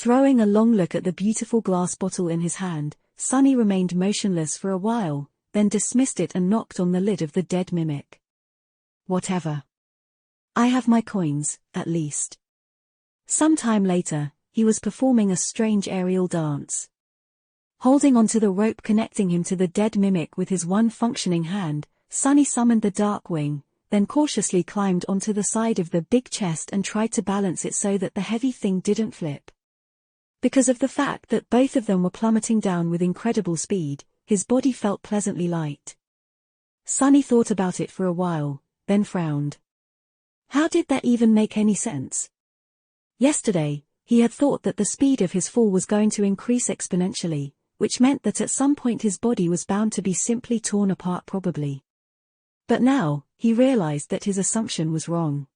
Throwing a long look at the beautiful glass bottle in his hand, Sunny remained motionless for a while, then dismissed it and knocked on the lid of the dead mimic. Whatever. I have my coins, at least. Some time later, he was performing a strange aerial dance. Holding onto the rope connecting him to the dead mimic with his one functioning hand, Sunny summoned the Darkwing, then cautiously climbed onto the side of the big chest and tried to balance it so that the heavy thing didn't flip. Because of the fact that both of them were plummeting down with incredible speed, his body felt pleasantly light. Sunny thought about it for a while, then frowned. How did that even make any sense? Yesterday, he had thought that the speed of his fall was going to increase exponentially, which meant that at some point his body was bound to be simply torn apart probably. But now, he realized that his assumption was wrong.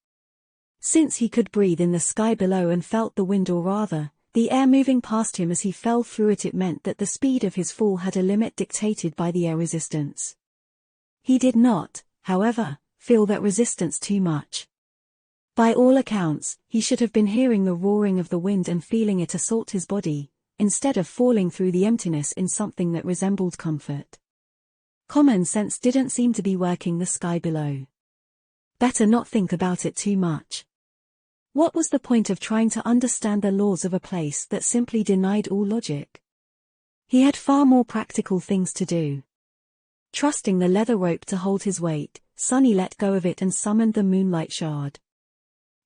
Since he could breathe in the sky below and felt the wind, or rather, the air moving past him as he fell through it meant that the speed of his fall had a limit dictated by the air resistance. He did not, however, feel that resistance too much. By all accounts, he should have been hearing the roaring of the wind and feeling it assault his body, instead of falling through the emptiness in something that resembled comfort. Common sense didn't seem to be working the sky below. Better not think about it too much. What was the point of trying to understand the laws of a place that simply denied all logic? He had far more practical things to do. Trusting the leather rope to hold his weight, Sunny let go of it and summoned the Moonlight Shard.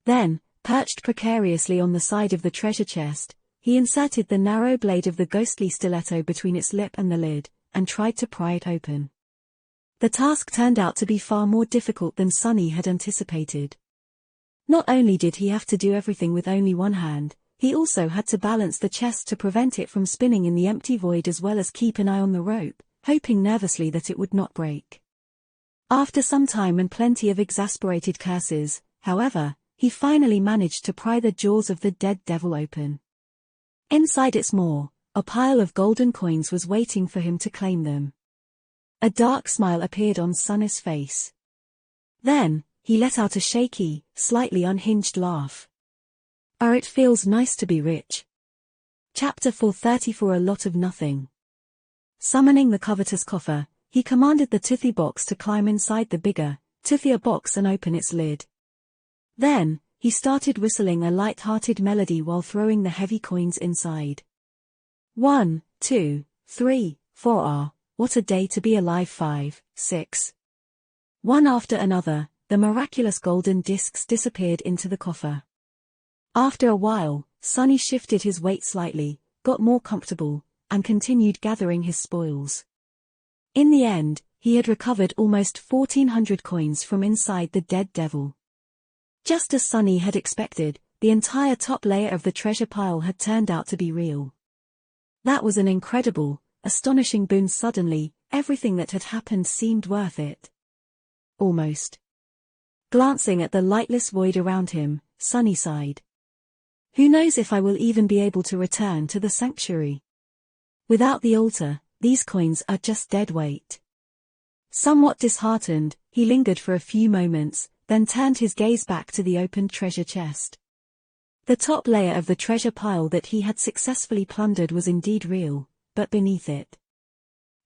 Then, perched precariously on the side of the treasure chest, he inserted the narrow blade of the ghostly stiletto between its lip and the lid, and tried to pry it open. The task turned out to be far more difficult than Sunny had anticipated. Not only did he have to do everything with only one hand, he also had to balance the chest to prevent it from spinning in the empty void as well as keep an eye on the rope, hoping nervously that it would not break. After some time and plenty of exasperated curses, however, he finally managed to pry the jaws of the dead devil open. Inside its maw, a pile of golden coins was waiting for him to claim them. A dark smile appeared on Sunny's face. Then, he let out a shaky, slightly unhinged laugh. It feels nice to be rich. Chapter 434. A lot of nothing. Summoning the covetous coffer, he commanded the toothy box to climb inside the bigger, toothier box and open its lid. Then, he started whistling a light-hearted melody while throwing the heavy coins inside. 1, 2, 3, 4 what a day to be alive. 5, 6. One after another, the miraculous golden discs disappeared into the coffer. After a while, Sunny shifted his weight slightly, got more comfortable, and continued gathering his spoils. In the end, he had recovered almost 1,400 coins from inside the dead devil. Just as Sunny had expected, the entire top layer of the treasure pile had turned out to be real. That was an incredible, astonishing boon. Suddenly, everything that had happened seemed worth it. Almost. Glancing at the lightless void around him, Sunny sighed. Who knows if I will even be able to return to the sanctuary? Without the altar, these coins are just dead weight. Somewhat disheartened, he lingered for a few moments, then turned his gaze back to the opened treasure chest. The top layer of the treasure pile that he had successfully plundered was indeed real, but beneath it,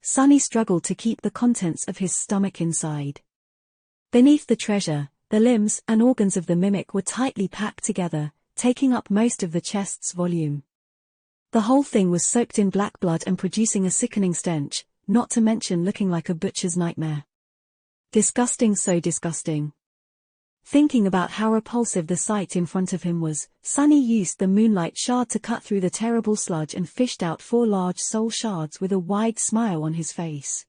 Sunny struggled to keep the contents of his stomach inside. Beneath the treasure, the limbs and organs of the mimic were tightly packed together, taking up most of the chest's volume. The whole thing was soaked in black blood and producing a sickening stench, not to mention looking like a butcher's nightmare. Disgusting, so disgusting. Thinking about how repulsive the sight in front of him was, Sunny used the Moonlight Shard to cut through the terrible sludge and fished out 4 large soul shards with a wide smile on his face.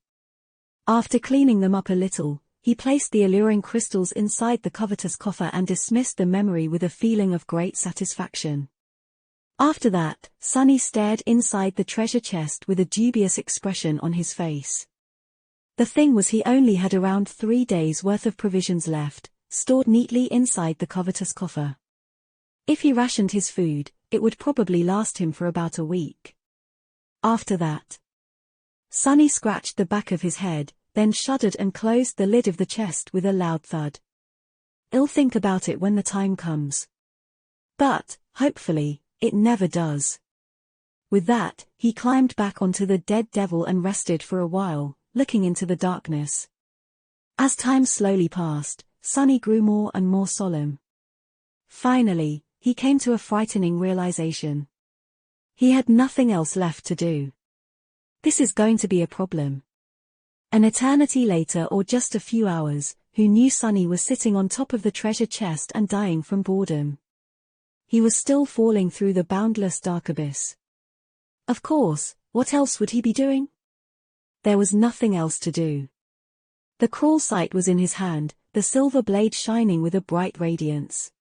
After cleaning them up a little, he placed the alluring crystals inside the covetous coffer and dismissed the memory with a feeling of great satisfaction. After that, Sunny stared inside the treasure chest with a dubious expression on his face. The thing was, he only had around 3 days' worth of provisions left, stored neatly inside the covetous coffer. If he rationed his food, it would probably last him for about a week. After that, Sunny scratched the back of his head, then shuddered and closed the lid of the chest with a loud thud. I'll think about it when the time comes. But, hopefully, It never does. With that, he climbed back onto the dead devil and rested for a while, looking into the darkness. As time slowly passed, Sunny grew more and more solemn. Finally, he came to a frightening realization. He had nothing else left to do. This is going to be a problem. An eternity later or just a few hours, who knew Sunny was sitting on top of the treasure chest and dying from boredom. He was still falling through the boundless dark abyss. Of course, what else would he be doing? There was nothing else to do. The cruel sight was in his hand, the silver blade shining with a bright radiance.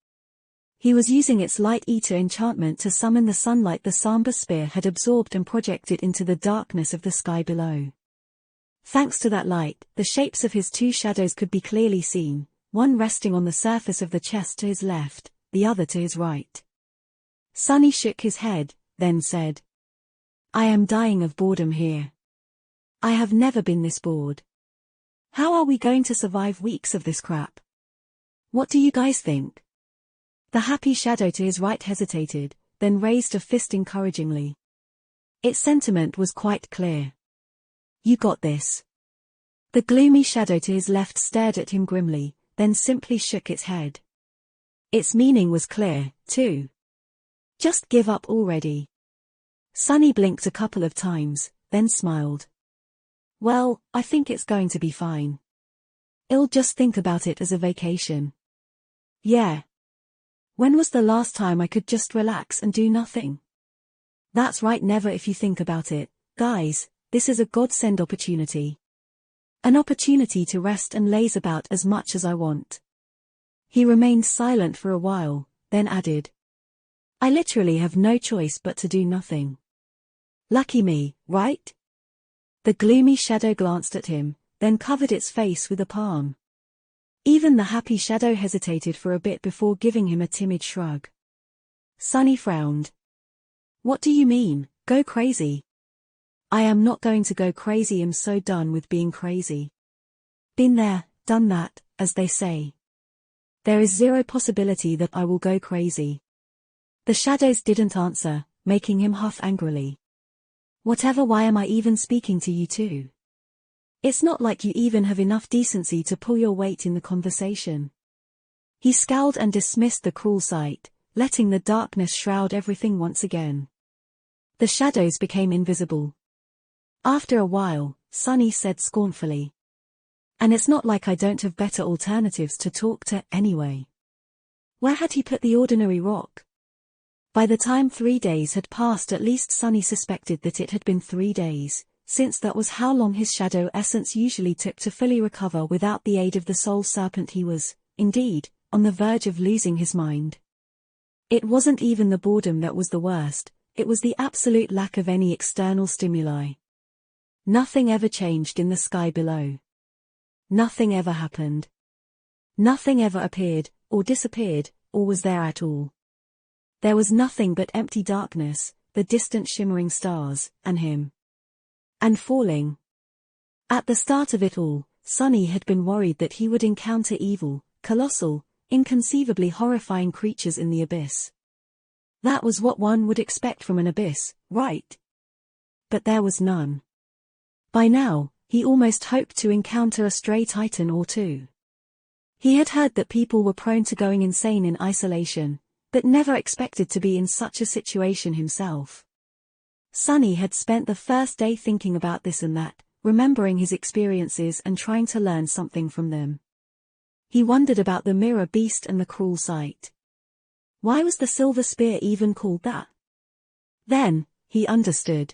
He was using its light-eater enchantment to summon the sunlight the Samba spear had absorbed and projected into the darkness of the sky below. Thanks to that light, the shapes of his two shadows could be clearly seen, one resting on the surface of the chest to his left, the other to his right. Sunny shook his head, then said, "I am dying of boredom here. I have never been this bored. How are we going to survive weeks of this crap? What do you guys think?" The happy shadow to his right hesitated, then raised a fist encouragingly. Its sentiment was quite clear. "You got this." The gloomy shadow to his left stared at him grimly, then simply shook its head. Its meaning was clear, too. "Just give up already." Sunny blinked a couple of times, then smiled. "Well, I think it's going to be fine. I'll just think about it as a vacation." "Yeah. When was the last time I could just relax and do nothing?" "That's right, never if you think about it, guys, this is a godsend opportunity. An opportunity to rest and laze about as much as I want." He remained silent for a while, then added, "I literally have no choice but to do nothing. Lucky me, right?" The gloomy shadow glanced at him, then covered its face with a palm. Even the happy shadow hesitated for a bit before giving him a timid shrug. Sunny frowned. "What do you mean, go crazy?" "I am not going to go crazy. I'm so done with being crazy. Been there, done that, as they say. There is zero possibility that I will go crazy." The shadows didn't answer, making him huff angrily. "Whatever, why am I even speaking to you two? It's not like you even have enough decency to pull your weight in the conversation." He scowled and dismissed the cruel sight, letting the darkness shroud everything once again. The shadows became invisible. After a while, Sunny said scornfully, "And it's not like I don't have better alternatives to talk to anyway." Where had he put the ordinary rock? By the time 3 days had passed, at least Sunny suspected that it had been 3 days, since that was how long his shadow essence usually took to fully recover without the aid of the soul serpent. He was, indeed, on the verge of losing his mind. It wasn't even the boredom that was the worst, it was the absolute lack of any external stimuli. Nothing ever changed in the sky below. Nothing ever happened. Nothing ever appeared, or disappeared, or was there at all. There was nothing but empty darkness, the distant shimmering stars, and him. And falling. At the start of it all, Sunny had been worried that he would encounter evil, colossal, inconceivably horrifying creatures in the abyss. That was what one would expect from an abyss, right? But there was none. By now, he almost hoped to encounter a stray titan or two. He had heard that people were prone to going insane in isolation, but never expected to be in such a situation himself. Sunny had spent the first day thinking about this and that, remembering his experiences and trying to learn something from them. He wondered about the mirror beast and the cruel sight. Why was the silver spear even called that? Then, he understood.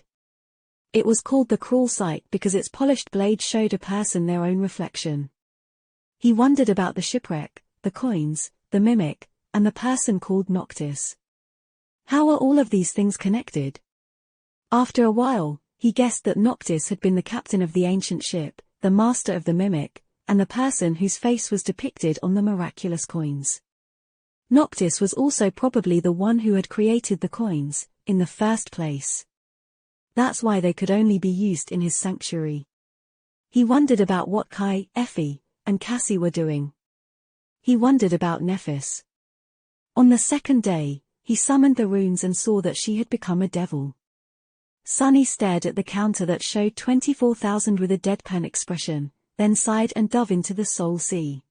It was called the cruel sight because its polished blade showed a person their own reflection. He wondered about the shipwreck, the coins, the mimic, and the person called Noctis. How are all of these things connected? After a while, he guessed that Noctis had been the captain of the ancient ship, the master of the mimic, and the person whose face was depicted on the miraculous coins. Noctis was also probably the one who had created the coins, in the first place. That's why they could only be used in his sanctuary. He wondered about what Kai, Effie, and Cassie were doing. He wondered about Nephis. On the second day, He summoned the runes and saw that she had become a devil. Sunny stared at the counter that showed 24,000 with a deadpan expression, then sighed and dove into the soul sea.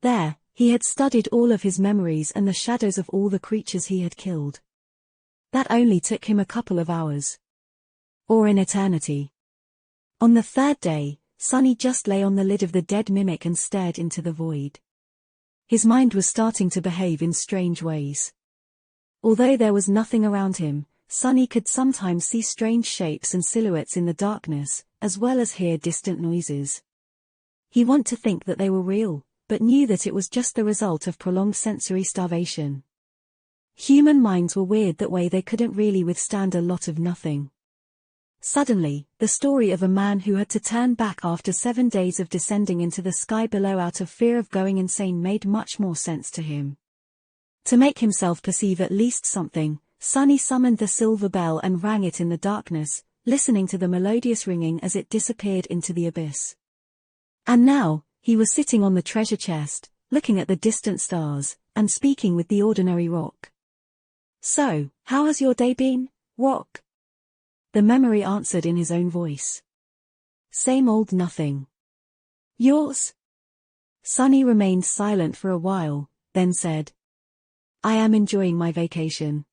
There, he had studied all of his memories and the shadows of all the creatures he had killed. That only took him a couple of hours. Or an eternity. On the third day, Sunny just lay on the lid of the dead mimic and stared into the void. His mind was starting to behave in strange ways. Although there was nothing around him, Sunny could sometimes see strange shapes and silhouettes in the darkness, as well as hear distant noises. He wanted to think that they were real, but knew that it was just the result of prolonged sensory starvation. Human minds were weird that way, they couldn't really withstand a lot of nothing. Suddenly, the story of a man who had to turn back after 7 days of descending into the sky below out of fear of going insane made much more sense to him. To make himself perceive at least something, Sunny summoned the silver bell and rang it in the darkness, listening to the melodious ringing as it disappeared into the abyss. And now, he was sitting on the treasure chest, looking at the distant stars, and speaking with the ordinary rock. "So, how has your day been, rock?" The memory answered in his own voice. "Same old nothing." "Yours?" Sunny remained silent for a while, then said, "I am enjoying my vacation."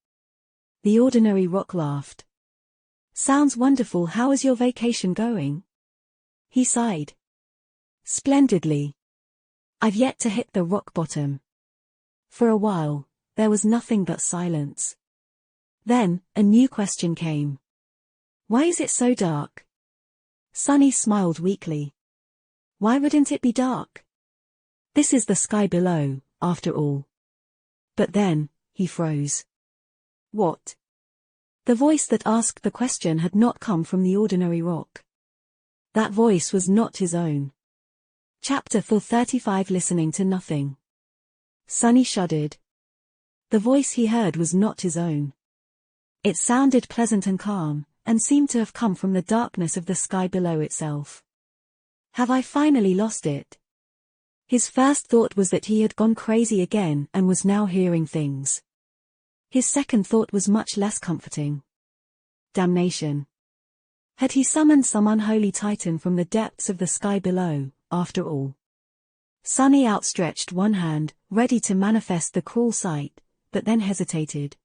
The ordinary rock laughed. "Sounds wonderful. How is your vacation going?" He sighed. "Splendidly. I've yet to hit the rock bottom." For a while, there was nothing but silence. Then, a new question came. "Why is it so dark?" Sunny smiled weakly. "Why wouldn't it be dark? This is the sky below, after all." But then, he froze. What? The voice that asked the question had not come from the ordinary rock. That voice was not his own. Chapter 35 Listening to Nothing. Sunny shuddered. The voice he heard was not his own. It sounded pleasant and calm, and seemed to have come from the darkness of the sky below itself. Have I finally lost it? His first thought was that he had gone crazy again and was now hearing things. His second thought was much less comforting. Damnation. Had he summoned some unholy titan from the depths of the sky below, after all? Sunny outstretched one hand, ready to manifest the cruel sight, but then hesitated.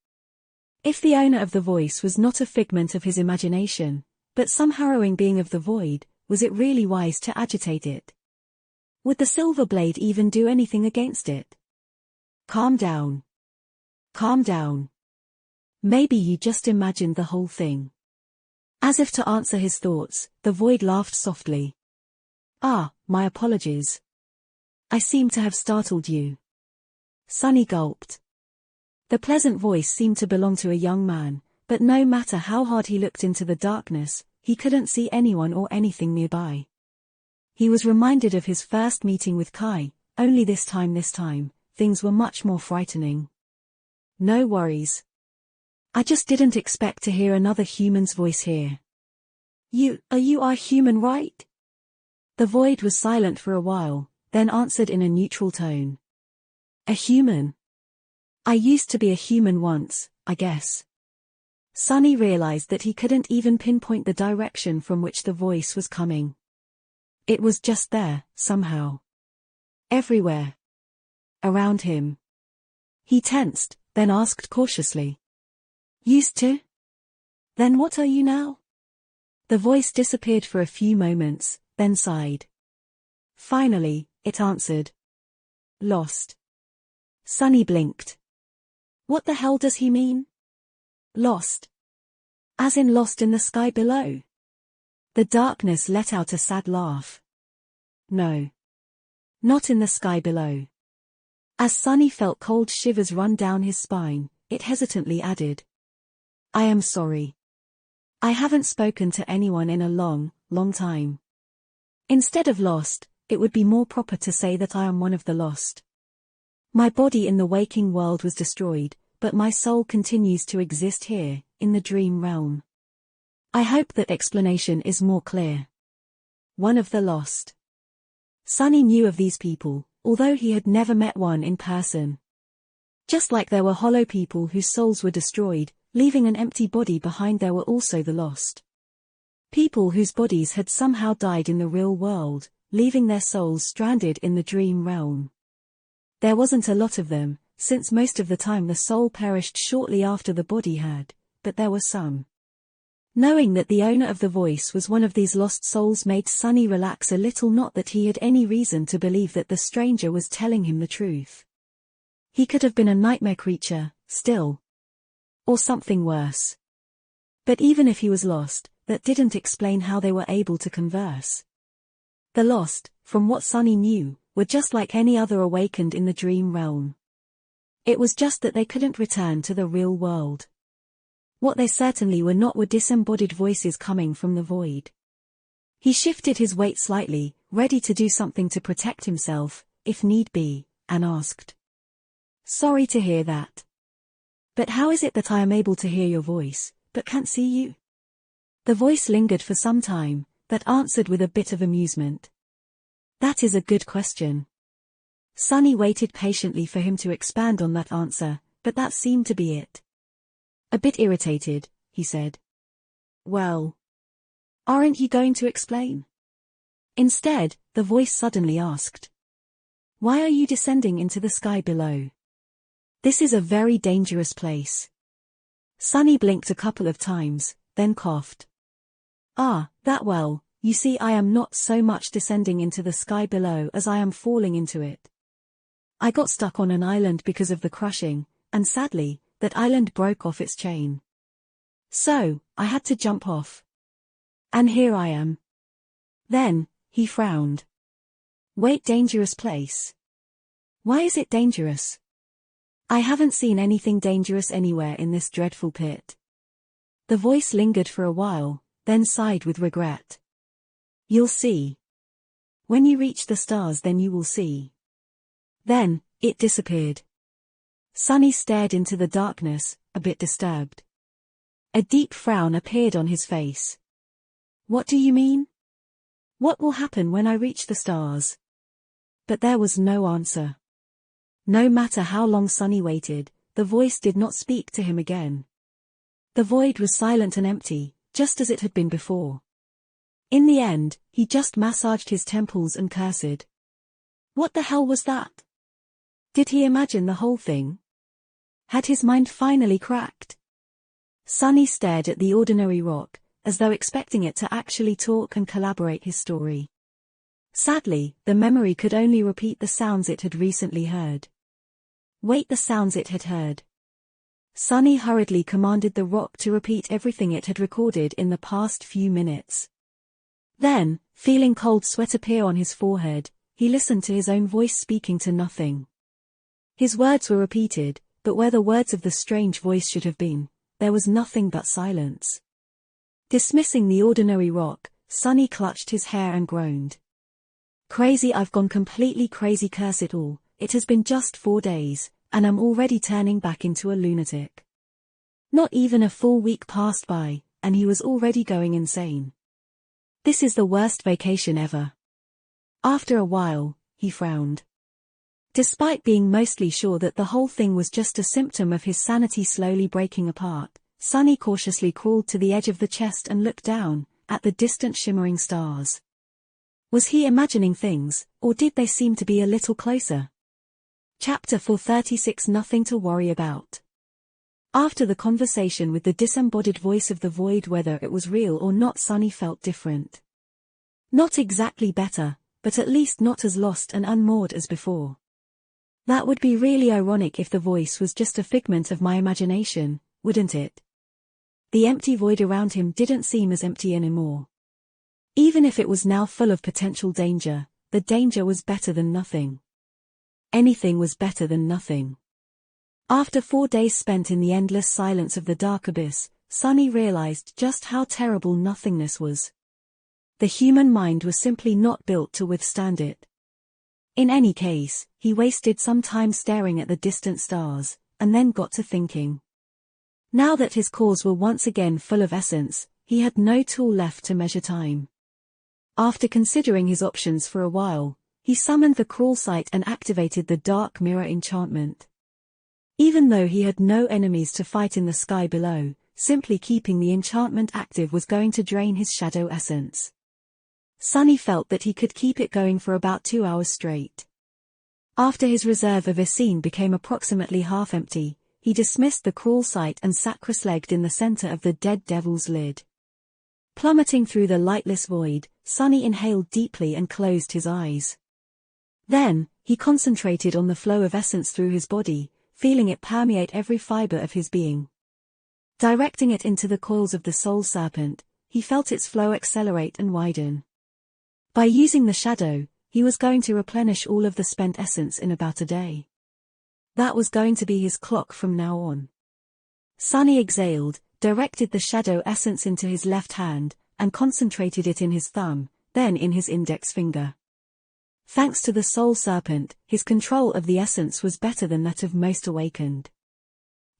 If the owner of the voice was not a figment of his imagination, but some harrowing being of the void, was it really wise to agitate it? Would the silver blade even do anything against it? Calm down. Calm down. Maybe you just imagined the whole thing. As if to answer his thoughts, the void laughed softly. Ah, my apologies. I seem to have startled you. Sunny gulped. The pleasant voice seemed to belong to a young man, but no matter how hard he looked into the darkness, he couldn't see anyone or anything nearby. He was reminded of his first meeting with Kai, only this time, things were much more frightening. No worries. I just didn't expect to hear another human's voice here. You are human, right? The void was silent for a while, then answered in a neutral tone. A human? I used to be a human once, I guess. Sunny realized that he couldn't even pinpoint the direction from which the voice was coming. It was just there, somehow. Everywhere. Around him. He tensed, then asked cautiously. Used to? Then what are you now? The voice disappeared for a few moments, then sighed. Finally, it answered. Lost. Sunny blinked. What the hell does he mean? Lost. As in lost in the sky below? The darkness let out a sad laugh. No. Not in the sky below. As Sunny felt cold shivers run down his spine, it hesitantly added. I am sorry. I haven't spoken to anyone in a long, long time. Instead of lost, it would be more proper to say that I am one of the lost. My body in the waking world was destroyed, but my soul continues to exist here, in the dream realm. I hope that explanation is more clear. One of the lost. Sunny knew of these people, although he had never met one in person. Just like there were hollow people whose souls were destroyed, leaving an empty body behind, there were also the lost. People whose bodies had somehow died in the real world, leaving their souls stranded in the dream realm. There wasn't a lot of them, since most of the time the soul perished shortly after the body had, but there were some. Knowing that the owner of the voice was one of these lost souls made Sunny relax a little, not that he had any reason to believe that the stranger was telling him the truth. He could have been a nightmare creature, still. Or something worse. But even if he was lost, that didn't explain how they were able to converse. The lost, from what Sunny knew, were just like any other awakened in the dream realm. It was just that they couldn't return to the real world. What they certainly were not were disembodied voices coming from the void. He shifted his weight slightly, ready to do something to protect himself, if need be, and asked. "Sorry to hear that. But how is it that I am able to hear your voice, but can't see you?" The voice lingered for some time, but answered with a bit of amusement. "That is a good question." Sunny waited patiently for him to expand on that answer, but that seemed to be it. A bit irritated, he said. "Well, aren't you going to explain?" Instead, the voice suddenly asked. "Why are you descending into the sky below? This is a very dangerous place." Sunny blinked a couple of times, then coughed. Well, you see, I am not so much descending into the sky below as I am falling into it. I got stuck on an island because of the crushing, and sadly, that island broke off its chain. So, I had to jump off. And here I am." Then, he frowned. "Wait, dangerous place? Why is it dangerous? I haven't seen anything dangerous anywhere in this dreadful pit." The voice lingered for a while, then sighed with regret. "You'll see. When you reach the stars, then you will see." Then, it disappeared. Sunny stared into the darkness, a bit disturbed. A deep frown appeared on his face. "What do you mean? What will happen when I reach the stars?" But there was no answer. No matter how long Sunny waited, the voice did not speak to him again. The void was silent and empty, just as it had been before. In the end, he just massaged his temples and cursed. What the hell was that? Did he imagine the whole thing? Had his mind finally cracked? Sunny stared at the ordinary rock, as though expecting it to actually talk and collaborate his story. Sadly, the memory could only repeat the sounds it had recently heard. Wait, the sounds it had heard. Sunny hurriedly commanded the rock to repeat everything it had recorded in the past few minutes. Then, feeling cold sweat appear on his forehead, he listened to his own voice speaking to nothing. His words were repeated, but where the words of the strange voice should have been, there was nothing but silence. Dismissing the ordinary rock, Sunny clutched his hair and groaned. "Crazy, I've gone completely crazy, curse it all. It has been just 4 days, and I'm already turning back into a lunatic." Not even a full week passed by, and he was already going insane. This is the worst vacation ever. After a while, he frowned. Despite being mostly sure that the whole thing was just a symptom of his sanity slowly breaking apart, Sunny cautiously crawled to the edge of the chest and looked down, at the distant shimmering stars. Was he imagining things, or did they seem to be a little closer? Chapter 436, Nothing to Worry About. After the conversation with the disembodied voice of the void, whether it was real or not, Sunny felt different. Not exactly better, but at least not as lost and unmoored as before. That would be really ironic if the voice was just a figment of my imagination, wouldn't it? The empty void around him didn't seem as empty anymore. Even if it was now full of potential danger, the danger was better than nothing. Anything was better than nothing. After 4 days spent in the endless silence of the dark abyss, Sunny realized just how terrible nothingness was. The human mind was simply not built to withstand it. In any case, he wasted some time staring at the distant stars, and then got to thinking. Now that his cores were once again full of essence, he had no tool left to measure time. After considering his options for a while, he summoned the crawl site and activated the dark mirror enchantment. Even though he had no enemies to fight in the sky below, simply keeping the enchantment active was going to drain his shadow essence. Sunny felt that he could keep it going for about 2 hours straight. After his reserve of Essene became approximately half empty, he dismissed the cruel sight and sat cross-legged in the center of the dead devil's lid. Plummeting through the lightless void, Sunny inhaled deeply and closed his eyes. Then, he concentrated on the flow of essence through his body, feeling it permeate every fiber of his being. Directing it into the coils of the soul serpent, he felt its flow accelerate and widen. By using the shadow, he was going to replenish all of the spent essence in about a day. That was going to be his clock from now on. Sunny exhaled, directed the shadow essence into his left hand, and concentrated it in his thumb, then in his index finger. Thanks to the soul serpent, his control of the essence was better than that of most awakened.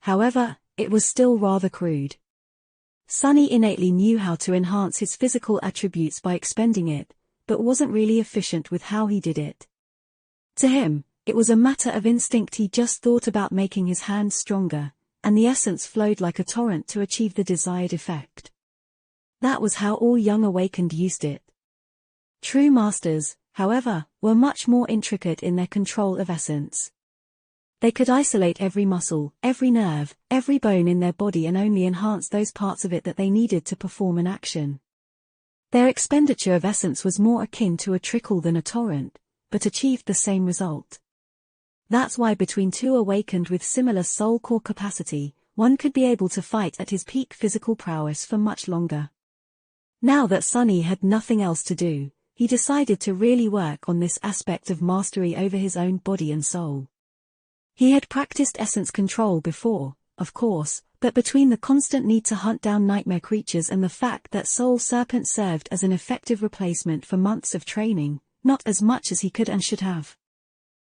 However, it was still rather crude. Sunny innately knew how to enhance his physical attributes by expending it, but wasn't really efficient with how he did it. To him, it was a matter of instinct. He just thought about making his hands stronger, and the essence flowed like a torrent to achieve the desired effect. That was how all young awakened used it. True masters, however, were much more intricate in their control of essence. They could isolate every muscle, every nerve, every bone in their body and only enhance those parts of it that they needed to perform an action. Their expenditure of essence was more akin to a trickle than a torrent, but achieved the same result. That's why between two awakened with similar soul core capacity, one could be able to fight at his peak physical prowess for much longer. Now that Sunny had nothing else to do, he decided to really work on this aspect of mastery over his own body and soul. He had practiced essence control before, of course, but between the constant need to hunt down nightmare creatures and the fact that Soul Serpent served as an effective replacement for months of training, not as much as he could and should have.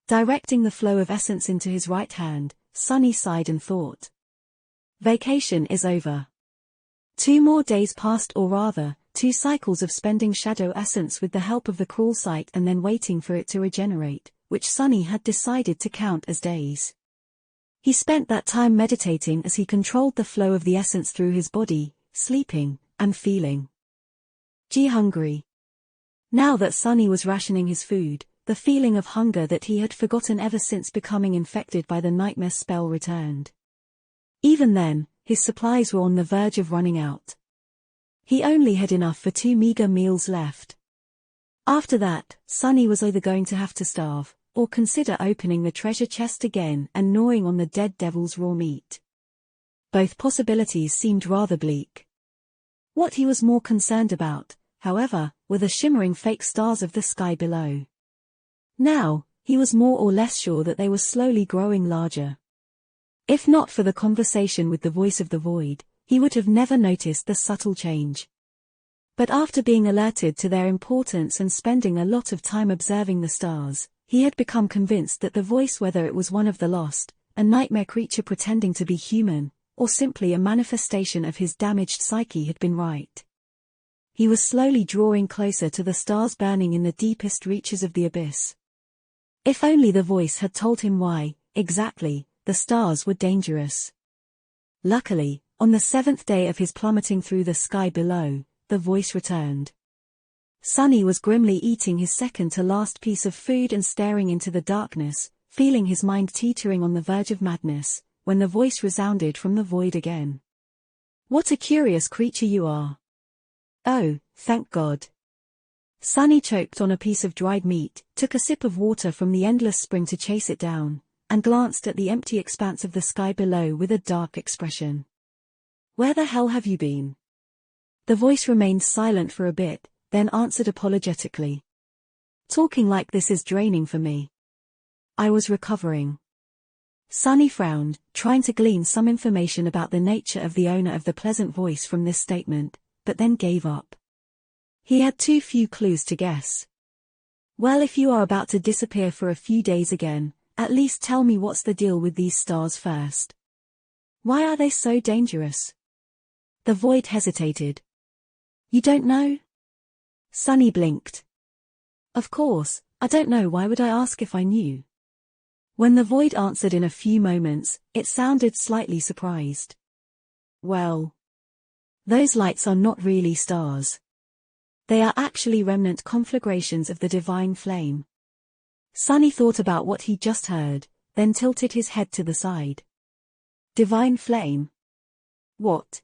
Directing the flow of essence into his right hand, Sunny sighed and thought. Vacation is over. 2 more days passed, or rather, 2 cycles of spending shadow essence with the help of the cruel sight and then waiting for it to regenerate, which Sunny had decided to count as days. He spent that time meditating as he controlled the flow of the essence through his body, sleeping, and feeling hungry. Now that Sunny was rationing his food, the feeling of hunger that he had forgotten ever since becoming infected by the nightmare spell returned. Even then, his supplies were on the verge of running out. He only had enough for 2 meager meals left. After that, Sunny was either going to have to starve, or consider opening the treasure chest again and gnawing on the dead devil's raw meat. Both possibilities seemed rather bleak. What he was more concerned about, however, were the shimmering fake stars of the sky below. Now, he was more or less sure that they were slowly growing larger. If not for the conversation with the voice of the void, he would have never noticed the subtle change. But after being alerted to their importance and spending a lot of time observing the stars, he had become convinced that the voice, whether it was one of the lost, a nightmare creature pretending to be human, or simply a manifestation of his damaged psyche, had been right. He was slowly drawing closer to the stars burning in the deepest reaches of the abyss. If only the voice had told him why, exactly, the stars were dangerous. Luckily, on the 7th day of his plummeting through the sky below, the voice returned. Sunny was grimly eating his second-to-last piece of food and staring into the darkness, feeling his mind teetering on the verge of madness, when the voice resounded from the void again. "What a curious creature you are." "Oh, thank God." Sunny choked on a piece of dried meat, took a sip of water from the endless spring to chase it down, and glanced at the empty expanse of the sky below with a dark expression. "Where the hell have you been?" The voice remained silent for a bit, then answered apologetically. "Talking like this is draining for me. I was recovering." Sunny frowned, trying to glean some information about the nature of the owner of the pleasant voice from this statement, but then gave up. He had too few clues to guess. "Well, if you are about to disappear for a few days again, at least tell me what's the deal with these stars first. Why are they so dangerous?" The void hesitated. "You don't know?" Sunny blinked. "Of course, I don't know. Why would I ask if I knew?" When the void answered in a few moments, it sounded slightly surprised. Well, those lights are not really stars. They are actually remnant conflagrations of the divine flame. Sunny thought about what he just heard, then tilted his head to the side. Divine flame? What?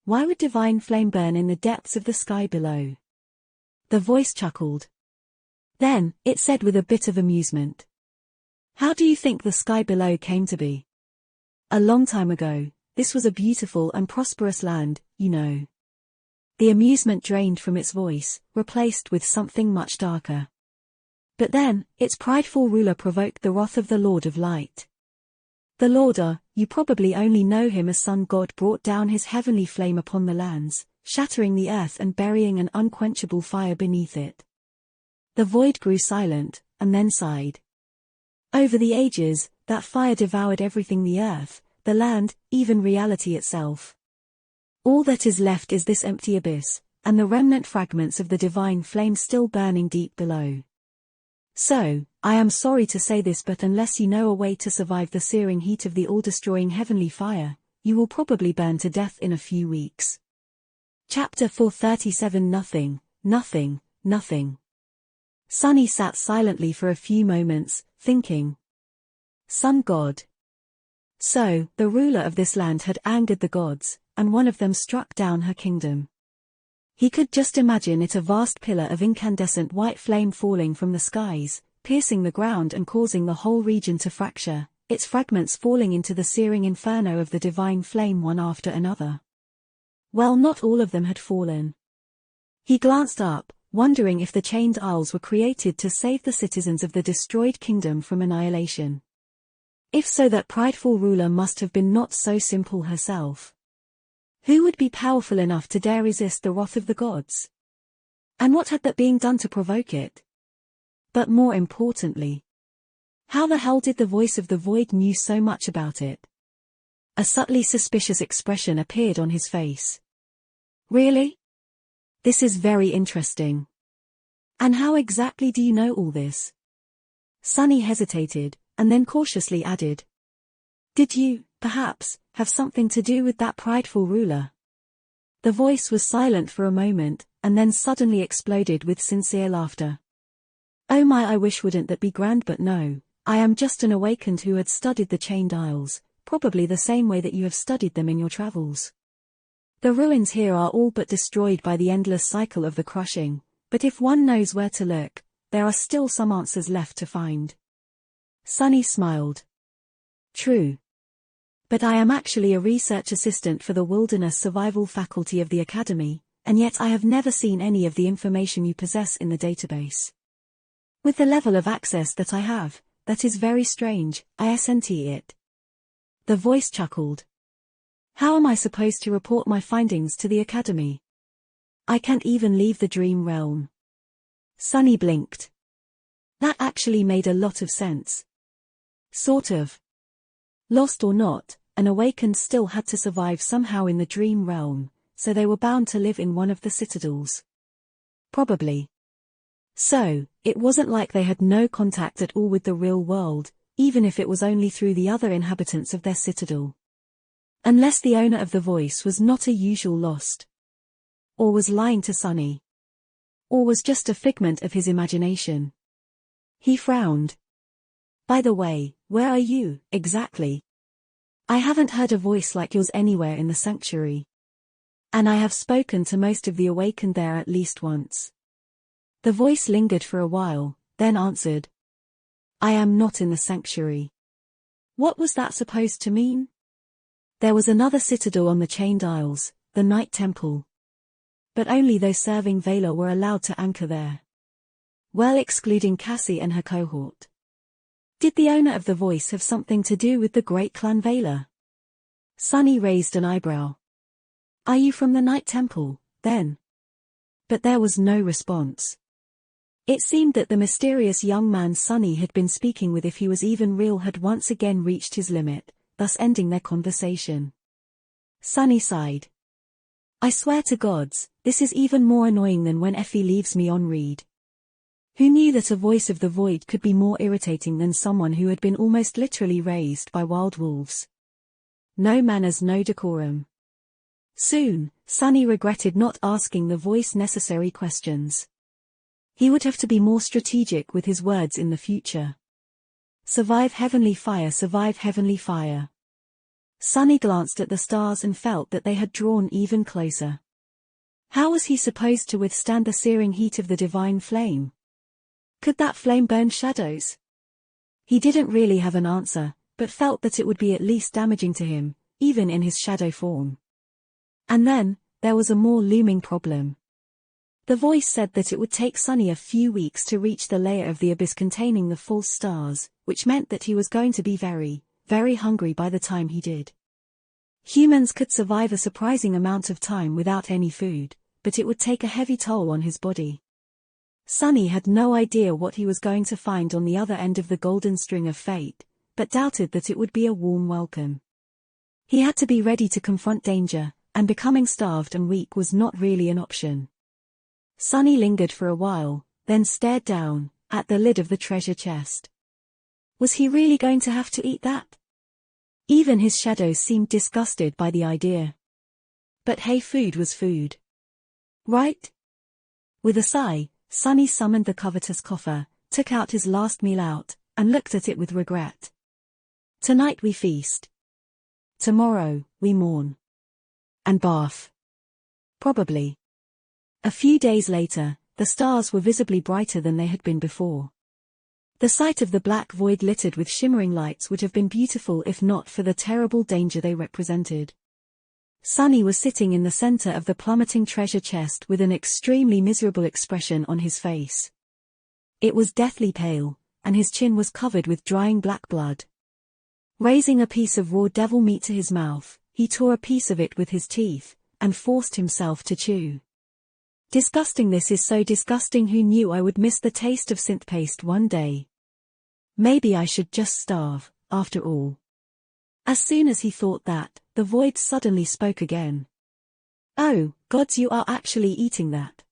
Why would divine flame burn in the depths of the sky below? The voice chuckled. Then, it said with a bit of amusement. How do you think the sky below came to be? A long time ago, this was a beautiful and prosperous land, you know. The amusement drained from its voice, replaced with something much darker. But then, its prideful ruler provoked the wrath of the Lord of Light. The Lord, you probably only know him as Sun God, brought down his heavenly flame upon the lands, shattering the earth and burying an unquenchable fire beneath it. The void grew silent, and then sighed. Over the ages, that fire devoured everything: the earth, the land, even reality itself. All that is left is this empty abyss, and the remnant fragments of the divine flame still burning deep below. So, I am sorry to say this, but unless you know a way to survive the searing heat of the all-destroying heavenly fire, you will probably burn to death in a few weeks. Chapter 437. Nothing, nothing, nothing. Sunny sat silently for a few moments, thinking. Sun God. So, the ruler of this land had angered the gods, and one of them struck down her kingdom. He could just imagine it, a vast pillar of incandescent white flame falling from the skies, piercing the ground and causing the whole region to fracture, its fragments falling into the searing inferno of the divine flame one after another. Well, not all of them had fallen. He glanced up, wondering if the chained isles were created to save the citizens of the destroyed kingdom from annihilation. If so, that prideful ruler must have been not so simple herself. Who would be powerful enough to dare resist the wrath of the gods? And what had that being done to provoke it? But more importantly, how the hell did the voice of the void knew so much about it? A subtly suspicious expression appeared on his face. Really? This is very interesting. And how exactly do you know all this? Sunny hesitated, and then cautiously added. Did you, perhaps, have something to do with that prideful ruler? The voice was silent for a moment, and then suddenly exploded with sincere laughter. Oh my, I wish wouldn't that be grand, but no, I am just an awakened who had studied the chained isles, probably the same way that you have studied them in your travels. The ruins here are all but destroyed by the endless cycle of the crushing, but if one knows where to look, there are still some answers left to find. Sunny smiled. True. But I am actually a research assistant for the Wilderness Survival Faculty of the Academy, and yet I have never seen any of the information you possess in the database. With the level of access that I have, that is very strange, isn't it? The voice chuckled. How am I supposed to report my findings to the Academy? I can't even leave the dream realm. Sunny blinked. That actually made a lot of sense. Sort of. Lost or not, an awakened still had to survive somehow in the dream realm, so they were bound to live in one of the citadels. Probably. So, it wasn't like they had no contact at all with the real world, even if it was only through the other inhabitants of their citadel. Unless the owner of the voice was not a usual lost. Or was lying to Sunny. Or was just a figment of his imagination. He frowned. By the way, where are you, exactly? I haven't heard a voice like yours anywhere in the sanctuary. And I have spoken to most of the awakened there at least once. The voice lingered for a while, then answered. I am not in the sanctuary. What was that supposed to mean? There was another citadel on the Chained Isles, the Night Temple. But only those serving Valor were allowed to anchor there. Well, excluding Cassie and her cohort. Did the owner of the voice have something to do with the great clan Valor? Sunny raised an eyebrow. Are you from the Night Temple, then? But there was no response. It seemed that the mysterious young man Sunny had been speaking with, if he was even real, had once again reached his limit, thus ending their conversation. Sunny sighed. I swear to gods, this is even more annoying than when Effie leaves me on read. Who knew that a voice of the void could be more irritating than someone who had been almost literally raised by wild wolves? No manners, no decorum. Soon, Sunny regretted not asking the voice necessary questions. He would have to be more strategic with his words in the future. Survive heavenly fire, survive heavenly fire. Sunny glanced at the stars and felt that they had drawn even closer. How was he supposed to withstand the searing heat of the divine flame? Could that flame burn shadows? He didn't really have an answer, but felt that it would be at least damaging to him, even in his shadow form. And then, there was a more looming problem. The voice said that it would take Sunny a few weeks to reach the layer of the abyss containing the false stars, which meant that he was going to be very, very hungry by the time he did. Humans could survive a surprising amount of time without any food, but it would take a heavy toll on his body. Sunny had no idea what he was going to find on the other end of the golden string of fate, but doubted that it would be a warm welcome. He had to be ready to confront danger, and becoming starved and weak was not really an option. Sunny lingered for a while, then stared down at the lid of the treasure chest. Was he really going to have to eat that? Even his shadows seemed disgusted by the idea. But hey, food was food. Right? With a sigh, Sunny summoned the covetous coffer, took out his last meal out, and looked at it with regret. Tonight we feast. Tomorrow, we mourn. And bath. Probably. A few days later, the stars were visibly brighter than they had been before. The sight of the black void littered with shimmering lights would have been beautiful if not for the terrible danger they represented. Sunny was sitting in the center of the plummeting treasure chest with an extremely miserable expression on his face. It was deathly pale, and his chin was covered with drying black blood. Raising a piece of raw devil meat to his mouth, he tore a piece of it with his teeth, and forced himself to chew. Disgusting, this is so disgusting. Who knew I would miss the taste of synth paste one day? Maybe I should just starve, after all. As soon as he thought that, the void suddenly spoke again. Oh, gods, you are actually eating that.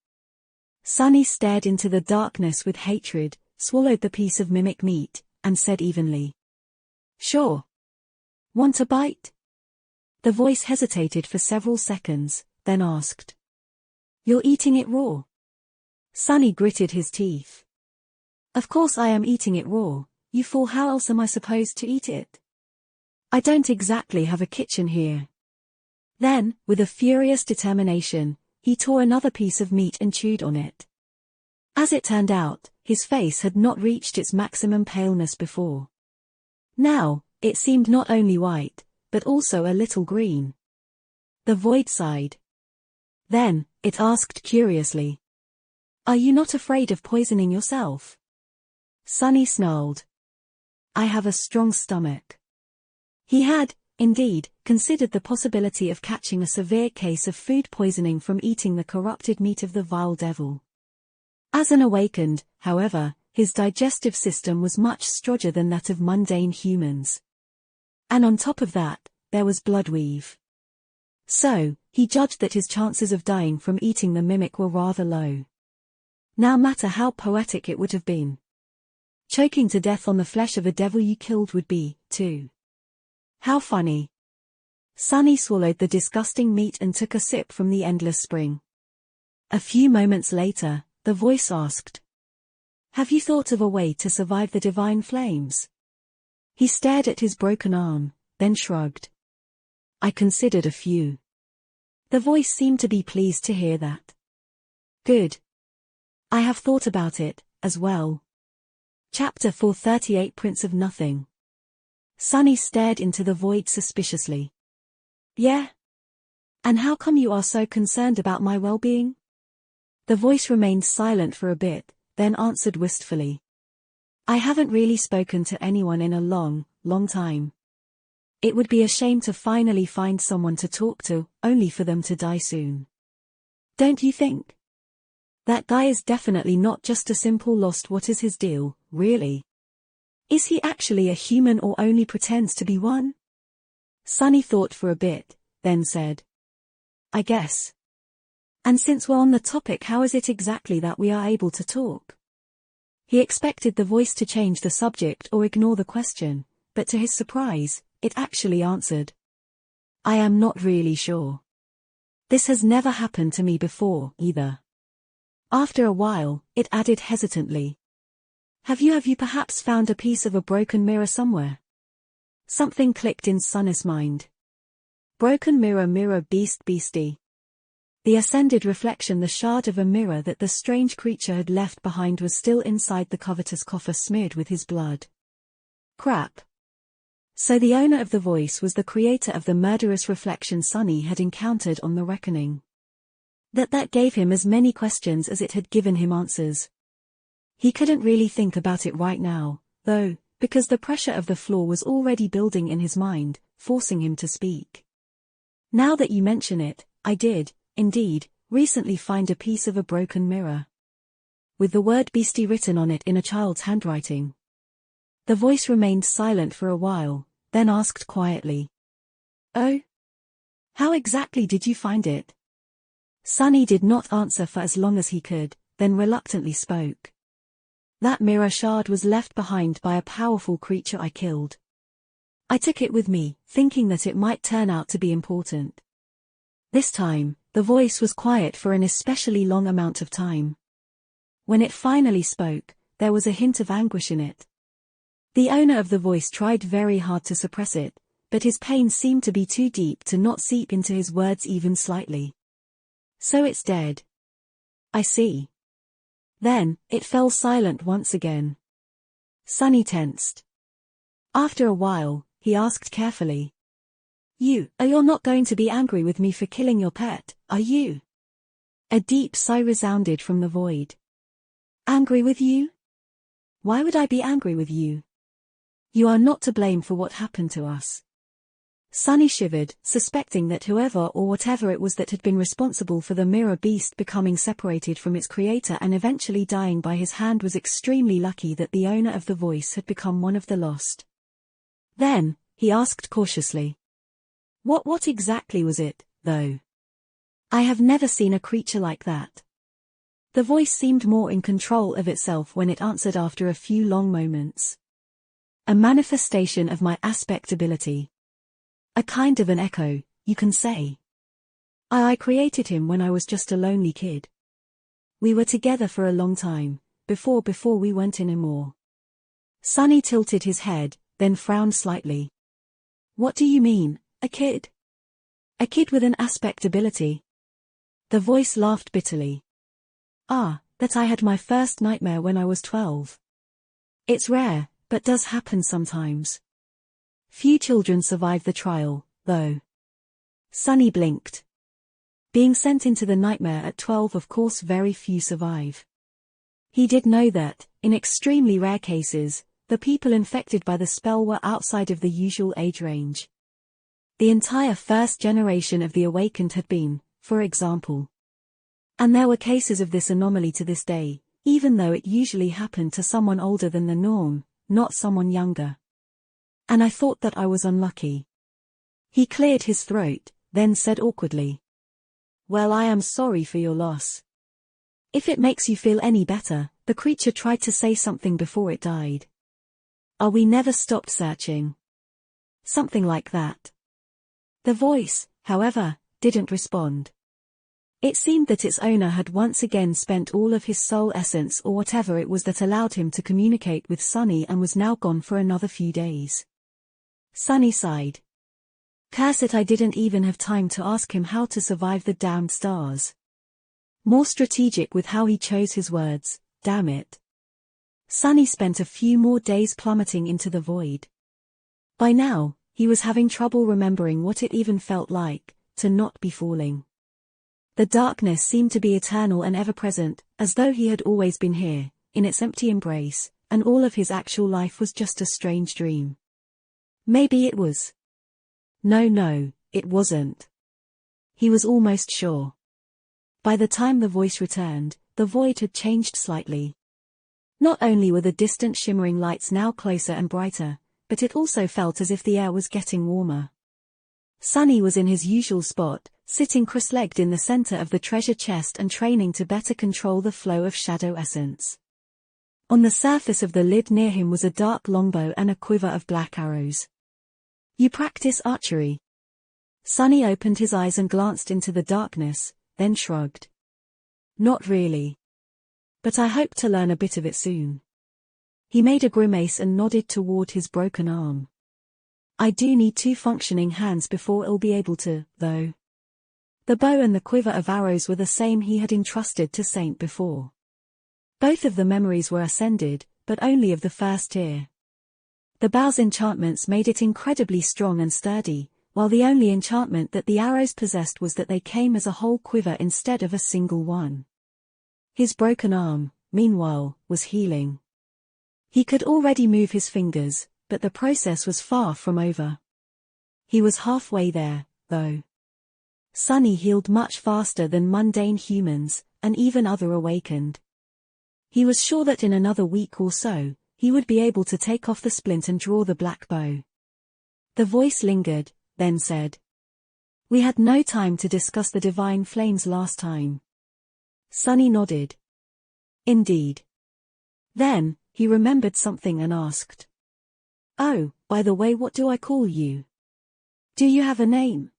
Sunny stared into the darkness with hatred, swallowed the piece of mimic meat, and said evenly. Sure. Want a bite? The voice hesitated for several seconds, then asked. You're eating it raw? Sunny gritted his teeth. Of course I am eating it raw, you fool. How else am I supposed to eat it? I don't exactly have a kitchen here. Then, with a furious determination, he tore another piece of meat and chewed on it. As it turned out, his face had not reached its maximum paleness before. Now, it seemed not only white, but also a little green. The void sighed. Then, it asked curiously. Are you not afraid of poisoning yourself? Sunny snarled. I have a strong stomach. He had, indeed, considered the possibility of catching a severe case of food poisoning from eating the corrupted meat of the vile devil. As an awakened, however, his digestive system was much stronger than that of mundane humans. And on top of that, there was bloodweave. So, he judged that his chances of dying from eating the mimic were rather low. No matter how poetic it would have been. Choking to death on the flesh of a devil you killed would be, too. How funny. Sunny swallowed the disgusting meat and took a sip from the endless spring. A few moments later, the voice asked. Have you thought of a way to survive the divine flames? He stared at his broken arm, then shrugged. I considered a few. The voice seemed to be pleased to hear that. Good. I have thought about it, as well. Chapter 438 Prince of Nothing. Sunny stared into the void suspiciously. Yeah? And how come you are so concerned about my well-being? The voice remained silent for a bit, then answered wistfully. I haven't really spoken to anyone in a long, long time. It would be a shame to finally find someone to talk to, only for them to die soon. Don't you think? That guy is definitely not just a simple lost. What is his deal, really? Is he actually a human or only pretends to be one? Sunny thought for a bit, then said. I guess. And since we're on the topic, how is it exactly that we are able to talk? He expected the voice to change the subject or ignore the question, but to his surprise, it actually answered. I am not really sure. This has never happened to me before, either. After a while, it added hesitantly. Have you perhaps found a piece of a broken mirror somewhere? Something clicked in Sunny's mind. Broken mirror, mirror, beast, beastie. The ascended reflection, the shard of a mirror that the strange creature had left behind, was still inside the covetous coffer, smeared with his blood. Crap. So the owner of the voice was the creator of the murderous reflection Sunny had encountered on the reckoning. That gave him as many questions as it had given him answers. He couldn't really think about it right now, though, because the pressure of the floor was already building in his mind, forcing him to speak. Now that you mention it, I did, indeed, recently find a piece of a broken mirror, with the word beastie written on it in a child's handwriting. The voice remained silent for a while, then asked quietly. Oh? How exactly did you find it? Sunny did not answer for as long as he could, then reluctantly spoke. That mirror shard was left behind by a powerful creature I killed. I took it with me, thinking that it might turn out to be important. This time, the voice was quiet for an especially long amount of time. When it finally spoke, there was a hint of anguish in it. The owner of the voice tried very hard to suppress it, but his pain seemed to be too deep to not seep into his words even slightly. So it's dead. I see. Then, it fell silent once again. Sunny tensed. After a while, he asked carefully. You're not going to be angry with me for killing your pet, are you? A deep sigh resounded from the void. Angry with you? Why would I be angry with you? You are not to blame for what happened to us. Sunny shivered, suspecting that whoever or whatever it was that had been responsible for the mirror beast becoming separated from its creator and eventually dying by his hand was extremely lucky that the owner of the voice had become one of the lost. Then, he asked cautiously. What exactly was it, though? I have never seen a creature like that. The voice seemed more in control of itself when it answered after a few long moments. A manifestation of my aspect ability. A kind of an echo, you can say. I created him when I was just a lonely kid. We were together for a long time, before we went anymore. Sunny tilted his head, then frowned slightly. What do you mean, a kid? A kid with an aspect ability? The voice laughed bitterly. That I had my first nightmare when I was 12. It's rare, but does happen sometimes. Few children survive the trial, though. Sunny blinked. Being sent into the nightmare at 12, of course very few survive. He did know that, in extremely rare cases, the people infected by the spell were outside of the usual age range. The entire first generation of the awakened had been, for example. And there were cases of this anomaly to this day, even though it usually happened to someone older than the norm, not someone younger. And I thought that I was unlucky. He cleared his throat, then said awkwardly. Well, I am sorry for your loss. If it makes you feel any better, the creature tried to say something before it died. We never stopped searching. Something like that. The voice, however, didn't respond. It seemed that its owner had once again spent all of his soul essence or whatever it was that allowed him to communicate with Sunny and was now gone for another few days. Sunny sighed. Curse it, I didn't even have time to ask him how to survive the damned stars. More strategic with how he chose his words, damn it. Sunny spent a few more days plummeting into the void. By now, he was having trouble remembering what it even felt like, to not be falling. The darkness seemed to be eternal and ever-present, as though he had always been here, in its empty embrace, and all of his actual life was just a strange dream. Maybe it was. No, it wasn't. He was almost sure. By the time the voice returned, the void had changed slightly. Not only were the distant shimmering lights now closer and brighter, but it also felt as if the air was getting warmer. Sunny was in his usual spot, sitting cross-legged in the center of the treasure chest and training to better control the flow of shadow essence. On the surface of the lid near him was a dark longbow and a quiver of black arrows. You practice archery? Sunny opened his eyes and glanced into the darkness, then shrugged. Not really. But I hope to learn a bit of it soon. He made a grimace and nodded toward his broken arm. I do need 2 functioning hands before I'll be able to, though. The bow and the quiver of arrows were the same he had entrusted to Saint before. Both of the memories were ascended, but only of the first tier. The bow's enchantments made it incredibly strong and sturdy, while the only enchantment that the arrows possessed was that they came as a whole quiver instead of a single one. His broken arm, meanwhile, was healing. He could already move his fingers, but the process was far from over. He was halfway there, though. Sunny healed much faster than mundane humans, and even other awakened. He was sure that in another week or so, he would be able to take off the splint and draw the black bow. The voice lingered, then said, "We had no time to discuss the divine flames last time." Sunny nodded. Indeed. Then, he remembered something and asked, "Oh, by the way, what do I call you? Do you have a name?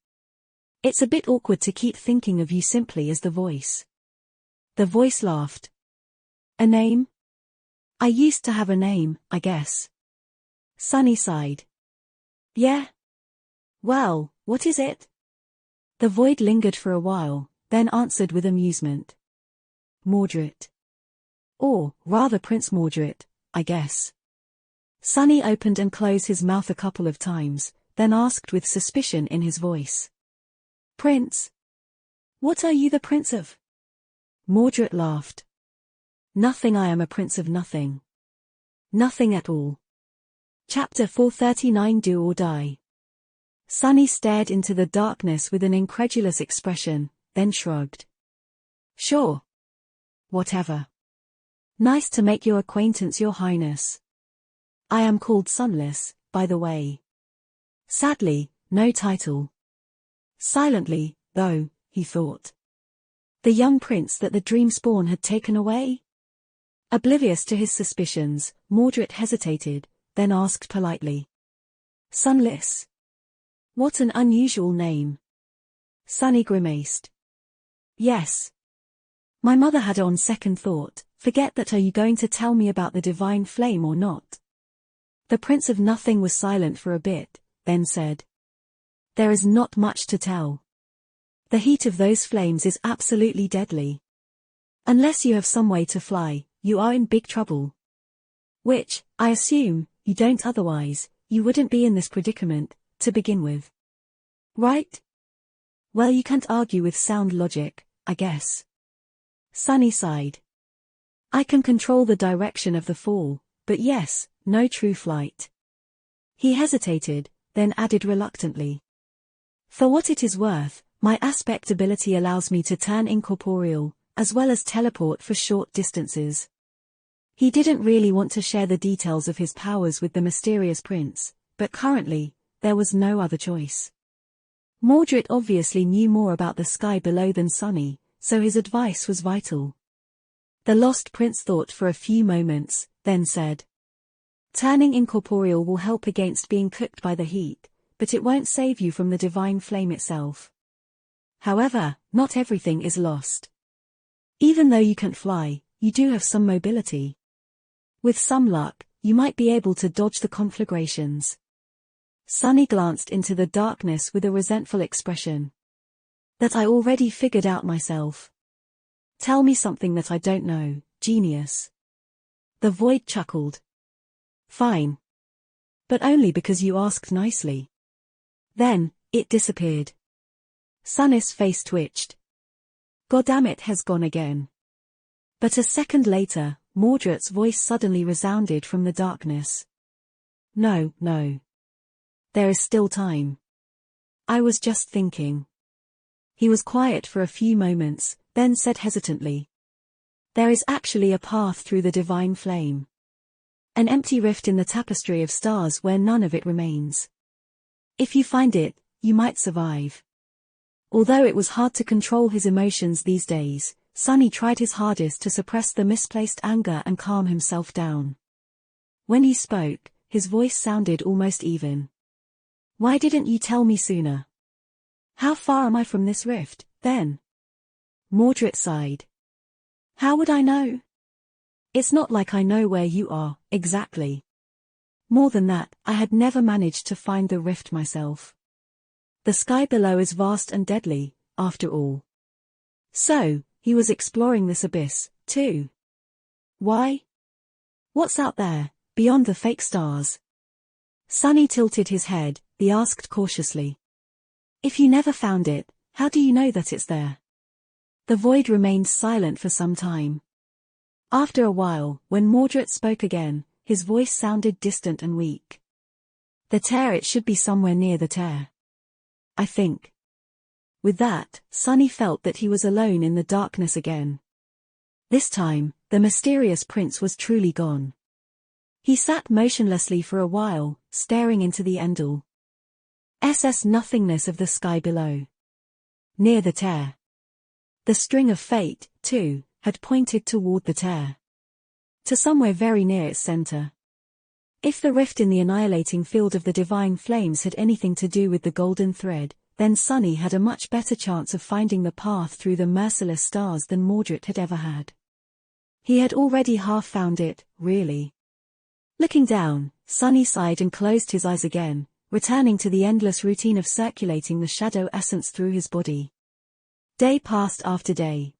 It's a bit awkward to keep thinking of you simply as the voice." The voice laughed. "A name? I used to have a name, I guess." Sunny sighed. "Yeah? Well, what is it?" The void lingered for a while, then answered with amusement. "Mordred. Or, rather Prince Mordred, I guess." Sunny opened and closed his mouth a couple of times, then asked with suspicion in his voice. "Prince? What are you the prince of?" Mordred laughed. "Nothing. I am a prince of nothing. Nothing at all." Chapter 439 Do or Die. Sunny stared into the darkness with an incredulous expression, then shrugged. "Sure. Whatever. Nice to make your acquaintance, Your Highness. I am called Sunless, by the way." Sadly, no title. Silently, though, he thought. The young prince that the dream spawn had taken away? Oblivious to his suspicions, Mordred hesitated, then asked politely. "Sunless? What an unusual name." Sunny grimaced. "Yes. My mother had on second thought, forget that. Are you going to tell me about the divine flame or not?" The Prince of Nothing was silent for a bit, then said. "There is not much to tell. The heat of those flames is absolutely deadly. Unless you have some way to fly, you are in big trouble. Which, I assume, you don't, otherwise, you wouldn't be in this predicament, to begin with. Right? Well, you can't argue with sound logic, I guess." Sunny sighed. "I can control the direction of the fall, but yes, no true flight." He hesitated, then added reluctantly. "For what it is worth, my aspect ability allows me to turn incorporeal, as well as teleport for short distances." He didn't really want to share the details of his powers with the mysterious prince, but currently, there was no other choice. Mordred obviously knew more about the sky below than Sunny, so his advice was vital. The lost prince thought for a few moments, then said. "Turning incorporeal will help against being cooked by the heat, but it won't save you from the divine flame itself. However, not everything is lost. Even though you can't fly, you do have some mobility. With some luck, you might be able to dodge the conflagrations." Sunny glanced into the darkness with a resentful expression. "That I already figured out myself. Tell me something that I don't know, genius." The void chuckled. "Fine. But only because you asked nicely." Then, it disappeared. Sunny's face twitched. "Goddamn, it has gone again." But a second later, Mordred's voice suddenly resounded from the darkness. "No, no. There is still time. I was just thinking." He was quiet for a few moments, then said hesitantly. "There is actually a path through the divine flame. An empty rift in the tapestry of stars where none of it remains. If you find it, you might survive." Although it was hard to control his emotions these days, Sunny tried his hardest to suppress the misplaced anger and calm himself down. When he spoke, his voice sounded almost even. Why didn't you tell me sooner? How far am I from this rift, then? Mordred sighed. How would I know? It's not like I know where you are, exactly. More than that, I had never managed to find the rift myself. The sky below is vast and deadly, after all. So, he was exploring this abyss, too. Why? What's out there, beyond the fake stars? Sunny tilted his head, he asked cautiously. If you never found it, how do you know that it's there? The void remained silent for some time. After a while, when Mordred spoke again, his voice sounded distant and weak. The tear, it should be somewhere near the tear. I think. With that, Sunny felt that he was alone in the darkness again. This time, the mysterious prince was truly gone. He sat motionlessly for a while, staring into the endless nothingness of the sky below. Near the tear. The string of fate, too, had pointed toward the tear. To somewhere very near its center. If the rift in the annihilating field of the divine flames had anything to do with the golden thread, then Sunny had a much better chance of finding the path through the merciless stars than Mordred had ever had. He had already half found it, really. Looking down, Sunny sighed and closed his eyes again, returning to the endless routine of circulating the shadow essence through his body. Day passed after day.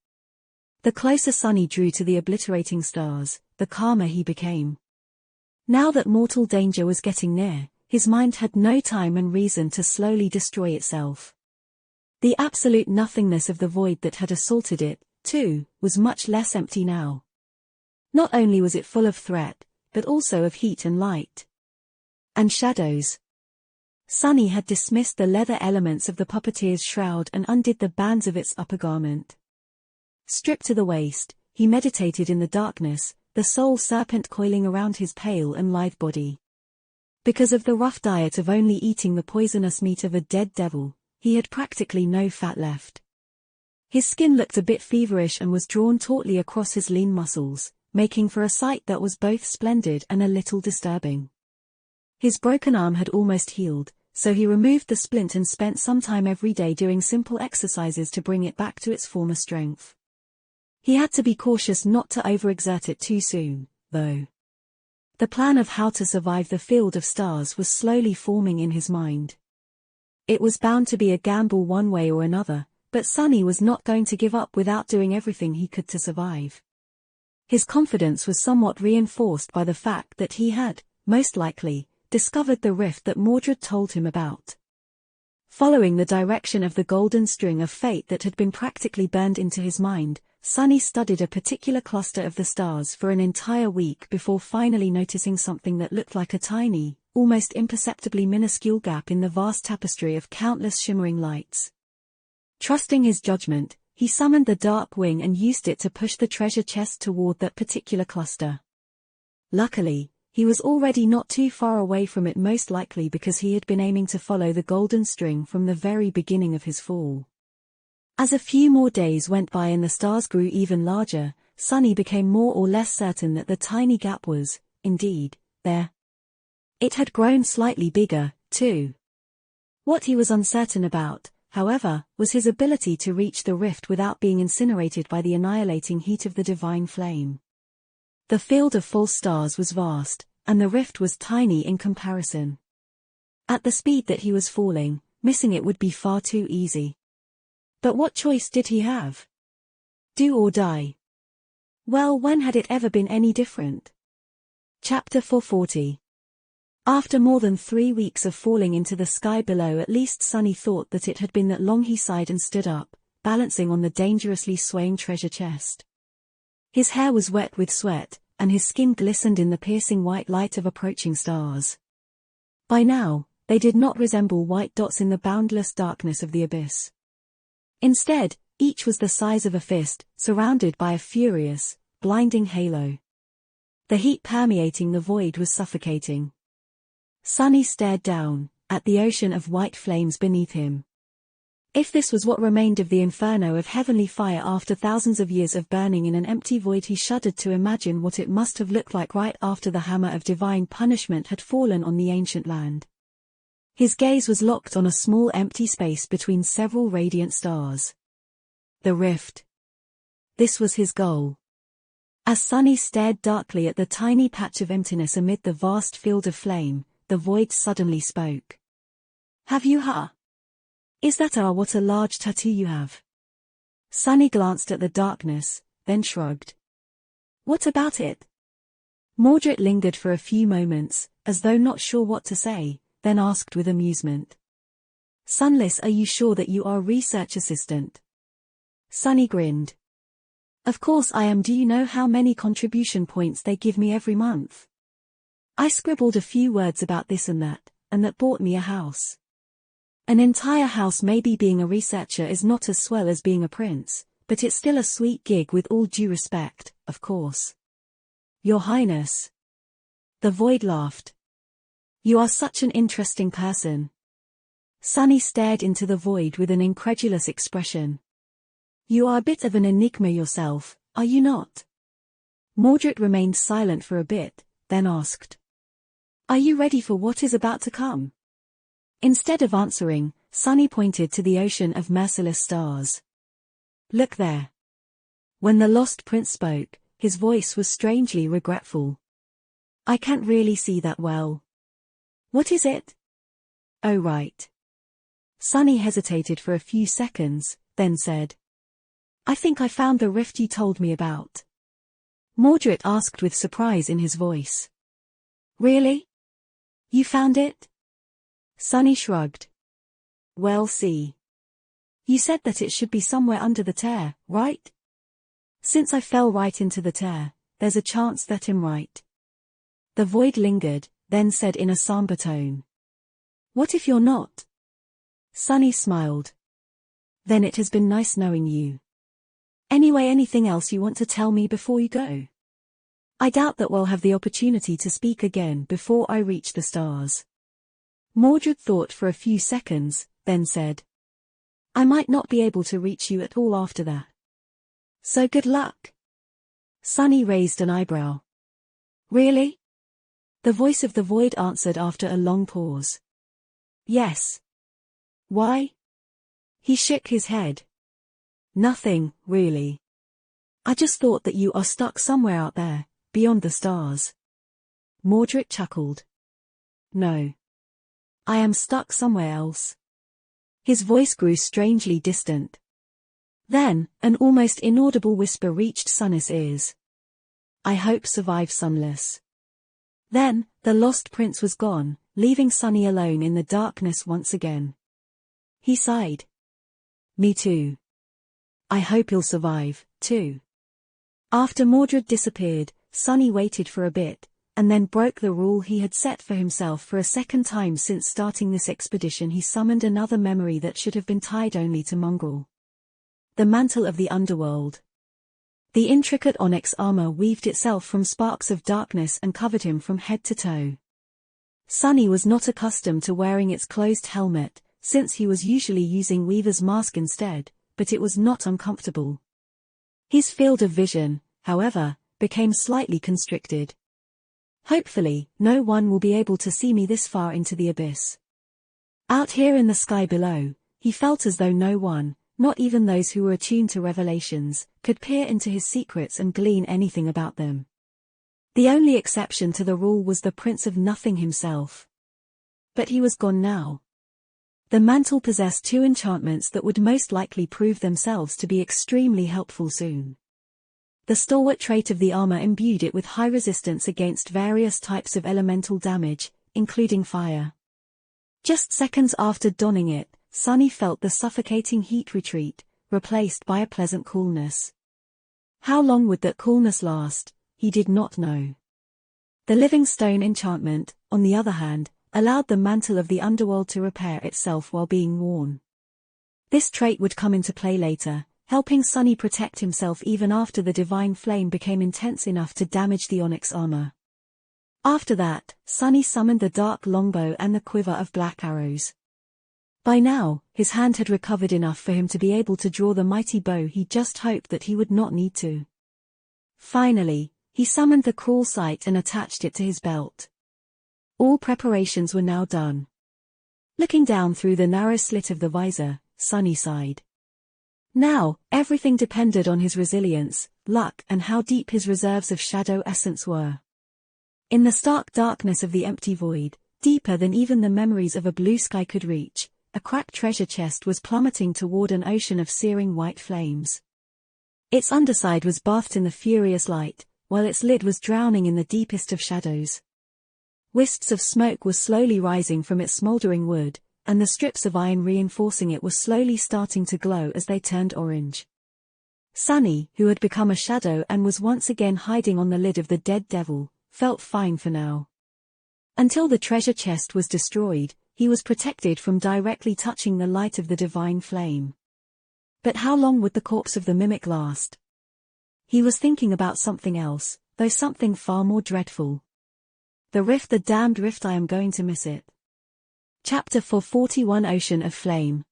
The closer Sunny drew to the obliterating stars, the calmer he became. Now that mortal danger was getting near, his mind had no time and reason to slowly destroy itself. The absolute nothingness of the void that had assaulted it, too, was much less empty now. Not only was it full of threat, but also of heat and light. And shadows. Sunny had dismissed the leather elements of the puppeteer's shroud and undid the bands of its upper garment. Stripped to the waist, he meditated in the darkness, the soul serpent coiling around his pale and lithe body. Because of the rough diet of only eating the poisonous meat of a dead devil, he had practically no fat left. His skin looked a bit feverish and was drawn tautly across his lean muscles, making for a sight that was both splendid and a little disturbing. His broken arm had almost healed, so he removed the splint and spent some time every day doing simple exercises to bring it back to its former strength. He had to be cautious not to overexert it too soon, though. The plan of how to survive the field of stars was slowly forming in his mind. It was bound to be a gamble one way or another, but Sunny was not going to give up without doing everything he could to survive. His confidence was somewhat reinforced by the fact that he had, most likely, discovered the rift that Mordred told him about. Following the direction of the golden string of fate that had been practically burned into his mind, Sunny studied a particular cluster of the stars for an entire week before finally noticing something that looked like a tiny, almost imperceptibly minuscule gap in the vast tapestry of countless shimmering lights. Trusting his judgment, he summoned the dark wing and used it to push the treasure chest toward that particular cluster. Luckily, he was already not too far away from it, most likely because he had been aiming to follow the golden string from the very beginning of his fall. As a few more days went by and the stars grew even larger, Sunny became more or less certain that the tiny gap was, indeed, there. It had grown slightly bigger, too. What he was uncertain about, however, was his ability to reach the rift without being incinerated by the annihilating heat of the divine flame. The field of false stars was vast, and the rift was tiny in comparison. At the speed that he was falling, missing it would be far too easy. But what choice did he have? Do or die? Well, when had it ever been any different? Chapter 440. After more than 3 weeks of falling into the sky below, at least Sunny thought that it had been that long. He sighed and stood up, balancing on the dangerously swaying treasure chest. His hair was wet with sweat, and his skin glistened in the piercing white light of approaching stars. By now, they did not resemble white dots in the boundless darkness of the abyss. Instead, each was the size of a fist, surrounded by a furious, blinding halo. The heat permeating the void was suffocating. Sunny stared down, at the ocean of white flames beneath him. If this was what remained of the inferno of heavenly fire after thousands of years of burning in an empty void, he shuddered to imagine what it must have looked like right after the hammer of divine punishment had fallen on the ancient land. His gaze was locked on a small empty space between several radiant stars. The rift. This was his goal. As Sunny stared darkly at the tiny patch of emptiness amid the vast field of flame, the void suddenly spoke. Have you Is that what a large tattoo you have? Sunny glanced at the darkness, then shrugged. What about it? Mordred lingered for a few moments, as though not sure what to say, then asked with amusement. Sunless, are you sure that you are a research assistant? Sunny grinned. Of course I am. Do you know how many contribution points they give me every month? I scribbled a few words about this and that bought me a house. An entire house. Maybe being a researcher is not as swell as being a prince, but it's still a sweet gig with all due respect, of course. Your Highness. The void laughed. You are such an interesting person. Sunny stared into the void with an incredulous expression. You are a bit of an enigma yourself, are you not? Mordred remained silent for a bit, then asked. Are you ready for what is about to come? Instead of answering, Sunny pointed to the ocean of merciless stars. Look there. When the lost prince spoke, his voice was strangely regretful. I can't really see that well. What is it? Oh right. Sunny hesitated for a few seconds, then said. I think I found the rift you told me about. Mordred asked with surprise in his voice. Really? You found it? Sunny shrugged. Well, see. You said that it should be somewhere under the tear, right? Since I fell right into the tear, there's a chance that I'm right. The void lingered, then said in a somber tone. What if you're not? Sunny smiled. Then it has been nice knowing you. Anyway, anything else you want to tell me before you go? I doubt that we'll have the opportunity to speak again before I reach the stars. Mordred thought for a few seconds, then said. I might not be able to reach you at all after that. So good luck. Sunny raised an eyebrow. Really? The voice of the void answered after a long pause. Yes. Why? He shook his head. Nothing, really. I just thought that you are stuck somewhere out there, beyond the stars. Mordred chuckled. No. I am stuck somewhere else. His voice grew strangely distant. Then, an almost inaudible whisper reached Sunny's ears. I hope survive Sunless. Then, the lost prince was gone, leaving Sunny alone in the darkness once again. He sighed. Me too. I hope he'll survive, too. After Mordred disappeared, Sunny waited for a bit, and then broke the rule he had set for himself. For a second time since starting this expedition, he summoned another memory that should have been tied only to Mongrel. The mantle of the underworld. The intricate onyx armor weaved itself from sparks of darkness and covered him from head to toe. Sunny was not accustomed to wearing its closed helmet, since he was usually using Weaver's mask instead, but it was not uncomfortable. His field of vision, however, became slightly constricted. Hopefully, no one will be able to see me this far into the abyss. Out here in the sky below, he felt as though no one, not even those who were attuned to revelations, could peer into his secrets and glean anything about them. The only exception to the rule was the Prince of Nothing himself. But he was gone now. The mantle possessed two enchantments that would most likely prove themselves to be extremely helpful soon. The stalwart trait of the armor imbued it with high resistance against various types of elemental damage, including fire. Just seconds after donning it, Sunny felt the suffocating heat retreat, replaced by a pleasant coolness. How long would that coolness last? He did not know. The Living Stone enchantment, on the other hand, allowed the mantle of the underworld to repair itself while being worn. This trait would come into play later, helping Sunny protect himself even after the divine flame became intense enough to damage the onyx armor. After that, Sunny summoned the dark longbow and the quiver of black arrows. By now, his hand had recovered enough for him to be able to draw the mighty bow he just hoped that he would not need to. Finally, he summoned the crawl sight and attached it to his belt. All preparations were now done. Looking down through the narrow slit of the visor, Sunny sighed. Now, everything depended on his resilience, luck, and how deep his reserves of shadow essence were. In the stark darkness of the empty void, deeper than even the memories of a blue sky could reach, a cracked treasure chest was plummeting toward an ocean of searing white flames. Its underside was bathed in the furious light, while its lid was drowning in the deepest of shadows. Wisps of smoke were slowly rising from its smoldering wood, and the strips of iron reinforcing it were slowly starting to glow as they turned orange. Sunny, who had become a shadow and was once again hiding on the lid of the dead devil, felt fine for now. Until the treasure chest was destroyed, he was protected from directly touching the light of the divine flame. But how long would the corpse of the mimic last? He was thinking about something else, though something far more dreadful. The rift, the damned rift, I am going to miss it. Chapter 441, Ocean of Flame.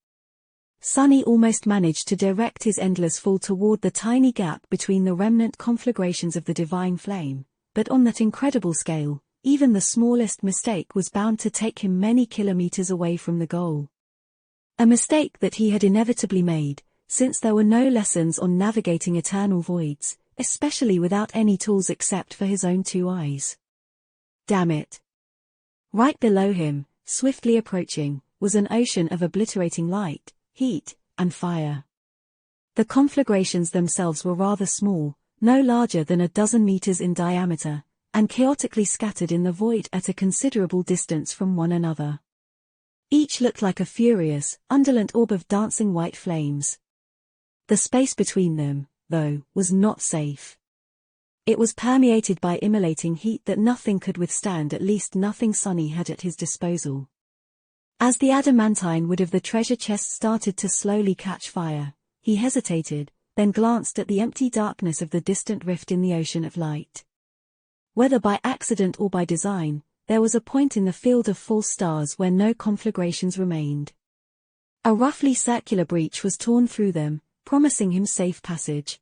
Sunny almost managed to direct his endless fall toward the tiny gap between the remnant conflagrations of the divine flame, but on that incredible scale, even the smallest mistake was bound to take him many kilometers away from the goal. A mistake that he had inevitably made, since there were no lessons on navigating eternal voids, especially without any tools except for his own two eyes. Damn it. Right below him, swiftly approaching, was an ocean of obliterating light, heat, and fire. The conflagrations themselves were rather small, no larger than a dozen meters in diameter, and chaotically scattered in the void at a considerable distance from one another. Each looked like a furious, undulant orb of dancing white flames. The space between them, though, was not safe. It was permeated by immolating heat that nothing could withstand, at least nothing Sunny had at his disposal. As the adamantine wood of the treasure chest started to slowly catch fire, he hesitated, then glanced at the empty darkness of the distant rift in the ocean of light. Whether by accident or by design, there was a point in the field of false stars where no conflagrations remained. A roughly circular breach was torn through them, promising him safe passage.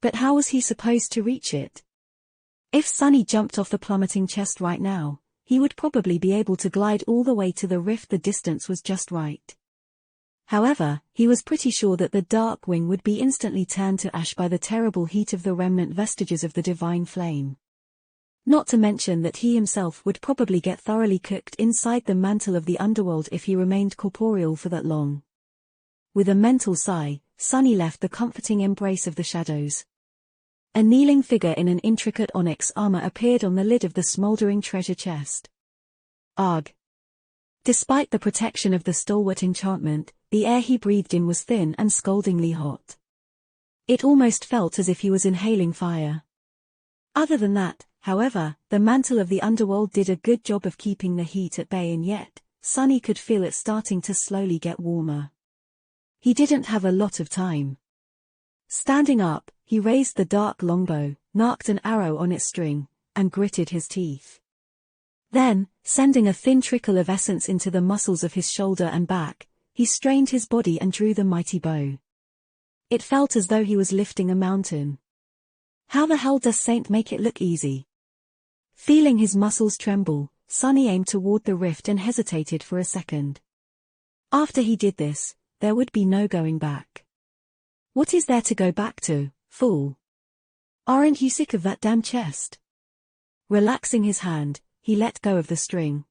But how was he supposed to reach it? If Sunny jumped off the plummeting chest right now, he would probably be able to glide all the way to the rift. The distance was just right. However, he was pretty sure that the dark wing would be instantly turned to ash by the terrible heat of the remnant vestiges of the divine flame. Not to mention that he himself would probably get thoroughly cooked inside the mantle of the underworld if he remained corporeal for that long. With a mental sigh, Sunny left the comforting embrace of the shadows. A kneeling figure in an intricate onyx armor appeared on the lid of the smoldering treasure chest. Ugh! Despite the protection of the stalwart enchantment, the air he breathed in was thin and scaldingly hot. It almost felt as if he was inhaling fire. Other than that, however, the mantle of the underworld did a good job of keeping the heat at bay, and yet, Sunny could feel it starting to slowly get warmer. He didn't have a lot of time. Standing up, he raised the dark longbow, narked an arrow on its string, and gritted his teeth. Then, sending a thin trickle of essence into the muscles of his shoulder and back, he strained his body and drew the mighty bow. It felt as though he was lifting a mountain. How the hell does Saint make it look easy? Feeling his muscles tremble, Sunny aimed toward the rift and hesitated for a second. After he did this, there would be no going back. What is there to go back to, fool? Aren't you sick of that damn chest? Relaxing his hand, he let go of the string.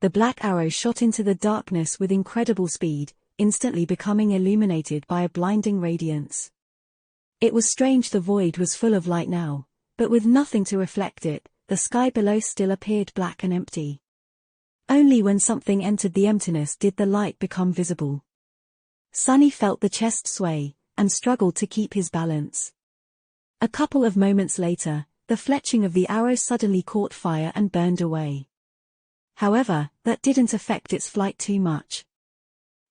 The black arrow shot into the darkness with incredible speed, instantly becoming illuminated by a blinding radiance. It was strange, the void was full of light now, but with nothing to reflect it, the sky below still appeared black and empty. Only when something entered the emptiness did the light become visible. Sunny felt the chest sway, and struggled to keep his balance. A couple of moments later, the fletching of the arrow suddenly caught fire and burned away. However, that didn't affect its flight too much.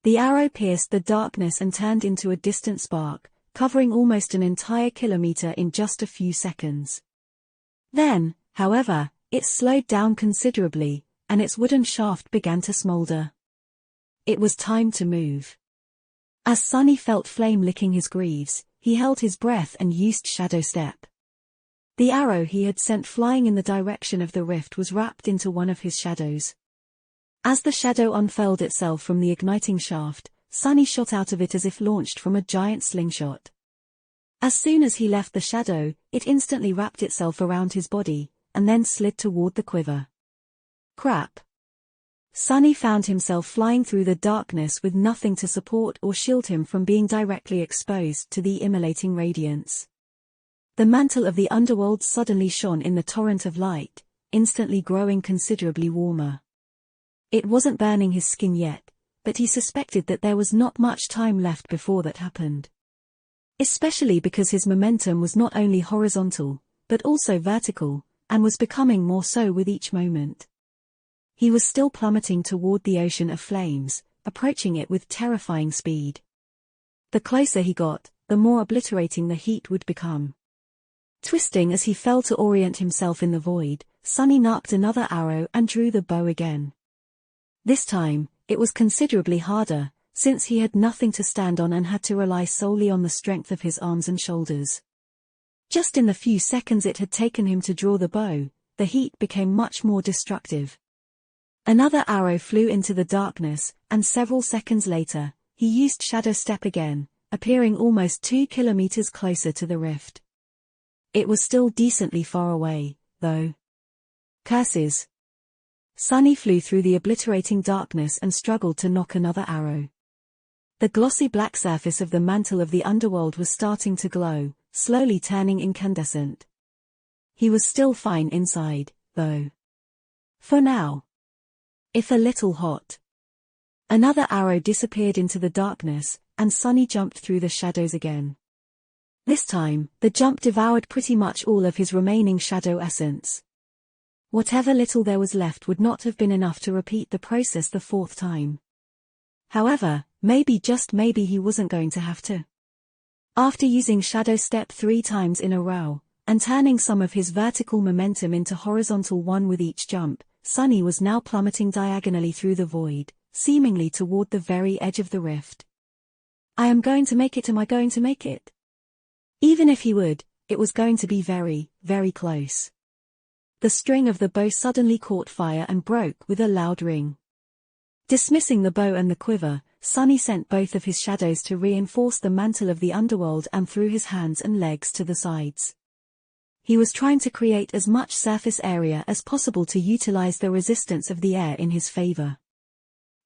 The arrow pierced the darkness and turned into a distant spark, covering almost an entire kilometer in just a few seconds. Then, however, it slowed down considerably, and its wooden shaft began to smolder. It was time to move. As Sunny felt flame licking his greaves, he held his breath and used Shadow Step. The arrow he had sent flying in the direction of the rift was wrapped into one of his shadows. As the shadow unfurled itself from the igniting shaft, Sunny shot out of it as if launched from a giant slingshot. As soon as he left the shadow, it instantly wrapped itself around his body, and then slid toward the quiver. Crap! Sunny found himself flying through the darkness with nothing to support or shield him from being directly exposed to the immolating radiance. The mantle of the underworld suddenly shone in the torrent of light, instantly growing considerably warmer. It wasn't burning his skin yet, but he suspected that there was not much time left before that happened. Especially because his momentum was not only horizontal, but also vertical, and was becoming more so with each moment. He was still plummeting toward the ocean of flames, approaching it with terrifying speed. The closer he got, the more obliterating the heat would become. Twisting as he fell to orient himself in the void, Sunny knocked another arrow and drew the bow again. This time, it was considerably harder, since he had nothing to stand on and had to rely solely on the strength of his arms and shoulders. Just in the few seconds it had taken him to draw the bow, the heat became much more destructive. Another arrow flew into the darkness, and several seconds later, he used Shadow Step again, appearing almost 2 kilometers closer to the rift. It was still decently far away, though. Curses! Sunny flew through the obliterating darkness and struggled to knock another arrow. The glossy black surface of the mantle of the underworld was starting to glow, slowly turning incandescent. He was still fine inside, though. For now. If a little hot. Another arrow disappeared into the darkness, and Sunny jumped through the shadows again. This time, the jump devoured pretty much all of his remaining shadow essence. Whatever little there was left would not have been enough to repeat the process the 4th time. However, maybe just maybe he wasn't going to have to. After using Shadow Step 3 times in a row, and turning some of his vertical momentum into horizontal one with each jump, Sunny was now plummeting diagonally through the void, seemingly toward the very edge of the rift. I am going to make it. Am I going to make it? Even if he would, it was going to be very, very close. The string of the bow suddenly caught fire and broke with a loud ring. Dismissing the bow and the quiver, Sunny sent both of his shadows to reinforce the mantle of the underworld and threw his hands and legs to the sides. He was trying to create as much surface area as possible to utilize the resistance of the air in his favor.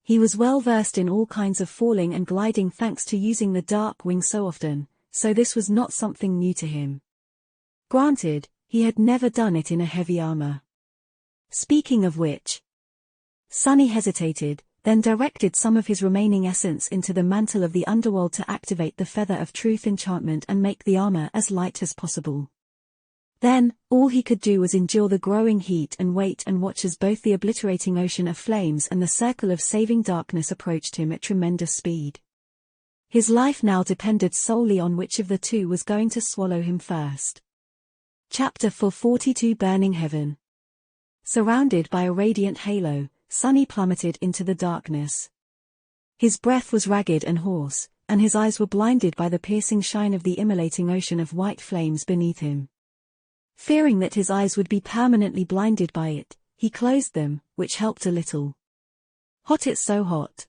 He was well versed in all kinds of falling and gliding thanks to using the dark wing so often, so this was not something new to him. Granted, he had never done it in a heavy armor. Speaking of which, Sunny hesitated, then directed some of his remaining essence into the mantle of the underworld to activate the Feather of Truth enchantment and make the armor as light as possible. Then, all he could do was endure the growing heat and wait and watch as both the obliterating ocean of flames and the circle of saving darkness approached him at tremendous speed. His life now depended solely on which of the two was going to swallow him first. Chapter 442 Burning Heaven. Surrounded by a radiant halo, Sunny plummeted into the darkness. His breath was ragged and hoarse, and his eyes were blinded by the piercing shine of the immolating ocean of white flames beneath him. Fearing that his eyes would be permanently blinded by it, he closed them, which helped a little. Hot, it's so hot.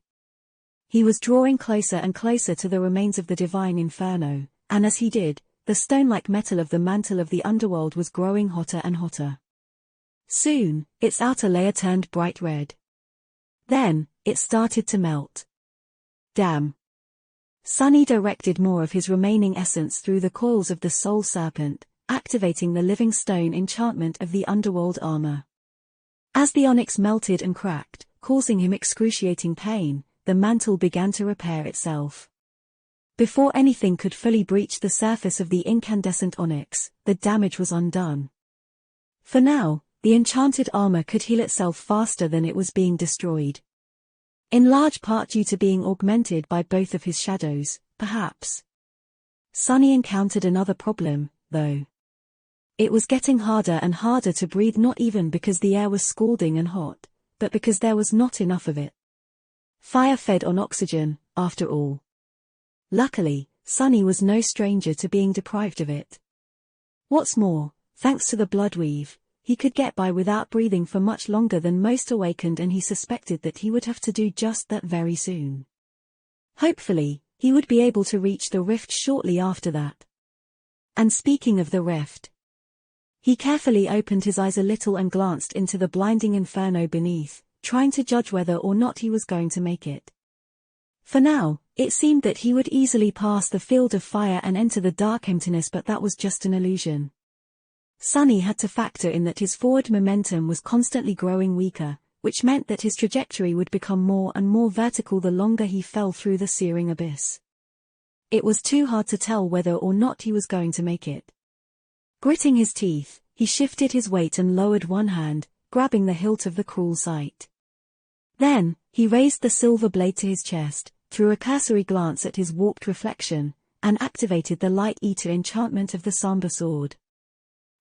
He was drawing closer and closer to the remains of the divine inferno, and as he did, the stone-like metal of the mantle of the underworld was growing hotter and hotter. Soon, its outer layer turned bright red. Then, it started to melt. Damn. Sunny directed more of his remaining essence through the coils of the soul serpent, activating the living stone enchantment of the underworld armor. As the onyx melted and cracked, causing him excruciating pain, the mantle began to repair itself. Before anything could fully breach the surface of the incandescent onyx, the damage was undone. For now, the enchanted armor could heal itself faster than it was being destroyed. In large part due to being augmented by both of his shadows, perhaps. Sunny encountered another problem, though. It was getting harder and harder to breathe, not even because the air was scalding and hot, but because there was not enough of it. Fire fed on oxygen, after all. Luckily, Sunny was no stranger to being deprived of it. What's more, thanks to the bloodweave, he could get by without breathing for much longer than most awakened, and he suspected that he would have to do just that very soon. Hopefully, he would be able to reach the rift shortly after that. And speaking of the rift, he carefully opened his eyes a little and glanced into the blinding inferno beneath, trying to judge whether or not he was going to make it. For now, it seemed that he would easily pass the field of fire and enter the dark emptiness, but that was just an illusion. Sunny had to factor in that his forward momentum was constantly growing weaker, which meant that his trajectory would become more and more vertical the longer he fell through the searing abyss. It was too hard to tell whether or not he was going to make it. Gritting his teeth, he shifted his weight and lowered one hand, grabbing the hilt of the cruel sight. Then, he raised the silver blade to his chest, threw a cursory glance at his warped reflection, and activated the Light Eater enchantment of the Samba sword.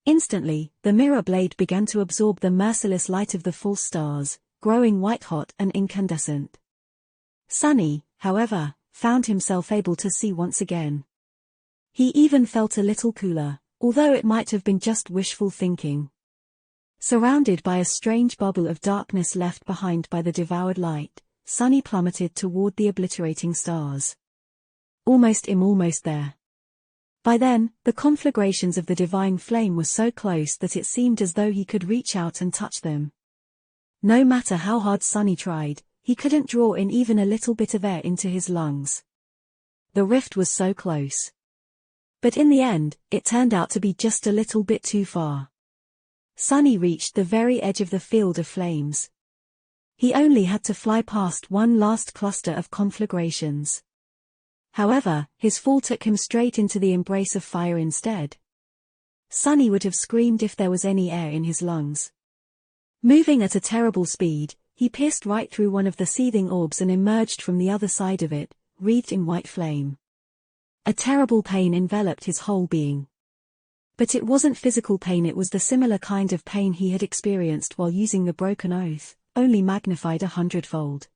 Instantly, the mirror blade began to absorb the merciless light of the false stars, growing white-hot and incandescent. Sunny, however, found himself able to see once again. He even felt a little cooler, although it might have been just wishful thinking. Surrounded by a strange bubble of darkness left behind by the devoured light, Sunny plummeted toward the obliterating stars. Almost there. By then, the conflagrations of the divine flame were so close that it seemed as though he could reach out and touch them. No matter how hard Sunny tried, he couldn't draw in even a little bit of air into his lungs. The rift was so close. But in the end, it turned out to be just a little bit too far. Sunny reached the very edge of the field of flames. He only had to fly past one last cluster of conflagrations. However, his fall took him straight into the embrace of fire instead. Sunny would have screamed if there was any air in his lungs. Moving at a terrible speed, he pierced right through one of the seething orbs and emerged from the other side of it, wreathed in white flame. A terrible pain enveloped his whole being. But it wasn't physical pain, it was the similar kind of pain he had experienced while using the broken oath, only magnified 100-fold.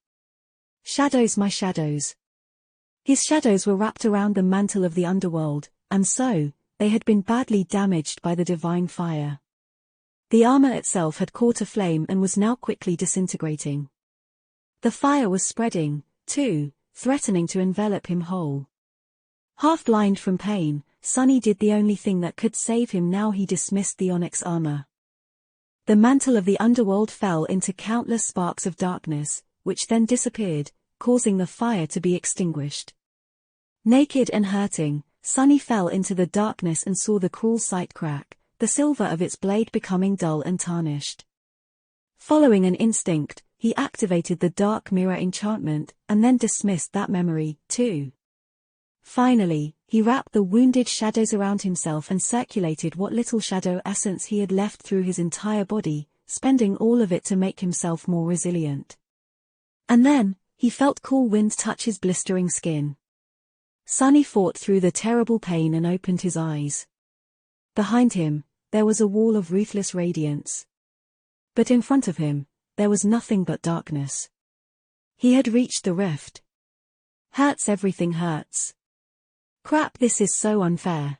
Shadows, my shadows. His shadows were wrapped around the mantle of the underworld, and so, they had been badly damaged by the divine fire. The armor itself had caught aflame and was now quickly disintegrating. The fire was spreading, too, threatening to envelop him whole. Half blind from pain, Sunny did the only thing that could save him. Now he dismissed the onyx armor. The mantle of the underworld fell into countless sparks of darkness, which then disappeared, causing the fire to be extinguished. Naked and hurting, Sunny fell into the darkness and saw the cruel sight crack, the silver of its blade becoming dull and tarnished. Following an instinct, he activated the dark mirror enchantment, and then dismissed that memory, too. Finally, he wrapped the wounded shadows around himself and circulated what little shadow essence he had left through his entire body, spending all of it to make himself more resilient. And then, he felt cool wind touch his blistering skin. Sunny fought through the terrible pain and opened his eyes. Behind him, there was a wall of ruthless radiance. But in front of him, there was nothing but darkness. He had reached the rift. Hurts, everything hurts. Crap, this is so unfair.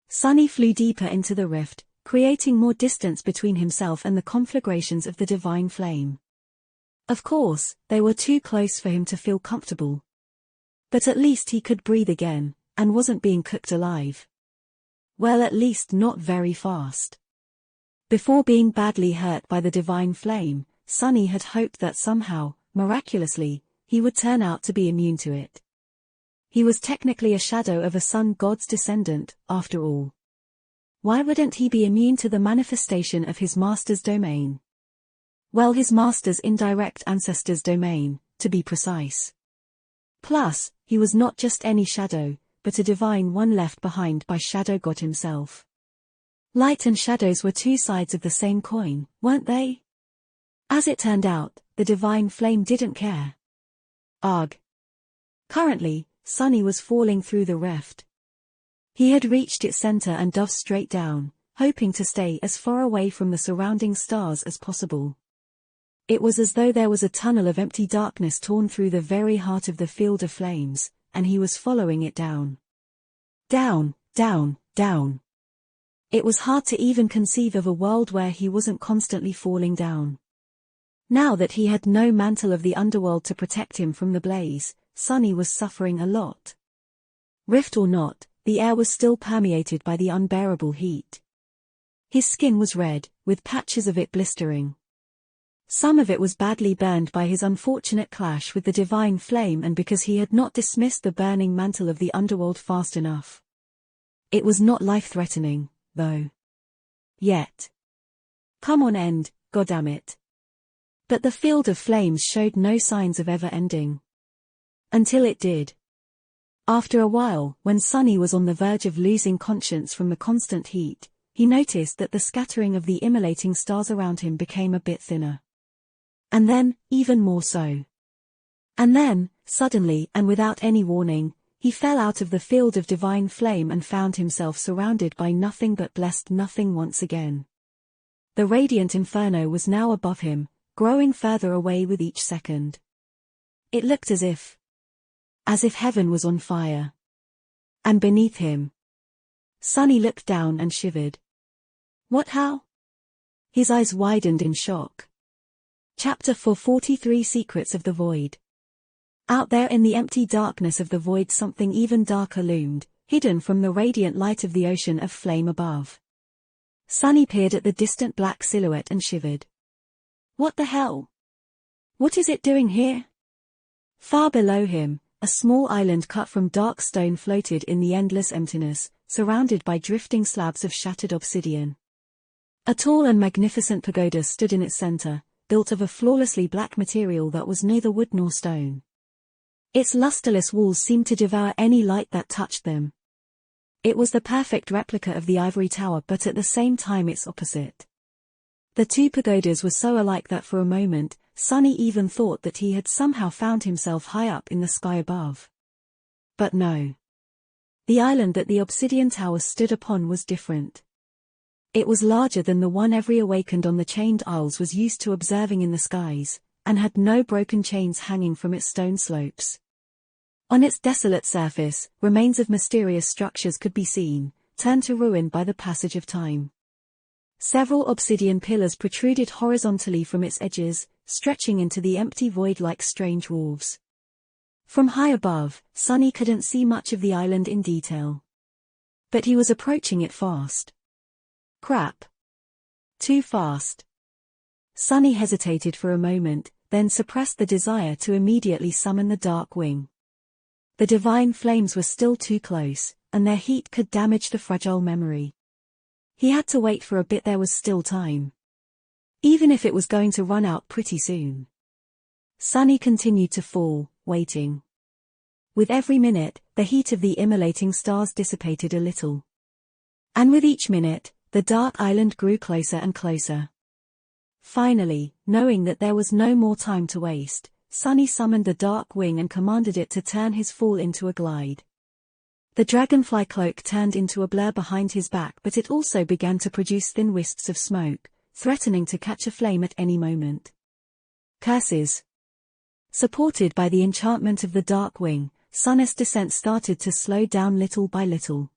Sunny flew deeper into the rift, creating more distance between himself and the conflagrations of the divine flame. Of course, they were too close for him to feel comfortable. But at least he could breathe again, and wasn't being cooked alive. Well, at least not very fast. Before being badly hurt by the divine flame, Sunny had hoped that somehow, miraculously, he would turn out to be immune to it. He was technically a shadow of a sun god's descendant, after all. Why wouldn't he be immune to the manifestation of his master's domain? Well, his master's indirect ancestor's domain, to be precise. Plus, he was not just any shadow, but a divine one left behind by Shadow God himself. Light and shadows were two sides of the same coin, weren't they? As it turned out, the divine flame didn't care. Arg. Currently, Sunny was falling through the rift. He had reached its center and dove straight down, hoping to stay as far away from the surrounding stars as possible. It was as though there was a tunnel of empty darkness torn through the very heart of the field of flames, and he was following it down. Down, down, down. It was hard to even conceive of a world where he wasn't constantly falling down. Now that he had no mantle of the underworld to protect him from the blaze, Sunny was suffering a lot. Rift or not, the air was still permeated by the unbearable heat. His skin was red, with patches of it blistering. Some of it was badly burned by his unfortunate clash with the divine flame and because he had not dismissed the burning mantle of the underworld fast enough. It was not life-threatening, though. Yet. Come on, end, goddammit. But the field of flames showed no signs of ever ending. Until it did. After a while, when Sunny was on the verge of losing conscience from the constant heat, he noticed that the scattering of the immolating stars around him became a bit thinner. And then, even more so. And then, suddenly and without any warning, he fell out of the field of divine flame and found himself surrounded by nothing but blessed nothing once again. The radiant inferno was now above him, growing further away with each second. It looked as if heaven was on fire. And beneath him. Sunny looked down and shivered. What, how? His eyes widened in shock. Chapter 443 Secrets of the Void. Out there in the empty darkness of the void something even darker loomed, hidden from the radiant light of the ocean of flame above. Sunny peered at the distant black silhouette and shivered. What the hell? What is it doing here? Far below him, a small island cut from dark stone floated in the endless emptiness, surrounded by drifting slabs of shattered obsidian. A tall and magnificent pagoda stood in its center, built of a flawlessly black material that was neither wood nor stone. Its lusterless walls seemed to devour any light that touched them. It was the perfect replica of the ivory tower but at the same time its opposite. The two pagodas were so alike that for a moment, Sunny even thought that he had somehow found himself high up in the sky above. But no. The island that the obsidian tower stood upon was different. It was larger than the one every awakened on the Chained Isles was used to observing in the skies, and had no broken chains hanging from its stone slopes. On its desolate surface, remains of mysterious structures could be seen, turned to ruin by the passage of time. Several obsidian pillars protruded horizontally from its edges, stretching into the empty void like strange wharves. From high above, Sunny couldn't see much of the island in detail. But he was approaching it fast. Crap. Too fast. Sunny hesitated for a moment, then suppressed the desire to immediately summon the Dark Wing. The divine flames were still too close, and their heat could damage the fragile memory. He had to wait for a bit. There was still time. Even if it was going to run out pretty soon. Sunny continued to fall, waiting. With every minute, the heat of the immolating stars dissipated a little. And with each minute, the dark island grew closer and closer. Finally, knowing that there was no more time to waste, Sunny summoned the Dark Wing and commanded it to turn his fall into a glide. The dragonfly cloak turned into a blur behind his back, but it also began to produce thin wisps of smoke, threatening to catch a flame at any moment. Curses. Supported by the enchantment of the Dark Wing, Sunny's descent started to slow down little by little.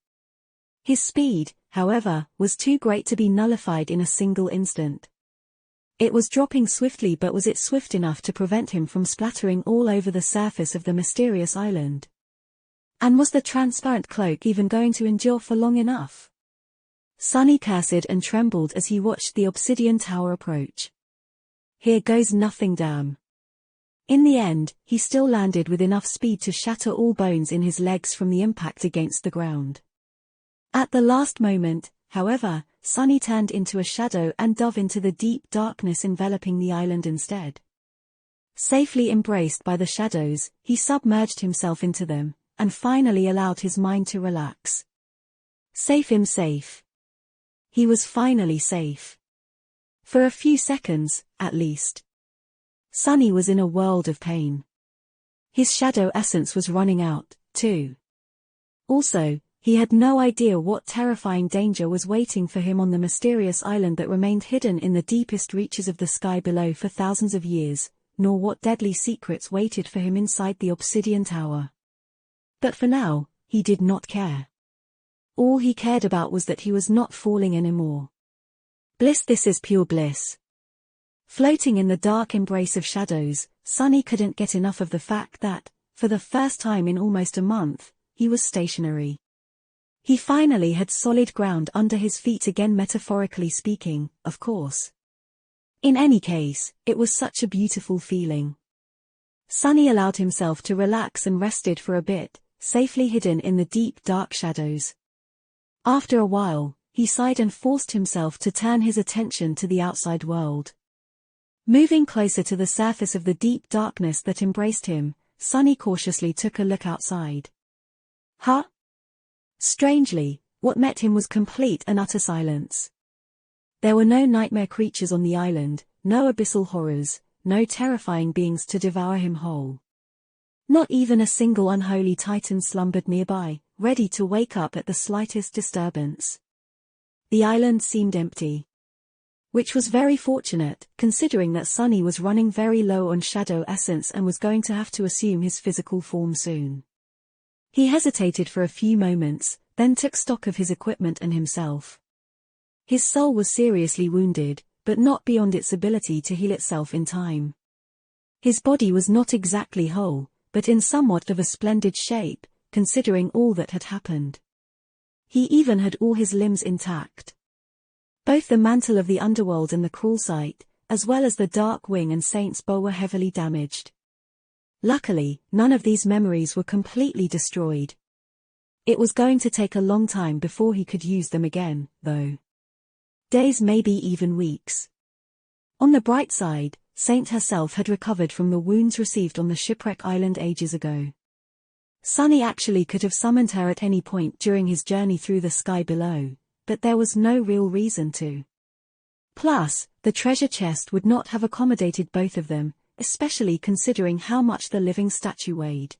His speed, however, was too great to be nullified in a single instant. It was dropping swiftly, but was it swift enough to prevent him from splattering all over the surface of the mysterious island? And was the transparent cloak even going to endure for long enough? Sunny cursed and trembled as he watched the obsidian tower approach. Here goes nothing, damn. In the end, he still landed with enough speed to shatter all bones in his legs from the impact against the ground. At the last moment, however, Sunny turned into a shadow and dove into the deep darkness enveloping the island instead. Safely embraced by the shadows, he submerged himself into them, and finally allowed his mind to relax. Safe. He was finally safe. For a few seconds, at least. Sunny was in a world of pain. His shadow essence was running out, too. Also, He had no idea what terrifying danger was waiting for him on the mysterious island that remained hidden in the deepest reaches of the sky below for thousands of years, nor what deadly secrets waited for him inside the obsidian tower. But for now, he did not care. All he cared about was that he was not falling anymore. Bliss, this is pure bliss. Floating in the dark embrace of shadows, Sunny couldn't get enough of the fact that, for the first time in almost a month, he was stationary. He finally had solid ground under his feet again, metaphorically speaking, of course. In any case, it was such a beautiful feeling. Sunny allowed himself to relax and rested for a bit, safely hidden in the deep dark shadows. After a while, he sighed and forced himself to turn his attention to the outside world. Moving closer to the surface of the deep darkness that embraced him, Sunny cautiously took a look outside. Huh? Strangely, what met him was complete and utter silence. There were no nightmare creatures on the island, no abyssal horrors, no terrifying beings to devour him whole. Not even a single unholy titan slumbered nearby, ready to wake up at the slightest disturbance. The island seemed empty. Which was very fortunate, considering that Sunny was running very low on shadow essence and was going to have to assume his physical form soon. He hesitated for a few moments, then took stock of his equipment and himself. His soul was seriously wounded, but not beyond its ability to heal itself in time. His body was not exactly whole, but in somewhat of a splendid shape, considering all that had happened. He even had all his limbs intact. Both the mantle of the underworld and the crawl site, as well as the dark wing and Saint's bow were heavily damaged. Luckily, none of these memories were completely destroyed. It was going to take a long time before he could use them again, though. Days, maybe even weeks. On the bright side, Saint herself had recovered from the wounds received on the shipwreck island ages ago. Sunny actually could have summoned her at any point during his journey through the sky below, but there was no real reason to. Plus, the treasure chest would not have accommodated both of them, especially considering how much the living statue weighed.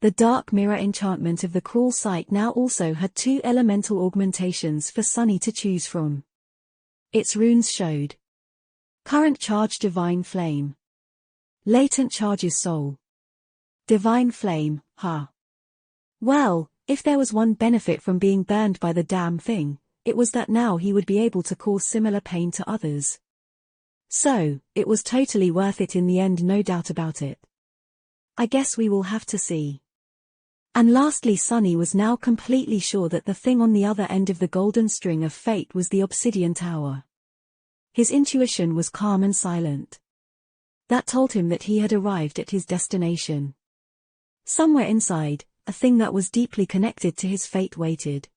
The dark mirror enchantment of the crawl site now also had 2 elemental augmentations for Sunny to choose from. Its runes showed: Current Charge Divine Flame, Latent Charges Soul, Divine Flame, Well, if there was one benefit from being burned by the damn thing, it was that now he would be able to cause similar pain to others. So, it was totally worth it in the end, no doubt about it. I guess we will have to see. And lastly, Sunny was now completely sure that the thing on the other end of the golden string of fate was the obsidian tower. His intuition was calm and silent. That told him that he had arrived at his destination. Somewhere inside, a thing that was deeply connected to his fate waited.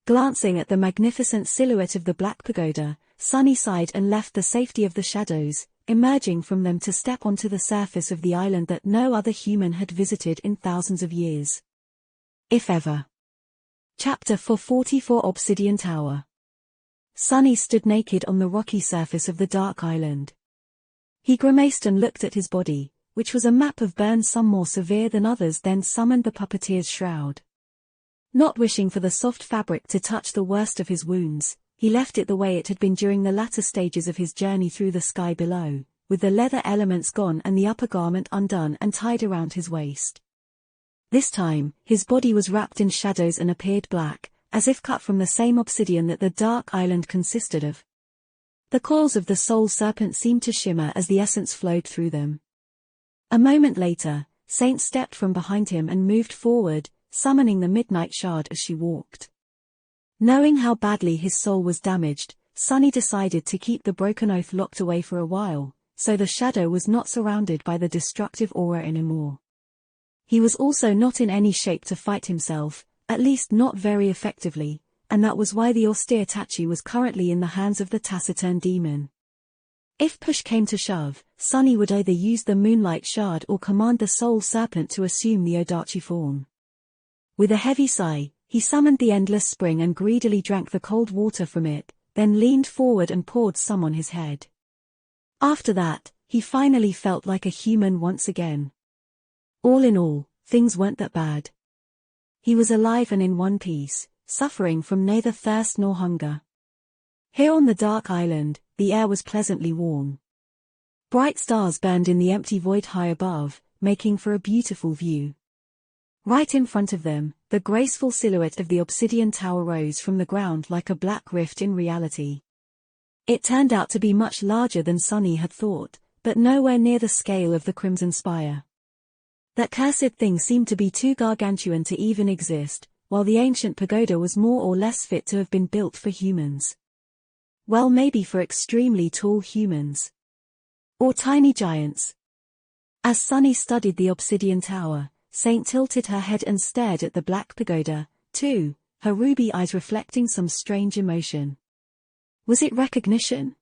Glancing at the magnificent silhouette of the Black Pagoda, Sunny sighed and left the safety of the shadows, emerging from them to step onto the surface of the island that no other human had visited in thousands of years. If ever. Chapter 444 Obsidian Tower. Sunny stood naked on the rocky surface of the dark island. He grimaced and looked at his body, which was a map of burns, some more severe than others, then summoned the puppeteer's shroud. Not wishing for the soft fabric to touch the worst of his wounds, he left it the way it had been during the latter stages of his journey through the sky below, with the leather elements gone and the upper garment undone and tied around his waist. This time, his body was wrapped in shadows and appeared black, as if cut from the same obsidian that the dark island consisted of. The coils of the soul serpent seemed to shimmer as the essence flowed through them. A moment later, Saint stepped from behind him and moved forward, summoning the midnight shard as she walked. Knowing how badly his soul was damaged, Sunny decided to keep the broken oath locked away for a while, so the shadow was not surrounded by the destructive aura anymore. He was also not in any shape to fight himself, at least not very effectively, and that was why the austere Tachi was currently in the hands of the taciturn demon. If push came to shove, Sunny would either use the Moonlight Shard or command the Soul Serpent to assume the Odachi form. With a heavy sigh, he summoned the Endless Spring and greedily drank the cold water from it, then leaned forward and poured some on his head. After that, he finally felt like a human once again. All in all, things weren't that bad. He was alive and in one piece, suffering from neither thirst nor hunger. Here on the dark island, the air was pleasantly warm. Bright stars burned in the empty void high above, making for a beautiful view. Right in front of them, the graceful silhouette of the obsidian tower rose from the ground like a black rift in reality. It turned out to be much larger than Sunny had thought, but nowhere near the scale of the Crimson Spire. That cursed thing seemed to be too gargantuan to even exist, while the ancient pagoda was more or less fit to have been built for humans. Well, maybe for extremely tall humans. Or tiny giants. As Sunny studied the obsidian tower, Saint tilted her head and stared at the black pagoda, too, her ruby eyes reflecting some strange emotion. Was it recognition?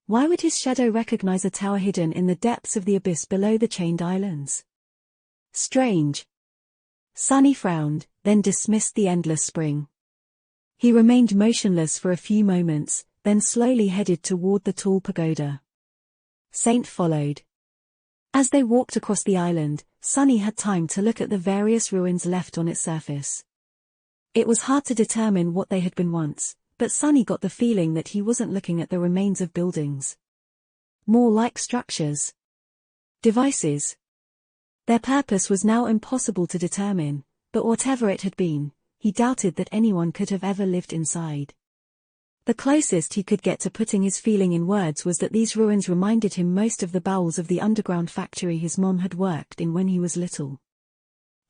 Why would his shadow recognize a tower hidden in the depths of the abyss below the chained islands? Strange. Sunny frowned, then dismissed the endless spring. He remained motionless for a few moments, then slowly headed toward the tall pagoda. Saint followed. As they walked across the island, Sunny had time to look at the various ruins left on its surface. It was hard to determine what they had been once, but Sunny got the feeling that he wasn't looking at the remains of buildings. More like structures. Devices. Their purpose was now impossible to determine, but whatever it had been, he doubted that anyone could have ever lived inside. The closest he could get to putting his feeling in words was that these ruins reminded him most of the bowels of the underground factory his mom had worked in when he was little.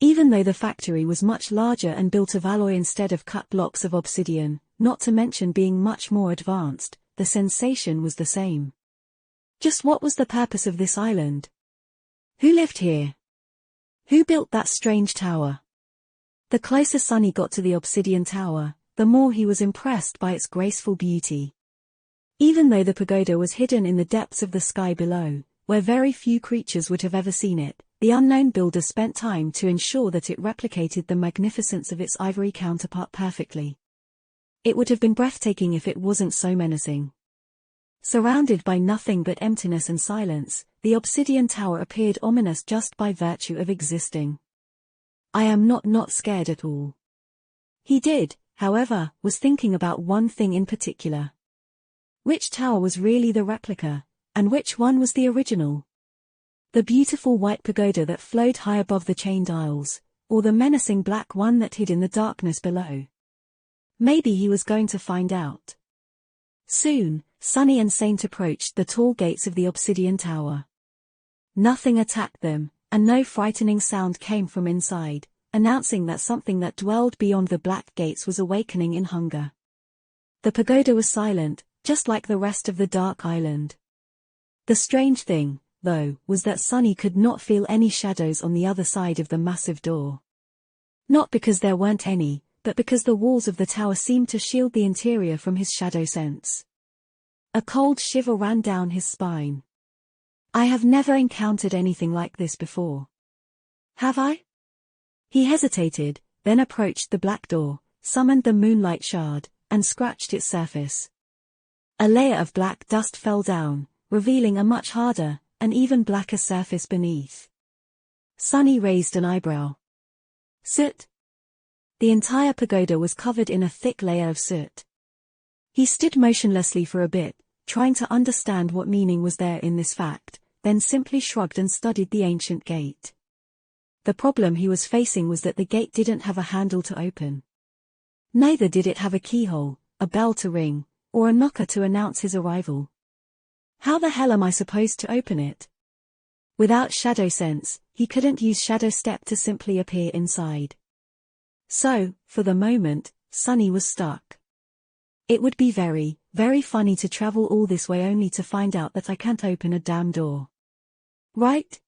Even though the factory was much larger and built of alloy instead of cut blocks of obsidian, not to mention being much more advanced, the sensation was the same. Just what was the purpose of this island? Who lived here? Who built that strange tower? The closer Sunny got to the obsidian tower, the more he was impressed by its graceful beauty. Even though the pagoda was hidden in the depths of the sky below, where very few creatures would have ever seen it, the unknown builder spent time to ensure that it replicated the magnificence of its ivory counterpart perfectly. It would have been breathtaking if it wasn't so menacing. Surrounded by nothing but emptiness and silence, the obsidian tower appeared ominous just by virtue of existing. I am not scared at all. He did, however, was thinking about one thing in particular. Which tower was really the replica, and which one was the original? The beautiful white pagoda that flowed high above the chained isles, or the menacing black one that hid in the darkness below? Maybe he was going to find out. Soon, Sunny and Saint approached the tall gates of the obsidian tower. Nothing attacked them, and no frightening sound came from inside, announcing that something that dwelled beyond the black gates was awakening in hunger. The pagoda was silent, just like the rest of the dark island. The strange thing, though, was that Sunny could not feel any shadows on the other side of the massive door. Not because there weren't any, but because the walls of the tower seemed to shield the interior from his shadow sense. A cold shiver ran down his spine. I have never encountered anything like this before. Have I? He hesitated, then approached the black door, summoned the moonlight shard, and scratched its surface. A layer of black dust fell down, revealing a much harder, and even blacker surface beneath. Sunny raised an eyebrow. Soot? The entire pagoda was covered in a thick layer of soot. He stood motionlessly for a bit, trying to understand what meaning was there in this fact, then simply shrugged and studied the ancient gate. The problem he was facing was that the gate didn't have a handle to open. Neither did it have a keyhole, a bell to ring, or a knocker to announce his arrival. How the hell am I supposed to open it? Without shadow sense, he couldn't use shadow step to simply appear inside. So, for the moment, Sunny was stuck. It would be very, very funny to travel all this way only to find out that I can't open a damn door. Right?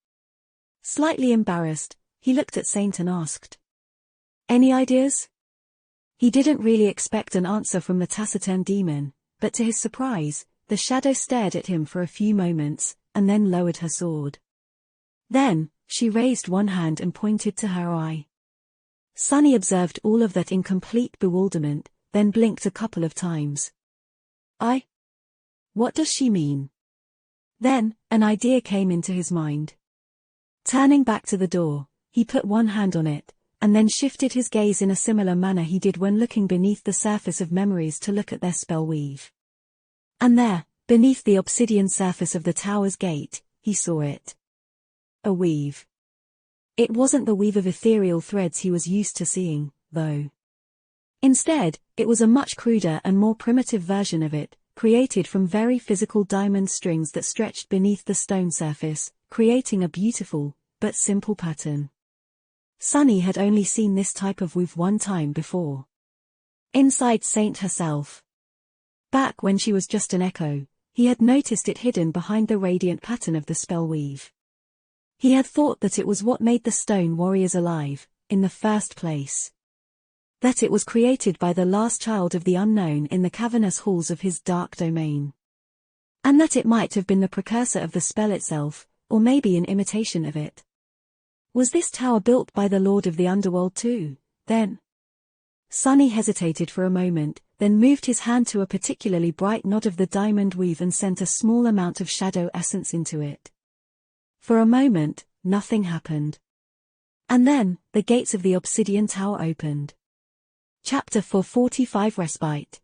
Slightly embarrassed, he looked at Saint and asked. Any ideas? He didn't really expect an answer from the taciturn demon, but to his surprise, the shadow stared at him for a few moments, and then lowered her sword. Then, she raised one hand and pointed to her eye. Sunny observed all of that in complete bewilderment, then blinked a couple of times. What does she mean? Then, an idea came into his mind. Turning back to the door, he put one hand on it, and then shifted his gaze in a similar manner he did when looking beneath the surface of memories to look at their spell weave. And there, beneath the obsidian surface of the tower's gate, he saw it. A weave. It wasn't the weave of ethereal threads he was used to seeing, though. Instead, it was a much cruder and more primitive version of it, created from very physical diamond strings that stretched beneath the stone surface, creating a beautiful, but simple pattern. Sunny had only seen this type of weave one time before. Inside Saint herself. Back when she was just an echo, he had noticed it hidden behind the radiant pattern of the spell weave. He had thought that it was what made the stone warriors alive, in the first place. That it was created by the last child of the unknown in the cavernous halls of his dark domain. And that it might have been the precursor of the spell itself, or maybe an imitation of it. Was this tower built by the Lord of the Underworld too, then? Sunny hesitated for a moment, then moved his hand to a particularly bright knot of the diamond weave and sent a small amount of shadow essence into it. For a moment, nothing happened. And then, the gates of the obsidian tower opened. Chapter 445 Respite.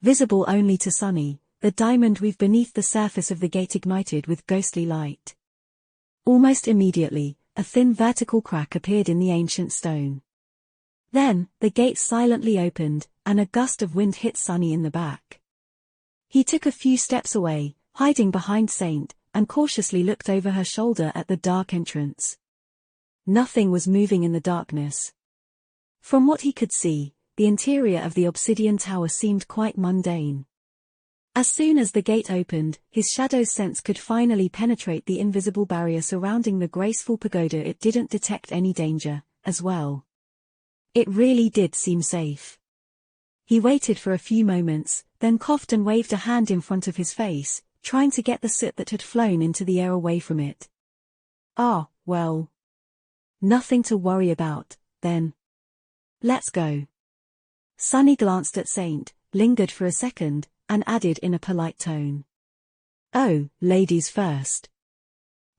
Visible only to Sunny, the diamond weave beneath the surface of the gate ignited with ghostly light. Almost immediately, a thin vertical crack appeared in the ancient stone. Then, the gate silently opened, and a gust of wind hit Sunny in the back. He took a few steps away, hiding behind Saint, and cautiously looked over her shoulder at the dark entrance. Nothing was moving in the darkness. From what he could see, the interior of the obsidian tower seemed quite mundane. As soon as the gate opened, his shadow's sense could finally penetrate the invisible barrier surrounding the graceful pagoda. It didn't detect any danger, as well. It really did seem safe. He waited for a few moments, then coughed and waved a hand in front of his face, trying to get the soot that had flown into the air away from it. Ah, well. Nothing to worry about, then. Let's go. Sunny glanced at Saint, lingered for a second, and added in a polite tone. Oh, ladies first.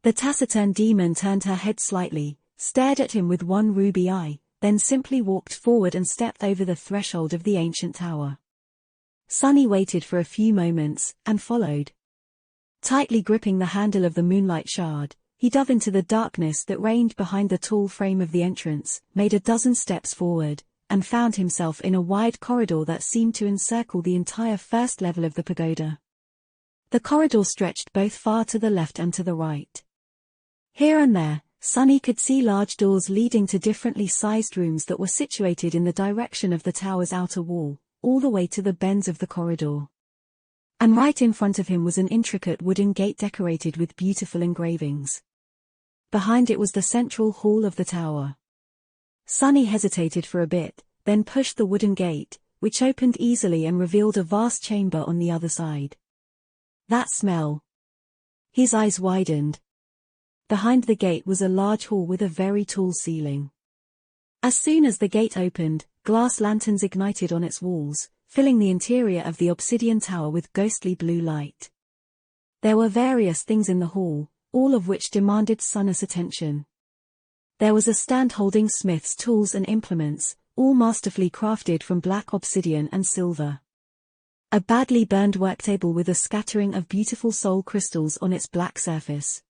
The taciturn demon turned her head slightly, stared at him with one ruby eye, then simply walked forward and stepped over the threshold of the ancient tower. Sunny waited for a few moments, and followed. Tightly gripping the handle of the moonlight shard, he dove into the darkness that reigned behind the tall frame of the entrance, made a dozen steps forward, and found himself in a wide corridor that seemed to encircle the entire first level of the pagoda. The corridor stretched both far to the left and to the right. Here and there, Sunny could see large doors leading to differently sized rooms that were situated in the direction of the tower's outer wall, all the way to the bends of the corridor. And right in front of him was an intricate wooden gate decorated with beautiful engravings. Behind it was the central hall of the tower. Sunny hesitated for a bit, then pushed the wooden gate, which opened easily and revealed a vast chamber on the other side. That smell. His eyes widened. Behind the gate was a large hall with a very tall ceiling. As soon as the gate opened, glass lanterns ignited on its walls, filling the interior of the obsidian tower with ghostly blue light. There were various things in the hall, all of which demanded Sunny's attention. There was a stand holding smith's tools and implements, all masterfully crafted from black obsidian and silver. A badly burned worktable with a scattering of beautiful soul crystals on its black surface.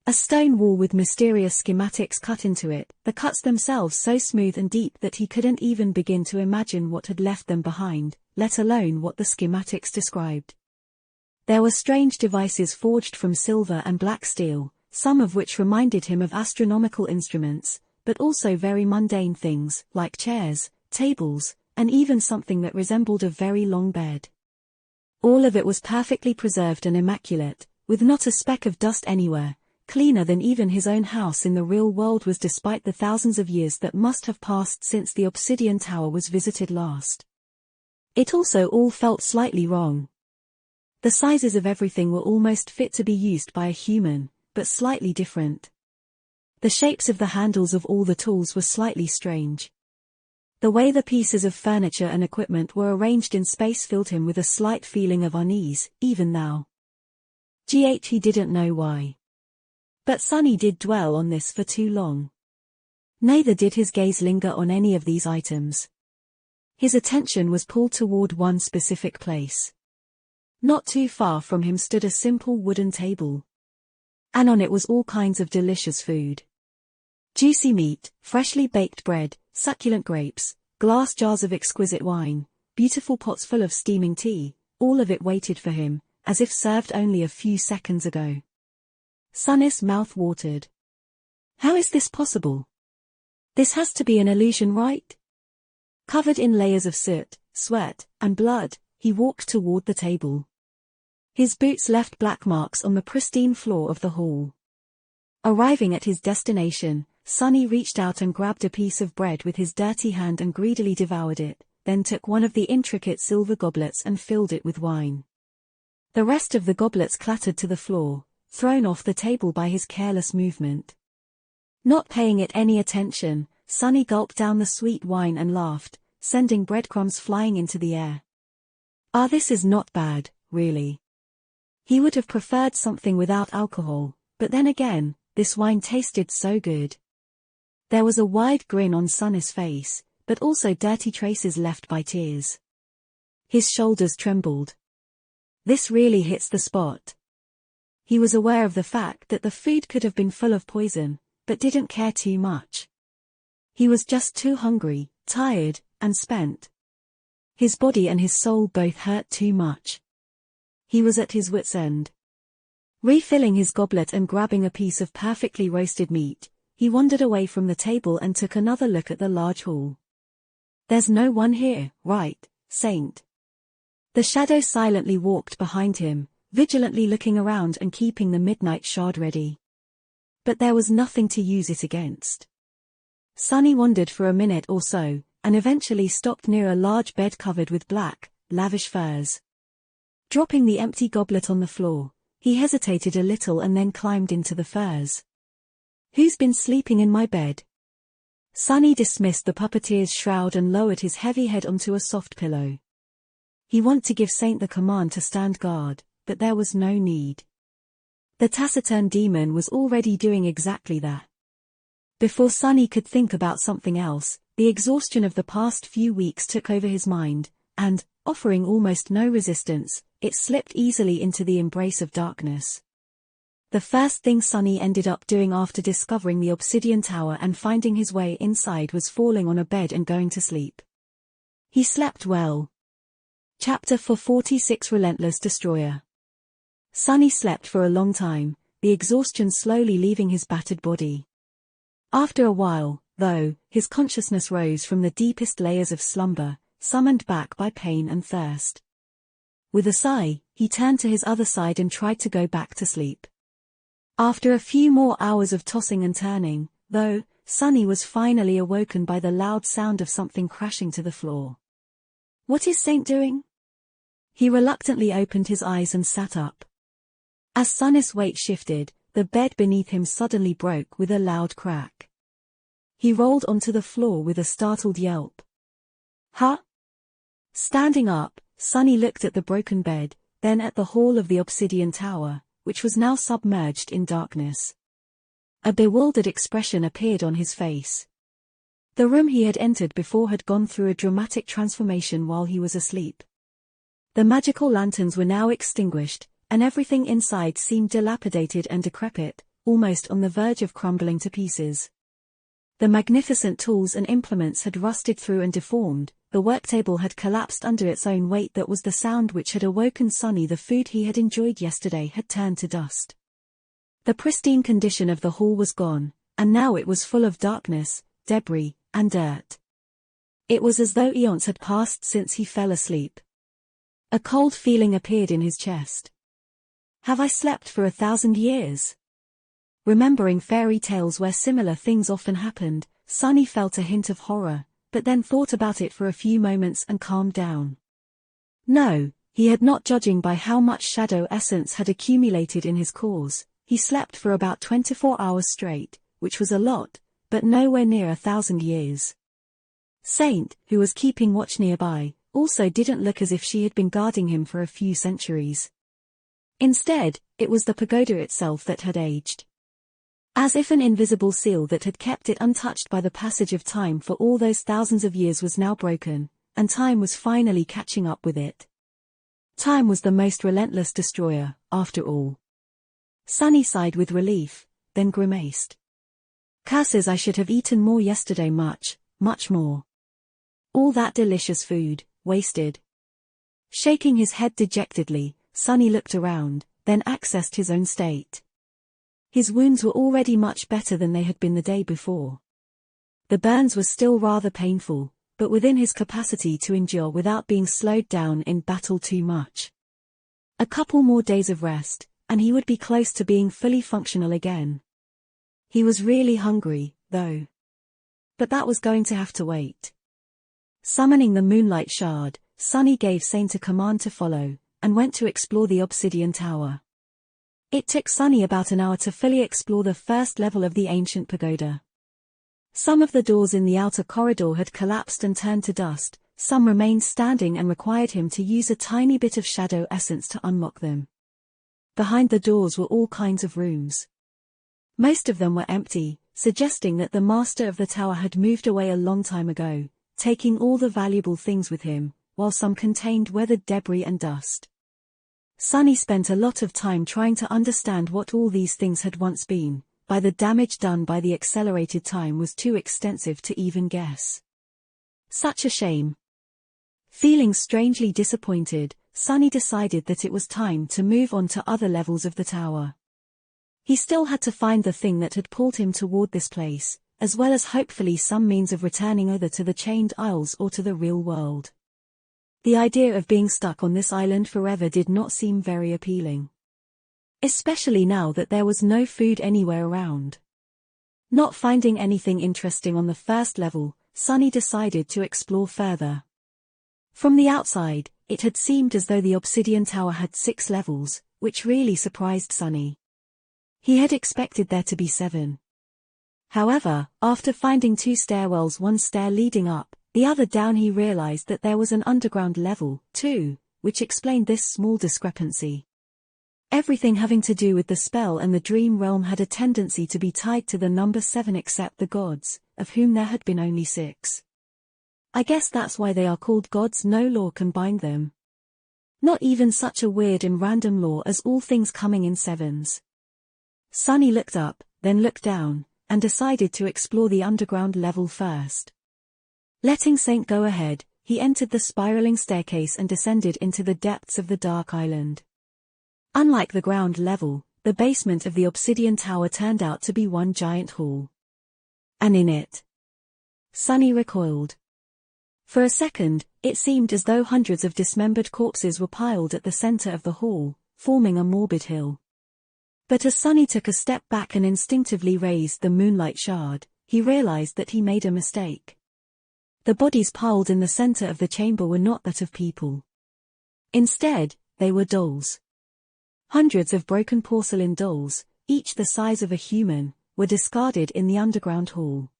A stone wall with mysterious schematics cut into it, the cuts themselves so smooth and deep that he couldn't even begin to imagine what had left them behind, let alone what the schematics described. There were strange devices forged from silver and black steel, some of which reminded him of astronomical instruments, but also very mundane things, like chairs, tables, and even something that resembled a very long bed. All of it was perfectly preserved and immaculate, with not a speck of dust anywhere, cleaner than even his own house in the real world was despite the thousands of years that must have passed since the obsidian tower was visited last. It also all felt slightly wrong. The sizes of everything were almost fit to be used by a human, but slightly different. The shapes of the handles of all the tools were slightly strange. The way the pieces of furniture and equipment were arranged in space filled him with a slight feeling of unease, even now. He didn't know why. But Sunny did dwell on this for too long. Neither did his gaze linger on any of these items. His attention was pulled toward one specific place. Not too far from him stood a simple wooden table. And on it was all kinds of delicious food. Juicy meat, freshly baked bread, succulent grapes, glass jars of exquisite wine, beautiful pots full of steaming tea, all of it waited for him, as if served only a few seconds ago. Sunny's mouth watered. How is this possible? This has to be an illusion, right? Covered in layers of soot, sweat, and blood, he walked toward the table. His boots left black marks on the pristine floor of the hall. Arriving at his destination, Sunny reached out and grabbed a piece of bread with his dirty hand and greedily devoured it, then took one of the intricate silver goblets and filled it with wine. The rest of the goblets clattered to the floor, thrown off the table by his careless movement. Not paying it any attention, Sunny gulped down the sweet wine and laughed, sending breadcrumbs flying into the air. This is not bad, really. He would have preferred something without alcohol, but then again, this wine tasted so good. There was a wide grin on Sunny's face, but also dirty traces left by tears. His shoulders trembled. This really hits the spot. He was aware of the fact that the food could have been full of poison, but didn't care too much. He was just too hungry, tired, and spent. His body and his soul both hurt too much. He was at his wits' end. Refilling his goblet and grabbing a piece of perfectly roasted meat, he wandered away from the table and took another look at the large hall. There's no one here, right, Saint? The shadow silently walked behind him, vigilantly looking around and keeping the midnight shard ready. But there was nothing to use it against. Sunny wandered for a minute or so, and eventually stopped near a large bed covered with black, lavish furs. Dropping the empty goblet on the floor, he hesitated a little and then climbed into the furs. Who's been sleeping in my bed? Sunny dismissed the puppeteer's shroud and lowered his heavy head onto a soft pillow. He wanted to give Saint the command to stand guard, but there was no need. The taciturn demon was already doing exactly that. Before Sunny could think about something else, the exhaustion of the past few weeks took over his mind, and, offering almost no resistance, it slipped easily into the embrace of darkness. The first thing Sunny ended up doing after discovering the obsidian tower and finding his way inside was falling on a bed and going to sleep. He slept well. Chapter 446 Relentless Destroyer. Sunny slept for a long time, the exhaustion slowly leaving his battered body. After a while, though, his consciousness rose from the deepest layers of slumber, summoned back by pain and thirst. With a sigh, he turned to his other side and tried to go back to sleep. After a few more hours of tossing and turning, though, Sunny was finally awoken by the loud sound of something crashing to the floor. What is Saint doing? He reluctantly opened his eyes and sat up. As Sunny's weight shifted, the bed beneath him suddenly broke with a loud crack. He rolled onto the floor with a startled yelp. Huh? Standing up, Sunny looked at the broken bed, then at the hall of the obsidian tower, which was now submerged in darkness. A bewildered expression appeared on his face. The room he had entered before had gone through a dramatic transformation while he was asleep. The magical lanterns were now extinguished, and everything inside seemed dilapidated and decrepit, almost on the verge of crumbling to pieces. The magnificent tools and implements had rusted through and deformed, the worktable had collapsed under its own weight. That was the sound which had awoken Sunny. The food he had enjoyed yesterday had turned to dust. The pristine condition of the hall was gone, and now it was full of darkness, debris, and dirt. It was as though eons had passed since he fell asleep. A cold feeling appeared in his chest. Have I slept for 1,000 years? Remembering fairy tales where similar things often happened, Sunny felt a hint of horror, but then thought about it for a few moments and calmed down. No, he had not. Judging by how much shadow essence had accumulated in his cores, he slept for about 24 hours straight, which was a lot, but nowhere near 1,000 years. Saint, who was keeping watch nearby, also didn't look as if she had been guarding him for a few centuries. Instead, it was the pagoda itself that had aged. As if an invisible seal that had kept it untouched by the passage of time for all those thousands of years was now broken, and time was finally catching up with it. Time was the most relentless destroyer, after all. Sunny sighed with relief, then grimaced. Curses, I should have eaten more yesterday, much more. All that delicious food, wasted. Shaking his head dejectedly, Sunny looked around, then accessed his own state. His wounds were already much better than they had been the day before. The burns were still rather painful, but within his capacity to endure without being slowed down in battle too much. A couple more days of rest, and he would be close to being fully functional again. He was really hungry, though. But that was going to have to wait. Summoning the Moonlight Shard, Sunny gave Saint a command to follow, and went to explore the Obsidian Tower. It took Sunny about an hour to fully explore the first level of the ancient pagoda. Some of the doors in the outer corridor had collapsed and turned to dust, some remained standing and required him to use a tiny bit of shadow essence to unlock them. Behind the doors were all kinds of rooms. Most of them were empty, suggesting that the master of the tower had moved away a long time ago, taking all the valuable things with him, while some contained weathered debris and dust. Sunny spent a lot of time trying to understand what all these things had once been, but the damage done by the accelerated time was too extensive to even guess. Such a shame. Feeling strangely disappointed, Sunny decided that it was time to move on to other levels of the tower. He still had to find the thing that had pulled him toward this place, as well as hopefully some means of returning either to the Chained Isles or to the real world. The idea of being stuck on this island forever did not seem very appealing. Especially now that there was no food anywhere around. Not finding anything interesting on the first level, Sunny decided to explore further. From the outside, it had seemed as though the Obsidian Tower had 6 levels, which really surprised Sunny. He had expected there to be 7. However, after finding 2 stairwells, one stair leading up, the other down, he realized that there was an underground level, too, which explained this small discrepancy. Everything having to do with the spell and the dream realm had a tendency to be tied to the number 7 except the gods, of whom there had been only 6. I guess that's why they are called gods. No law can bind them. Not even such a weird and random law as all things coming in 7s. Sunny looked up, then looked down, and decided to explore the underground level first. Letting Saint go ahead, he entered the spiraling staircase and descended into the depths of the Dark Island. Unlike the ground level, the basement of the Obsidian Tower turned out to be one giant hall. And in it, Sunny recoiled. For a second, it seemed as though hundreds of dismembered corpses were piled at the center of the hall, forming a morbid hill. But as Sunny took a step back and instinctively raised the Moonlight Shard, he realized that he made a mistake. The bodies piled in the center of the chamber were not that of people. Instead, they were dolls. Hundreds of broken porcelain dolls, each the size of a human, were discarded in the underground hall.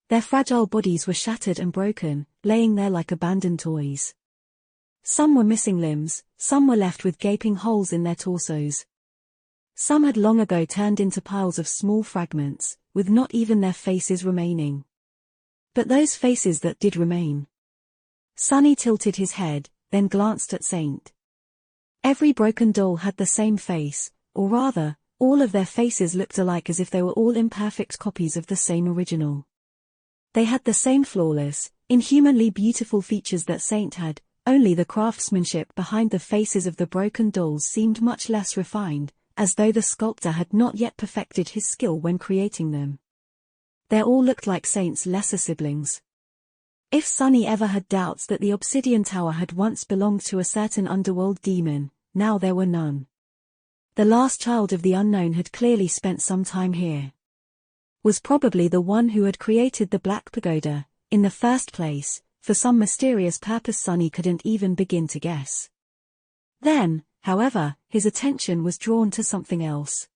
Their fragile bodies were shattered and broken, laying there like abandoned toys. Some were missing limbs, some were left with gaping holes in their torsos. Some had long ago turned into piles of small fragments, with not even their faces remaining. But those faces that did remain. Sunny tilted his head, then glanced at Saint. Every broken doll had the same face, or rather, all of their faces looked alike, as if they were all imperfect copies of the same original. They had the same flawless, inhumanly beautiful features that Saint had, only the craftsmanship behind the faces of the broken dolls seemed much less refined, as though the sculptor had not yet perfected his skill when creating them. They all looked like Saint's lesser siblings. If Sunny ever had doubts that the Obsidian Tower had once belonged to a certain underworld demon, now there were none. The last child of the unknown had clearly spent some time here. Was probably the one who had created the Black Pagoda, in the first place, for some mysterious purpose Sunny couldn't even begin to guess. Then, however, his attention was drawn to something else.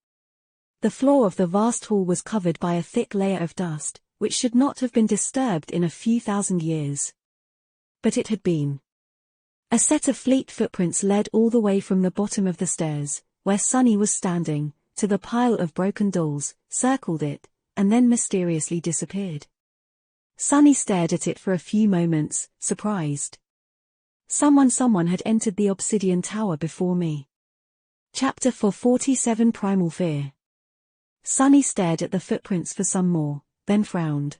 The floor of the vast hall was covered by a thick layer of dust, which should not have been disturbed in a few thousand years. But it had been. A set of fleet footprints led all the way from the bottom of the stairs, where Sunny was standing, to the pile of broken dolls, circled it, and then mysteriously disappeared. Sunny stared at it for a few moments, surprised. Someone had entered the obsidian tower before me. Chapter 447 Primal Fear. Sunny stared at the footprints for some more, then frowned.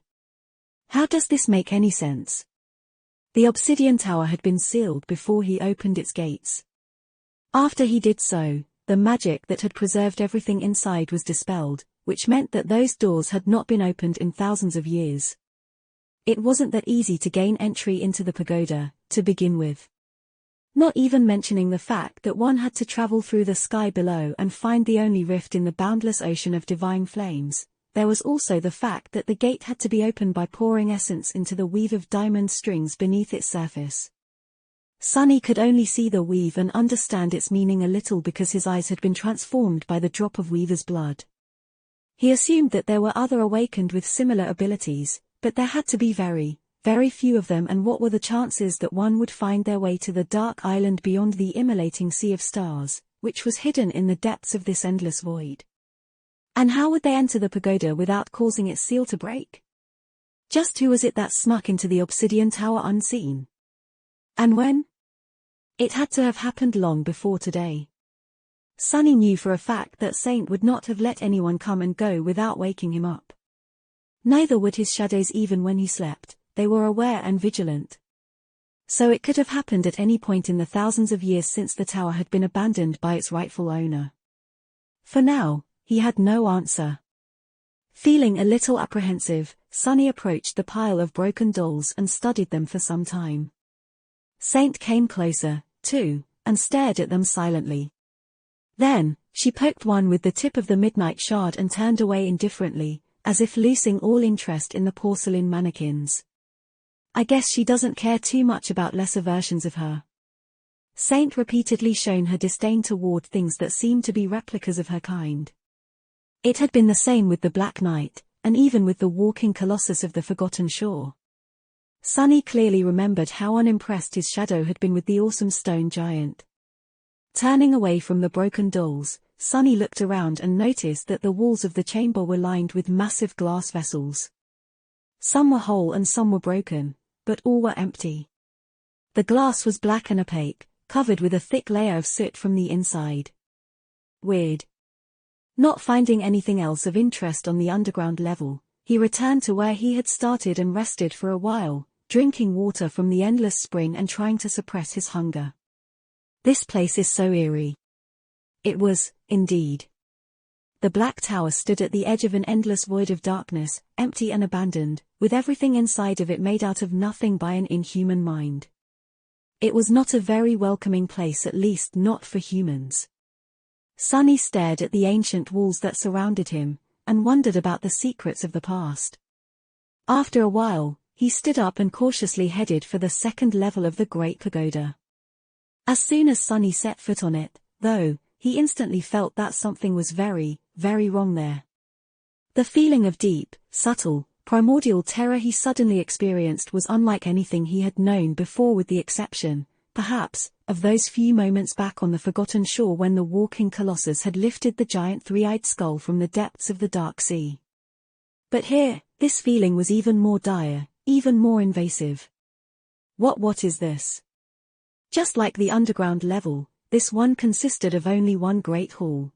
How does this make any sense? The obsidian tower had been sealed before he opened its gates. After he did so, the magic that had preserved everything inside was dispelled, which meant that those doors had not been opened in thousands of years. It wasn't that easy to gain entry into the pagoda, to begin with. Not even mentioning the fact that one had to travel through the sky below and find the only rift in the boundless ocean of divine flames. There was also the fact that the gate had to be opened by pouring essence into the weave of diamond strings beneath its surface. Sunny could only see the weave and understand its meaning a little because his eyes had been transformed by the drop of Weaver's blood. He assumed that there were other awakened with similar abilities, but there had to be very few of them, and what were the chances that one would find their way to the dark island beyond the immolating sea of stars, which was hidden in the depths of this endless void? And how would they enter the pagoda without causing its seal to break? Just who was it that snuck into the obsidian tower unseen? And when? It had to have happened long before today. Sunny knew for a fact that Saint would not have let anyone come and go without waking him up. Neither would his shadows even when he slept. They were aware and vigilant. So it could have happened at any point in the thousands of years since the tower had been abandoned by its rightful owner. For now, he had no answer. Feeling a little apprehensive, Sunny approached the pile of broken dolls and studied them for some time. Saint came closer, too, and stared at them silently. Then, she poked one with the tip of the midnight shard and turned away indifferently, as if losing all interest in the porcelain mannequins. I guess she doesn't care too much about lesser versions of her. Saint repeatedly shown her disdain toward things that seemed to be replicas of her kind. It had been the same with the Black Knight, and even with the walking colossus of the Forgotten Shore. Sunny clearly remembered how unimpressed his shadow had been with the awesome stone giant. Turning away from the broken dolls, Sunny looked around and noticed that the walls of the chamber were lined with massive glass vessels. Some were whole and some were broken, but all were empty. The glass was black and opaque, covered with a thick layer of soot from the inside. Weird. Not finding anything else of interest on the underground level, he returned to where he had started and rested for a while, drinking water from the endless spring and trying to suppress his hunger. This place is so eerie. It was, indeed. The Black Tower stood at the edge of an endless void of darkness, empty and abandoned, with everything inside of it made out of nothing by an inhuman mind. It was not a very welcoming place, at least not for humans. Sunny stared at the ancient walls that surrounded him, and wondered about the secrets of the past. After a while, he stood up and cautiously headed for the second level of the Great Pagoda. As soon as Sunny set foot on it, though, he instantly felt that something was very wrong there. The feeling of deep, subtle, primordial terror he suddenly experienced was unlike anything he had known before, with the exception, perhaps, of those few moments back on the Forgotten Shore when the walking colossus had lifted the giant three-eyed skull from the depths of the dark sea. But here, this feeling was even more dire, even more invasive. What is this? Just like the underground level, this one consisted of only one great hall.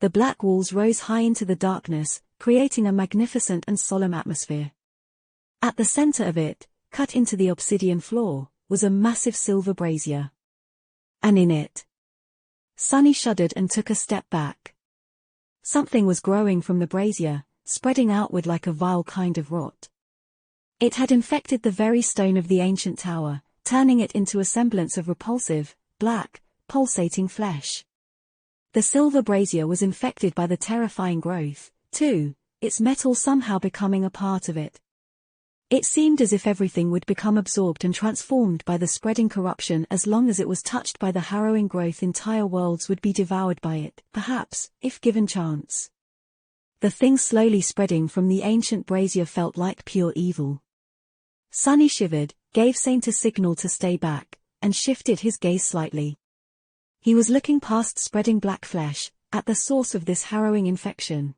The black walls rose high into the darkness, creating a magnificent and solemn atmosphere. At the center of it, cut into the obsidian floor, was a massive silver brazier. And in it, Sunny shuddered and took a step back. Something was growing from the brazier, spreading outward like a vile kind of rot. It had infected the very stone of the ancient tower, turning it into a semblance of repulsive, black, pulsating flesh. The silver brazier was infected by the terrifying growth, too, its metal somehow becoming a part of it. It seemed as if everything would become absorbed and transformed by the spreading corruption. As long as it was touched by the harrowing growth, entire worlds would be devoured by it, perhaps, if given chance. The thing slowly spreading from the ancient brazier felt like pure evil. Sunny shivered, gave Saint a signal to stay back, and shifted his gaze slightly. He was looking past spreading black flesh, at the source of this harrowing infection.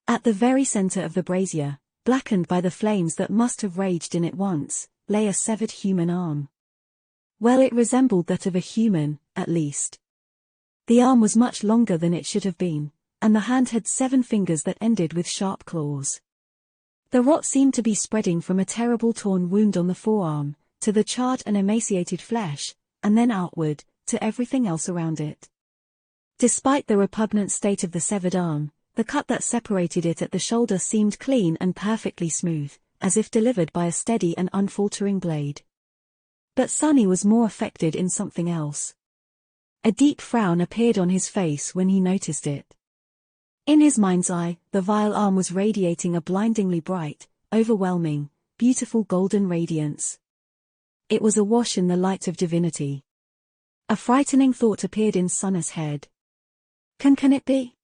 At the very center of the brazier, blackened by the flames that must have raged in it once, lay a severed human arm. Well, it resembled that of a human, at least. The arm was much longer than it should have been, and the hand had 7 fingers that ended with sharp claws. The rot seemed to be spreading from a terrible torn wound on the forearm, to the charred and emaciated flesh, and then outward, to everything else around it. Despite the repugnant state of the severed arm, the cut that separated it at the shoulder seemed clean and perfectly smooth, as if delivered by a steady and unfaltering blade. But Sonny was more affected in something else. A deep frown appeared on his face when he noticed it. In his mind's eye, the vile arm was radiating a blindingly bright, overwhelming, beautiful golden radiance. It was awash in the light of divinity. A frightening thought appeared in Sonny's head. Can it be?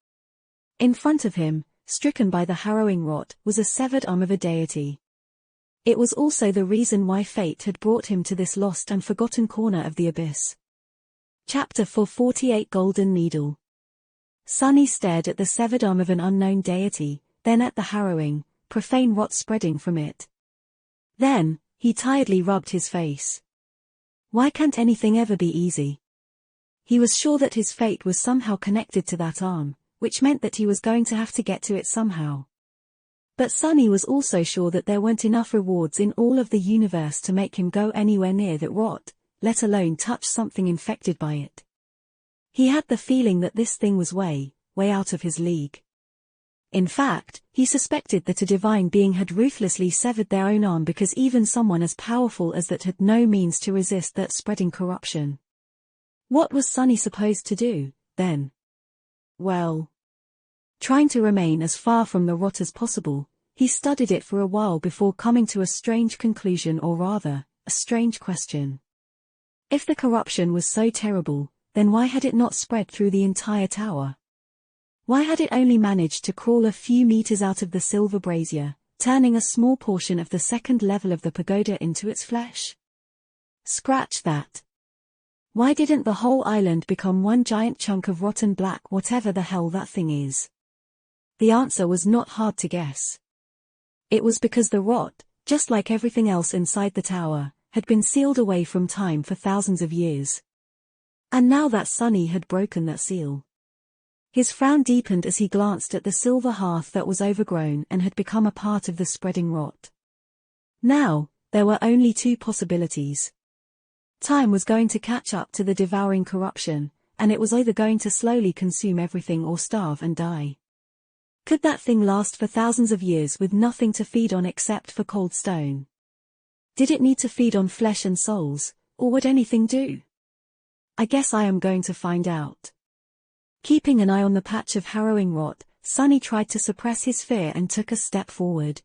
In front of him, stricken by the harrowing rot, was a severed arm of a deity. It was also the reason why fate had brought him to this lost and forgotten corner of the abyss. Chapter 448 Golden Needle. Sonny stared at the severed arm of an unknown deity, then at the harrowing, profane rot spreading from it. Then, he tiredly rubbed his face. Why can't anything ever be easy? He was sure that his fate was somehow connected to that arm, which meant that he was going to have to get to it somehow. But Sonny was also sure that there weren't enough rewards in all of the universe to make him go anywhere near that rot, let alone touch something infected by it. He had the feeling that this thing was way out of his league. In fact, he suspected that a divine being had ruthlessly severed their own arm because even someone as powerful as that had no means to resist that spreading corruption. What was Sonny supposed to do, then? Well, trying to remain as far from the rot as possible, he studied it for a while before coming to a strange conclusion, or rather, a strange question. If the corruption was so terrible, then why had it not spread through the entire tower? Why had it only managed to crawl a few meters out of the silver brazier, turning a small portion of the second level of the pagoda into its flesh? Scratch that. Why didn't the whole island become one giant chunk of rotten black whatever the hell that thing is? The answer was not hard to guess. It was because the rot, just like everything else inside the tower, had been sealed away from time for thousands of years. And now that Sonny had broken that seal. His frown deepened as he glanced at the silver hearth that was overgrown and had become a part of the spreading rot. Now, there were only 2 possibilities. Time was going to catch up to the devouring corruption, and it was either going to slowly consume everything or starve and die. Could that thing last for thousands of years with nothing to feed on except for cold stone? Did it need to feed on flesh and souls, or would anything do? I guess I am going to find out. Keeping an eye on the patch of harrowing rot, Sonny tried to suppress his fear and took a step forward.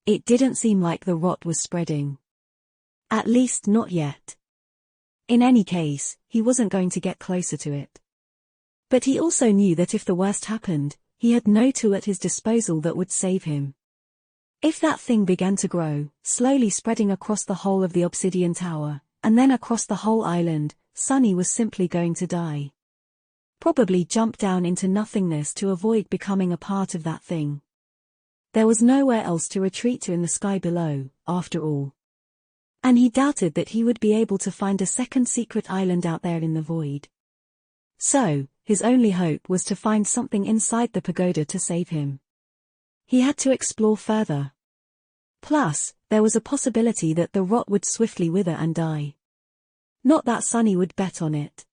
It didn't seem like the rot was spreading. At least not yet. In any case, he wasn't going to get closer to it. But he also knew that if the worst happened, he had no tool at his disposal that would save him. If that thing began to grow, slowly spreading across the whole of the obsidian tower, and then across the whole island, Sonny was simply going to die. Probably jump down into nothingness to avoid becoming a part of that thing. There was nowhere else to retreat to in the sky below, after all. And he doubted that he would be able to find a second secret island out there in the void. So, his only hope was to find something inside the pagoda to save him. He had to explore further. Plus, there was a possibility that the rot would swiftly wither and die. Not that Sonny would bet on it.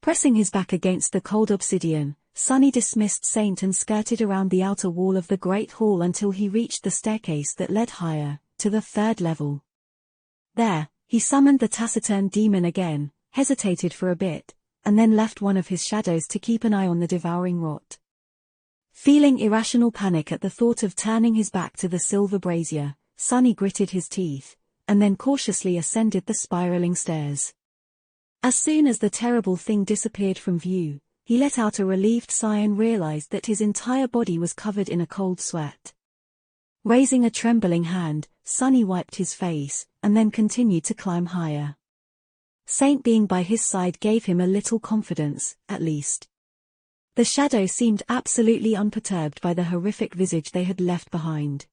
Pressing his back against the cold obsidian, Sonny dismissed Saint and skirted around the outer wall of the great hall until he reached the staircase that led higher, to the 3rd level. There, he summoned the taciturn demon again, hesitated for a bit, and then left one of his shadows to keep an eye on the devouring rot. Feeling irrational panic at the thought of turning his back to the silver brazier, Sonny gritted his teeth, and then cautiously ascended the spiraling stairs. As soon as the terrible thing disappeared from view, he let out a relieved sigh and realized that his entire body was covered in a cold sweat. Raising a trembling hand, Sonny wiped his face, and then continued to climb higher. Saint being by his side gave him a little confidence, at least. The shadow seemed absolutely unperturbed by the horrific visage they had left behind.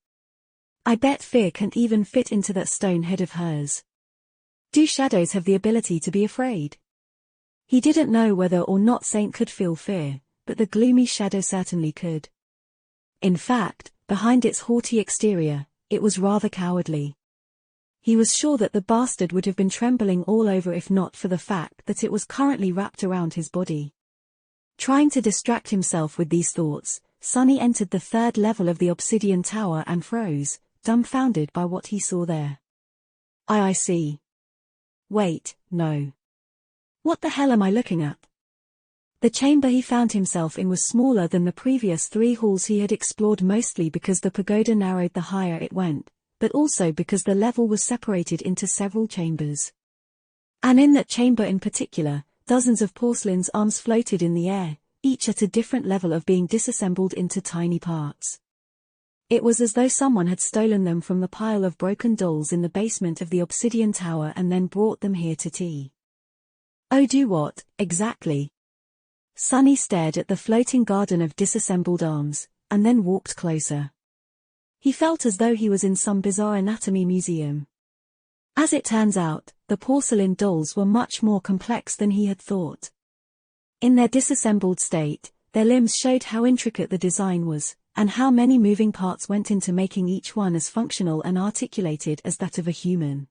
I bet fear can't even fit into that stone head of hers. Do shadows have the ability to be afraid? He didn't know whether or not Saint could feel fear, but the gloomy shadow certainly could. In fact, behind its haughty exterior, it was rather cowardly. He was sure that the bastard would have been trembling all over if not for the fact that it was currently wrapped around his body. Trying to distract himself with these thoughts, Sunny entered the third level of the obsidian tower and froze, dumbfounded by what he saw there. I see. Wait, no. What the hell am I looking at? The chamber he found himself in was smaller than the previous 3 halls he had explored, mostly because the pagoda narrowed the higher it went, but also because the level was separated into several chambers. And in that chamber in particular, dozens of porcelain's arms floated in the air, each at a different level of being disassembled into tiny parts. It was as though someone had stolen them from the pile of broken dolls in the basement of the obsidian tower and then brought them here to tea. Oh, do what, exactly? Sunny stared at the floating garden of disassembled arms, and then walked closer. He felt as though he was in some bizarre anatomy museum. As it turns out, the porcelain dolls were much more complex than he had thought. In their disassembled state, their limbs showed how intricate the design was, and how many moving parts went into making each one as functional and articulated as that of a human.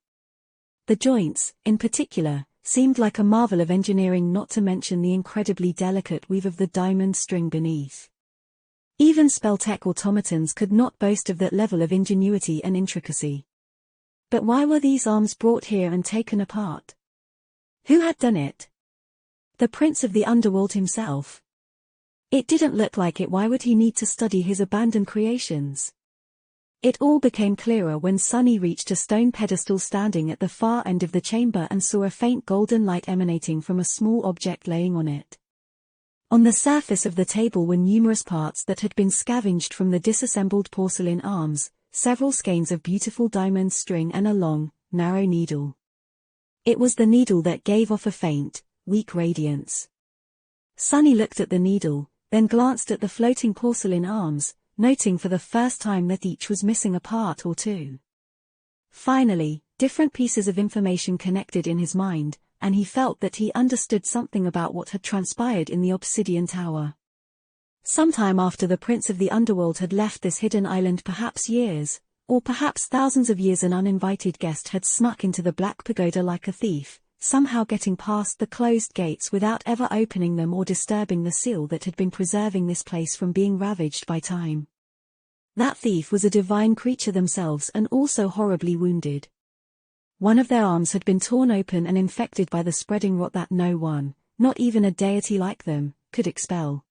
The joints, in particular, seemed like a marvel of engineering, not to mention the incredibly delicate weave of the diamond string beneath. Even Spelltech automatons could not boast of that level of ingenuity and intricacy. But why were these arms brought here and taken apart? Who had done it? The Prince of the Underworld himself? It didn't look like it. Why would he need to study his abandoned creations? It all became clearer when Sunny reached a stone pedestal standing at the far end of the chamber and saw a faint golden light emanating from a small object laying on it. On the surface of the table were numerous parts that had been scavenged from the disassembled porcelain arms, several skeins of beautiful diamond string and a long, narrow needle. It was the needle that gave off a faint, weak radiance. Sunny looked at the needle, then glanced at the floating porcelain arms, noting for the first time that each was missing a part or two. Finally, different pieces of information connected in his mind, and he felt that he understood something about what had transpired in the obsidian tower. Sometime after the Prince of the Underworld had left this hidden island, perhaps years, or perhaps thousands of years, an uninvited guest had snuck into the Black Pagoda like a thief, somehow getting past the closed gates without ever opening them or disturbing the seal that had been preserving this place from being ravaged by time. That thief was a divine creature themselves and also horribly wounded. One of their arms had been torn open and infected by the spreading rot that no one, not even a deity like them, could expel.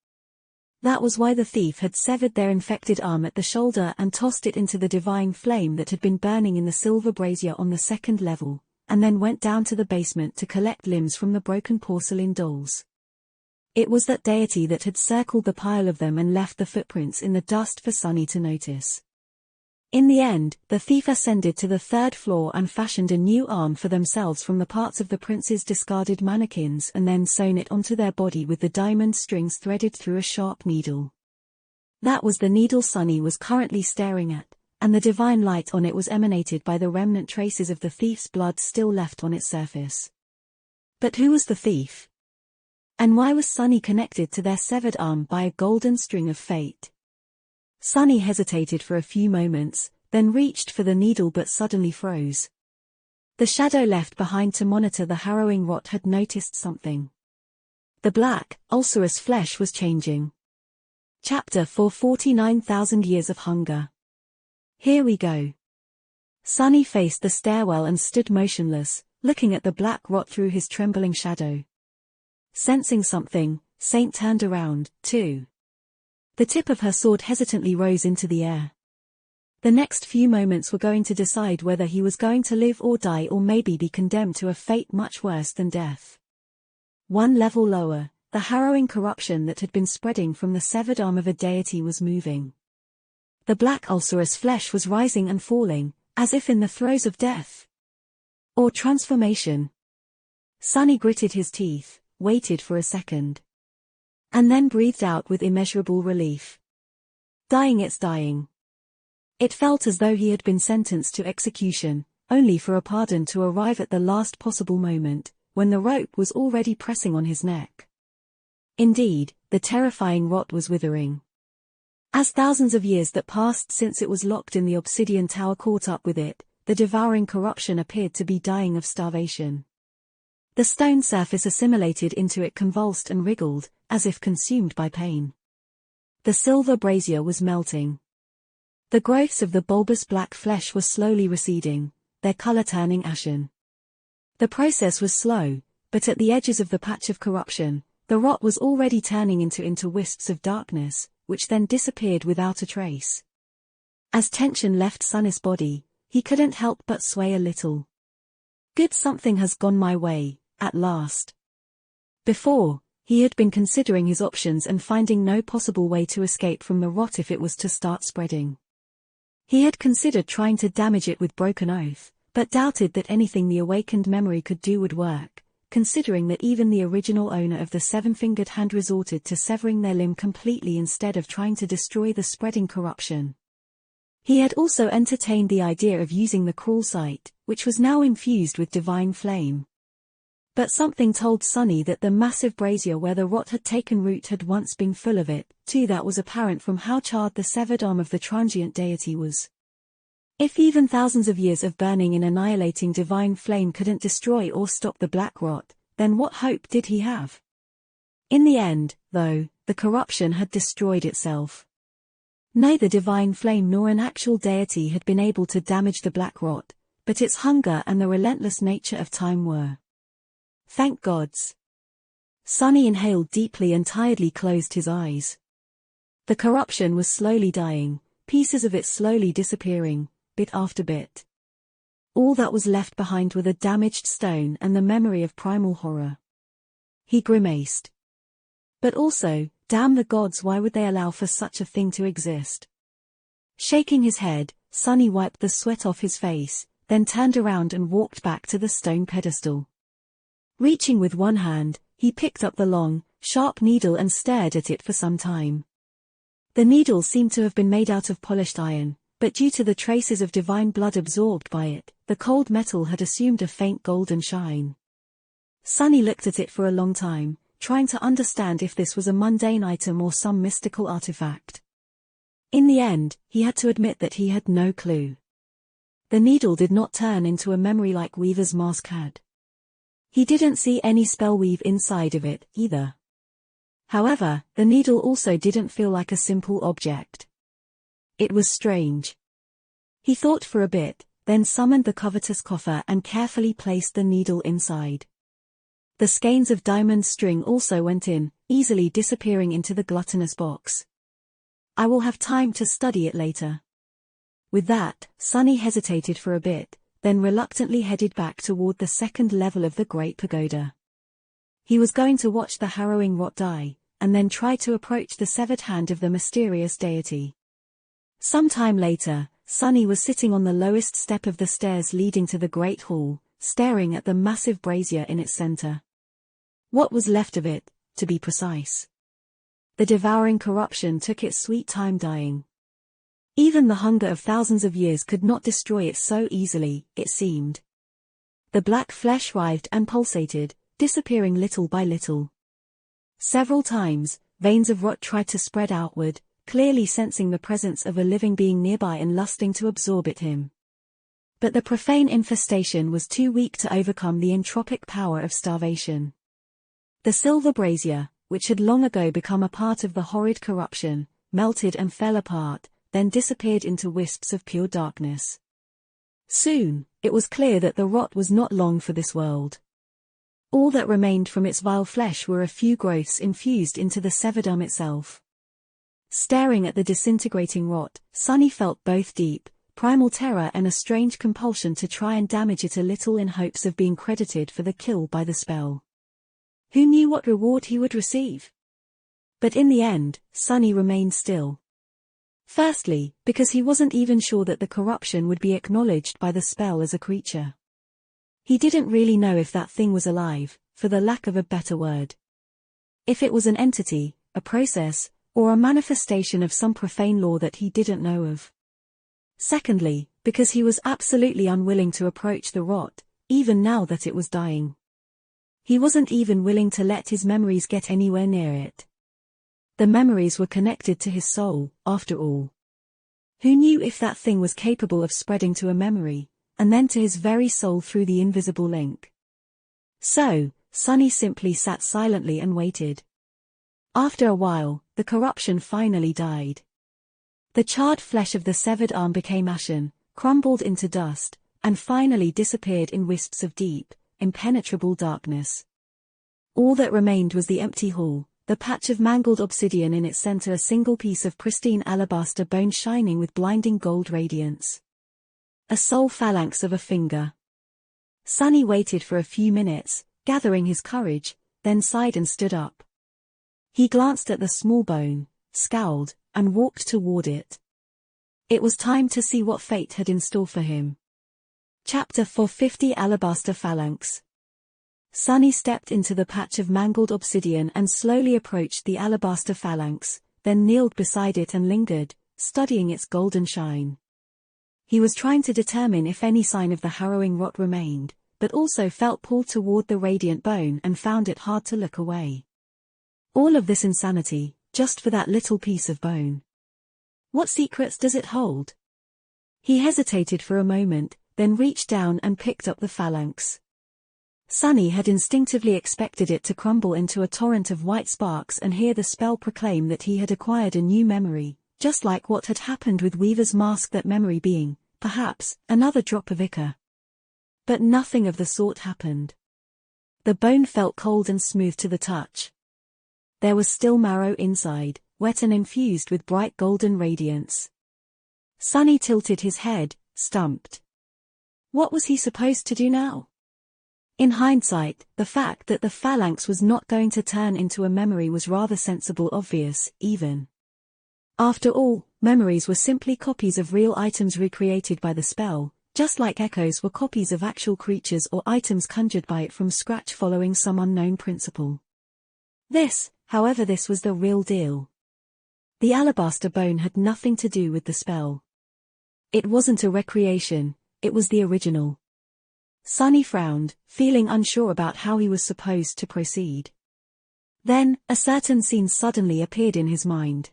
That was why the thief had severed their infected arm at the shoulder and tossed it into the divine flame that had been burning in the silver brazier on the second level, and then went down to the basement to collect limbs from the broken porcelain dolls. It was that deity that had circled the pile of them and left the footprints in the dust for Sunny to notice. In the end, the thief ascended to the 3rd floor and fashioned a new arm for themselves from the parts of the prince's discarded mannequins and then sewn it onto their body with the diamond strings threaded through a sharp needle. That was the needle Sunny was currently staring at, and the divine light on it was emanated by the remnant traces of the thief's blood still left on its surface. But who was the thief? And why was Sunny connected to their severed arm by a golden string of fate? Sunny hesitated for a few moments, then reached for the needle but suddenly froze. The shadow left behind to monitor the harrowing rot had noticed something. The black, ulcerous flesh was changing. Chapter 4: 49,000 Years of Hunger. Here we go. Sunny faced the stairwell and stood motionless, looking at the black rot through his trembling shadow. Sensing something, Saint turned around, too. The tip of her sword hesitantly rose into the air. The next few moments were going to decide whether he was going to live or die, or maybe be condemned to a fate much worse than death. One level lower, the harrowing corruption that had been spreading from the severed arm of a deity was moving. The black ulcerous flesh was rising and falling, as if in the throes of death. Or transformation. Sunny gritted his teeth, waited for a second. and then breathed out with immeasurable relief. Dying, it's dying. It felt as though he had been sentenced to execution, only for a pardon to arrive at the last possible moment, when the rope was already pressing on his neck. Indeed, the terrifying rot was withering. As thousands of years that passed since it was locked in the obsidian tower caught up with it, the devouring corruption appeared to be dying of starvation. The stone surface assimilated into it, convulsed and wriggled, as if consumed by pain. The silver brazier was melting. The growths of the bulbous black flesh were slowly receding, their color turning ashen. The process was slow, but at the edges of the patch of corruption, the rot was already turning into wisps of darkness, which then disappeared without a trace. As tension left Sunny's body, he couldn't help but sway a little. Good, something has gone my way, at last. Before, he had been considering his options and finding no possible way to escape from the rot if it was to start spreading. He had considered trying to damage it with broken oath, but doubted that anything the awakened memory could do would work, considering that even the original owner of the seven-fingered hand resorted to severing their limb completely instead of trying to destroy the spreading corruption. He had also entertained the idea of using the crawl site, which was now infused with divine flame. But something told Sunny that the massive brazier where the rot had taken root had once been full of it, too. That was apparent from how charred the severed arm of the transient deity was. If even thousands of years of burning in annihilating divine flame couldn't destroy or stop the black rot, then what hope did he have? In the end, though, the corruption had destroyed itself. Neither divine flame nor an actual deity had been able to damage the black rot, but its hunger and the relentless nature of time were. Thank gods. Sunny inhaled deeply and tiredly closed his eyes. The corruption was slowly dying, pieces of it slowly disappearing, bit after bit. All that was left behind were the damaged stone and the memory of primal horror. He grimaced. But also, damn the gods, why would they allow for such a thing to exist? Shaking his head, Sunny wiped the sweat off his face, then turned around and walked back to the stone pedestal. Reaching with one hand, he picked up the long, sharp needle and stared at it for some time. The needle seemed to have been made out of polished iron, but due to the traces of divine blood absorbed by it, the cold metal had assumed a faint golden shine. Sunny looked at it for a long time, trying to understand if this was a mundane item or some mystical artifact. In the end, he had to admit that he had no clue. The needle did not turn into a memory like Weaver's mask had. He didn't see any spell weave inside of it, either. However, the needle also didn't feel like a simple object. It was strange. He thought for a bit, then summoned the covetous coffer and carefully placed the needle inside. The skeins of diamond string also went in, easily disappearing into the gluttonous box. I will have time to study it later. With that, Sunny hesitated for a bit, then reluctantly headed back toward the second level of the Great Pagoda. He was going to watch the harrowing rot die, and then try to approach the severed hand of the mysterious deity. Some time later, Sunny was sitting on the lowest step of the stairs leading to the Great Hall, staring at the massive brazier in its center. What was left of it, to be precise. The devouring corruption took its sweet time dying. Even the hunger of thousands of years could not destroy it so easily, it seemed. The black flesh writhed and pulsated, disappearing little by little. Several times, veins of rot tried to spread outward, clearly sensing the presence of a living being nearby and lusting to absorb him. But the profane infestation was too weak to overcome the entropic power of starvation. The silver brazier, which had long ago become a part of the horrid corruption, melted and fell apart, then disappeared into wisps of pure darkness. Soon, it was clear that the rot was not long for this world. All that remained from its vile flesh were a few growths infused into the severed arm itself. Staring at the disintegrating rot, Sunny felt both deep, primal terror and a strange compulsion to try and damage it a little in hopes of being credited for the kill by the spell. Who knew what reward he would receive? But in the end, Sunny remained still. Firstly, because he wasn't even sure that the corruption would be acknowledged by the spell as a creature. He didn't really know if that thing was alive, for the lack of a better word. If it was an entity, a process, or a manifestation of some profane law that he didn't know of. Secondly, because he was absolutely unwilling to approach the rot, even now that it was dying. He wasn't even willing to let his memories get anywhere near it. The memories were connected to his soul, after all. Who knew if that thing was capable of spreading to a memory, and then to his very soul through the invisible link? So, Sonny simply sat silently and waited. After a while, the corruption finally died. The charred flesh of the severed arm became ashen, crumbled into dust, and finally disappeared in wisps of deep, impenetrable darkness. All that remained was the empty hall, the patch of mangled obsidian in its center, a single piece of pristine alabaster bone shining with blinding gold radiance. A sole phalanx of a finger. Sonny waited for a few minutes, gathering his courage, then sighed and stood up. He glanced at the small bone, scowled, and walked toward it. It was time to see what fate had in store for him. Chapter 450 Alabaster Phalanx. Sonny stepped into the patch of mangled obsidian and slowly approached the alabaster phalanx, then kneeled beside it and lingered, studying its golden shine. He was trying to determine if any sign of the harrowing rot remained, but also felt pulled toward the radiant bone and found it hard to look away. All of this insanity, just for that little piece of bone. What secrets does it hold? He hesitated for a moment, then reached down and picked up the phalanx. Sonny had instinctively expected it to crumble into a torrent of white sparks and hear the spell proclaim that he had acquired a new memory, just like what had happened with Weaver's mask, that memory being, perhaps, another drop of ichor. But nothing of the sort happened. The bone felt cold and smooth to the touch. There was still marrow inside, wet and infused with bright golden radiance. Sonny tilted his head, stumped. What was he supposed to do now? In hindsight, the fact that the phalanx was not going to turn into a memory was rather sensible, obvious, even. After all, memories were simply copies of real items recreated by the spell, just like echoes were copies of actual creatures or items conjured by it from scratch following some unknown principle. This, however, this was the real deal. The alabaster bone had nothing to do with the spell. It wasn't a recreation, it was the original. Sonny frowned, feeling unsure about how he was supposed to proceed. Then, a certain scene suddenly appeared in his mind.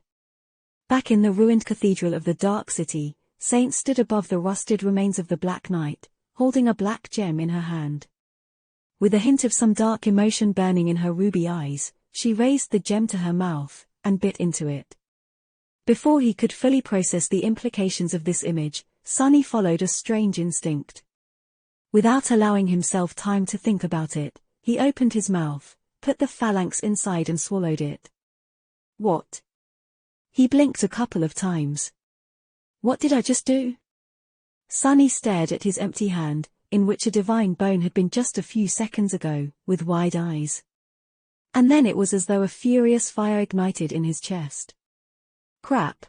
Back in the ruined cathedral of the Dark City, Saint stood above the rusted remains of the Black Knight, holding a black gem in her hand. With a hint of some dark emotion burning in her ruby eyes, she raised the gem to her mouth, and bit into it. Before he could fully process the implications of this image, Sonny followed a strange instinct. Without allowing himself time to think about it, he opened his mouth, put the phalanx inside and swallowed it. What? He blinked a couple of times. What did I just do? Sonny stared at his empty hand, in which a divine bone had been just a few seconds ago, with wide eyes. And then it was as though a furious fire ignited in his chest. Crap.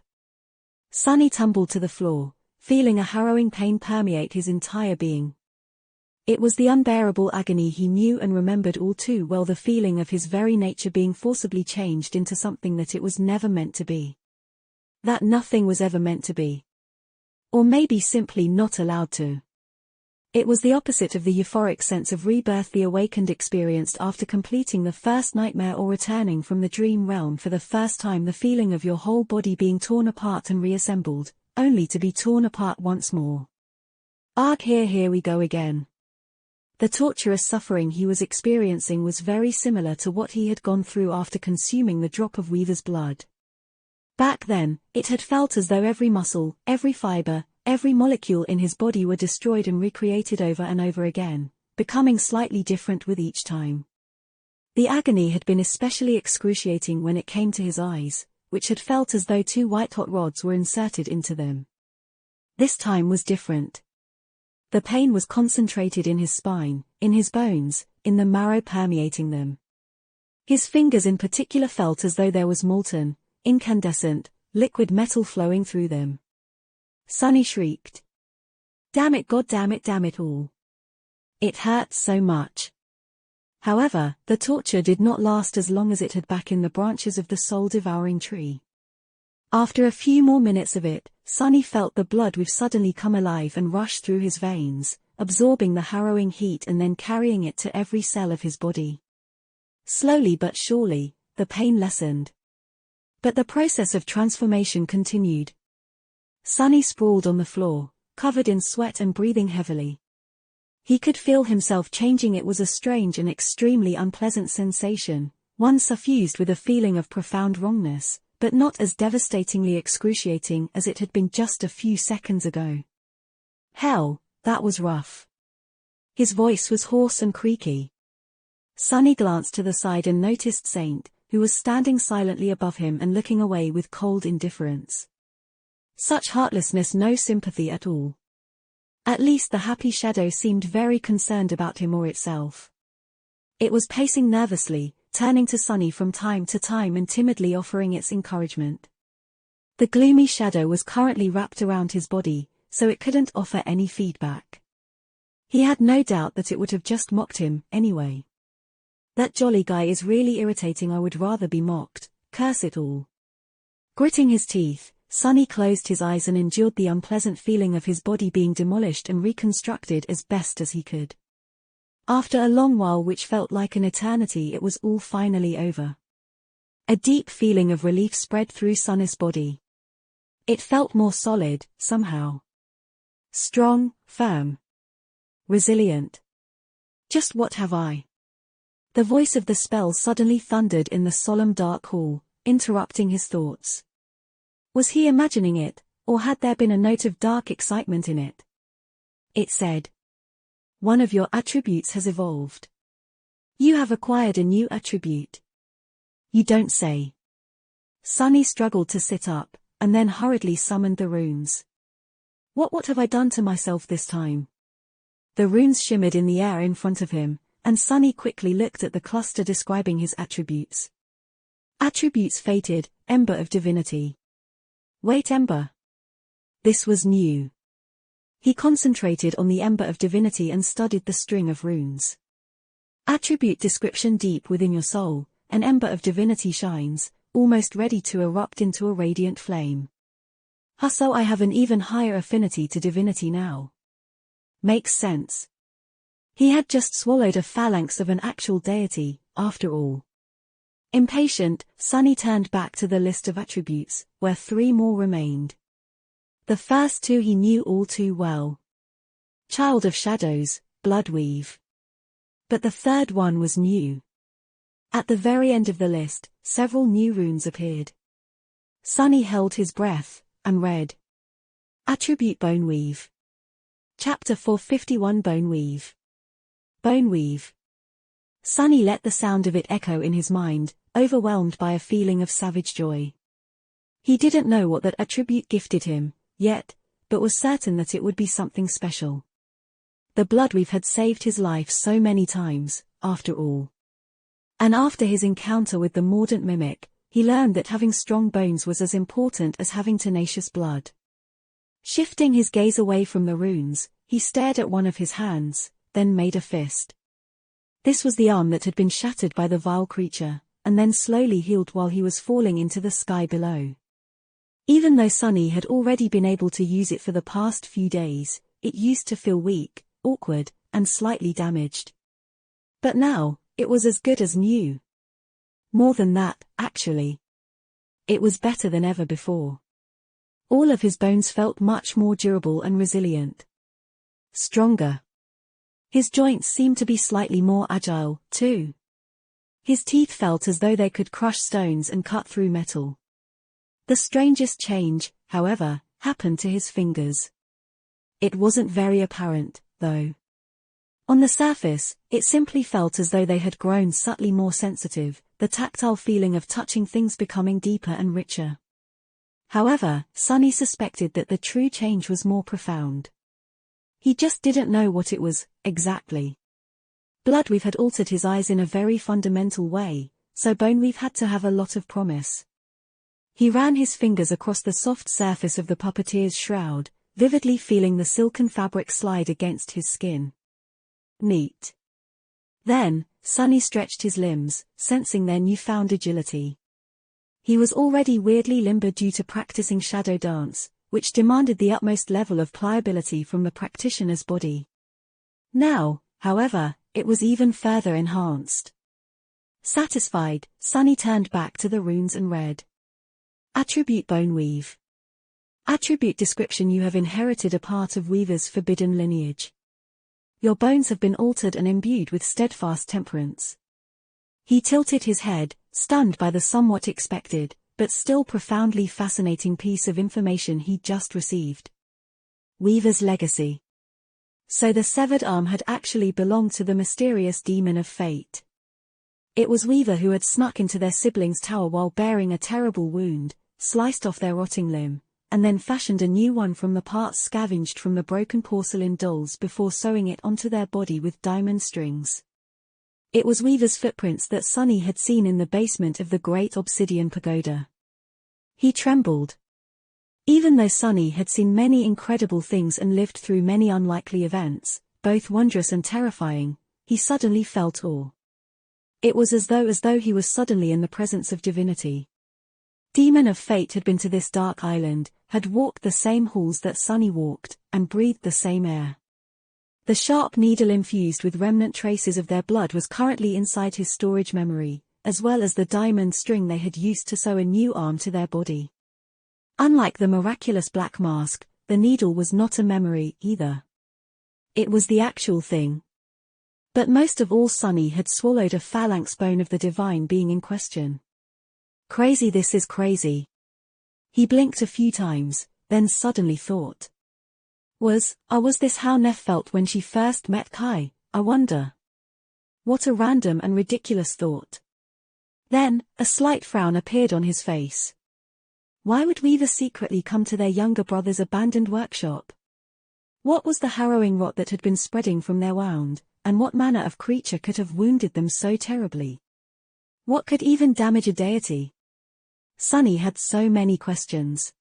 Sonny tumbled to the floor, feeling a harrowing pain permeate his entire being. It was the unbearable agony he knew and remembered all too well, the feeling of his very nature being forcibly changed into something that it was never meant to be. That nothing was ever meant to be. Or maybe simply not allowed to. It was the opposite of the euphoric sense of rebirth the awakened experienced after completing the first nightmare or returning from the dream realm for the first time, the feeling of your whole body being torn apart and reassembled, only to be torn apart once more. Arg, here we go again. The torturous suffering he was experiencing was very similar to what he had gone through after consuming the drop of Weaver's blood. Back then, it had felt as though every muscle, every fiber, every molecule in his body were destroyed and recreated over and over again, becoming slightly different with each time. The agony had been especially excruciating when it came to his eyes, which had felt as though two white-hot rods were inserted into them. This time was different. The pain was concentrated in his spine, in his bones, in the marrow permeating them. His fingers in particular felt as though there was molten, incandescent, liquid metal flowing through them. Sonny shrieked. Damn it, God damn it all. It hurts so much. However, the torture did not last as long as it had back in the branches of the soul-devouring tree. After a few more minutes of it, Sunny felt the blood weave suddenly come alive and rush through his veins, absorbing the harrowing heat and then carrying it to every cell of his body. Slowly but surely, the pain lessened. But the process of transformation continued. Sunny sprawled on the floor, covered in sweat and breathing heavily. He could feel himself changing. It was a strange and extremely unpleasant sensation, one suffused with a feeling of profound wrongness, but not as devastatingly excruciating as it had been just a few seconds ago. Hell, that was rough. His voice was hoarse and creaky. Sunny glanced to the side and noticed Saint, who was standing silently above him and looking away with cold indifference. Such heartlessness, no sympathy at all. At least the happy shadow seemed very concerned about him or itself. It was pacing nervously, turning to Sunny from time to time and timidly offering its encouragement. The gloomy shadow was currently wrapped around his body, so it couldn't offer any feedback. He had no doubt that it would have just mocked him, anyway. That jolly guy is really irritating. I would rather be mocked, curse it all. Gritting his teeth, Sunny closed his eyes and endured the unpleasant feeling of his body being demolished and reconstructed as best as he could. After a long while which felt like an eternity, it was all finally over. A deep feeling of relief spread through Sunny's body. It felt more solid, somehow. Strong, firm. Resilient. Just what have I? The voice of the spell suddenly thundered in the solemn dark hall, interrupting his thoughts. Was he imagining it, or had there been a note of dark excitement in it? It said, "One of your attributes has evolved. You have acquired a new attribute." You don't say. Sunny struggled to sit up, and then hurriedly summoned the runes. What have I done to myself this time? The runes shimmered in the air in front of him, and Sunny quickly looked at the cluster describing his attributes. Attributes fated, Ember of Divinity. Wait, Ember. This was new. He concentrated on the Ember of Divinity and studied the string of runes. Attribute description: deep within your soul, an Ember of Divinity shines, almost ready to erupt into a radiant flame. So I have an even higher affinity to divinity now. Makes sense. He had just swallowed a phalanx of an actual deity, after all. Impatient, Sunny turned back to the list of attributes, where 3 more remained. The first 2 he knew all too well. Child of Shadows, Bloodweave. But the third one was new. At the very end of the list, several new runes appeared. Sunny held his breath, and read. Attribute Boneweave. Chapter 451 Boneweave. Boneweave. Sunny let the sound of it echo in his mind, overwhelmed by a feeling of savage joy. He didn't know what that attribute gifted him, yet, but was certain that it would be something special. The Bloodweave had saved his life so many times, after all. And after his encounter with the Mordant Mimic, he learned that having strong bones was as important as having tenacious blood. Shifting his gaze away from the runes, he stared at one of his hands, then made a fist. This was the arm that had been shattered by the vile creature, and then slowly healed while he was falling into the sky below. Even though Sunny had already been able to use it for the past few days, it used to feel weak, awkward, and slightly damaged. But now, it was as good as new. More than that, actually. It was better than ever before. All of his bones felt much more durable and resilient. Stronger. His joints seemed to be slightly more agile, too. His teeth felt as though they could crush stones and cut through metal. The strangest change, however, happened to his fingers. It wasn't very apparent, though. On the surface, it simply felt as though they had grown subtly more sensitive, the tactile feeling of touching things becoming deeper and richer. However, Sunny suspected that the true change was more profound. He just didn't know what it was, exactly. Bloodweave had altered his eyes in a very fundamental way, so Boneweave had to have a lot of promise. He ran his fingers across the soft surface of the puppeteer's shroud, vividly feeling the silken fabric slide against his skin. Neat. Then, Sunny stretched his limbs, sensing their newfound agility. He was already weirdly limber due to practicing shadow dance, which demanded the utmost level of pliability from the practitioner's body. Now, however, it was even further enhanced. Satisfied, Sunny turned back to the runes and read. Attribute Bone Weave. Attribute description: you have inherited a part of Weaver's forbidden lineage. Your bones have been altered and imbued with steadfast temperance. He tilted his head, stunned by the somewhat expected, but still profoundly fascinating piece of information he'd just received. Weaver's legacy. So the severed arm had actually belonged to the mysterious demon of fate. It was Weaver who had snuck into their siblings' tower while bearing a terrible wound, sliced off their rotting limb, and then fashioned a new one from the parts scavenged from the broken porcelain dolls before sewing it onto their body with diamond strings. It was Weaver's footprints that Sunny had seen in the basement of the Great Obsidian Pagoda. He trembled. Even though Sunny had seen many incredible things and lived through many unlikely events, both wondrous and terrifying, he suddenly felt awe. It was as though he was suddenly in the presence of divinity. Demon of Fate had been to this dark island, had walked the same halls that Sunny walked, and breathed the same air. The sharp needle infused with remnant traces of their blood was currently inside his storage memory, as well as the diamond string they had used to sew a new arm to their body. Unlike the miraculous black mask, the needle was not a memory either. It was the actual thing. But most of all, Sunny had swallowed a phalanx bone of the divine being in question. Crazy, this is crazy. He blinked a few times, then suddenly thought. Was this how Neff felt when she first met Kai, I wonder? What a random and ridiculous thought. Then, a slight frown appeared on his face. Why would Weaver secretly come to their younger brother's abandoned workshop? What was the harrowing rot that had been spreading from their wound, and what manner of creature could have wounded them so terribly? What could even damage a deity? Sunny had so many questions.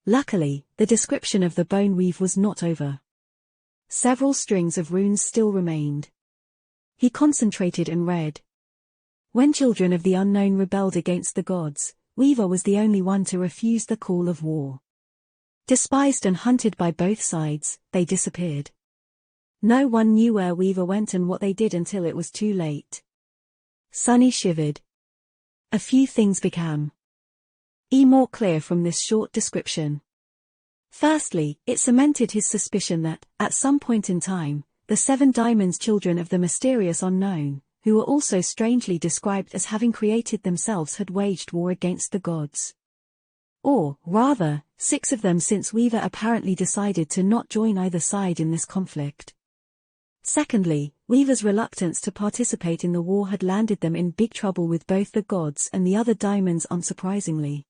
Luckily, the description of the bone weave was not over. Several strings of runes still remained. He concentrated and read. When children of the unknown rebelled against the gods, Weaver was the only one to refuse the call of war. Despised and hunted by both sides, they disappeared. No one knew where Weaver went and what they did until it was too late. Sunny shivered. A few things became more clear from this short description. Firstly, it cemented his suspicion that, at some point in time, the Seven Diamonds, children of the mysterious unknown, who were also strangely described as having created themselves, had waged war against the gods. Or, rather, 6 of them, since Weaver apparently decided to not join either side in this conflict. Secondly, Weaver's reluctance to participate in the war had landed them in big trouble with both the gods and the other diamonds, unsurprisingly.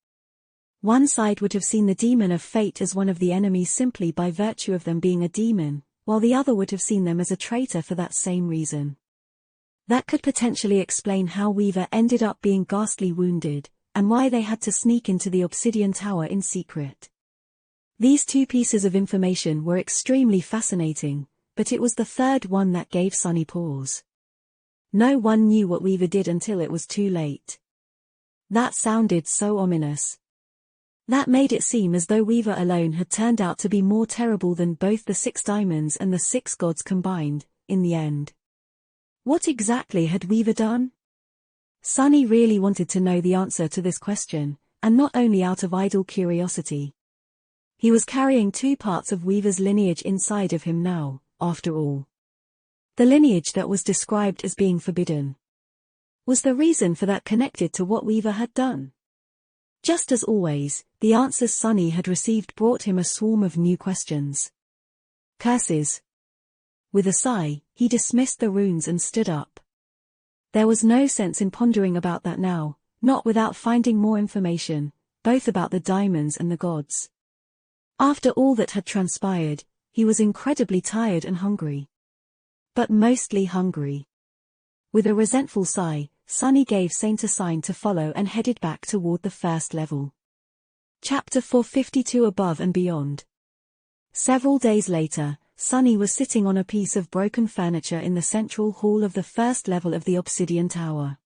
One side would have seen the demon of fate as one of the enemies simply by virtue of them being a demon, while the other would have seen them as a traitor for that same reason. That could potentially explain how Weaver ended up being ghastly wounded, and why they had to sneak into the Obsidian Tower in secret. These 2 pieces of information were extremely fascinating, but it was the third one that gave Sunny pause. No one knew what Weaver did until it was too late. That sounded so ominous. That made it seem as though Weaver alone had turned out to be more terrible than both the 6 diamonds and the 6 gods combined, in the end. What exactly had Weaver done? Sunny really wanted to know the answer to this question, and not only out of idle curiosity. He was carrying 2 parts of Weaver's lineage inside of him now, after all. The lineage that was described as being forbidden. Was the reason for that connected to what Weaver had done? Just as always, the answers Sunny had received brought him a swarm of new questions. Curses. With a sigh, he dismissed the runes and stood up. There was no sense in pondering about that now, not without finding more information, both about the diamonds and the gods. After all that had transpired, he was incredibly tired and hungry. But mostly hungry. With a resentful sigh, Sunny gave Saint a sign to follow and headed back toward the first level. Chapter 452 Above and Beyond. Several days later, Sunny was sitting on a piece of broken furniture in the central hall of the first level of the obsidian tower.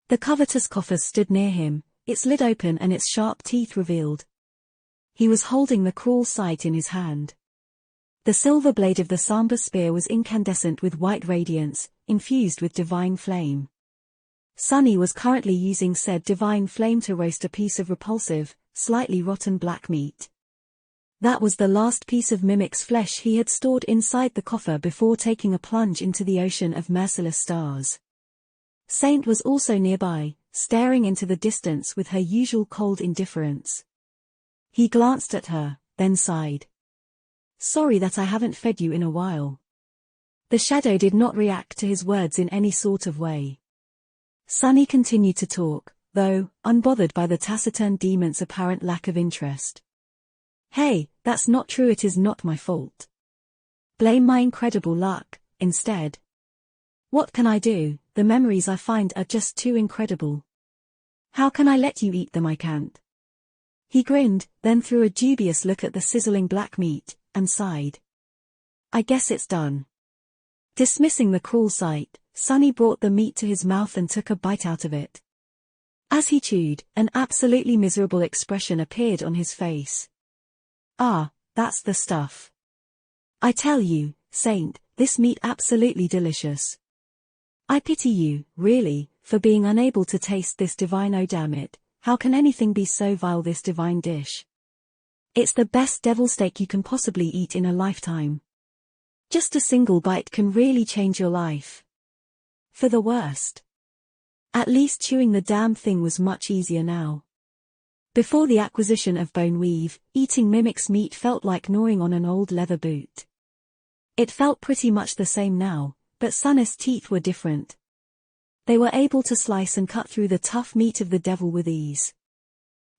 The covetous coffer stood near him, its lid open and its sharp teeth revealed. He was holding the cruel sight in his hand. The silver blade of the somber spear was incandescent with white radiance, infused with divine flame. Sunny was currently using said divine flame to roast a piece of repulsive, slightly rotten black meat. That was the last piece of mimic's flesh he had stored inside the coffer before taking a plunge into the ocean of merciless stars. Saint was also nearby, staring into the distance with her usual cold indifference. He glanced at her, then sighed. "Sorry that I haven't fed you in a while." The shadow did not react to his words in any sort of way. Sunny continued to talk, though, unbothered by the taciturn demon's apparent lack of interest. "Hey, that's not true. It is not my fault. Blame my incredible luck, instead. What can I do? The memories I find are just too incredible. How can I let you eat them? I can't." He grinned, then threw a dubious look at the sizzling black meat, and sighed. "I guess it's done." Dismissing the cruel sight, Sunny brought the meat to his mouth and took a bite out of it. As he chewed, an absolutely miserable expression appeared on his face. "Ah, that's the stuff. I tell you, Saint, this meat absolutely delicious. I pity you, really, for being unable to taste this divine. Oh damn it, how can anything be so vile, this divine dish? It's the best devil steak you can possibly eat in a lifetime. Just a single bite can really change your life. For the worst. At least chewing the damn thing was much easier now. Before the acquisition of bone weave, eating mimic's meat felt like gnawing on an old leather boot. It felt pretty much the same now, but Sunny's teeth were different. They were able to slice and cut through the tough meat of the devil with ease.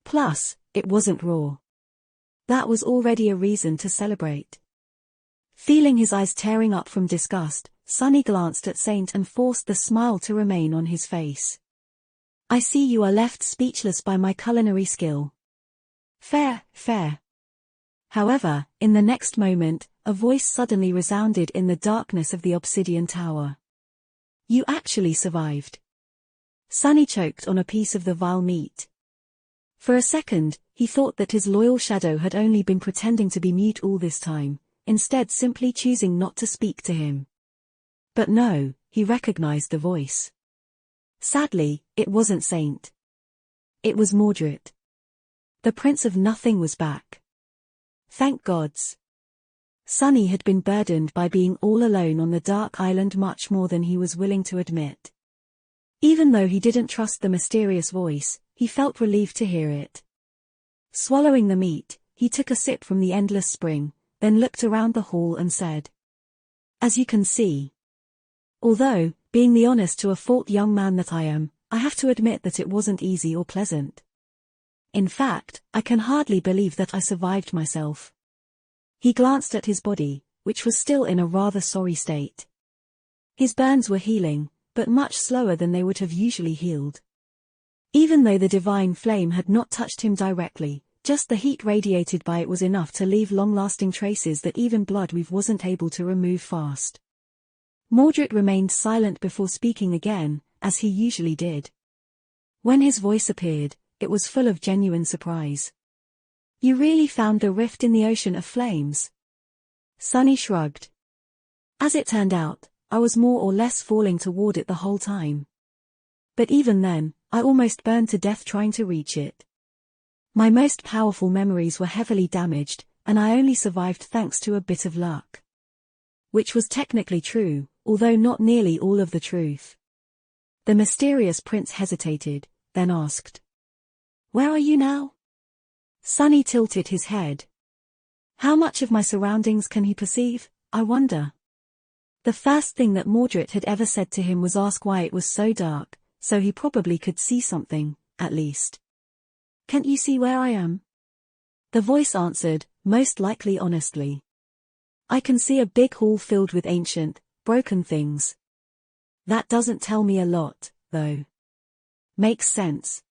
Plus, it wasn't raw. That was already a reason to celebrate. Feeling his eyes tearing up from disgust, Sunny glanced at Saint and forced the smile to remain on his face. "I see you are left speechless by my culinary skill. Fair, fair." However, in the next moment, a voice suddenly resounded in the darkness of the obsidian tower. "You actually survived." Sunny choked on a piece of the vile meat. For a second, he thought that his loyal shadow had only been pretending to be mute all this time, instead simply choosing not to speak to him. But no, he recognized the voice. Sadly, it wasn't Saint. It was Mordred. The Prince of Nothing was back. Thank gods. Sunny had been burdened by being all alone on the dark island much more than he was willing to admit. Even though he didn't trust the mysterious voice, he felt relieved to hear it. Swallowing the meat, he took a sip from the endless spring, then looked around the hall and said, "As you can see. Although, being the honest-to-a-fault young man that I am, I have to admit that it wasn't easy or pleasant. In fact, I can hardly believe that I survived myself." He glanced at his body, which was still in a rather sorry state. His burns were healing, but much slower than they would have usually healed. Even though the divine flame had not touched him directly, just the heat radiated by it was enough to leave long-lasting traces that even Bloodweave wasn't able to remove fast. Mordred remained silent before speaking again, as he usually did. When his voice appeared, it was full of genuine surprise. "You really found the rift in the ocean of flames?" Sunny shrugged. "As it turned out, I was more or less falling toward it the whole time. But even then, I almost burned to death trying to reach it. My most powerful memories were heavily damaged, and I only survived thanks to a bit of luck." Which was technically true, although not nearly all of the truth. The mysterious prince hesitated, then asked, "Where are you now?" Sunny tilted his head. How much of my surroundings can he perceive, I wonder? The first thing that Mordred had ever said to him was ask why it was so dark, so he probably could see something, at least. "Can't you see where I am?" The voice answered, most likely honestly. "I can see a big hall filled with ancient, broken things. That doesn't tell me a lot, though." "Makes sense."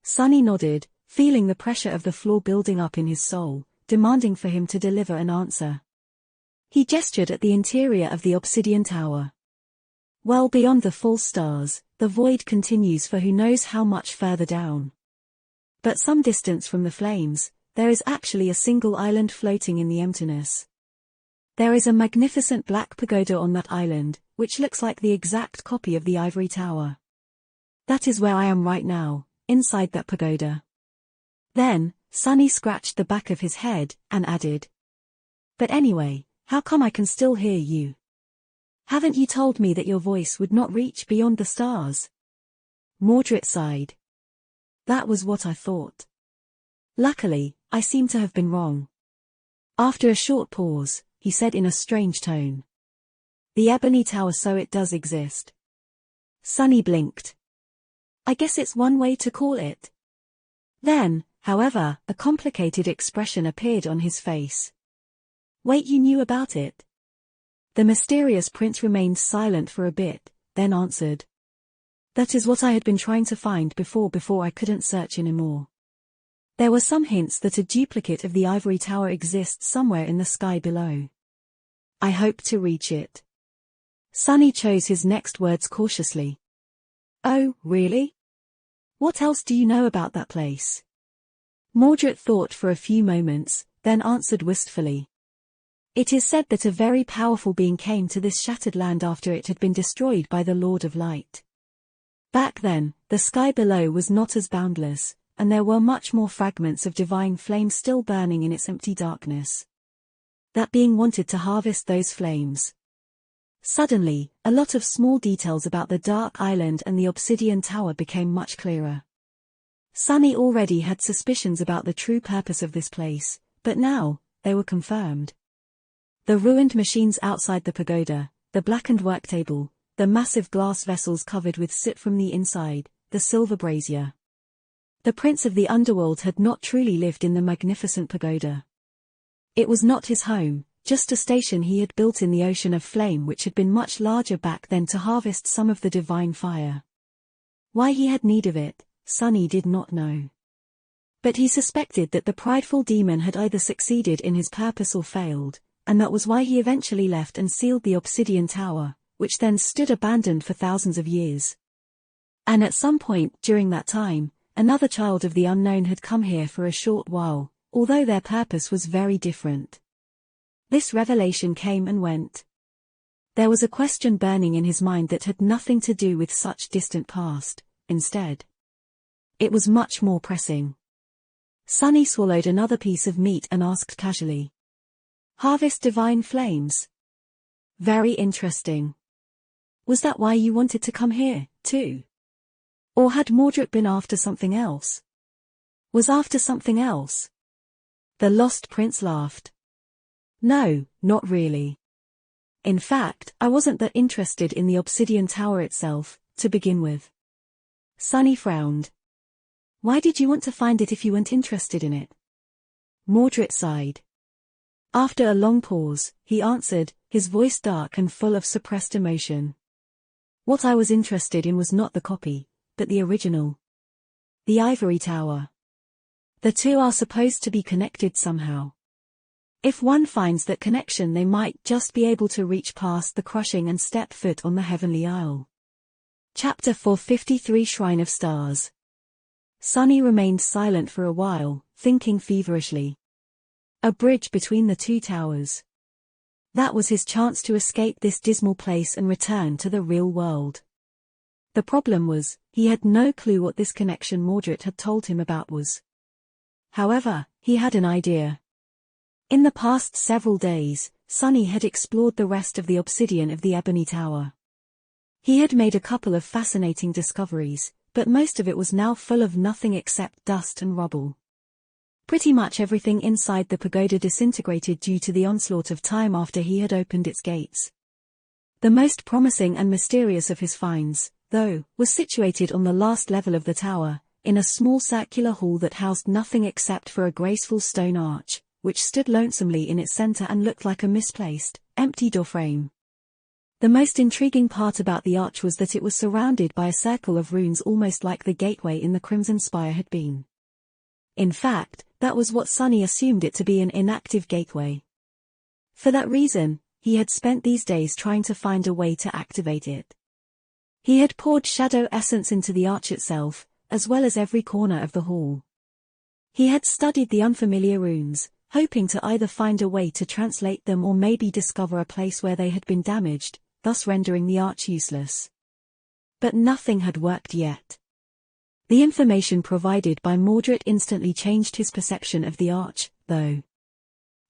Sunny nodded, feeling the pressure of the floor building up in his soul, demanding for him to deliver an answer. He gestured at the interior of the obsidian tower. Well beyond the false stars, the void continues for who knows how much further down. But some distance from the flames, there is actually a single island floating in the emptiness. There is a magnificent black pagoda on that island, which looks like the exact copy of the ivory tower. That is where I am right now, inside that pagoda. Then, Sunny scratched the back of his head, and added. But anyway, how come I can still hear you? Haven't you told me that your voice would not reach beyond the stars? Mordred sighed. That was what I thought. Luckily, I seem to have been wrong. After a short pause, he said in a strange tone. The Ebony Tower, so it does exist. Sunny blinked. I guess it's one way to call it. Then, however, a complicated expression appeared on his face. Wait, you knew about it? The mysterious prince remained silent for a bit, then answered. That is what I had been trying to find before I couldn't search anymore. There were some hints that a duplicate of the ivory tower exists somewhere in the sky below. I hope to reach it. Sunny chose his next words cautiously. Oh, really? What else do you know about that place? Mordred thought for a few moments, then answered wistfully. It is said that a very powerful being came to this shattered land after it had been destroyed by the Lord of Light. Back then, the sky below was not as boundless, and there were much more fragments of divine flame still burning in its empty darkness. That being wanted to harvest those flames. Suddenly, a lot of small details about the Dark Island and the Obsidian Tower became much clearer. Sunny already had suspicions about the true purpose of this place, but now, they were confirmed. The ruined machines outside the pagoda, the blackened work table, the massive glass vessels covered with soot from the inside, the silver brazier. The prince of the underworld had not truly lived in the magnificent pagoda. It was not his home, just a station he had built in the ocean of flame which had been much larger back then to harvest some of the divine fire. Why he had need of it, Sunny did not know. But he suspected that the prideful demon had either succeeded in his purpose or failed, and that was why he eventually left and sealed the Obsidian Tower, which then stood abandoned for thousands of years. And at some point during that time, another child of the unknown had come here for a short while, although their purpose was very different. This revelation came and went. There was a question burning in his mind that had nothing to do with such distant past, instead. It was much more pressing. Sunny swallowed another piece of meat and asked casually. Harvest divine flames? Very interesting. Was that why you wanted to come here, too? Or had Mordred been after something else? Was after something else? The lost prince laughed. No, not really. In fact, I wasn't that interested in the Obsidian Tower itself, to begin with. Sunny frowned. Why did you want to find it if you weren't interested in it? Mordred sighed. After a long pause, he answered, his voice dark and full of suppressed emotion. What I was interested in was not the copy, but the original. The ivory tower. The two are supposed to be connected somehow. If one finds that connection, they might just be able to reach past the crushing and step foot on the Heavenly Isle. Chapter 453 Shrine of Stars. Sunny remained silent for a while, thinking feverishly. A bridge between the two towers. That was his chance to escape this dismal place and return to the real world. The problem was, he had no clue what this connection Mordred had told him about was. However, he had an idea. In the past several days, Sunny had explored the rest of the obsidian of the Ebony Tower. He had made a couple of fascinating discoveries, but most of it was now full of nothing except dust and rubble. Pretty much everything inside the pagoda disintegrated due to the onslaught of time after he had opened its gates. The most promising and mysterious of his finds, though, was situated on the last level of the tower, in a small circular hall that housed nothing except for a graceful stone arch, which stood lonesomely in its center and looked like a misplaced, empty doorframe. The most intriguing part about the arch was that it was surrounded by a circle of runes almost like the gateway in the Crimson Spire had been. In fact, that was what Sunny assumed it to be, an inactive gateway. For that reason, he had spent these days trying to find a way to activate it. He had poured shadow essence into the arch itself, as well as every corner of the hall. He had studied the unfamiliar runes, hoping to either find a way to translate them or maybe discover a place where they had been damaged, thus rendering the arch useless. But nothing had worked yet. The information provided by Mordred instantly changed his perception of the arch, though.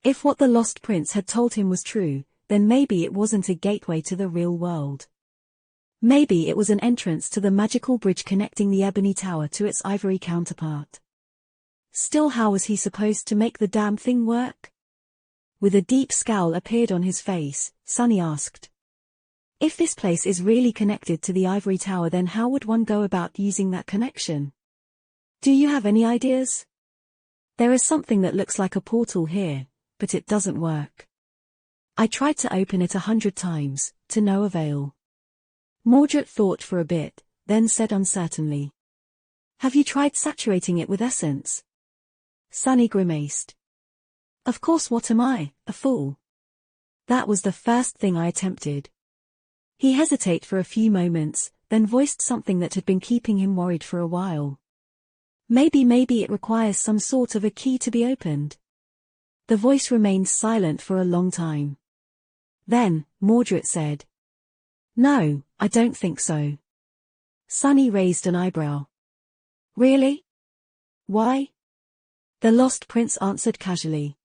If what the Lost Prince had told him was true, then maybe it wasn't a gateway to the real world. Maybe it was an entrance to the magical bridge connecting the Ebony Tower to its ivory counterpart. Still, how was he supposed to make the damn thing work? With a deep scowl appeared on his face, Sunny asked. If this place is really connected to the ivory tower, then how would one go about using that connection? Do you have any ideas? There is something that looks like a portal here, but it doesn't work. I tried to open it 100 times, to no avail. Mordred thought for a bit, then said uncertainly. Have you tried saturating it with essence? Sunny grimaced. Of course, what am I, a fool? That was the first thing I attempted. He hesitated for a few moments, then voiced something that had been keeping him worried for a while. Maybe it requires some sort of a key to be opened. The voice remained silent for a long time. Then, Mordred said. No, I don't think so. Sunny raised an eyebrow. Really? Why? The Lost Prince answered casually.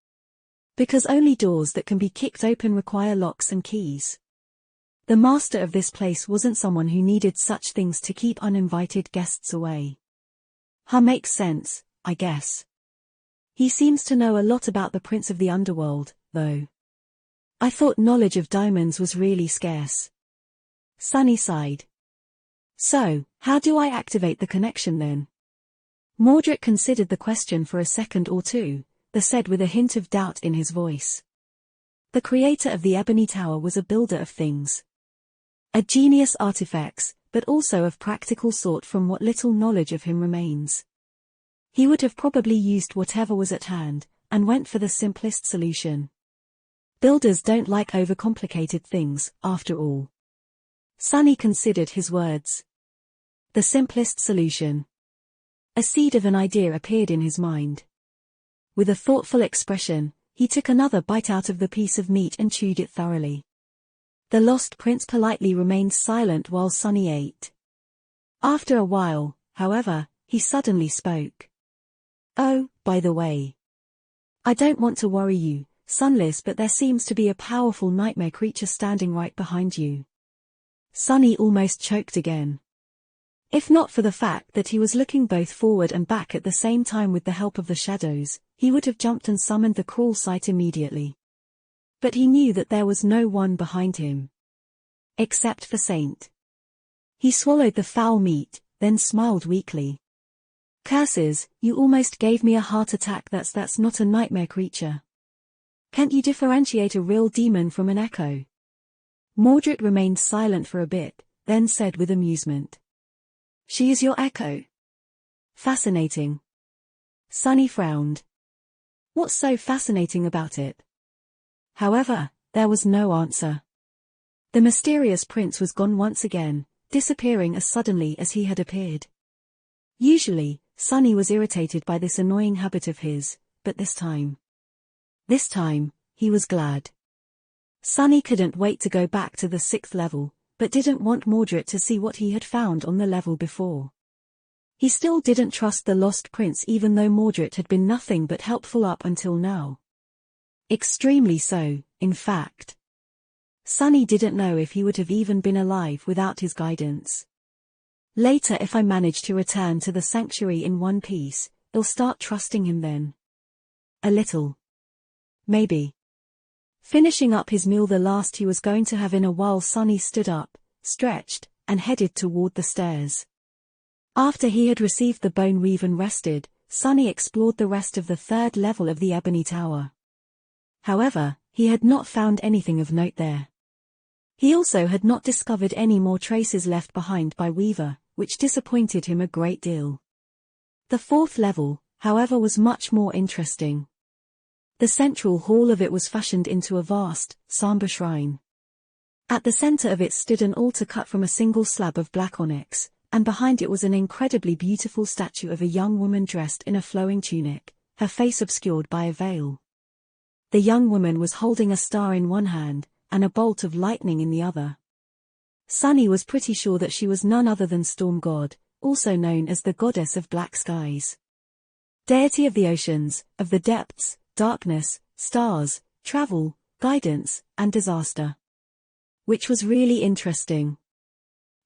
Because only doors that can be kicked open require locks and keys. The master of this place wasn't someone who needed such things to keep uninvited guests away. Makes sense, I guess. He seems to know a lot about the Prince of the Underworld, though. I thought knowledge of diamonds was really scarce. Sunny sighed. So, how do I activate the connection then? Mordred considered the question for a second or two, then said with a hint of doubt in his voice. The creator of the Ebony Tower was a builder of things. A genius artifacts, but also of practical sort from what little knowledge of him remains. He would have probably used whatever was at hand, and went for the simplest solution. Builders don't like overcomplicated things, after all. Sunny considered his words. The simplest solution. A seed of an idea appeared in his mind. With a thoughtful expression, he took another bite out of the piece of meat and chewed it thoroughly. The Lost Prince politely remained silent while Sunny ate. After a while, however, he suddenly spoke. Oh, by the way. I don't want to worry you, Sunless, but there seems to be a powerful nightmare creature standing right behind you. Sunny almost choked again. If not for the fact that he was looking both forward and back at the same time with the help of the shadows, he would have jumped and summoned the cruel sight immediately. But he knew that there was no one behind him. Except for Saint. He swallowed the foul meat, then smiled weakly. Curses, you almost gave me a heart attack. That's not a nightmare creature. Can't you differentiate a real demon from an echo? Mordred remained silent for a bit, then said with amusement. She is your echo. Fascinating. Sunny frowned. What's so fascinating about it? However, there was no answer. The mysterious prince was gone once again, disappearing as suddenly as he had appeared. Usually, Sunny was irritated by this annoying habit of his, but this time, he was glad. Sunny couldn't wait to go back to the 6th level, but didn't want Mordred to see what he had found on the level before. He still didn't trust the Lost Prince even though Mordred had been nothing but helpful up until now. Extremely so, in fact. Sunny didn't know if he would have even been alive without his guidance. Later, if I manage to return to the sanctuary in one piece, I'll start trusting him then. A little. Maybe. Finishing up his meal, the last he was going to have in a while, Sunny stood up, stretched, and headed toward the stairs. After he had received the bone weave and rested, Sunny explored the rest of the 3rd level of the Ebony Tower. However, he had not found anything of note there. He also had not discovered any more traces left behind by Weaver, which disappointed him a great deal. The 4th level, however, was much more interesting. The central hall of it was fashioned into a vast, somber shrine. At the center of it stood an altar cut from a single slab of black onyx, and behind it was an incredibly beautiful statue of a young woman dressed in a flowing tunic, her face obscured by a veil. The young woman was holding a star in one hand, and a bolt of lightning in the other. Sunny was pretty sure that she was none other than Storm God, also known as the goddess of black skies. Deity of the oceans, of the depths, darkness, stars, travel, guidance, and disaster. Which was really interesting.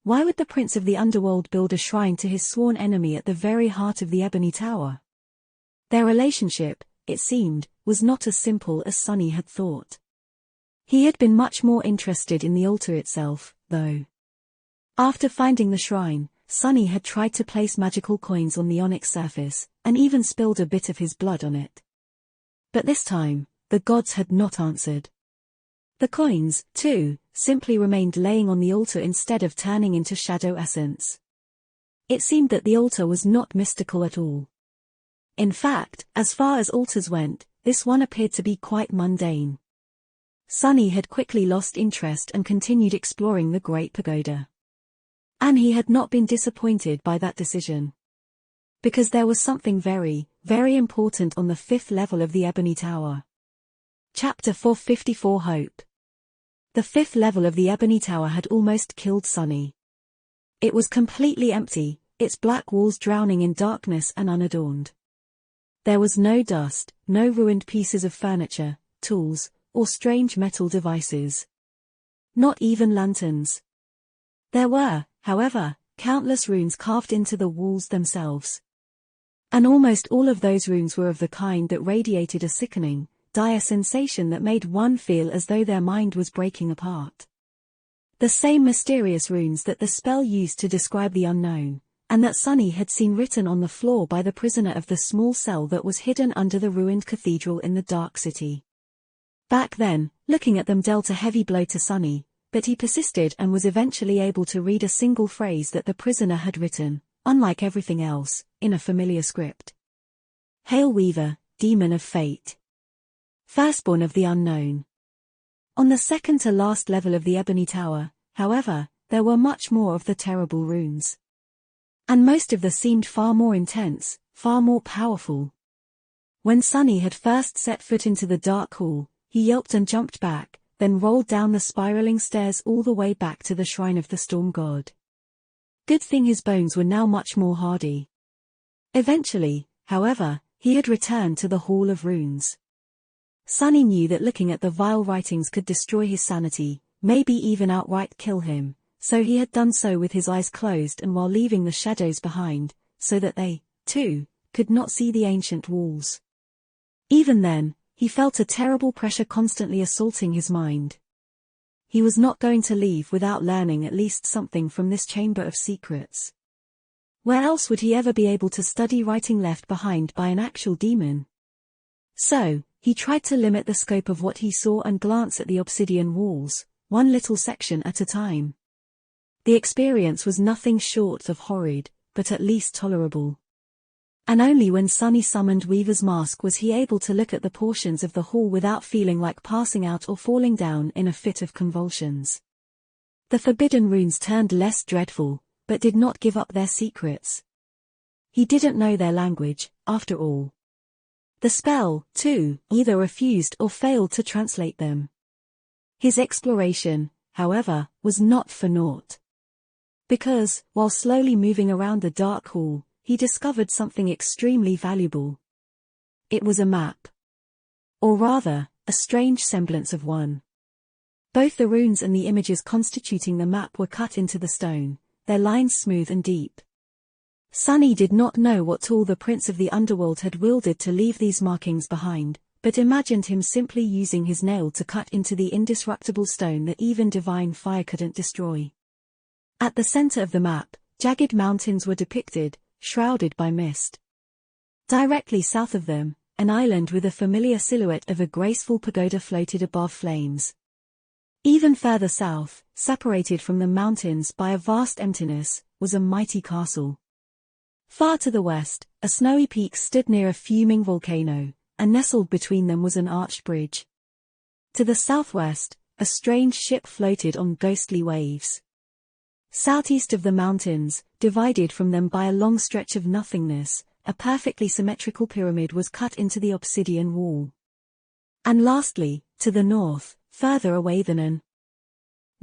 Why would the prince of the underworld build a shrine to his sworn enemy at the very heart of the Ebony Tower? Their relationship, it seemed, was not as simple as Sunny had thought. He had been much more interested in the altar itself, though. After finding the shrine, Sunny had tried to place magical coins on the onyx surface, and even spilled a bit of his blood on it. But this time, the gods had not answered. The coins, too, simply remained laying on the altar instead of turning into shadow essence. It seemed that the altar was not mystical at all. In fact, as far as altars went, this one appeared to be quite mundane. Sunny had quickly lost interest and continued exploring the Great Pagoda. And he had not been disappointed by that decision. Because there was something very, very important on the 5th level of the Ebony Tower. Chapter 454 Hope. The 5th level of the Ebony Tower had almost killed Sunny. It was completely empty, its black walls drowning in darkness and unadorned. There was no dust, no ruined pieces of furniture, tools, or strange metal devices. Not even lanterns. There were, however, countless runes carved into the walls themselves. And almost all of those runes were of the kind that radiated a sickening, dire sensation that made one feel as though their mind was breaking apart. The same mysterious runes that the spell used to describe the unknown, and that Sunny had seen written on the floor by the prisoner of the small cell that was hidden under the ruined cathedral in the Dark City. Back then, looking at them dealt a heavy blow to Sunny, but he persisted and was eventually able to read a single phrase that the prisoner had written, unlike everything else, in a familiar script. Hail Weaver, demon of fate. Firstborn of the unknown. On the second to last level of the Ebony Tower, however, there were much more of the terrible runes. And most of them seemed far more intense, far more powerful. When Sunny had first set foot into the dark hall, he yelped and jumped back, then rolled down the spiraling stairs all the way back to the shrine of the storm god. Good thing his bones were now much more hardy. Eventually, however, he had returned to the Hall of Runes. Sunny knew that looking at the vile writings could destroy his sanity, maybe even outright kill him, so he had done so with his eyes closed and while leaving the shadows behind, so that they, too, could not see the ancient walls. Even then, he felt a terrible pressure constantly assaulting his mind. He was not going to leave without learning at least something from this chamber of secrets. Where else would he ever be able to study writing left behind by an actual demon? So, he tried to limit the scope of what he saw and glance at the obsidian walls, one little section at a time. The experience was nothing short of horrid, but at least tolerable. And only when Sunny summoned Weaver's mask was he able to look at the portions of the hall without feeling like passing out or falling down in a fit of convulsions. The forbidden runes turned less dreadful, but did not give up their secrets. He didn't know their language, after all. The spell, too, either refused or failed to translate them. His exploration, however, was not for naught. Because, while slowly moving around the dark hall, he discovered something extremely valuable. It was a map. Or rather, a strange semblance of one. Both the runes and the images constituting the map were cut into the stone, their lines smooth and deep. Sunny did not know what tool the Prince of the Underworld had wielded to leave these markings behind, but imagined him simply using his nail to cut into the indestructible stone that even divine fire couldn't destroy. At the center of the map, jagged mountains were depicted, shrouded by mist. Directly south of them, an island with a familiar silhouette of a graceful pagoda floated above flames. Even further south, separated from the mountains by a vast emptiness, was a mighty castle. Far to the west, a snowy peak stood near a fuming volcano, and nestled between them was an arched bridge. To the southwest, a strange ship floated on ghostly waves. Southeast of the mountains, divided from them by a long stretch of nothingness, a perfectly symmetrical pyramid was cut into the obsidian wall. And lastly, to the north, further away than an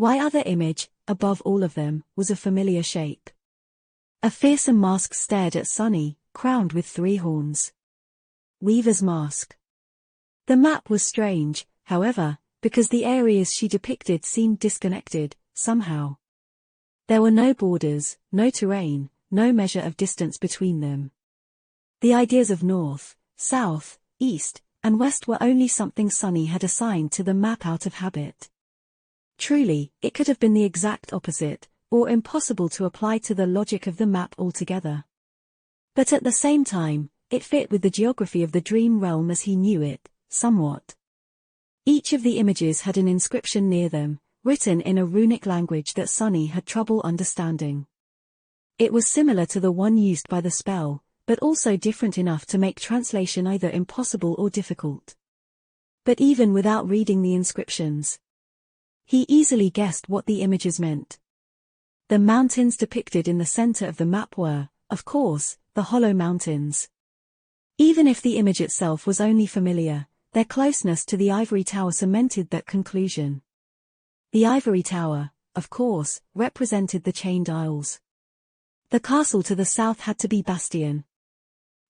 other image, above all of them, was a familiar shape. A fearsome mask stared at Sunny, crowned with 3 horns. Weaver's mask. The map was strange, however, because the areas she depicted seemed disconnected, somehow. There were no borders, no terrain, no measure of distance between them. The ideas of north, south, east, and west were only something Sunny had assigned to the map out of habit. Truly, it could have been the exact opposite, or impossible to apply to the logic of the map altogether. But at the same time, it fit with the geography of the dream realm as he knew it, somewhat. Each of the images had an inscription near them, written in a runic language that Sunny had trouble understanding. It was similar to the one used by the spell, but also different enough to make translation either impossible or difficult. But even without reading the inscriptions, he easily guessed what the images meant. The mountains depicted in the center of the map were, of course, the Hollow Mountains. Even if the image itself was only familiar, their closeness to the ivory tower cemented that conclusion. The ivory tower, of course, represented the Chained Isles. The castle to the south had to be Bastion.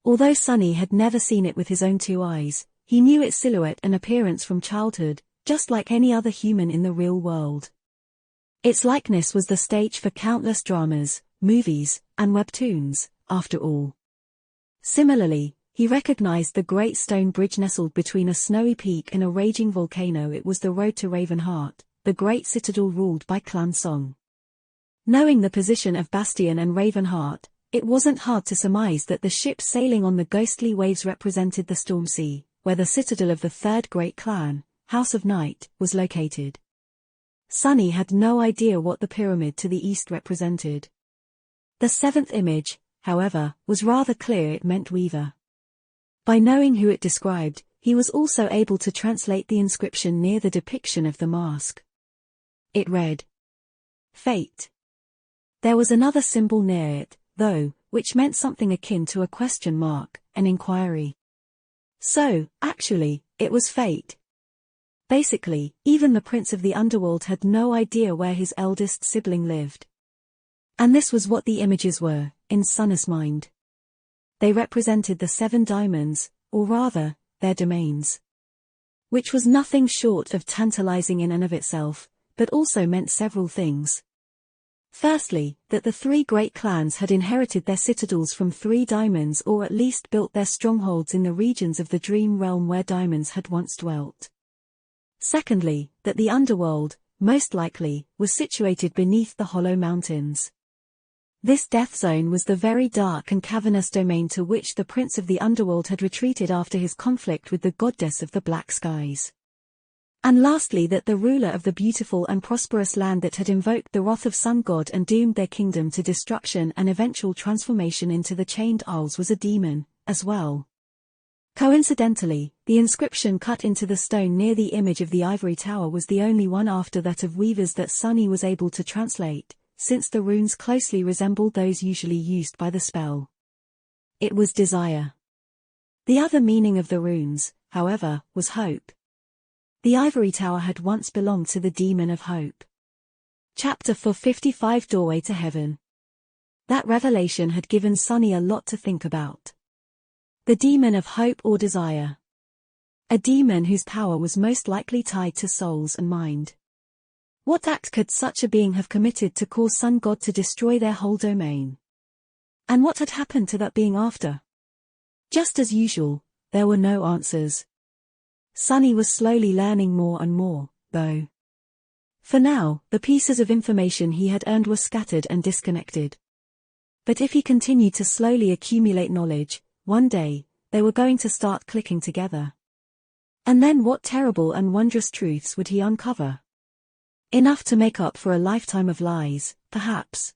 Although Sunny had never seen it with his own 2 eyes, he knew its silhouette and appearance from childhood, just like any other human in the real world. Its likeness was the stage for countless dramas, movies, and webtoons, after all. Similarly, he recognized the great stone bridge nestled between a snowy peak and a raging volcano. It was the road to Ravenheart, the great citadel ruled by Clan Song. Knowing the position of Bastion and Ravenheart, it wasn't hard to surmise that the ships sailing on the ghostly waves represented the Storm Sea, where the citadel of the third great clan, House of Night, was located. Sunny had no idea what the pyramid to the east represented. The 7th image, however, was rather clear. It meant Weaver. By knowing who it described, he was also able to translate the inscription near the depiction of the mask. It read, Fate. There was another symbol near it, though, which meant something akin to a question mark, an inquiry. So, actually, it was fate. Basically, even the Prince of the Underworld had no idea where his eldest sibling lived. And this was what the images were, in Sunny's mind. They represented the 7 diamonds, or rather, their domains. Which was nothing short of tantalizing in and of itself, but also meant several things. Firstly, that the 3 great clans had inherited their citadels from 3 diamonds, or at least built their strongholds in the regions of the dream realm where diamonds had once dwelt. Secondly, that the underworld, most likely, was situated beneath the Hollow Mountains. This death zone was the very dark and cavernous domain to which the Prince of the Underworld had retreated after his conflict with the goddess of the black skies. And lastly, that the ruler of the beautiful and prosperous land that had invoked the wrath of Sun God and doomed their kingdom to destruction and eventual transformation into the Chained Isles was a demon, as well. Coincidentally, the inscription cut into the stone near the image of the ivory tower was the only one after that of Weaver's that Sunny was able to translate, since the runes closely resembled those usually used by the spell. It was desire. The other meaning of the runes, however, was hope. The ivory tower had once belonged to the demon of hope. Chapter 455 Doorway to Heaven. That revelation had given Sunny a lot to think about. The demon of hope or desire. A demon whose power was most likely tied to souls and mind. What act could such a being have committed to cause Sun God to destroy their whole domain? And what had happened to that being after? Just as usual, there were no answers. Sunny was slowly learning more and more, though. For now, the pieces of information he had earned were scattered and disconnected. But if he continued to slowly accumulate knowledge, one day, they were going to start clicking together. And then what terrible and wondrous truths would he uncover? Enough to make up for a lifetime of lies, perhaps.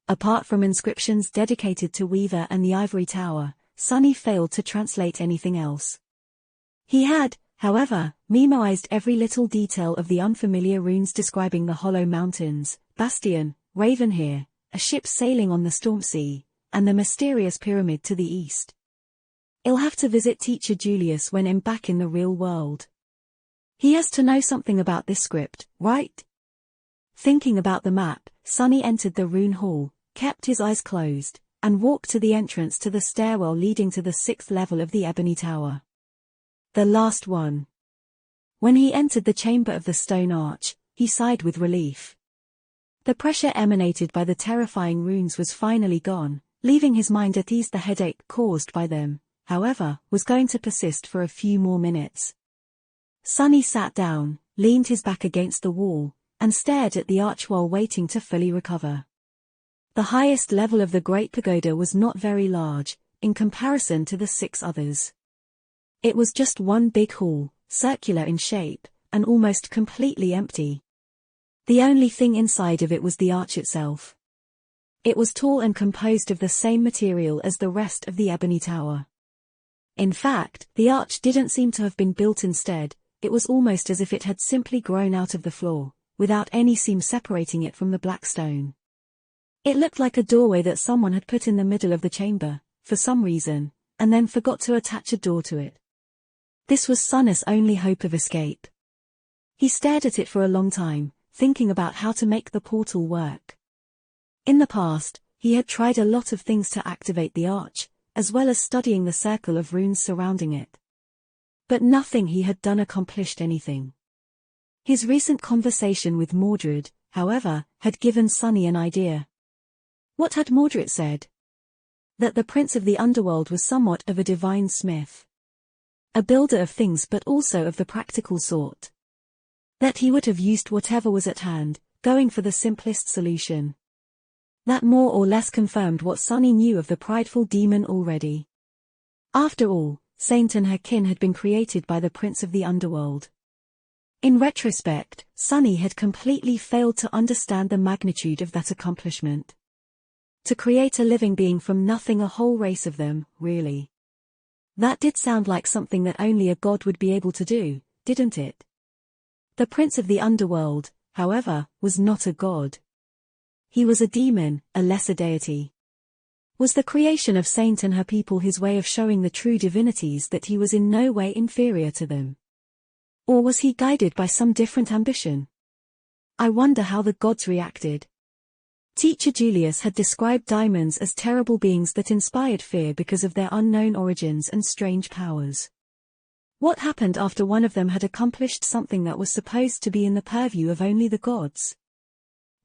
Apart from inscriptions dedicated to Weaver and the ivory tower, Sunny failed to translate anything else. He had, however, memorized every little detail of the unfamiliar runes describing the Hollow Mountains, Bastion, Ravenhere, a ship sailing on the storm sea, and the mysterious pyramid to the east. I'll have to visit Teacher Julius when I'm back in the real world. He has to know something about this script, right? Thinking about the map, Sunny entered the rune hall, kept his eyes closed, and walked to the entrance to the stairwell leading to the 6th level of the Ebony Tower. The last one. When he entered the chamber of the stone arch, he sighed with relief. The pressure emanated by the terrifying runes was finally gone, leaving his mind at ease. The headache caused by them, however, was going to persist for a few more minutes. Sunny sat down, leaned his back against the wall, and stared at the arch while waiting to fully recover. The highest level of the Great Pagoda was not very large, in comparison to the 6 others. It was just one big hall, circular in shape, and almost completely empty. The only thing inside of it was the arch itself. It was tall and composed of the same material as the rest of the Ebony Tower. In fact, the arch didn't seem to have been built instead, it was almost as if it had simply grown out of the floor, without any seam separating it from the black stone. It looked like a doorway that someone had put in the middle of the chamber, for some reason, and then forgot to attach a door to it. This was Sunny's only hope of escape. He stared at it for a long time, thinking about how to make the portal work. In the past, he had tried a lot of things to activate the arch, as well as studying the circle of runes surrounding it. But nothing he had done accomplished anything. His recent conversation with Mordred, however, had given Sunny an idea. What had Mordred said? That the Prince of the Underworld was somewhat of a divine smith. A builder of things but also of the practical sort. That he would have used whatever was at hand, going for the simplest solution. That more or less confirmed what Sunny knew of the prideful demon already. After all, Saint and her kin had been created by the Prince of the Underworld. In retrospect, Sunny had completely failed to understand the magnitude of that accomplishment. To create a living being from nothing, a whole race of them, really. That did sound like something that only a god would be able to do, didn't it? The Prince of the Underworld, however, was not a god. He was a demon, a lesser deity. Was the creation of Saint and her people his way of showing the true divinities that he was in no way inferior to them? Or was he guided by some different ambition? I wonder how the gods reacted. Teacher Julius had described diamonds as terrible beings that inspired fear because of their unknown origins and strange powers. What happened after one of them had accomplished something that was supposed to be in the purview of only the gods?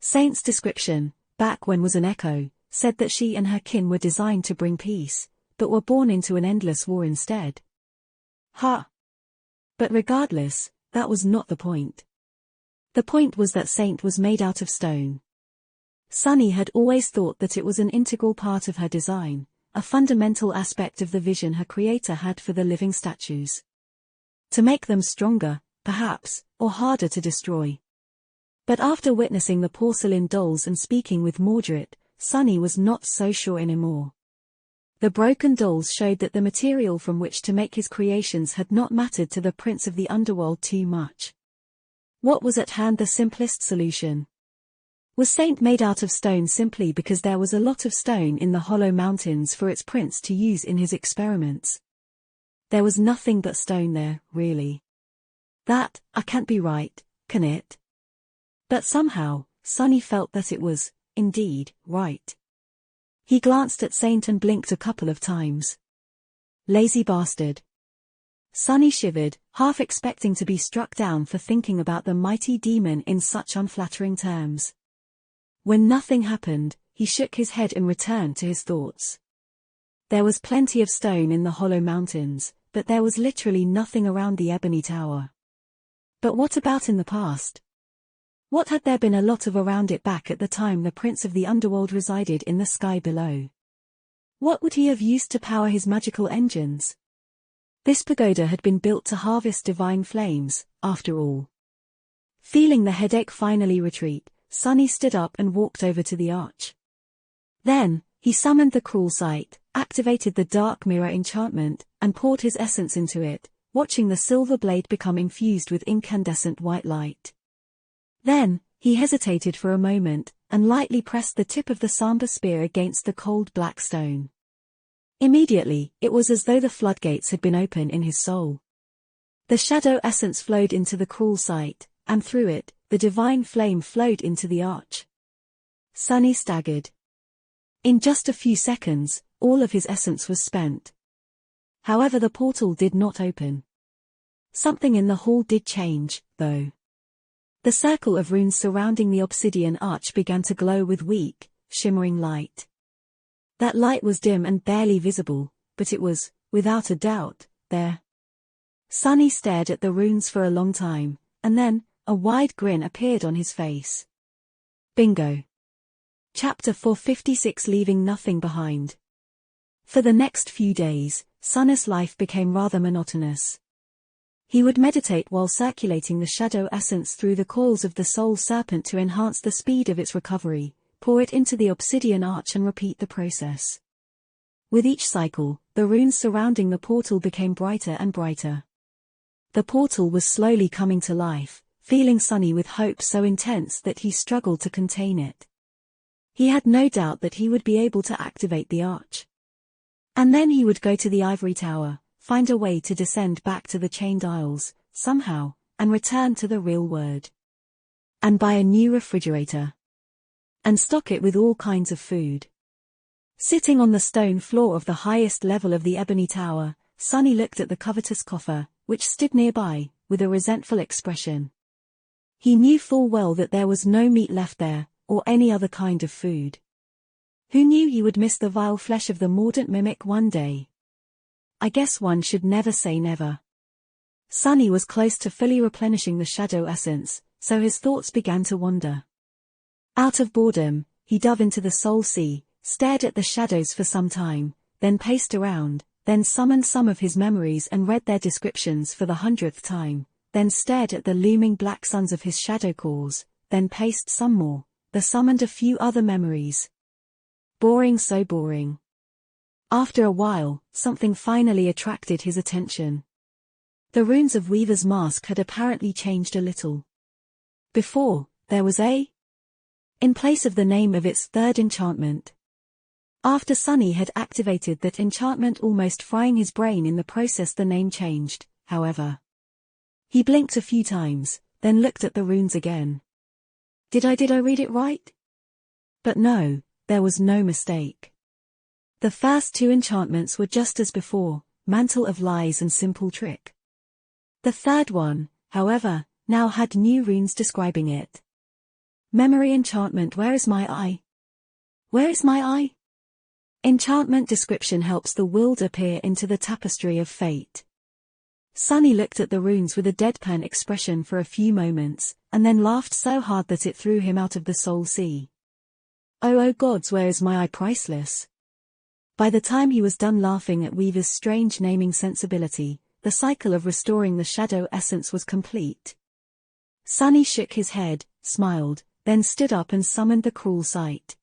Saint's description, back when was an echo, said that she and her kin were designed to bring peace, but were born into an endless war instead. But regardless, that was not the point. The point was that Saint was made out of stone. Sunny had always thought that it was an integral part of her design, a fundamental aspect of the vision her creator had for the living statues. To make them stronger, perhaps, or harder to destroy. But after witnessing the porcelain dolls and speaking with Mordred, Sunny was not so sure anymore. The broken dolls showed that the material from which to make his creations had not mattered to the Prince of the Underworld too much. What was at hand the simplest solution? Was Saint made out of stone simply because there was a lot of stone in the Hollow Mountains for its prince to use in his experiments? There was nothing but stone there, really. That, I can't be right, can it? But somehow, Sunny felt that it was, indeed, right. He glanced at Saint and blinked a couple of times. Lazy bastard. Sunny shivered, half expecting to be struck down for thinking about the mighty demon in such unflattering terms. When nothing happened, he shook his head and returned to his thoughts. There was plenty of stone in the Hollow Mountains, but there was literally nothing around the Ebony Tower. But what about in the past? What had there been a lot of around it back at the time the Prince of the Underworld resided in the sky below? What would he have used to power his magical engines? This pagoda had been built to harvest divine flames, after all. Feeling the headache finally retreat, Sunny stood up and walked over to the arch. Then, he summoned the cruel sight, activated the dark mirror enchantment, and poured his essence into it, watching the silver blade become infused with incandescent white light. Then, he hesitated for a moment, and lightly pressed the tip of the Samba spear against the cold black stone. Immediately, it was as though the floodgates had been opened in his soul. The shadow essence flowed into the cruel sight, and through it, the divine flame flowed into the arch. Sunny staggered. In just a few seconds, all of his essence was spent. However, the portal did not open. Something in the hall did change, though. The circle of runes surrounding the obsidian arch began to glow with weak, shimmering light. That light was dim and barely visible, but it was, without a doubt, there. Sunny stared at the runes for a long time, and then, a wide grin appeared on his face. Bingo. Chapter 456, Leaving Nothing Behind. For the next few days, Sunny's life became rather monotonous. He would meditate while circulating the shadow essence through the coils of the soul serpent to enhance the speed of its recovery, pour it into the obsidian arch and repeat the process. With each cycle, the runes surrounding the portal became brighter and brighter. The portal was slowly coming to life, filling Sunny with hope so intense that he struggled to contain it. He had no doubt that he would be able to activate the arch. And then he would go to the ivory tower, find a way to descend back to the chained isles, somehow, and return to the real world. And buy a new refrigerator. And stock it with all kinds of food. Sitting on the stone floor of the highest level of the ebony tower, Sunny looked at the covetous coffer, which stood nearby, with a resentful expression. He knew full well that there was no meat left there, or any other kind of food. Who knew he would miss the vile flesh of the mordant mimic one day? I guess one should never say never. Sunny was close to fully replenishing the shadow essence, so his thoughts began to wander. Out of boredom, he dove into the soul sea, stared at the shadows for some time, then paced around, then summoned some of his memories and read their descriptions for the 100th time, then stared at the looming black suns of his shadow cores, then paced some more, then summoned a few other memories. Boring, so boring. After a while, something finally attracted his attention. The runes of Weaver's Mask had apparently changed a little. Before, there was a in place of the name of its third enchantment. After Sunny had activated that enchantment, almost frying his brain in the process, the name changed, however. He blinked a few times, then looked at the runes again. Did I read it right? But no, there was no mistake. The first two enchantments were just as before, Mantle of Lies and Simple Trick. The third one, however, now had new runes describing it. Memory enchantment. Where is my eye? Where is my eye? Enchantment description helps the world appear into the tapestry of fate. Sunny looked at the runes with a deadpan expression for a few moments, and then laughed so hard that it threw him out of the soul sea. Oh gods, where is my eye? Priceless. By the time he was done laughing at Weaver's strange naming sensibility, the cycle of restoring the shadow essence was complete. Sunny shook his head, smiled, then stood up and summoned the cruel sight.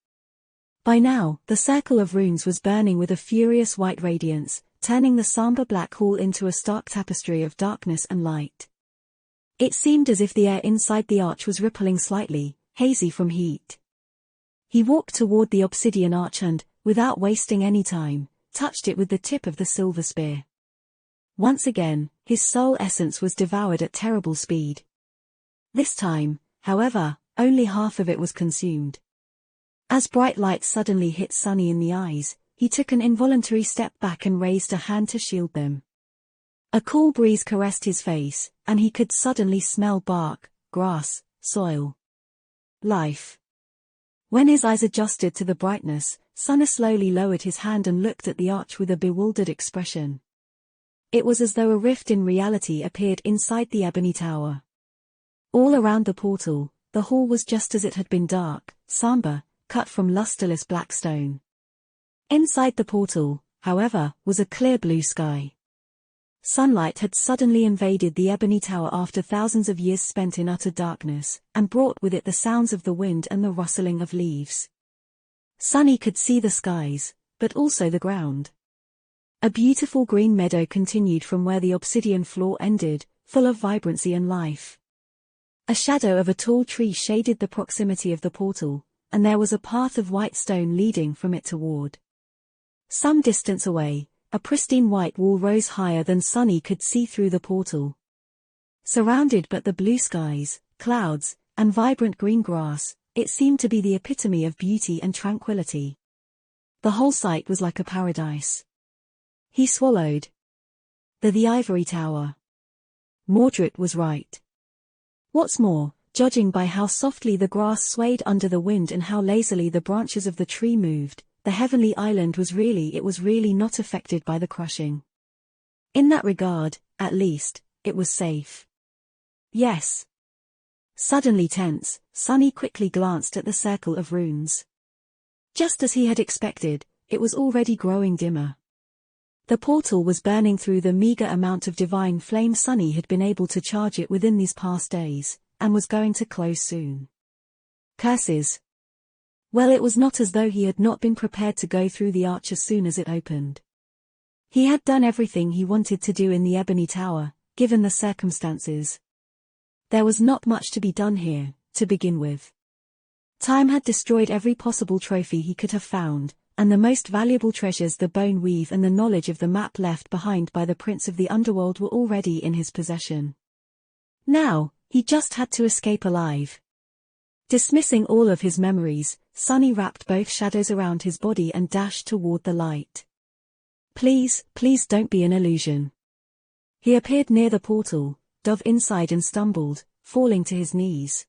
By now, the circle of runes was burning with a furious white radiance, turning the somber black hall into a stark tapestry of darkness and light. It seemed as if the air inside the arch was rippling slightly, hazy from heat. He walked toward the obsidian arch and, without wasting any time, touched it with the tip of the silver spear. Once again, his soul essence was devoured at terrible speed. This time, however, only half of it was consumed. As bright light suddenly hit Sunny in the eyes, he took an involuntary step back and raised a hand to shield them. A cool breeze caressed his face, and he could suddenly smell bark, grass, soil. Life. When his eyes adjusted to the brightness, Sunny slowly lowered his hand and looked at the arch with a bewildered expression. It was as though a rift in reality appeared inside the ebony tower. All around the portal, the hall was just as it had been, dark, somber, cut from lusterless black stone. Inside the portal, however, was a clear blue sky. Sunlight had suddenly invaded the ebony tower after thousands of years spent in utter darkness, and brought with it the sounds of the wind and the rustling of leaves. Sunny could see the skies, but also the ground. A beautiful green meadow continued from where the obsidian floor ended, full of vibrancy and life. A shadow of a tall tree shaded the proximity of the portal, and there was a path of white stone leading from it toward. Some distance away, a pristine white wall rose higher than Sunny could see through the portal. Surrounded by the blue skies, clouds, and vibrant green grass, it seemed to be the epitome of beauty and tranquility. The whole site was like a paradise. He swallowed. The ivory tower. Mordred was right. What's more, judging by how softly the grass swayed under the wind and how lazily the branches of the tree moved, the heavenly island was really not affected by the crushing. In that regard, at least, it was safe. Yes. Suddenly tense, Sunny quickly glanced at the circle of runes. Just as he had expected, it was already growing dimmer. The portal was burning through the meager amount of divine flame Sunny had been able to charge it within these past days, and was going to close soon. Curses. Well, it was not as though he had not been prepared to go through the arch as soon as it opened. He had done everything he wanted to do in the Ebony Tower, given the circumstances. There was not much to be done here, to begin with. Time had destroyed every possible trophy he could have found, and the most valuable treasures, the bone weave and the knowledge of the map left behind by the Prince of the Underworld, were already in his possession. Now, he just had to escape alive. Dismissing all of his memories, Sunny wrapped both shadows around his body and dashed toward the light. Please don't be an illusion. He appeared near the portal, dove inside and stumbled, falling to his knees.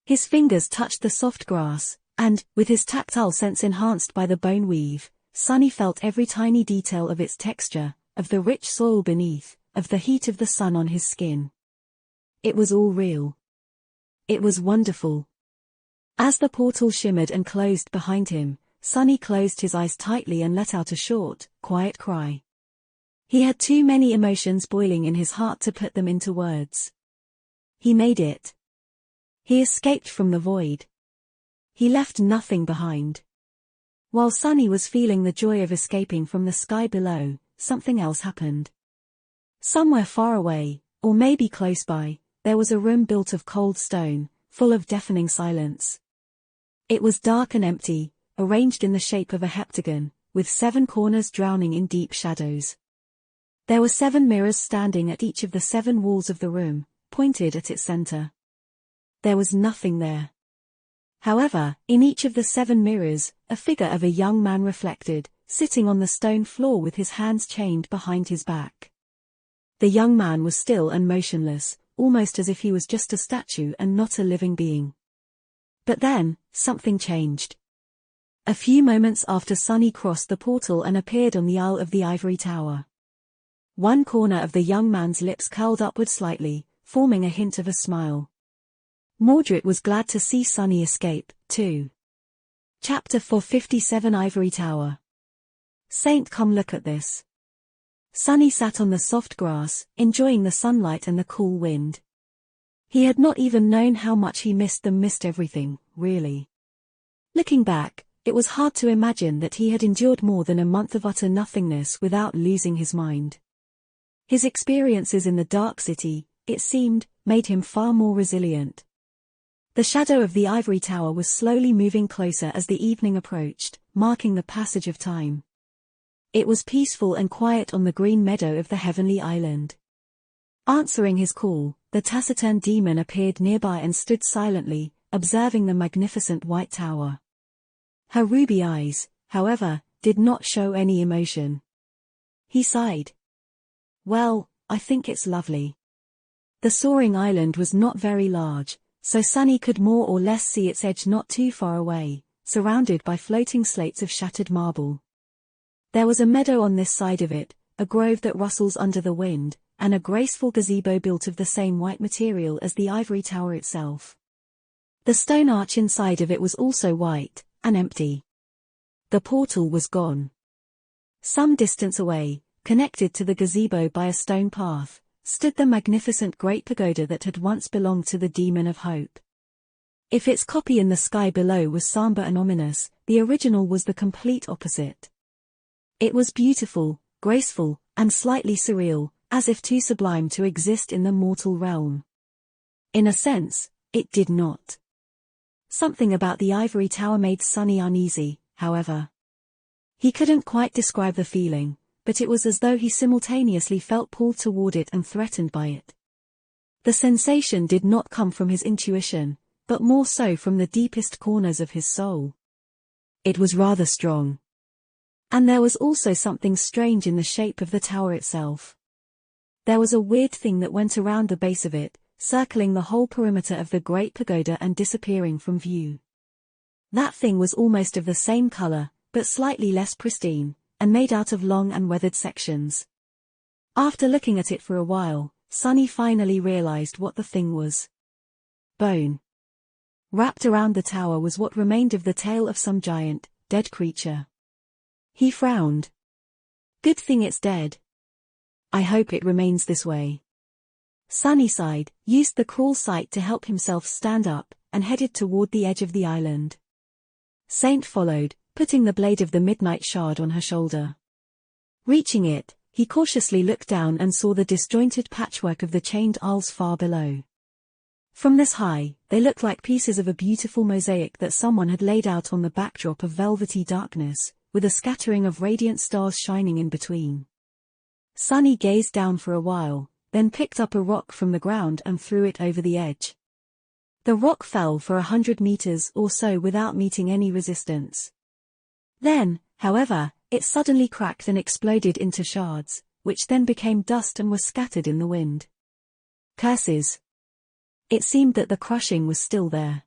His fingers touched the soft grass, and, with his tactile sense enhanced by the bone weave, Sunny felt every tiny detail of its texture, of the rich soil beneath, of the heat of the sun on his skin. It was all real. It was wonderful. As the portal shimmered and closed behind him, Sunny closed his eyes tightly and let out a short, quiet cry. He had too many emotions boiling in his heart to put them into words. He made it. He escaped from the void. He left nothing behind. While Sunny was feeling the joy of escaping from the sky below, something else happened. Somewhere far away, or maybe close by, there was a room built of cold stone, full of deafening silence. It was dark and empty, arranged in the shape of a heptagon, with 7 corners drowning in deep shadows. There were 7 mirrors standing at each of the 7 walls of the room, pointed at its center. There was nothing there. However, in each of the 7 mirrors, a figure of a young man reflected, sitting on the stone floor with his hands chained behind his back. The young man was still and motionless, almost as if he was just a statue and not a living being. But then, something changed. A few moments after Sunny crossed the portal and appeared on the Isle of the Ivory Tower. One corner of the young man's lips curled upward slightly, forming a hint of a smile. Mordred was glad to see Sunny escape, too. Chapter 457 Ivory Tower. Saint, come look at this. Sunny sat on the soft grass, enjoying the sunlight and the cool wind. He had not even known how much he missed everything, really. Looking back, it was hard to imagine that he had endured more than a month of utter nothingness without losing his mind. His experiences in the Dark City, it seemed, made him far more resilient. The shadow of the Ivory Tower was slowly moving closer as the evening approached, marking the passage of time. It was peaceful and quiet on the green meadow of the heavenly island. Answering his call, the taciturn demon appeared nearby and stood silently, observing the magnificent white tower. Her ruby eyes, however, did not show any emotion. He sighed. Well, I think it's lovely. The soaring island was not very large, so Sunny could more or less see its edge not too far away, surrounded by floating slates of shattered marble. There was a meadow on this side of it, a grove that rustles under the wind, and a graceful gazebo built of the same white material as the ivory tower itself. The stone arch inside of it was also white, and empty. The portal was gone. Some distance away, connected to the gazebo by a stone path, stood the magnificent great pagoda that had once belonged to the Demon of Hope. If its copy in the sky below was somber and ominous, the original was the complete opposite. It was beautiful, graceful, and slightly surreal, as if too sublime to exist in the mortal realm. In a sense, it did not. Something about the ivory tower made Sunny uneasy, however. He couldn't quite describe the feeling, but it was as though he simultaneously felt pulled toward it and threatened by it. The sensation did not come from his intuition, but more so from the deepest corners of his soul. It was rather strong. And there was also something strange in the shape of the tower itself. There was a weird thing that went around the base of it, circling the whole perimeter of the Great Pagoda and disappearing from view. That thing was almost of the same color, but slightly less pristine, and made out of long and weathered sections. After looking at it for a while, Sunny finally realized what the thing was. Bone. Wrapped around the tower was what remained of the tail of some giant, dead creature. He frowned. Good thing it's dead. I hope it remains this way. Sunny sighed, used the crawl sight to help himself stand up, and headed toward the edge of the island. Saint followed, putting the blade of the midnight shard on her shoulder. Reaching it, he cautiously looked down and saw the disjointed patchwork of the chained isles far below. From this high, they looked like pieces of a beautiful mosaic that someone had laid out on the backdrop of velvety darkness, with a scattering of radiant stars shining in between. Sunny gazed down for a while, then picked up a rock from the ground and threw it over the edge. The rock fell for 100 meters or so without meeting any resistance. Then, however, it suddenly cracked and exploded into shards, which then became dust and were scattered in the wind. Curses. It seemed that the crushing was still there.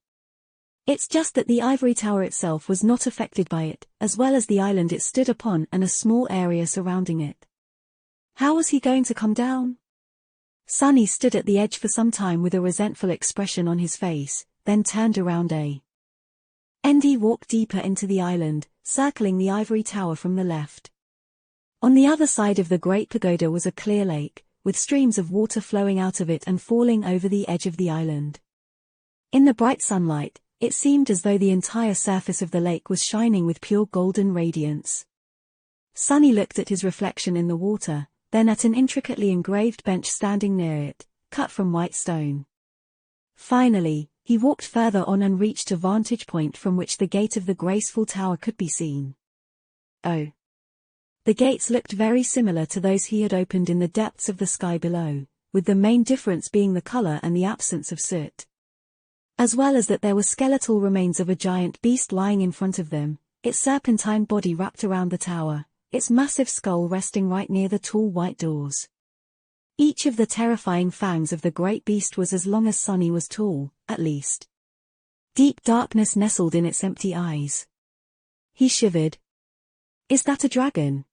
It's just that the ivory tower itself was not affected by it, as well as the island it stood upon and a small area surrounding it. How was he going to come down? Sunny stood at the edge for some time with a resentful expression on his face, then turned around and walked deeper into the island, circling the ivory tower from the left. On the other side of the Great Pagoda was a clear lake, with streams of water flowing out of it and falling over the edge of the island. In the bright sunlight, it seemed as though the entire surface of the lake was shining with pure golden radiance. Sunny looked at his reflection in the water, then at an intricately engraved bench standing near it, cut from white stone. Finally, he walked further on and reached a vantage point from which the gate of the graceful tower could be seen. Oh! The gates looked very similar to those he had opened in the depths of the sky below, with the main difference being the color and the absence of soot. As well as that there were skeletal remains of a giant beast lying in front of them, its serpentine body wrapped around the tower, its massive skull resting right near the tall white doors. Each of the terrifying fangs of the great beast was as long as Sunny was tall, at least. Deep darkness nestled in its empty eyes. He shivered. Is that a dragon?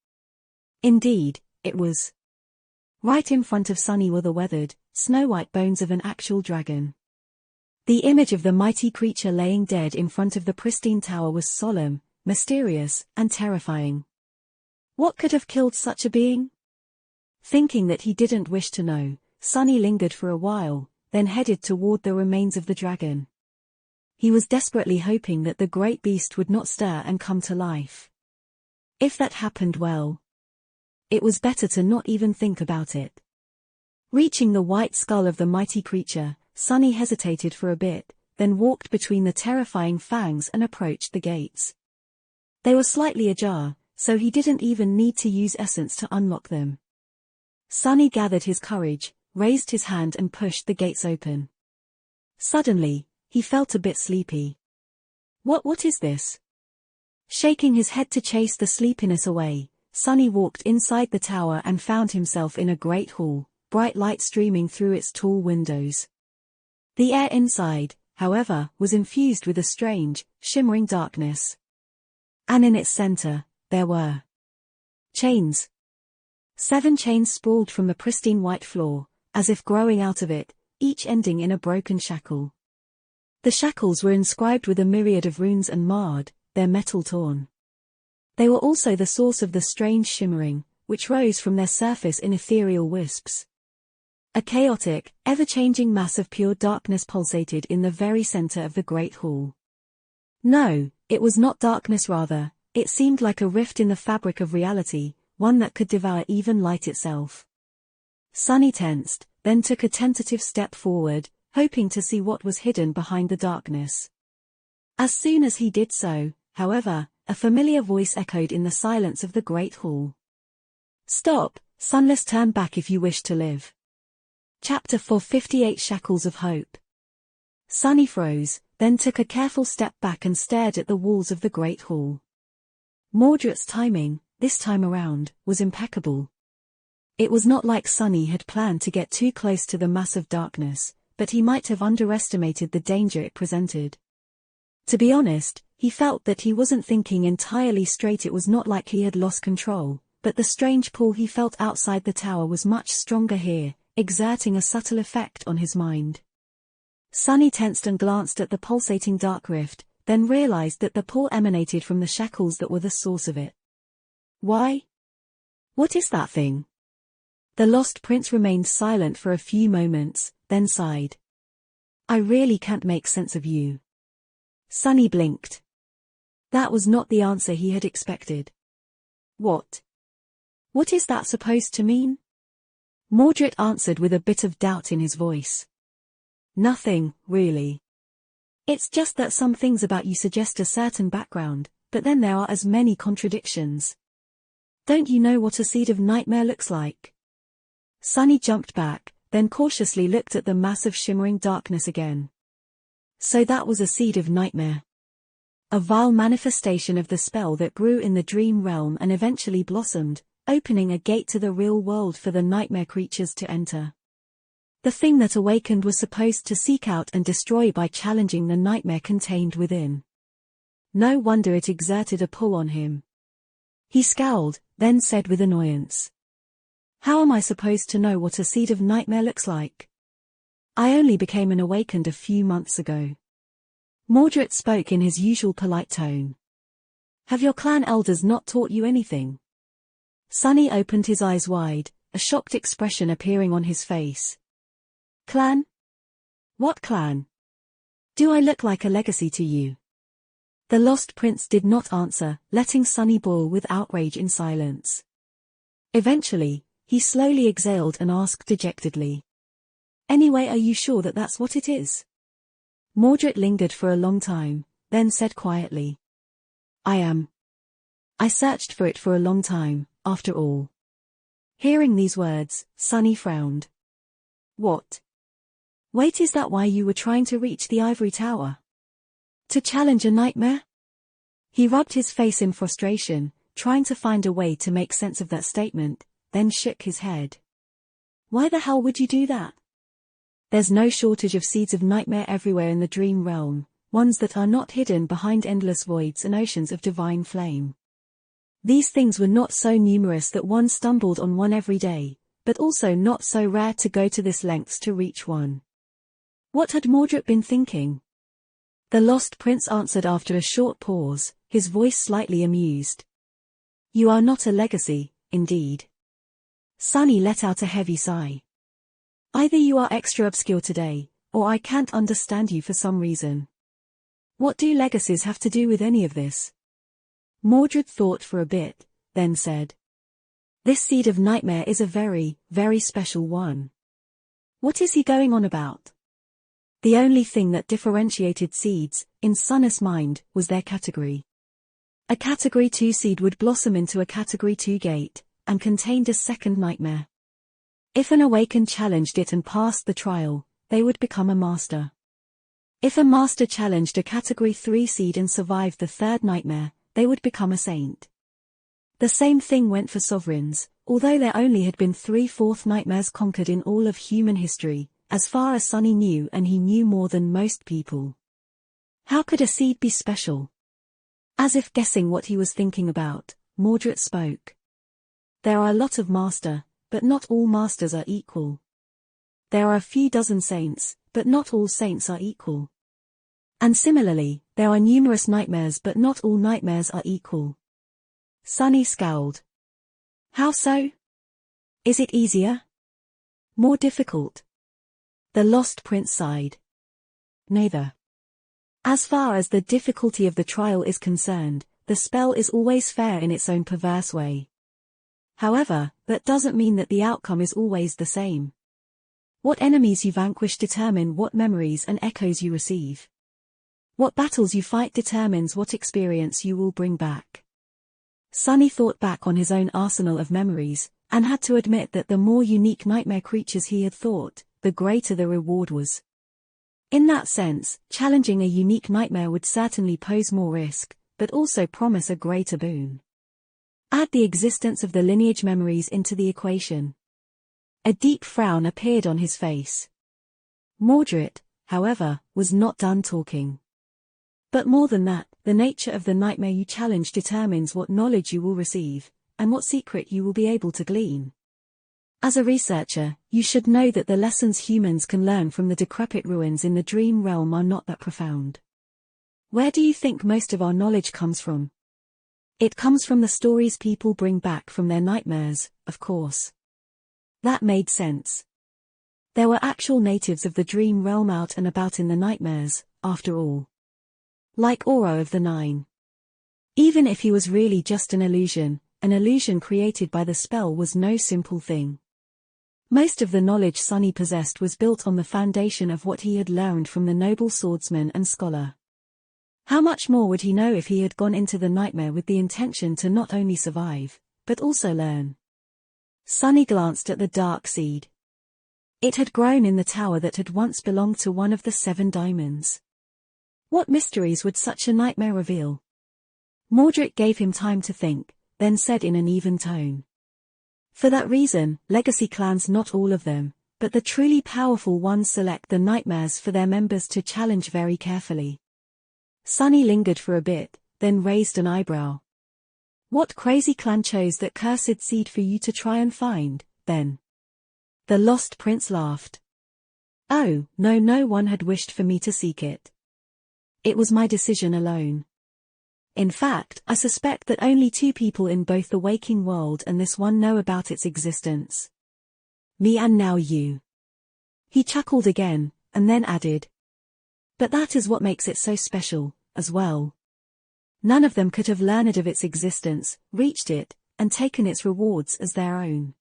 Indeed, it was. Right in front of Sunny were the weathered, snow-white bones of an actual dragon. The image of the mighty creature laying dead in front of the pristine tower was solemn, mysterious, and terrifying. What could have killed such a being? Thinking that he didn't wish to know, Sunny lingered for a while, then headed toward the remains of the dragon. He was desperately hoping that the great beast would not stir and come to life. If that happened, well, it was better to not even think about it. Reaching the white skull of the mighty creature, Sunny hesitated for a bit, then walked between the terrifying fangs and approached the gates. They were slightly ajar, so he didn't even need to use essence to unlock them. Sunny gathered his courage, raised his hand and pushed the gates open. Suddenly, he felt a bit sleepy. What is this? Shaking his head to chase the sleepiness away, Sunny walked inside the tower and found himself in a great hall, bright light streaming through its tall windows. The air inside, however, was infused with a strange, shimmering darkness. And in its center, there were chains. 7 chains sprawled from the pristine white floor, as if growing out of it, each ending in a broken shackle. The shackles were inscribed with a myriad of runes and marred, their metal torn. They were also the source of the strange shimmering, which rose from their surface in ethereal wisps. A chaotic, ever-changing mass of pure darkness pulsated in the very center of the great hall. No, it was not darkness rather, it seemed like a rift in the fabric of reality, one that could devour even light itself. Sunny tensed, then took a tentative step forward, hoping to see what was hidden behind the darkness. As soon as he did so, however, a familiar voice echoed in the silence of the great hall. "Stop, Sunless, turn back if you wish to live." Chapter 458 Shackles of Hope. Sunny froze, then took a careful step back and stared at the walls of the great hall. Mordred's timing, this time around, was impeccable. It was not like Sunny had planned to get too close to the mass of darkness, but he might have underestimated the danger it presented. To be honest, he felt that he wasn't thinking entirely straight. It was not like he had lost control, but the strange pull he felt outside the tower was much stronger here, exerting a subtle effect on his mind. Sunny tensed and glanced at the pulsating dark rift, then realized that the pull emanated from the shackles that were the source of it. Why? What is that thing? The Lost Prince remained silent for a few moments, then sighed. "I really can't make sense of you." Sunny blinked. That was not the answer he had expected. What? What is that supposed to mean? Mordred answered with a bit of doubt in his voice. "Nothing, really. It's just that some things about you suggest a certain background, but then there are as many contradictions. Don't you know what a seed of nightmare looks like?" Sunny jumped back, then cautiously looked at the mass of shimmering darkness again. So that was a seed of nightmare. A vile manifestation of the spell that grew in the dream realm and eventually blossomed, opening a gate to the real world for the nightmare creatures to enter. The thing that awakened was supposed to seek out and destroy by challenging the nightmare contained within. No wonder it exerted a pull on him. He scowled, then said with annoyance, "How am I supposed to know what a seed of nightmare looks like? I only became an awakened a few months ago." Mordred spoke in his usual polite tone. "Have your clan elders not taught you anything?" Sunny opened his eyes wide, a shocked expression appearing on his face. "Clan? What clan? Do I look like a legacy to you?" The Lost Prince did not answer, letting Sunny boil with outrage in silence. Eventually, he slowly exhaled and asked dejectedly, "Anyway, are you sure that that's what it is?" Mordred lingered for a long time, then said quietly, "I am. I searched for it for a long time, after all." Hearing these words, Sunny frowned. "What? Wait, is that why you were trying to reach the ivory tower? To challenge a nightmare?" He rubbed his face in frustration, trying to find a way to make sense of that statement, then shook his head. "Why the hell would you do that? There's no shortage of seeds of nightmare everywhere in the dream realm, ones that are not hidden behind endless voids and oceans of divine flame. These things were not so numerous that one stumbled on one every day, but also not so rare to go to this lengths to reach one." What had Mordred been thinking? The Lost Prince answered after a short pause, his voice slightly amused. "You are not a legacy, indeed." Sunny let out a heavy sigh. "Either you are extra obscure today, or I can't understand you for some reason. What do legacies have to do with any of this?" Mordred thought for a bit, then said, "This seed of nightmare is a very, very special one." What is he going on about? The only thing that differentiated seeds, in Sunny's mind, was their category. A Category 2 seed would blossom into a Category 2 gate, and contained a second nightmare. If an awakened challenged it and passed the trial, they would become a master. If a master challenged a Category 3 seed and survived the third nightmare, they would become a saint. The same thing went for sovereigns, although there only had been 3/4 nightmares conquered in all of human history, as far as Sunny knew, and he knew more than most people. How could a seed be special? As if guessing what he was thinking about, Mordred spoke. "There are a lot of master, but not all masters are equal. There are a few dozen saints, but not all saints are equal. And similarly, there are numerous nightmares, but not all nightmares are equal." Sunny scowled. "How so? Is it easier? More difficult?" The Lost Prince sighed. "Neither. As far as the difficulty of the trial is concerned, the spell is always fair in its own perverse way. However, that doesn't mean that the outcome is always the same. What enemies you vanquish determine what memories and echoes you receive. What battles you fight determines what experience you will bring back. Sunny thought back on his own arsenal of memories, and had to admit that the more unique nightmare creatures he had thought, the greater the reward was. In that sense, challenging a unique nightmare would certainly pose more risk, but also promise a greater boon. Add the existence of the lineage memories into the equation. A deep frown appeared on his face. Mordred, however, was not done talking. But more than that, the nature of the nightmare you challenge determines what knowledge you will receive, and what secret you will be able to glean. As a researcher, you should know that the lessons humans can learn from the decrepit ruins in the dream realm are not that profound. Where do you think most of our knowledge comes from? It comes from the stories people bring back from their nightmares, of course. That made sense. There were actual natives of the dream realm out and about in the nightmares, after all. Like Oro of the Nine. Even if he was really just an illusion created by the spell was no simple thing. Most of the knowledge Sunny possessed was built on the foundation of what he had learned from the noble swordsman and scholar. How much more would he know if he had gone into the nightmare with the intention to not only survive, but also learn? Sunny glanced at the dark seed. It had grown in the tower that had once belonged to one of the 7 diamonds. What mysteries would such a nightmare reveal? Mordred gave him time to think, then said in an even tone. For that reason, legacy clans, not all of them, but the truly powerful ones, select the nightmares for their members to challenge very carefully. Sunny lingered for a bit, then raised an eyebrow. What crazy clan chose that cursed seed for you to try and find, then? The Lost Prince laughed. Oh, no one had wished for me to seek it. It was my decision alone. In fact, I suspect that only 2 people in both the waking world and this one know about its existence. Me and now you. He chuckled again, and then added. But that is what makes it so special, as well. None of them could have learned of its existence, reached it, and taken its rewards as their own.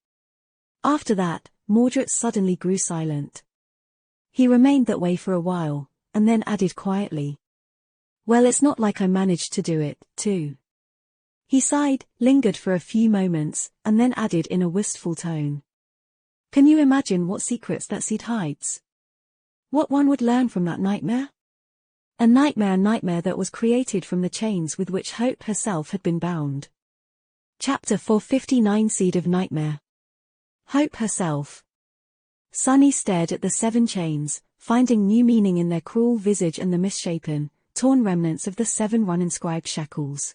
After that, Mordred suddenly grew silent. He remained that way for a while, and then added quietly. Well, it's not like I managed to do it, too. He sighed, lingered for a few moments, and then added in a wistful tone. Can you imagine what secrets that seed hides? What one would learn from that nightmare? A nightmare that was created from the chains with which Hope herself had been bound. Chapter 459, Seed of Nightmare. Hope herself. Sunny stared at the 7 chains, finding new meaning in their cruel visage and the misshapen, torn remnants of the 7 rune-inscribed shackles.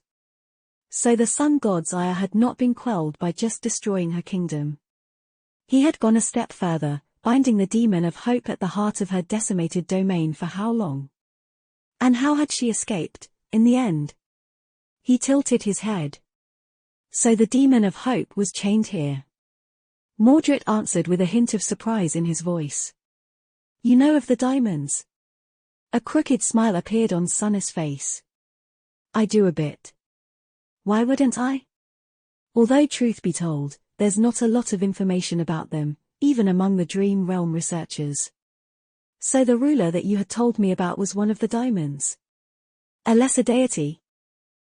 So the sun god's ire had not been quelled by just destroying her kingdom. He had gone a step further, binding the demon of Hope at the heart of her decimated domain. For how long? And how had she escaped, in the end? He tilted his head. So the demon of Hope was chained here. Mordred answered with a hint of surprise in his voice. You know of the diamonds? A crooked smile appeared on Sunny's face. I do a bit. Why wouldn't I? Although truth be told, there's not a lot of information about them, even among the Dream Realm researchers. So the ruler that you had told me about was one of the diamonds? A lesser deity?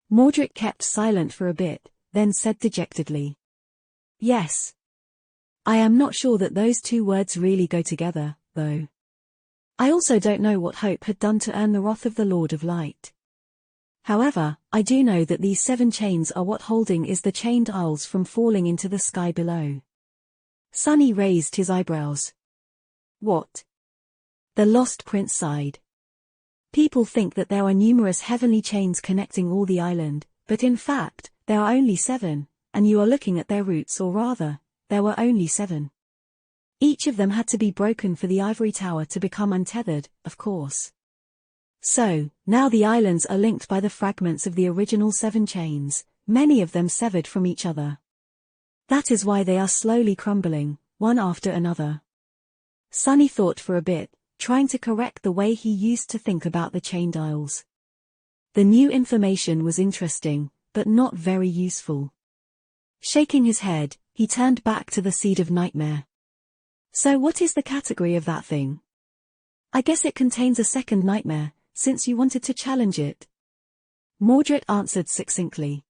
Mordred kept silent for a bit, then said dejectedly. Yes. I am not sure that those 2 words really go together, though. I also don't know what Hope had done to earn the wrath of the Lord of Light. However, I do know that these 7 chains are what holding is the chained isles from falling into the sky below. Sunny raised his eyebrows. What? The Lost Prince sighed. People think that there are numerous heavenly chains connecting all the island, but in fact, there are only 7, and you are looking at their roots, or rather, there were only 7. Each of them had to be broken for the ivory tower to become untethered, of course. So, now the islands are linked by the fragments of the original 7 chains, many of them severed from each other. That is why they are slowly crumbling, one after another. Sunny thought for a bit, trying to correct the way he used to think about the chained isles. The new information was interesting, but not very useful. Shaking his head, he turned back to the Seed of Nightmare. So what is the category of that thing? I guess it contains a second nightmare, since you wanted to challenge it. Mordred answered succinctly.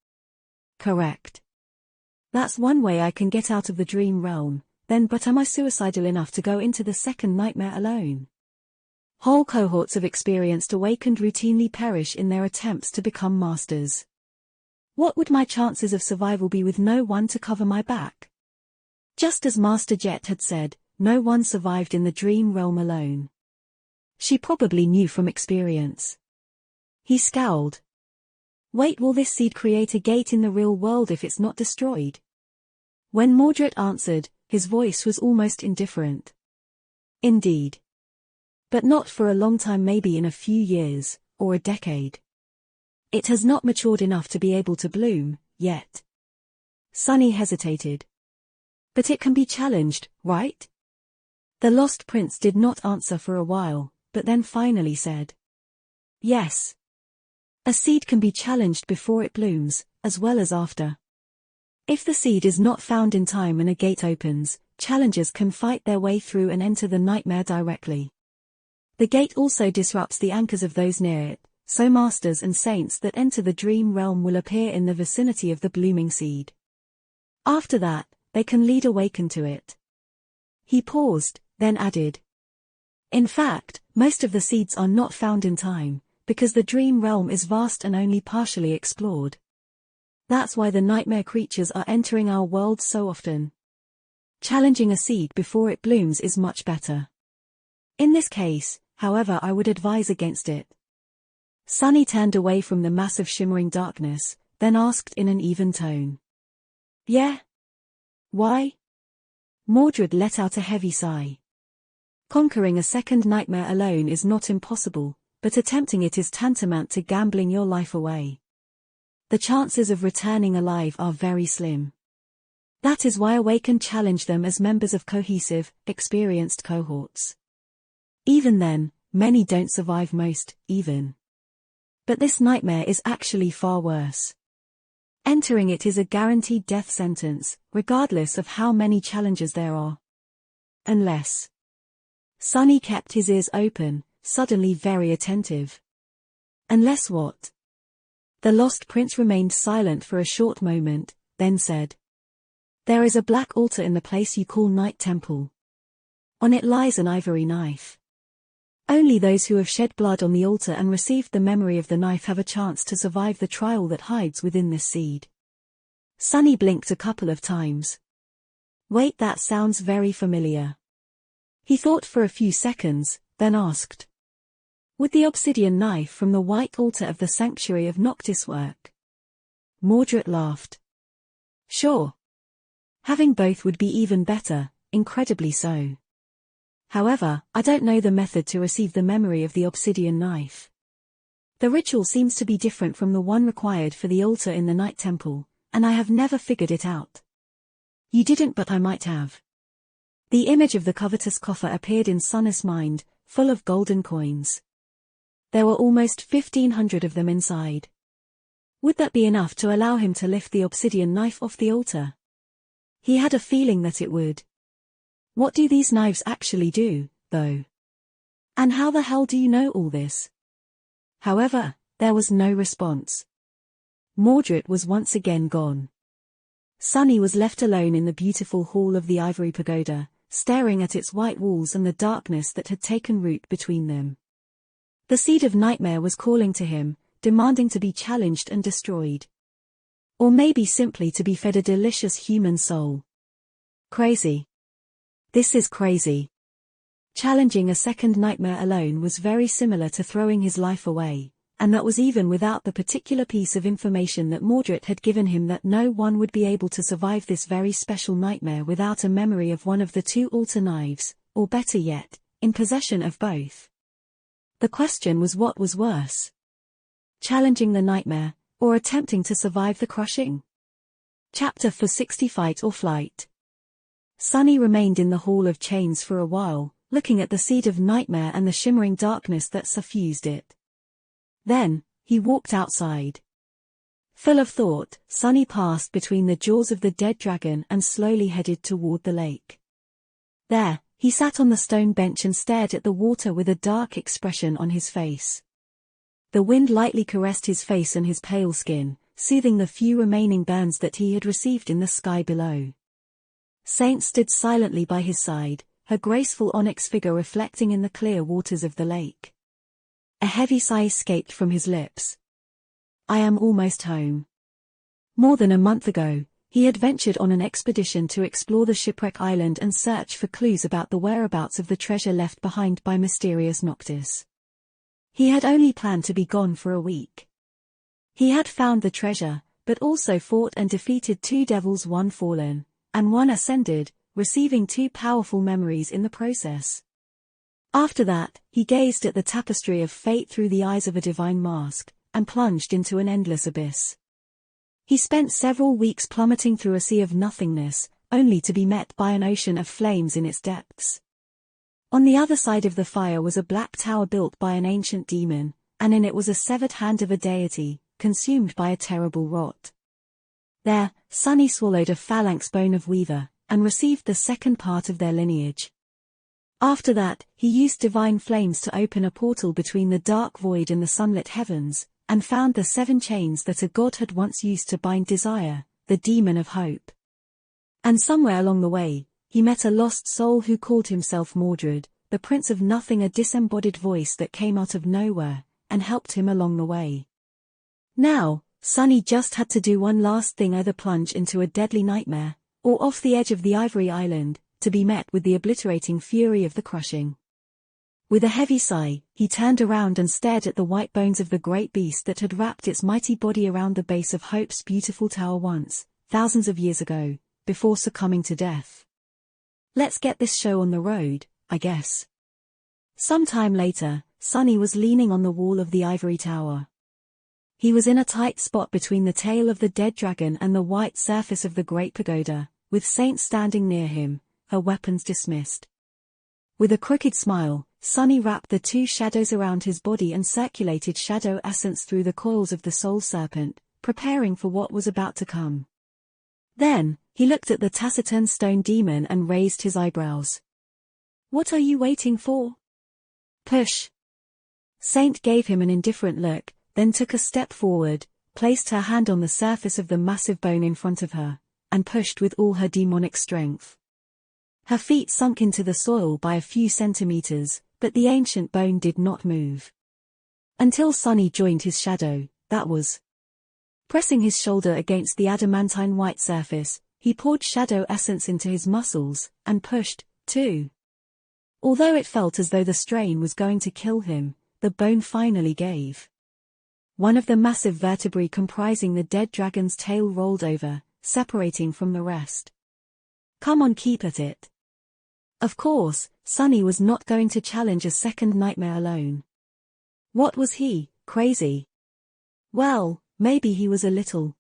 Correct. That's one way I can get out of the dream realm, then but am I suicidal enough to go into the second nightmare alone? Whole cohorts of experienced awakened routinely perish in their attempts to become masters. What would my chances of survival be with no one to cover my back? Just as Master Jet had said, no one survived in the dream realm alone. She probably knew from experience. He scowled. Wait, will this seed create a gate in the real world if it's not destroyed? When Mordred answered, his voice was almost indifferent. Indeed. But not for a long time, maybe in a few years, or a decade. It has not matured enough to be able to bloom, yet. Sunny hesitated. But it can be challenged, right? The Lost Prince did not answer for a while, but then finally said. Yes. A seed can be challenged before it blooms, as well as after. If the seed is not found in time and a gate opens, challengers can fight their way through and enter the nightmare directly. The gate also disrupts the anchors of those near it, so masters and saints that enter the dream realm will appear in the vicinity of the blooming seed. After that, they can lead awakened to it. He paused, then added. In fact, most of the seeds are not found in time, because the dream realm is vast and only partially explored. That's why the nightmare creatures are entering our world so often. Challenging a seed before it blooms is much better. In this case, however, I would advise against it. Sunny turned away from the massive shimmering darkness, then asked in an even tone. Yeah? Why? Mordred let out a heavy sigh. Conquering a second nightmare alone is not impossible, but attempting it is tantamount to gambling your life away. The chances of returning alive are very slim. That is why Awakened challenge them as members of cohesive, experienced cohorts. Even then, many don't survive, most, even. But this nightmare is actually far worse. Entering it is a guaranteed death sentence, regardless of how many challengers there are. Unless. Sunny kept his ears open, suddenly very attentive. Unless what? The Lost Prince remained silent for a short moment, then said. There is a black altar in the place you call Night Temple. On it lies an ivory knife. Only those who have shed blood on the altar and received the memory of the knife have a chance to survive the trial that hides within this seed. Sunny blinked a couple of times. Wait, that sounds very familiar. He thought for a few seconds, then asked. Would the obsidian knife from the white altar of the sanctuary of Noctis work? Mordred laughed. Sure. Having both would be even better, incredibly so. However, I don't know the method to receive the memory of the obsidian knife. The ritual seems to be different from the one required for the altar in the Night Temple, and I have never figured it out. You didn't, but I might have. The image of the covetous coffer appeared in Sunny's mind, full of golden coins. There were almost 1,500 of them inside. Would that be enough to allow him to lift the obsidian knife off the altar? He had a feeling that it would. What do these knives actually do, though? And how the hell do you know all this? However, there was no response. Mordred was once again gone. Sunny was left alone in the beautiful hall of the Ivory Pagoda, staring at its white walls and the darkness that had taken root between them. The Seed of Nightmare was calling to him, demanding to be challenged and destroyed. Or maybe simply to be fed a delicious human soul. Crazy. This is crazy. Challenging a second nightmare alone was very similar to throwing his life away, and that was even without the particular piece of information that Mordred had given him, that no one would be able to survive this very special nightmare without a memory of one of the two altar knives, or better yet, in possession of both. The question was, what was worse? Challenging the nightmare, or attempting to survive the crushing? Chapter 460, Fight or Flight. Sunny remained in the Hall of Chains for a while, looking at the Seed of Nightmare and the shimmering darkness that suffused it. Then, he walked outside. Full of thought, Sunny passed between the jaws of the dead dragon and slowly headed toward the lake. There, he sat on the stone bench and stared at the water with a dark expression on his face. The wind lightly caressed his face and his pale skin, soothing the few remaining burns that he had received in the sky below. Saint stood silently by his side, her graceful onyx figure reflecting in the clear waters of the lake. A heavy sigh escaped from his lips. I am almost home. More than a month ago, he had ventured on an expedition to explore the shipwreck island and search for clues about the whereabouts of the treasure left behind by mysterious Noctis. He had only planned to be gone for a week. He had found the treasure, but also fought and defeated 2 devils, one fallen, and one ascended, receiving 2 powerful memories in the process. After that, he gazed at the tapestry of fate through the eyes of a divine mask, and plunged into an endless abyss. He spent several weeks plummeting through a sea of nothingness, only to be met by an ocean of flames in its depths. On the other side of the fire was a black tower built by an ancient demon, and in it was a severed hand of a deity, consumed by a terrible rot. There, Sunny swallowed a phalanx bone of Weaver, and received the second part of their lineage. After that, he used divine flames to open a portal between the dark void and the sunlit heavens, and found the 7 chains that a god had once used to bind Desire, the demon of hope. And somewhere along the way, he met a lost soul who called himself Mordred, the Prince of Nothing, a disembodied voice that came out of nowhere, and helped him along the way. Now, Sunny just had to do one last thing: either plunge into a deadly nightmare, or off the edge of the Ivory Island, to be met with the obliterating fury of the crushing. With a heavy sigh, he turned around and stared at the white bones of the great beast that had wrapped its mighty body around the base of Hope's beautiful tower once, thousands of years ago, before succumbing to death. Let's get this show on the road, I guess. Some time later, Sunny was leaning on the wall of the ivory tower. He was in a tight spot between the tail of the dead dragon and the white surface of the great pagoda, with Saint standing near him, her weapons dismissed. With a crooked smile, Sunny wrapped the 2 shadows around his body and circulated shadow essence through the coils of the soul serpent, preparing for what was about to come. Then, he looked at the taciturn stone demon and raised his eyebrows. What are you waiting for? Push. Saint gave him an indifferent look, then took a step forward, placed her hand on the surface of the massive bone in front of her, and pushed with all her demonic strength. Her feet sunk into the soil by a few centimeters, but the ancient bone did not move. Until Sunny joined his shadow, that was. Pressing his shoulder against the adamantine white surface, he poured shadow essence into his muscles, and pushed, too. Although it felt as though the strain was going to kill him, the bone finally gave. One of the massive vertebrae comprising the dead dragon's tail rolled over, separating from the rest. Come on, keep at it. Of course, Sunny was not going to challenge a second nightmare alone. What was he, crazy? Well, maybe he was a little.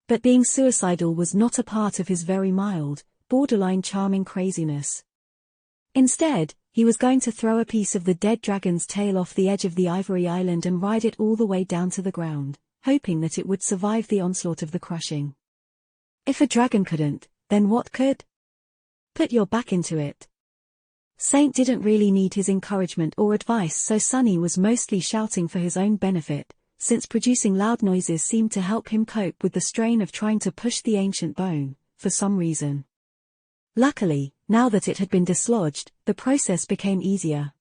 But being suicidal was not a part of his very mild, borderline charming craziness. Instead, he was going to throw a piece of the dead dragon's tail off the edge of the Ivory Island and ride it all the way down to the ground, hoping that it would survive the onslaught of the crushing. If a dragon couldn't, then what could? Put your back into it. Saint didn't really need his encouragement or advice, so Sunny was mostly shouting for his own benefit, since producing loud noises seemed to help him cope with the strain of trying to push the ancient bone, for some reason. Luckily, now that it had been dislodged, the process became easier.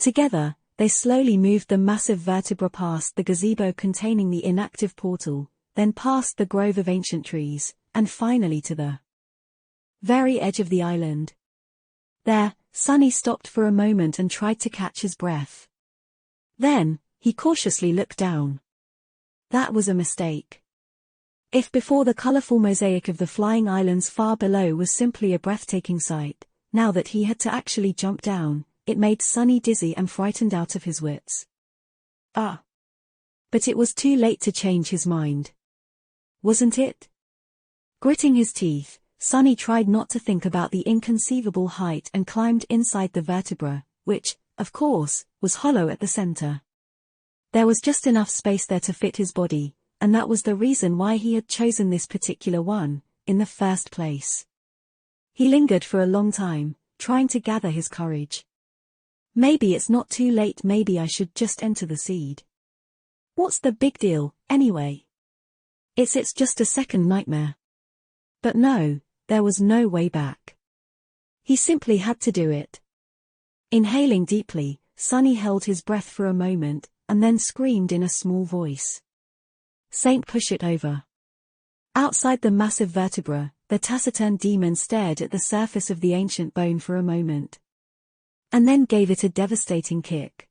Together, they slowly moved the massive vertebra past the gazebo containing the inactive portal, then past the grove of ancient trees, and finally to the very edge of the island. There, Sunny stopped for a moment and tried to catch his breath. Then, he cautiously looked down. That was a mistake. If before the colorful mosaic of the flying islands far below was simply a breathtaking sight, now that he had to actually jump down, it made Sunny dizzy and frightened out of his wits. Ah! But it was too late to change his mind. Wasn't it? Gritting his teeth, Sunny tried not to think about the inconceivable height and climbed inside the vertebra, which, of course, was hollow at the center. There was just enough space there to fit his body, and that was the reason why he had chosen this particular one, in the first place. He lingered for a long time, trying to gather his courage. Maybe it's not too late, maybe I should just enter the seed. What's the big deal, anyway? It's just a second nightmare. But no, there was no way back. He simply had to do it. Inhaling deeply, Sonny held his breath for a moment, and then screamed in a small voice. "Saint, push it over." Outside the massive vertebra, the taciturn demon stared at the surface of the ancient bone for a moment. And then gave it a devastating kick.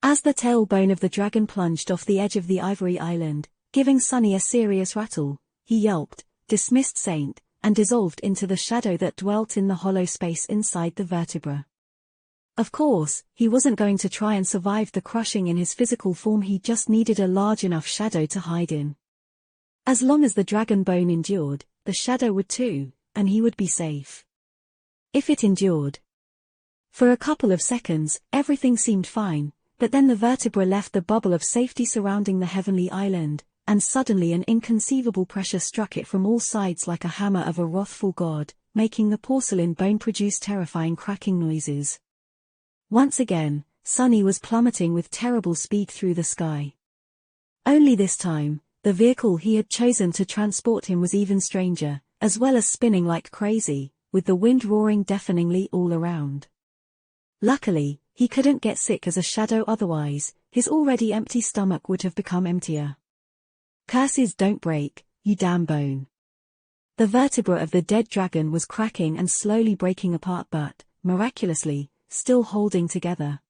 As the tailbone of the dragon plunged off the edge of the ivory island, giving Sonny a serious rattle, he yelped, dismissed Saint, and dissolved into the shadow that dwelt in the hollow space inside the vertebra. Of course, he wasn't going to try and survive the crushing in his physical form, he just needed a large enough shadow to hide in. As long as the dragon bone endured, the shadow would too, and he would be safe. If it endured. For a couple of seconds, everything seemed fine, but then the vertebra left the bubble of safety surrounding the heavenly island, and suddenly an inconceivable pressure struck it from all sides like a hammer of a wrathful god, making the porcelain bone produce terrifying cracking noises. Once again, Sonny was plummeting with terrible speed through the sky. Only this time, the vehicle he had chosen to transport him was even stranger, as well as spinning like crazy, with the wind roaring deafeningly all around. Luckily, he couldn't get sick as a shadow, otherwise, his already empty stomach would have become emptier. Curses don't break, you damn bone. The vertebra of the dead dragon was cracking and slowly breaking apart, but, miraculously, still holding together.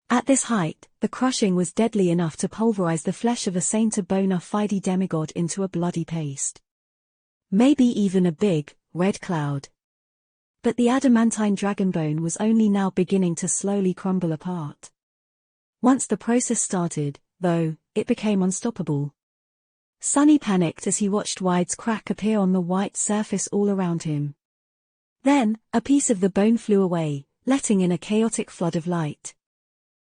At this height, the crushing was deadly enough to pulverize the flesh of a saint, a bona fide demigod, into a bloody paste. Maybe even a big, red cloud. But the adamantine dragon bone was only now beginning to slowly crumble apart. Once the process started, though, it became unstoppable. Sonny panicked as he watched Wide's crack appear on the white surface all around him. Then, a piece of the bone flew away, letting in a chaotic flood of light.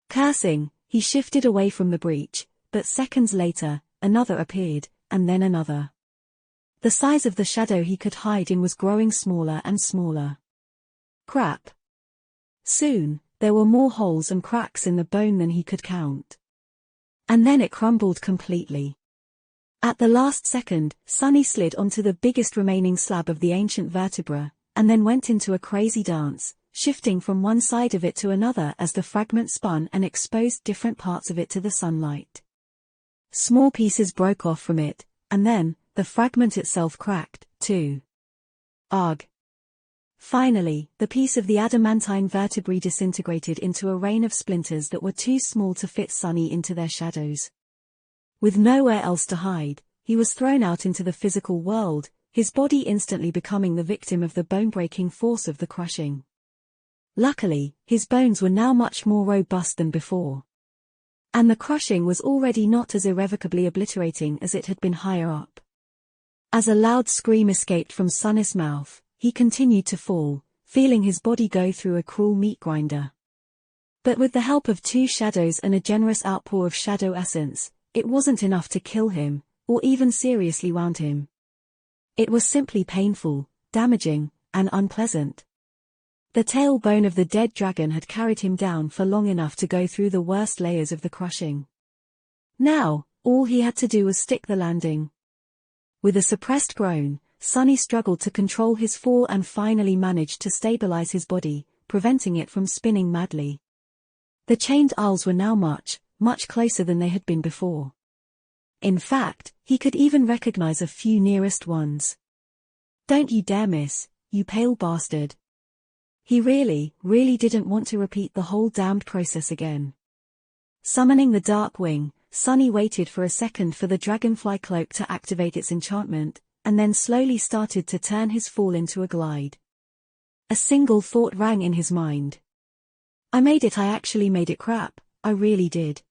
Cursing, he shifted away from the breach, but seconds later, another appeared, and then another. The size of the shadow he could hide in was growing smaller and smaller. Crap. Soon, there were more holes and cracks in the bone than he could count. And then it crumbled completely. At the last second, Sonny slid onto the biggest remaining slab of the ancient vertebra, and then went into a crazy dance, shifting from one side of it to another as the fragment spun and exposed different parts of it to the sunlight. Small pieces broke off from it, and then, the fragment itself cracked, too. Ugh. Finally, the piece of the adamantine vertebrae disintegrated into a rain of splinters that were too small to fit Sonny into their shadows. With nowhere else to hide, he was thrown out into the physical world, his body instantly becoming the victim of the bone-breaking force of the crushing. Luckily, his bones were now much more robust than before. And the crushing was already not as irrevocably obliterating as it had been higher up. As a loud scream escaped from Sonny's mouth, he continued to fall, feeling his body go through a cruel meat grinder. But with the help of two shadows and a generous outpour of shadow essence, it wasn't enough to kill him, or even seriously wound him. It was simply painful, damaging, and unpleasant. The tailbone of the dead dragon had carried him down for long enough to go through the worst layers of the crushing. Now, all he had to do was stick the landing. With a suppressed groan, Sonny struggled to control his fall and finally managed to stabilize his body, preventing it from spinning madly. The chained owls were now much closer than they had been before. In fact, he could even recognize a few nearest ones. "Don't you dare miss, you pale bastard." He really didn't want to repeat the whole damned process again. Summoning the dark wing, Sonny waited for a second for the dragonfly cloak to activate its enchantment, and then slowly started to turn his fall into a glide. A single thought rang in his mind. I actually made it, crap, I really did.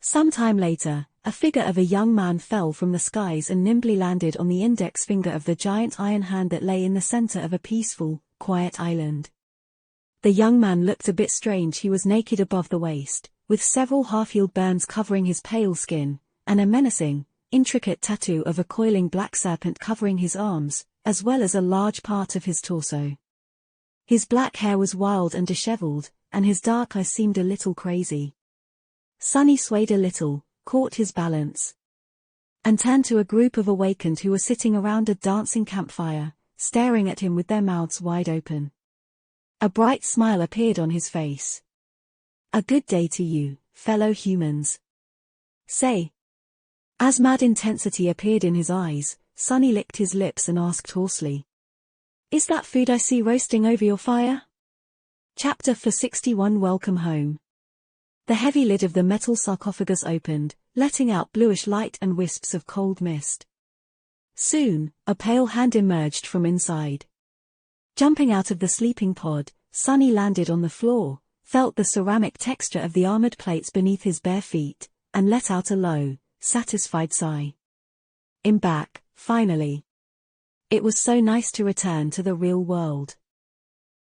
Sometime later, a figure of a young man fell from the skies and nimbly landed on the index finger of the giant iron hand that lay in the center of a peaceful, quiet island. The young man looked a bit strange. He was naked above the waist, with several half-healed burns covering his pale skin, and a menacing, intricate tattoo of a coiling black serpent covering his arms, as well as a large part of his torso. His black hair was wild and disheveled, and his dark eyes seemed a little crazy. Sunny swayed a little, caught his balance, and turned to a group of awakened who were sitting around a dancing campfire, staring at him with their mouths wide open. A bright smile appeared on his face. "A good day to you, fellow humans." "Say." As mad intensity appeared in his eyes, Sunny licked his lips and asked hoarsely, "Is that food I see roasting over your fire?" Chapter 461. Welcome home. The heavy lid of the metal sarcophagus opened, letting out bluish light and wisps of cold mist. Soon, a pale hand emerged from inside. Jumping out of the sleeping pod, Sunny landed on the floor, felt the ceramic texture of the armored plates beneath his bare feet, and let out a low, satisfied sigh. "I'm back, finally." It was so nice to return to the real world.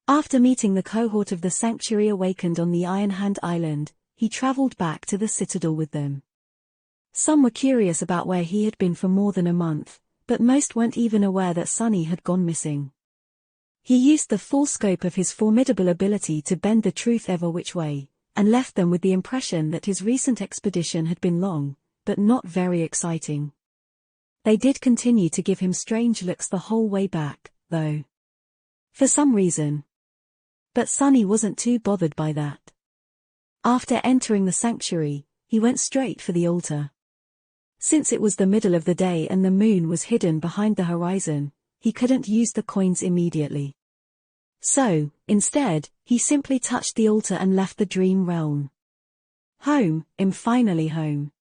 After meeting the cohort of the Sanctuary awakened on the Iron Hand Island, he traveled back to the Citadel with them. Some were curious about where he had been for more than a month, but most weren't even aware that Sunny had gone missing. He used the full scope of his formidable ability to bend the truth ever which way, and left them with the impression that his recent expedition had been long, but not very exciting. They did continue to give him strange looks the whole way back, though. For some reason. But Sunny wasn't too bothered by that. After entering the sanctuary, he went straight for the altar. Since it was the middle of the day and the moon was hidden behind the horizon, he couldn't use the coins immediately. So, instead, he simply touched the altar and left the dream realm. Home, I'm finally home.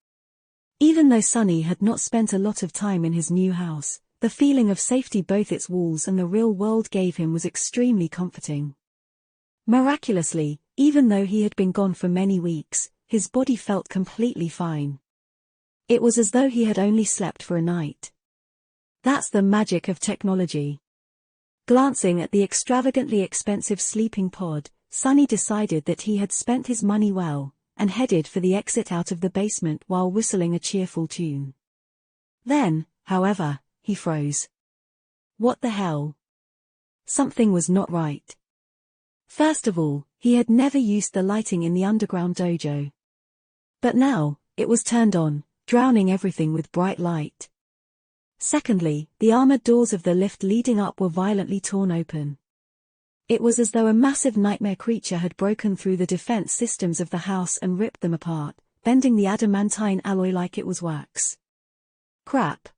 Even though Sunny had not spent a lot of time in his new house, the feeling of safety both its walls and the real world gave him was extremely comforting. Miraculously, even though he had been gone for many weeks, his body felt completely fine. It was as though he had only slept for a night. That's the magic of technology. Glancing at the extravagantly expensive sleeping pod, Sunny decided that he had spent his money well, and headed for the exit out of the basement while whistling a cheerful tune. Then, however, he froze. What the hell? Something was not right. First of all, he had never used the lighting in the underground dojo. But now, it was turned on, drowning everything with bright light. Secondly, the armored doors of the lift leading up were violently torn open. It was as though a massive nightmare creature had broken through the defense systems of the house and ripped them apart, bending the adamantine alloy like it was wax. Crap.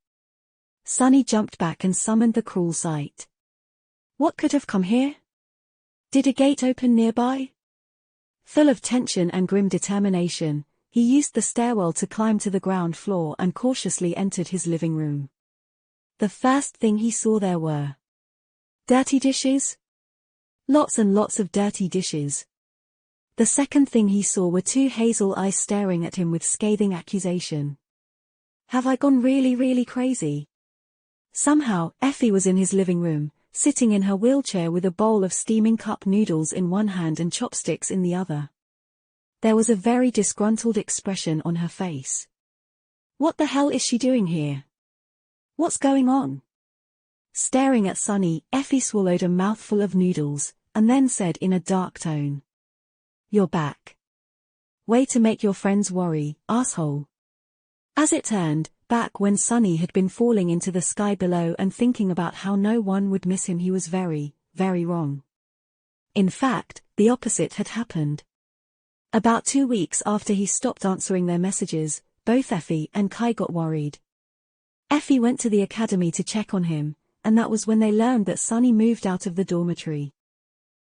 Sunny jumped back and summoned the cruel sight. What could have come here? Did a gate open nearby? Full of tension and grim determination, he used the stairwell to climb to the ground floor and cautiously entered his living room. The first thing he saw there were dirty dishes. Lots and lots of dirty dishes. The second thing he saw were two hazel eyes staring at him with scathing accusation. Have I gone really crazy? Somehow, Effie was in his living room, sitting in her wheelchair with a bowl of steaming cup noodles in one hand and chopsticks in the other. There was a very disgruntled expression on her face. What the hell is she doing here? What's going on? Staring at Sunny, Effie swallowed a mouthful of noodles, and then said in a dark tone. You're back. Way to make your friends worry, asshole. As it turned, back when Sunny had been falling into the sky below and thinking about how no one would miss him, he was very wrong. In fact, the opposite had happened. About 2 weeks after he stopped answering their messages, both Effie and Kai got worried. Effie went to the academy to check on him, and that was when they learned that Sunny moved out of the dormitory.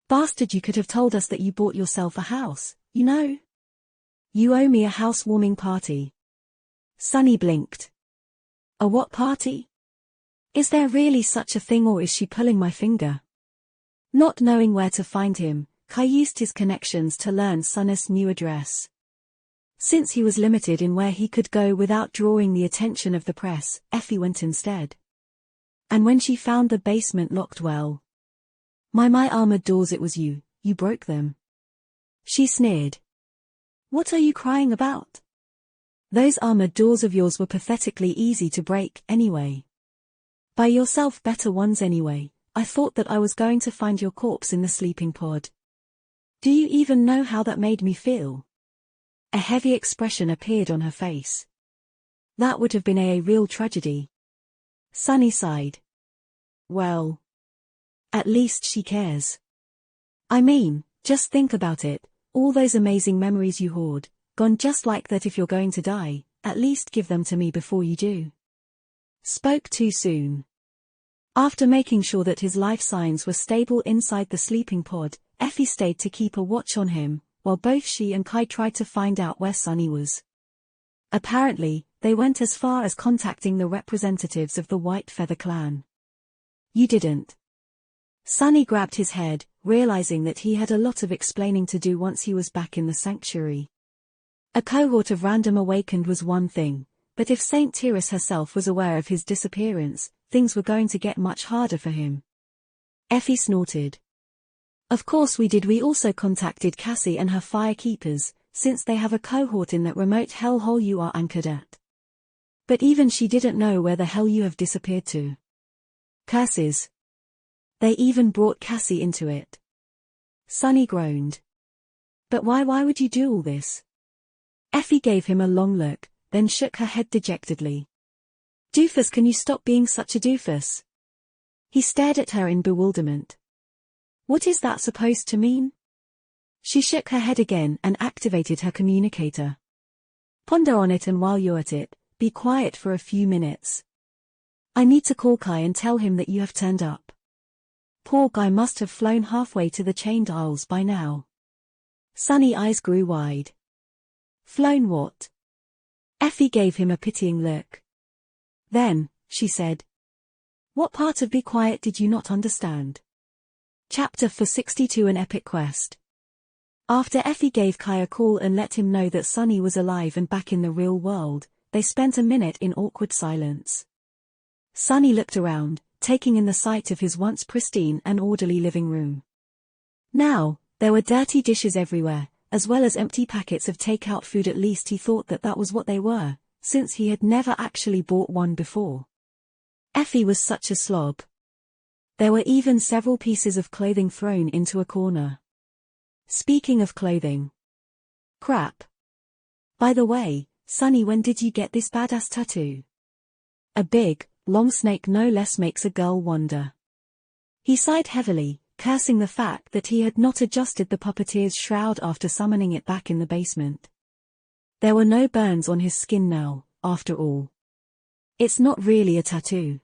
Bastard, you could have told us that you bought yourself a house, you know? You owe me a housewarming party. Sunny blinked. A what party? Is there really such a thing, or is she pulling my finger? Not knowing where to find him, Kai used his connections to learn Sunny's new address. Since he was limited in where he could go without drawing the attention of the press, Effie went instead. And when she found the basement locked, well. My armored doors, it was you broke them. She sneered. What are you crying about? Those armored doors of yours were pathetically easy to break, anyway. Buy yourself better ones anyway. I thought that I was going to find your corpse in the sleeping pod. Do you even know how that made me feel? A heavy expression appeared on her face. That would have been a real tragedy. Sunny sighed. Well, at least she cares. I mean, just think about it, all those amazing memories you hoard, gone just like that. If you're going to die, at least give them to me before you do. Spoke too soon. After making sure that his life signs were stable inside the sleeping pod, Effie stayed to keep a watch on him, while both she and Kai tried to find out where Sunny was. Apparently, they went as far as contacting the representatives of the White Feather clan. You didn't. Sunny grabbed his head, realizing that he had a lot of explaining to do once he was back in the sanctuary. A cohort of random awakened was one thing, but if Saint Tyrus herself was aware of his disappearance, things were going to get much harder for him. Effie snorted. Of course we did. We also contacted Cassie and her firekeepers, since they have a cohort in that remote hellhole you are anchored at. But even she didn't know where the hell you have disappeared to. Curses. They even brought Cassie into it. Sunny groaned. But why would you do all this? Effie gave him a long look, then shook her head dejectedly. Doofus, can you stop being such a doofus? He stared at her in bewilderment. What is that supposed to mean? She shook her head again and activated her communicator. Ponder on it, and while you're at it, be quiet for a few minutes. I need to call Kai and tell him that you have turned up. Poor Guy must have flown halfway to the Chained Isles by now. Sunny eyes grew wide. Flown what? Effie gave him a pitying look. Then, she said. What part of be quiet did you not understand? Chapter 462, an epic quest. After Effie gave Kai a call and let him know that Sunny was alive and back in the real world, they spent a minute in awkward silence. Sunny looked around, taking in the sight of his once pristine and orderly living room. Now, there were dirty dishes everywhere, as well as empty packets of takeout food. At least he thought that that was what they were, since he had never actually bought one before. Effie was such a slob. There were even several pieces of clothing thrown into a corner. Speaking of clothing. Crap. By the way, Sunny, when did you get this badass tattoo? A big, long snake no less makes a girl wonder. He sighed heavily, cursing the fact that he had not adjusted the puppeteer's shroud after summoning it back in the basement. There were no burns on his skin now, after all. It's not really a tattoo.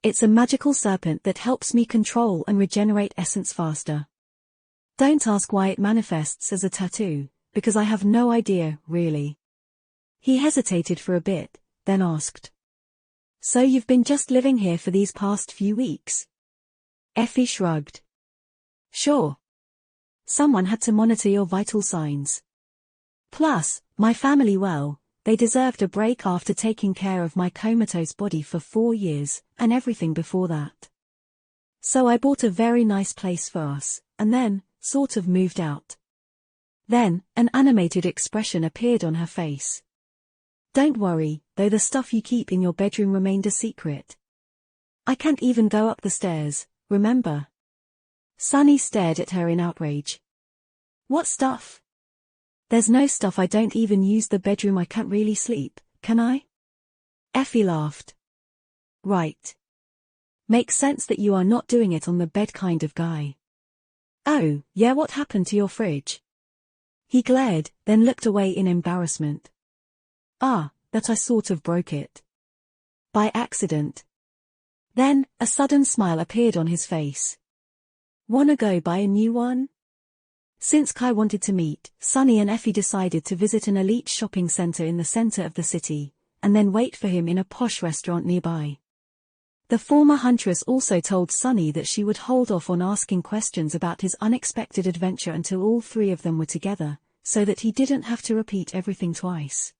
It's a magical serpent that helps me control and regenerate essence faster. Don't ask why it manifests as a tattoo, because I have no idea, really. He hesitated for a bit, then asked. So you've been just living here for these past few weeks? Effie shrugged. Sure. Someone had to monitor your vital signs. Plus, my family, well, they deserved a break after taking care of my comatose body for 4 years, and everything before that. So I bought a very nice place for us, and then, sort of moved out. Then, an animated expression appeared on her face. Don't worry, though the stuff you keep in your bedroom remained a secret. I can't even go up the stairs, remember? Sunny stared at her in outrage. What stuff? There's no stuff. I don't even use the bedroom. I can't really sleep, can I? Effie laughed. Right. Makes sense that you are not doing it on the bed kind of guy. Oh, yeah, what happened to your fridge? He glared, then looked away in embarrassment. Ah, that I sort of broke it. By accident. Then, a sudden smile appeared on his face. Wanna go buy a new one? Since Kai wanted to meet, Sunny and Effie decided to visit an elite shopping center in the center of the city, and then wait for him in a posh restaurant nearby. The former huntress also told Sunny that she would hold off on asking questions about his unexpected adventure until all three of them were together, so that he didn't have to repeat everything twice.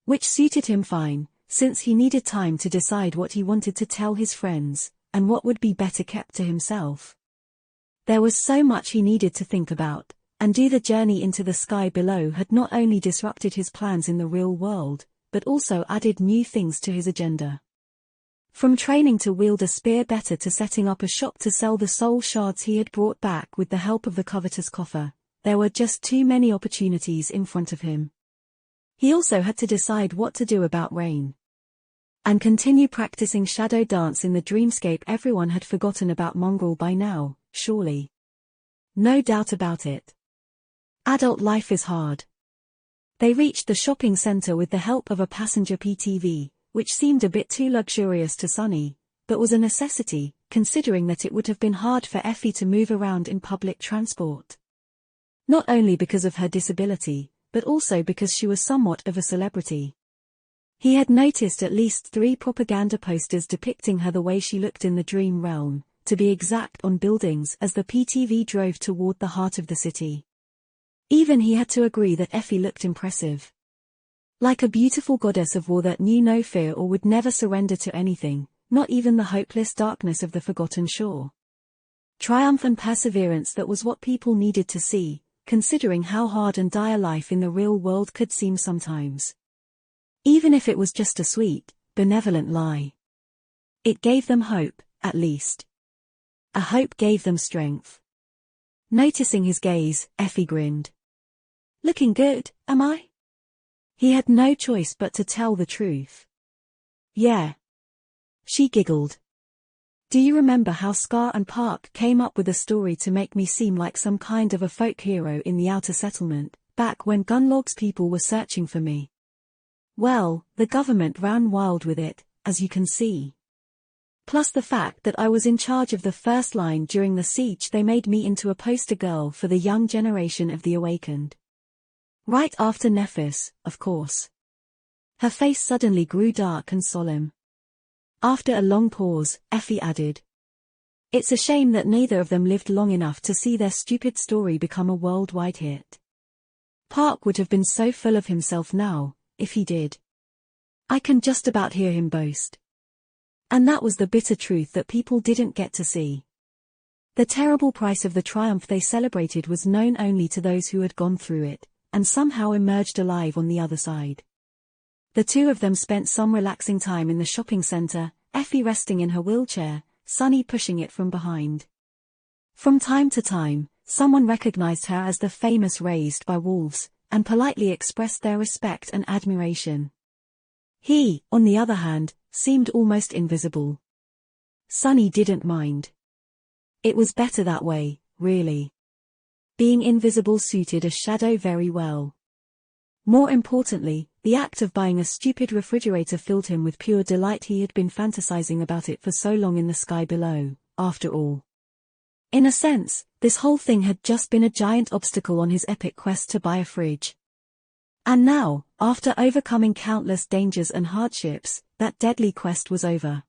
Which suited him fine, since he needed time to decide what he wanted to tell his friends, and what would be better kept to himself. There was so much he needed to think about, and do the journey into the sky below had not only disrupted his plans in the real world, but also added new things to his agenda. From training to wield a spear better to setting up a shop to sell the soul shards he had brought back with the help of the covetous coffer, there were just too many opportunities in front of him. He also had to decide what to do about Rain. And continue practicing shadow dance in the dreamscape everyone had forgotten about Mongrel by now, surely. No doubt about it. Adult life is hard. They reached the shopping center with the help of a passenger PTV, which seemed a bit too luxurious to Sunny, but was a necessity, considering that it would have been hard for Effie to move around in public transport. Not only because of her disability, but also because she was somewhat of a celebrity. He had noticed at least 3 propaganda posters depicting her the way she looked in the dream realm, to be exact, on buildings as the PTV drove toward the heart of the city. Even he had to agree that Effie looked impressive. Like a beautiful goddess of war that knew no fear or would never surrender to anything, not even the hopeless darkness of the forgotten shore. Triumph and perseverance, that was what people needed to see, considering how hard and dire life in the real world could seem sometimes. Even if it was just a sweet, benevolent lie. It gave them hope, at least. A hope gave them strength. Noticing his gaze, Effie grinned. Looking good, am I? He had no choice but to tell the truth. Yeah. She giggled. Do you remember how Scar and Park came up with a story to make me seem like some kind of a folk hero in the outer settlement, back when Gunlog's people were searching for me? Well, the government ran wild with it, as you can see. Plus the fact that I was in charge of the first line during the siege, they made me into a poster girl for the young generation of the awakened. Right after Nephis, of course. Her face suddenly grew dark and solemn. After a long pause, Effie added. It's a shame that neither of them lived long enough to see their stupid story become a worldwide hit. Park would have been so full of himself now, if he did. I can just about hear him boast. And that was the bitter truth that people didn't get to see. The terrible price of the triumph they celebrated was known only to those who had gone through it, and somehow emerged alive on the other side. The two of them spent some relaxing time in the shopping center, Effie resting in her wheelchair, Sunny pushing it from behind. From time to time, someone recognized her as the famous Raised by Wolves, and politely expressed their respect and admiration. He, on the other hand, seemed almost invisible. Sunny didn't mind. It was better that way, really. Being invisible suited a shadow very well. More importantly, the act of buying a stupid refrigerator filled him with pure delight. He had been fantasizing about it for so long in the sky below, after all. In a sense, this whole thing had just been a giant obstacle on his epic quest to buy a fridge. And now, after overcoming countless dangers and hardships, that deadly quest was over.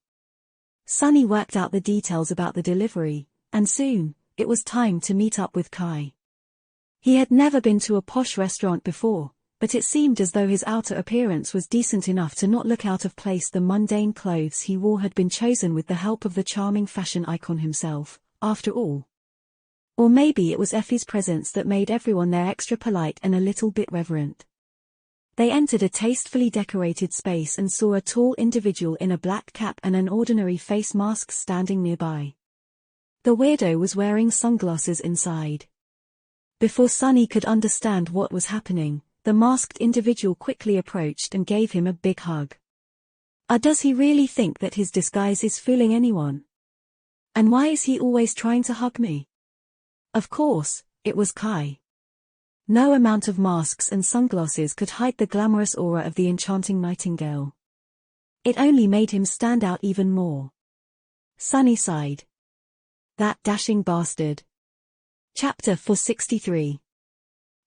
Sunny worked out the details about the delivery, and soon, it was time to meet up with Kai. He had never been to a posh restaurant before, but it seemed as though his outer appearance was decent enough to not look out of place. The mundane clothes he wore had been chosen with the help of the charming fashion icon himself, after all. Or maybe it was Effie's presence that made everyone there extra polite and a little bit reverent. They entered a tastefully decorated space and saw a tall individual in a black cap and an ordinary face mask standing nearby. The weirdo was wearing sunglasses inside. Before Sunny could understand what was happening, the masked individual quickly approached and gave him a big hug. Does he really think that his disguise is fooling anyone? And why is he always trying to hug me? Of course, it was Kai. No amount of masks and sunglasses could hide the glamorous aura of the enchanting nightingale. It only made him stand out even more. Sunny sighed. That dashing bastard. Chapter 463.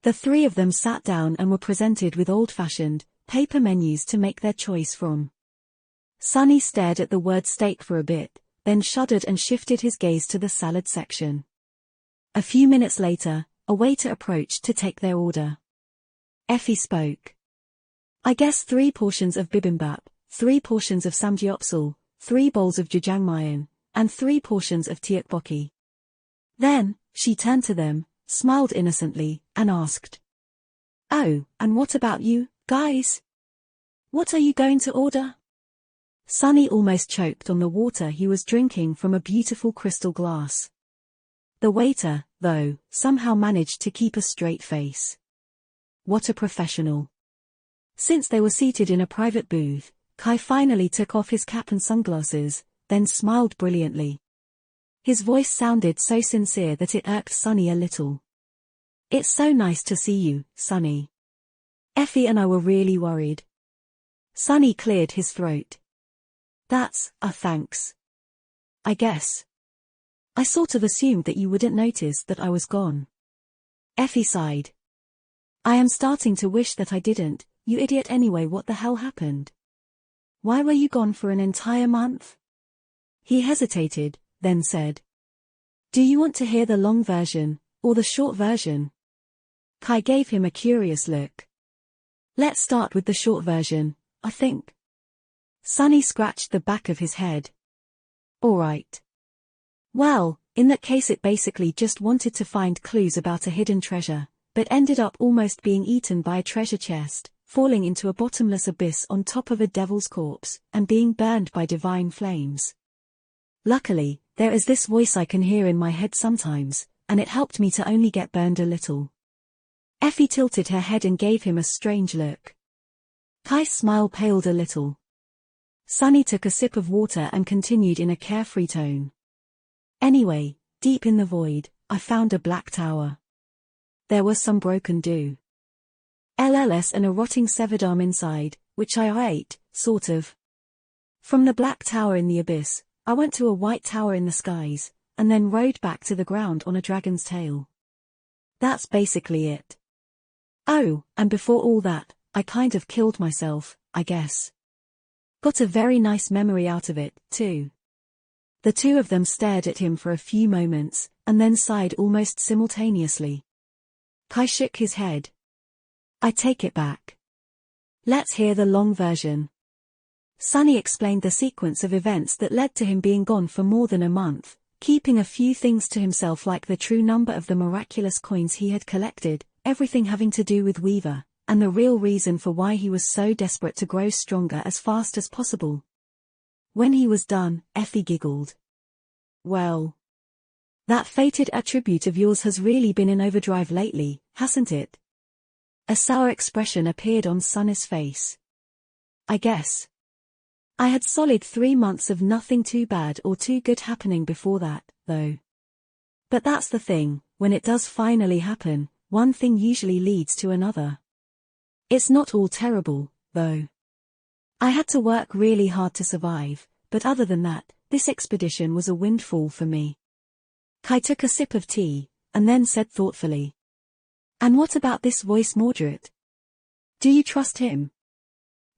The three of them sat down and were presented with old-fashioned, paper menus to make their choice from. Sunny stared at the word steak for a bit, then shuddered and shifted his gaze to the salad section. A few minutes later, a waiter approached to take their order. Effie spoke. I guess 3 portions of bibimbap, 3 portions of samgyeopsal, 3 bowls of jjajangmyeon, and 3 portions of tteokbokki. Then, she turned to them, smiled innocently, and asked, "Oh, and what about you, guys? What are you going to order?" Sunny almost choked on the water he was drinking from a beautiful crystal glass. The waiter, though, somehow managed to keep a straight face. What a professional. Since they were seated in a private booth, Kai finally took off his cap and sunglasses, then smiled brilliantly. His voice sounded so sincere that it irked Sunny a little. "It's so nice to see you, Sunny. Effie and I were really worried." Sunny cleared his throat. "That's, thanks. I guess. I sort of assumed that you wouldn't notice that I was gone." Effie sighed. "I am starting to wish that I didn't, you idiot. Anyway, what the hell happened? Why were you gone for an entire month?" He hesitated, then said, "Do you want to hear the long version, or the short version?" Kai gave him a curious look. "Let's start with the short version, I think." Sunny scratched the back of his head. "All right. Well, in that case it basically just wanted to find clues about a hidden treasure, but ended up almost being eaten by a treasure chest, falling into a bottomless abyss on top of a devil's corpse, and being burned by divine flames. Luckily, there is this voice I can hear in my head sometimes, and it helped me to only get burned a little." Effie tilted her head and gave him a strange look. Kai's smile paled a little. Sunny took a sip of water and continued in a carefree tone. "Anyway, deep in the void, I found a black tower. There was some broken LLS and a rotting severed arm inside, which I ate, sort of. From the black tower in the abyss, I went to a white tower in the skies, and then rode back to the ground on a dragon's tail. That's basically it. Oh, and before all that, I kind of killed myself, I guess. Got a very nice memory out of it, too." The two of them stared at him for a few moments, and then sighed almost simultaneously. Kai shook his head. "I take it back. Let's hear the long version." Sunny explained the sequence of events that led to him being gone for more than a month, keeping a few things to himself like the true number of the miraculous coins he had collected, everything having to do with Weaver, and the real reason for why he was so desperate to grow stronger as fast as possible. When he was done, Effie giggled. "Well, that fated attribute of yours has really been in overdrive lately, hasn't it?" A sour expression appeared on Sunny's face. "I guess. I had solid 3 months of nothing too bad or too good happening before that, though. But that's the thing, when it does finally happen, one thing usually leads to another. It's not all terrible, though. I had to work really hard to survive, but other than that, this expedition was a windfall for me." Kai took a sip of tea, and then said thoughtfully, "And what about this voice Mordred? Do you trust him?"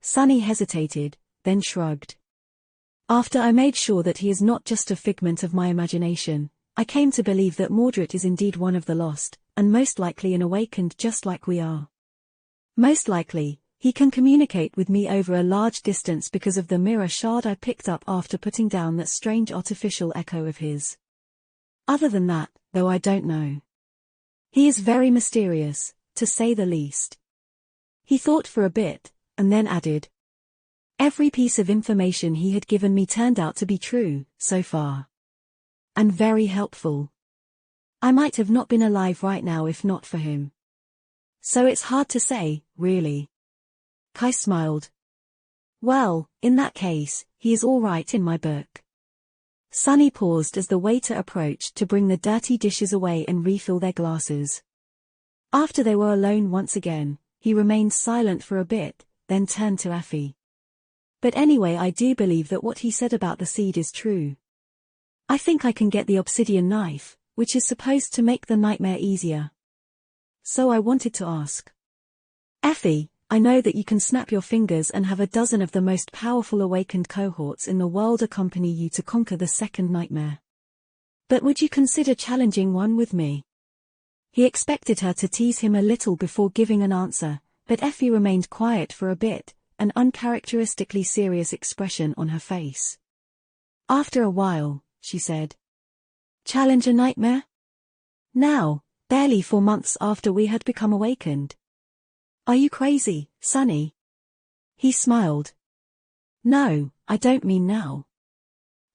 Sunny hesitated, then shrugged. "After I made sure that he is not just a figment of my imagination, I came to believe that Mordred is indeed one of the lost, and most likely an awakened just like we are. Most likely, he can communicate with me over a large distance because of the mirror shard I picked up after putting down that strange artificial echo of his. Other than that, though, I don't know. He is very mysterious, to say the least." He thought for a bit, and then added, "Every piece of information he had given me turned out to be true, so far. And very helpful. I might have not been alive right now if not for him. So it's hard to say, really." Kai smiled. "Well, in that case, he is all right in my book." Sunny paused as the waiter approached to bring the dirty dishes away and refill their glasses. After they were alone once again, he remained silent for a bit, then turned to Effie. "But anyway, I do believe that what he said about the seed is true. I think I can get the obsidian knife, which is supposed to make the nightmare easier. So I wanted to ask. Effie, I know that you can snap your fingers and have a dozen of the most powerful awakened cohorts in the world accompany you to conquer the second nightmare. But would you consider challenging one with me?" He expected her to tease him a little before giving an answer, but Effie remained quiet for a bit, an uncharacteristically serious expression on her face. After a while, she said, "Challenge a nightmare? Now, barely 4 months after we had become awakened. Are you crazy, Sunny? He smiled. No, I don't mean now.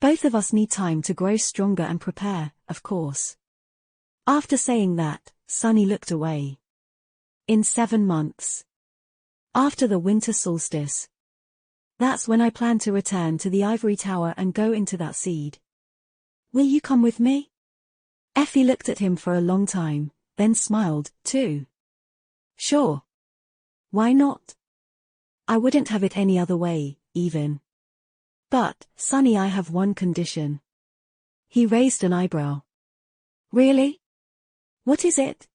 Both of us need time to grow stronger and prepare, of course. After saying that, Sunny looked away. In 7 months. After the winter solstice. That's when I plan to return to the ivory tower and go into that seed. Will you come with me? Effie looked at him for a long time, then smiled, too. Sure. Why not? I wouldn't have it any other way, even. But, Sunny, I have one condition. He raised an eyebrow. Really? What is it?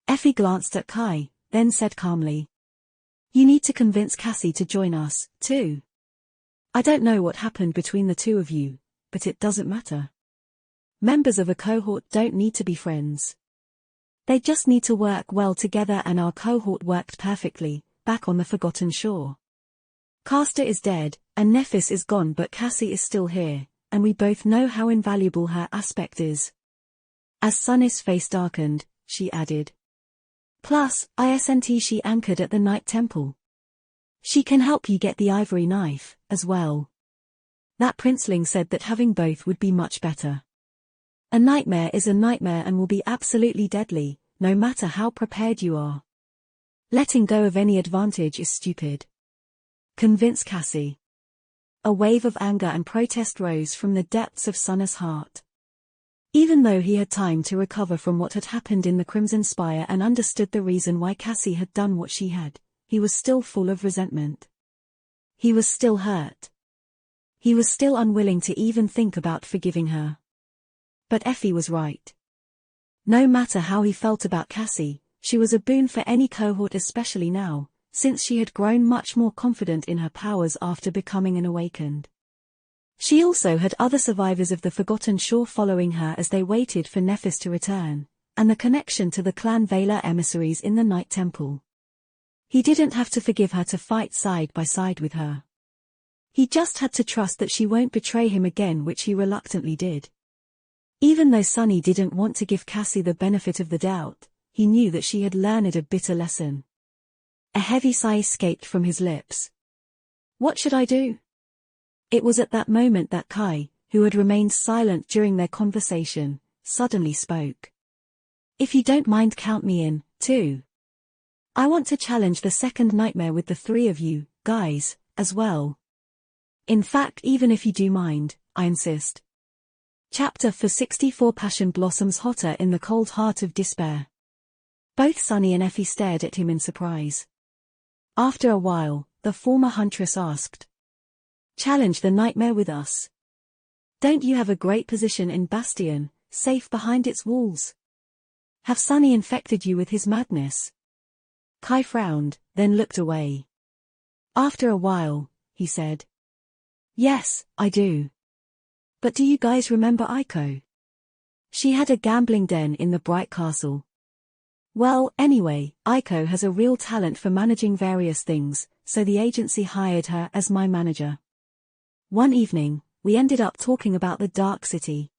Effie glanced at Kai, then said calmly. You need to convince Cassie to join us, too. I don't know what happened between the two of you, but it doesn't matter. Members of a cohort don't need to be friends. They just need to work well together, and our cohort worked perfectly, back on the Forgotten Shore. Castor is dead, and Nephis is gone, but Cassie is still here, and we both know how invaluable her aspect is. As Sunny's face darkened, she added. Plus, isn't she anchored at the Night Temple? She can help you get the ivory knife, as well. That princeling said that having both would be much better. A nightmare is a nightmare and will be absolutely deadly, no matter how prepared you are. Letting go of any advantage is stupid. Convince Cassie. A wave of anger and protest rose from the depths of Sunny's heart. Even though he had time to recover from what had happened in the Crimson Spire and understood the reason why Cassie had done what she had, he was still full of resentment. He was still hurt. He was still unwilling to even think about forgiving her. But Effie was right. No matter how he felt about Cassie, she was a boon for any cohort, especially now, since she had grown much more confident in her powers after becoming an awakened. She also had other survivors of the Forgotten Shore following her as they waited for Nephis to return, and the connection to the Clan Vela emissaries in the Night Temple. He didn't have to forgive her to fight side by side with her. He just had to trust that she won't betray him again, which he reluctantly did. Even though Sunny didn't want to give Cassie the benefit of the doubt, he knew that she had learned a bitter lesson. A heavy sigh escaped from his lips. What should I do? It was at that moment that Kai, who had remained silent during their conversation, suddenly spoke. If you don't mind, count me in, too. I want to challenge the second nightmare with the three of you, guys, as well. In fact, even if you do mind, I insist. Chapter 64 Passion blossoms hotter in the cold heart of despair. Both Sunny and Effie stared at him in surprise. After a while, the former huntress asked. Challenge the nightmare with us. Don't you have a great position in Bastion, safe behind its walls? Have Sunny infected you with his madness? Kai frowned, then looked away. After a while, he said. Yes, I do. But do you guys remember Aiko? She had a gambling den in the Bright Castle. Well, anyway, Aiko has a real talent for managing various things, so the agency hired her as my manager. One evening, we ended up talking about the Dark City.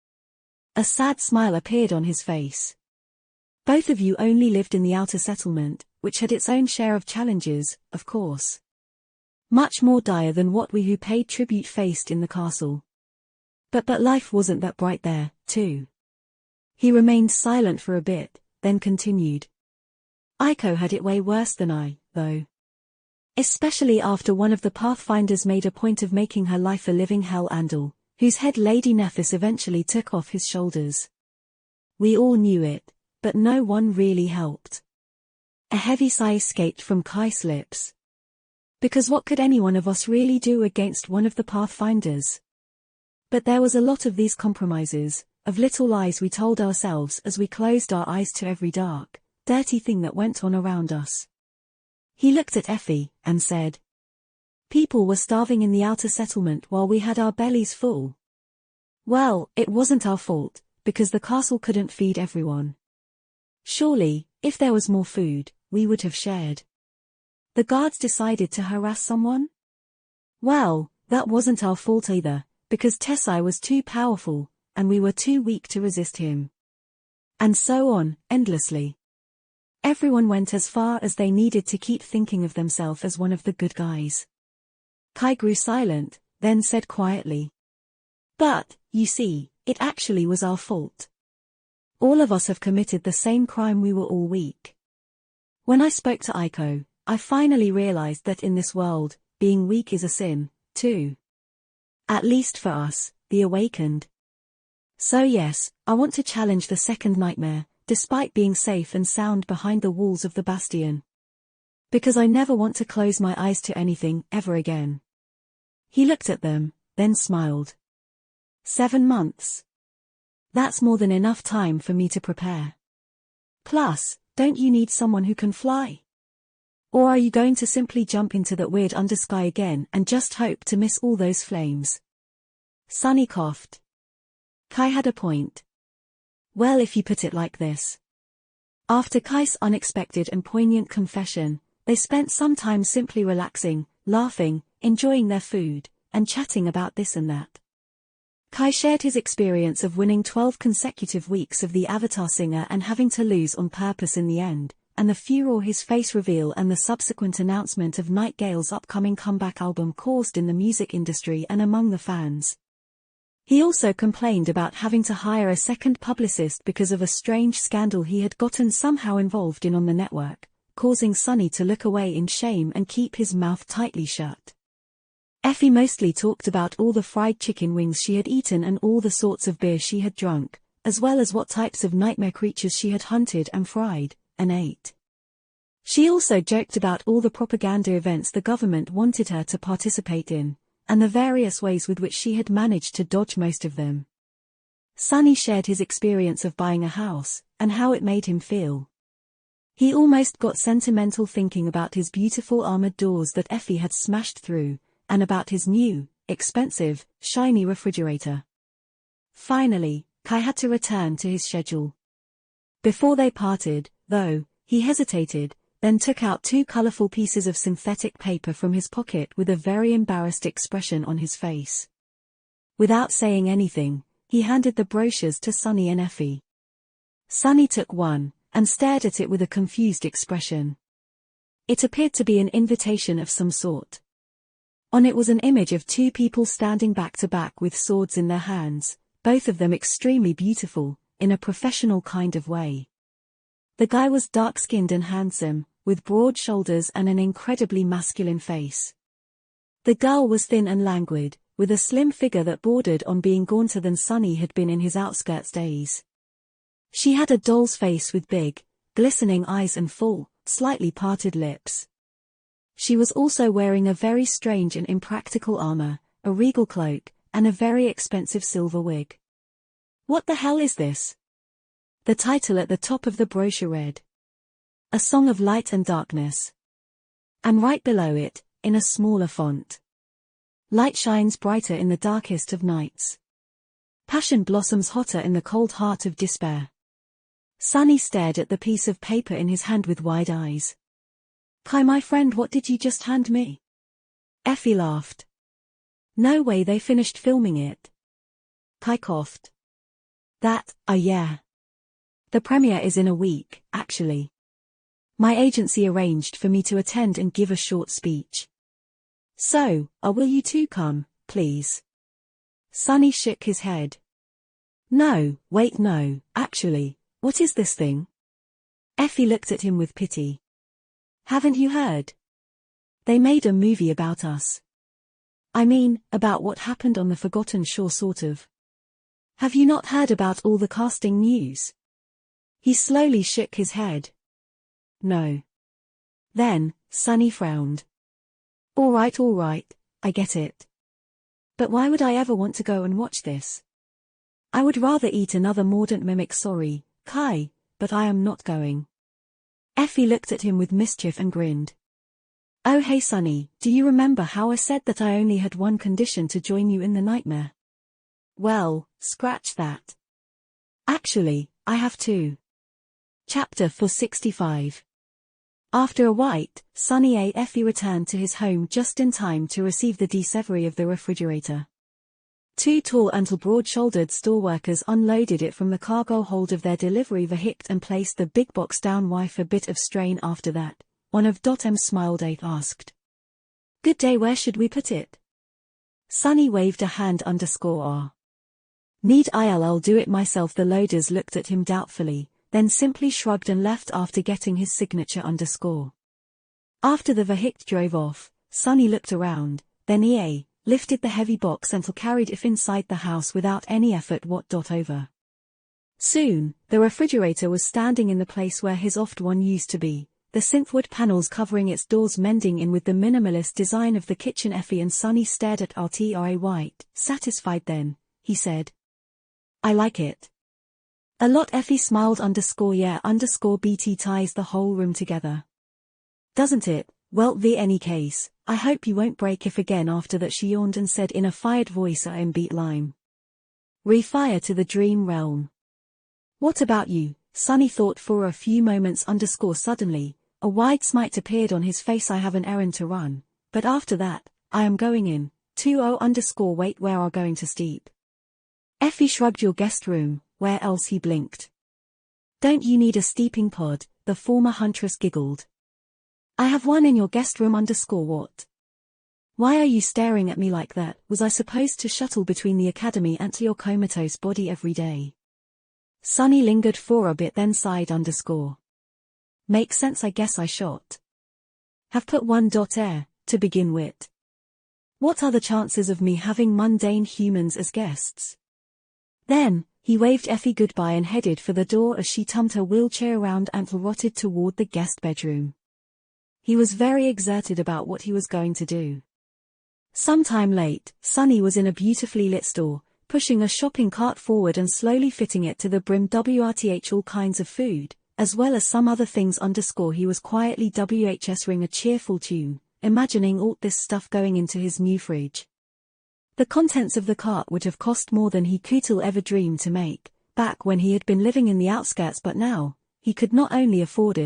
A sad smile appeared on his face. Both of you only lived in the outer settlement, which had its own share of challenges, of course. Much more dire than what we who paid tribute faced in the castle. But life wasn't that bright there, too. He remained silent for a bit, then continued. Aiko had it way worse than I, though. Especially after one of the Pathfinders made a point of making her life a living hell, Andal, whose head Lady Nephis eventually took off his shoulders. We all knew it, but no one really helped. A heavy sigh escaped from Kai's lips. Because what could any one of us really do against one of the Pathfinders? But there was a lot of these compromises, of little lies we told ourselves as we closed our eyes to every dark, dirty thing that went on around us. He looked at Effie, and said. People were starving in the outer settlement while we had our bellies full. Well, it wasn't our fault, because the castle couldn't feed everyone. Surely, if there was more food, we would have shared. The guards decided to harass someone? Well, that wasn't our fault either, because Tessai was too powerful, and we were too weak to resist him. And so on, endlessly. Everyone went as far as they needed to keep thinking of themselves as one of the good guys. Kai grew silent, then said quietly. But, you see, it actually was our fault. All of us have committed the same crime. We were all weak. When I spoke to Aiko, I finally realized that in this world, being weak is a sin, too. At least for us, the awakened. So yes, I want to challenge the second nightmare, despite being safe and sound behind the walls of the bastion. Because I never want to close my eyes to anything, ever again. He looked at them, then smiled. 7 months. That's more than enough time for me to prepare. Plus, don't you need someone who can fly? Or are you going to simply jump into that weird undersky again and just hope to miss all those flames? Sunny coughed. Kai had a point. Well, if you put it like this. After Kai's unexpected and poignant confession, they spent some time simply relaxing, laughing, enjoying their food, and chatting about this and that. Kai shared his experience of winning 12 consecutive weeks of the Avatar Singer and having to lose on purpose in the end, and the furor his face reveal and the subsequent announcement of Nightingale's upcoming comeback album caused in the music industry and among the fans. He also complained about having to hire a second publicist because of a strange scandal he had gotten somehow involved in on the network, causing Sunny to look away in shame and keep his mouth tightly shut. Effie mostly talked about all the fried chicken wings she had eaten and all the sorts of beer she had drunk, as well as what types of nightmare creatures she had hunted and fried, and ate. She also joked about all the propaganda events the government wanted her to participate in, and the various ways with which she had managed to dodge most of them. Sunny shared his experience of buying a house, and how it made him feel. He almost got sentimental thinking about his beautiful armored doors that Effie had smashed through, and about his new, expensive, shiny refrigerator. Finally, Kai had to return to his schedule. Before they parted, though, he hesitated, then took out 2 colorful pieces of synthetic paper from his pocket with a very embarrassed expression on his face. Without saying anything, he handed the brochures to Sunny and Effie. Sunny took one, and stared at it with a confused expression. It appeared to be an invitation of some sort. On it was an image of 2 people standing back to back with swords in their hands, both of them extremely beautiful, in a professional kind of way. The guy was dark-skinned and handsome, with broad shoulders and an incredibly masculine face. The girl was thin and languid, with a slim figure that bordered on being gaunter than Sunny had been in his outskirts days. She had a doll's face with big, glistening eyes and full, slightly parted lips. She was also wearing a very strange and impractical armor, a regal cloak, and a very expensive silver wig. What the hell is this? The title at the top of the brochure read, A Song of Light and Darkness. And right below it, in a smaller font, Light shines brighter in the darkest of nights. Passion blossoms hotter in the cold heart of despair. Sunny stared at the piece of paper in his hand with wide eyes. Kai, my friend, what did you just hand me? Effie laughed. No way, they finished filming it. Kai coughed. Yeah. The premiere is in a week, actually. My agency arranged for me to attend and give a short speech. So, will you two come, please? Sunny shook his head. No, wait, no, actually, what is this thing? Effie looked at him with pity. Haven't you heard? They made a movie about us. I mean, about what happened on the Forgotten Shore, sort of. Have you not heard about all the casting news? He slowly shook his head. No. Then, Sunny frowned. All right, I get it. But why would I ever want to go and watch this? I would rather eat another mordant mimic. Sorry, Kai, but I am not going. Effie looked at him with mischief and grinned. Oh hey Sunny, do you remember how I said that I only had one condition to join you in the nightmare? Well, scratch that. Actually, I have two. Chapter 465. After a white, sunny day, Effie returned to his home just in time to receive the delivery of the refrigerator. Two tall and broad-shouldered store workers unloaded it from the cargo hold of their delivery vehicle and placed the big box down. Wife a bit of strain after that, one of .m smiled asked. Good day, where should we put it? Sunny waved a hand _R. Need I'll do it myself. The loaders looked at him doubtfully, then simply shrugged and left after getting his signature _. After the vehicle drove off, Sunny looked around, then lifted the heavy box and carried it inside the house without any effort. Over. Soon, the refrigerator was standing in the place where his oft one used to be, the synthwood panels covering its doors mending in with the minimalist design of the kitchen. Effie and Sunny stared at RTRA White. Satisfied then, he said. I like it. A lot. Effie smiled _yeah _BT ties the whole room together. Doesn't it? Well, any case, I hope you won't break if again. After that she yawned and said in a fired voice, I'm beat lime. Refire to the dream realm. What about you? Sunny thought for a few moments Suddenly, a wide smile appeared on his face. I have an errand to run, but after that, I am going in, 20 wait, where are going to sleep? Effie shrugged. Your guest room, where else? He blinked. Don't you need a steeping pod? The former huntress giggled. I have one in your guest room What? Why are you staring at me like that? Was I supposed to shuttle between the academy and your comatose body every day? Sunny lingered for a bit then sighed Makes sense, I guess I shot. Have put one air, to begin with. What are the chances of me having mundane humans as guests? Then, he waved Effie goodbye and headed for the door as she tumbled her wheelchair around and rotted toward the guest bedroom. He was very exerted about what he was going to do. Sometime late, Sunny was in a beautifully lit store, pushing a shopping cart forward and slowly fitting it to the brim. All kinds of food, as well as some other things. He was quietly ring a cheerful tune, imagining all this stuff going into his new fridge. The contents of the cart would have cost more than he could ever dream to make, back when he had been living in the outskirts, but now, he could not only afford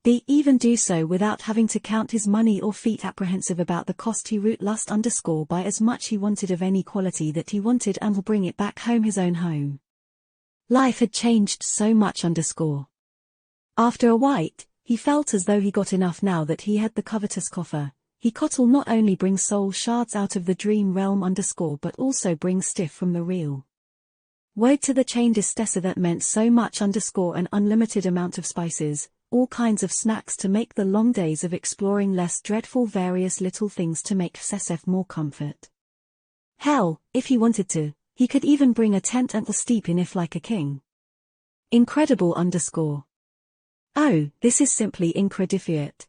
even do so without having to count his money or feet apprehensive about the cost. He root lust buy as much he wanted of any quality that he wanted and will bring it back home, his own home. Life had changed so much. After a while, he felt as though he got enough now that he had the covetous coffer. He will not only bring soul shards out of the dream realm but also bring stiff from the real. Woe to the chain distessa that meant so much an unlimited amount of spices, all kinds of snacks to make the long days of exploring less dreadful, various little things to make SSF more comfort. Hell, if he wanted to, he could even bring a tent and steep in if like a king. Incredible. Oh, this is simply incredifiate.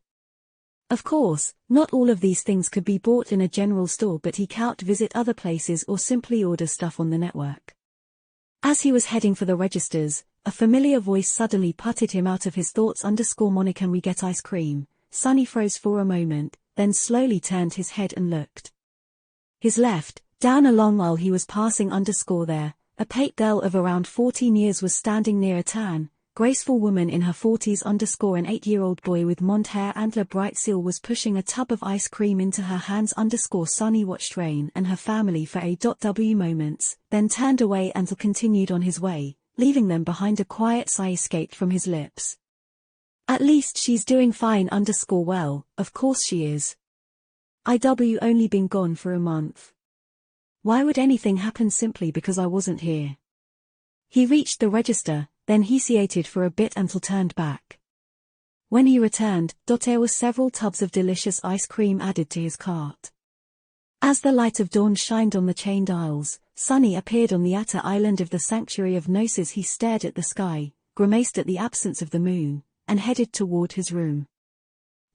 Of course, not all of these things could be bought in a general store, but he can't visit other places or simply order stuff on the network. As he was heading for the registers, a familiar voice suddenly putted him out of his thoughts. Monica, can we get ice cream? Sunny froze for a moment, then slowly turned his head and looked. His left, down a long aisle he was passing. There, a pate girl of around 14 years was standing near a tan, graceful woman in her 40s. An 8-year-old boy with blonde hair and a bright seal was pushing a tub of ice cream into her hands. Sunny watched Rain and her family for a moments, then turned away and continued on his way, leaving them behind. A quiet sigh escaped from his lips. At least she's doing fine. Well, of course she is. I've only been gone for a month. Why would anything happen simply because I wasn't here? He reached the register, then hesitated for a bit until turned back. When he returned, there were several tubs of delicious ice cream added to his cart. As the light of dawn shined on the chained aisles, Sunny appeared on the outer island of the sanctuary of Gnosis. He stared at the sky, grimaced at the absence of the moon, and headed toward his room.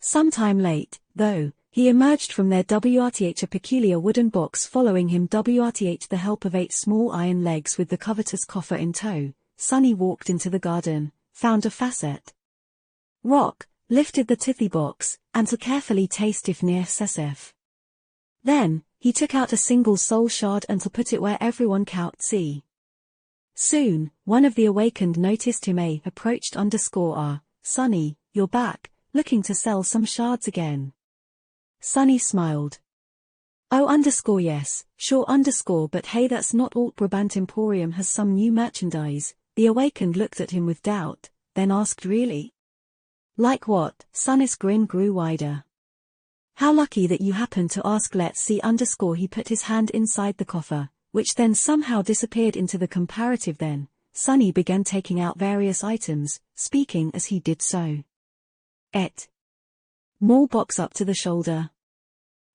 Sometime late, though, he emerged from their a peculiar wooden box following him. The help of 8 small iron legs with the covetous coffer in tow, Sunny walked into the garden, found a facet rock, lifted the tithy box, and to carefully taste if near Sesef. Then, he took out a single soul shard and to put it where everyone could see. Soon, one of the awakened noticed him. Approached _R, Sunny, you're back, looking to sell some shards again. Sunny smiled. Oh underscore yes, sure underscore but hey that's not Alt Brabant Emporium has some new merchandise. The Awakened looked at him with doubt, then asked really? Like what? Sunny's grin grew wider. How lucky that you happened to ask. Let's see underscore he put his hand inside the coffer, which then somehow disappeared into the comparative then. Sunny began taking out various items, speaking as he did so. More box up to the shoulder.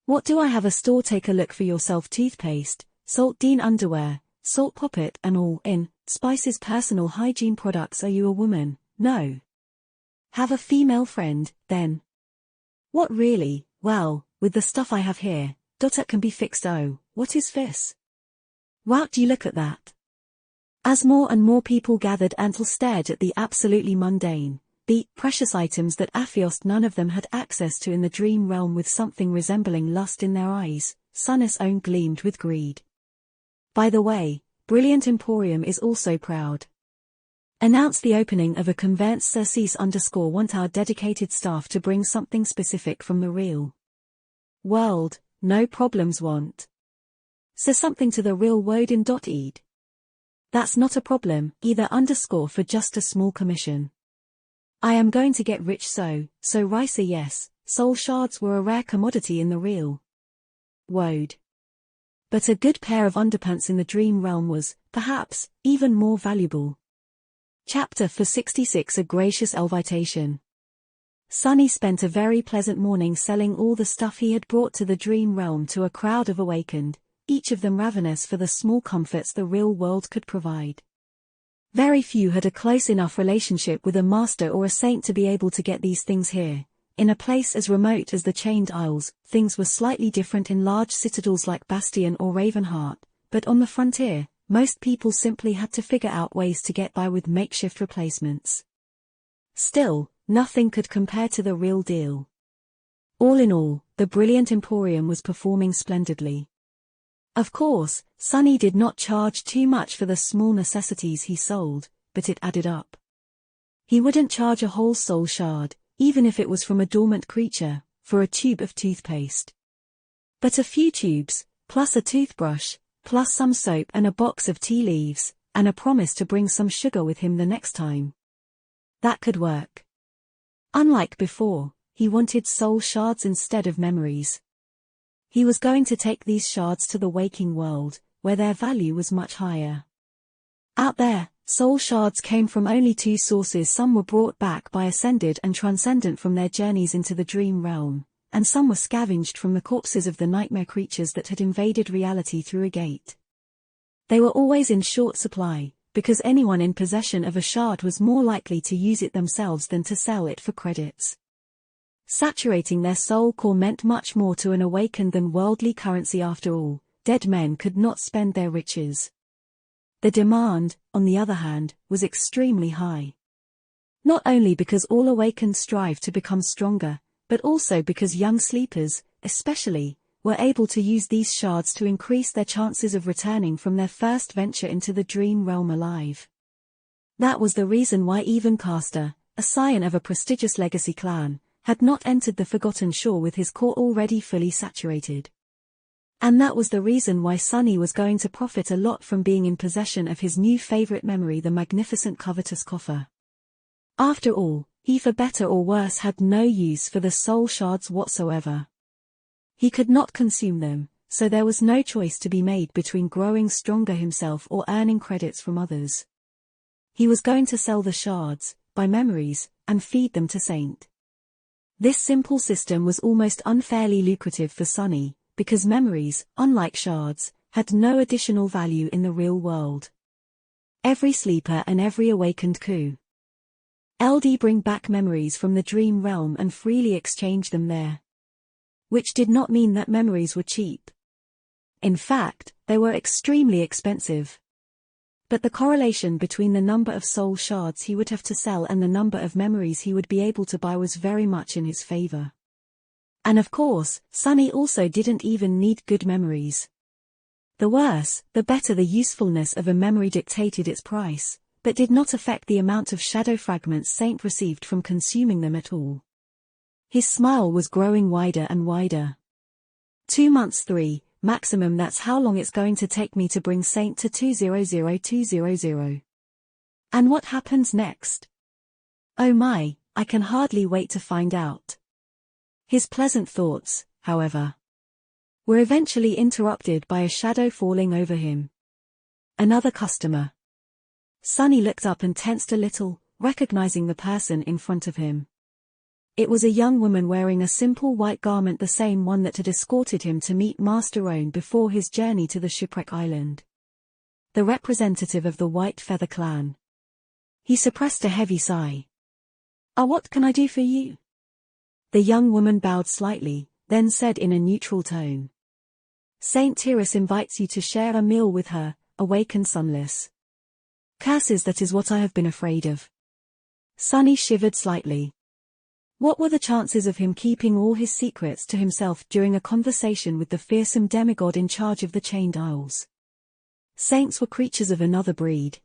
What do I have a store? Take a look for yourself. Toothpaste, Salt Dean underwear, Salt Poppet and all in, Spices personal hygiene products. Are you a woman? No. Have a female friend, then. What really? Well, with the stuff I have here, it can be fixed. Oh, what is this? Wow, do you look at that? As more and more people gathered and stared at the absolutely mundane, the precious items that Aphiost none of them had access to in the dream realm with something resembling lust in their eyes, Sunnis' own gleamed with greed. By the way, Brilliant Emporium is also proud. Announce the opening of a conveyance. Cease underscore want our dedicated staff to bring something specific from the real world, no problems want. So something to the real Woden.ed. That's not a problem, either underscore for just a small commission. I am going to get rich so Risa yes, soul shards were a rare commodity in the real world. But a good pair of underpants in the dream realm was, perhaps, even more valuable. Chapter 466 A Gracious Invitation. Sunny spent a very pleasant morning selling all the stuff he had brought to the dream realm to a crowd of Awakened, each of them ravenous for the small comforts the real world could provide. Very few had a close enough relationship with a master or a saint to be able to get these things here. In a place as remote as the Chained Isles, things were slightly different in large citadels like Bastion or Ravenheart, but on the frontier, most people simply had to figure out ways to get by with makeshift replacements. Still, nothing could compare to the real deal. All in all, the Brilliant Emporium was performing splendidly. Of course, Sunny did not charge too much for the small necessities he sold, but it added up. He wouldn't charge a whole soul shard, even if it was from a dormant creature, for a tube of toothpaste. But a few tubes, plus a toothbrush, plus some soap and a box of tea leaves, and a promise to bring some sugar with him the next time. That could work. Unlike before, he wanted soul shards instead of memories. He was going to take these shards to the waking world, where their value was much higher. Out there, soul shards came from only two sources. Some were brought back by Ascended and Transcendent from their journeys into the dream realm, and some were scavenged from the corpses of the nightmare creatures that had invaded reality through a gate. They were always in short supply, because anyone in possession of a shard was more likely to use it themselves than to sell it for credits. Saturating their soul core meant much more to an Awakened than worldly currency. After all, dead men could not spend their riches. The demand, on the other hand, was extremely high. Not only because all Awakened strive to become stronger, but also because young sleepers, especially, were able to use these shards to increase their chances of returning from their first venture into the dream realm alive. That was the reason why even Caster, a scion of a prestigious legacy clan, had not entered the Forgotten Shore with his core already fully saturated. And that was the reason why Sunny was going to profit a lot from being in possession of his new favorite memory, the magnificent covetous coffer. After all, he for better or worse had no use for the soul shards whatsoever. He could not consume them, so there was no choice to be made between growing stronger himself or earning credits from others. He was going to sell the shards, buy memories, and feed them to Saint. This simple system was almost unfairly lucrative for Sunny, because memories, unlike shards, had no additional value in the real world. Every sleeper and every Awakened could bring back memories from the dream realm and freely exchange them there. Which did not mean that memories were cheap. In fact, they were extremely expensive. But the correlation between the number of soul shards he would have to sell and the number of memories he would be able to buy was very much in his favor. And of course, Sunny also didn't even need good memories. The worse, the better the usefulness of a memory dictated its price, but did not affect the amount of shadow fragments Saint received from consuming them at all. His smile was growing wider and wider. 2 months 3, maximum. That's how long it's going to take me to bring Saint to 200200. And what happens next? Oh my, I can hardly wait to find out. His pleasant thoughts, however, were eventually interrupted by a shadow falling over him. Another customer. Sunny looked up and tensed a little, recognizing the person in front of him. It was a young woman wearing a simple white garment, the same one that had escorted him to meet Master Roan before his journey to the shipwreck island. The representative of the White Feather clan. He suppressed a heavy sigh. What can I do for you? The young woman bowed slightly, then said in a neutral tone. Saint Tyrus invites you to share a meal with her, awake and sunless. Curses, that is what I have been afraid of. Sunny shivered slightly. What were the chances of him keeping all his secrets to himself during a conversation with the fearsome demigod in charge of the Chained Isles? Saints were creatures of another breed.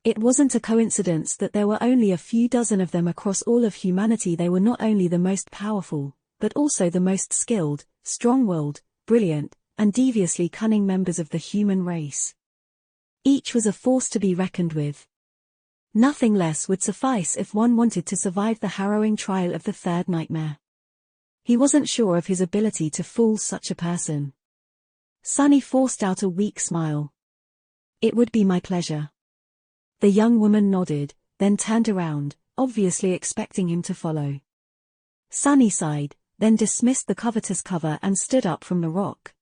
It wasn't a coincidence that there were only a few dozen of them across all of humanity. They were not only the most powerful, but also the most skilled, strong-willed, brilliant, and deviously cunning members of the human race. Each was a force to be reckoned with. Nothing less would suffice if one wanted to survive the harrowing trial of the third nightmare. He wasn't sure of his ability to fool such a person. Sunny forced out a weak smile. It would be my pleasure. The young woman nodded, then turned around, obviously expecting him to follow. Sunny sighed, then dismissed the covetous cover and stood up from the rock.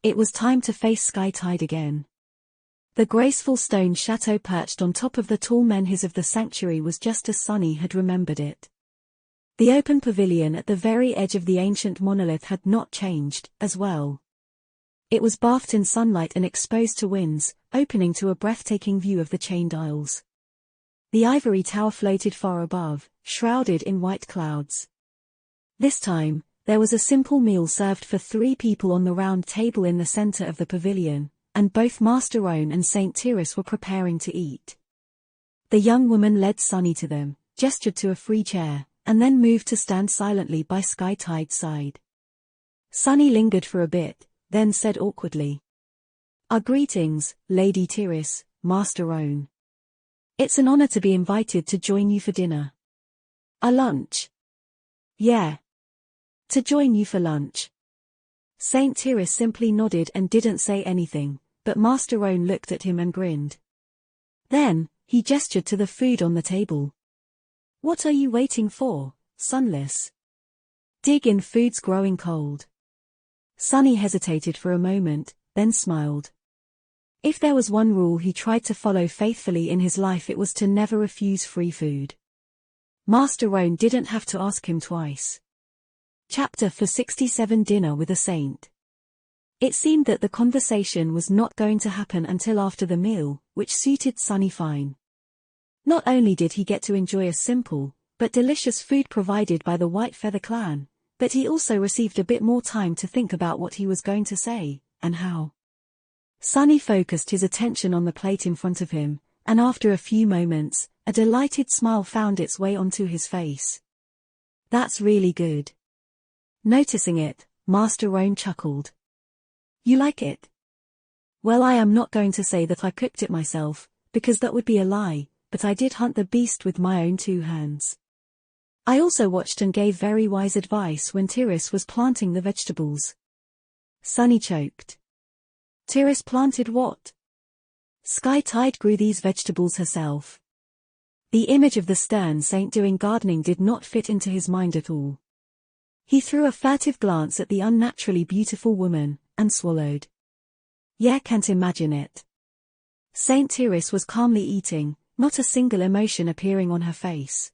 It was time to face Sky Tide again. The graceful stone chateau perched on top of the tall menhirs of the sanctuary was just as Sunny had remembered it. The open pavilion at the very edge of the ancient monolith had not changed, as well. It was bathed in sunlight and exposed to winds, opening to a breathtaking view of the Chained Isles. The ivory tower floated far above, shrouded in white clouds. This time, there was a simple meal served for 3 people on the round table in the center of the pavilion, and both Master Roan and Saint Tyrus were preparing to eat. The young woman led Sunny to them, gestured to a free chair, and then moved to stand silently by Sky Tide's side. Sunny lingered for a bit, then said awkwardly. Our greetings, Lady Tyrus, Master Roan. It's an honor to be invited to join you for dinner. A lunch? Yeah. To join you for lunch. Saint Tyrus simply nodded and didn't say anything, but Master Roan looked at him and grinned. Then, he gestured to the food on the table. What are you waiting for, Sunless? Dig in, food's growing cold. Sunny hesitated for a moment, then smiled. If there was one rule he tried to follow faithfully in his life, it was to never refuse free food. Master Roan didn't have to ask him twice. Chapter 467 Dinner with a Saint. It seemed that the conversation was not going to happen until after the meal, which suited Sunny fine. Not only did he get to enjoy a simple, but delicious food provided by the White Feather clan, but he also received a bit more time to think about what he was going to say, and how. Sunny focused his attention on the plate in front of him, and after a few moments, a delighted smile found its way onto his face. That's really good. Noticing it, Master Roan chuckled. You like it? Well, I am not going to say that I cooked it myself, because that would be a lie, but I did hunt the beast with my own 2 hands. I also watched and gave very wise advice when Tyrus was planting the vegetables. Sunny choked. Tyrus planted what? Sky Tide grew these vegetables herself. The image of the stern saint doing gardening did not fit into his mind at all. He threw a furtive glance at the unnaturally beautiful woman, and swallowed. Yeah, can't imagine it. Saint Tyrus was calmly eating, not a single emotion appearing on her face.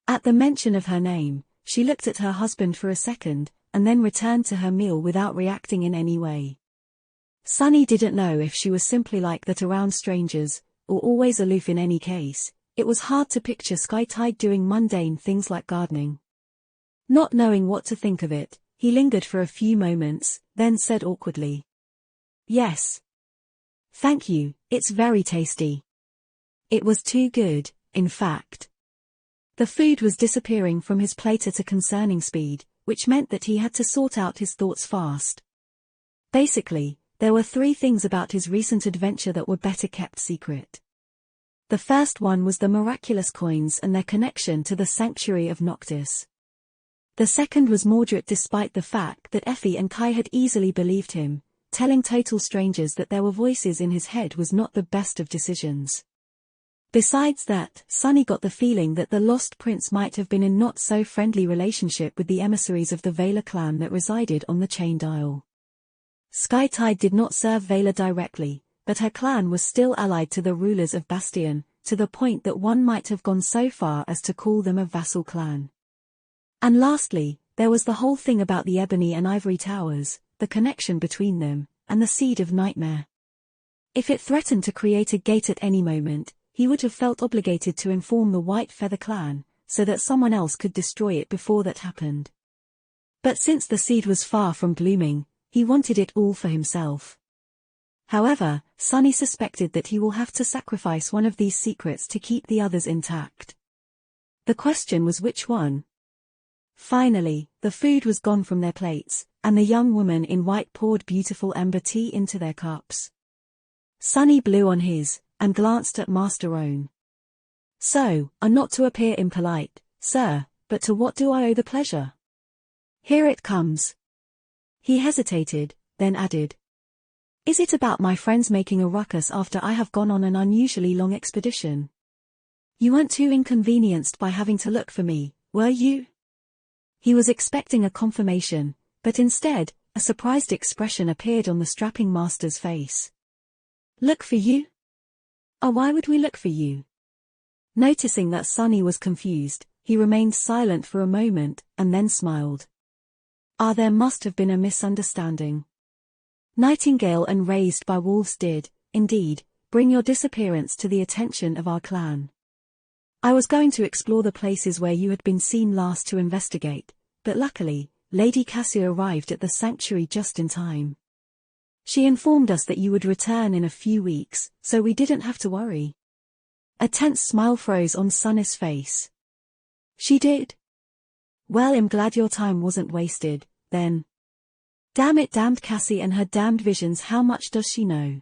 At the mention of her name, she looked at her husband for a second, and then returned to her meal without reacting in any way. Sunny didn't know if she was simply like that around strangers, or always aloof. In any case, it was hard to picture Sky Tide doing mundane things like gardening. Not knowing what to think of it, he lingered for a few moments, then said awkwardly. Yes. Thank you, it's very tasty. It was too good, in fact. The food was disappearing from his plate at a concerning speed, which meant that he had to sort out his thoughts fast. Basically, there were 3 things about his recent adventure that were better kept secret. The first one was the miraculous coins and their connection to the sanctuary of Noctis. The second was Mordred, despite the fact that Effie and Kai had easily believed him, telling total strangers that there were voices in his head was not the best of decisions. Besides that, Sunny got the feeling that the Lost Prince might have been in not-so-friendly relationship with the emissaries of the Vela clan that resided on the Chained Isle. Skytide did not serve Vela directly, but her clan was still allied to the rulers of Bastion, to the point that one might have gone so far as to call them a vassal clan. And lastly, there was the whole thing about the Ebony and Ivory Towers, the connection between them, and the Seed of Nightmare. If it threatened to create a gate at any moment, he would have felt obligated to inform the White Feather clan, so that someone else could destroy it before that happened. But since the seed was far from blooming, he wanted it all for himself. However, Sunny suspected that he will have to sacrifice one of these secrets to keep the others intact. The question was which one? Finally, the food was gone from their plates, and the young woman in white poured beautiful ember tea into their cups. Sunny blew on his, and glanced at Master Roan. So, not to appear impolite, sir, but to what do I owe the pleasure? Here it comes. He hesitated, then added. Is it about my friends making a ruckus after I have gone on an unusually long expedition? You weren't too inconvenienced by having to look for me, were you? He was expecting a confirmation, but instead, a surprised expression appeared on the strapping master's face. Look for you? Oh, why would we look for you? Noticing that Sunny was confused, he remained silent for a moment, and then smiled. There must have been a misunderstanding. Nightingale and Raised by Wolves did, indeed, bring your disappearance to the attention of our clan. I was going to explore the places where you had been seen last to investigate, but luckily, Lady Cassia arrived at the sanctuary just in time. She informed us that you would return in a few weeks, so we didn't have to worry. A tense smile froze on Sunny's face. She did? Well, I'm glad your time wasn't wasted, then. Damn it, damned Cassie and her damned visions, how much does she know?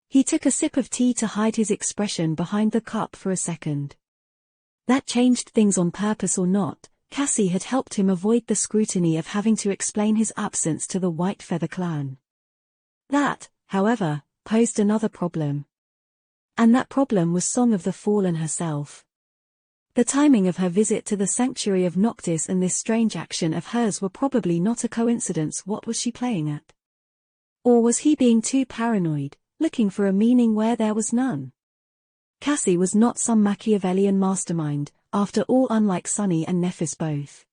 He took a sip of tea to hide his expression behind the cup for a second. That changed things on purpose or not, Cassie had helped him avoid the scrutiny of having to explain his absence to the White Feather clan. That, however, posed another problem. And that problem was Song of the Fallen herself. The timing of her visit to the sanctuary of Noctis and this strange action of hers were probably not a coincidence. What was she playing at? Or was he being too paranoid, looking for a meaning where there was none? Cassie was not some Machiavellian mastermind, after all, unlike Sunny and Nephis both.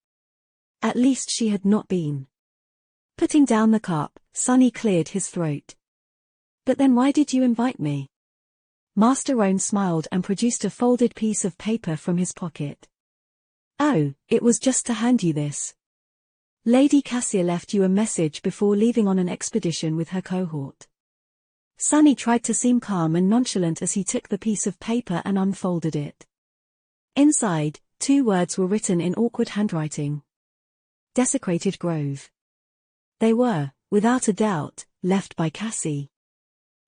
At least she had not been. Putting down the cup, Sunny cleared his throat. But then why did you invite me? Master Roan smiled and produced a folded piece of paper from his pocket. Oh, it was just to hand you this. Lady Cassia left you a message before leaving on an expedition with her cohort. Sunny tried to seem calm and nonchalant as he took the piece of paper and unfolded it. Inside, 2 words were written in awkward handwriting. Desecrated Grove. They were, without a doubt, left by Cassie.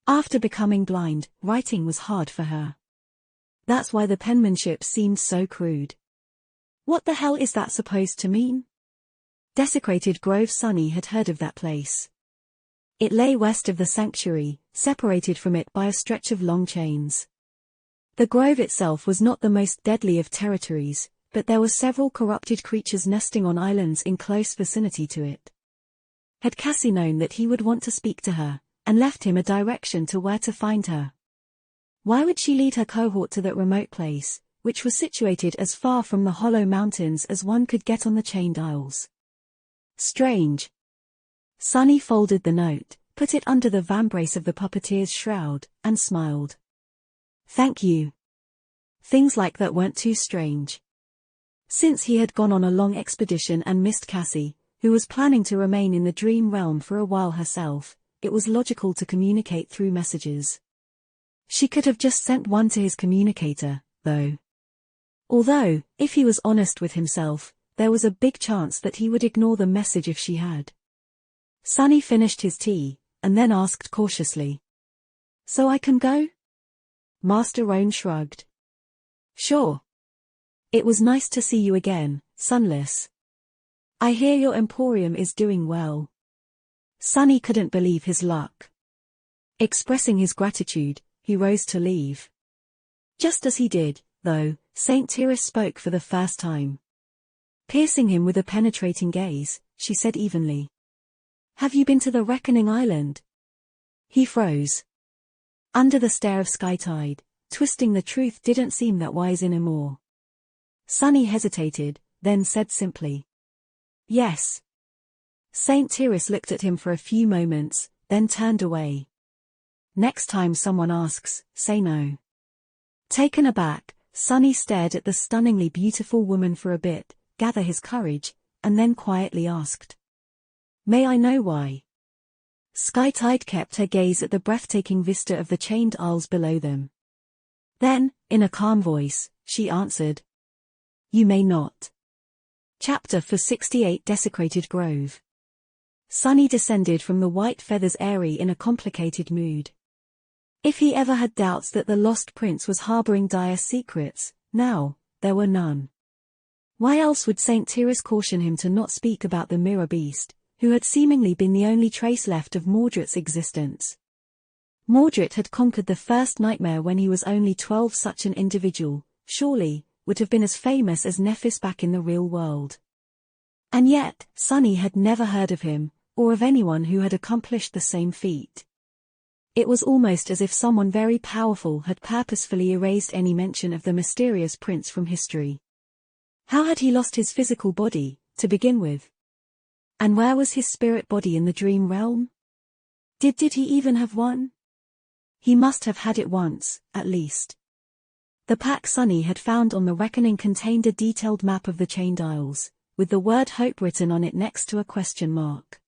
After becoming blind, writing was hard for her. That's why the penmanship seemed so crude. What the hell is that supposed to mean? Desecrated Grove. Sunny had heard of that place. It lay west of the sanctuary, separated from it by a stretch of long chains. The grove itself was not the most deadly of territories, but there were several corrupted creatures nesting on islands in close vicinity to it. Had Cassie known that he would want to speak to her, and left him a direction to where to find her? Why would she lead her cohort to that remote place, which was situated as far from the Hollow Mountains as one could get on the Chained Isles? Strange. Sunny folded the note, put it under the vambrace of the puppeteer's shroud, and smiled. Thank you. Things like that weren't too strange. Since he had gone on a long expedition and missed Cassie, who was planning to remain in the dream realm for a while herself, it was logical to communicate through messages. She could have just sent one to his communicator, though. Although, if he was honest with himself, there was a big chance that he would ignore the message if she had. Sunny finished his tea, and then asked cautiously. "So I can go?" Master Roan shrugged. "Sure. It was nice to see you again, Sunless. I hear your emporium is doing well." Sunny couldn't believe his luck. Expressing his gratitude, he rose to leave. Just as he did, though, Saint Tyrus spoke for the first time. Piercing him with a penetrating gaze, she said evenly. "Have you been to the Reckoning Island?" He froze. Under the stare of Skytide, twisting the truth didn't seem that wise anymore. Sunny hesitated, then said simply. "Yes." Saint Tyrus looked at him for a few moments, then turned away. "Next time someone asks, say no." Taken aback, Sunny stared at the stunningly beautiful woman for a bit, gather his courage, and then quietly asked. "May I know why?" Skytide kept her gaze at the breathtaking vista of the chained isles below them. Then, in a calm voice, she answered. "You may not." Chapter 468 Desecrated Grove. Sunny descended from the white feathers airy in a complicated mood. If he ever had doubts that the lost prince was harboring dire secrets, now, there were none. Why else would Saint Tyrus caution him to not speak about the mirror beast, who had seemingly been the only trace left of Mordred's existence? Mordred had conquered the first nightmare when he was only 12. Such an individual, surely, would have been as famous as Nephis back in the real world. And yet, Sunny had never heard of him, or of anyone who had accomplished the same feat. It was almost as if someone very powerful had purposefully erased any mention of the mysterious prince from history. How had he lost his physical body, to begin with? And where was his spirit body in the dream realm? Did he even have one? He must have had it once, at least. The pack Sunny had found on the Reckoning contained a detailed map of the Chained Isles, with the word Hope written on it next to a question mark.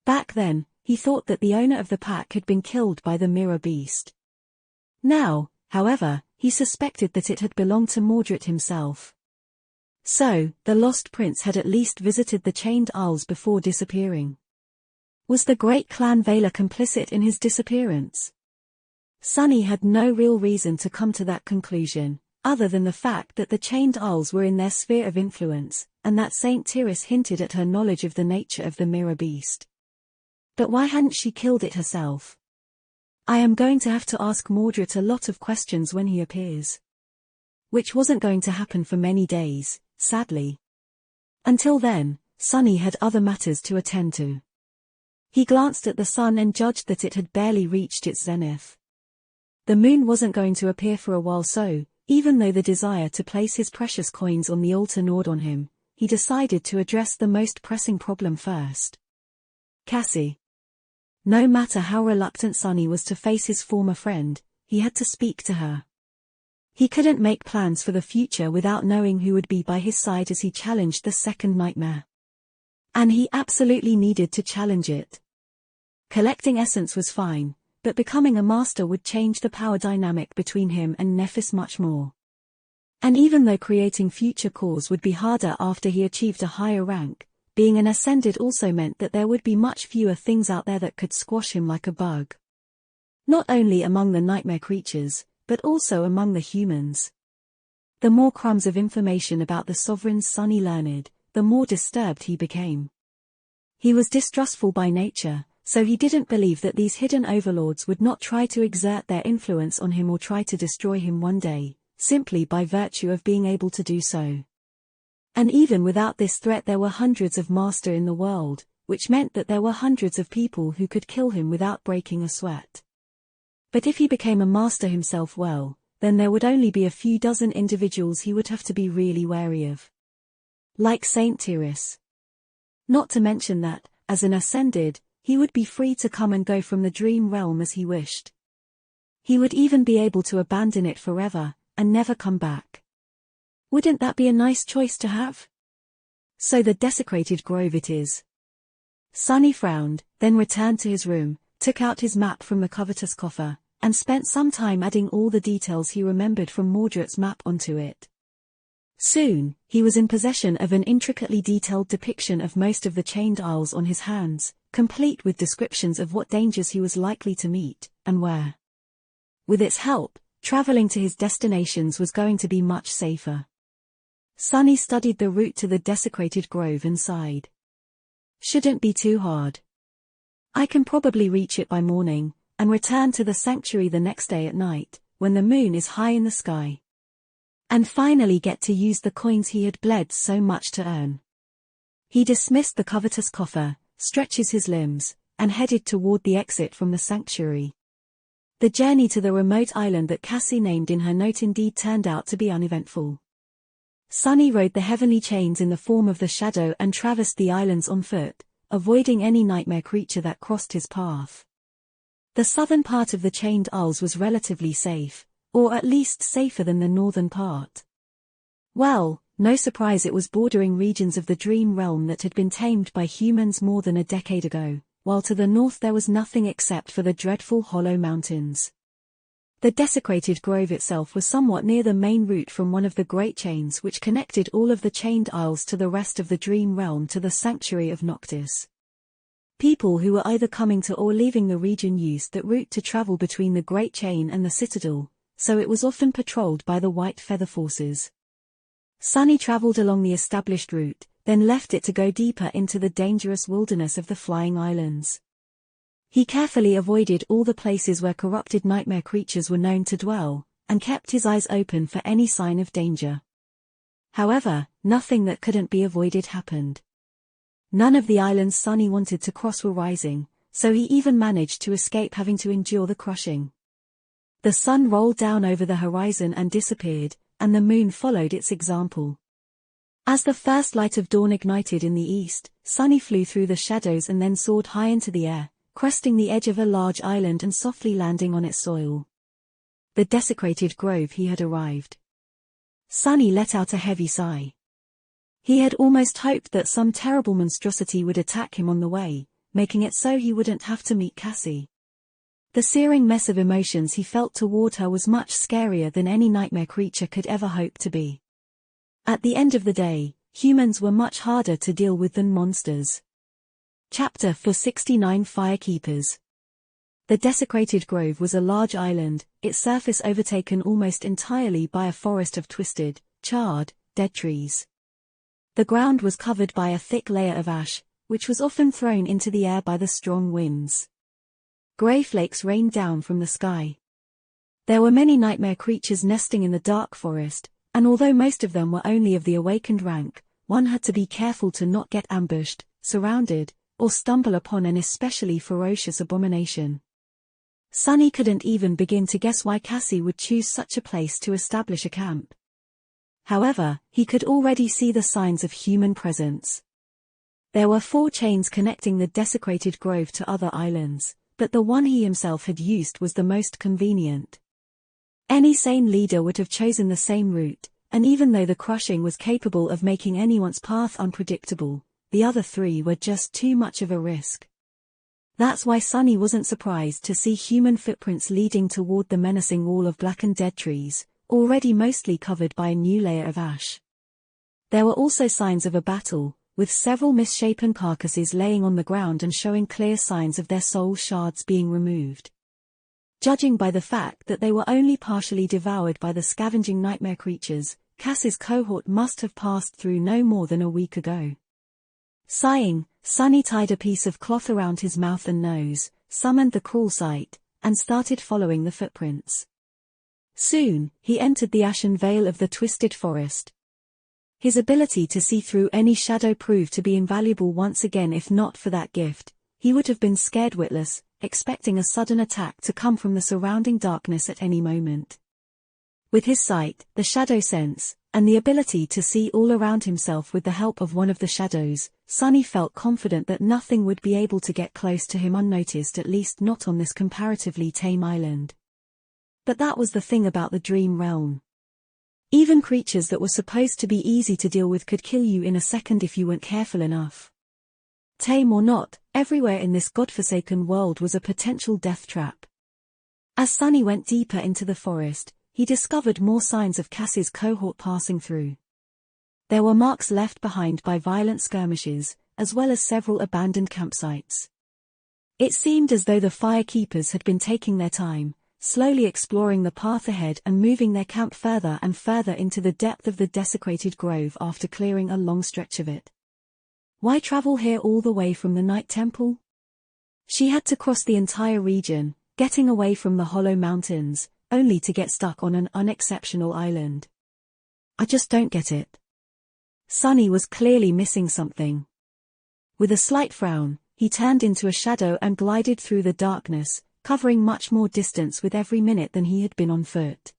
Back then, he thought that the owner of the pack had been killed by the mirror beast. Now, however, he suspected that it had belonged to Mordred himself. So, the lost prince had at least visited the Chained Isles before disappearing. Was the great clan Vela complicit in his disappearance? Sunny had no real reason to come to that conclusion, other than the fact that the Chained Isles were in their sphere of influence, and that Saint Tyrus hinted at her knowledge of the nature of the mirror beast. But why hadn't she killed it herself? I am going to have to ask Mordred a lot of questions when he appears. Which wasn't going to happen for many days, sadly. Until then, Sunny had other matters to attend to. He glanced at the sun and judged that it had barely reached its zenith. The moon wasn't going to appear for a while, so, even though the desire to place his precious coins on the altar gnawed on him, he decided to address the most pressing problem first. Cassie. No matter how reluctant Sunny was to face his former friend, he had to speak to her. He couldn't make plans for the future without knowing who would be by his side as he challenged the second nightmare. And he absolutely needed to challenge it. Collecting essence was fine, but becoming a master would change the power dynamic between him and Nephis much more. And even though creating future cores would be harder after he achieved a higher rank, being an ascended also meant that there would be much fewer things out there that could squash him like a bug. Not only among the nightmare creatures, but also among the humans. The more crumbs of information about the sovereigns Sunny learned, the more disturbed he became. He was distrustful by nature, so he didn't believe that these hidden overlords would not try to exert their influence on him or try to destroy him one day, simply by virtue of being able to do so. And even without this threat there were hundreds of master in the world, which meant that there were hundreds of people who could kill him without breaking a sweat. But if he became a master himself, well, then there would only be a few dozen individuals he would have to be really wary of. Like Saint Tyrus. Not to mention that, as an ascended, he would be free to come and go from the dream realm as he wished. He would even be able to abandon it forever, and never come back. Wouldn't that be a nice choice to have? So the desecrated grove it is. Sunny frowned, then returned to his room, took out his map from the covetous coffer, and spent some time adding all the details he remembered from Mordred's map onto it. Soon, he was in possession of an intricately detailed depiction of most of the chained isles on his hands, complete with descriptions of what dangers he was likely to meet, and where. With its help, traveling to his destinations was going to be much safer. Sunny studied the route to the desecrated grove and sighed. Shouldn't be too hard. I can probably reach it by morning, and return to the sanctuary the next day at night, when the moon is high in the sky. And finally get to use the coins he had bled so much to earn. He dismissed the covetous coffer, stretches his limbs, and headed toward the exit from the sanctuary. The journey to the remote island that Cassie named in her note indeed turned out to be uneventful. Sunny rode the heavenly chains in the form of the shadow and traversed the islands on foot, avoiding any nightmare creature that crossed his path. The southern part of the chained isles was relatively safe, or at least safer than the northern part. Well, no surprise it was bordering regions of the dream realm that had been tamed by humans more than a decade ago, while to the north there was nothing except for the dreadful Hollow Mountains. The desecrated grove itself was somewhat near the main route from one of the great chains which connected all of the chained isles to the rest of the dream realm to the sanctuary of Noctis. People who were either coming to or leaving the region used that route to travel between the Great Chain and the Citadel, so it was often patrolled by the White Feather forces. Sunny traveled along the established route, then left it to go deeper into the dangerous wilderness of the Flying Islands. He carefully avoided all the places where corrupted nightmare creatures were known to dwell, and kept his eyes open for any sign of danger. However, nothing that couldn't be avoided happened. None of the islands Sunny wanted to cross were rising, so he even managed to escape having to endure the crushing. The sun rolled down over the horizon and disappeared, and the moon followed its example. As the first light of dawn ignited in the east, Sunny flew through the shadows and then soared high into the air, cresting the edge of a large island and softly landing on its soil. The desecrated grove he had arrived. Sunny let out a heavy sigh. He had almost hoped that some terrible monstrosity would attack him on the way, making it so he wouldn't have to meet Cassie. The searing mess of emotions he felt toward her was much scarier than any nightmare creature could ever hope to be. At the end of the day, humans were much harder to deal with than monsters. Chapter 469 Firekeepers. The desecrated grove was a large island, its surface overtaken almost entirely by a forest of twisted, charred, dead trees. The ground was covered by a thick layer of ash, which was often thrown into the air by the strong winds. Grey flakes rained down from the sky. There were many nightmare creatures nesting in the dark forest, and although most of them were only of the awakened rank, one had to be careful to not get ambushed, surrounded, or stumble upon an especially ferocious abomination. Sunny couldn't even begin to guess why Cassie would choose such a place to establish a camp. However, he could already see the signs of human presence. There were 4 chains connecting the desecrated grove to other islands, but the one he himself had used was the most convenient. Any sane leader would have chosen the same route, and even though the crushing was capable of making anyone's path unpredictable, the other 3 were just too much of a risk. That's why Sunny wasn't surprised to see human footprints leading toward the menacing wall of blackened dead trees, already mostly covered by a new layer of ash. There were also signs of a battle, with several misshapen carcasses laying on the ground and showing clear signs of their soul shards being removed. Judging by the fact that they were only partially devoured by the scavenging nightmare creatures, Cassie's cohort must have passed through no more than a week ago. Sighing, Sunny tied a piece of cloth around his mouth and nose, summoned the crawl sight, and started following the footprints. Soon, he entered the ashen veil of the twisted forest. His ability to see through any shadow proved to be invaluable once again. If not for that gift, he would have been scared witless, expecting a sudden attack to come from the surrounding darkness at any moment. With his sight, the shadow sense, and the ability to see all around himself with the help of one of the shadows, Sunny felt confident that nothing would be able to get close to him unnoticed, at least not on this comparatively tame island. But that was the thing about the dream realm. Even creatures that were supposed to be easy to deal with could kill you in a second if you weren't careful enough. Tame or not, everywhere in this godforsaken world was a potential death trap. As Sunny went deeper into the forest, he discovered more signs of Cassie's cohort passing through. There were marks left behind by violent skirmishes, as well as several abandoned campsites. It seemed as though the firekeepers had been taking their time, slowly exploring the path ahead and moving their camp further and further into the depth of the desecrated grove after clearing a long stretch of it. Why travel here all the way from the Night Temple? She had to cross the entire region, getting away from the Hollow Mountains, only to get stuck on an unexceptional island. I just don't get it. Sunny was clearly missing something. With a slight frown, he turned into a shadow and glided through the darkness, covering much more distance with every minute than he had been on foot.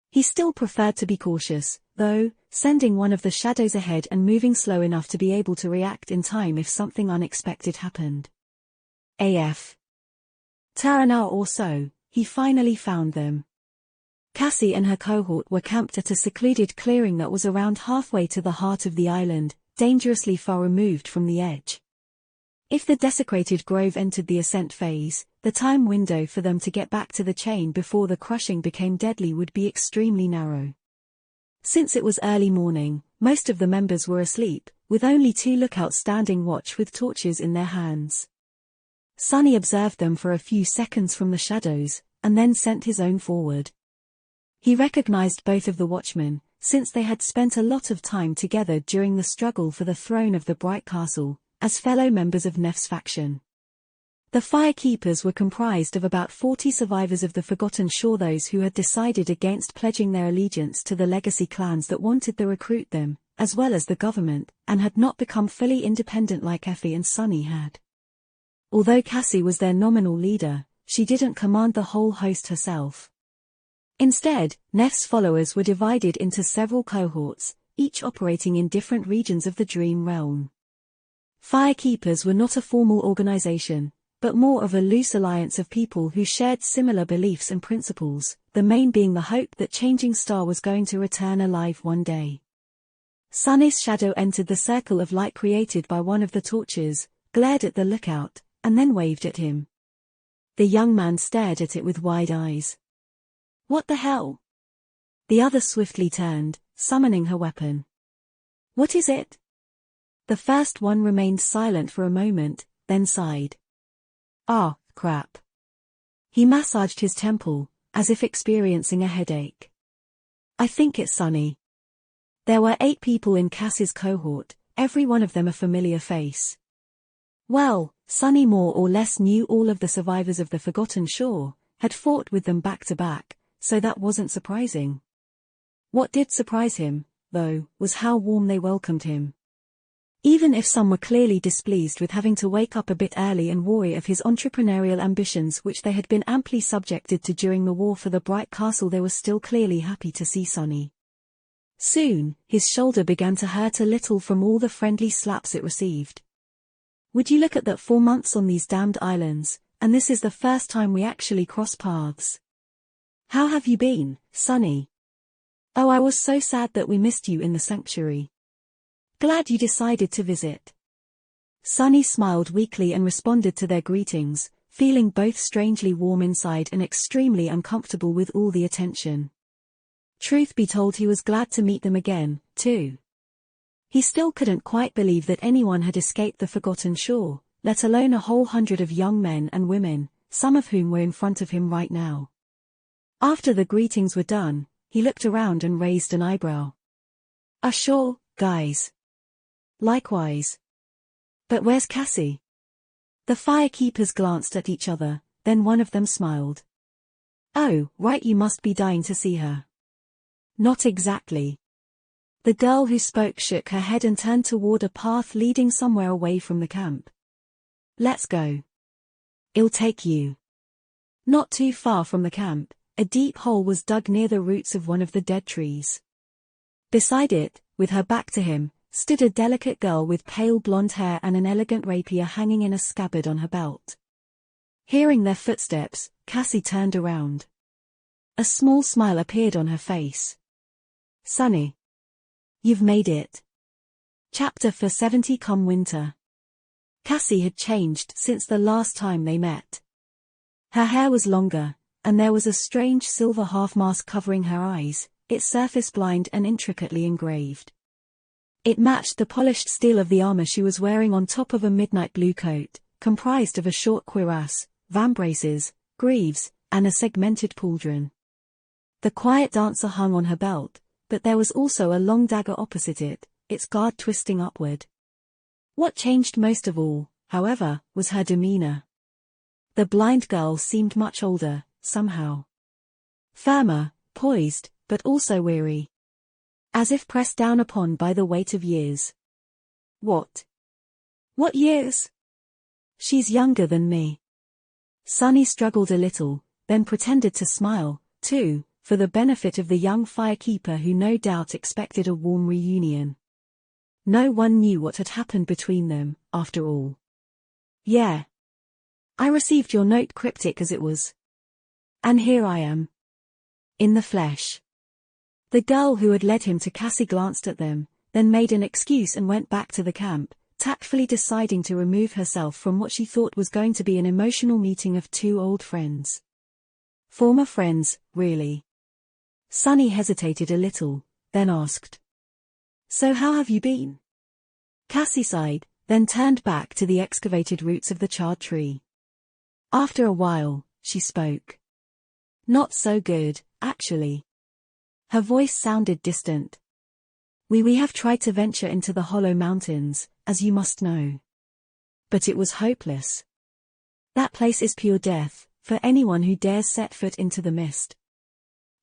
He still preferred to be cautious, though, sending one of the shadows ahead and moving slow enough to be able to react in time if something unexpected happened. AF. An hour or so, he finally found them. Cassie and her cohort were camped at a secluded clearing that was around halfway to the heart of the island, dangerously far removed from the edge. If the desecrated grove entered the ascent phase, the time window for them to get back to the chain before the crushing became deadly would be extremely narrow. Since it was early morning, most of the members were asleep, with only 2 lookouts standing watch with torches in their hands. Sunny observed them for a few seconds from the shadows, and then sent his own forward. He recognized both of the watchmen, since they had spent a lot of time together during the struggle for the throne of the Bright Castle, as fellow members of Nef's faction. The firekeepers were comprised of about 40 survivors of the Forgotten Shore, those who had decided against pledging their allegiance to the legacy clans that wanted to recruit them, as well as the government, and had not become fully independent like Effie and Sunny had. Although Cassie was their nominal leader, she didn't command the whole host herself. Instead, Nef's followers were divided into several cohorts, each operating in different regions of the Dream Realm. Firekeepers were not a formal organization, but more of a loose alliance of people who shared similar beliefs and principles, the main being the hope that Changing Star was going to return alive one day. Sunny's shadow entered the circle of light created by one of the torches, glared at the lookout, and then waved at him. The young man stared at it with wide eyes. What the hell? The other swiftly turned, summoning her weapon. What is it? The first one remained silent for a moment, then sighed. Ah, crap. He massaged his temple, as if experiencing a headache. I think it's Sunny. There were 8 people in Cassie's cohort, every one of them a familiar face. Well, Sunny more or less knew all of the survivors of the Forgotten Shore, had fought with them back to back, so that wasn't surprising. What did surprise him, though, was how warm they welcomed him. Even if some were clearly displeased with having to wake up a bit early and wary of his entrepreneurial ambitions which they had been amply subjected to during the war for the Bright Castle, they were still clearly happy to see Sunny. Soon, his shoulder began to hurt a little from all the friendly slaps it received. Would you look at that, 4 months on these damned islands, and this is the first time we actually cross paths. How have you been, Sunny? Oh, I was so sad that we missed you in the sanctuary. Glad you decided to visit. Sunny smiled weakly and responded to their greetings, feeling both strangely warm inside and extremely uncomfortable with all the attention. Truth be told, he was glad to meet them again, too. He still couldn't quite believe that anyone had escaped the Forgotten Shore, let alone a whole 100 of young men and women, some of whom were in front of him right now. After the greetings were done, he looked around and raised an eyebrow. Sure, guys. Likewise. But where's Cassie? The firekeepers glanced at each other, then one of them smiled. Oh, right, you must be dying to see her. Not exactly. The girl who spoke shook her head and turned toward a path leading somewhere away from the camp. Let's go. It'll take you. Not too far from the camp, a deep hole was dug near the roots of one of the dead trees. Beside it, with her back to him, stood a delicate girl with pale blonde hair and an elegant rapier hanging in a scabbard on her belt. Hearing their footsteps, Cassie turned around. A small smile appeared on her face. Sunny. You've made it. Chapter 470 Come Winter. Cassie had changed since the last time they met. Her hair was longer, and there was a strange silver half-mask covering her eyes, its surface blind and intricately engraved. It matched the polished steel of the armor she was wearing on top of a midnight blue coat, comprised of a short cuirass, vambraces, greaves, and a segmented pauldron. The quiet dancer hung on her belt, but there was also a long dagger opposite it, its guard twisting upward. What changed most of all, however, was her demeanor. The blind girl seemed much older, somehow. Firmer, poised, but also weary. As if pressed down upon by the weight of years. What? What years? She's younger than me. Sunny struggled a little, then pretended to smile, too, for the benefit of the young firekeeper who no doubt expected a warm reunion. No one knew what had happened between them, after all. Yeah. I received your note, cryptic as it was. And here I am. In the flesh. The girl who had led him to Cassie glanced at them, then made an excuse and went back to the camp, tactfully deciding to remove herself from what she thought was going to be an emotional meeting of two old friends. Former friends, really. Sunny hesitated a little, then asked. So how have you been? Cassie sighed, then turned back to the excavated roots of the charred tree. After a while, she spoke. Not so good, actually. Her voice sounded distant. We have tried to venture into the Hollow Mountains, as you must know. But it was hopeless. That place is pure death, for anyone who dares set foot into the mist.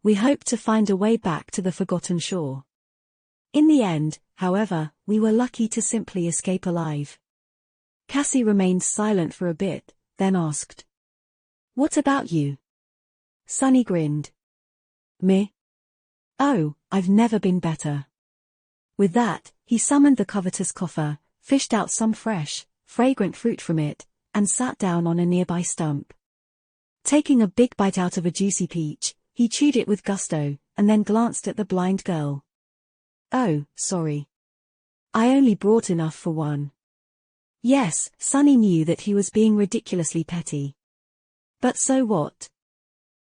We hoped to find a way back to the Forgotten Shore. In the end, however, we were lucky to simply escape alive. Cassie remained silent for a bit, then asked. What about you? Sunny grinned. Me? Oh, I've never been better. With that, he summoned the covetous coffer, fished out some fresh, fragrant fruit from it, and sat down on a nearby stump. Taking a big bite out of a juicy peach, he chewed it with gusto, and then glanced at the blind girl. Oh, sorry. I only brought enough for one. Yes, Sunny knew that he was being ridiculously petty. But so what?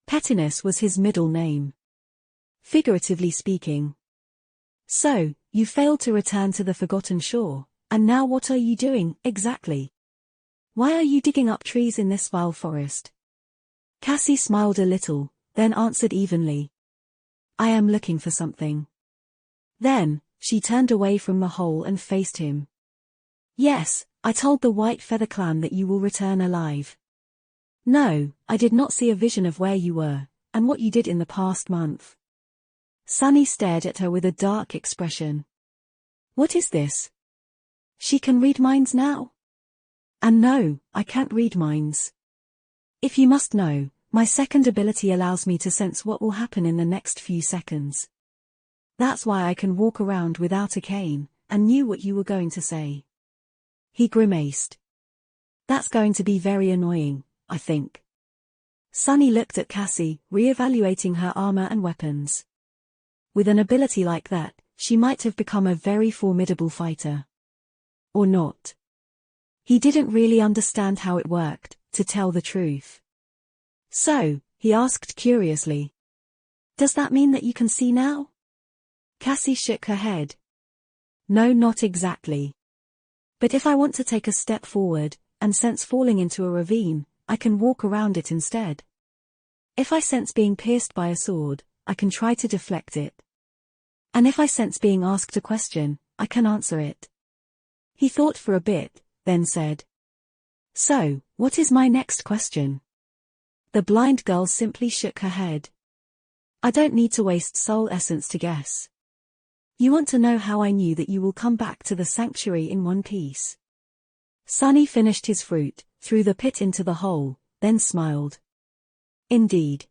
Pettiness was his middle name. Figuratively speaking. So, you failed to return to the Forgotten Shore, and now what are you doing, exactly? Why are you digging up trees in this vile forest? Cassie smiled a little, then answered evenly. I am looking for something. Then, she turned away from the hole and faced him. Yes, I told the White Feather Clan that you will return alive. No, I did not see a vision of where you were, and what you did in the past month. Sunny stared at her with a dark expression. What is this? She can read minds now? And no, I can't read minds. If you must know, my second ability allows me to sense what will happen in the next few seconds. That's why I can walk around without a cane, and knew what you were going to say. He grimaced. That's going to be very annoying, I think. Sunny looked at Cassie, re-evaluating her armor and weapons. With an ability like that, she might have become a very formidable fighter. Or not. He didn't really understand how it worked, to tell the truth. So, he asked curiously. Does that mean that you can see now? Cassie shook her head. No, not exactly. But if I want to take a step forward, and sense falling into a ravine, I can walk around it instead. If I sense being pierced by a sword, I can try to deflect it. And if I sense being asked a question, I can answer it. He thought for a bit, then said. So, what is my next question? The blind girl simply shook her head. I don't need to waste soul essence to guess. You want to know how I knew that you will come back to the sanctuary in one piece. Sunny finished his fruit, threw the pit into the hole, then smiled. Indeed.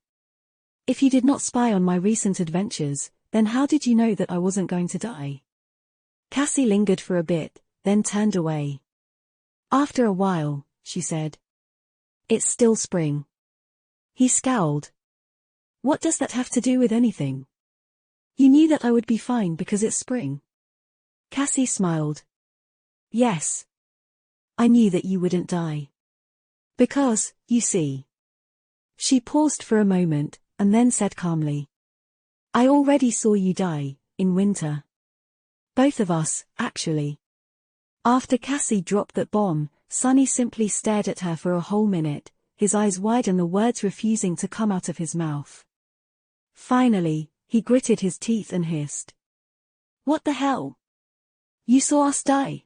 If you did not spy on my recent adventures, then how did you know that I wasn't going to die? Cassie lingered for a bit, then turned away. After a while, she said. It's still spring. He scowled. What does that have to do with anything? You knew that I would be fine because it's spring. Cassie smiled. Yes. I knew that you wouldn't die. Because, you see. She paused for a moment, and then said calmly. I already saw you die, in winter. Both of us, actually. After Cassie dropped that bomb, Sonny simply stared at her for a whole minute, his eyes wide and the words refusing to come out of his mouth. Finally, he gritted his teeth and hissed. "What the hell? You saw us die?"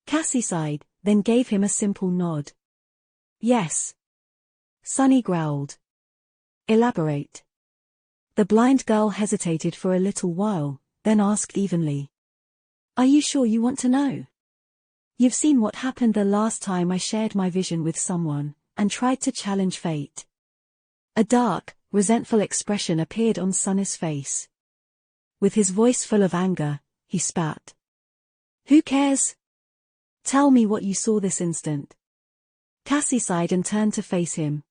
Cassie sighed, then gave him a simple nod. "Yes." Sonny growled. "Elaborate." The blind girl hesitated for a little while, then asked evenly. "Are you sure you want to know? You've seen what happened the last time I shared my vision with someone, and tried to challenge fate." A dark, resentful expression appeared on Sonny's face. With his voice full of anger, he spat. "Who cares? Tell me what you saw this instant." Cassie sighed and turned to face him.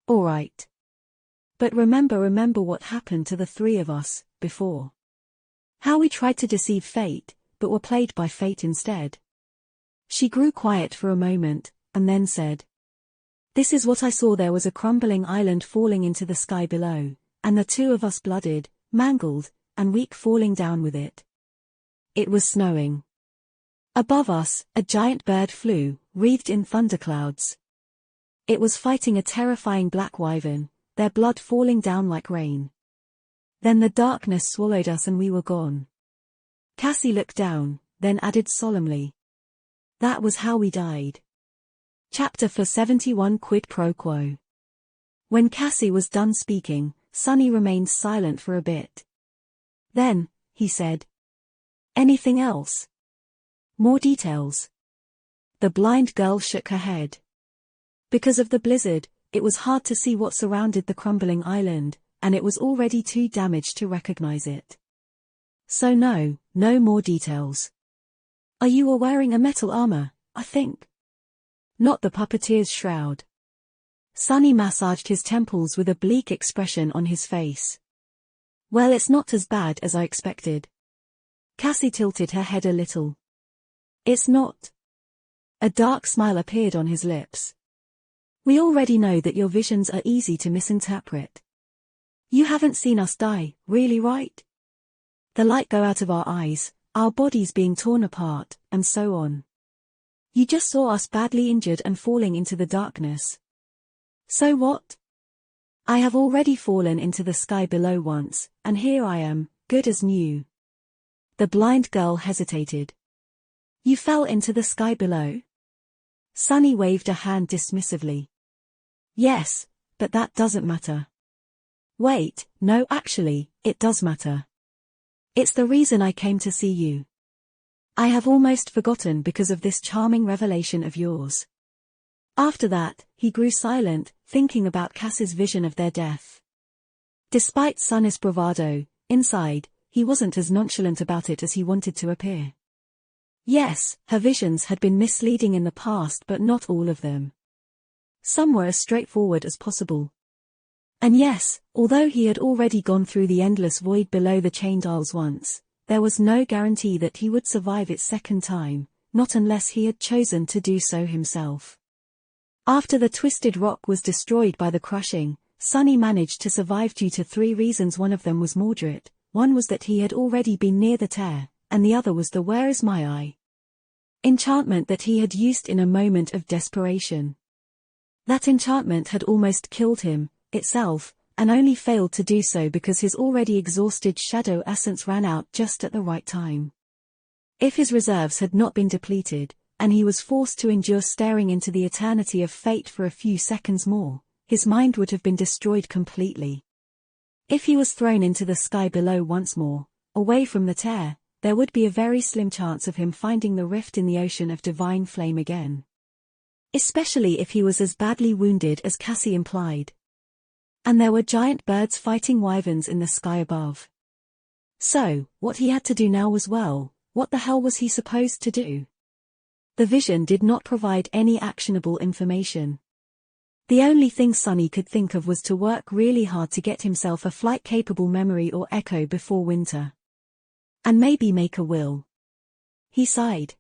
"All right. But remember what happened to the three of us, before. How we tried to deceive fate, but were played by fate instead." She grew quiet for a moment, and then said. "This is what I saw. There was a crumbling island falling into the sky below, and the two of us blooded, mangled, and weak falling down with it. It was snowing. Above us, a giant bird flew, wreathed in thunderclouds. It was fighting a terrifying black wyvern, their blood falling down like rain. Then the darkness swallowed us and we were gone." Cassie looked down, then added solemnly. "That was how we died." Chapter 471 Quid Pro Quo. When Cassie was done speaking, Sonny remained silent for a bit. Then, he said. "Anything else? More details?" The blind girl shook her head. Because of the blizzard, it was hard to see what surrounded the crumbling island, and it was already too damaged to recognize it. "So no more details. Are you all wearing a metal armor, I think?" "Not the puppeteer's shroud." Sonny massaged his temples with a bleak expression on his face. "Well, it's not as bad as I expected." Cassie tilted her head a little. "It's not." A dark smile appeared on his lips. "We already know that your visions are easy to misinterpret. You haven't seen us die, really, right? The light go out of our eyes, our bodies being torn apart, and so on. You just saw us badly injured and falling into the darkness. So what? I have already fallen into the sky below once, and here I am, good as new." The blind girl hesitated. "You fell into the sky below?" Sonny waved a hand dismissively. "Yes, but that doesn't matter." "Wait, no, actually, it does matter. It's the reason I came to see you. I have almost forgotten because of this charming revelation of yours." After that, he grew silent, thinking about Cassie's vision of their death. Despite Sonny's bravado, inside, he wasn't as nonchalant about it as he wanted to appear. Yes, her visions had been misleading in the past, but not all of them. Some were as straightforward as possible. And yes, although he had already gone through the endless void below the Chained Isles once, there was no guarantee that he would survive it second time, not unless he had chosen to do so himself. After the Twisted Rock was destroyed by the crushing, Sonny managed to survive due to 3 reasons. One of them was Mordred, one was that he had already been near the tear, and the other was the "Where is my eye?" enchantment that he had used in a moment of desperation. That enchantment had almost killed him, itself, and only failed to do so because his already exhausted shadow essence ran out just at the right time. If his reserves had not been depleted, and he was forced to endure staring into the eternity of fate for a few seconds more, his mind would have been destroyed completely. If he was thrown into the sky below once more, away from the tear, there would be a very slim chance of him finding the rift in the ocean of divine flame again. Especially if he was as badly wounded as Cassie implied. And there were giant birds fighting wyverns in the sky above. So, what he had to do now was, well, what the hell was he supposed to do? The vision did not provide any actionable information. The only thing Sonny could think of was to work really hard to get himself a flight-capable memory or echo before winter. And maybe make a will. He sighed.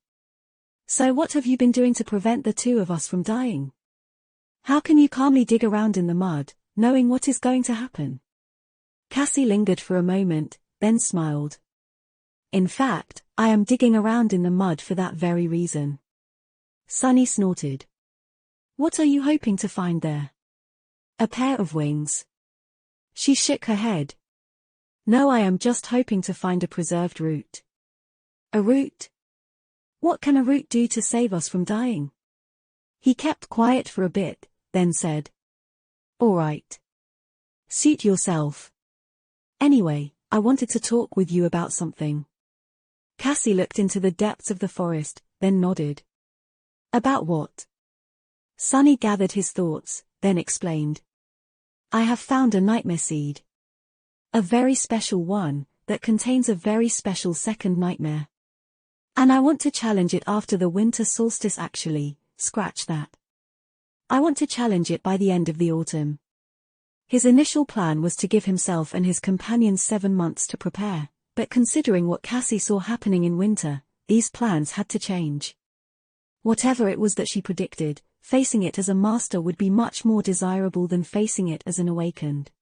So what have you been doing to prevent the two of us from dying? How can you calmly dig around in the mud, knowing what is going to happen? Cassie lingered for a moment, then smiled. In fact, I am digging around in the mud for that very reason. Sunny snorted. What are you hoping to find there? A pair of wings. She shook her head. No, I am just hoping to find a preserved root. A root? What can a root do to save us from dying? He kept quiet for a bit, then said. All right. Suit yourself. Anyway, I wanted to talk with you about something. Cassie looked into the depths of the forest, then nodded. About what? Sunny gathered his thoughts, then explained. I have found a nightmare seed. A very special one, that contains a very special second nightmare. And I want to challenge it after the winter solstice actually, scratch that. I want to challenge it by the end of the autumn. His initial plan was to give himself and his companions 7 months to prepare, but considering what Cassie saw happening in winter, these plans had to change. Whatever it was that she predicted, facing it as a master would be much more desirable than facing it as an awakened.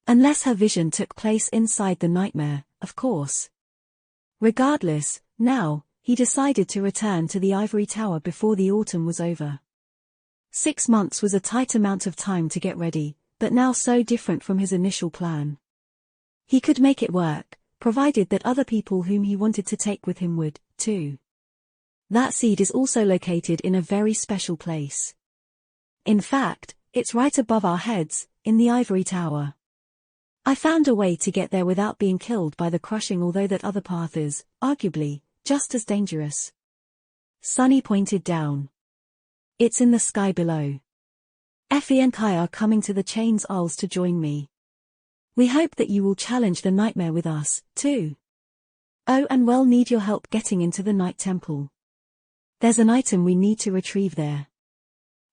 Unless her vision took place inside the nightmare, of course. Regardless, now, he decided to return to the ivory tower before the autumn was over. 6 months was a tight amount of time to get ready, but now so different from his initial plan. He could make it work, provided that other people whom he wanted to take with him would, too. That seed is also located in a very special place. In fact, it's right above our heads, in the ivory tower. I found a way to get there without being killed by the crushing, although that other path is, arguably, just as dangerous. Sunny pointed down. It's in the sky below. Effie and Kai are coming to the Chains Isles to join me. We hope that you will challenge the nightmare with us, too. Oh, and we'll need your help getting into the Night Temple. There's an item we need to retrieve there.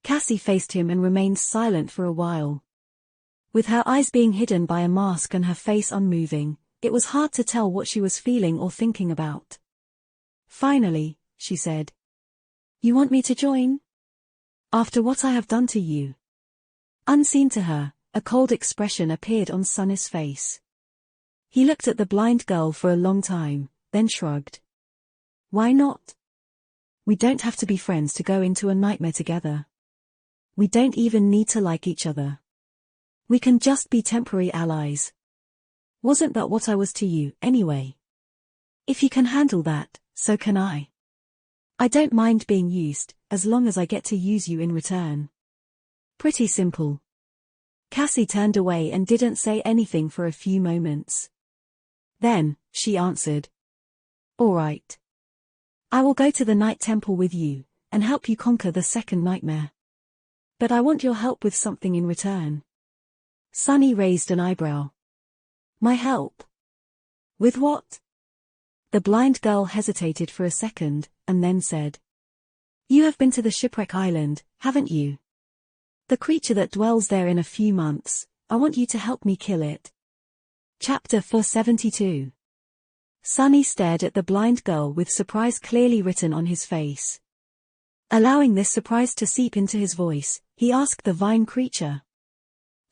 Cassie faced him and remained silent for a while. With her eyes being hidden by a mask and her face unmoving, it was hard to tell what she was feeling or thinking about. Finally, she said. You want me to join? After what I have done to you? Unseen to her, a cold expression appeared on Sunny's face. He looked at the blind girl for a long time, then shrugged. Why not? We don't have to be friends to go into a nightmare together. We don't even need to like each other. We can just be temporary allies. Wasn't that what I was to you, anyway? If you can handle that, so can I. I don't mind being used, as long as I get to use you in return. Pretty simple. Cassie turned away and didn't say anything for a few moments. Then, she answered. All right. I will go to the Night Temple with you, and help you conquer the second nightmare. But I want your help with something in return. Sunny raised an eyebrow. My help? With what? The blind girl hesitated for a second, and then said. You have been to the Shipwreck Island, haven't you? The creature that dwells there in a few months, I want you to help me kill it. Chapter 472. Sunny stared at the blind girl with surprise clearly written on his face. Allowing this surprise to seep into his voice, he asked the vine creature.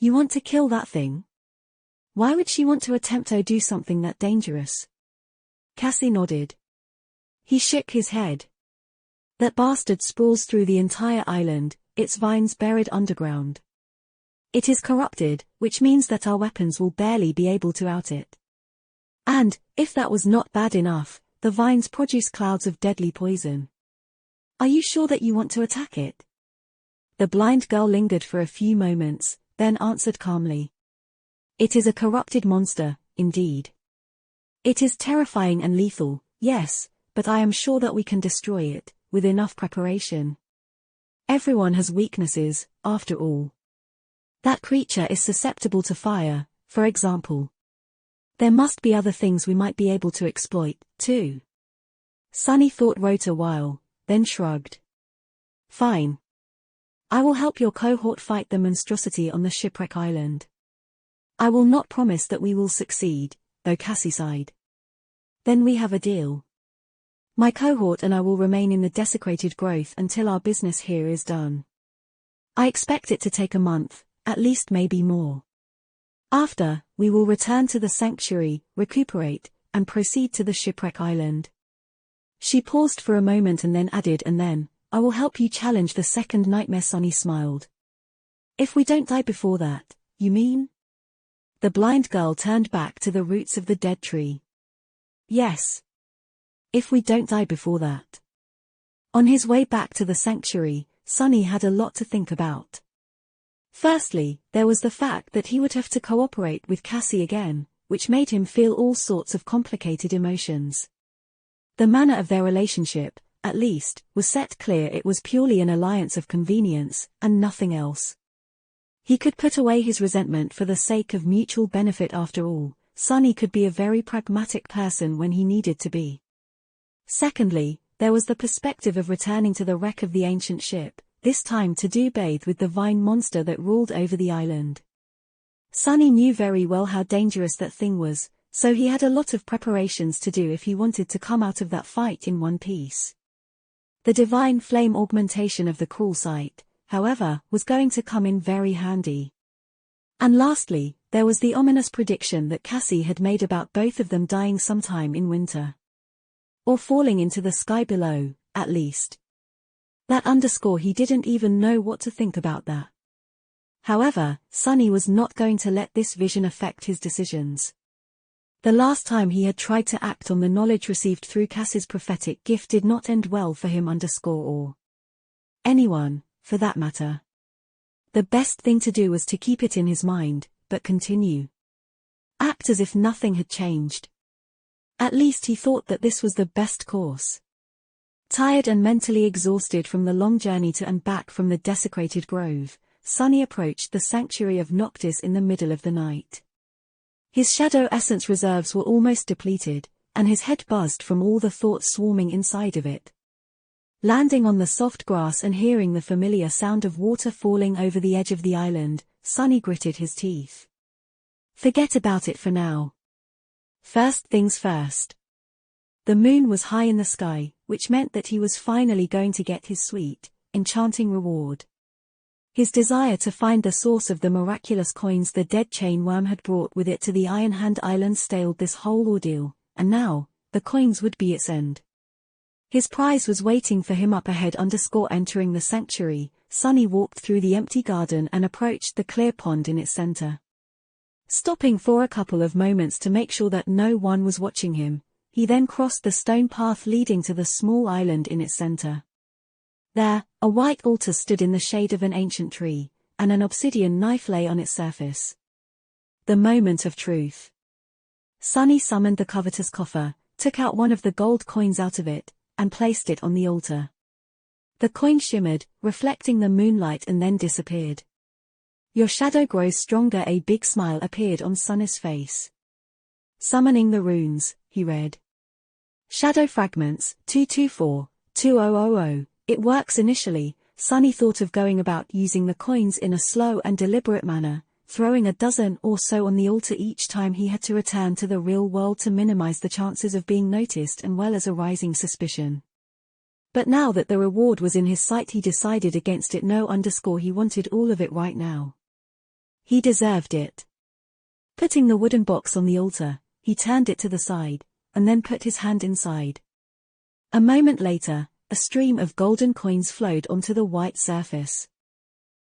You want to kill that thing? Why would she want to attempt to do something that dangerous? Cassie nodded. He shook his head. That bastard sprawls through the entire island, its vines buried underground. It is corrupted, which means that our weapons will barely be able to out it. And, if that was not bad enough, the vines produce clouds of deadly poison. Are you sure that you want to attack it? The blind girl lingered for a few moments, then answered calmly. It is a corrupted monster, indeed. It is terrifying and lethal, yes, but I am sure that we can destroy it, with enough preparation. Everyone has weaknesses, after all. That creature is susceptible to fire, for example. There must be other things we might be able to exploit, too. Sunny wrote a while, then shrugged. Fine. I will help your cohort fight the monstrosity on the Shipwreck Island. I will not promise that we will succeed, though Cassie sighed. Then we have a deal. My cohort and I will remain in the desecrated growth until our business here is done. I expect it to take a month, at least maybe more. After, we will return to the sanctuary, recuperate, and proceed to the shipwreck island. She paused for a moment and then added, and then, I will help you challenge the second nightmare. Sunny smiled. If we don't die before that, you mean? The blind girl turned back to the roots of the dead tree. Yes. If we don't die before that. On his way back to the sanctuary, Sunny had a lot to think about. Firstly, there was the fact that he would have to cooperate with Cassie again, which made him feel all sorts of complicated emotions. The manner of their relationship, at least, was set clear. It was purely an alliance of convenience, and nothing else. He could put away his resentment for the sake of mutual benefit. After all, Sunny could be a very pragmatic person when he needed to be. Secondly, there was the perspective of returning to the wreck of the ancient ship, this time to do bathe with the vine monster that ruled over the island. Sunny knew very well how dangerous that thing was, so he had a lot of preparations to do if he wanted to come out of that fight in one piece. The divine flame augmentation of the cruel sight, however, was going to come in very handy. And lastly, there was the ominous prediction that Cassie had made about both of them dying sometime in winter. Or falling into the sky below, at least. That underscore he didn't even know what to think about that. However, Sunny was not going to let this vision affect his decisions. The last time he had tried to act on the knowledge received through Cassie's prophetic gift did not end well for him or anyone, for that matter. The best thing to do was to keep it in his mind, but continue. Act as if nothing had changed. At least he thought that this was the best course. Tired and mentally exhausted from the long journey to and back from the desecrated grove, Sunny approached the sanctuary of Noctis in the middle of the night. His shadow essence reserves were almost depleted, and his head buzzed from all the thoughts swarming inside of it. Landing on the soft grass and hearing the familiar sound of water falling over the edge of the island, Sunny gritted his teeth. Forget about it for now. First things first. The moon was high in the sky, which meant that he was finally going to get his sweet, enchanting reward. His desire to find the source of the miraculous coins the dead chain worm had brought with it to the Iron Hand Island staled this whole ordeal, and now, the coins would be its end. His prize was waiting for him up ahead. Entering the sanctuary, Sunny walked through the empty garden and approached the clear pond in its center. Stopping for a couple of moments to make sure that no one was watching him, he then crossed the stone path leading to the small island in its center. There, a white altar stood in the shade of an ancient tree, and an obsidian knife lay on its surface. The moment of truth. Sunny summoned the covetous coffer, took out one of the gold coins out of it, and placed it on the altar. The coin shimmered, reflecting the moonlight, and then disappeared. Your shadow grows stronger. A big smile appeared on Sunny's face. Summoning the runes, he read. Shadow fragments, 224-2000. It works initially. Sunny thought of going about using the coins in a slow and deliberate manner, throwing a dozen or so on the altar each time he had to return to the real world to minimize the chances of being noticed and well as arising suspicion. But now that the reward was in his sight, he decided against it. He wanted all of it right now. He deserved it. Putting the wooden box on the altar, he turned it to the side, and then put his hand inside. A moment later, a stream of golden coins flowed onto the white surface.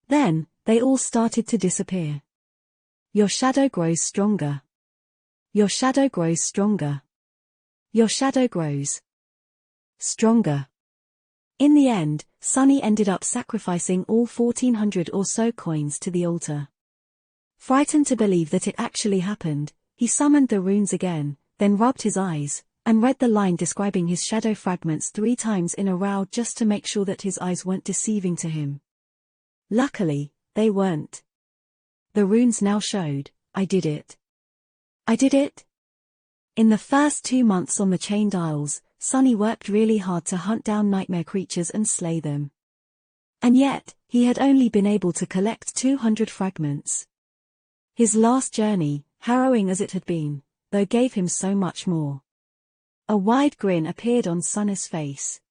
Then, they all started to disappear. Your shadow grows stronger. Your shadow grows stronger. Your shadow grows stronger. In the end, Sunny ended up sacrificing all 1,400 or so coins to the altar. Frightened to believe that it actually happened, he summoned the runes again, then rubbed his eyes, and read the line describing his shadow fragments 3 times in a row just to make sure that his eyes weren't deceiving to him. Luckily, they weren't. The runes now showed, I did it. I did it? In the first 2 months on the Chained Isles, Sunny worked really hard to hunt down nightmare creatures and slay them. And yet, he had only been able to collect 200 fragments. His last journey, harrowing as it had been, though gave him so much more. A wide grin appeared on Sunny's face.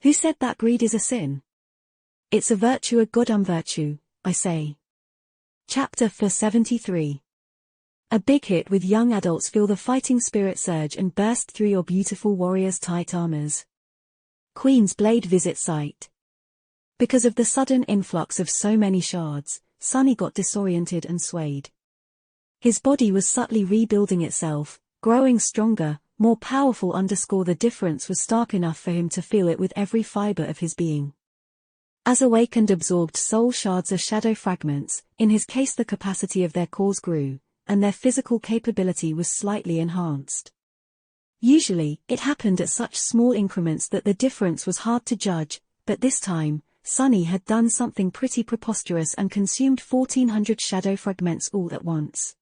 Who said that greed is a sin? It's a virtue, a goddamn virtue, I say. Chapter 473. A big hit with young adults. Feel the fighting spirit surge and burst through your beautiful warrior's tight armors. Queen's Blade visit site. Because of the sudden influx of so many shards, Sunny got disoriented and swayed. His body was subtly rebuilding itself, growing stronger, more powerful. The difference was stark enough for him to feel it with every fiber of his being. As awakened absorbed soul shards are shadow fragments, in his case the capacity of their cores grew, and their physical capability was slightly enhanced. Usually, it happened at such small increments that the difference was hard to judge, but this time, Sunny had done something pretty preposterous and consumed 1,400 shadow fragments all at once.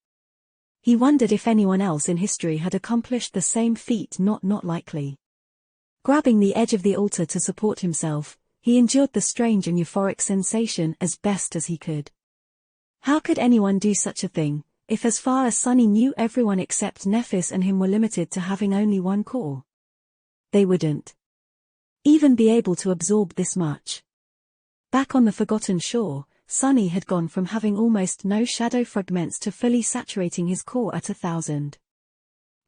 He wondered if anyone else in history had accomplished the same feat. Not likely. Grabbing the edge of the altar to support himself, he endured the strange and euphoric sensation as best as he could. How could anyone do such a thing, if as far as Sunny knew everyone except Nephis and him were limited to having only one core? They wouldn't even be able to absorb this much. Back on the Forgotten Shore, Sunny had gone from having almost no shadow fragments to fully saturating his core at 1,000.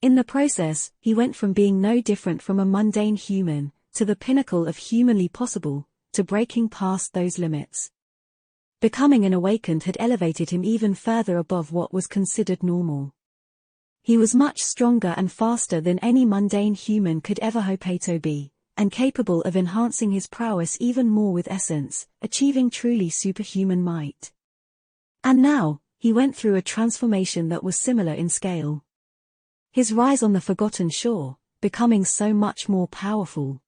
In the process, he went from being no different from a mundane human, to the pinnacle of humanly possible, to breaking past those limits. Becoming an awakened had elevated him even further above what was considered normal. He was much stronger and faster than any mundane human could ever hope to be, and capable of enhancing his prowess even more with essence, achieving truly superhuman might. And now, he went through a transformation that was similar in scale. His rise on the Forgotten Shore, becoming so much more powerful.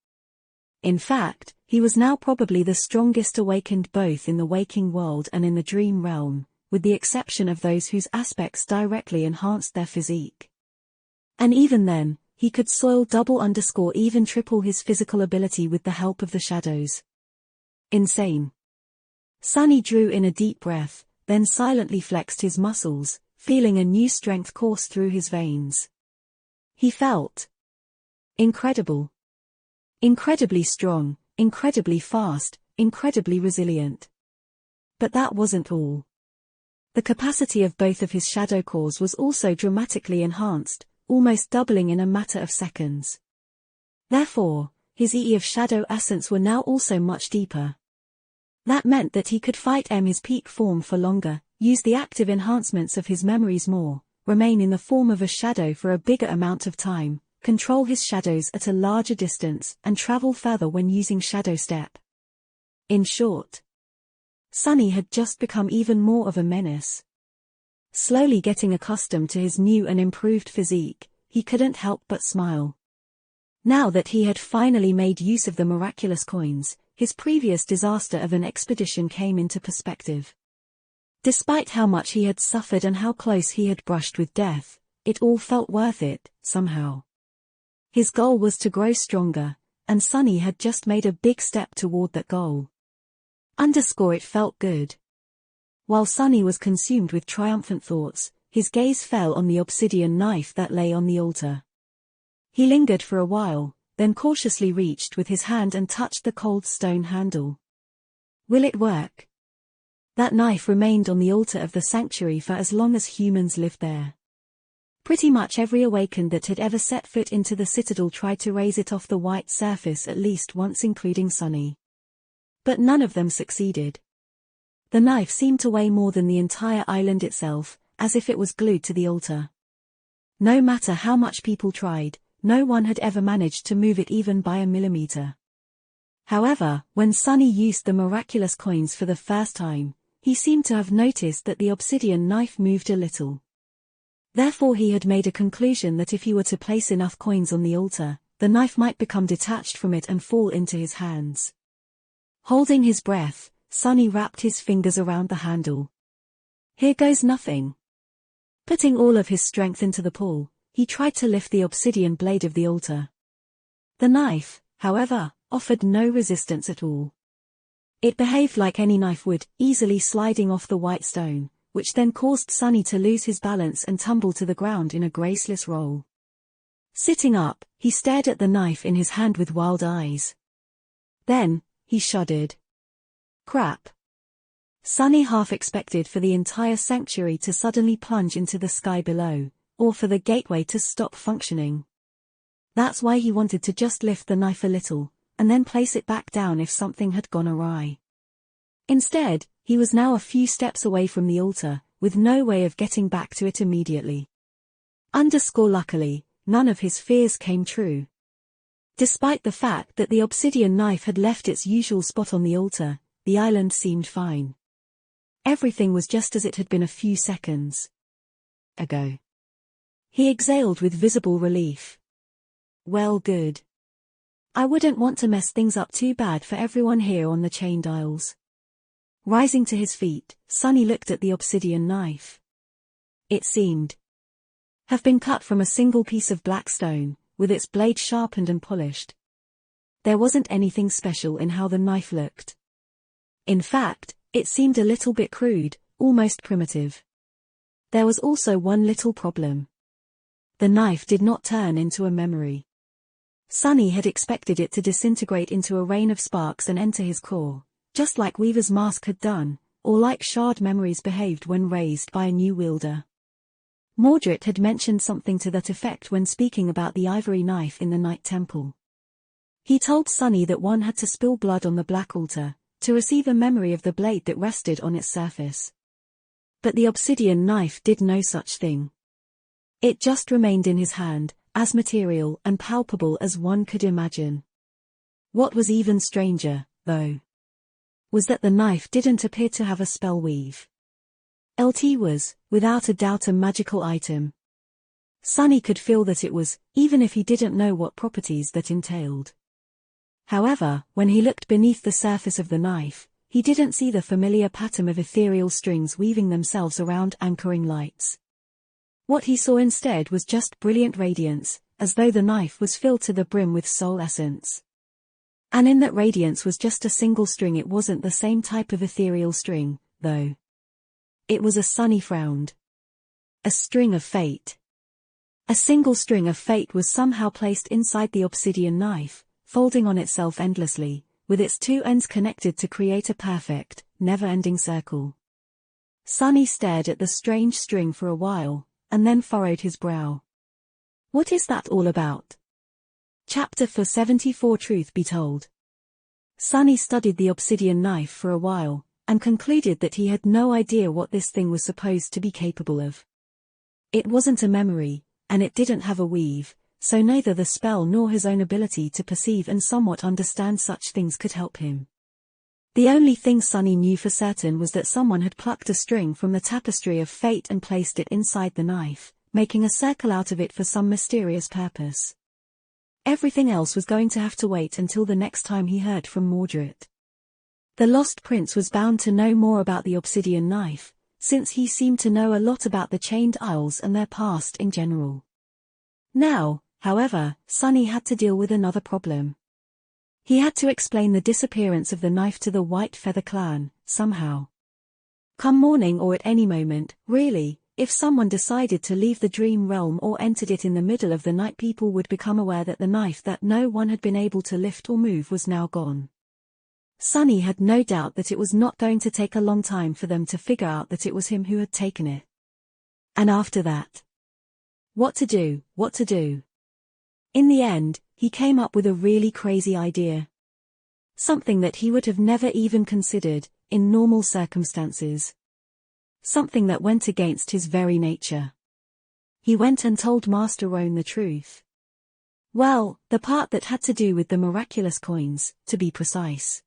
In fact, he was now probably the strongest awakened both in the waking world and in the dream realm, with the exception of those whose aspects directly enhanced their physique. And even then, he could soil double even triple his physical ability with the help of the shadows. Insane. Sunny drew in a deep breath, then silently flexed his muscles, feeling a new strength course through his veins. He felt incredible. Incredibly strong, incredibly fast, incredibly resilient. But that wasn't all. The capacity of both of his shadow cores was also dramatically enhanced, almost doubling in a matter of seconds. Therefore, his E of shadow essence were now also much deeper. That meant that he could fight his peak form for longer, use the active enhancements of his memories more, remain in the form of a shadow for a bigger amount of time, control his shadows at a larger distance, and travel further when using Shadow Step. In short, Sunny had just become even more of a menace. Slowly getting accustomed to his new and improved physique, he couldn't help but smile. Now that he had finally made use of the miraculous coins, his previous disaster of an expedition came into perspective. Despite how much he had suffered and how close he had brushed with death, it all felt worth it, somehow. His goal was to grow stronger, and Sunny had just made a big step toward that goal. It felt good. While Sunny was consumed with triumphant thoughts, his gaze fell on the obsidian knife that lay on the altar. He lingered for a while, then cautiously reached with his hand and touched the cold stone handle. Will it work? That knife remained on the altar of the sanctuary for as long as humans lived there. Pretty much every awakened that had ever set foot into the citadel tried to raise it off the white surface at least once, including Sunny. But none of them succeeded. The knife seemed to weigh more than the entire island itself, as if it was glued to the altar. No matter how much people tried, no one had ever managed to move it even by a millimeter. However, when Sunny used the miraculous coins for the first time, he seemed to have noticed that the obsidian knife moved a little. Therefore he had made a conclusion that if he were to place enough coins on the altar, the knife might become detached from it and fall into his hands. Holding his breath, Sunny wrapped his fingers around the handle. Here goes nothing. Putting all of his strength into the pull, he tried to lift the obsidian blade of the altar. The knife, however, offered no resistance at all. It behaved like any knife would, easily sliding off the white stone, which then caused Sunny to lose his balance and tumble to the ground in a graceless roll. Sitting up, he stared at the knife in his hand with wild eyes. Then, he shuddered. Crap. Sunny half expected for the entire sanctuary to suddenly plunge into the sky below, or for the gateway to stop functioning. That's why he wanted to just lift the knife a little, and then place it back down if something had gone awry. Instead, he was now a few steps away from the altar, with no way of getting back to it immediately. Luckily, none of his fears came true. Despite the fact that the obsidian knife had left its usual spot on the altar, the island seemed fine. Everything was just as it had been a few seconds ago. He exhaled with visible relief. Well, good. I wouldn't want to mess things up too bad for everyone here on the Chained Isles. Rising to his feet, Sunny looked at the obsidian knife. It seemed have been cut from a single piece of black stone, with its blade sharpened and polished. There wasn't anything special in how the knife looked. In fact, it seemed a little bit crude, almost primitive. There was also one little problem. The knife did not turn into a memory. Sunny had expected it to disintegrate into a rain of sparks and enter his core, just like Weaver's mask had done, or like shard memories behaved when raised by a new wielder. Mordred had mentioned something to that effect when speaking about the ivory knife in the Night Temple. He told Sunny that one had to spill blood on the Black Altar to receive a memory of the blade that rested on its surface. But the obsidian knife did no such thing. It just remained in his hand, as material and palpable as one could imagine. What was even stranger, though, was that the knife didn't appear to have a spell weave. LT was, without a doubt, a magical item. Sunny could feel that it was, even if he didn't know what properties that entailed. However, when he looked beneath the surface of the knife, he didn't see the familiar pattern of ethereal strings weaving themselves around anchoring lights. What he saw instead was just brilliant radiance, as though the knife was filled to the brim with soul essence. And in that radiance was just a single string. It wasn't the same type of ethereal string, though. It was a Sunny frowned. A string of fate. A single string of fate was somehow placed inside the obsidian knife, folding on itself endlessly, with its two ends connected to create a perfect, never-ending circle. Sunny stared at the strange string for a while, and then furrowed his brow. What is that all about? Chapter 474. Truth be told, Sunny studied the obsidian knife for a while, and concluded that he had no idea what this thing was supposed to be capable of. It wasn't a memory, and it didn't have a weave, so neither the spell nor his own ability to perceive and somewhat understand such things could help him. The only thing Sunny knew for certain was that someone had plucked a string from the tapestry of fate and placed it inside the knife, making a circle out of it for some mysterious purpose. Everything else was going to have to wait until the next time he heard from Mordred. The Lost Prince was bound to know more about the obsidian knife, since he seemed to know a lot about the Chained Isles and their past in general. Now, however, Sunny had to deal with another problem. He had to explain the disappearance of the knife to the White Feather clan, somehow. Come morning or at any moment, really, if someone decided to leave the dream realm or entered it in the middle of the night, people would become aware that the knife that no one had been able to lift or move was now gone. Sunny had no doubt that it was not going to take a long time for them to figure out that it was him who had taken it. And after that, what to do? In the end, he came up with a really crazy idea. Something that he would have never even considered, in normal circumstances. Something that went against his very nature. He went and told Master Roan the truth. Well, the part that had to do with the miraculous coins, to be precise.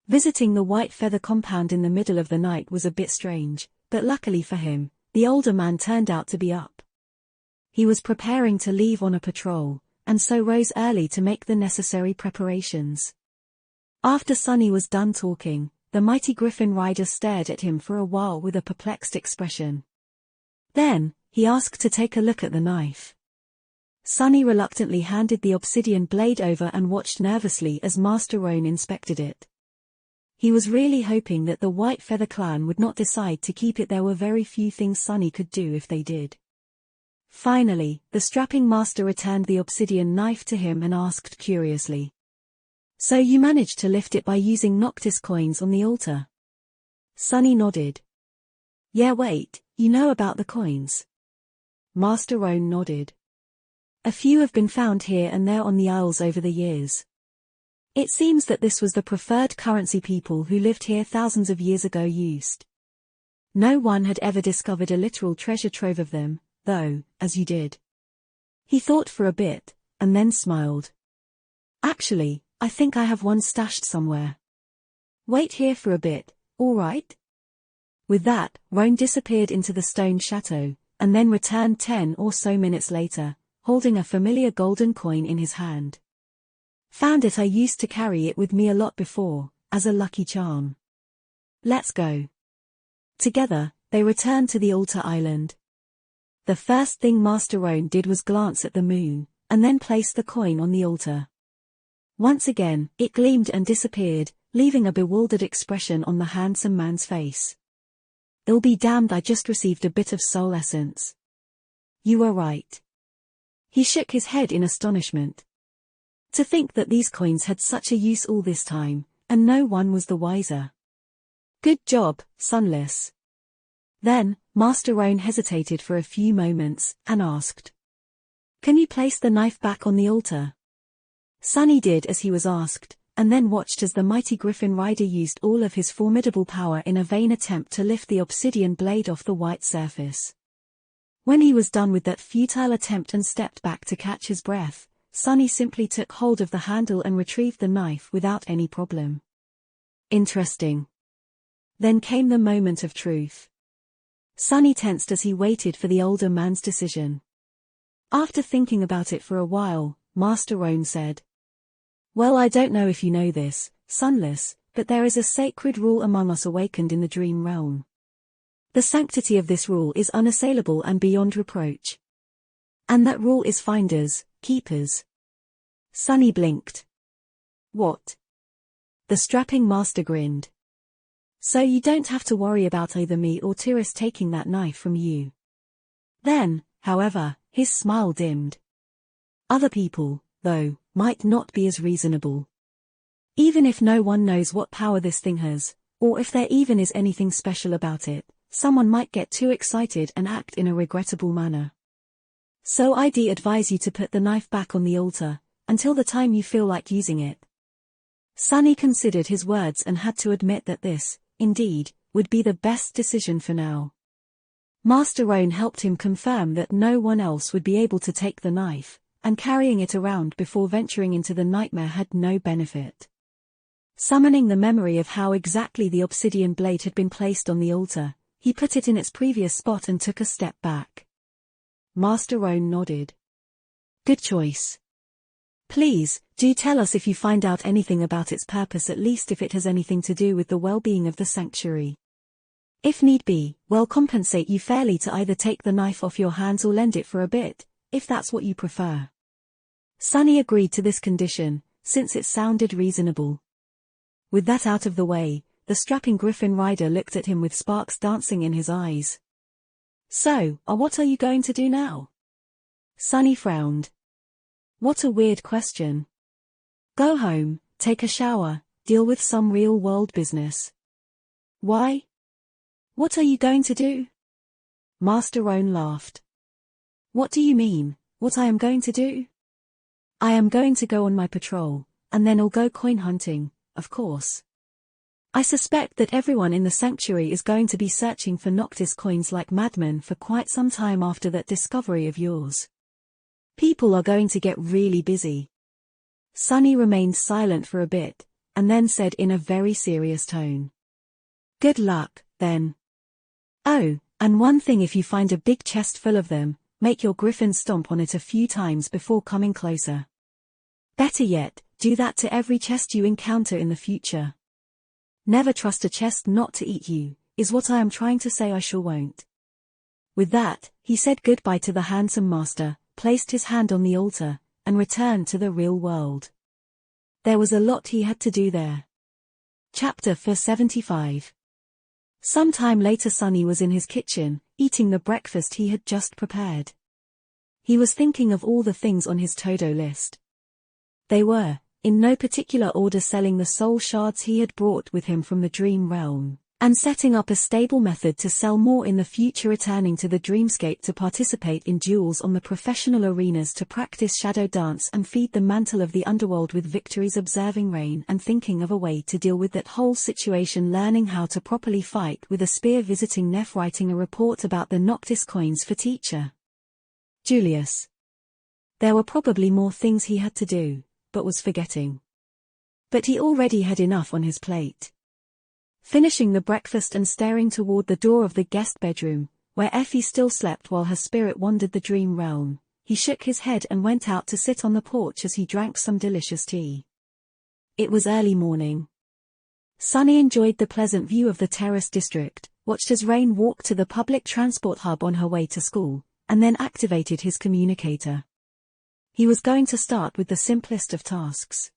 Visiting the White Feather compound in the middle of the night was a bit strange, but luckily for him, the older man turned out to be up. He was preparing to leave on a patrol, and so rose early to make the necessary preparations. After Sunny was done talking, the mighty griffin rider stared at him for a while with a perplexed expression. Then, he asked to take a look at the knife. Sunny reluctantly handed the obsidian blade over and watched nervously as Master Roan inspected it. He was really hoping that the White Feather clan would not decide to keep it. There were very few things Sunny could do if they did. Finally, the strapping master returned the obsidian knife to him and asked curiously, "So you managed to lift it by using Noctis coins on the altar?" Sunny nodded. Yeah, wait, you know about the coins? Master Roan nodded. A few have been found here and there on the Isles over the years. It seems that this was the preferred currency people who lived here thousands of years ago used. No one had ever discovered a literal treasure trove of them, though, as you did. He thought for a bit, and then smiled. Actually, I think I have one stashed somewhere. Wait here for a bit, all right? With that, Roan disappeared into the stone chateau, and then returned 10 or so minutes later, holding a familiar golden coin in his hand. Found it. I used to carry it with me a lot before, as a lucky charm. Let's go. Together, they returned to the altar island. The first thing Master Roan did was glance at the moon, and then place the coin on the altar. Once again, it gleamed and disappeared, leaving a bewildered expression on the handsome man's face. I'll be damned, I just received a bit of soul essence. You were right. He shook his head in astonishment. To think that these coins had such a use all this time, and no one was the wiser. Good job, Sunless. Then, Master Roan hesitated for a few moments, and asked. Can you place the knife back on the altar? Sunny did as he was asked, and then watched as the mighty Griffin Rider used all of his formidable power in a vain attempt to lift the obsidian blade off the white surface. When he was done with that futile attempt and stepped back to catch his breath, Sunny simply took hold of the handle and retrieved the knife without any problem. Interesting. Then came the moment of truth. Sunny tensed as he waited for the older man's decision. After thinking about it for a while, Master Roan said, well, I don't know if you know this, Sunless, but there is a sacred rule among us awakened in the dream realm. The sanctity of this rule is unassailable and beyond reproach. And that rule is finders, keepers. Sunny blinked. What? The strapping master grinned. So you don't have to worry about either me or Tiras taking that knife from you. Then, however, his smile dimmed. Other people, though, might not be as reasonable. Even if no one knows what power this thing has, or if there even is anything special about it, someone might get too excited and act in a regrettable manner. So I'd advise you to put the knife back on the altar, until the time you feel like using it. Sunny considered his words and had to admit that this, indeed, would be the best decision for now. Master Roan helped him confirm that no one else would be able to take the knife, and carrying it around before venturing into the nightmare had no benefit. Summoning the memory of how exactly the obsidian blade had been placed on the altar, he put it in its previous spot and took a step back. Master Roan nodded. Good choice. Please, do tell us if you find out anything about its purpose, at least if it has anything to do with the well-being of the sanctuary. If need be, we'll compensate you fairly to either take the knife off your hands or lend it for a bit, if that's what you prefer. Sunny agreed to this condition, since it sounded reasonable. With that out of the way, the strapping Griffin Rider looked at him with sparks dancing in his eyes. So, what are you going to do now? Sunny frowned. What a weird question. Go home, take a shower, deal with some real-world business. Why? What are you going to do? Master Roan laughed. What do you mean, what I am going to do? I am going to go on my patrol, and then I'll go coin hunting, of course. I suspect that everyone in the sanctuary is going to be searching for Noctis coins like madmen for quite some time after that discovery of yours. People are going to get really busy. Sunny remained silent for a bit, and then said in a very serious tone. Good luck, then. Oh, and one thing, if you find a big chest full of them, make your griffin stomp on it a few times before coming closer. Better yet, do that to every chest you encounter in the future. Never trust a chest not to eat you, is what I am trying to say. I sure won't. With that, he said goodbye to the handsome master, placed his hand on the altar, and returned to the real world. There was a lot he had to do there. Chapter 475. Some time later, Sunny was in his kitchen, eating the breakfast he had just prepared. He was thinking of all the things on his to-do list. They were, in no particular order, selling the soul shards he had brought with him from the dream realm, and setting up a stable method to sell more in the future, returning to the dreamscape to participate in duels on the professional arenas, to practice shadow dance and feed the mantle of the underworld with victories, observing Rain and thinking of a way to deal with that whole situation, learning how to properly fight with a spear, visiting Neff, writing a report about the Noctis coins for teacher Julius. There were probably more things he had to do, but was forgetting. But he already had enough on his plate. Finishing the breakfast and staring toward the door of the guest bedroom, where Effie still slept while her spirit wandered the dream realm, he shook his head and went out to sit on the porch as he drank some delicious tea. It was early morning. Sunny enjoyed the pleasant view of the terrace district, watched as Rain walked to the public transport hub on her way to school, and then activated his communicator. He was going to start with the simplest of tasks.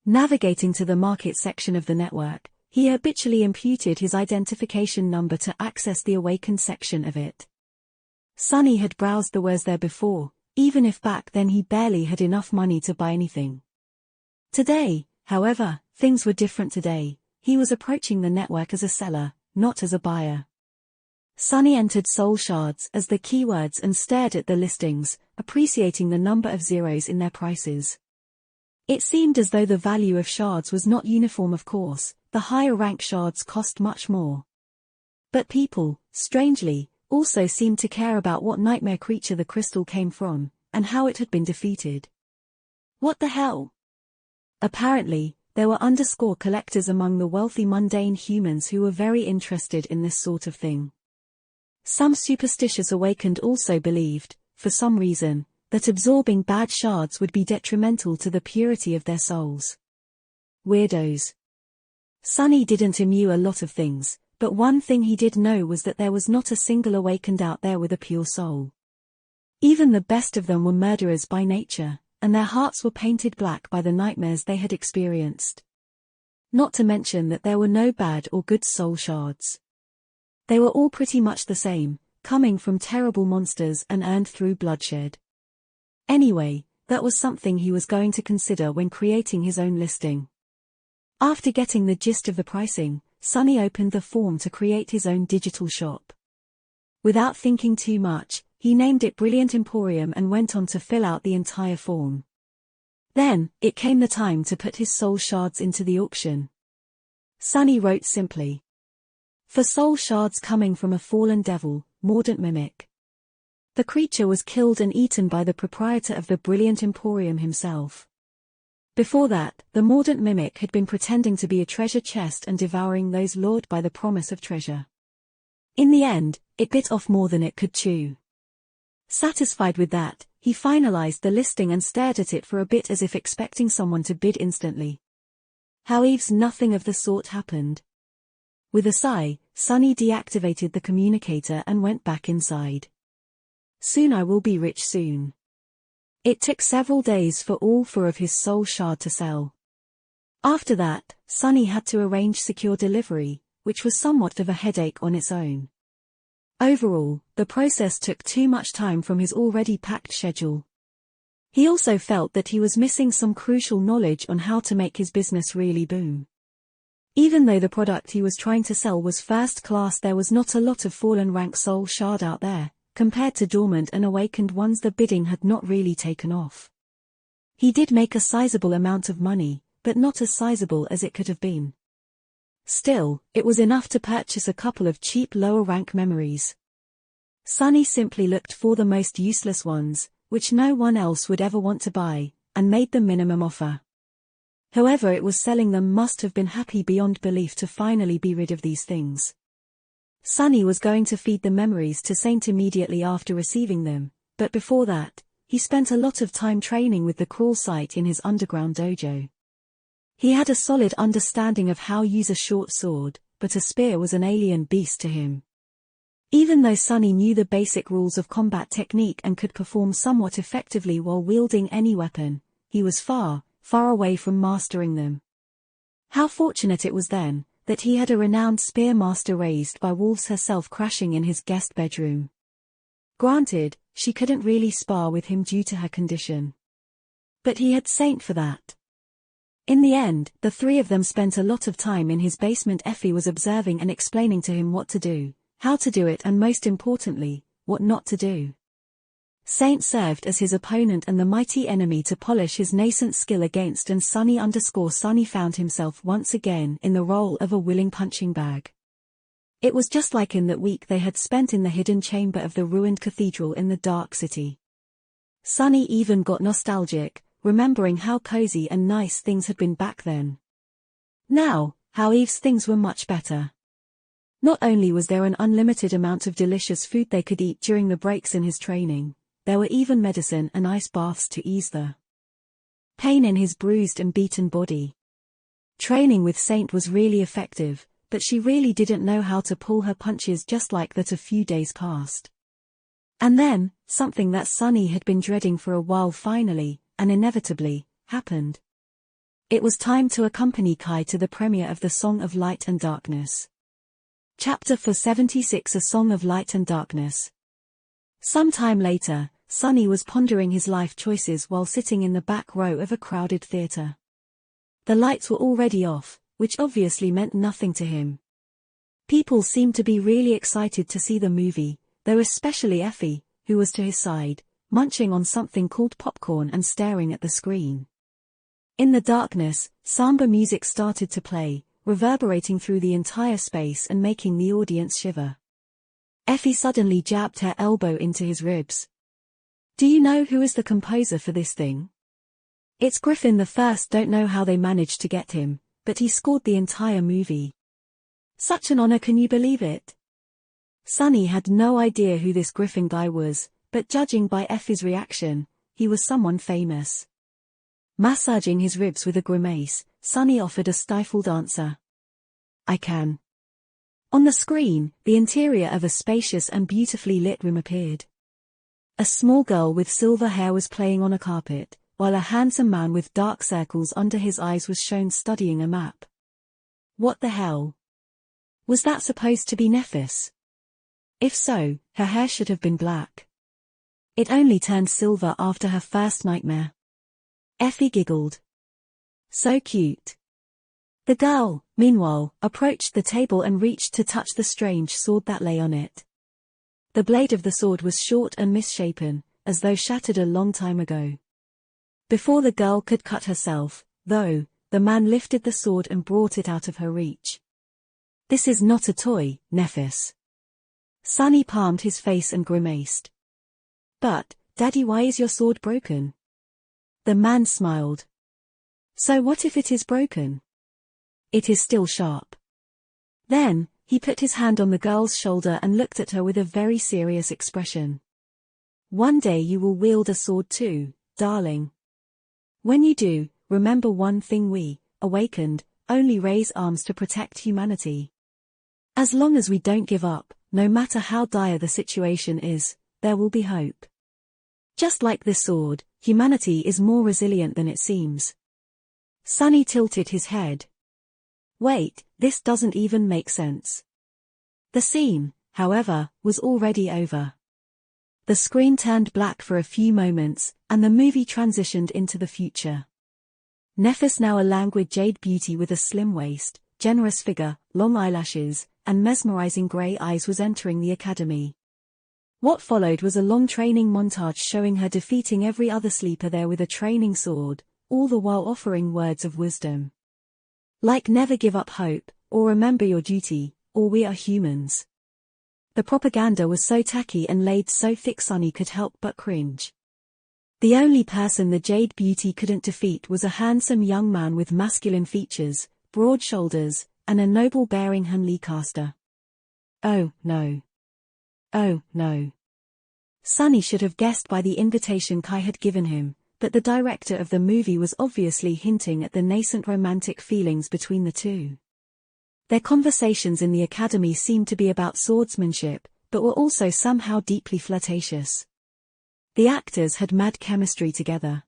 Navigating to the market section of the network, he habitually imputed his identification number to access the awakened section of it. Sunny had browsed the wares there before, even if back then he barely had enough money to buy anything. Today, however, things were different. Today, he was approaching the network as a seller, not as a buyer. Sunny entered soul shards as the keywords and stared at the listings, appreciating the number of zeros in their prices. It seemed as though the value of shards was not uniform. Of course, the higher rank shards cost much more. But people, strangely, also seemed to care about what nightmare creature the crystal came from, and how it had been defeated. What the hell? Apparently, there were underscore collectors among the wealthy mundane humans who were very interested in this sort of thing. Some superstitious awakened also believed, for some reason, that absorbing bad shards would be detrimental to the purity of their souls. Weirdos. Sunny didn't immue a lot of things, but one thing he did know was that there was not a single awakened out there with a pure soul. Even the best of them were murderers by nature, and their hearts were painted black by the nightmares they had experienced. Not to mention that there were no bad or good soul shards. They were all pretty much the same, coming from terrible monsters and earned through bloodshed. Anyway, that was something he was going to consider when creating his own listing. After getting the gist of the pricing, Sunny opened the form to create his own digital shop. Without thinking too much, he named it Brilliant Emporium and went on to fill out the entire form. Then, it came the time to put his soul shards into the auction. Sunny wrote simply, "For soul shards coming from a fallen devil, Mordant Mimic." The creature was killed and eaten by the proprietor of the Brilliant Emporium himself. Before that, the Mordant Mimic had been pretending to be a treasure chest and devouring those lured by the promise of treasure. In the end, it bit off more than it could chew. Satisfied with that, he finalized the listing and stared at it for a bit as if expecting someone to bid instantly. However, nothing of the sort happened. With a sigh, Sunny deactivated the communicator and went back inside. Soon I will be rich soon. It took several days for all 4 of his soul shard to sell. After that, Sunny had to arrange secure delivery, which was somewhat of a headache on its own. Overall, the process took too much time from his already packed schedule. He also felt that he was missing some crucial knowledge on how to make his business really boom. Even though the product he was trying to sell was first class, there was not a lot of fallen rank soul shard out there. Compared to dormant and awakened ones, the bidding had not really taken off. He did make a sizable amount of money, but not as sizable as it could have been. Still, it was enough to purchase a couple of cheap lower-rank memories. Sunny simply looked for the most useless ones, which no one else would ever want to buy, and made the minimum offer. Whoever it was selling them must have been happy beyond belief to finally be rid of these things. Sunny was going to feed the memories to Saint immediately after receiving them, but before that, he spent a lot of time training with the crawl site in his underground dojo. He had a solid understanding of how to use a short sword, but a spear was an alien beast to him. Even though Sunny knew the basic rules of combat technique and could perform somewhat effectively while wielding any weapon, he was far, far away from mastering them. How fortunate it was then, that he had a renowned spear master raised by Wolves herself crashing in his guest bedroom. Granted, she couldn't really spar with him due to her condition. But he had Saint for that. In the end, the three of them spent a lot of time in his basement. Effie was observing and explaining to him what to do, how to do it, and most importantly, what not to do. Saint served as his opponent and the mighty enemy to polish his nascent skill against, and Sunny found himself once again in the role of a willing punching bag. It was just like in that week they had spent in the hidden chamber of the ruined cathedral in the Dark City. Sunny even got nostalgic, remembering how cozy and nice things had been back then. Now, how Eve's things were much better. Not only was there an unlimited amount of delicious food they could eat during the breaks in his training, there were even medicine and ice baths to ease the pain in his bruised and beaten body. Training with Saint was really effective, but she really didn't know how to pull her punches. Just like that, a few days passed. And then, something that Sunny had been dreading for a while finally, and inevitably, happened. It was time to accompany Kai to the premiere of The Song of Light and Darkness. Chapter 476, A Song of Light and Darkness. Some time later, Sunny was pondering his life choices while sitting in the back row of a crowded theater. The lights were already off, which obviously meant nothing to him. People seemed to be really excited to see the movie, though especially Effie, who was to his side, munching on something called popcorn and staring at the screen. In the darkness, samba music started to play, reverberating through the entire space and making the audience shiver. Effie suddenly jabbed her elbow into his ribs. "Do you know who is the composer for this thing? It's Griffin the First. Don't know how they managed to get him, but he scored the entire movie. Such an honor, can you believe it?" Sunny had no idea who this Griffin guy was, but judging by Effie's reaction, he was someone famous. Massaging his ribs with a grimace, Sunny offered a stifled answer. "I can." On the screen, the interior of a spacious and beautifully lit room appeared. A small girl with silver hair was playing on a carpet, while a handsome man with dark circles under his eyes was shown studying a map. What the hell? Was that supposed to be Nephis? If so, her hair should have been black. It only turned silver after her first nightmare. Effie giggled. So cute. The girl, meanwhile, approached the table and reached to touch the strange sword that lay on it. The blade of the sword was short and misshapen, as though shattered a long time ago. Before the girl could cut herself, though, the man lifted the sword and brought it out of her reach. "This is not a toy, Nephis." Sunny palmed his face and grimaced. "But, Daddy, why is your sword broken?" The man smiled. "So what if it is broken? It is still sharp." Then, he put his hand on the girl's shoulder and looked at her with a very serious expression. "One day you will wield a sword too, darling. When you do, remember one thing: we, awakened, only raise arms to protect humanity. As long as we don't give up, no matter how dire the situation is, there will be hope. Just like this sword, humanity is more resilient than it seems." Sunny tilted his head. "Wait, this doesn't even make sense." The scene, however, was already over. The screen turned black for a few moments, and the movie transitioned into the future. Nephis, now a languid jade beauty with a slim waist, generous figure, long eyelashes, and mesmerizing grey eyes, was entering the academy. What followed was a long training montage showing her defeating every other sleeper there with a training sword, all the while offering words of wisdom. Like never give up hope, or remember your duty, or we are humans. The propaganda was so tacky and laid so thick Sunny could help but cringe. The only person the Jade Beauty couldn't defeat was a handsome young man with masculine features, broad shoulders, and a noble bearing. Hunley Caster. Oh, no. Oh, no. Sunny should have guessed by the invitation Kai had given him, but the director of the movie was obviously hinting at the nascent romantic feelings between the two. Their conversations in the academy seemed to be about swordsmanship, but were also somehow deeply flirtatious. The actors had mad chemistry together.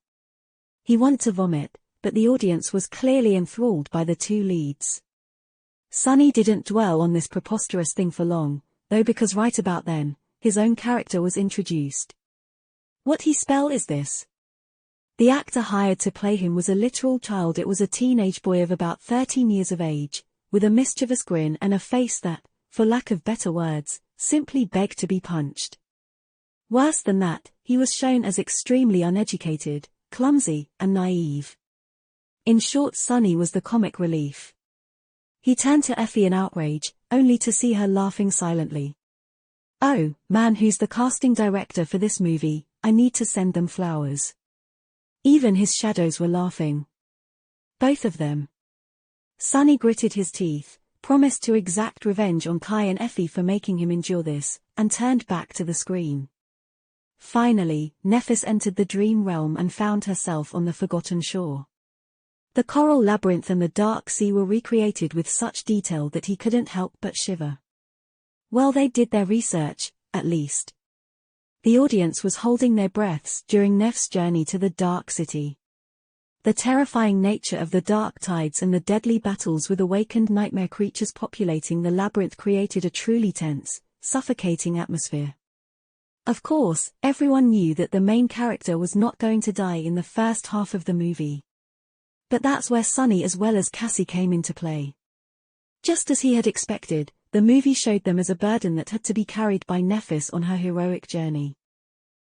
He wanted to vomit, but the audience was clearly enthralled by the two leads. Sunny didn't dwell on this preposterous thing for long, though, because right about then, his own character was introduced. "What he spell is this?" The actor hired to play him was a literal child. It was a teenage boy of about 13 years of age, with a mischievous grin and a face that, for lack of better words, simply begged to be punched. Worse than that, he was shown as extremely uneducated, clumsy, and naive. In short, Sonny was the comic relief. He turned to Effie in outrage, only to see her laughing silently. "Oh, man, who's the casting director for this movie? I need to send them flowers." Even his shadows were laughing. Both of them. Sonny gritted his teeth, promised to exact revenge on Kai and Effie for making him endure this, and turned back to the screen. Finally, Nephis entered the dream realm and found herself on the forgotten shore. The coral labyrinth and the dark sea were recreated with such detail that he couldn't help but shiver. Well, they did their research, at least. The audience was holding their breaths during Neff's journey to the Dark City. The terrifying nature of the dark tides and the deadly battles with awakened nightmare creatures populating the labyrinth created a truly tense, suffocating atmosphere. Of course, everyone knew that the main character was not going to die in the first half of the movie. But that's where Sonny as well as Cassie came into play. Just as he had expected, the movie showed them as a burden that had to be carried by Nephis on her heroic journey.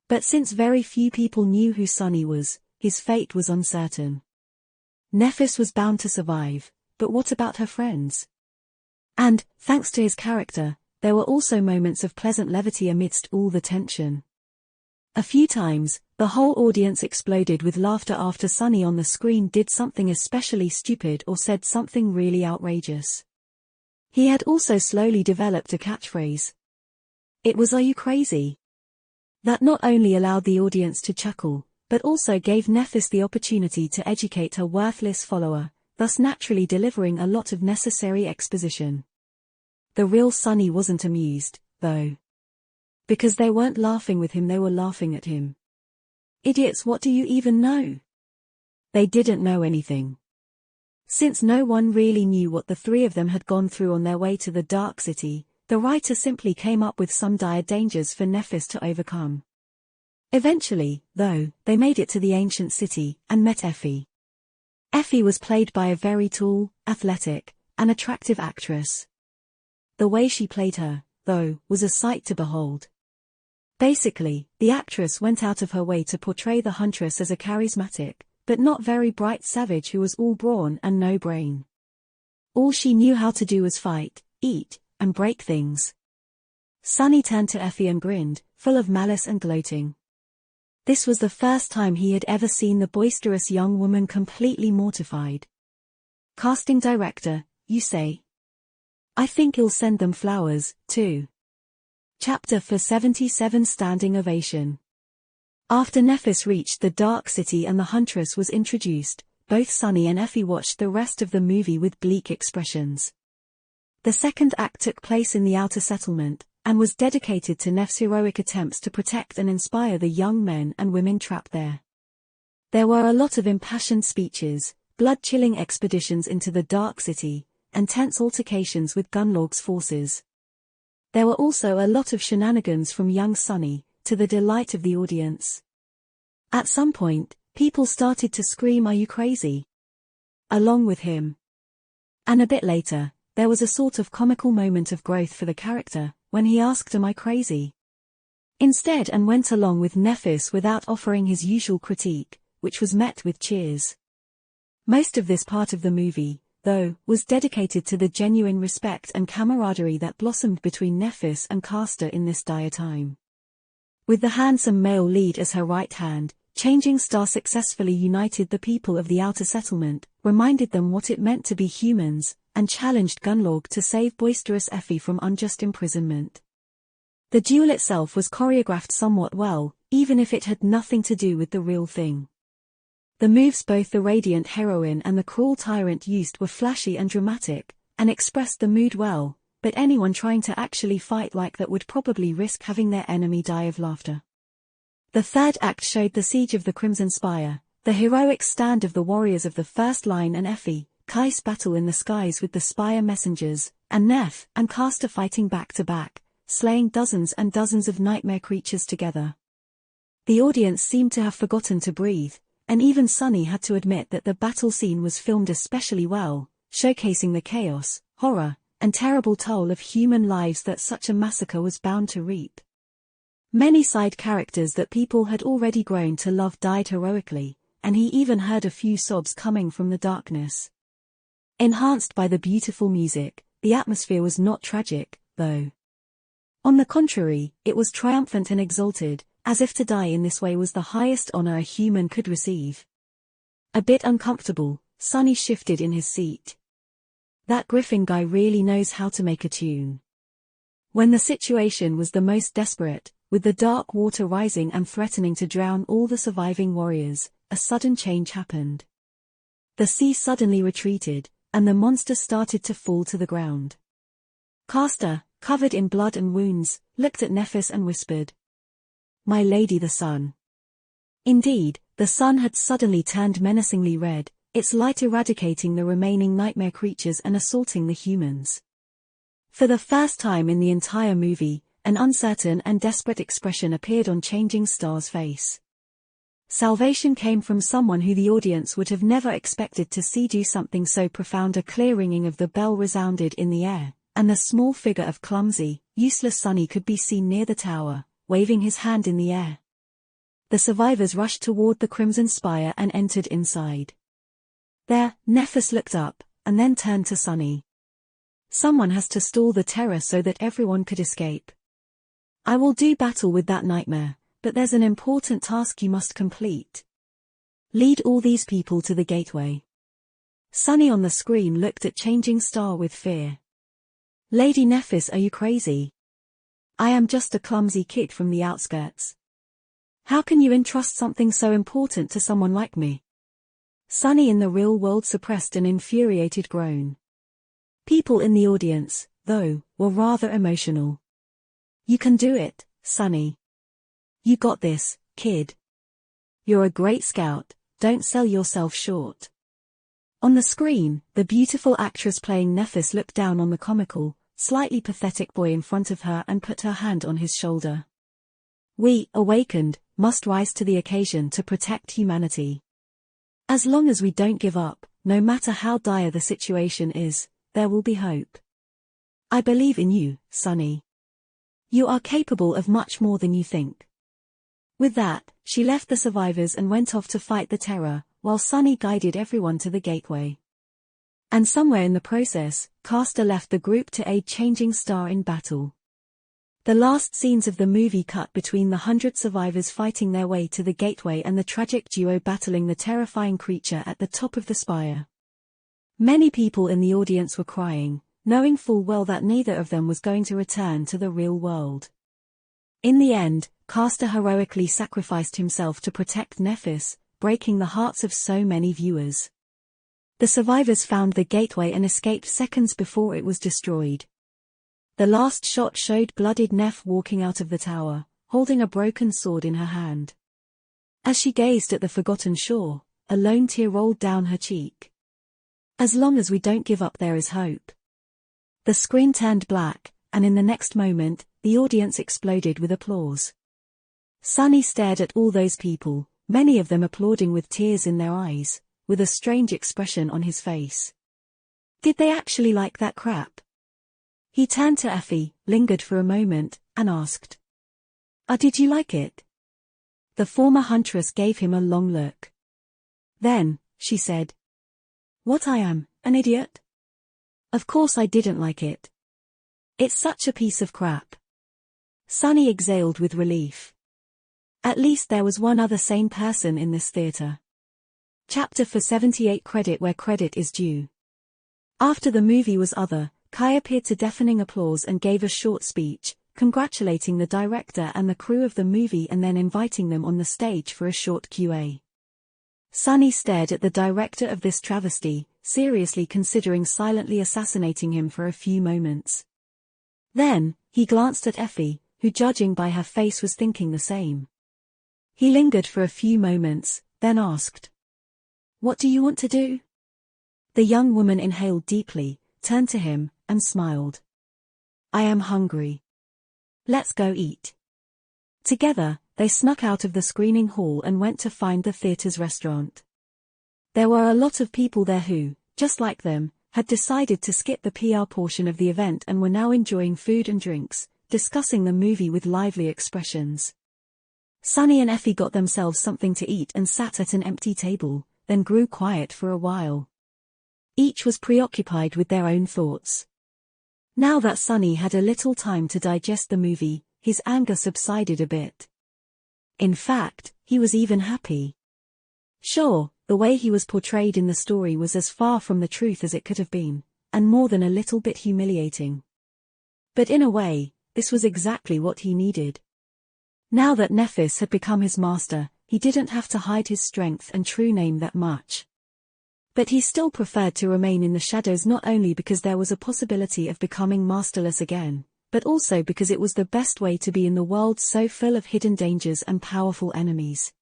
But since very few people knew who Sonny was, his fate was uncertain. Nephis was bound to survive, but what about her friends? And, thanks to his character, there were also moments of pleasant levity amidst all the tension. A few times, the whole audience exploded with laughter after Sonny on the screen did something especially stupid or said something really outrageous. He had also slowly developed a catchphrase. It was "Are you crazy?" That not only allowed the audience to chuckle, but also gave Nephis the opportunity to educate her worthless follower, thus naturally delivering a lot of necessary exposition. The real Sonny wasn't amused, though. Because they weren't laughing with him, they were laughing at him. Idiots, what do you even know? They didn't know anything. Since no one really knew what the three of them had gone through on their way to the Dark City, the writer simply came up with some dire dangers for Nephis to overcome. Eventually, though, they made it to the ancient city, and met Effie. Effie was played by a very tall, athletic, and attractive actress. The way she played her, though, was a sight to behold. Basically, the actress went out of her way to portray the Huntress as a charismatic, but not very bright savage who was all brawn and no brain. All she knew how to do was fight, eat, and break things. Sonny turned to Effie and grinned, full of malice and gloating. This was the first time he had ever seen the boisterous young woman completely mortified. Casting director, you say? I think you'll send them flowers, too. Chapter 477 Standing Ovation. After Nephis reached the Dark City and the Huntress was introduced, both Sonny and Effie watched the rest of the movie with bleak expressions. The second act took place in the outer settlement, and was dedicated to Neph's heroic attempts to protect and inspire the young men and women trapped there. There were a lot of impassioned speeches, blood-chilling expeditions into the Dark City, and tense altercations with Gunlog's forces. There were also a lot of shenanigans from young Sonny, to the delight of the audience. At some point, people started to scream, "Are you crazy?" along with him. And a bit later, there was a sort of comical moment of growth for the character, when he asked, "Am I crazy?" instead, and went along with Nephis without offering his usual critique, which was met with cheers. Most of this part of the movie, though, was dedicated to the genuine respect and camaraderie that blossomed between Nephis and Castor in this dire time. With the handsome male lead as her right hand, Changing Star successfully united the people of the outer settlement, reminded them what it meant to be humans, and challenged Gunlog to save boisterous Effie from unjust imprisonment. The duel itself was choreographed somewhat well, even if it had nothing to do with the real thing. The moves both the radiant heroine and the cruel tyrant used were flashy and dramatic, and expressed the mood well, but anyone trying to actually fight like that would probably risk having their enemy die of laughter. The third act showed the siege of the Crimson Spire, the heroic stand of the warriors of the First Line and Effie, Kai's battle in the skies with the Spire messengers, and Neph and Castor fighting back to back, slaying dozens and dozens of nightmare creatures together. The audience seemed to have forgotten to breathe, and even Sunny had to admit that the battle scene was filmed especially well, showcasing the chaos, horror, and terrible toll of human lives that such a massacre was bound to reap. Many side characters that people had already grown to love died heroically, and he even heard a few sobs coming from the darkness. Enhanced by the beautiful music, the atmosphere was not tragic, though. On the contrary, it was triumphant and exalted, as if to die in this way was the highest honor a human could receive. A bit uncomfortable, Sunny shifted in his seat. That Griffin guy really knows how to make a tune. When the situation was the most desperate, with the dark water rising and threatening to drown all the surviving warriors, a sudden change happened. The sea suddenly retreated, and the monster started to fall to the ground. Castor, covered in blood and wounds, looked at Nephis and whispered, "My lady the sun." Indeed, the sun had suddenly turned menacingly red, its light eradicating the remaining nightmare creatures and assaulting the humans. For the first time in the entire movie, an uncertain and desperate expression appeared on Changing Star's face. Salvation came from someone who the audience would have never expected to see do something so profound. A clear ringing of the bell resounded in the air, and the small figure of clumsy, useless Sunny could be seen near the tower, waving his hand in the air. The survivors rushed toward the Crimson Spire and entered inside. There, Nephis looked up, and then turned to Sunny. "Someone has to stall the terror so that everyone could escape. I will do battle with that nightmare, but there's an important task you must complete. Lead all these people to the gateway." Sunny on the screen looked at Changing Star with fear. "Lady Nephis, are you crazy? I am just a clumsy kid from the outskirts. How can you entrust something so important to someone like me?" Sunny in the real world suppressed an infuriated groan. People in the audience, though, were rather emotional. "You can do it, Sunny. You got this, kid. You're a great scout, don't sell yourself short." On the screen, the beautiful actress playing Nephis looked down on the comical, slightly pathetic boy in front of her and put her hand on his shoulder. "We, awakened, must rise to the occasion to protect humanity. As long as we don't give up, no matter how dire the situation is, there will be hope. I believe in you, Sunny. You are capable of much more than you think." With that, she left the survivors and went off to fight the terror, while Sunny guided everyone to the gateway. And somewhere in the process, Castor left the group to aid Changing Star in battle. The last scenes of the movie cut between the 100 survivors fighting their way to the gateway and the tragic duo battling the terrifying creature at the top of the spire. Many people in the audience were crying, knowing full well that neither of them was going to return to the real world. In the end, Castor heroically sacrificed himself to protect Nephis, breaking the hearts of so many viewers. The survivors found the gateway and escaped seconds before it was destroyed. The last shot showed bloodied Neph walking out of the tower, holding a broken sword in her hand. As she gazed at the forgotten shore, a lone tear rolled down her cheek. "As long as we don't give up, there is hope." The screen turned black, and in the next moment, the audience exploded with applause. Sunny stared at all those people, many of them applauding with tears in their eyes, with a strange expression on his face. Did they actually like that crap? He turned to Effie, lingered for a moment, and asked, Did you like it?" The former huntress gave him a long look. Then, she said, "What, I am, an idiot? Of course I didn't like it. It's such a piece of crap." Sunny exhaled with relief. At least there was one other sane person in this theater. Chapter 478. Credit where credit is due. After the movie was over, Kai appeared to deafening applause and gave a short speech, congratulating the director and the crew of the movie and then inviting them on the stage for a short Q&A. Sunny stared at the director of this travesty, seriously considering silently assassinating him for a few moments. Then, he glanced at Effie, who judging by her face was thinking the same. He lingered for a few moments, then asked, "What do you want to do?" The young woman inhaled deeply, turned to him, and smiled. "I am hungry. Let's go eat." Together, they snuck out of the screening hall and went to find the theater's restaurant. There were a lot of people there who, just like them, had decided to skip the PR portion of the event and were now enjoying food and drinks, discussing the movie with lively expressions. Sunny and Effie got themselves something to eat and sat at an empty table, then grew quiet for a while. Each was preoccupied with their own thoughts. Now that Sunny had a little time to digest the movie, his anger subsided a bit. In fact, he was even happy. Sure, the way he was portrayed in the story was as far from the truth as it could have been, and more than a little bit humiliating. But in a way, this was exactly what he needed. Now that Nephis had become his master, he didn't have to hide his strength and true name that much. But he still preferred to remain in the shadows, not only because there was a possibility of becoming masterless again, but also because it was the best way to be in the world so full of hidden dangers and powerful enemies.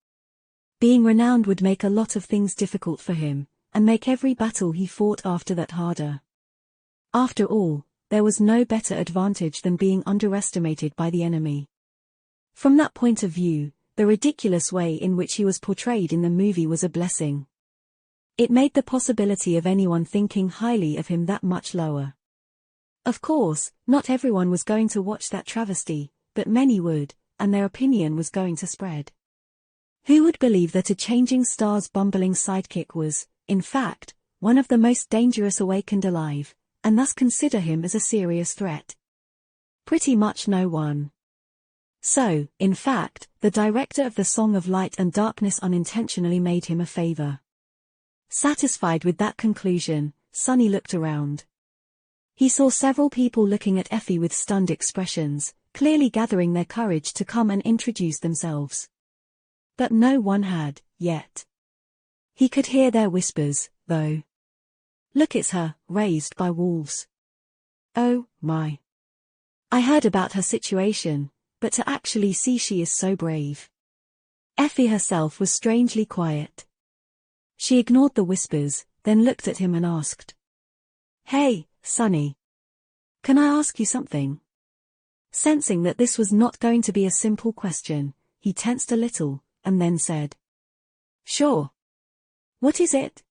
Being renowned would make a lot of things difficult for him, and make every battle he fought after that harder. After all, there was no better advantage than being underestimated by the enemy. From that point of view, the ridiculous way in which he was portrayed in the movie was a blessing. It made the possibility of anyone thinking highly of him that much lower. Of course, not everyone was going to watch that travesty, but many would, and their opinion was going to spread. Who would believe that a changing star's bumbling sidekick was, in fact, one of the most dangerous awakened alive, and thus consider him as a serious threat? Pretty much no one. So, in fact, the director of the Song of Light and Darkness unintentionally made him a favor. Satisfied with that conclusion, Sunny looked around. He saw several people looking at Effie with stunned expressions, clearly gathering their courage to come and introduce themselves. But no one had, yet. He could hear their whispers, though. "Look, it's her, raised by wolves. Oh, my. I heard about her situation, but to actually see she is so brave." Effie herself was strangely quiet. She ignored the whispers, then looked at him and asked, "Hey, Sunny. Can I ask you something?" Sensing that this was not going to be a simple question, he tensed a little, and then said, "Sure. What is it?"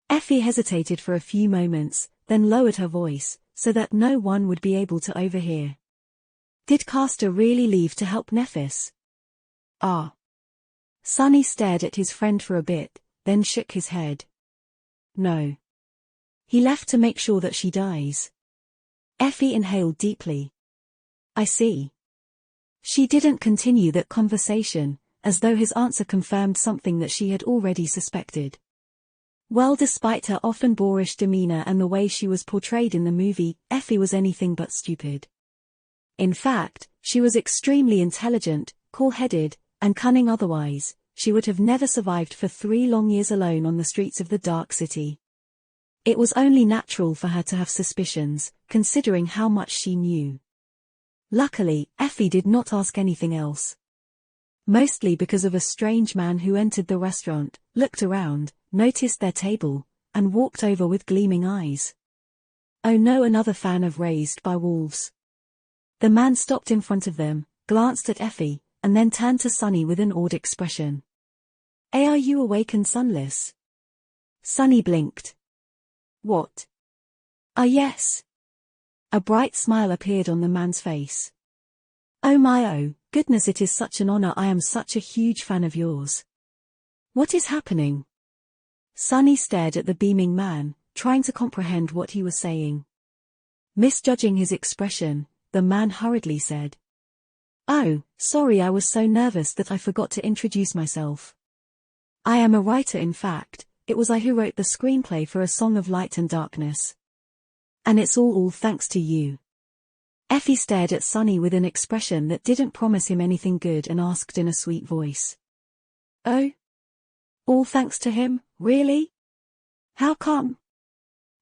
Effie hesitated for a few moments, then lowered her voice, so that no one would be able to overhear. "Did Castor really leave to help Nephis?" "Ah." Sunny stared at his friend for a bit, then shook his head. "No. He left to make sure that she dies." Effie inhaled deeply. "I see." She didn't continue that conversation, as though his answer confirmed something that she had already suspected. Well, despite her often boorish demeanor and the way she was portrayed in the movie, Effie was anything but stupid. In fact, she was extremely intelligent, cool-headed, and cunning otherwise. She would have never survived for 3 long years alone on the streets of the Dark City. It was only natural for her to have suspicions, considering how much she knew. Luckily, Effie did not ask anything else. Mostly because of a strange man who entered the restaurant, looked around, noticed their table, and walked over with gleaming eyes. Oh no, another fan of Raised by Wolves. The man stopped in front of them, glanced at Effie, and then turned to Sunny with an awed expression. Are you awake and sunless?" Sunny blinked. "What?" Yes." A bright smile appeared on the man's face. "Oh my, oh, goodness, it is such an honor. I am such a huge fan of yours. What is happening?" Sunny stared at the beaming man, trying to comprehend what he was saying. Misjudging his expression, the man hurriedly said, "Oh, sorry, I was so nervous that I forgot to introduce myself. I am a writer. In fact, it was I who wrote the screenplay for A Song of Light and Darkness. And it's all thanks to you." Effie stared at Sunny with an expression that didn't promise him anything good and asked in a sweet voice. "Oh? All thanks to him, really? How come?"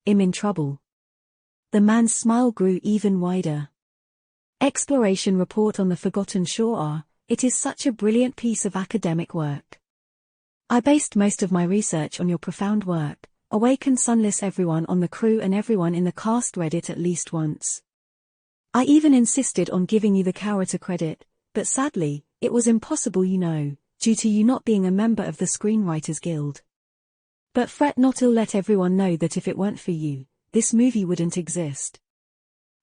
"I'm in trouble." The man's smile grew even wider. Exploration report on the Forgotten Shore. It is such a brilliant piece of academic work. I based most of my research on your profound work. Awakened Sunless. Everyone on the crew and everyone in the cast read it at least once. I even insisted on giving you the character credit, but sadly, it was impossible, due to you not being a member of the Screenwriters Guild. But fret not, I'll let everyone know that if it weren't for you, this movie wouldn't exist.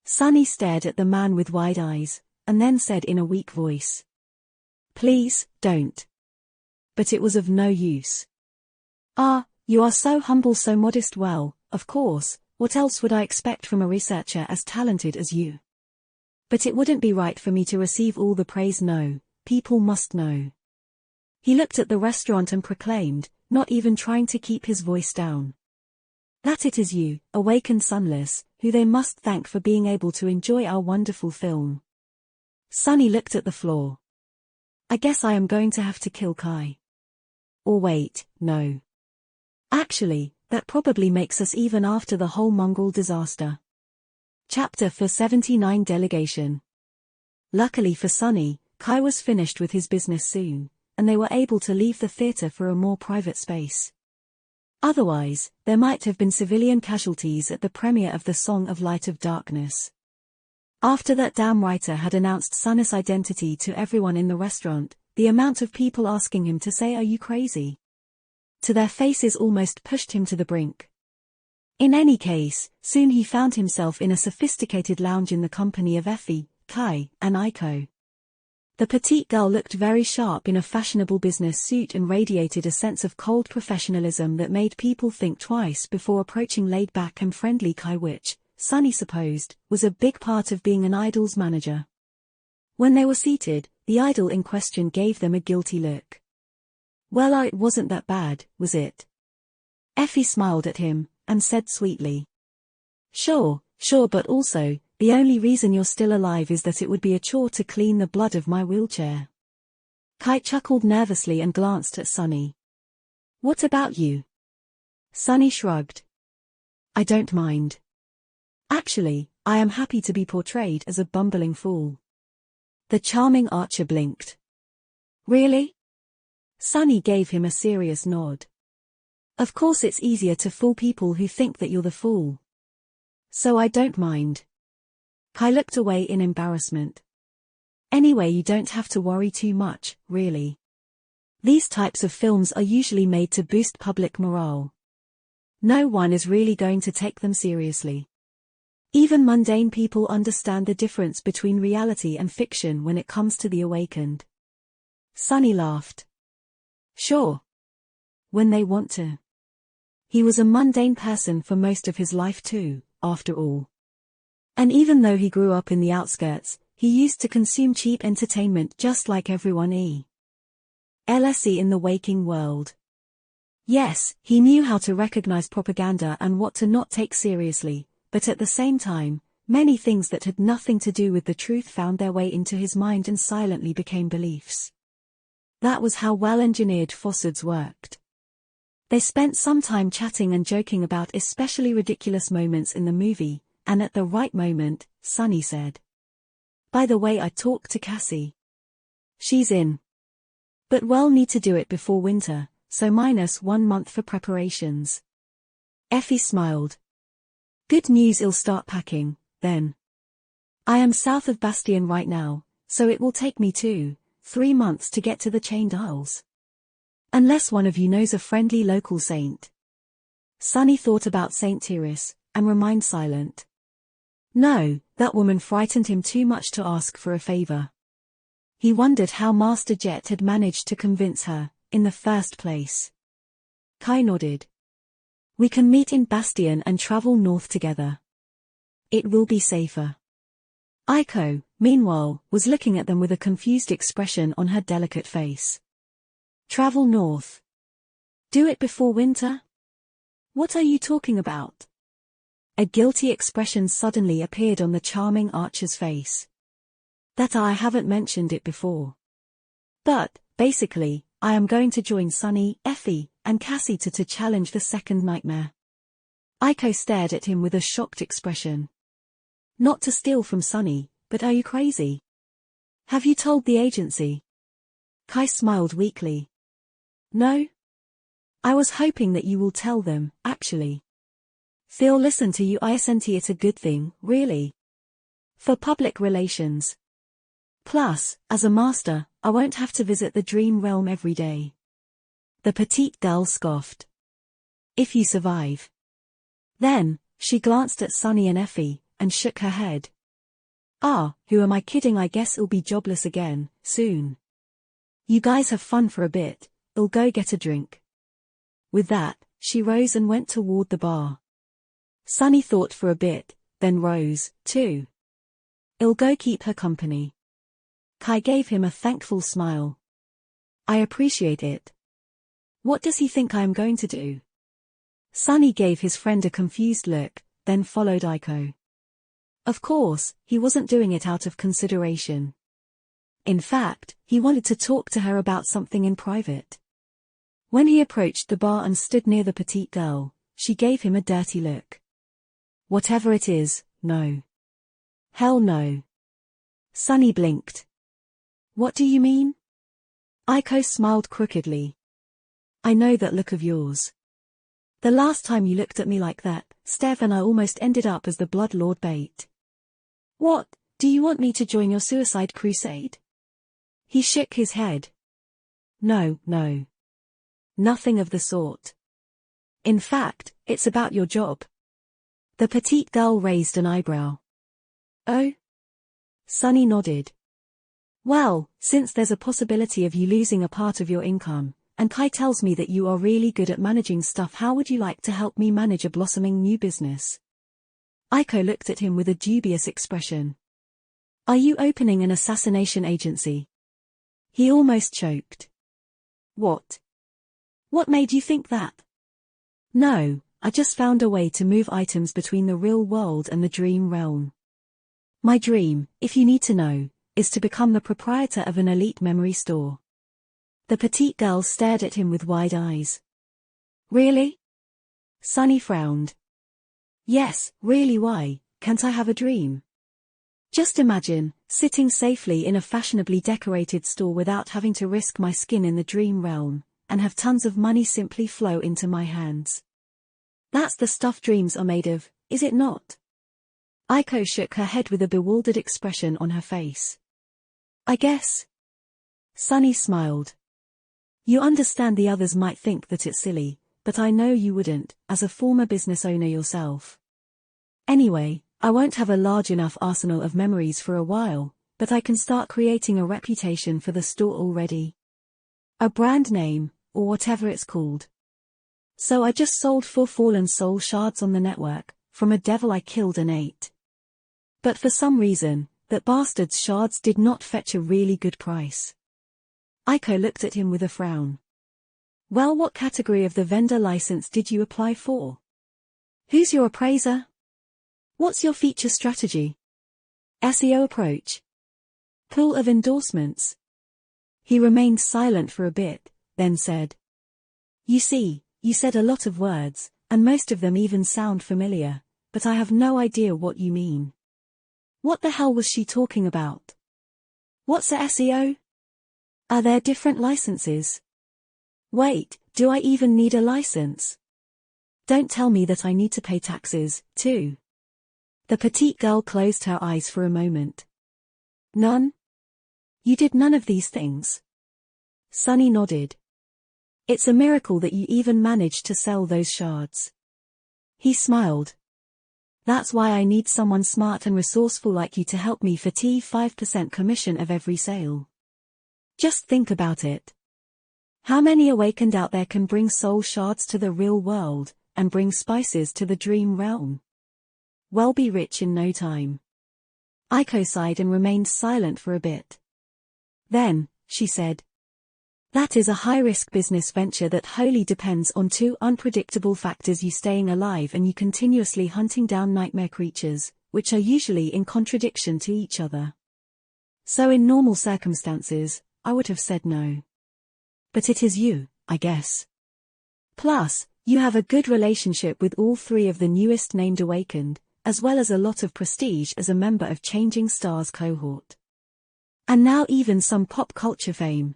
Sunny stared at the man with wide eyes, and then said in a weak voice, "Please, don't." But it was of no use. "Ah, you are so humble, so modest. Well, of course, what else would I expect from a researcher as talented as you? But it wouldn't be right for me to receive all the praise. No, people must know." He looked at the restaurant and proclaimed, not even trying to keep his voice down, "That it is you, awakened sunless, who they must thank for being able to enjoy our wonderful film." Sunny looked at the floor. "I guess I am going to have to kill Kai. Or wait, no. Actually, that probably makes us even after the whole Mongol disaster." Chapter 479 Delegation. Luckily for Sunny, Kai was finished with his business soon, and they were able to leave the theater for a more private space. Otherwise, there might have been civilian casualties at the premiere of The Song of Light of Darkness. After that damn writer had announced Sunny's identity to everyone in the restaurant, the amount of people asking him to say "Are you crazy?" to their faces almost pushed him to the brink. In any case, soon he found himself in a sophisticated lounge in the company of Effie, Kai, and Aiko. The petite girl looked very sharp in a fashionable business suit and radiated a sense of cold professionalism that made people think twice before approaching laid-back and friendly Kai, which, Sunny supposed, was a big part of being an idol's manager. When they were seated, the idol in question gave them a guilty look. "Well, it wasn't that bad, was it?" Effie smiled at him, and said sweetly, Sure, but also, the only reason you're still alive is that it would be a chore to clean the blood of my wheelchair." Kai chuckled nervously and glanced at Sunny. "What about you?" Sunny shrugged. "I don't mind. Actually, I am happy to be portrayed as a bumbling fool." The charming Archer blinked. "Really?" Sunny gave him a serious nod. "Of course it's easier to fool people who think that you're the fool. So I don't mind." Kai looked away in embarrassment. "Anyway, you don't have to worry too much, really. These types of films are usually made to boost public morale. No one is really going to take them seriously. Even mundane people understand the difference between reality and fiction when it comes to the awakened." Sunny laughed. "Sure. When they want to." He was a mundane person for most of his life too, after all. And even though he grew up in the outskirts, he used to consume cheap entertainment just like everyone else in the waking world. Yes, he knew how to recognize propaganda and what to not take seriously, but at the same time, many things that had nothing to do with the truth found their way into his mind and silently became beliefs. That was how well-engineered falsehoods worked. They spent some time chatting and joking about especially ridiculous moments in the movie, and at the right moment, Sunny said, "By the way, I talked to Cassie. She's in. But we'll need to do it before winter, so -1 month for preparations." Effie smiled. "Good news, I'll start packing, then. I am south of Bastion right now, so it will take me 2-3 months to get to the Chained Isles. Unless one of you knows a friendly local saint." Sunny thought about Saint Tyrus, and remained silent. No, that woman frightened him too much to ask for a favor. He wondered how Master Jet had managed to convince her, in the first place. Kai nodded. "We can meet in Bastion and travel north together. It will be safer." Aiko, meanwhile, was looking at them with a confused expression on her delicate face. "Travel north? Do it before winter? What are you talking about?" A guilty expression suddenly appeared on the charming Archer's face. "That I haven't mentioned it before. But, basically, I am going to join Sunny, Effie, and Cassie to challenge the second nightmare." Aiko stared at him with a shocked expression. "Not to steal from Sunny, but are you crazy? Have you told the agency?" Kai smiled weakly. "No? I was hoping that you will tell them, actually. They'll listen to you. Isn't it a good thing, really? For public relations. Plus, as a master, I won't have to visit the dream realm every day. The petite girl scoffed. If you survive. Then, she glanced at Sunny and Effie, and shook her head. Ah, who am I kidding? I guess I'll be jobless again, soon. You guys have fun for a bit, I'll go get a drink. With that, she rose and went toward the bar. Sunny thought for a bit, then rose, too. I'll go keep her company. Kai gave him a thankful smile. I appreciate it. What does he think I am going to do? Sunny gave his friend a confused look, then followed Aiko. Of course, he wasn't doing it out of consideration. In fact, he wanted to talk to her about something in private. When he approached the bar and stood near the petite girl, she gave him a dirty look. Whatever it is, no. Hell no. Sunny blinked. What do you mean? Aiko smiled crookedly. I know that look of yours. The last time you looked at me like that, Steph, and I almost ended up as the Bloodlord bait. What, do you want me to join your suicide crusade? He shook his head. No, no. Nothing of the sort. In fact, it's about your job. The petite girl raised an eyebrow. Oh? Sunny nodded. Well, since there's a possibility of you losing a part of your income, and Kai tells me that you are really good at managing stuff, how would you like to help me manage a blossoming new business? Aiko looked at him with a dubious expression. Are you opening an assassination agency? He almost choked. What? What made you think that? No, I just found a way to move items between the real world and the dream realm. My dream, if you need to know, is to become the proprietor of an elite memory store. The petite girl stared at him with wide eyes. Really? Sunny frowned. Yes, really, why, can't I have a dream? Just imagine, sitting safely in a fashionably decorated store without having to risk my skin in the dream realm, and have tons of money simply flow into my hands. That's the stuff dreams are made of, is it not? Aiko shook her head with a bewildered expression on her face. I guess. Sunny smiled. You understand the others might think that it's silly, but I know you wouldn't, as a former business owner yourself. Anyway, I won't have a large enough arsenal of memories for a while, but I can start creating a reputation for the store already. A brand name, or whatever it's called. So I just sold 4 fallen soul shards on the network, from a devil I killed and ate. But for some reason, that bastard's shards did not fetch a really good price. Aiko looked at him with a frown. Well, what category of the vendor license did you apply for? Who's your appraiser? What's your feature strategy? SEO approach? Pool of endorsements? He remained silent for a bit, then said. You see, you said a lot of words, and most of them even sound familiar, but I have no idea what you mean. What the hell was she talking about? What's a SEO? Are there different licenses? Wait, do I even need a license? Don't tell me that I need to pay taxes, too. The petite girl closed her eyes for a moment. None? You did none of these things? Sunny nodded. It's a miracle that you even managed to sell those shards. He smiled. That's why I need someone smart and resourceful like you to help me for 5% commission of every sale. Just think about it. How many awakened out there can bring soul shards to the real world, and bring spices to the dream realm? Well, be rich in no time. Aiko sighed and remained silent for a bit. Then, she said. That is a high-risk business venture that wholly depends on 2 unpredictable factors: you staying alive and you continuously hunting down nightmare creatures, which are usually in contradiction to each other. So in normal circumstances, I would have said no. But it is you, I guess. Plus, you have a good relationship with all 3 of the newest named awakened, as well as a lot of prestige as a member of Changing Stars cohort. And now even some pop culture fame.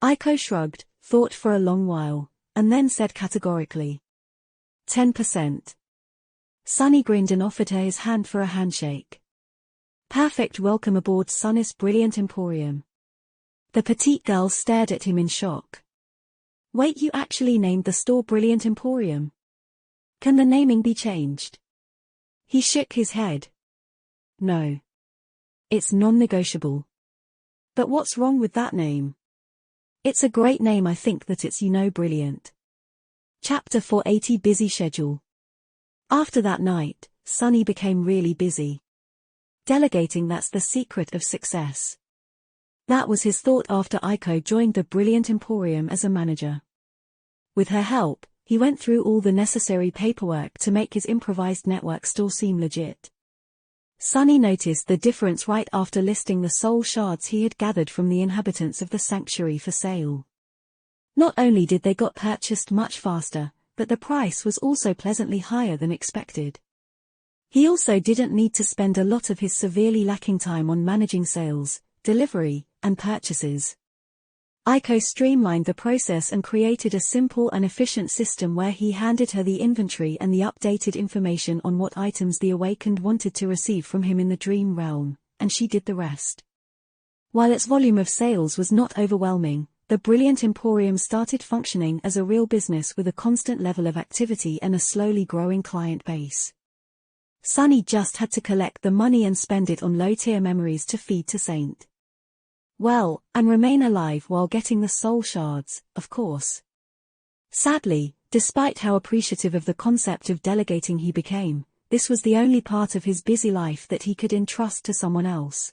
Aiko shrugged, thought for a long while, and then said categorically. 10%. Sunny grinned and offered her his hand for a handshake. Perfect welcome aboard Sunny's brilliant emporium. The petite girl stared at him in shock. Wait, you actually named the store Brilliant Emporium? Can the naming be changed? He shook his head. No. It's non-negotiable. But what's wrong with that name? It's a great name. I think that it's brilliant. Chapter 480 Busy Schedule. After that night, Sunny became really busy. Delegating, that's the secret of success. That was his thought after Aiko joined the Brilliant Emporium as a manager. With her help, he went through all the necessary paperwork to make his improvised network store seem legit. Sunny noticed the difference right after listing the soul shards he had gathered from the inhabitants of the sanctuary for sale. Not only did they got purchased much faster, but the price was also pleasantly higher than expected. He also didn't need to spend a lot of his severely lacking time on managing sales, delivery, and purchases. Aiko streamlined the process and created a simple and efficient system where he handed her the inventory and the updated information on what items the Awakened wanted to receive from him in the dream realm, and she did the rest. While its volume of sales was not overwhelming, the Brilliant Emporium started functioning as a real business with a constant level of activity and a slowly growing client base. Sunny just had to collect the money and spend it on low-tier memories to feed to Saint. Well, and remain alive while getting the soul shards, of course. Sadly, despite how appreciative of the concept of delegating he became, this was the only part of his busy life that he could entrust to someone else.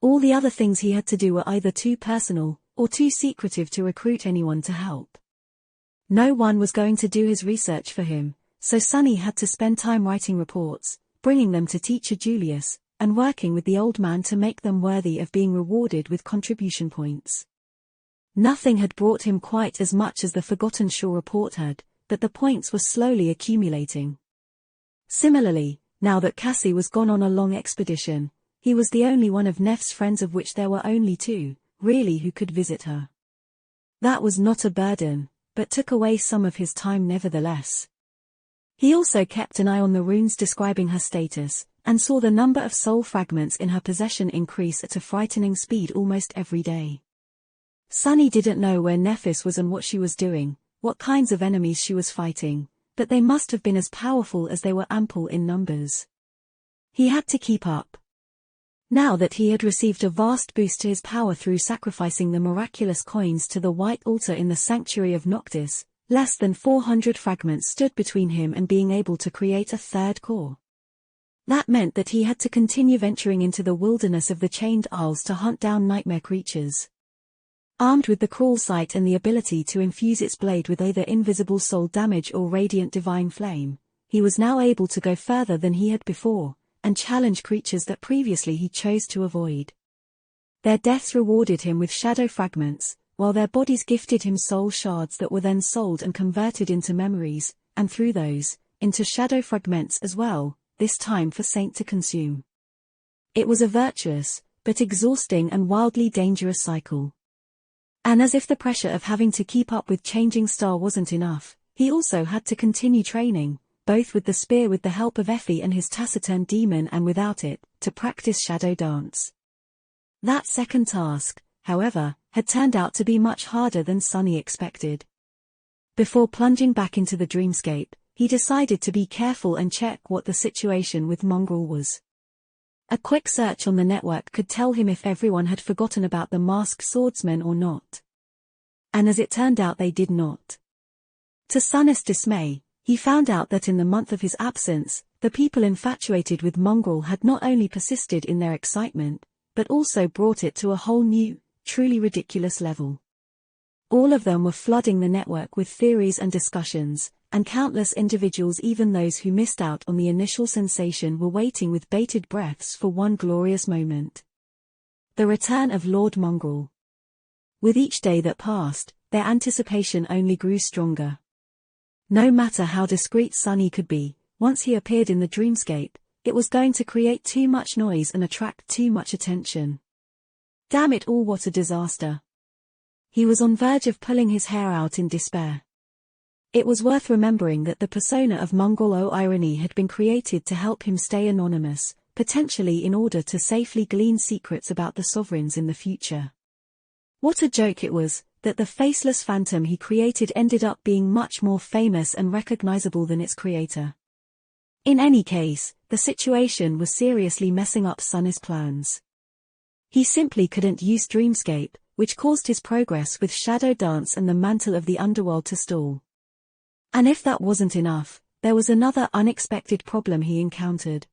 All the other things he had to do were either too personal, or too secretive to recruit anyone to help. No one was going to do his research for him, so Sunny had to spend time writing reports, bringing them to Teacher Julius, and working with the old man to make them worthy of being rewarded with contribution points. Nothing had brought him quite as much as the Forgotten Shore report had, but the points were slowly accumulating. Similarly, now that Cassie was gone on a long expedition, he was the only one of Neff's friends, of which there were only two, really, who could visit her. That was not a burden, but took away some of his time nevertheless. He also kept an eye on the runes describing her status, and saw the number of soul fragments in her possession increase at a frightening speed almost every day. Sunny didn't know where Nephis was and what she was doing, what kinds of enemies she was fighting, but they must have been as powerful as they were ample in numbers. He had to keep up. Now that he had received a vast boost to his power through sacrificing the miraculous coins to the White Altar in the Sanctuary of Noctis, less than 400 fragments stood between him and being able to create a third core. That meant that he had to continue venturing into the wilderness of the Chained Isles to hunt down nightmare creatures. Armed with the crawl sight and the ability to infuse its blade with either invisible soul damage or radiant divine flame, he was now able to go further than he had before, and challenge creatures that previously he chose to avoid. Their deaths rewarded him with shadow fragments, while their bodies gifted him soul shards that were then sold and converted into memories, and through those, into shadow fragments as well, this time for Saint to consume. It was a virtuous, but exhausting and wildly dangerous cycle. And as if the pressure of having to keep up with changing star wasn't enough, he also had to continue training, both with the spear with the help of Effie and his taciturn demon and without it, to practice shadow dance. That second task, however, had turned out to be much harder than Sunny expected. Before plunging back into the dreamscape, he decided to be careful and check what the situation with Mongrel was. A quick search on the network could tell him if everyone had forgotten about the masked swordsmen or not. And as it turned out, they did not. To Sunny's dismay, he found out that in the month of his absence, the people infatuated with Mongrel had not only persisted in their excitement, but also brought it to a whole new, truly ridiculous level. All of them were flooding the network with theories and discussions, and countless individuals, even those who missed out on the initial sensation, were waiting with bated breaths for one glorious moment. The return of Lord Mongrel. With each day that passed, their anticipation only grew stronger. No matter how discreet Sunny could be, once he appeared in the dreamscape, it was going to create too much noise and attract too much attention. Damn it all, what a disaster. He was on verge of pulling his hair out in despair. It was worth remembering that the persona of Mongrel O'Irony had been created to help him stay anonymous, potentially in order to safely glean secrets about the sovereigns in the future. What a joke it was, that the faceless phantom he created ended up being much more famous and recognizable than its creator. In any case, the situation was seriously messing up Sunny's plans. He simply couldn't use Dreamscape, which caused his progress with Shadow Dance and the Mantle of the Underworld to stall. And if that wasn't enough, there was another unexpected problem he encountered.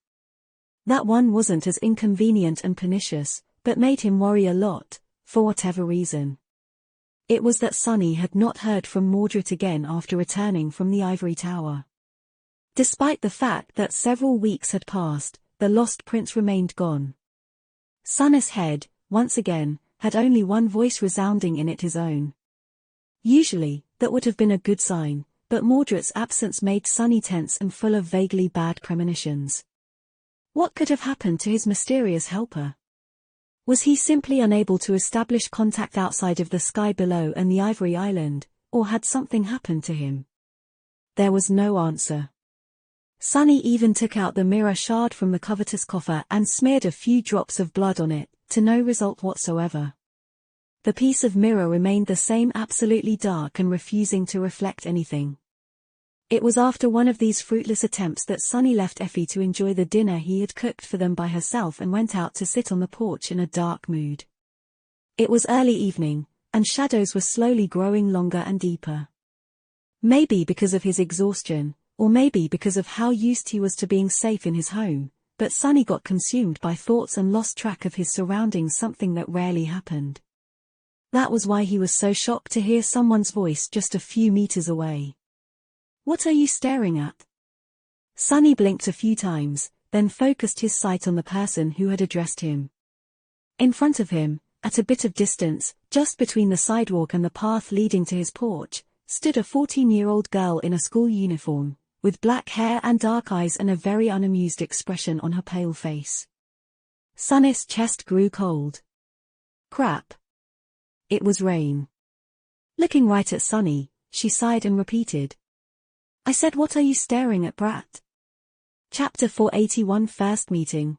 That one wasn't as inconvenient and pernicious, but made him worry a lot, for whatever reason. It was that Sunny had not heard from Mordred again after returning from the Ivory Tower. Despite the fact that several weeks had passed, the lost prince remained gone. Sunny's head, once again, had only one voice resounding in it, his own. Usually, that would have been a good sign, but Mordred's absence made Sunny tense and full of vaguely bad premonitions. What could have happened to his mysterious helper? Was he simply unable to establish contact outside of the sky below and the Ivory Island, or had something happened to him? There was no answer. Sunny even took out the mirror shard from the covetous coffer and smeared a few drops of blood on it, to no result whatsoever. The piece of mirror remained the same, absolutely dark and refusing to reflect anything. It was after one of these fruitless attempts that Sunny left Effie to enjoy the dinner he had cooked for them by herself and went out to sit on the porch in a dark mood. It was early evening, and shadows were slowly growing longer and deeper. Maybe because of his exhaustion, or maybe because of how used he was to being safe in his home, but Sunny got consumed by thoughts and lost track of his surroundings, something that rarely happened. That was why he was so shocked to hear someone's voice just a few meters away. "What are you staring at?" Sunny blinked a few times, then focused his sight on the person who had addressed him. In front of him, at a bit of distance, just between the sidewalk and the path leading to his porch, stood a 14-year-old girl in a school uniform, with black hair and dark eyes and a very unamused expression on her pale face. Sunny's chest grew cold. Crap. It was Rain. Looking right at Sunny, she sighed and repeated, "I said, what are you staring at, brat?" Chapter 481, First Meeting.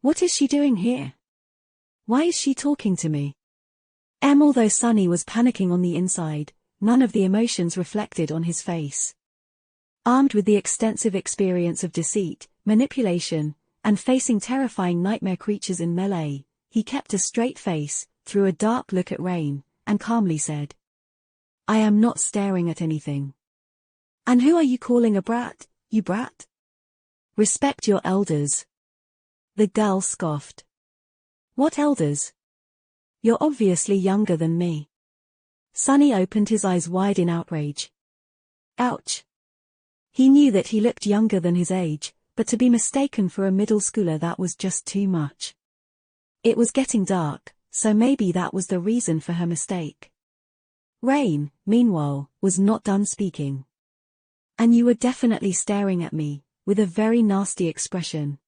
What is she doing here? Why is she talking to me? Although Sunny was panicking on the inside, none of the emotions reflected on his face. Armed with the extensive experience of deceit, manipulation, and facing terrifying nightmare creatures in melee, he kept a straight face, threw a dark look at Rain, and calmly said, "I am not staring at anything." "And who are you calling a brat, you brat? Respect your elders." The girl scoffed. "What elders? You're obviously younger than me." Sunny opened his eyes wide in outrage. Ouch. He knew that he looked younger than his age, but to be mistaken for a middle schooler, that was just too much. It was getting dark, so maybe that was the reason for her mistake. Rain, meanwhile, was not done speaking. "And you were definitely staring at me, with a very nasty expression.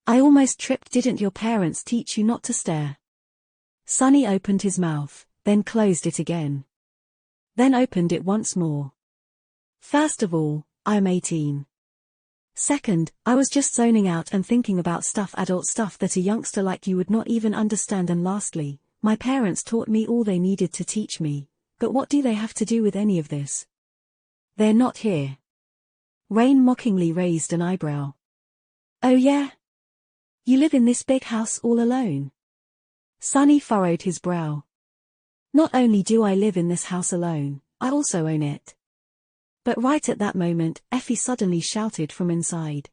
I almost tripped. Didn't your parents teach you not to stare?" Sunny opened his mouth, then closed it again. Then opened it once more. "First of all, I'm 18. Second, I was just zoning out and thinking about adult stuff that a youngster like you would not even understand. And lastly, my parents taught me all they needed to teach me, but what do they have to do with any of this? They're not here." Rain mockingly raised an eyebrow. "Oh yeah? You live in this big house all alone?" Sunny furrowed his brow. "Not only do I live in this house alone, I also own it." But right at that moment, Effie suddenly shouted from inside,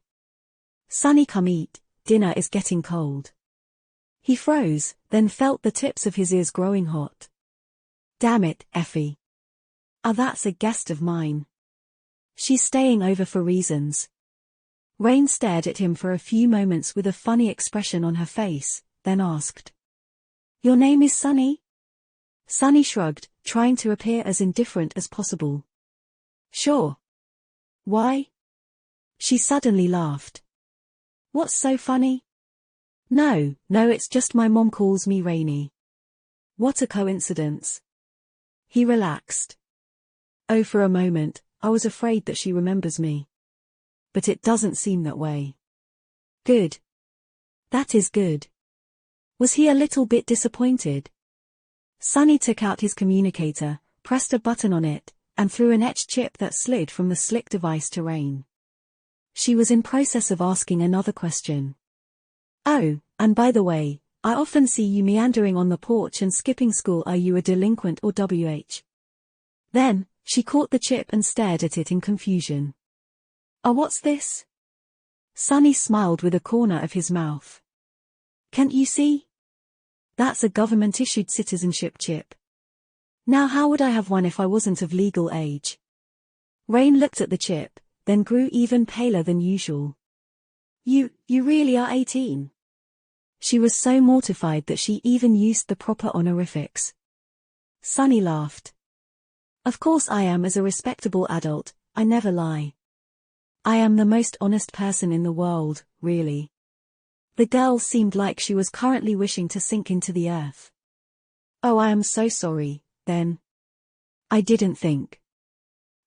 "Sunny, come eat, dinner is getting cold." He froze, then felt the tips of his ears growing hot. "Damn it, Effie. That's a guest of mine. She's staying over for reasons." Rain stared at him for a few moments with a funny expression on her face, then asked, "Your name is Sunny?" Sunny shrugged, trying to appear as indifferent as possible. "Sure. Why?" She suddenly laughed. "What's so funny?" No, it's just my mom calls me Rainy." "What a coincidence." He relaxed. "Oh, for a moment, I was afraid that she remembers me. But it doesn't seem that way." "Good, That is good. Was he a little bit disappointed? Sunny took out his communicator, pressed a button on it, and threw an etched chip that slid from the slick device to Rain. She was in process of asking another question. Oh, and by the way, I often see you meandering on the porch and skipping school. Are you a delinquent or WH? Then, she caught the chip and stared at it in confusion. Oh, what's this? Sunny smiled with a corner of his mouth. Can't you see? That's a government-issued citizenship chip. Now how would I have one if I wasn't of legal age? Rain looked at the chip, then grew even paler than usual. You really are 18? She was so mortified that she even used the proper honorifics. Sunny laughed. Of course I am. As a respectable adult, I never lie. I am the most honest person in the world, really. The girl seemed like she was currently wishing to sink into the earth. Oh, I am so sorry, then. I didn't think.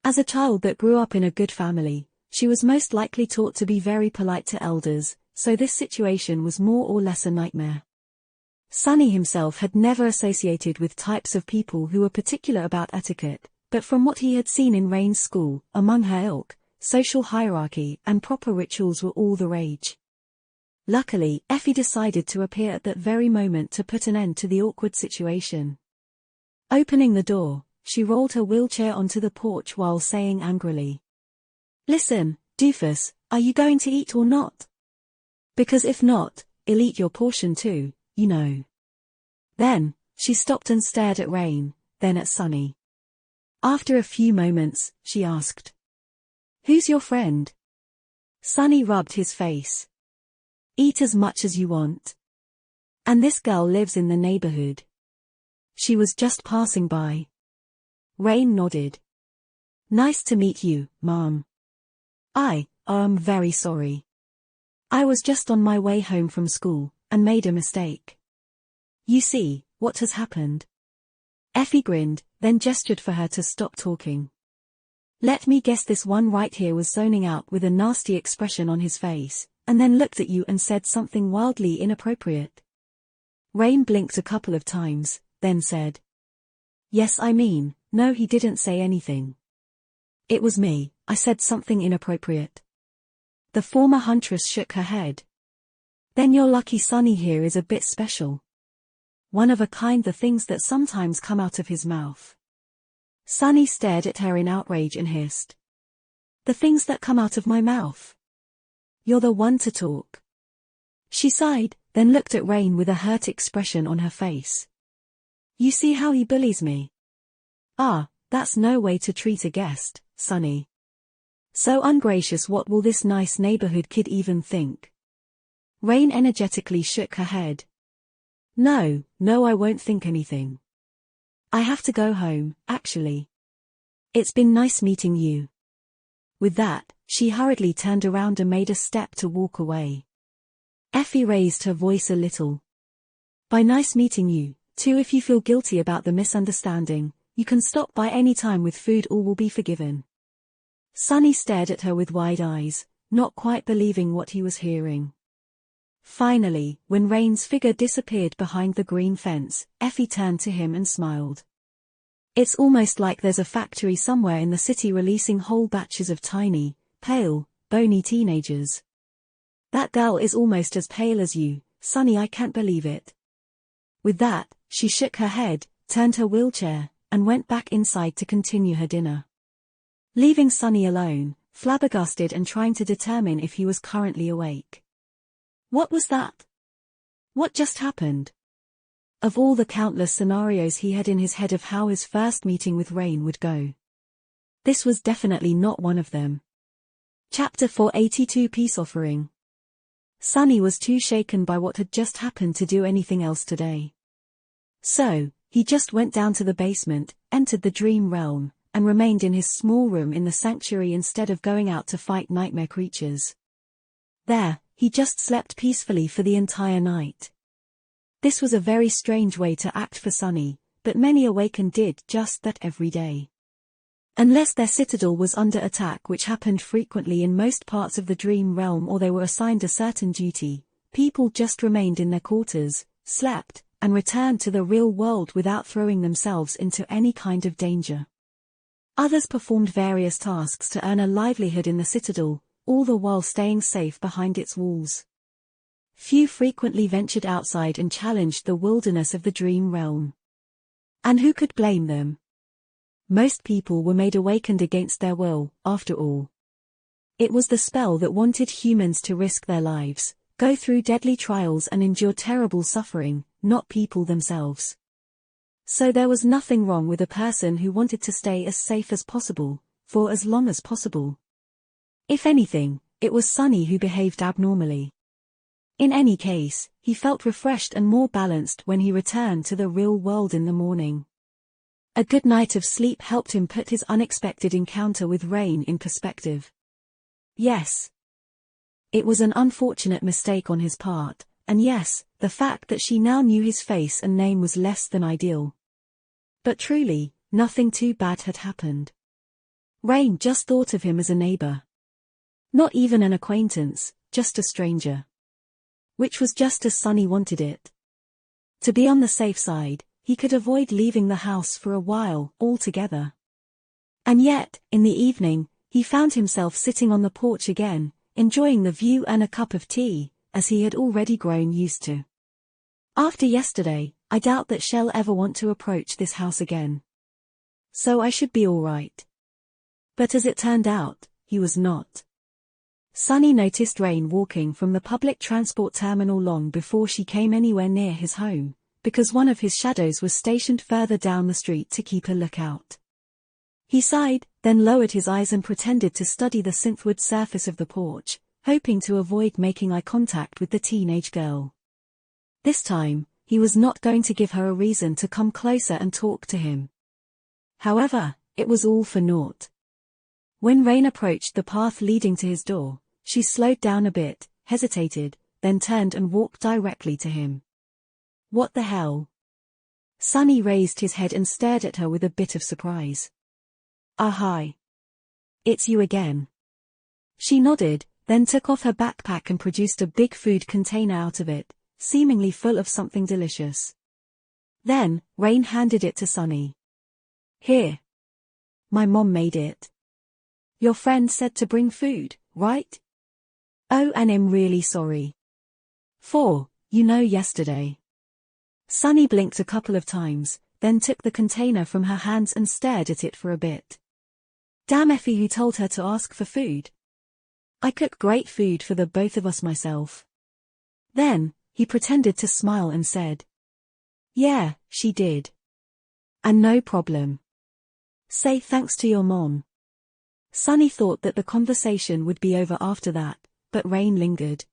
As a child that grew up in a good family, she was most likely taught to be very polite to elders, so this situation was more or less a nightmare. Sunny himself had never associated with types of people who were particular about etiquette, but from what he had seen in Rain's school, among her ilk, social hierarchy and proper rituals were all the rage. Luckily, Effie decided to appear at that very moment to put an end to the awkward situation. Opening the door, she rolled her wheelchair onto the porch while saying angrily, "Listen, doofus, are you going to eat or not? Because if not, I'll eat your portion too, you know." Then, she stopped and stared at Rain, then at Sunny. After a few moments, she asked, "Who's your friend?" Sunny rubbed his face. "Eat as much as you want. And this girl lives in the neighborhood. She was just passing by." Rain nodded. "Nice to meet you, Mom. I'm very sorry. I was just on my way home from school, and made a mistake. You see, what has happened?" Effie grinned, then gestured for her to stop talking. "Let me guess, this one right here was zoning out with a nasty expression on his face, and then looked at you and said something wildly inappropriate." Rain blinked a couple of times, then said, "Yes, no, he didn't say anything. It was me, I said something inappropriate." The former huntress shook her head. "Then you're lucky Sunny here is a bit special. One of a kind, the things that sometimes come out of his mouth." Sunny stared at her in outrage and hissed, "The things that come out of my mouth? You're the one to talk." She sighed, then looked at Rain with a hurt expression on her face. "You see how he bullies me? That's no way to treat a guest, Sunny. So ungracious. What will this nice neighborhood kid even think?" Rain energetically shook her head. No, I won't think anything. I have to go home, actually. It's been nice meeting you." With that, she hurriedly turned around and made a step to walk away. Effie raised her voice a little. "By nice meeting you, too. If you feel guilty about the misunderstanding, you can stop by any time with food, all will be forgiven." Sunny stared at her with wide eyes, not quite believing what he was hearing. Finally, when Rain's figure disappeared behind the green fence, Effie turned to him and smiled. "It's almost like there's a factory somewhere in the city releasing whole batches of tiny, pale, bony teenagers. That girl is almost as pale as you, Sunny. I can't believe it." With that, she shook her head, turned her wheelchair, and went back inside to continue her dinner. Leaving Sunny alone, flabbergasted and trying to determine if he was currently awake. What was that? What just happened? Of all the countless scenarios he had in his head of how his first meeting with Rain would go, this was definitely not one of them. Chapter 482, Peace Offering. Sunny was too shaken by what had just happened to do anything else today. So, he just went down to the basement, entered the dream realm, and remained in his small room in the sanctuary instead of going out to fight nightmare creatures. There, he just slept peacefully for the entire night. This was a very strange way to act for Sunny, but many awakened did just that every day. Unless their citadel was under attack, which happened frequently in most parts of the dream realm, or they were assigned a certain duty, people just remained in their quarters, slept, and returned to the real world without throwing themselves into any kind of danger. Others performed various tasks to earn a livelihood in the citadel, all the while staying safe behind its walls. Few frequently ventured outside and challenged the wilderness of the dream realm. And who could blame them? Most people were made awakened against their will, after all. It was the spell that wanted humans to risk their lives, go through deadly trials and endure terrible suffering, not people themselves. So there was nothing wrong with a person who wanted to stay as safe as possible, for as long as possible. If anything, it was Sunny who behaved abnormally. In any case, he felt refreshed and more balanced when he returned to the real world in the morning. A good night of sleep helped him put his unexpected encounter with Rain in perspective. Yes. It was an unfortunate mistake on his part, and yes, the fact that she now knew his face and name was less than ideal. But truly, nothing too bad had happened. Rain just thought of him as a neighbor. Not even an acquaintance, just a stranger. Which was just as Sunny wanted it. To be on the safe side, he could avoid leaving the house for a while, altogether. And yet, in the evening, he found himself sitting on the porch again, enjoying the view and a cup of tea, as he had already grown used to. After yesterday, I doubt that she'll ever want to approach this house again. So I should be all right. But as it turned out, he was not. Sunny noticed Rain walking from the public transport terminal long before she came anywhere near his home, because one of his shadows was stationed further down the street to keep a lookout. He sighed, then lowered his eyes and pretended to study the synthwood surface of the porch, hoping to avoid making eye contact with the teenage girl. This time, he was not going to give her a reason to come closer and talk to him. However, it was all for naught. When Rain approached the path leading to his door, she slowed down a bit, hesitated, then turned and walked directly to him. What the hell? Sunny raised his head and stared at her with a bit of surprise. Ah, hi. It's you again. She nodded, then took off her backpack and produced a big food container out of it, seemingly full of something delicious. Then, Rain handed it to Sunny. Here. My mom made it. Your friend said to bring food, right? Oh, and I'm really sorry. Yesterday. Sunny blinked a couple of times, then took the container from her hands and stared at it for a bit. Damn Effie, who told her to ask for food? I cook great food for the both of us myself. Then, he pretended to smile and said. Yeah, she did. And no problem. Say thanks to your mom. Sunny thought that the conversation would be over after that, but Rain lingered.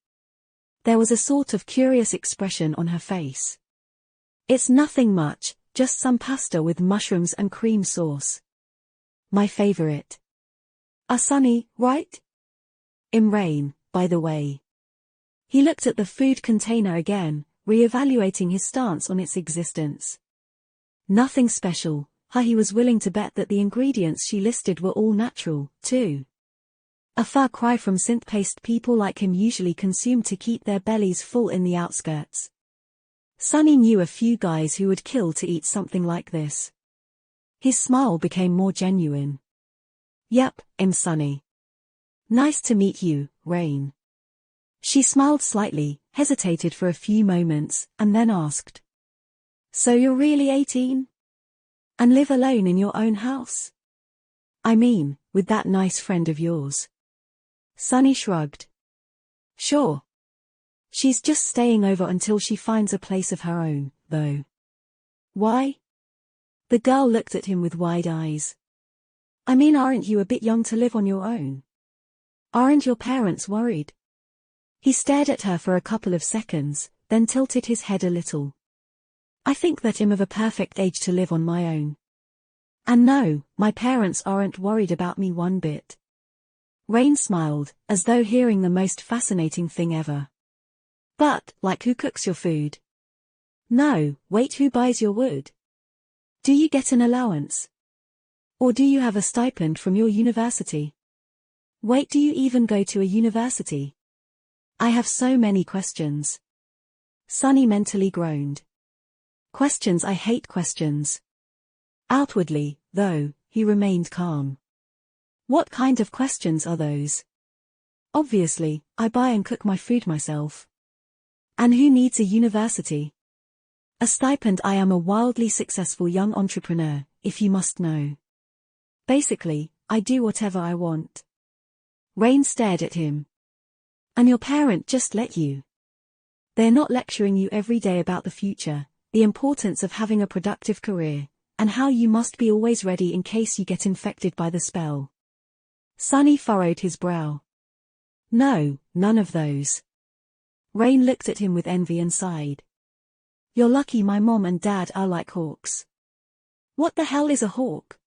There was a sort of curious expression on her face. It's nothing much, just some pasta with mushrooms and cream sauce. My favorite. Sunny, right? Rain, by the way. He looked at the food container again, re-evaluating his stance on its existence. Nothing special, he was willing to bet that the ingredients she listed were all natural, too. A far cry from synth-paste people like him usually consume to keep their bellies full in the outskirts. Sunny knew a few guys who would kill to eat something like this. His smile became more genuine. Yep, I'm Sunny. Nice to meet you, Rain. She smiled slightly, hesitated for a few moments, and then asked. So you're really 18? And live alone in your own house? I mean, with that nice friend of yours. Sunny shrugged. Sure. She's just staying over until she finds a place of her own, though. Why? The girl looked at him with wide eyes. I mean, aren't you a bit young to live on your own? Aren't your parents worried? He stared at her for a couple of seconds, then tilted his head a little. I think that I'm of a perfect age to live on my own. And no, my parents aren't worried about me one bit. Rain smiled, as though hearing the most fascinating thing ever. But, like, who cooks your food? No, wait, who buys your wood? Do you get an allowance? Or do you have a stipend from your university? Wait, do you even go to a university? I have so many questions. Sunny mentally groaned. Questions, I hate questions. Outwardly, though, he remained calm. What kind of questions are those? Obviously, I buy and cook my food myself. And who needs a university? A stipend? I am a wildly successful young entrepreneur, if you must know. Basically, I do whatever I want. Rain stared at him. And your parent just let you? They're not lecturing you every day about the future, the importance of having a productive career, and how you must be always ready in case you get infected by the spell? Sunny furrowed his brow. No, none of those. Rain looked at him with envy and sighed. You're lucky my mom and dad are like hawks. What the hell is a hawk?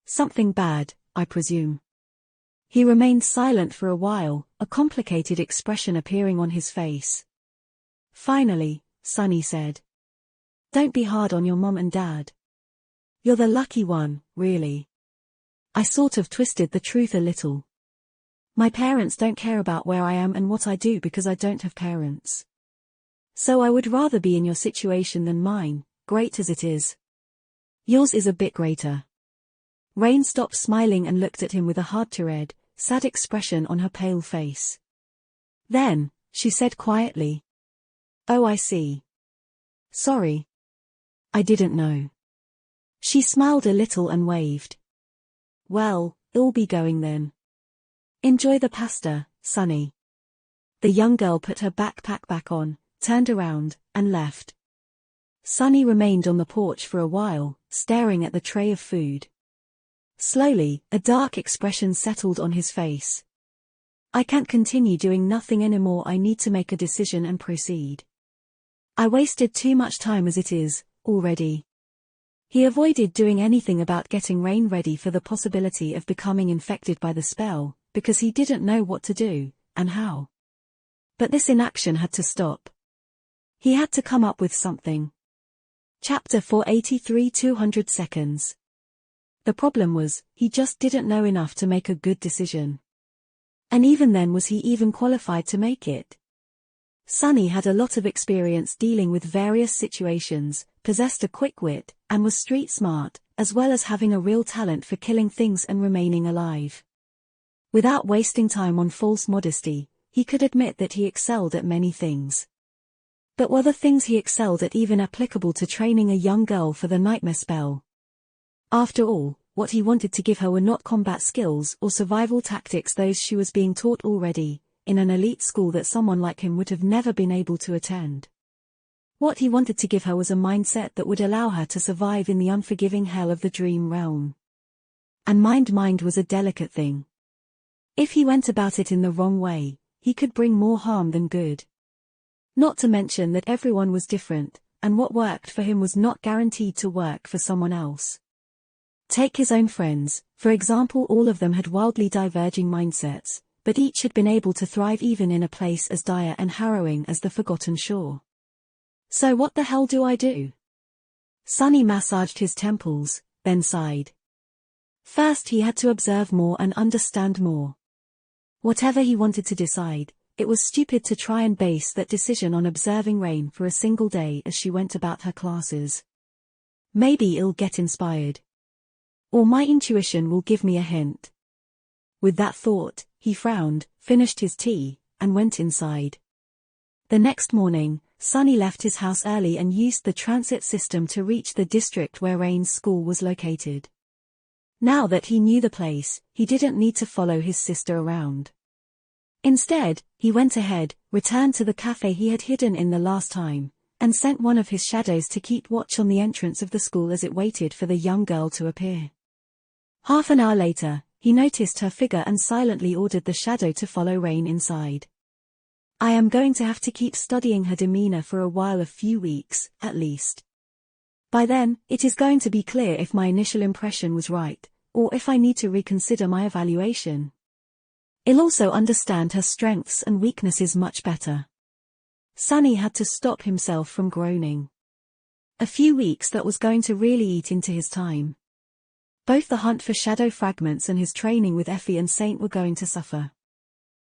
Something bad, I presume. He remained silent for a while, a complicated expression appearing on his face. Finally, Sunny said. Don't be hard on your mom and dad. You're the lucky one, really. I sort of twisted the truth a little. My parents don't care about where I am and what I do because I don't have parents. So I would rather be in your situation than mine, great as it is. Yours is a bit greater. Rain stopped smiling and looked at him with a hard-to-read, sad expression on her pale face. Then, she said quietly. Oh, I see. Sorry. I didn't know. She smiled a little and waved. Well, I'll be going then. Enjoy the pasta, Sunny. The young girl put her backpack back on, turned around, and left. Sunny remained on the porch for a while, staring at the tray of food. Slowly, a dark expression settled on his face. I can't continue doing nothing anymore. I need to make a decision and proceed. I wasted too much time as it is, already. He avoided doing anything about getting Rain ready for the possibility of becoming infected by the spell, because he didn't know what to do, and how. But this inaction had to stop. He had to come up with something. Chapter 483 200 seconds. The problem was, he just didn't know enough to make a good decision. And even then, was he even qualified to make it? Sunny had a lot of experience dealing with various situations, possessed a quick wit, and was street smart, as well as having a real talent for killing things and remaining alive. Without wasting time on false modesty, he could admit that he excelled at many things. But were the things he excelled at even applicable to training a young girl for the nightmare spell? After all, what he wanted to give her were not combat skills or survival tactics, those she was being taught already, in an elite school that someone like him would have never been able to attend. What he wanted to give her was a mindset that would allow her to survive in the unforgiving hell of the dream realm. And mind was a delicate thing. If he went about it in the wrong way, he could bring more harm than good. Not to mention that everyone was different, and what worked for him was not guaranteed to work for someone else. Take his own friends, for example. All of them had wildly diverging mindsets, but each had been able to thrive even in a place as dire and harrowing as the Forgotten Shore. So what the hell do I do? Sunny massaged his temples, then sighed. First he had to observe more and understand more. Whatever he wanted to decide, it was stupid to try and base that decision on observing Rain for a single day as she went about her classes. Maybe I'll get inspired. Or my intuition will give me a hint. With that thought, he frowned, finished his tea, and went inside. The next morning, Sunny left his house early and used the transit system to reach the district where Rain's school was located. Now that he knew the place, he didn't need to follow his sister around. Instead, he went ahead, returned to the cafe he had hidden in the last time, and sent one of his shadows to keep watch on the entrance of the school as it waited for the young girl to appear. Half an hour later, he noticed her figure and silently ordered the shadow to follow Rain inside. I am going to have to keep studying her demeanor for a while, a few weeks, at least. By then, it is going to be clear if my initial impression was right, or if I need to reconsider my evaluation. I'll also understand her strengths and weaknesses much better. Sunny had to stop himself from groaning. A few weeks that was going to really eat into his time. Both the hunt for shadow fragments and his training with Effie and Saint were going to suffer.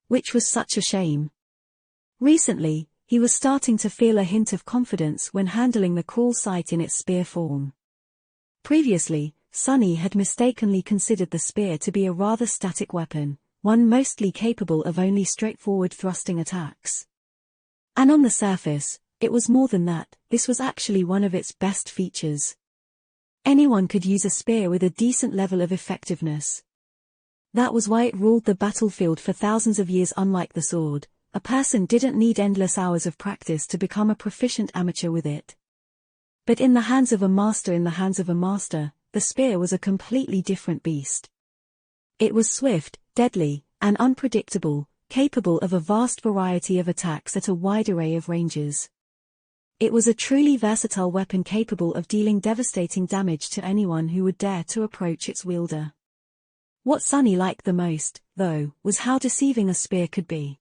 Which was such a shame. Recently, he was starting to feel a hint of confidence when handling the crawl sight in its spear form. Previously, Sunny had mistakenly considered the spear to be a rather static weapon, one mostly capable of only straightforward thrusting attacks. And on the surface, it was more than that. This was actually one of its best features. Anyone could use a spear with a decent level of effectiveness. That was why it ruled the battlefield for thousands of years. Unlike the sword, a person didn't need endless hours of practice to become a proficient amateur with it. But in the hands of a master, the spear was a completely different beast. It was swift, deadly, and unpredictable, capable of a vast variety of attacks at a wide array of ranges. It was a truly versatile weapon capable of dealing devastating damage to anyone who would dare to approach its wielder. What Sunny liked the most, though, was how deceiving a spear could be.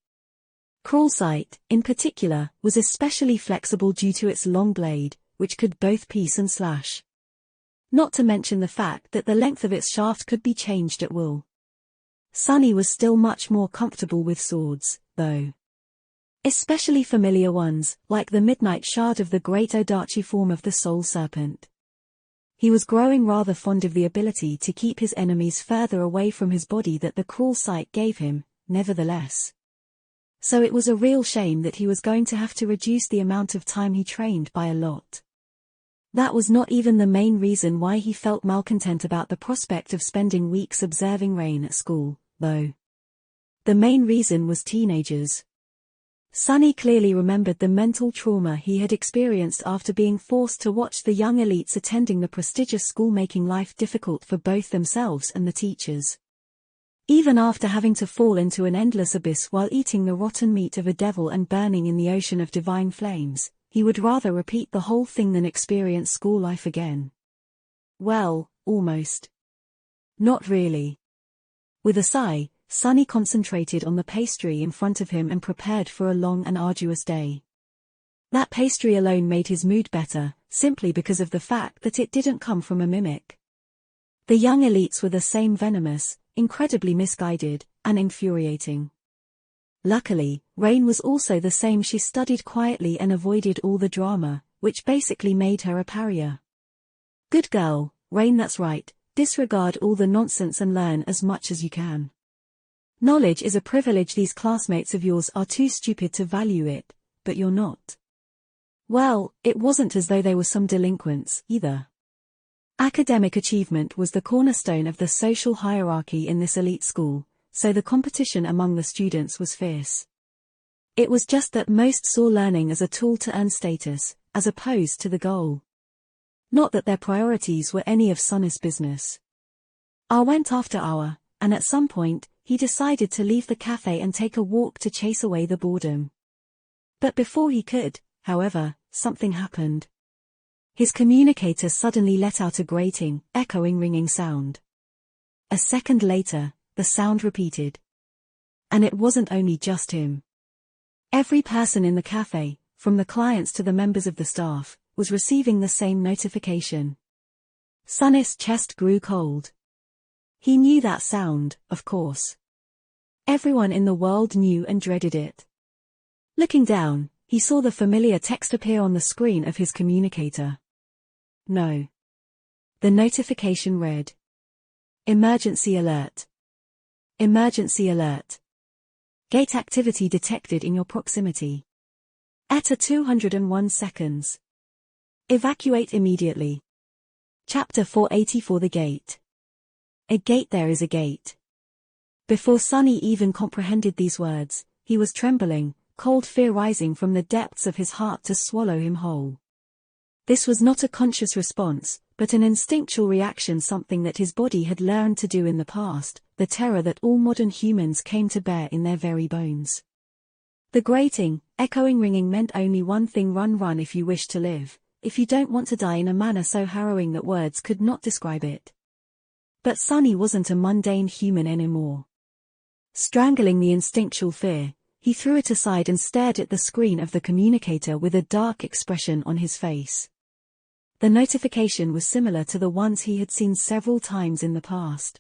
Crawlsight, in particular, was especially flexible due to its long blade, which could both pierce and slash. Not to mention the fact that the length of its shaft could be changed at will. Sunny was still much more comfortable with swords, though. Especially familiar ones, like the Midnight Shard of the Great Odachi form of the Soul Serpent. He was growing rather fond of the ability to keep his enemies further away from his body that the Crawlsight gave him, nevertheless. So it was a real shame that he was going to have to reduce the amount of time he trained by a lot. That was not even the main reason why he felt malcontent about the prospect of spending weeks observing Rain at school, though. The main reason was teenagers. Sunny clearly remembered the mental trauma he had experienced after being forced to watch the young elites attending the prestigious school, making life difficult for both themselves and the teachers. Even after having to fall into an endless abyss while eating the rotten meat of a devil and burning in the ocean of divine flames, he would rather repeat the whole thing than experience school life again. Well, almost. Not really. With a sigh, Sunny concentrated on the pastry in front of him and prepared for a long and arduous day. That pastry alone made his mood better, simply because of the fact that it didn't come from a mimic. The young elites were the same, venomous, incredibly misguided, and infuriating. Luckily, Rain was also the same. She studied quietly and avoided all the drama, which basically made her a pariah. Good girl, Rain, that's right, disregard all the nonsense and learn as much as you can. Knowledge is a privilege. These classmates of yours are too stupid to value it, but you're not. Well, it wasn't as though they were some delinquents, either. Academic achievement was the cornerstone of the social hierarchy in this elite school, so the competition among the students was fierce. It was just that most saw learning as a tool to earn status, as opposed to the goal. Not that their priorities were any of Sunny's business. Hour went after hour, and at some point, he decided to leave the cafe and take a walk to chase away the boredom. But before he could, however, something happened. His communicator suddenly let out a grating, echoing, ringing sound. A second later, the sound repeated. And it wasn't only just him. Every person in the cafe, from the clients to the members of the staff, was receiving the same notification. Sunny's chest grew cold. He knew that sound, of course. Everyone in the world knew and dreaded it. Looking down, he saw the familiar text appear on the screen of his communicator. No. The notification read: Emergency alert. Emergency alert. Gate activity detected in your proximity. At 201 seconds. Evacuate immediately. Chapter 484. The Gate. A gate. There is a gate. Before Sunny even comprehended these words, he was trembling, cold fear rising from the depths of his heart to swallow him whole. This was not a conscious response, but an instinctual reaction, something that his body had learned to do in the past, the terror that all modern humans came to bear in their very bones. The grating, echoing ringing meant only one thing: run if you wish to live, if you don't want to die in a manner so harrowing that words could not describe it. But Sunny wasn't a mundane human anymore. Strangling the instinctual fear, he threw it aside and stared at the screen of the communicator with a dark expression on his face. The notification was similar to the ones he had seen several times in the past.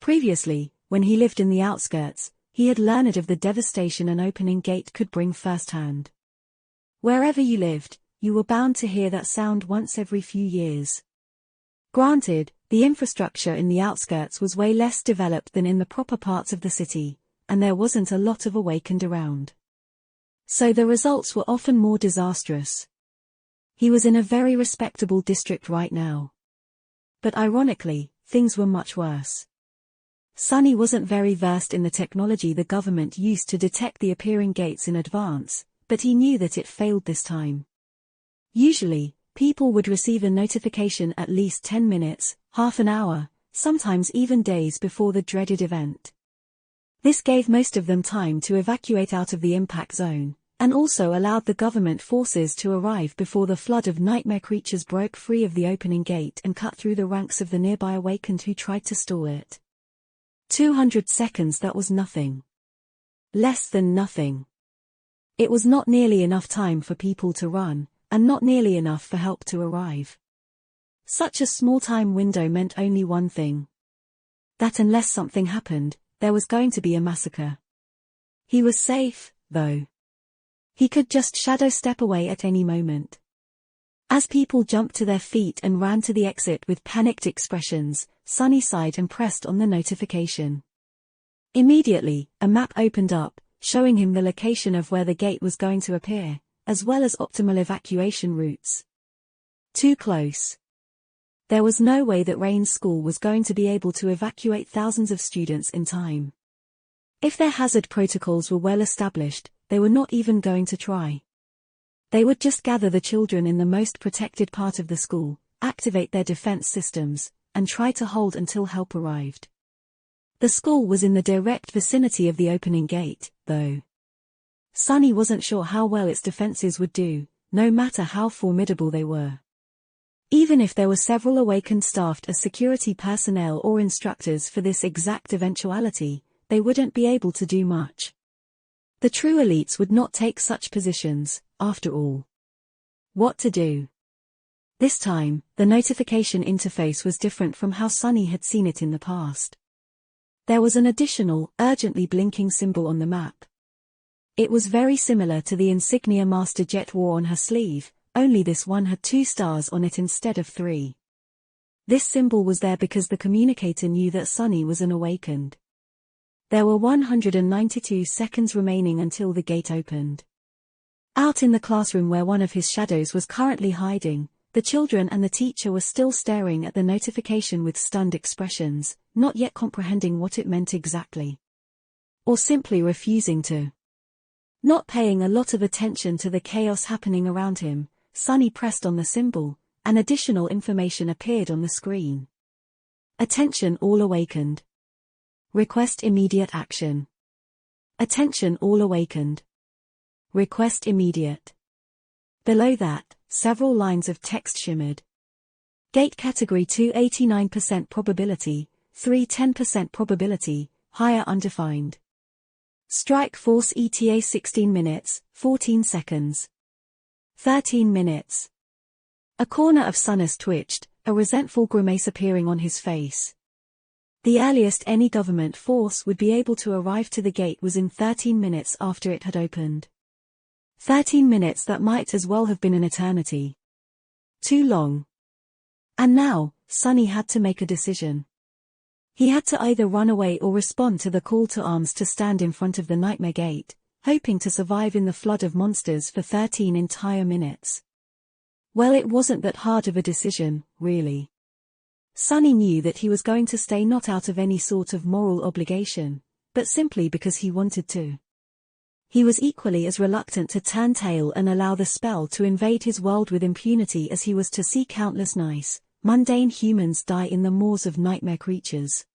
Previously, when he lived in the outskirts, he had learned of the devastation an opening gate could bring firsthand. Wherever you lived, you were bound to hear that sound once every few years. Granted, the infrastructure in the outskirts was way less developed than in the proper parts of the city, and there wasn't a lot of awakened around. So the results were often more disastrous. He was in a very respectable district right now. But ironically, things were much worse. Sonny wasn't very versed in the technology the government used to detect the appearing gates in advance, but he knew that it failed this time. Usually, people would receive a notification at least 10 minutes, half an hour, sometimes even days before the dreaded event. This gave most of them time to evacuate out of the impact zone, and also allowed the government forces to arrive before the flood of nightmare creatures broke free of the opening gate and cut through the ranks of the nearby awakened who tried to stall it. 200 seconds, that was nothing. Less than nothing. It was not nearly enough time for people to run, and not nearly enough for help to arrive. Such a small time window meant only one thing. That unless something happened, there was going to be a massacre. He was safe, though. He could just shadow step away at any moment. As people jumped to their feet and ran to the exit with panicked expressions, Sonny sighed and pressed on the notification. Immediately, a map opened up, showing him the location of where the gate was going to appear, as well as optimal evacuation routes. Too close. There was no way that Rain's school was going to be able to evacuate thousands of students in time. If their hazard protocols were well established, they were not even going to try. They would just gather the children in the most protected part of the school, activate their defense systems, and try to hold until help arrived. The school was in the direct vicinity of the opening gate, though. Sonny wasn't sure how well its defenses would do, no matter how formidable they were. Even if there were several awakened staffed as security personnel or instructors for this exact eventuality, they wouldn't be able to do much. The true elites would not take such positions, after all. What to do? This time, the notification interface was different from how Sonny had seen it in the past. There was an additional, urgently blinking symbol on the map. It was very similar to the insignia Master Jet wore on her sleeve, only this one had 2 stars on it instead of 3. This symbol was there because the communicator knew that Sonny was an awakened. There were 192 seconds remaining until the gate opened. Out in the classroom where one of his shadows was currently hiding, the children and the teacher were still staring at the notification with stunned expressions, not yet comprehending what it meant exactly. Or simply refusing to. Not paying a lot of attention to the chaos happening around him, Sonny pressed on the symbol, and additional information appeared on the screen. Attention all awakened. Request immediate action. Attention all awakened. Request immediate. Below that, several lines of text shimmered. Gate category 2 89% probability, 3 10% probability, higher undefined. Strike force ETA 16 minutes, 14 seconds. 13 minutes. A corner of Sonny's twitched, a resentful grimace appearing on his face. The earliest any government force would be able to arrive to the gate was in 13 minutes after it had opened. 13 minutes that might as well have been an eternity. Too long. And now, Sonny had to make a decision. He had to either run away or respond to the call to arms to stand in front of the nightmare gate, hoping to survive in the flood of monsters for 13 entire minutes. Well, it wasn't that hard of a decision, really. Sonny knew that he was going to stay not out of any sort of moral obligation, but simply because he wanted to. He was equally as reluctant to turn tail and allow the spell to invade his world with impunity as he was to see countless nice, mundane humans die in the maws of nightmare creatures.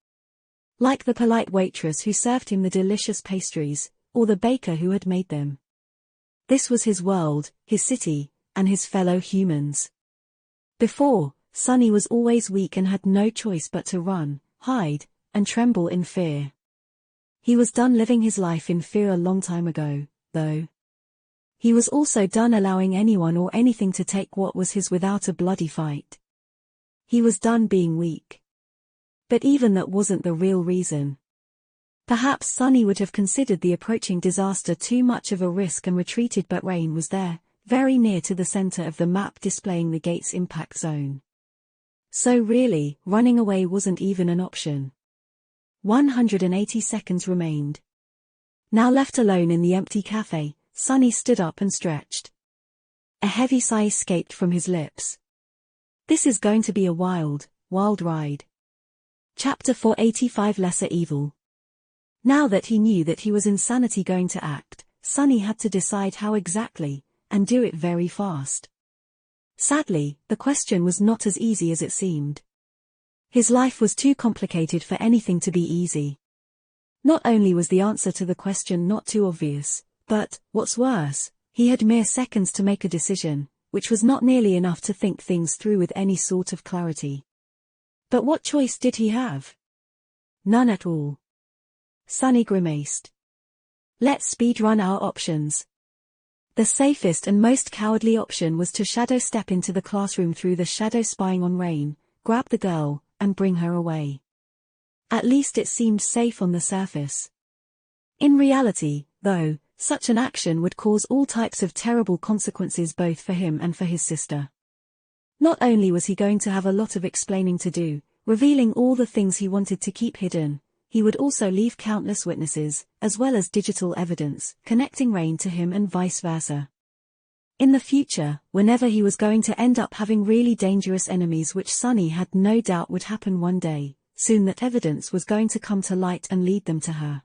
Like the polite waitress who served him the delicious pastries, or the baker who had made them. This was his world, his city, and his fellow humans. Before, Sonny was always weak and had no choice but to run, hide, and tremble in fear. He was done living his life in fear a long time ago, though. He was also done allowing anyone or anything to take what was his without a bloody fight. He was done being weak. But even that wasn't the real reason. Perhaps Sunny would have considered the approaching disaster too much of a risk and retreated, but Rain was there, very near to the center of the map displaying the gate's impact zone. So really, running away wasn't even an option. 180 seconds remained. Now left alone in the empty cafe, Sunny stood up and stretched. A heavy sigh escaped from his lips. This is going to be a wild, wild ride. Chapter 485 Lesser Evil. Now that he knew that he was insanity going to act, Sunny had to decide how exactly, and do it very fast. Sadly, the question was not as easy as it seemed. His life was too complicated for anything to be easy. Not only was the answer to the question not too obvious, but, what's worse, he had mere seconds to make a decision, which was not nearly enough to think things through with any sort of clarity. But what choice did he have? None at all. Sunny grimaced. Let's speed-run our options. The safest and most cowardly option was to shadow step into the classroom through the shadow, spying on Rain, grab the girl, and bring her away. At least it seemed safe on the surface. In reality, though, such an action would cause all types of terrible consequences both for him and for his sister. Not only was he going to have a lot of explaining to do, revealing all the things he wanted to keep hidden, he would also leave countless witnesses, as well as digital evidence, connecting Rain to him and vice versa. In the future, whenever he was going to end up having really dangerous enemies, which Sunny had no doubt would happen one day, soon that evidence was going to come to light and lead them to her.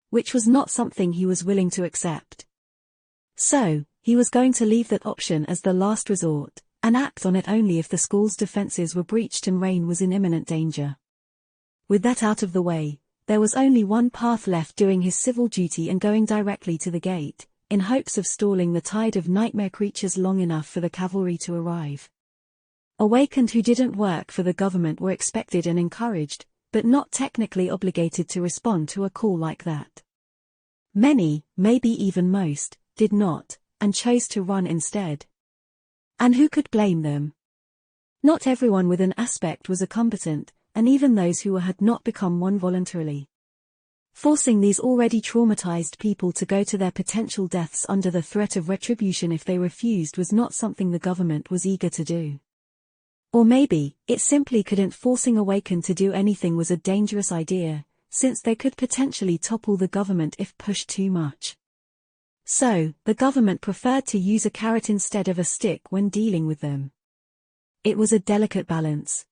Which was not something he was willing to accept. So, he was going to leave that option as the last resort, and act on it only if the school's defenses were breached and Rain was in imminent danger. With that out of the way, there was only one path left: doing his civil duty and going directly to the gate, in hopes of stalling the tide of nightmare creatures long enough for the cavalry to arrive. Awakened who didn't work for the government were expected and encouraged, but not technically obligated to respond to a call like that. Many, maybe even most, did not, and chose to run instead. And who could blame them? Not everyone with an aspect was a combatant, and even those who had not become one voluntarily. Forcing these already traumatized people to go to their potential deaths under the threat of retribution if they refused was not something the government was eager to do. Or maybe, it simply couldn't. Forcing Awakened to do anything was a dangerous idea, since they could potentially topple the government if pushed too much. So, the government preferred to use a carrot instead of a stick when dealing with them. It was a delicate balance.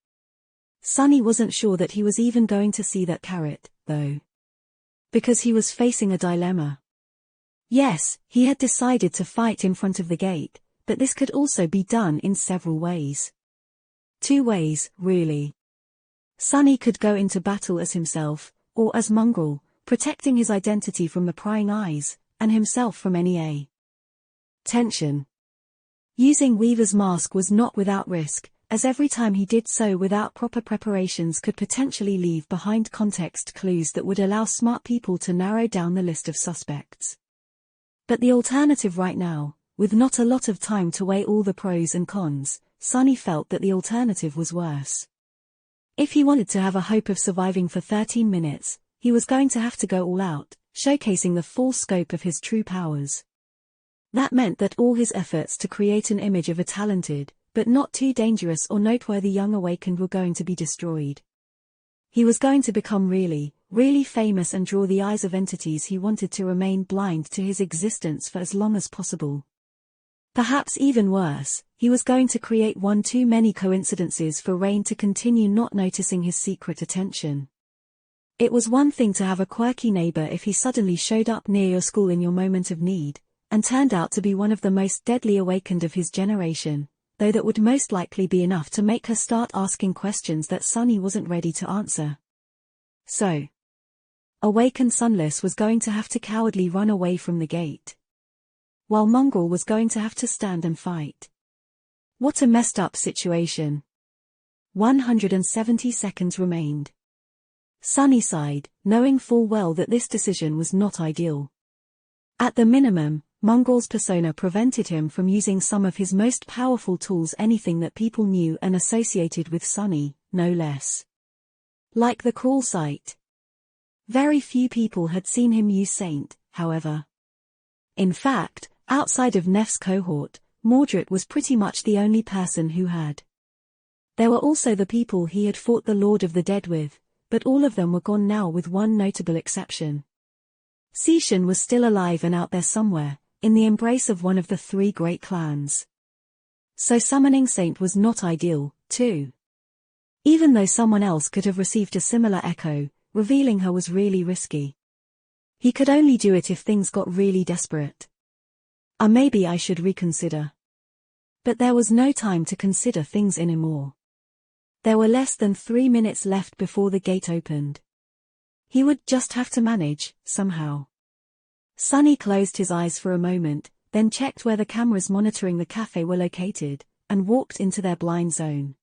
Sunny wasn't sure that he was even going to see that carrot, though. Because he was facing a dilemma. Yes, he had decided to fight in front of the gate, but this could also be done in several ways. 2 ways, really. Sunny could go into battle as himself, or as Mongrel, protecting his identity from the prying eyes, and himself from any tension. Using Weaver's mask was not without risk, as every time he did so without proper preparations could potentially leave behind context clues that would allow smart people to narrow down the list of suspects. But the alternative right now, with not a lot of time to weigh all the pros and cons, Sunny felt that the alternative was worse. If he wanted to have a hope of surviving for 13 minutes, he was going to have to go all out, showcasing the full scope of his true powers. That meant that all his efforts to create an image of a talented, but not too dangerous or noteworthy young Awakened were going to be destroyed. He was going to become really, really famous and draw the eyes of entities he wanted to remain blind to his existence for as long as possible. Perhaps even worse, he was going to create one too many coincidences for Rain to continue not noticing his secret attention. It was one thing to have a quirky neighbor if he suddenly showed up near your school in your moment of need, and turned out to be one of the most deadly Awakened of his generation, though that would most likely be enough to make her start asking questions that Sunny wasn't ready to answer. So, Awakened Sunless was going to have to cowardly run away from the gate, while Mongrel was going to have to stand and fight. What a messed up situation. 170 seconds remained. Sunny sighed, knowing full well that this decision was not ideal. At the minimum, Mongrel's persona prevented him from using some of his most powerful tools, anything that people knew and associated with Sunny, no less. Like the crawl site. Very few people had seen him use Saint, however. In fact, outside of Neff's cohort, Mordred was pretty much the only person who had. There were also the people he had fought the Lord of the Dead with, but all of them were gone now with one notable exception. Seishan was still alive and out there somewhere, in the embrace of one of the three great clans. So summoning Saint was not ideal, too. Even though someone else could have received a similar echo, revealing her was really risky. He could only do it if things got really desperate. Maybe I should reconsider. But there was no time to consider things anymore. There were less than 3 minutes left before the gate opened. He would just have to manage, somehow. Sunny closed his eyes for a moment, then checked where the cameras monitoring the cafe were located, and walked into their blind zone.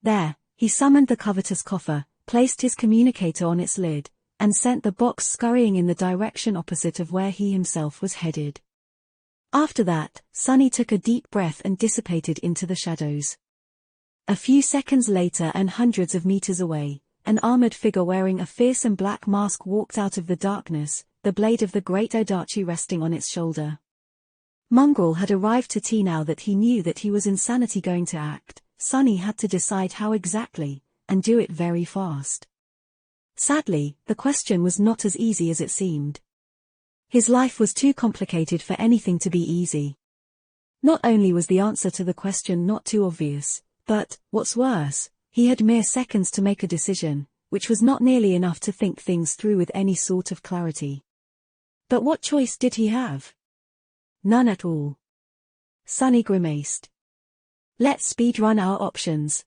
There, he summoned the covetous coffer, placed his communicator on its lid, and sent the box scurrying in the direction opposite of where he himself was headed. After that, Sunny took a deep breath and dissipated into the shadows. A few seconds later and hundreds of meters away, an armored figure wearing a fearsome black mask walked out of the darkness, the blade of the great Odachi resting on its shoulder. Mongrel had arrived to tea now that he knew that he was insanity going to act. Sunny had to decide how exactly, and do it very fast. Sadly, the question was not as easy as it seemed. His life was too complicated for anything to be easy. Not only was the answer to the question not too obvious, but, what's worse, he had mere seconds to make a decision, which was not nearly enough to think things through with any sort of clarity. But what choice did he have? None at all. Sunny grimaced. Let's speedrun our options.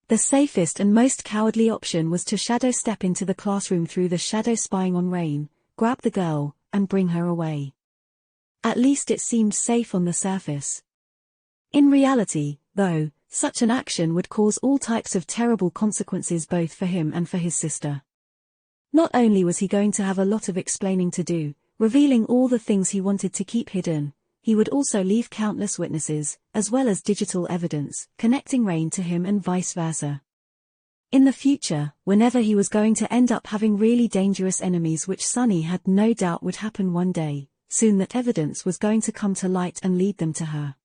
The safest and most cowardly option was to shadow step into the classroom through the shadow spying on Rain, grab the girl, and bring her away. At least it seemed safe on the surface. In reality, though, such an action would cause all types of terrible consequences both for him and for his sister. Not only was he going to have a lot of explaining to do, revealing all the things he wanted to keep hidden, he would also leave countless witnesses, as well as digital evidence, connecting Rain to him and vice versa. In the future, whenever he was going to end up having really dangerous enemies, which Sunny had no doubt would happen one day, soon that evidence was going to come to light and lead them to her.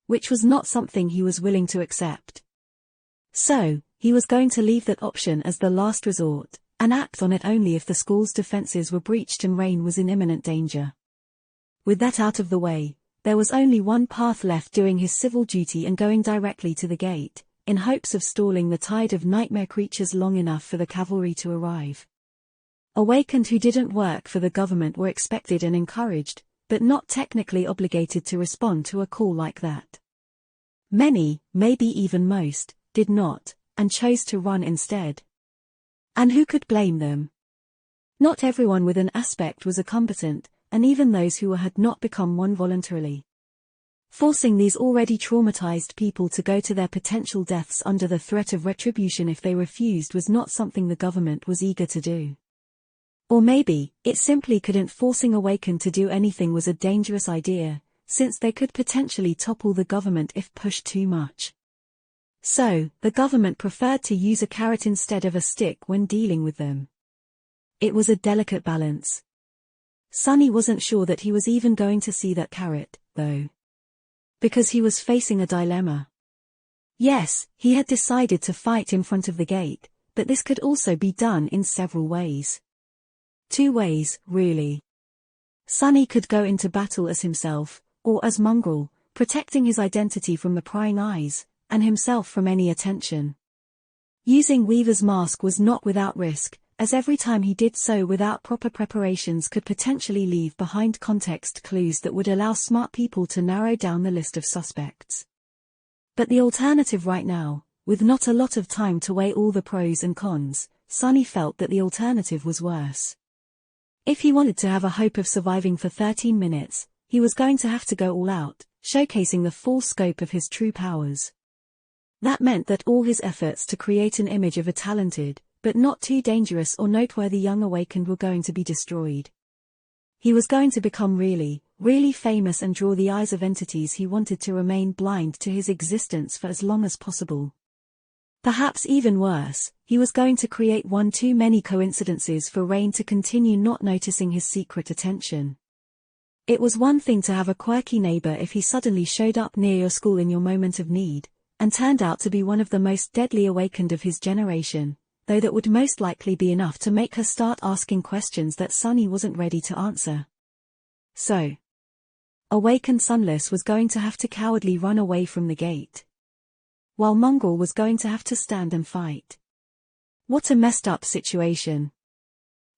Which was not something he was willing to accept. So, he was going to leave that option as the last resort, and act on it only if the school's defenses were breached and Rain was in imminent danger. With that out of the way, there was only one path left: doing his civil duty and going directly to the gate, in hopes of stalling the tide of nightmare creatures long enough for the cavalry to arrive. Awakened who didn't work for the government were expected and encouraged, but not technically obligated to respond to a call like that. Many, maybe even most, did not, and chose to run instead. And who could blame them? Not everyone with an aspect was a combatant, and even those who had not become one voluntarily. Forcing these already traumatized people to go to their potential deaths under the threat of retribution if they refused was not something the government was eager to do. Or maybe, it simply couldn't. Forcing Awakened to do anything was a dangerous idea, since they could potentially topple the government if pushed too much. So, the government preferred to use a carrot instead of a stick when dealing with them. It was a delicate balance. Sunny wasn't sure that he was even going to see that carrot, though. Because he was facing a dilemma. Yes, he had decided to fight in front of the gate, but this could also be done in several ways. 2 ways, really. Sunny could go into battle as himself, or as Mongrel, protecting his identity from the prying eyes, and himself from any attention. Using Weaver's mask was not without risk, as every time he did so without proper preparations could potentially leave behind context clues that would allow smart people to narrow down the list of suspects. But the alternative right now, with not a lot of time to weigh all the pros and cons, Sunny felt that the alternative was worse. If he wanted to have a hope of surviving for 13 minutes, he was going to have to go all out, showcasing the full scope of his true powers. That meant that all his efforts to create an image of a talented, but not too dangerous or noteworthy young Awakened were going to be destroyed. He was going to become really, really famous and draw the eyes of entities he wanted to remain blind to his existence for as long as possible. Perhaps even worse, he was going to create one too many coincidences for Rain to continue not noticing his secret attention. It was one thing to have a quirky neighbor if he suddenly showed up near your school in your moment of need, and turned out to be one of the most deadly awakened of his generation, though that would most likely be enough to make her start asking questions that Sunny wasn't ready to answer. So, awakened Sunless was going to have to cowardly run away from the gate, while Mongrel was going to have to stand and fight. What a messed up situation.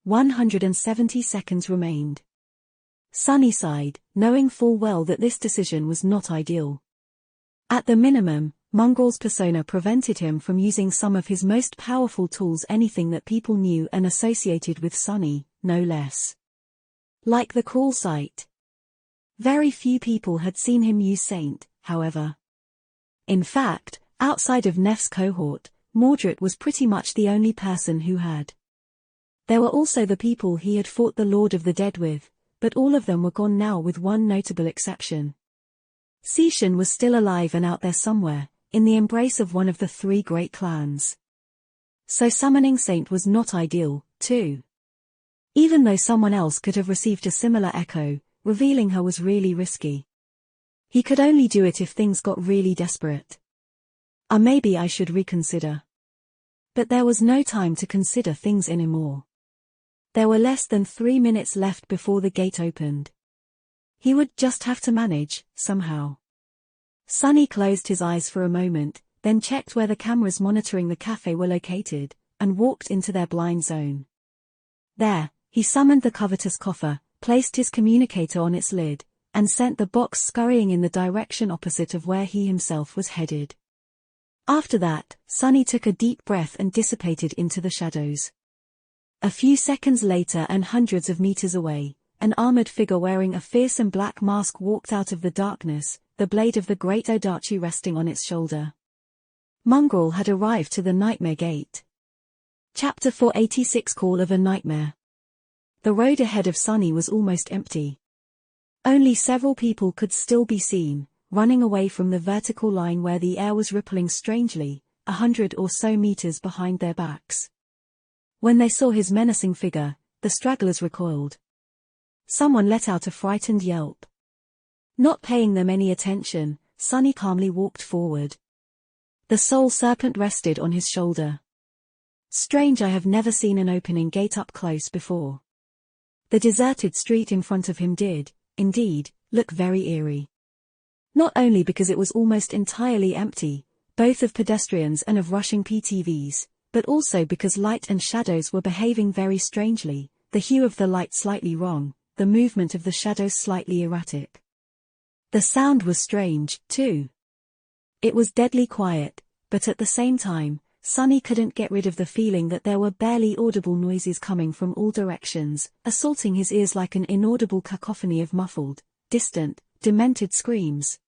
170 seconds remained. Sunny sighed, knowing full well that this decision was not ideal. At the minimum, Mongrel's persona prevented him from using some of his most powerful tools, anything that people knew and associated with Sunny, no less. Like the crawl sight. Very few people had seen him use Saint, however. In fact, outside of Neff's cohort, Mordred was pretty much the only person who had. There were also the people he had fought the Lord of the Dead with, but all of them were gone now with one notable exception. Seishan was still alive and out there somewhere, in the embrace of one of the three great clans. So summoning Saint was not ideal, too. Even though someone else could have received a similar echo, revealing her was really risky. He could only do it if things got really desperate. Maybe I should reconsider. But there was no time to consider things anymore. There were less than 3 minutes left before the gate opened. He would just have to manage, somehow. Sunny closed his eyes for a moment, then checked where the cameras monitoring the cafe were located, and walked into their blind zone. There, he summoned the covetous coffer, placed his communicator on its lid, and sent the box scurrying in the direction opposite of where he himself was headed. After that, Sunny took a deep breath and dissipated into the shadows. A few seconds later and hundreds of meters away, an armored figure wearing a fearsome black mask walked out of the darkness, the blade of the great Odachi resting on its shoulder. Mongrel had arrived to the Nightmare Gate. Chapter 486 Call of a Nightmare. The road ahead of Sunny was almost empty. Only several people could still be seen, running away from the vertical line where the air was rippling strangely, 100 or so meters behind their backs. When they saw his menacing figure, the stragglers recoiled. Someone let out a frightened yelp. Not paying them any attention, Sunny calmly walked forward. The soul serpent rested on his shoulder. Strange, I have never seen an opening gate up close before. The deserted street in front of him did, indeed, look very eerie. Not only because it was almost entirely empty, both of pedestrians and of rushing PTVs, but also because light and shadows were behaving very strangely, the hue of the light slightly wrong, the movement of the shadows slightly erratic. The sound was strange, too. It was deadly quiet, but at the same time, Sunny couldn't get rid of the feeling that there were barely audible noises coming from all directions, assaulting his ears like an inaudible cacophony of muffled, distant, demented screams.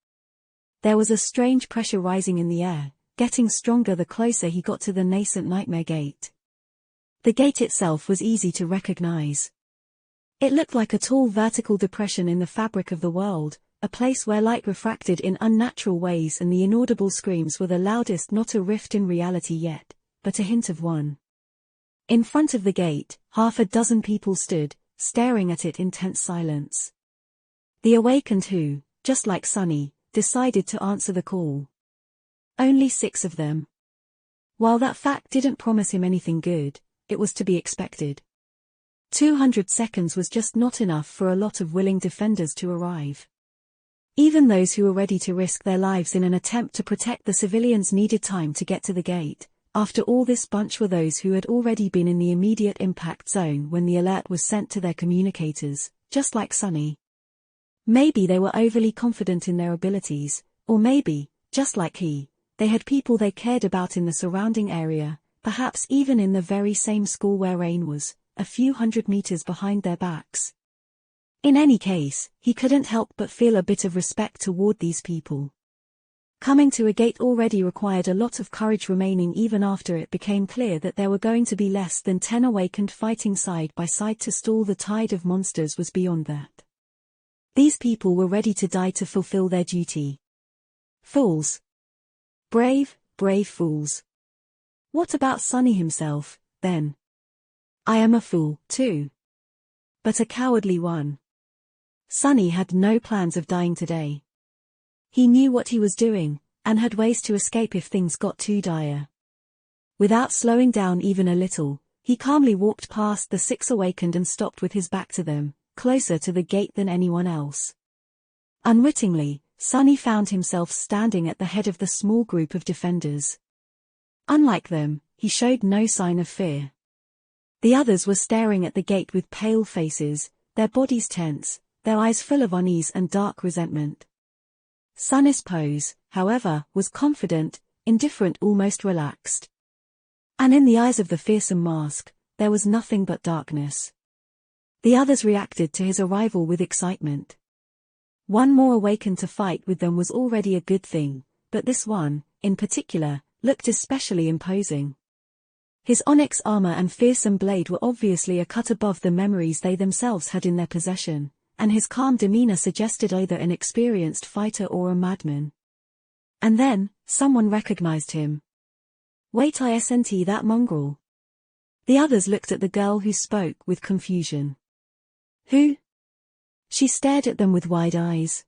There was a strange pressure rising in the air, getting stronger the closer he got to the nascent Nightmare Gate. The gate itself was easy to recognize. It looked like a tall vertical depression in the fabric of the world, a place where light refracted in unnatural ways and the inaudible screams were the loudest, not a rift in reality yet, but a hint of one. In front of the gate, half a dozen people stood, staring at it in tense silence. The awakened who, just like Sunny, decided to answer the call. Only 6 of them. While that fact didn't promise him anything good, it was to be expected. 200 seconds was just not enough for a lot of willing defenders to arrive. Even those who were ready to risk their lives in an attempt to protect the civilians needed time to get to the gate. After all, this bunch were those who had already been in the immediate impact zone when the alert was sent to their communicators, just like Sunny. Maybe they were overly confident in their abilities, or maybe, just like he, they had people they cared about in the surrounding area, perhaps even in the very same school where Rain was, a few hundred meters behind their backs. In any case, he couldn't help but feel a bit of respect toward these people. Coming to a gate already required a lot of courage, remaining even after it became clear that there were going to be less than 10 awakened fighting side by side to stall the tide of monsters was beyond that. These people were ready to die to fulfill their duty. Fools. Brave, brave fools. What about Sunny himself, then? I am a fool, too. But a cowardly one. Sunny had no plans of dying today. He knew what he was doing, and had ways to escape if things got too dire. Without slowing down even a little, he calmly walked past the 6 awakened and stopped with his back to them, closer to the gate than anyone else. Unwittingly, Sunny found himself standing at the head of the small group of defenders. Unlike them, he showed no sign of fear. The others were staring at the gate with pale faces, their bodies tense, their eyes full of unease and dark resentment. Sunny's pose, however, was confident, indifferent, almost relaxed. And in the eyes of the fearsome mask, there was nothing but darkness. The others reacted to his arrival with excitement. One more awakened to fight with them was already a good thing, but this one, in particular, looked especially imposing. His onyx armor and fearsome blade were obviously a cut above the memories they themselves had in their possession, and his calm demeanor suggested either an experienced fighter or a madman. And then, someone recognized him. Wait, isn't that mongrel? The others looked at the girl who spoke with confusion. Who? She stared at them with wide eyes.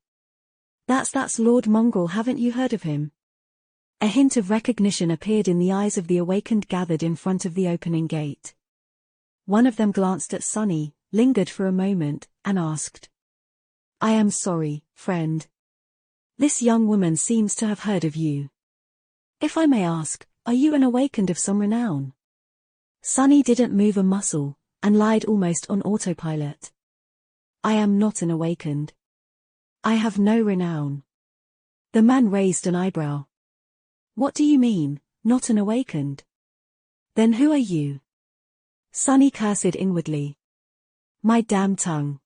That's Lord Mongrel, haven't you heard of him? A hint of recognition appeared in the eyes of the awakened gathered in front of the opening gate. One of them glanced at Sunny, lingered for a moment, and asked. I am sorry, friend. This young woman seems to have heard of you. If I may ask, are you an awakened of some renown? Sunny didn't move a muscle, and lied almost on autopilot. I am not an awakened. I have no renown. The man raised an eyebrow. What do you mean, not an awakened? Then who are you? Sunny cursed inwardly. My damn tongue.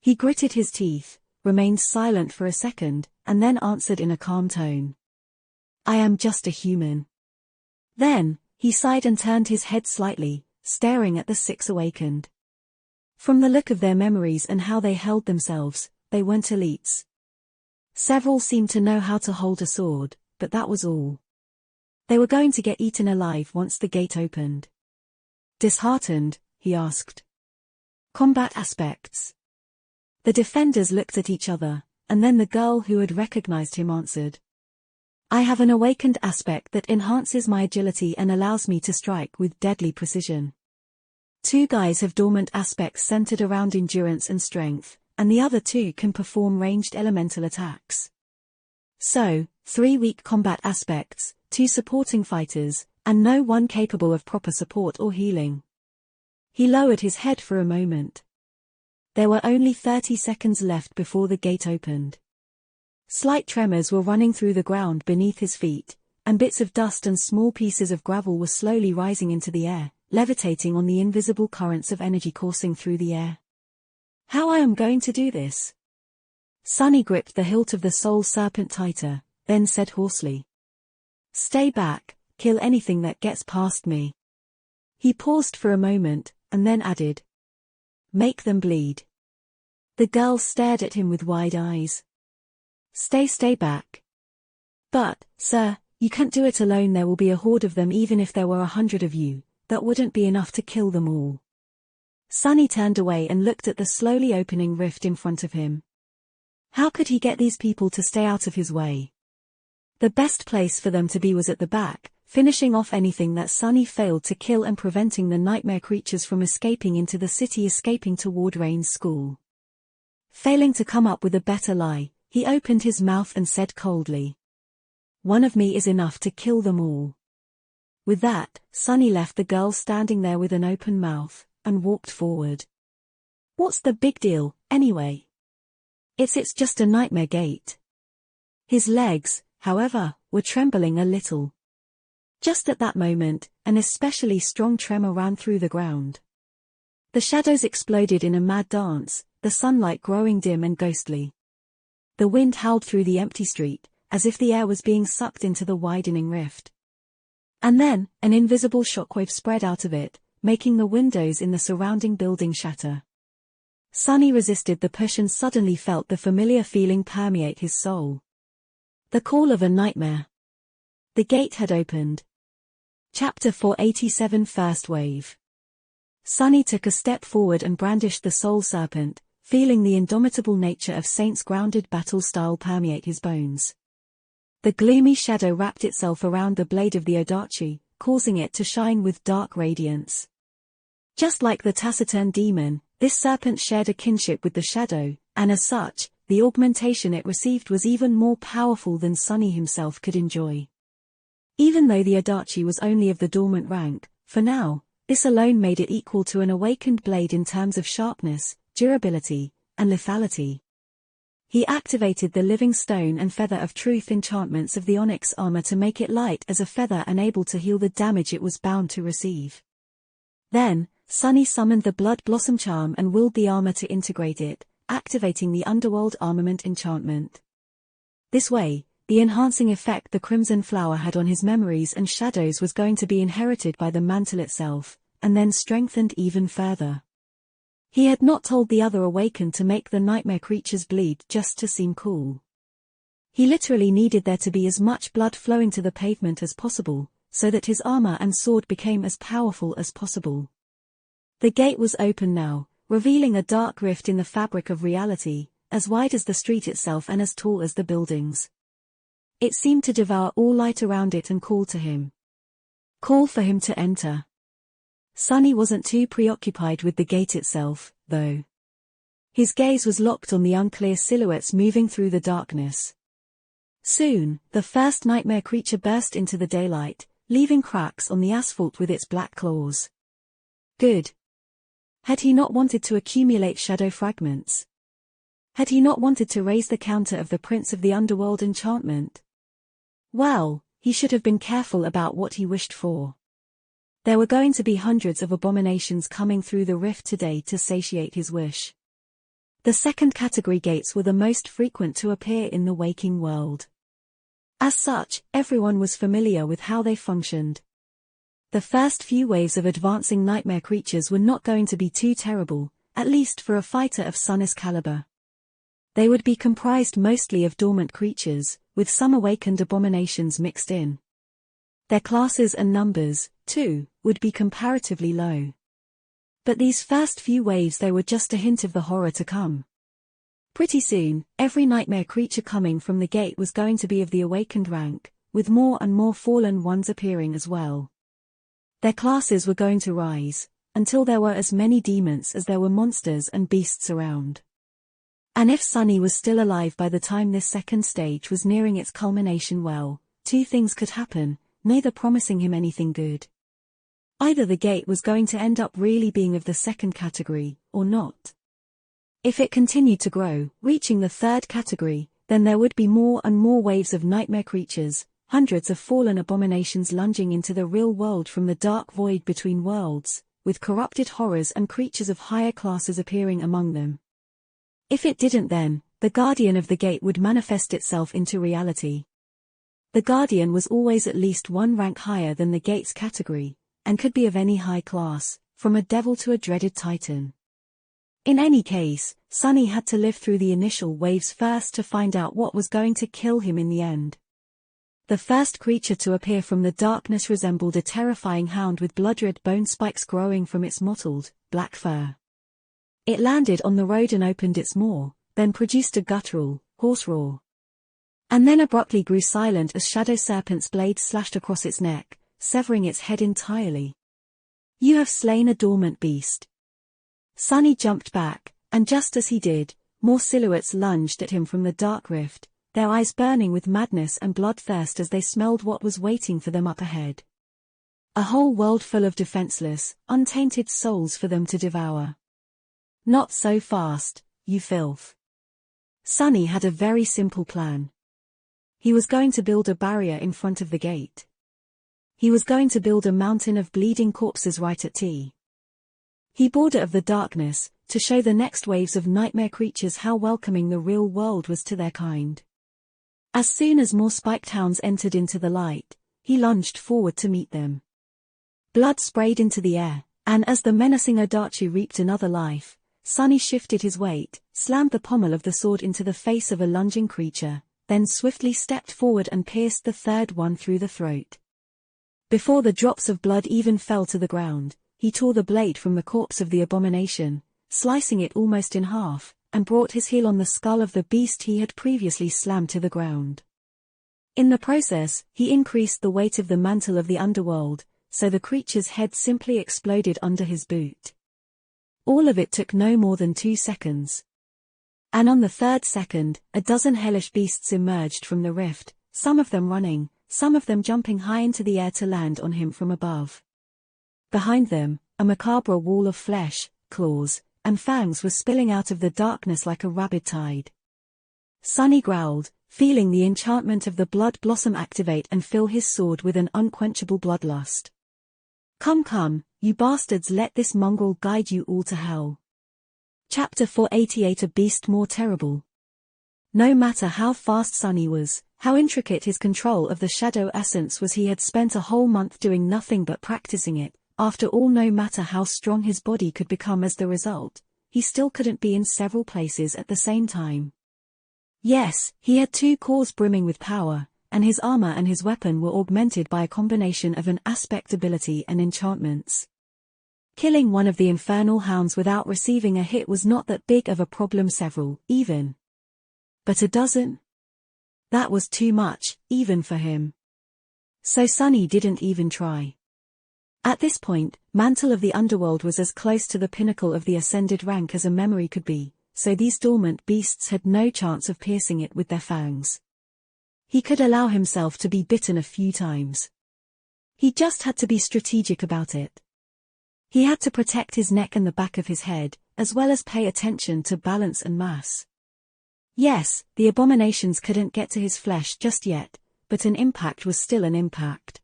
He gritted his teeth, remained silent for a second, and then answered in a calm tone. I am just a human. Then, he sighed and turned his head slightly, staring at the 6 awakened. From the look of their memories and how they held themselves, they weren't elites. Several seemed to know how to hold a sword, but that was all. They were going to get eaten alive once the gate opened. Disheartened, he asked. Combat aspects. The defenders looked at each other, and then the girl who had recognized him answered. I have an awakened aspect that enhances my agility and allows me to strike with deadly precision. 2 guys have dormant aspects centered around endurance and strength, and the other 2 can perform ranged elemental attacks. So, 3 weak combat aspects, 2 supporting fighters, and no one capable of proper support or healing. He lowered his head for a moment. There were only 30 seconds left before the gate opened. Slight tremors were running through the ground beneath his feet, and bits of dust and small pieces of gravel were slowly rising into the air, levitating on the invisible currents of energy coursing through the air. How I am going to do this? Sunny gripped the hilt of the soul serpent tighter, then said hoarsely. Stay back, kill anything that gets past me. He paused for a moment, and then added. Make them bleed. The girl stared at him with wide eyes. Stay back. But, sir, you can't do it alone. There will be a horde of them. Even if there were 100 of you, that wouldn't be enough to kill them all. Sunny turned away and looked at the slowly opening rift in front of him. How could he get these people to stay out of his way? The best place for them to be was at the back, finishing off anything that Sunny failed to kill and preventing the nightmare creatures from escaping into the city, escaping toward Rain's school. Failing to come up with a better lie, he opened his mouth and said coldly. One of me is enough to kill them all. With that, Sunny left the girl standing there with an open mouth, and walked forward. What's the big deal, anyway? It's just a nightmare gate. His legs, however, were trembling a little. Just at that moment, an especially strong tremor ran through the ground. The shadows exploded in a mad dance, the sunlight growing dim and ghostly. The wind howled through the empty street, as if the air was being sucked into the widening rift. And then, an invisible shockwave spread out of it, making the windows in the surrounding building shatter. Sunny resisted the push and suddenly felt the familiar feeling permeate his soul. The call of a nightmare. The gate had opened. Chapter 487 First Wave. Sunny took a step forward and brandished the soul serpent, feeling the indomitable nature of Saint's grounded battle style permeate his bones. The gloomy shadow wrapped itself around the blade of the Odachi, causing it to shine with dark radiance. Just like the taciturn demon, this serpent shared a kinship with the shadow, and as such, the augmentation it received was even more powerful than Sunny himself could enjoy. Even though the Odachi was only of the dormant rank, for now, this alone made it equal to an awakened blade in terms of sharpness, durability, and lethality. He activated the living stone and feather of truth enchantments of the onyx armor to make it light as a feather and able to heal the damage it was bound to receive. Then, Sunny summoned the Blood Blossom charm and willed the armor to integrate it, activating the Underworld Armament enchantment. This way, the enhancing effect the Crimson Flower had on his memories and shadows was going to be inherited by the mantle itself, and then strengthened even further. He had not told the other Awakened to make the nightmare creatures bleed just to seem cool. He literally needed there to be as much blood flowing to the pavement as possible, so that his armor and sword became as powerful as possible. The gate was open now, revealing a dark rift in the fabric of reality, as wide as the street itself and as tall as the buildings. It seemed to devour all light around it and call to him. Call for him to enter. Sunny wasn't too preoccupied with the gate itself, though. His gaze was locked on the unclear silhouettes moving through the darkness. Soon, the first nightmare creature burst into the daylight, leaving cracks on the asphalt with its black claws. Good. Had he not wanted to accumulate shadow fragments? Had he not wanted to raise the counter of the Prince of the Underworld enchantment? Well, he should have been careful about what he wished for. There were going to be hundreds of abominations coming through the rift today to satiate his wish. The second category gates were the most frequent to appear in the waking world. As such, everyone was familiar with how they functioned. The first few waves of advancing nightmare creatures were not going to be too terrible, at least for a fighter of Sun's caliber. They would be comprised mostly of dormant creatures, with some awakened abominations mixed in. Their classes and numbers, too, would be comparatively low. But these first few waves they were just a hint of the horror to come. Pretty soon, every nightmare creature coming from the gate was going to be of the awakened rank, with more and more fallen ones appearing as well. Their classes were going to rise, until there were as many demons as there were monsters and beasts around. And if Sunny was still alive by the time this second stage was nearing its culmination, well, two things could happen, neither promising him anything good. Either the gate was going to end up really being of the second category, or not. If it continued to grow, reaching the third category, then there would be more and more waves of nightmare creatures, hundreds of fallen abominations lunging into the real world from the dark void between worlds, with corrupted horrors and creatures of higher classes appearing among them. If it didn't, then, the Guardian of the Gate would manifest itself into reality. The Guardian was always at least one rank higher than the Gate's category, and could be of any high class, from a devil to a dreaded titan. In any case, Sunny had to live through the initial waves first to find out what was going to kill him in the end. The first creature to appear from the darkness resembled a terrifying hound with blood-red bone spikes growing from its mottled, black fur. It landed on the road and opened its maw, then produced a guttural, hoarse roar. And then abruptly grew silent as Shadow Serpent's blade slashed across its neck, severing its head entirely. You have slain a dormant beast. Sunny jumped back, and just as he did, more silhouettes lunged at him from the dark rift, their eyes burning with madness and bloodthirst as they smelled what was waiting for them up ahead. A whole world full of defenseless, untainted souls for them to devour. Not so fast, you filth. Sunny had a very simple plan. He was going to build a barrier in front of the gate. He was going to build a mountain of bleeding corpses right at T. He border of the darkness, to show the next waves of nightmare creatures how welcoming the real world was to their kind. As soon as more spiked hounds entered into the light, he lunged forward to meet them. Blood sprayed into the air, and as the menacing Odachi reaped another life, Sunny shifted his weight, slammed the pommel of the sword into the face of a lunging creature, then swiftly stepped forward and pierced the third one through the throat. Before the drops of blood even fell to the ground, he tore the blade from the corpse of the abomination, slicing it almost in half, and brought his heel on the skull of the beast he had previously slammed to the ground. In the process, he increased the weight of the mantle of the underworld, so the creature's head simply exploded under his boot. All of it took no more than 2 seconds. And on the 3rd second, a dozen hellish beasts emerged from the rift, some of them running, some of them jumping high into the air to land on him from above. Behind them, a macabre wall of flesh, claws, and fangs was spilling out of the darkness like a rabid tide. Sunny growled, feeling the enchantment of the blood blossom activate and fill his sword with an unquenchable bloodlust. Come, you bastards, let this mongrel guide you all to hell. Chapter 488. A beast more terrible. No matter how fast Sunny was, how intricate his control of the shadow essence was, he had spent a whole month doing nothing but practicing it. After all, no matter how strong his body could become as the result, he still couldn't be in several places at the same time. Yes, he had 2 cores brimming with power, and his armor and his weapon were augmented by a combination of an aspect ability and enchantments. Killing one of the infernal hounds without receiving a hit was not that big of a problem, several, even. But a dozen? That was too much, even for him. So Sunny didn't even try. At this point, Mantle of the Underworld was as close to the pinnacle of the ascended rank as a memory could be, so these dormant beasts had no chance of piercing it with their fangs. He could allow himself to be bitten a few times. He just had to be strategic about it. He had to protect his neck and the back of his head, as well as pay attention to balance and mass. Yes, the abominations couldn't get to his flesh just yet, but an impact was still an impact.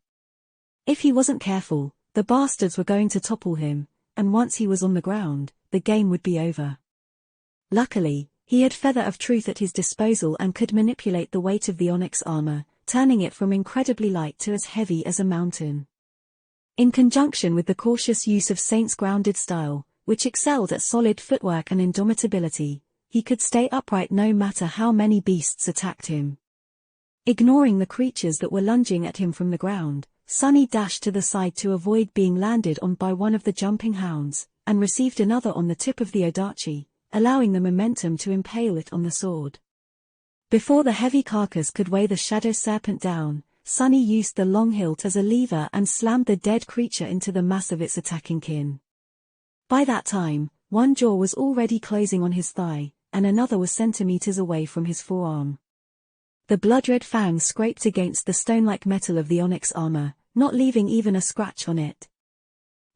If he wasn't careful, the bastards were going to topple him, and once he was on the ground, the game would be over. Luckily, he had Feather of Truth at his disposal and could manipulate the weight of the onyx armor, turning it from incredibly light to as heavy as a mountain. In conjunction with the cautious use of Saint's grounded style, which excelled at solid footwork and indomitability, he could stay upright no matter how many beasts attacked him. Ignoring the creatures that were lunging at him from the ground, Sunny dashed to the side to avoid being landed on by one of the jumping hounds, and received another on the tip of the Odachi, allowing the momentum to impale it on the sword. Before the heavy carcass could weigh the shadow serpent down, Sunny used the long hilt as a lever and slammed the dead creature into the mass of its attacking kin. By that time, one jaw was already closing on his thigh, and another was centimeters away from his forearm. The blood-red fangs scraped against the stone-like metal of the onyx armor, not leaving even a scratch on it.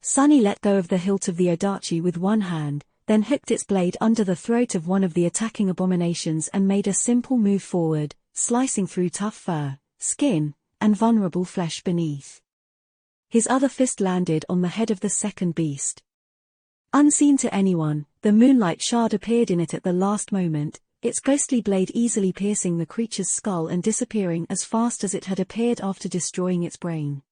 Sunny let go of the hilt of the Odachi with one hand, then hooked its blade under the throat of one of the attacking abominations and made a simple move forward, slicing through tough fur, skin, and vulnerable flesh beneath. His other fist landed on the head of the second beast. Unseen to anyone, the moonlight shard appeared in it at the last moment, its ghostly blade easily piercing the creature's skull and disappearing as fast as it had appeared after destroying its brain.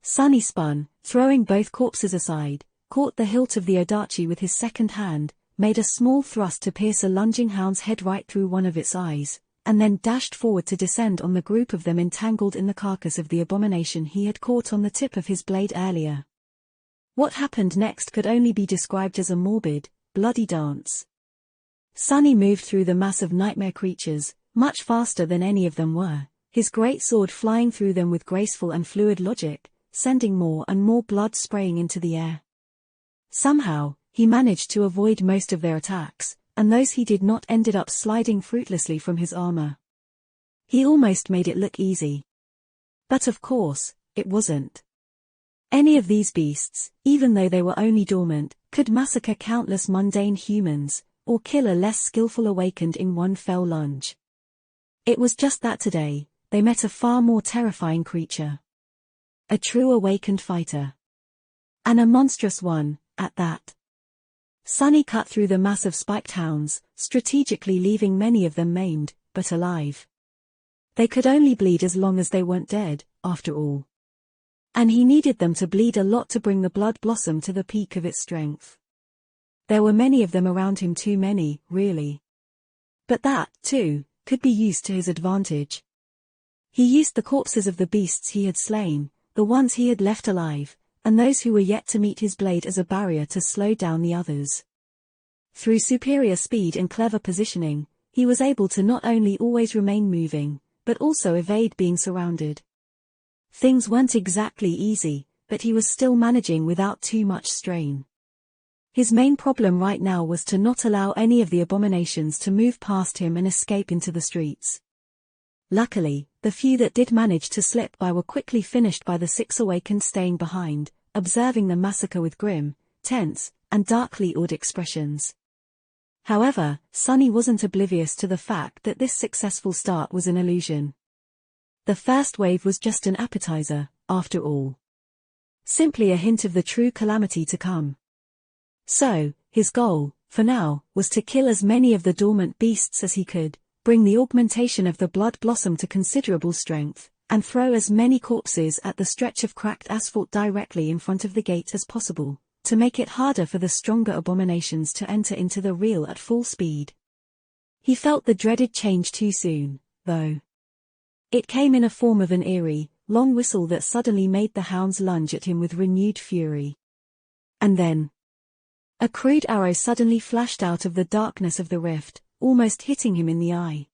Sunny spun, throwing both corpses aside, caught the hilt of the Odachi with his second hand, made a small thrust to pierce a lunging hound's head right through one of its eyes, and then dashed forward to descend on the group of them entangled in the carcass of the abomination he had caught on the tip of his blade earlier. What happened next could only be described as a morbid, bloody dance. Sunny moved through the mass of nightmare creatures, much faster than any of them were, his great sword flying through them with graceful and fluid logic, sending more and more blood spraying into the air. Somehow, he managed to avoid most of their attacks, and those he did not ended up sliding fruitlessly from his armor. He almost made it look easy. But of course, it wasn't. Any of these beasts, even though they were only dormant, could massacre countless mundane humans, or kill a less skillful awakened in one fell lunge. It was just that today, they met a far more terrifying creature. A true awakened fighter. And a monstrous one, at that. Sunny cut through the mass of spiked hounds, strategically leaving many of them maimed, but alive. They could only bleed as long as they weren't dead, after all. And he needed them to bleed a lot to bring the blood blossom to the peak of its strength. There were many of them around him, too many, really. But that, too, could be used to his advantage. He used the corpses of the beasts he had slain, the ones he had left alive, and those who were yet to meet his blade as a barrier to slow down the others. Through superior speed and clever positioning, he was able to not only always remain moving, but also evade being surrounded. Things weren't exactly easy, but he was still managing without too much strain. His main problem right now was to not allow any of the abominations to move past him and escape into the streets. Luckily, the few that did manage to slip by were quickly finished by the 6 awakened staying behind, observing the massacre with grim, tense, and darkly awed expressions. However, Sunny wasn't oblivious to the fact that this successful start was an illusion. The first wave was just an appetizer, after all. Simply a hint of the true calamity to come. So, his goal, for now, was to kill as many of the dormant beasts as he could, bring the augmentation of the blood blossom to considerable strength, and throw as many corpses at the stretch of cracked asphalt directly in front of the gate as possible, to make it harder for the stronger abominations to enter into the real at full speed. He felt the dreaded change too soon, though. It came in a form of an eerie, long whistle that suddenly made the hounds lunge at him with renewed fury. And then, a crude arrow suddenly flashed out of the darkness of the rift, almost hitting him in the eye.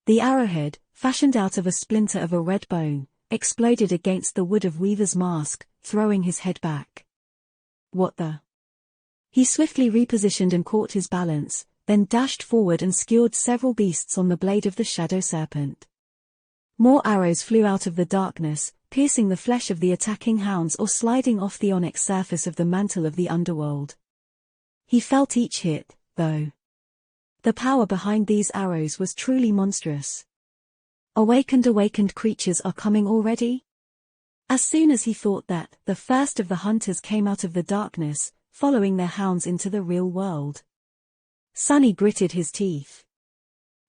The arrowhead, fashioned out of a splinter of a red bone, exploded against the wood of Weaver's mask, throwing his head back. What the? He swiftly repositioned and caught his balance, then dashed forward and skewered several beasts on the blade of the shadow serpent. More arrows flew out of the darkness, piercing the flesh of the attacking hounds or sliding off the onyx surface of the mantle of the underworld. He felt each hit, though. The power behind these arrows was truly monstrous. Awakened creatures are coming already? As soon as he thought that, the first of the hunters came out of the darkness, following their hounds into the real world. Sunny gritted his teeth.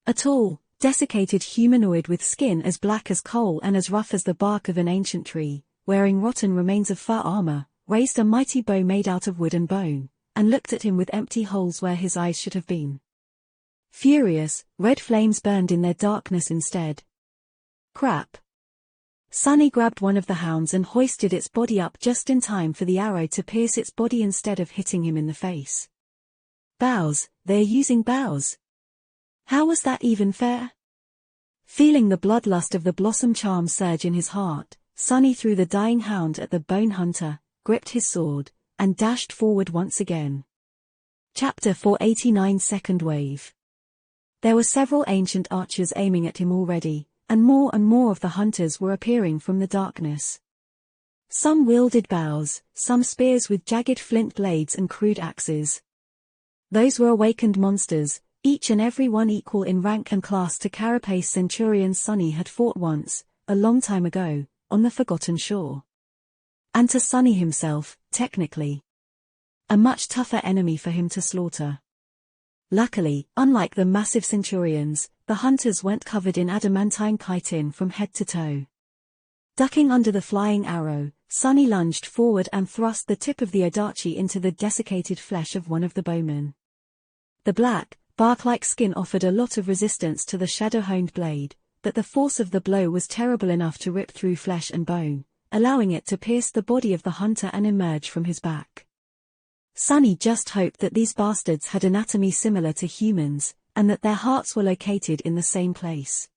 A tall, desiccated humanoid with skin as black as coal and as rough as the bark of an ancient tree, wearing rotten remains of fur armor, raised a mighty bow made out of wood and bone, and looked at him with empty holes where his eyes should have been. Furious, red flames burned in their darkness instead. Crap. Sunny grabbed one of the hounds and hoisted its body up just in time for the arrow to pierce its body instead of hitting him in the face. Bows, they're using bows. How was that even fair? Feeling the bloodlust of the blossom charm surge in his heart, Sunny threw the dying hound at the bone hunter, gripped his sword, and dashed forward once again. Chapter 489 Second Wave. There were several ancient archers aiming at him already, and more of the hunters were appearing from the darkness. Some wielded bows, some spears with jagged flint blades and crude axes. Those were awakened monsters, each and every one equal in rank and class to Carapace Centurion Sunny had fought once, a long time ago, on the Forgotten Shore. And to Sunny himself, technically. A much tougher enemy for him to slaughter. Luckily, unlike the massive centurions, the hunters weren't covered in adamantine chitin from head to toe. Ducking under the flying arrow, Sunny lunged forward and thrust the tip of the Adachi into the desiccated flesh of one of the bowmen. The black, bark-like skin offered a lot of resistance to the shadow-honed blade, but the force of the blow was terrible enough to rip through flesh and bone, allowing it to pierce the body of the hunter and emerge from his back. Sunny just hoped that these bastards had anatomy similar to humans, and that their hearts were located in the same place.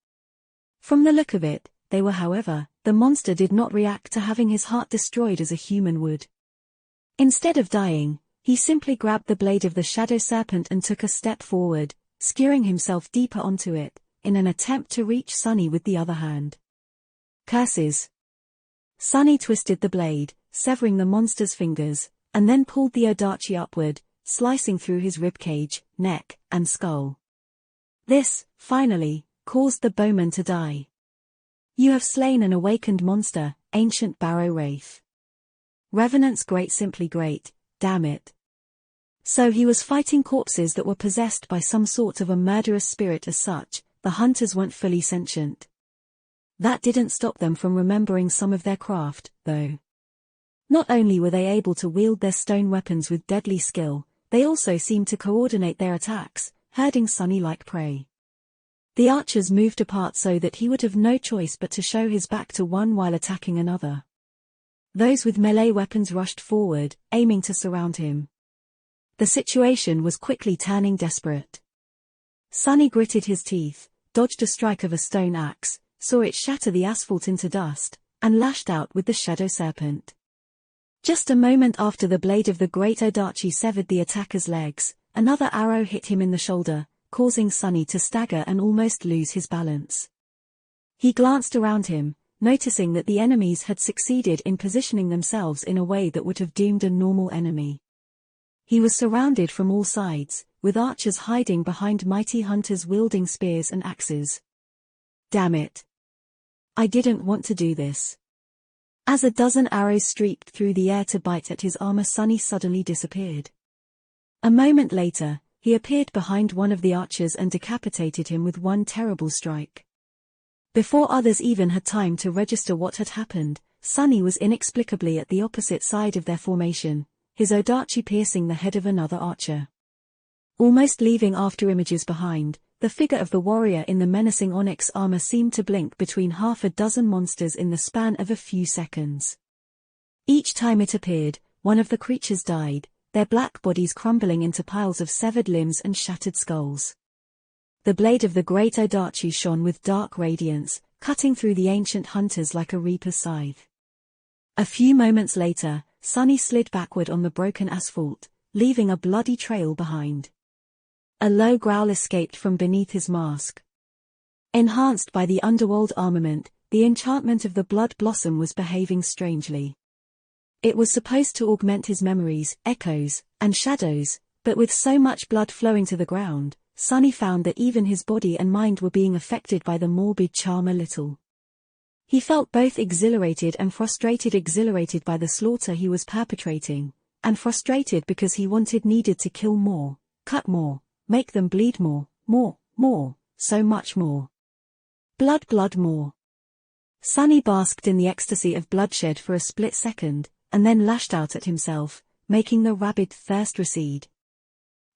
From the look of it, they were. However, the monster did not react to having his heart destroyed as a human would. Instead of dying, he simply grabbed the blade of the shadow serpent and took a step forward, skewering himself deeper onto it, in an attempt to reach Sunny with the other hand. Curses! Sunny twisted the blade, severing the monster's fingers, and then pulled the Adachi upward, slicing through his ribcage, neck, and skull. This, finally, caused the bowman to die. You have slain an awakened monster, ancient Barrow Wraith. Revenant's great, simply great, damn it. So he was fighting corpses that were possessed by some sort of a murderous spirit. As such, the hunters weren't fully sentient. That didn't stop them from remembering some of their craft, though. Not only were they able to wield their stone weapons with deadly skill, they also seemed to coordinate their attacks, herding Sunny like prey. The archers moved apart so that he would have no choice but to show his back to one while attacking another. Those with melee weapons rushed forward, aiming to surround him. The situation was quickly turning desperate. Sunny gritted his teeth, dodged a strike of a stone axe, saw it shatter the asphalt into dust, and lashed out with the shadow serpent. Just a moment after the blade of the great Odachi severed the attacker's legs, another arrow hit him in the shoulder, causing Sunny to stagger and almost lose his balance. He glanced around him, noticing that the enemies had succeeded in positioning themselves in a way that would have doomed a normal enemy. He was surrounded from all sides, with archers hiding behind mighty hunters wielding spears and axes. Damn it! I didn't want to do this. As a dozen arrows streaked through the air to bite at his armor, Sunny suddenly disappeared. A moment later, he appeared behind one of the archers and decapitated him with one terrible strike. Before others even had time to register what had happened, Sunny was inexplicably at the opposite side of their formation, his Odachi piercing the head of another archer. Almost leaving afterimages behind, the figure of the warrior in the menacing onyx armor seemed to blink between half a dozen monsters in the span of a few seconds. Each time it appeared, one of the creatures died, their black bodies crumbling into piles of severed limbs and shattered skulls. The blade of the great Odachi shone with dark radiance, cutting through the ancient hunters like a reaper's scythe. A few moments later, Sunny slid backward on the broken asphalt, leaving a bloody trail behind. A low growl escaped from beneath his mask. Enhanced by the underworld armament, the enchantment of the Blood Blossom was behaving strangely. It was supposed to augment his memories, echoes, and shadows, but with so much blood flowing to the ground, Sunny found that even his body and mind were being affected by the morbid charm a little. He felt both exhilarated and frustrated, exhilarated by the slaughter he was perpetrating, and frustrated because he needed to kill more, cut more, make them bleed more, so much more. Blood more. Sunny basked in the ecstasy of bloodshed for a split second, and then lashed out at himself, making the rabid thirst recede.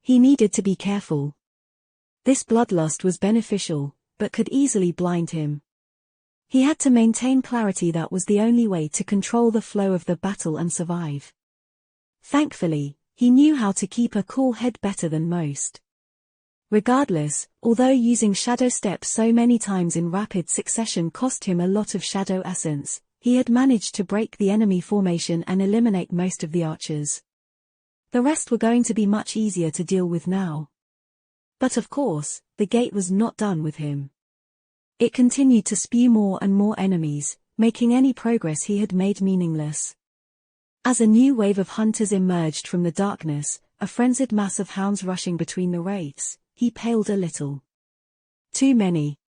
He needed to be careful. This bloodlust was beneficial, but could easily blind him. He had to maintain clarity. That was the only way to control the flow of the battle and survive. Thankfully, he knew how to keep a cool head better than most. Regardless, although using shadow steps so many times in rapid succession cost him a lot of shadow essence, he had managed to break the enemy formation and eliminate most of the archers. The rest were going to be much easier to deal with now. But of course, the gate was not done with him. It continued to spew more and more enemies, making any progress he had made meaningless. As a new wave of hunters emerged from the darkness, a frenzied mass of hounds rushing between the wraiths, he paled a little. Too many.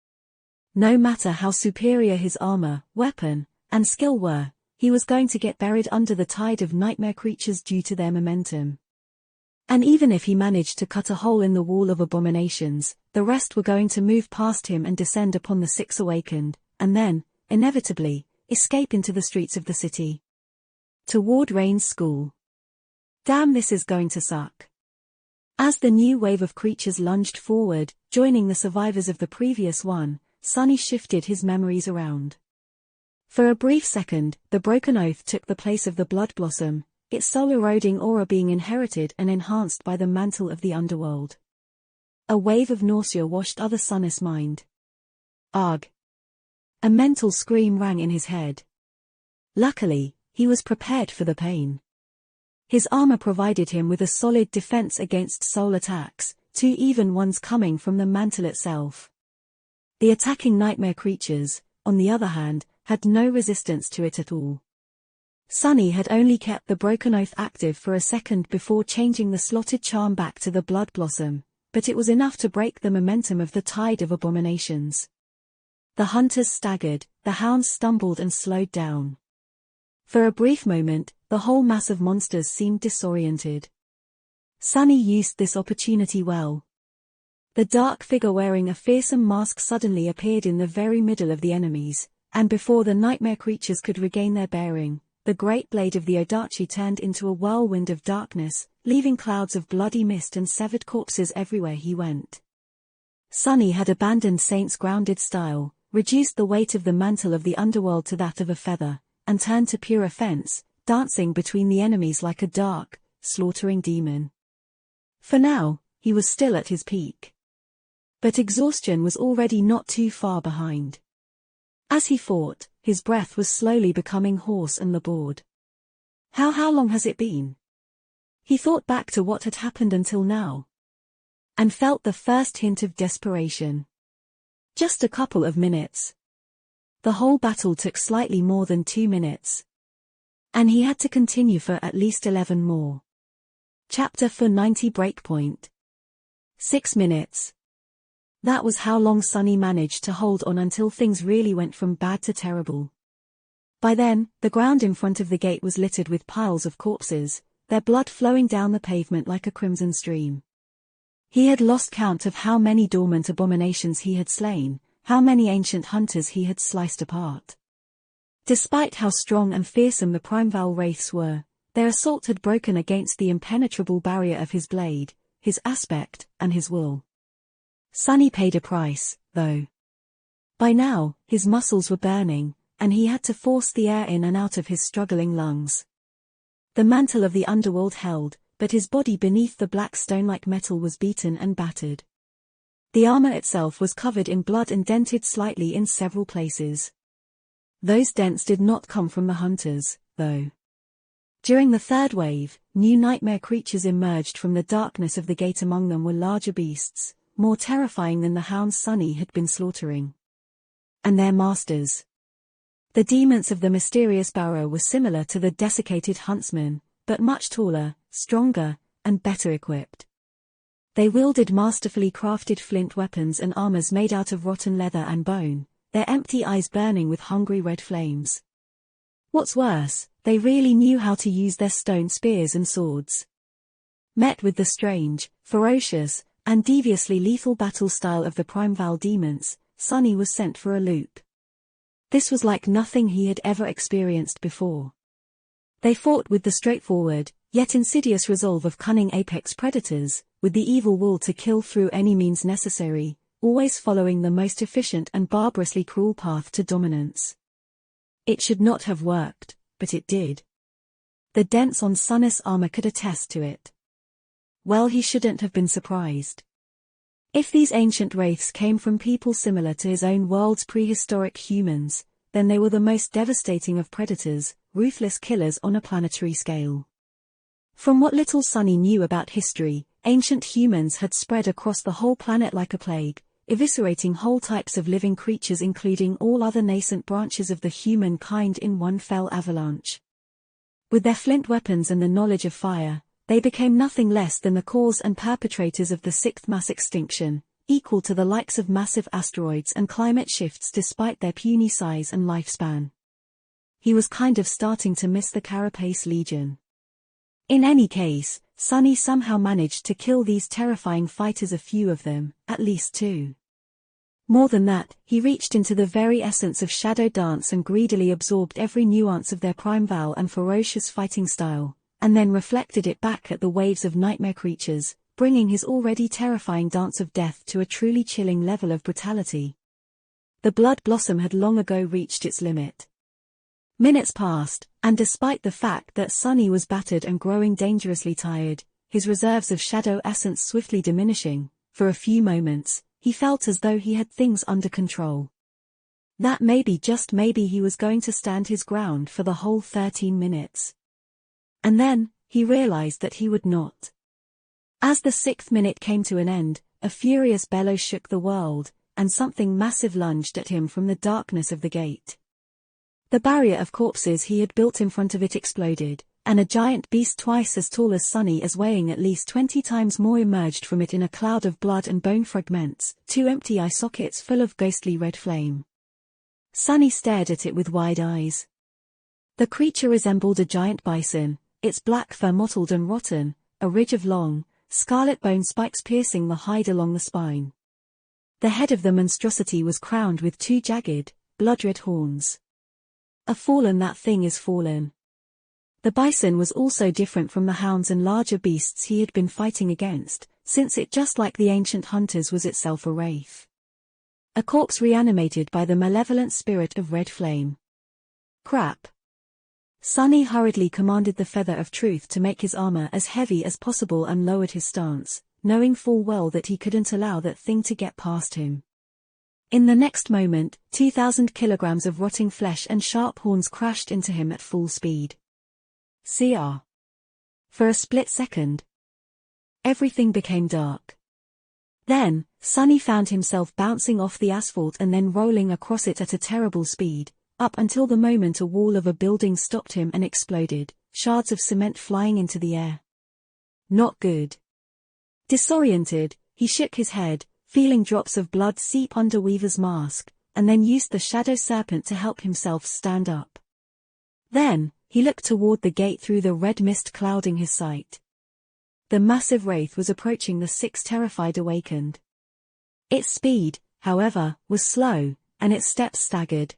No matter how superior his armor, weapon, and skill were, he was going to get buried under the tide of nightmare creatures due to their momentum. And even if he managed to cut a hole in the wall of abominations, the rest were going to move past him and descend upon the Six Awakened, and then, inevitably, escape into the streets of the city. Toward Rain's school. Damn, this is going to suck. As the new wave of creatures lunged forward, joining the survivors of the previous one, Sunny shifted his memories around. For a brief second, the Broken Oath took the place of the Blood Blossom, its soul-eroding aura being inherited and enhanced by the mantle of the underworld. A wave of nausea washed other Sunny's mind. Ugh! A mental scream rang in his head. Luckily, he was prepared for the pain. His armor provided him with a solid defense against soul attacks, 2 even ones coming from the mantle itself. The attacking nightmare creatures, on the other hand, had no resistance to it at all. Sunny had only kept the Broken Oath active for a second before changing the slotted charm back to the Blood Blossom, but it was enough to break the momentum of the tide of abominations. The hunters staggered, the hounds stumbled and slowed down. For a brief moment, the whole mass of monsters seemed disoriented. Sunny used this opportunity well. The dark figure wearing a fearsome mask suddenly appeared in the very middle of the enemies, and before the nightmare creatures could regain their bearing, the great blade of the Odachi turned into a whirlwind of darkness, leaving clouds of bloody mist and severed corpses everywhere he went. Sunny had abandoned Saint's grounded style, reduced the weight of the mantle of the underworld to that of a feather, and turned to pure offense, dancing between the enemies like a dark, slaughtering demon. For now, he was still at his peak. But exhaustion was already not too far behind. As he fought, his breath was slowly becoming hoarse and labored. How long has it been? He thought back to what had happened until now, and felt the first hint of desperation. Just a couple of minutes. The whole battle took slightly more than 2 minutes. And he had to continue for at least 11 more. Chapter 490 Breakpoint. 6 minutes. That was how long Sunny managed to hold on until things really went from bad to terrible. By then, the ground in front of the gate was littered with piles of corpses, their blood flowing down the pavement like a crimson stream. He had lost count of how many dormant abominations he had slain, how many ancient hunters he had sliced apart. Despite how strong and fearsome the Primeval wraiths were, their assault had broken against the impenetrable barrier of his blade, his aspect, and his will. Sunny paid a price, though. By now, his muscles were burning, and he had to force the air in and out of his struggling lungs. The mantle of the underworld held, but his body beneath the black stone-like metal was beaten and battered. The armor itself was covered in blood and dented slightly in several places. Those dents did not come from the hunters, though. During the third wave, new nightmare creatures emerged from the darkness of the gate. Among them were larger beasts, more terrifying than the hounds Sunny had been slaughtering. And their masters. The demons of the mysterious barrow were similar to the desiccated huntsmen, but much taller, stronger, and better equipped. They wielded masterfully crafted flint weapons and armors made out of rotten leather and bone, their empty eyes burning with hungry red flames. What's worse, they really knew how to use their stone spears and swords. Met with the strange, ferocious, and deviously lethal battle style of the Primeval demons, Sunny was sent for a loop. This was like nothing he had ever experienced before. They fought with the straightforward, yet insidious resolve of cunning apex predators, with the evil will to kill through any means necessary, always following the most efficient and barbarously cruel path to dominance. It should not have worked, but it did. The dents on Sunny's armor could attest to it. Well, he shouldn't have been surprised. If these ancient wraiths came from people similar to his own world's prehistoric humans, then they were the most devastating of predators, ruthless killers on a planetary scale. From what little Sunny knew about history, ancient humans had spread across the whole planet like a plague, eviscerating whole types of living creatures including all other nascent branches of the human kind in one fell avalanche. With their flint weapons and the knowledge of fire, they became nothing less than the cause and perpetrators of the sixth mass extinction, equal to the likes of massive asteroids and climate shifts despite their puny size and lifespan. He was kind of starting to miss the Carapace Legion. In any case, Sunny somehow managed to kill these terrifying fighters, a few of them, at least 2. More than that, he reached into the very essence of Shadow Dance and greedily absorbed every nuance of their primeval and ferocious fighting style, and then reflected it back at the waves of nightmare creatures, bringing his already terrifying dance of death to a truly chilling level of brutality. The Blood Blossom had long ago reached its limit. Minutes passed, and despite the fact that Sunny was battered and growing dangerously tired, his reserves of shadow essence swiftly diminishing, for a few moments, he felt as though he had things under control. That maybe, just maybe, he was going to stand his ground for the whole 13 minutes. And then, he realized that he would not. As the 6th minute came to an end, a furious bellow shook the world, and something massive lunged at him from the darkness of the gate. The barrier of corpses he had built in front of it exploded, and a giant beast twice as tall as Sunny, as weighing at least 20 times more, emerged from it in a cloud of blood and bone fragments, 2 empty eye sockets full of ghostly red flame. Sunny stared at it with wide eyes. The creature resembled a giant bison, its black fur mottled and rotten, a ridge of long, scarlet bone spikes piercing the hide along the spine. The head of the monstrosity was crowned with 2 jagged, blood-red horns. A fallen that thing is fallen. The bison was also different from the hounds and larger beasts he had been fighting against, since it, just like the ancient hunters, was itself a wraith. A corpse reanimated by the malevolent spirit of red flame. Crap. Sunny hurriedly commanded the Feather of Truth to make his armor as heavy as possible and lowered his stance, knowing full well that he couldn't allow that thing to get past him. In the next moment, 2,000 kilograms of rotting flesh and sharp horns crashed into him at full speed. CR. For a split second, everything became dark. Then, Sunny found himself bouncing off the asphalt and then rolling across it at a terrible speed, up until the moment a wall of a building stopped him and exploded, shards of cement flying into the air. Not good. Disoriented, he shook his head, feeling drops of blood seep under Weaver's mask, and then used the Shadow Serpent to help himself stand up. Then, he looked toward the gate through the red mist clouding his sight. The massive wraith was approaching the six terrified awakened. Its speed, however, was slow, and its steps staggered.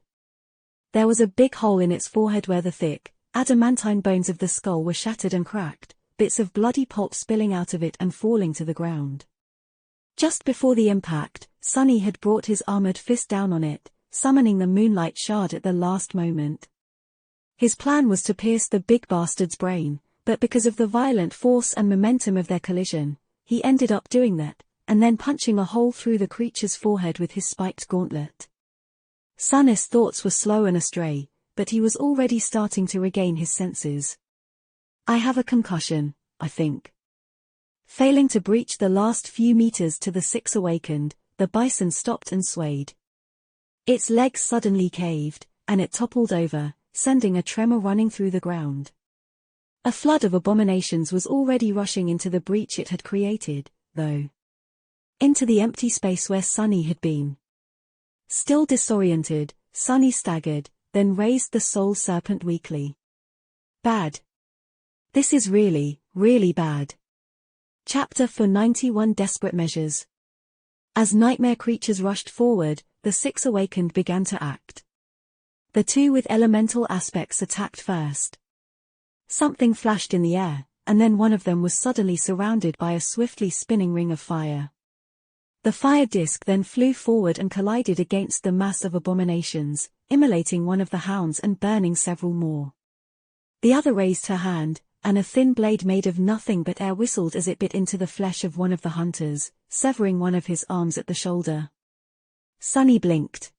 There was a big hole in its forehead where the thick, adamantine bones of the skull were shattered and cracked, bits of bloody pulp spilling out of it and falling to the ground. Just before the impact, Sunny had brought his armored fist down on it, summoning the Moonlight Shard at the last moment. His plan was to pierce the big bastard's brain, but because of the violent force and momentum of their collision, he ended up doing that, and then punching a hole through the creature's forehead with his spiked gauntlet. Sunny's thoughts were slow and astray, but he was already starting to regain his senses. I have a concussion, I think. Failing to breach the last few meters to the six awakened, the bison stopped and swayed. Its legs suddenly caved, and it toppled over, sending a tremor running through the ground. A flood of abominations was already rushing into the breach it had created, though. Into the empty space where Sunny had been. Still disoriented, Sunny staggered, then raised the Soul Serpent weakly. Bad. This is really, really bad. Chapter 491 Desperate Measures. As nightmare creatures rushed forward, the six awakened began to act. The two with elemental aspects attacked first. Something flashed in the air, and then one of them was suddenly surrounded by a swiftly spinning ring of fire. The fire disk then flew forward and collided against the mass of abominations, immolating one of the hounds and burning several more. The other raised her hand, and a thin blade made of nothing but air whistled as it bit into the flesh of one of the hunters, severing one of his arms at the shoulder. Sunny blinked.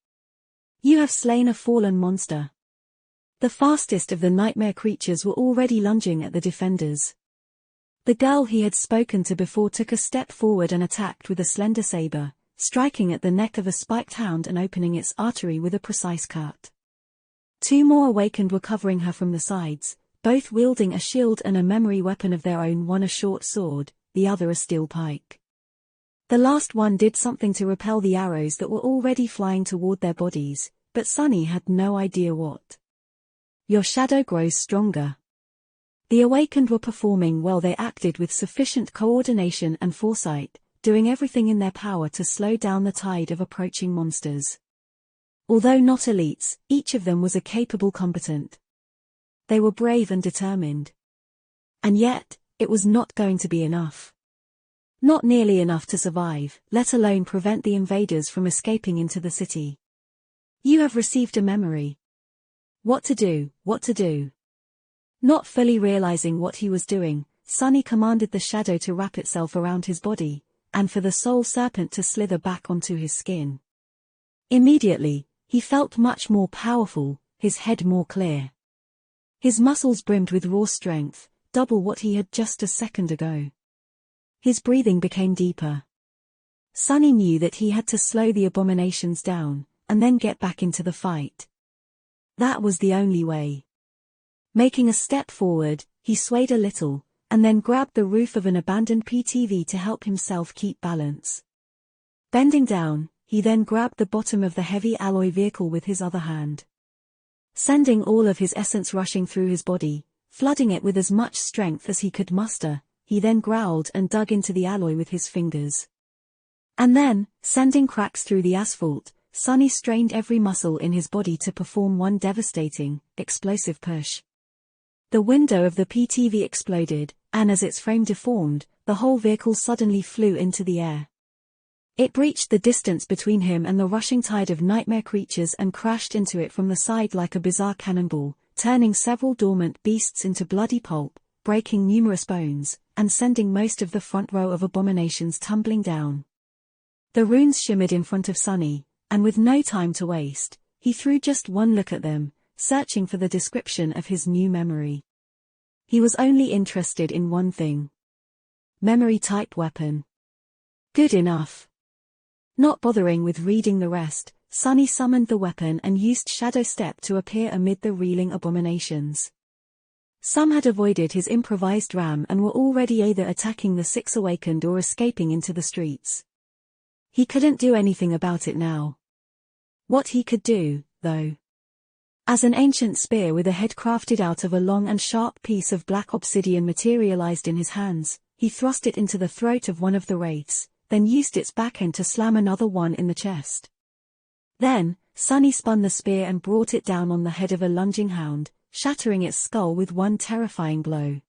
You have slain a fallen monster. The fastest of the nightmare creatures were already lunging at the defenders. The girl he had spoken to before took a step forward and attacked with a slender saber, striking at the neck of a spiked hound and opening its artery with a precise cut. Two more awakened were covering her from the sides, both wielding a shield and a memory weapon of their own, one a short sword, the other a steel pike. The last one did something to repel the arrows that were already flying toward their bodies, but Sunny had no idea what. Your shadow grows stronger. The awakened were performing well. They acted with sufficient coordination and foresight, doing everything in their power to slow down the tide of approaching monsters. Although not elites, each of them was a capable combatant. They were brave and determined. And yet, it was not going to be enough. Not nearly enough to survive, let alone prevent the invaders from escaping into the city. You have received a memory. What to do, what to do. Not fully realizing what he was doing, Sunny commanded the shadow to wrap itself around his body, and for the Soul Serpent to slither back onto his skin. Immediately, he felt much more powerful, his head more clear. His muscles brimmed with raw strength, double what he had just a second ago. His breathing became deeper. Sunny knew that he had to slow the abominations down, and then get back into the fight. That was the only way. Making a step forward, he swayed a little, and then grabbed the roof of an abandoned PTV to help himself keep balance. Bending down, he then grabbed the bottom of the heavy alloy vehicle with his other hand. Sending all of his essence rushing through his body, flooding it with as much strength as he could muster, he then growled and dug into the alloy with his fingers. And then, sending cracks through the asphalt, Sunny strained every muscle in his body to perform one devastating, explosive push. The window of the PTV exploded, and as its frame deformed, the whole vehicle suddenly flew into the air. It breached the distance between him and the rushing tide of nightmare creatures and crashed into it from the side like a bizarre cannonball, turning several dormant beasts into bloody pulp, breaking numerous bones, and sending most of the front row of abominations tumbling down. The runes shimmered in front of Sunny, and with no time to waste, he threw just one look at them, searching for the description of his new memory. He was only interested in one thing. Memory-type weapon. Good enough. Not bothering with reading the rest, Sunny summoned the weapon and used Shadow Step to appear amid the reeling abominations. Some had avoided his improvised ram and were already either attacking the six awakened or escaping into the streets. He couldn't do anything about it now. What he could do, though. As an ancient spear with a head crafted out of a long and sharp piece of black obsidian materialized in his hands, he thrust it into the throat of one of the wraiths, then used its back end to slam another one in the chest. Then, Sunny spun the spear and brought it down on the head of a lunging hound, shattering its skull with one terrifying blow.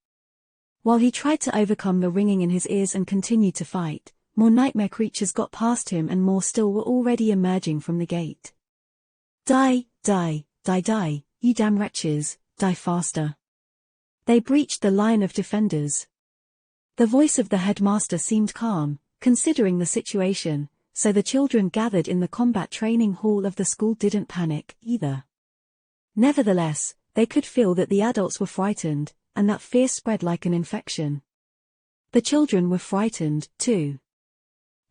While he tried to overcome the ringing in his ears and continued to fight, more nightmare creatures got past him and more still were already emerging from the gate. Die, die, die, die, you damn wretches, die faster. They breached the line of defenders. The voice of the headmaster seemed calm, considering the situation, so the children gathered in the combat training hall of the school didn't panic, either. Nevertheless, they could feel that the adults were frightened, and that fear spread like an infection. The children were frightened, too.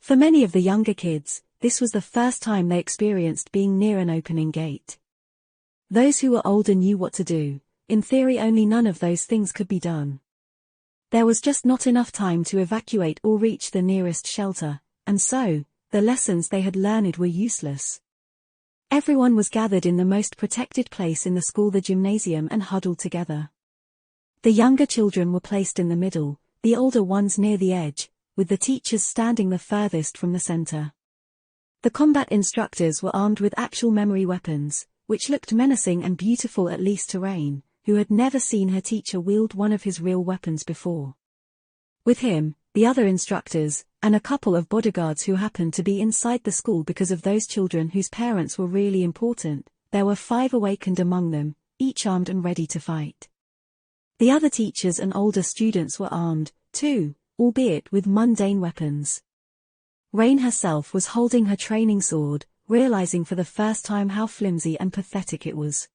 For many of the younger kids, this was the first time they experienced being near an opening gate. Those who were older knew what to do. In theory, only none of those things could be done. There was just not enough time to evacuate or reach the nearest shelter, and so, the lessons they had learned were useless. Everyone was gathered in the most protected place in the school, the gymnasium, and huddled together. The younger children were placed in the middle, the older ones near the edge, with the teachers standing the furthest from the center. The combat instructors were armed with actual memory weapons, which looked menacing and beautiful, at least to Rain, who had never seen her teacher wield one of his real weapons before. With him, the other instructors, and a couple of bodyguards who happened to be inside the school because of those children whose parents were really important, there were 5 awakened among them, each armed and ready to fight. The other teachers and older students were armed, too, albeit with mundane weapons. Rain herself was holding her training sword, realizing for the first time how flimsy and pathetic it was.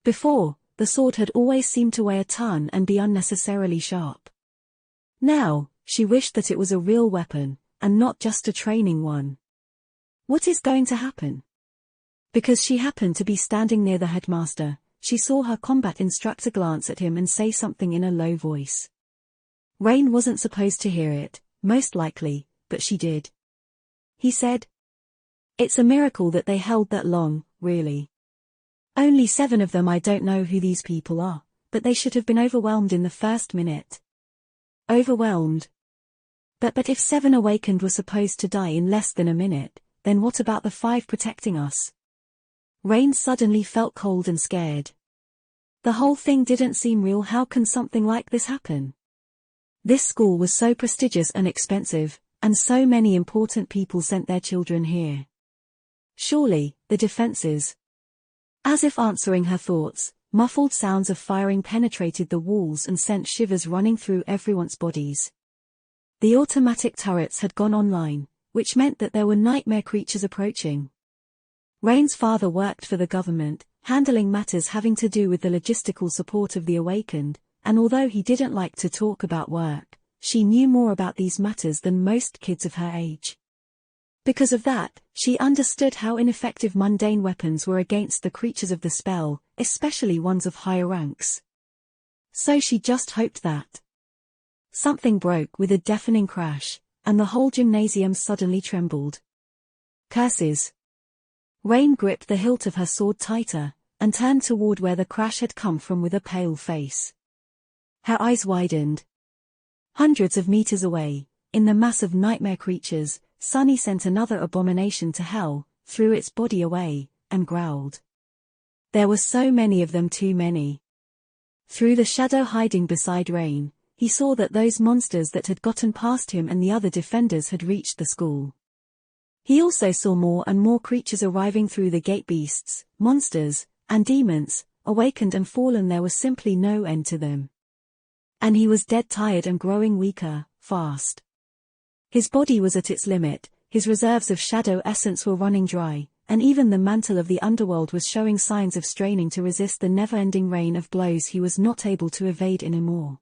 Before, the sword had always seemed to weigh a ton and be unnecessarily sharp. Now, she wished that it was a real weapon, and not just a training one. What is going to happen? Because she happened to be standing near the headmaster, she saw her combat instructor glance at him and say something in a low voice. Rain wasn't supposed to hear it, most likely, but she did. He said, "It's a miracle that they held that long, really. Only 7 of them. I don't know who these people are, but they should have been overwhelmed in the first minute." Overwhelmed? But if 7 awakened were supposed to die in less than a minute, then what about the 5 protecting us? Rain suddenly felt cold and scared. The whole thing didn't seem real. How can something like this happen? This school was so prestigious and expensive, and so many important people sent their children here. Surely, the defenses. As if answering her thoughts, muffled sounds of firing penetrated the walls and sent shivers running through everyone's bodies. The automatic turrets had gone online, which meant that there were nightmare creatures approaching. Rain's father worked for the government, handling matters having to do with the logistical support of the awakened, and although he didn't like to talk about work, she knew more about these matters than most kids of her age. Because of that, she understood how ineffective mundane weapons were against the creatures of the spell, especially ones of higher ranks. So she just hoped that. Something broke with a deafening crash, and the whole gymnasium suddenly trembled. Curses. Rain gripped the hilt of her sword tighter, and turned toward where the crash had come from with a pale face. Her eyes widened. Hundreds of meters away, in the mass of nightmare creatures, Sunny sent another abomination to hell, threw its body away, and growled. There were so many of them, too many. Through the shadow hiding beside Rain, he saw that those monsters that had gotten past him and the other defenders had reached the school. He also saw more and more creatures arriving through the gate, beasts, monsters, and demons, awakened and fallen, there was simply no end to them. And he was dead tired and growing weaker, fast. His body was at its limit, his reserves of shadow essence were running dry, and even the mantle of the underworld was showing signs of straining to resist the never-ending rain of blows he was not able to evade anymore.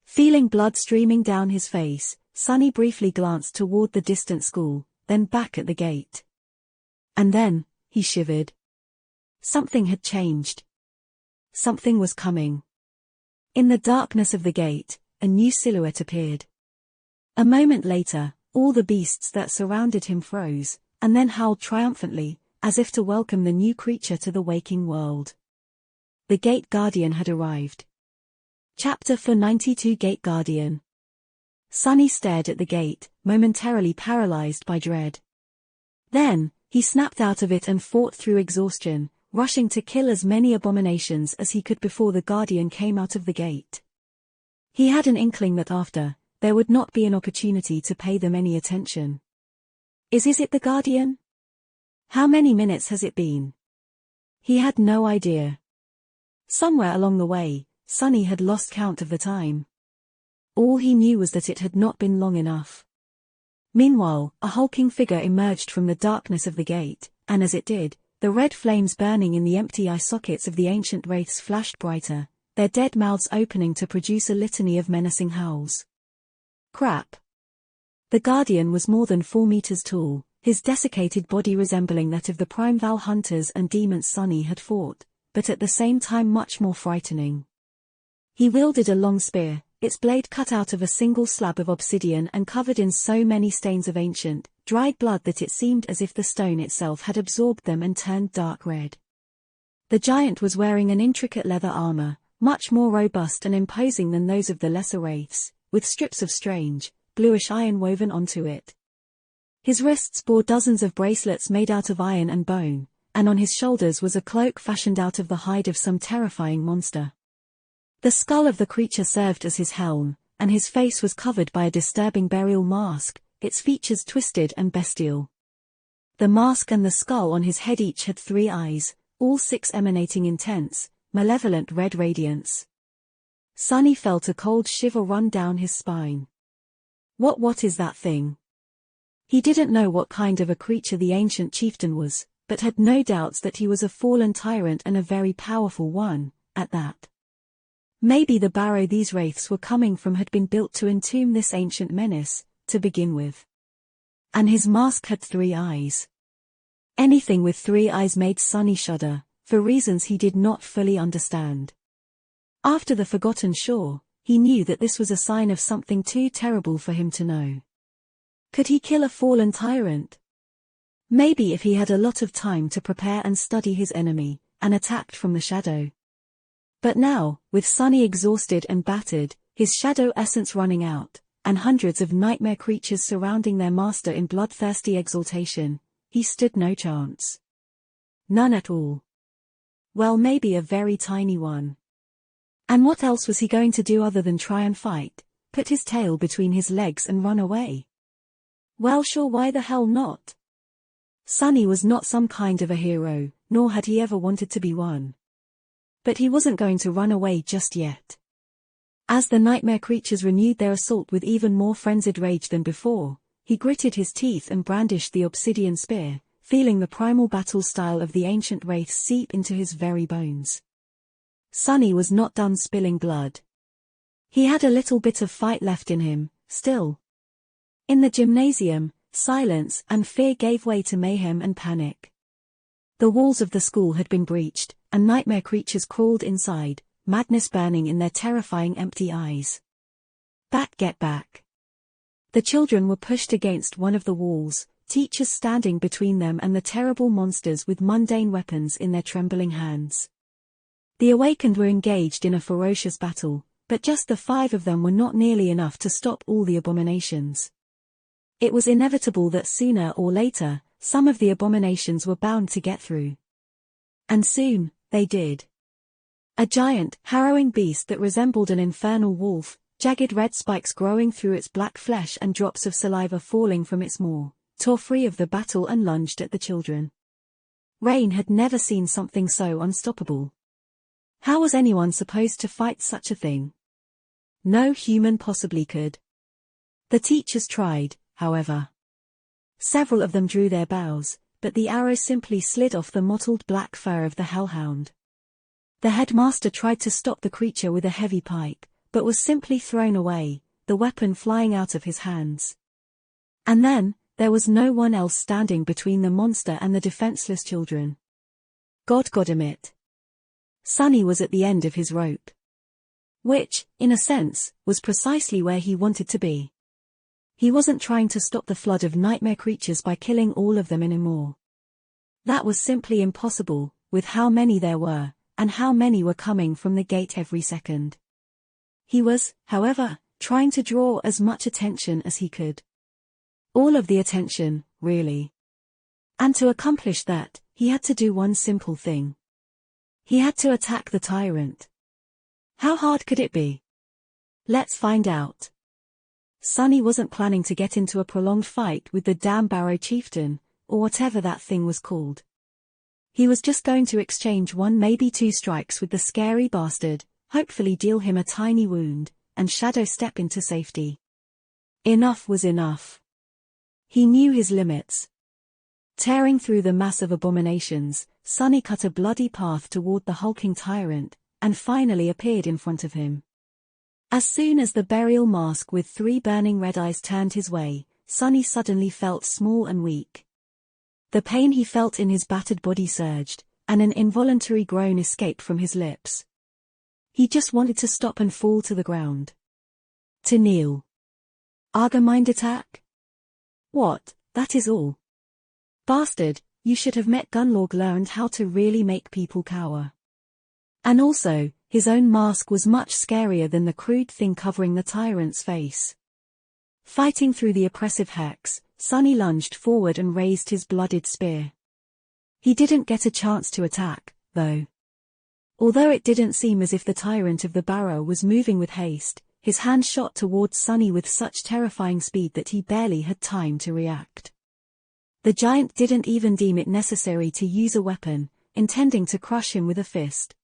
Feeling blood streaming down his face, Sunny briefly glanced toward the distant school, then back at the gate. And then, he shivered. Something had changed. Something was coming. In the darkness of the gate, a new silhouette appeared. A moment later, all the beasts that surrounded him froze, and then howled triumphantly, as if to welcome the new creature to the waking world. The Gate Guardian had arrived. Chapter 492 Gate Guardian. Sunny stared at the gate, momentarily paralyzed by dread. Then, he snapped out of it and fought through exhaustion, rushing to kill as many abominations as he could before the Guardian came out of the gate. He had an inkling that after, there would not be an opportunity to pay them any attention. Is it the Guardian? How many minutes has it been? He had no idea. Somewhere along the way, Sunny had lost count of the time. All he knew was that it had not been long enough. Meanwhile, a hulking figure emerged from the darkness of the gate, and as it did, the red flames burning in the empty eye sockets of the ancient wraiths flashed brighter, their dead mouths opening to produce a litany of menacing howls. Crap. The Guardian was more than 4 meters tall, his desiccated body resembling that of the Primeval hunters and demons Sunny had fought, but at the same time much more frightening. He wielded a long spear, its blade cut out of a single slab of obsidian and covered in so many stains of ancient, dried blood that it seemed as if the stone itself had absorbed them and turned dark red. The giant was wearing an intricate leather armor, much more robust and imposing than those of the lesser wraiths, with strips of strange, bluish iron woven onto it. His wrists bore dozens of bracelets made out of iron and bone, and on his shoulders was a cloak fashioned out of the hide of some terrifying monster. The skull of the creature served as his helm, and his face was covered by a disturbing burial mask, its features twisted and bestial. The mask and the skull on his head each had 3 eyes, all 6 emanating intense, malevolent red radiance. Sunny felt a cold shiver run down his spine. What is that thing? He didn't know what kind of a creature the ancient chieftain was, but had no doubts that he was a fallen tyrant and a very powerful one, at that. Maybe the barrow these wraiths were coming from had been built to entomb this ancient menace, to begin with. And his mask had 3 eyes. Anything with 3 eyes made Sunny shudder, for reasons he did not fully understand. After the Forgotten Shore, he knew that this was a sign of something too terrible for him to know. Could he kill a fallen tyrant? Maybe if he had a lot of time to prepare and study his enemy, and attacked from the shadow. But now, with Sunny exhausted and battered, his shadow essence running out, and hundreds of nightmare creatures surrounding their master in bloodthirsty exultation, he stood no chance. None at all. Well, maybe a very tiny one. And what else was he going to do other than try and fight, put his tail between his legs and run away? Well, sure, why the hell not? Sunny was not some kind of a hero, nor had he ever wanted to be one. But he wasn't going to run away just yet. As the nightmare creatures renewed their assault with even more frenzied rage than before, he gritted his teeth and brandished the obsidian spear, feeling the primal battle style of the ancient wraiths seep into his very bones. Sunny was not done spilling blood. He had a little bit of fight left in him, still. In the gymnasium, silence and fear gave way to mayhem and panic. The walls of the school had been breached, and nightmare creatures crawled inside, madness burning in their terrifying empty eyes. Get back. The children were pushed against one of the walls, teachers standing between them and the terrible monsters with mundane weapons in their trembling hands. The awakened were engaged in a ferocious battle, but just the 5 of them were not nearly enough to stop all the abominations. It was inevitable that sooner or later, some of the abominations were bound to get through. And soon, they did. A giant, harrowing beast that resembled an infernal wolf, jagged red spikes growing through its black flesh and drops of saliva falling from its maw, tore free of the battle and lunged at the children. Rain had never seen something so unstoppable. How was anyone supposed to fight such a thing? No human possibly could. The teachers tried, however. Several of them drew their bows, but the arrow simply slid off the mottled black fur of the hellhound. The headmaster tried to stop the creature with a heavy pike, but was simply thrown away, the weapon flying out of his hands. And then, there was no one else standing between the monster and the defenseless children. God goddamit. Sonny was at the end of his rope. Which, in a sense, was precisely where he wanted to be. He wasn't trying to stop the flood of nightmare creatures by killing all of them anymore. That was simply impossible, with how many there were, and how many were coming from the gate every second. He was, however, trying to draw as much attention as he could. All of the attention, really. And to accomplish that, he had to do one simple thing. He had to attack the tyrant. How hard could it be? Let's find out. Sonny wasn't planning to get into a prolonged fight with the damn Barrow chieftain, or whatever that thing was called. He was just going to exchange one, maybe two strikes with the scary bastard, hopefully deal him a tiny wound, and shadow step into safety. Enough was enough. He knew his limits. Tearing through the mass of abominations, Sonny cut a bloody path toward the hulking tyrant, and finally appeared in front of him. As soon as the burial mask with 3 burning red eyes turned his way, Sonny suddenly felt small and weak. The pain he felt in his battered body surged, and an involuntary groan escaped from his lips. He just wanted to stop and fall to the ground. To kneel. Aga mind attack? What, that is all? Bastard, you should have met Gunlorg, learned how to really make people cower. And also, his own mask was much scarier than the crude thing covering the tyrant's face. Fighting through the oppressive hex, Sonny lunged forward and raised his blooded spear. He didn't get a chance to attack, though. Although it didn't seem as if the tyrant of the Barrow was moving with haste, his hand shot towards Sonny with such terrifying speed that he barely had time to react. The giant didn't even deem it necessary to use a weapon, intending to crush him with a fist.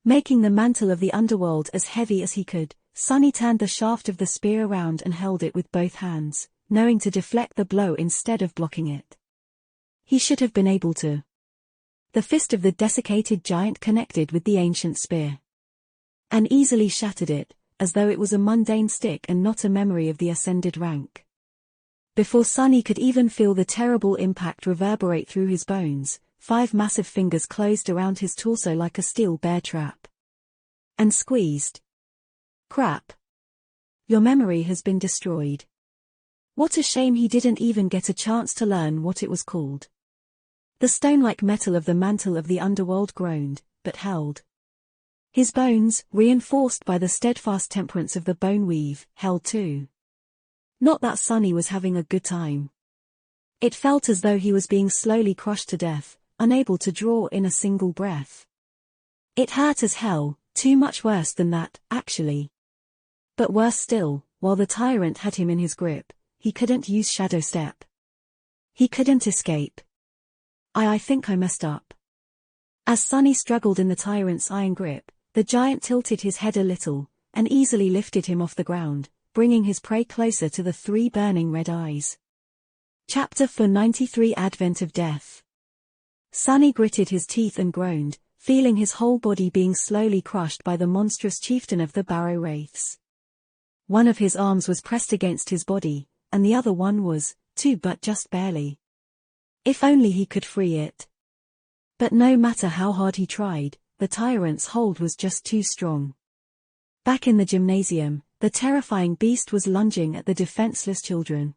Making the mantle of the underworld as heavy as he could, Sonny turned the shaft of the spear around and held it with both hands, knowing to deflect the blow instead of blocking it. He should have been able to. The fist of the desiccated giant connected with the ancient spear, and easily shattered it, as though it was a mundane stick and not a memory of the ascended rank. Before Sonny could even feel the terrible impact reverberate through his bones, 5 massive fingers closed around his torso like a steel bear trap. And squeezed. Crap. Your memory has been destroyed. What a shame he didn't even get a chance to learn what it was called. The stone-like metal of the mantle of the underworld groaned, but held. His bones, reinforced by the steadfast temperance of the bone weave, held too. Not that Sonny was having a good time. It felt as though he was being slowly crushed to death, unable to draw in a single breath. It hurt as hell, too much worse than that, actually. But worse still, while the tyrant had him in his grip, he couldn't use Shadow Step. He couldn't escape. I think I messed up. As Sonny struggled in the tyrant's iron grip, the giant tilted his head a little, and easily lifted him off the ground, bringing his prey closer to the 3 burning red eyes. Chapter 493 Advent of Death. Sonny gritted his teeth and groaned, feeling his whole body being slowly crushed by the monstrous chieftain of the Barrow Wraiths. One of his arms was pressed against his body, and the other one was, too, but just barely. If only he could free it. But no matter how hard he tried, the tyrant's hold was just too strong. Back in the gymnasium, the terrifying beast was lunging at the defenseless children.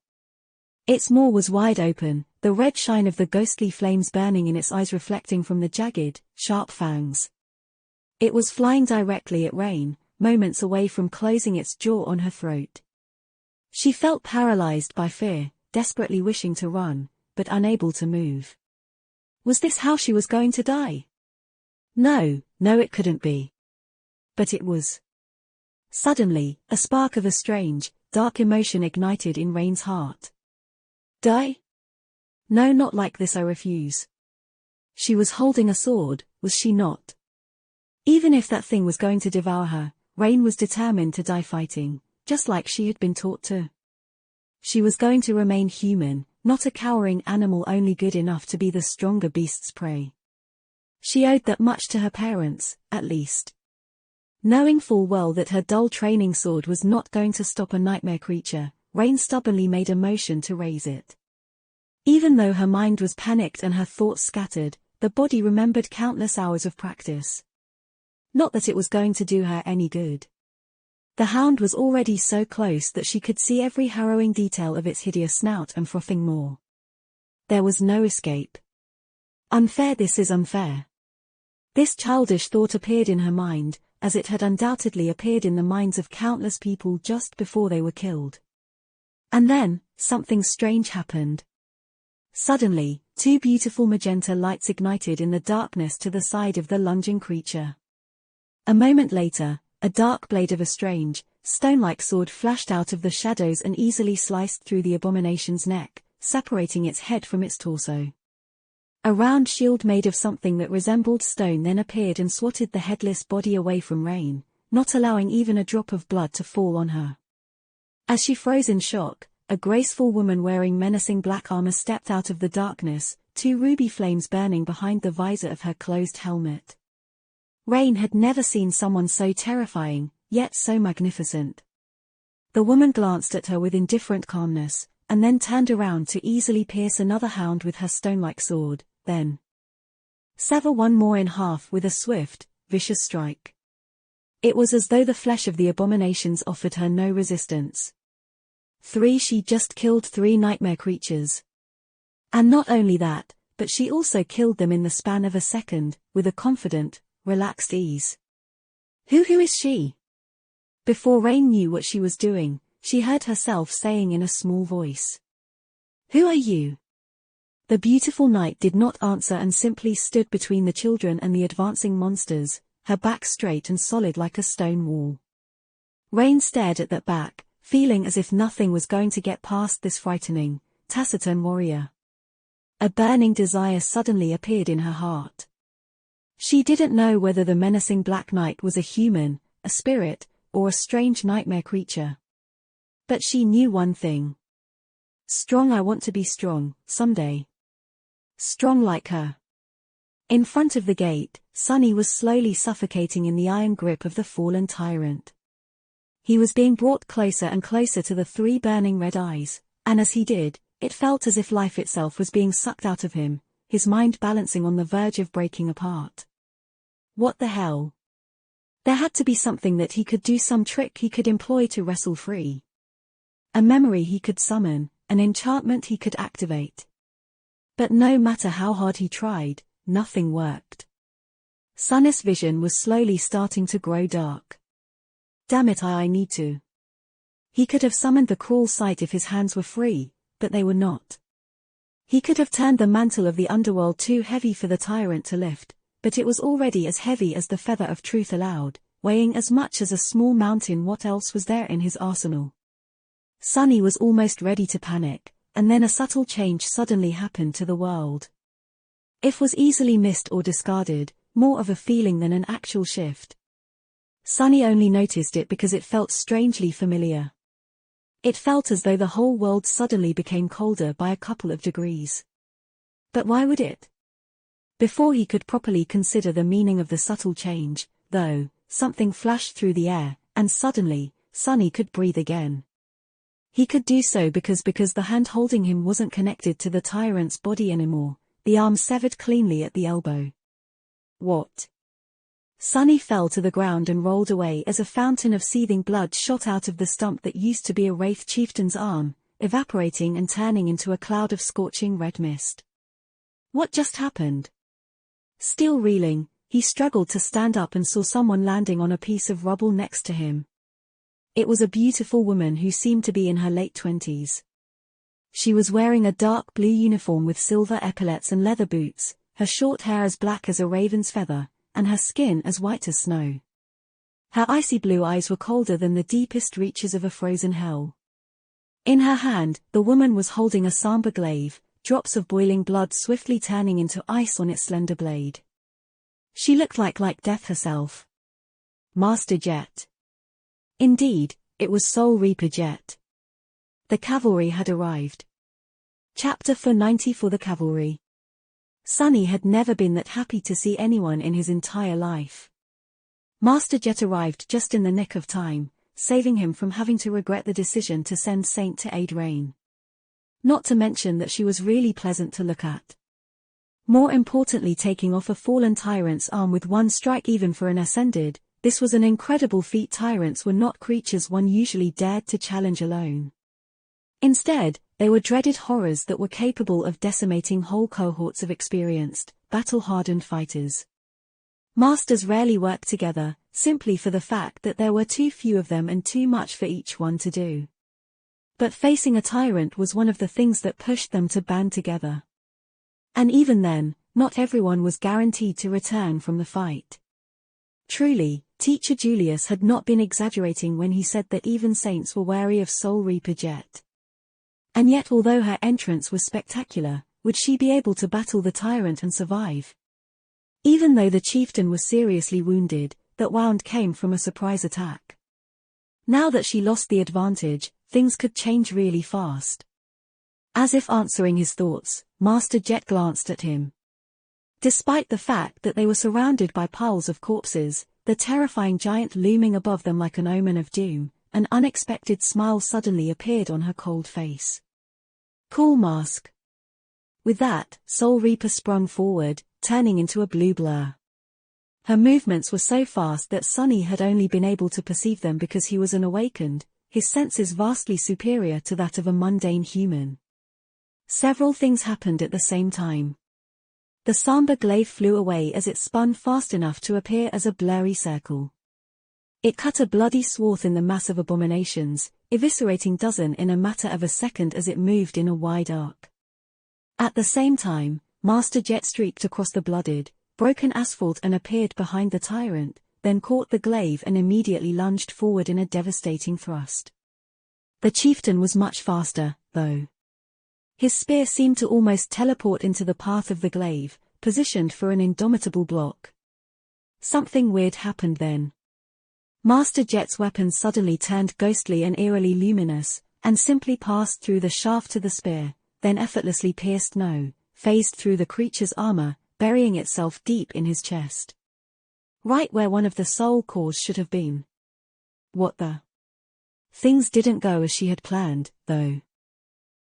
Its maw was wide open, the red shine of the ghostly flames burning in its eyes reflecting from the jagged, sharp fangs. It was flying directly at Rain, moments away from closing its jaw on her throat. She felt paralyzed by fear, desperately wishing to run, but unable to move. Was this how she was going to die? No, it couldn't be. But it was. Suddenly, a spark of a strange, dark emotion ignited in Rain's heart. Die? No, not like this, I refuse. She was holding a sword, was she not? Even if that thing was going to devour her, Rain was determined to die fighting, just like she had been taught to. She was going to remain human, not a cowering animal only good enough to be the stronger beast's prey. She owed that much to her parents, at least. Knowing full well that her dull training sword was not going to stop a nightmare creature, Rain stubbornly made a motion to raise it. Even though her mind was panicked and her thoughts scattered, the body remembered countless hours of practice. Not that it was going to do her any good. The hound was already so close that she could see every harrowing detail of its hideous snout and frothing maw. There was no escape. Unfair, this is unfair. This childish thought appeared in her mind, as it had undoubtedly appeared in the minds of countless people just before they were killed. And then, something strange happened. Suddenly, two beautiful magenta lights ignited in the darkness to the side of the lunging creature. A moment later, a dark blade of a strange, stone-like sword flashed out of the shadows and easily sliced through the abomination's neck, separating its head from its torso. A round shield made of something that resembled stone then appeared and swatted the headless body away from Rain, not allowing even a drop of blood to fall on her. As she froze in shock, a graceful woman wearing menacing black armor stepped out of the darkness, two ruby flames burning behind the visor of her closed helmet. Rain had never seen someone so terrifying, yet so magnificent. The woman glanced at her with indifferent calmness, and then turned around to easily pierce another hound with her stone-like sword, then sever one more in half with a swift, vicious strike. It was as though the flesh of the abominations offered her no resistance. She just killed 3 nightmare creatures. And not only that, but she also killed them in the span of a second, with a confident, relaxed ease. Who is she? Before Rain knew what she was doing, she heard herself saying in a small voice. Who are you? The beautiful knight did not answer and simply stood between the children and the advancing monsters, her back straight and solid like a stone wall. Rain stared at that back, feeling as if nothing was going to get past this frightening, taciturn warrior. A burning desire suddenly appeared in her heart. She didn't know whether the menacing Black Knight was a human, a spirit, or a strange nightmare creature. But she knew one thing. Strong, I want to be strong, someday. Strong like her. In front of the gate, Sunny was slowly suffocating in the iron grip of the fallen tyrant. He was being brought closer and closer to the 3 burning red eyes, and as he did, it felt as if life itself was being sucked out of him, his mind balancing on the verge of breaking apart. What the hell? There had to be something that he could do, some trick he could employ to wrestle free. A memory he could summon, an enchantment he could activate. But no matter how hard he tried, nothing worked. Sunny's vision was slowly starting to grow dark. Damn it, I need to. He could have summoned the cruel sight if his hands were free, but they were not. He could have turned the mantle of the underworld too heavy for the tyrant to lift, but it was already as heavy as the feather of truth allowed, weighing as much as a small mountain. What else was there in his arsenal? Sunny was almost ready to panic, and then a subtle change suddenly happened to the world. It was easily missed or discarded, more of a feeling than an actual shift. Sunny only noticed it because it felt strangely familiar. It felt as though the whole world suddenly became colder by a couple of degrees. But why would it? Before he could properly consider the meaning of the subtle change, though, something flashed through the air, and suddenly, Sunny could breathe again. He could do so because the hand holding him wasn't connected to the tyrant's body anymore, the arm severed cleanly at the elbow. What? Sunny fell to the ground and rolled away as a fountain of seething blood shot out of the stump that used to be a Wraith chieftain's arm, evaporating and turning into a cloud of scorching red mist. What just happened? Still reeling, he struggled to stand up and saw someone landing on a piece of rubble next to him. It was a beautiful woman who seemed to be in her late 20s. She was wearing a dark blue uniform with silver epaulets and leather boots, her short hair as black as a raven's feather, and her skin as white as snow. Her icy blue eyes were colder than the deepest reaches of a frozen hell. In her hand, the woman was holding a somber glaive, drops of boiling blood swiftly turning into ice on its slender blade. She looked like death herself. Master Jet. Indeed, it was Soul Reaper Jet. The cavalry had arrived. Chapter 490 for the cavalry. Sunny had never been that happy to see anyone in his entire life. Master Jet arrived just in the nick of time, saving him from having to regret the decision to send Saint to aid Rain. Not to mention that she was really pleasant to look at. More importantly, taking off a fallen tyrant's arm with one strike even for an ascended, this was an incredible feat. Tyrants were not creatures one usually dared to challenge alone. Instead, they were dreaded horrors that were capable of decimating whole cohorts of experienced, battle-hardened fighters. Masters rarely worked together, simply for the fact that there were too few of them and too much for each one to do. But facing a tyrant was one of the things that pushed them to band together. And even then, not everyone was guaranteed to return from the fight. Truly, Teacher Julius had not been exaggerating when he said that even saints were wary of Soul Reaper Jet. And yet, although her entrance was spectacular, would she be able to battle the tyrant and survive? Even though the chieftain was seriously wounded, that wound came from a surprise attack. Now that she lost the advantage, things could change really fast. As if answering his thoughts, Master Jet glanced at him. Despite the fact that they were surrounded by piles of corpses, the terrifying giant looming above them like an omen of doom, an unexpected smile suddenly appeared on her cold face. Cool mask. With that, Soul Reaper sprung forward, turning into a blue blur. Her movements were so fast that Sunny had only been able to perceive them because he was an awakened, his senses vastly superior to that of a mundane human. Several things happened at the same time. The somber glaive flew away as it spun fast enough to appear as a blurry circle. It cut a bloody swath in the mass of abominations, eviscerating dozens in a matter of a second as it moved in a wide arc. At the same time, Master Jet streaked across the blooded, broken asphalt and appeared behind the tyrant, then caught the glaive and immediately lunged forward in a devastating thrust. The chieftain was much faster, though. His spear seemed to almost teleport into the path of the glaive, positioned for an indomitable block. Something weird happened then. Master Jet's weapon suddenly turned ghostly and eerily luminous, and simply passed through the shaft to the spear, then effortlessly phased through the creature's armor, burying itself deep in his chest. Right where one of the soul cores should have been. What the? Things didn't go as she had planned, though.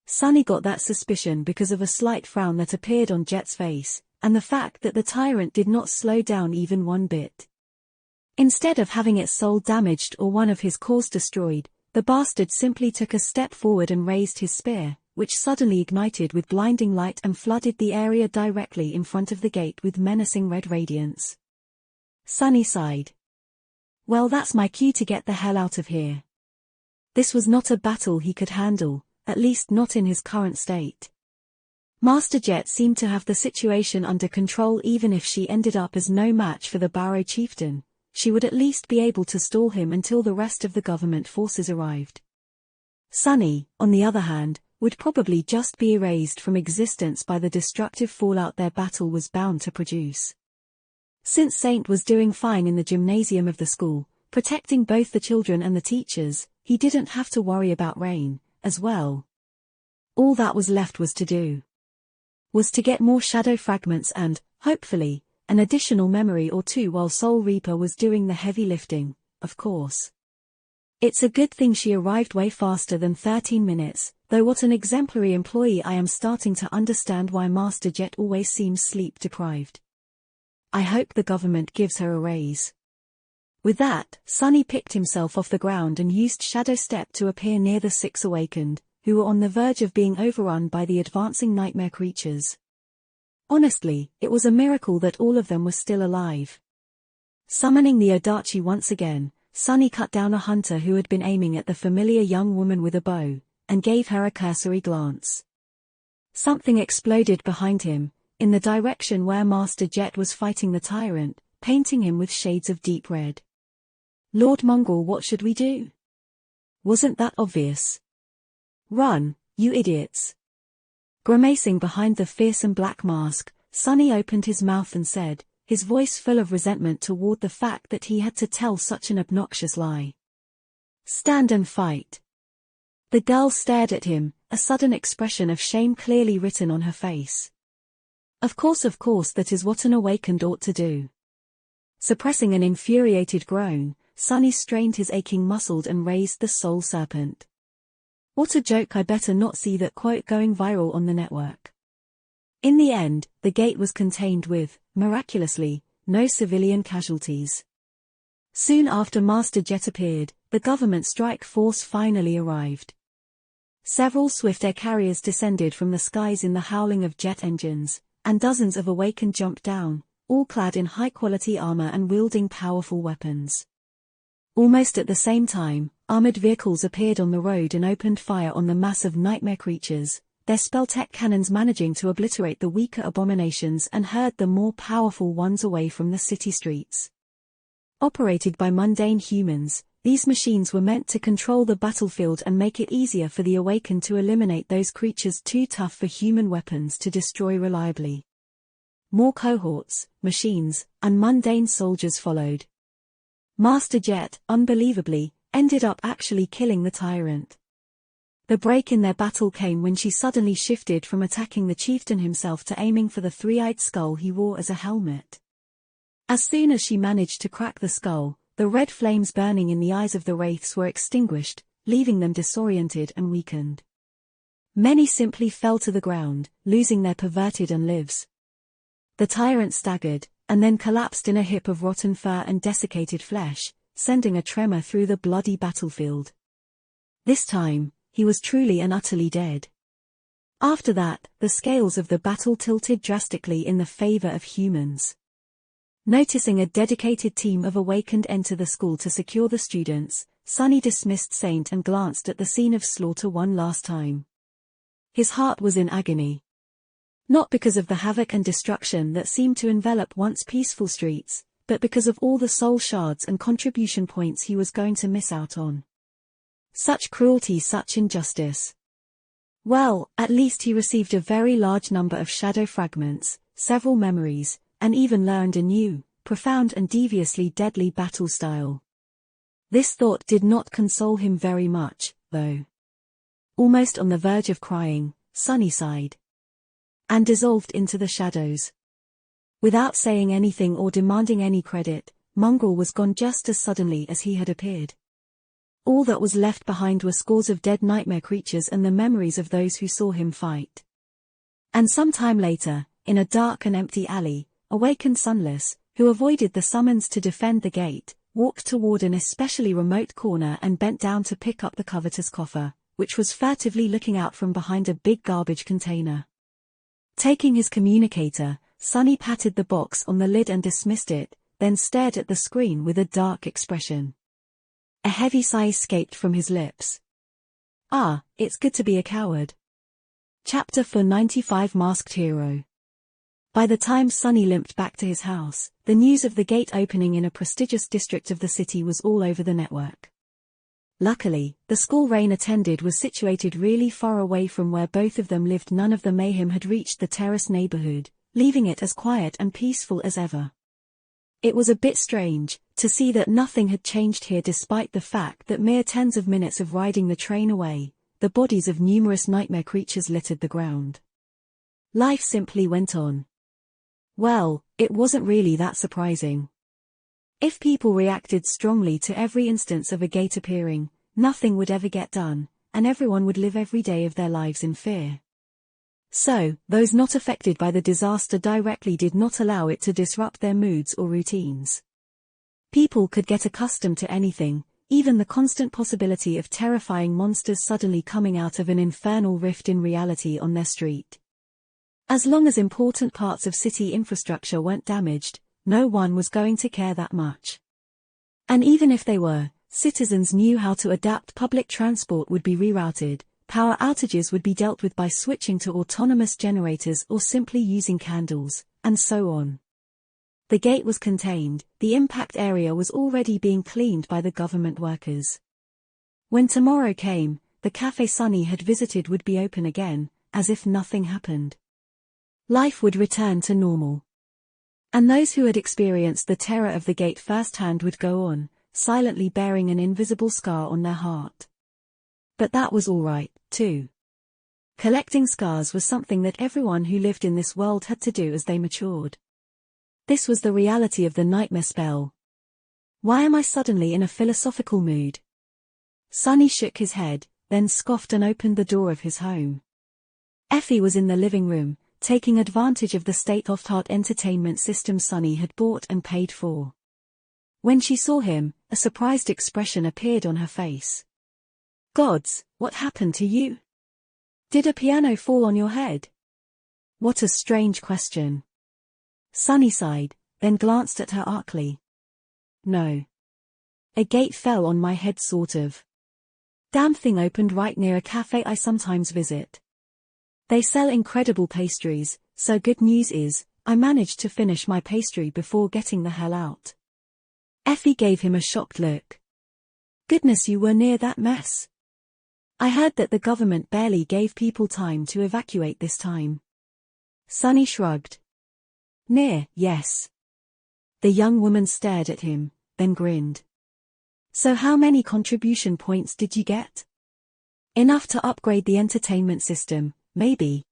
Sunny got that suspicion because of a slight frown that appeared on Jet's face, and the fact that the tyrant did not slow down even one bit. Instead of having its soul damaged or one of his cores destroyed, the bastard simply took a step forward and raised his spear, which suddenly ignited with blinding light and flooded the area directly in front of the gate with menacing red radiance. Sunny sighed. Well, that's my cue to get the hell out of here. This was not a battle he could handle, at least not in his current state. Master Jet seemed to have the situation under control. Even if she ended up as no match for the Barrow chieftain, she would at least be able to stall him until the rest of the government forces arrived. Sunny, on the other hand, would probably just be erased from existence by the destructive fallout their battle was bound to produce. Since Saint was doing fine in the gymnasium of the school, protecting both the children and the teachers, he didn't have to worry about Rain, as well. All that was left was to get more shadow fragments and, hopefully, an additional memory or two while Soul Reaper was doing the heavy lifting, of course. It's a good thing she arrived way faster than 13 minutes, though what an exemplary employee. I am starting to understand why Master Jet always seems sleep-deprived. I hope the government gives her a raise. With that, Sunny picked himself off the ground and used Shadow Step to appear near the 6 awakened, who were on the verge of being overrun by the advancing nightmare creatures. Honestly, it was a miracle that all of them were still alive. Summoning the Odachi once again, Sunny cut down a hunter who had been aiming at the familiar young woman with a bow, and gave her a cursory glance. Something exploded behind him, in the direction where Master Jet was fighting the tyrant, painting him with shades of deep red. Lord Mongol, what should we do? Wasn't that obvious? Run, you idiots. Grimacing behind the fearsome black mask, Sunny opened his mouth and said, his voice full of resentment toward the fact that he had to tell such an obnoxious lie. "Stand and fight." The girl stared at him, a sudden expression of shame clearly written on her face. Of course, that is what an awakened ought to do." Suppressing an infuriated groan, Sunny strained his aching muscles and raised the soul serpent. What a joke! I better not see that quote going viral on the network. In the end, the gate was contained with, miraculously, no civilian casualties. Soon after Master Jet appeared, the government strike force finally arrived. Several swift air carriers descended from the skies in the howling of jet engines, and dozens of Awakened jumped down, all clad in high-quality armor and wielding powerful weapons. Almost at the same time, armored vehicles appeared on the road and opened fire on the mass of nightmare creatures, their spell-tech cannons managing to obliterate the weaker abominations and herd the more powerful ones away from the city streets. Operated by mundane humans, these machines were meant to control the battlefield and make it easier for the Awakened to eliminate those creatures too tough for human weapons to destroy reliably. More cohorts, machines, and mundane soldiers followed. Master Jet, unbelievably, ended up actually killing the tyrant. The break in their battle came when she suddenly shifted from attacking the chieftain himself to aiming for the three-eyed skull he wore as a helmet. As soon as she managed to crack the skull, the red flames burning in the eyes of the wraiths were extinguished, leaving them disoriented and weakened. Many simply fell to the ground, losing their perverted lives. The tyrant staggered, and then collapsed in a heap of rotten fur and desiccated flesh, sending a tremor through the bloody battlefield. This time, he was truly and utterly dead. After that, the scales of the battle tilted drastically in the favor of humans. Noticing a dedicated team of Awakened enter the school to secure the students, Sunny dismissed Saint and glanced at the scene of slaughter one last time. His heart was in agony. Not because of the havoc and destruction that seemed to envelop once peaceful streets, but because of all the soul shards and contribution points he was going to miss out on. Such cruelty, such injustice. Well, at least he received a very large number of shadow fragments, several memories, and even learned a new, profound and deviously deadly battle style. This thought did not console him very much, though. Almost on the verge of crying, Sunny sighed and dissolved into the shadows. Without saying anything or demanding any credit, Mongrel was gone just as suddenly as he had appeared. All that was left behind were scores of dead nightmare creatures and the memories of those who saw him fight. And some time later, in a dark and empty alley, Awakened Sunless, who avoided the summons to defend the gate, walked toward an especially remote corner and bent down to pick up the covetous coffer, which was furtively looking out from behind a big garbage container. Taking his communicator, Sunny patted the box on the lid and dismissed it, then stared at the screen with a dark expression. A heavy sigh escaped from his lips. Ah, it's good to be a coward. Chapter 495 Masked Hero. By the time Sunny limped back to his house, the news of the gate opening in a prestigious district of the city was all over the network. Luckily, the school Rain attended was situated really far away from where both of them lived. None of the mayhem had reached the terrace neighborhood, leaving it as quiet and peaceful as ever. It was a bit strange to see that nothing had changed here despite the fact that mere tens of minutes of riding the train away, the bodies of numerous nightmare creatures littered the ground. Life simply went on. Well, it wasn't really that surprising. If people reacted strongly to every instance of a gate appearing, nothing would ever get done, and everyone would live every day of their lives in fear. So, those not affected by the disaster directly did not allow it to disrupt their moods or routines. People could get accustomed to anything, even the constant possibility of terrifying monsters suddenly coming out of an infernal rift in reality on their street. As long as important parts of city infrastructure weren't damaged, no one was going to care that much. And even if they were, citizens knew how to adapt. Public transport would be rerouted, power outages would be dealt with by switching to autonomous generators or simply using candles, and so on. The gate was contained, the impact area was already being cleaned by the government workers. When tomorrow came, the cafe Sunny had visited would be open again, as if nothing happened. Life would return to normal. And those who had experienced the terror of the gate firsthand would go on, silently bearing an invisible scar on their heart. But that was all right, too. Collecting scars was something that everyone who lived in this world had to do as they matured. This was the reality of the nightmare spell. Why am I suddenly in a philosophical mood? Sonny shook his head, then scoffed and opened the door of his home. Effie was in the living room, taking advantage of the state-of-the-art entertainment system Sonny had bought and paid for. When she saw him, a surprised expression appeared on her face. Gods, what happened to you? Did a piano fall on your head? What a strange question. Sonny sighed, then glanced at her archly. No. A gate fell on my head sort of. Damn thing opened right near a cafe I sometimes visit. They sell incredible pastries, so good news is, I managed to finish my pastry before getting the hell out. Effie gave him a shocked look. Goodness, you were near that mess. I heard that the government barely gave people time to evacuate this time. Sonny shrugged. Near, yes. The young woman stared at him, then grinned. So how many contribution points did you get? Enough to upgrade the entertainment system, maybe.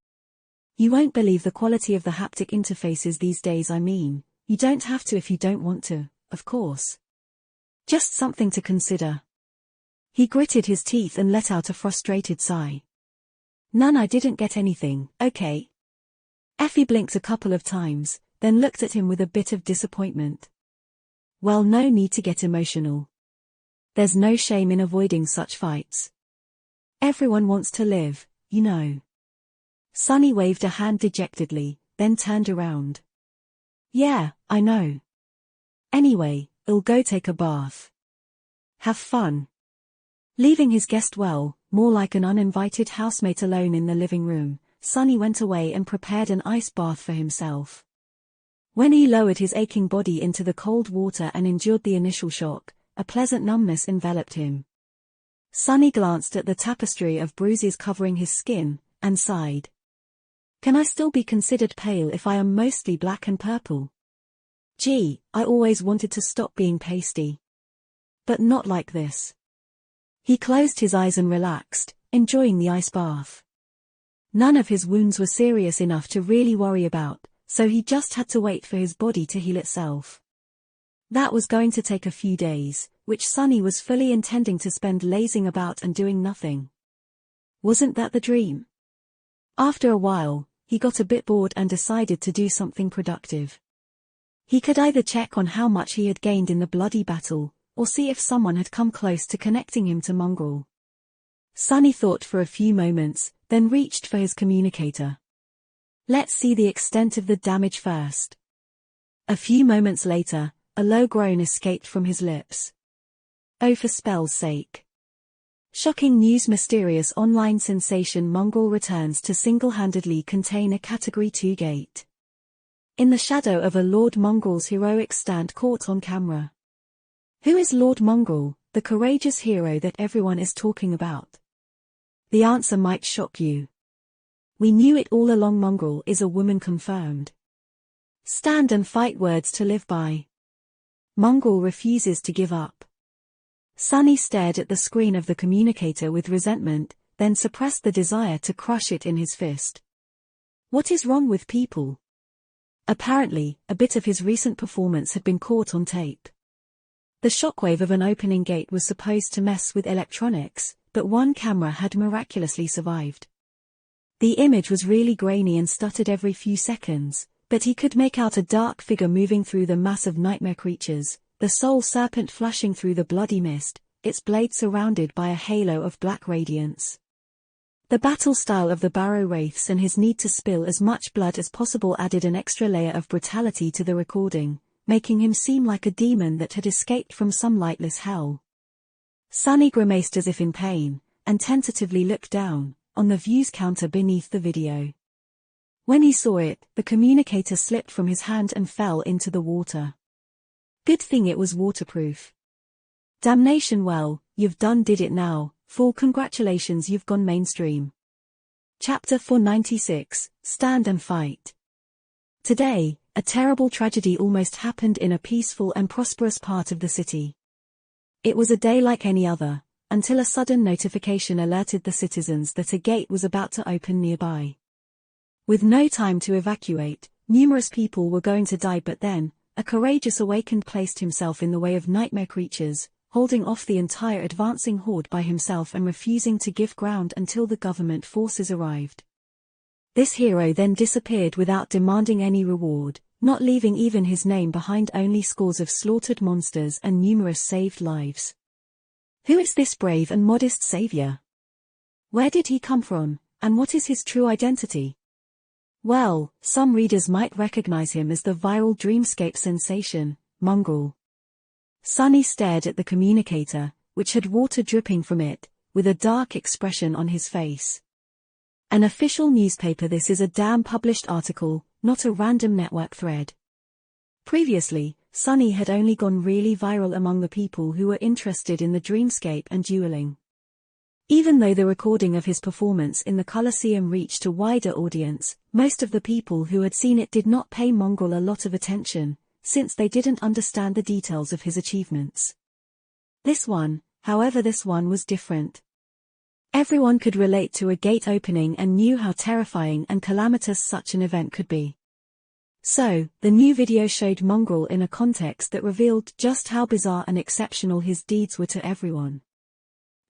You won't believe the quality of the haptic interfaces these days. I mean, you don't have to if you don't want to, of course. Just something to consider. He gritted his teeth and let out a frustrated sigh. None, I didn't get anything, okay. Effie blinked a couple of times, then looked at him with a bit of disappointment. Well, no need to get emotional. There's no shame in avoiding such fights. Everyone wants to live, you know. Sonny waved a hand dejectedly, then turned around. Yeah, I know. Anyway, I'll go take a bath. Have fun. Leaving his guest more like an uninvited housemate alone in the living room, Sonny went away and prepared an ice bath for himself. When he lowered his aching body into the cold water and endured the initial shock, a pleasant numbness enveloped him. Sonny glanced at the tapestry of bruises covering his skin, and sighed. Can I still be considered pale if I am mostly black and purple? Gee, I always wanted to stop being pasty. But not like this. He closed his eyes and relaxed, enjoying the ice bath. None of his wounds were serious enough to really worry about, so he just had to wait for his body to heal itself. That was going to take a few days, which Sonny was fully intending to spend lazing about and doing nothing. Wasn't that the dream? After a while, he got a bit bored and decided to do something productive. He could either check on how much he had gained in the bloody battle, or see if someone had come close to connecting him to Mongrel. Sonny thought for a few moments, then reached for his communicator. Let's see the extent of the damage first. A few moments later, a low groan escaped from his lips. Oh, for spell's sake. Shocking news. Mysterious online sensation. Mongrel returns to single-handedly contain a Category 2 gate. In the shadow of a Lord Mongrel's heroic stand caught on camera. Who is Lord Mongrel, the courageous hero that everyone is talking about? The answer might shock you. We knew it all along. Mongrel is a woman confirmed. Stand and fight, words to live by. Mongrel refuses to give up. Sonny stared at the screen of the communicator with resentment, then suppressed the desire to crush it in his fist. What is wrong with people? Apparently, a bit of his recent performance had been caught on tape. The shockwave of an opening gate was supposed to mess with electronics, but one camera had miraculously survived. The image was really grainy and stuttered every few seconds, but he could make out a dark figure moving through the mass of nightmare creatures, the soul serpent flashing through the bloody mist, its blade surrounded by a halo of black radiance. The battle style of the Barrow Wraiths and his need to spill as much blood as possible added an extra layer of brutality to the recording, making him seem like a demon that had escaped from some lightless hell. Sonny grimaced as if in pain, and tentatively looked down, on the views counter beneath the video. When he saw it, the communicator slipped from his hand and fell into the water. Good thing it was waterproof. Damnation, well, you've did it now, full congratulations, you've gone mainstream. Chapter 496, Stand and Fight. Today, a terrible tragedy almost happened in a peaceful and prosperous part of the city. It was a day like any other, until a sudden notification alerted the citizens that a gate was about to open nearby. With no time to evacuate, numerous people were going to die, but then, a courageous awakened placed himself in the way of nightmare creatures, holding off the entire advancing horde by himself and refusing to give ground until the government forces arrived. This hero then disappeared without demanding any reward, not leaving even his name behind, only scores of slaughtered monsters and numerous saved lives. Who is this brave and modest savior? Where did he come from, and what is his true identity? Well, some readers might recognize him as the viral Dreamscape sensation, Mongrel. Sunny stared at the communicator, which had water dripping from it, with a dark expression on his face. An official newspaper. This is a damn published article, not a random network thread. Previously, Sunny had only gone really viral among the people who were interested in the Dreamscape and dueling. Even though the recording of his performance in the Colosseum reached a wider audience, most of the people who had seen it did not pay Mongrel a lot of attention, since they didn't understand the details of his achievements. This one was different. Everyone could relate to a gate opening and knew how terrifying and calamitous such an event could be. So, the new video showed Mongrel in a context that revealed just how bizarre and exceptional his deeds were to everyone.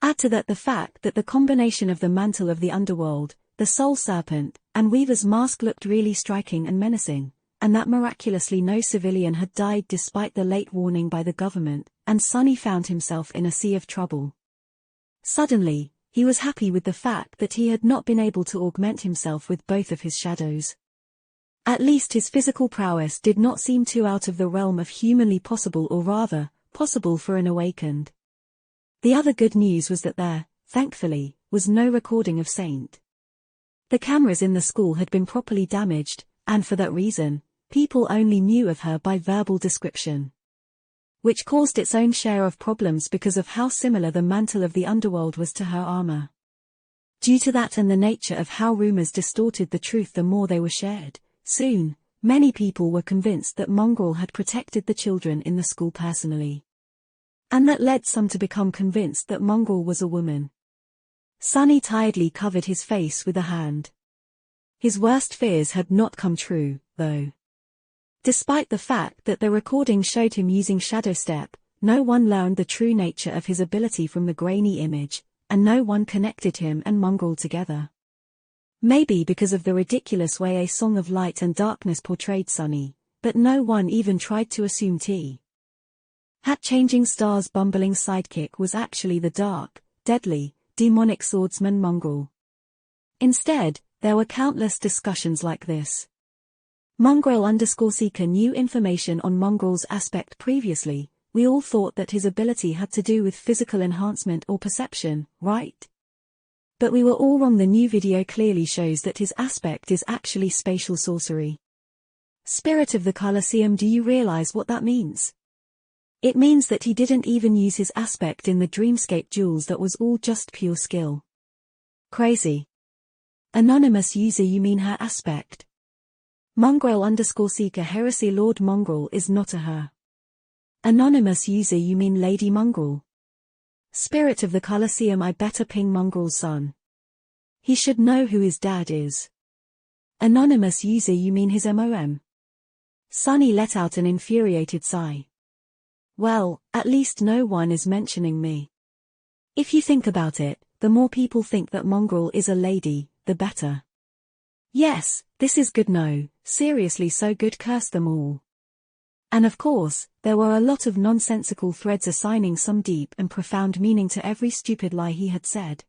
Add to that the fact that the combination of the mantle of the underworld, the soul serpent, and Weaver's mask looked really striking and menacing, and that miraculously no civilian had died despite the late warning by the government, and Sunny found himself in a sea of trouble. Suddenly, he was happy with the fact that he had not been able to augment himself with both of his shadows. At least his physical prowess did not seem too out of the realm of humanly possible, or rather, possible for an awakened. The other good news was that there, thankfully, was no recording of Saint. The cameras in the school had been properly damaged, and for that reason, people only knew of her by verbal description. Which caused its own share of problems because of how similar the mantle of the underworld was to her armor. Due to that and the nature of how rumors distorted the truth the more they were shared, soon, many people were convinced that Mongrel had protected the children in the school personally. And that led some to become convinced that Mongrel was a woman. Sunny tiredly covered his face with a hand. His worst fears had not come true, though. Despite the fact that the recording showed him using Shadow Step, no one learned the true nature of his ability from the grainy image, and no one connected him and Mongrel together. Maybe because of the ridiculous way A Song of Light and Darkness portrayed Sunny, but no one even tried to assume Changing Star's bumbling sidekick was actually the dark, deadly, demonic swordsman Mongrel. Instead, there were countless discussions like this. Mongrel_Seeker knew information on Mongrel's aspect previously. We all thought that his ability had to do with physical enhancement or perception, right? But we were all wrong. The new video clearly shows that his aspect is actually spatial sorcery. Spirit of the Colosseum, do you realize what that means? It means that he didn't even use his aspect in the Dreamscape duels. That was all just pure skill. Crazy. Anonymous user, you mean her aspect? Mongrel_Seeker heresy. Lord Mongrel is not a her. Anonymous user, you mean Lady Mongrel? Spirit of the Colosseum, I better ping Mongrel's son. He should know who his dad is. Anonymous user, you mean his MOM? Sunny let out an infuriated sigh. Well, at least no one is mentioning me. If you think about it, the more people think that Mongrel is a lady, the better. Yes, this is good. No, seriously, so good, curse them all. And of course, there were a lot of nonsensical threads assigning some deep and profound meaning to every stupid lie he had said.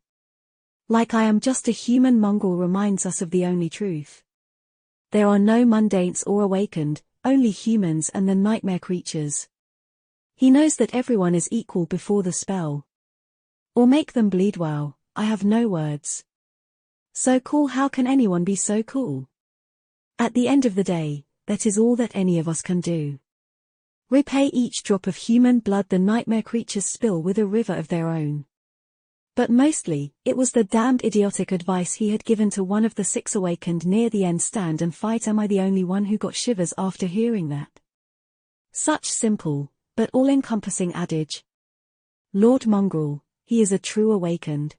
Like I am just a human. Mongrel reminds us of the only truth. There are no mundanes or awakened, only humans and the nightmare creatures. He knows that everyone is equal before the spell. Or make them bleed. Wow, I have no words. So cool. How can anyone be so cool? At the end of the day, that is all that any of us can do. Repay each drop of human blood the nightmare creatures spill with a river of their own. But mostly, it was the damned idiotic advice he had given to one of the six awakened near the end stand and fight. Am I the only one who got shivers after hearing that? Such simple, but all-encompassing adage. Lord Mongrel, he is a true awakened.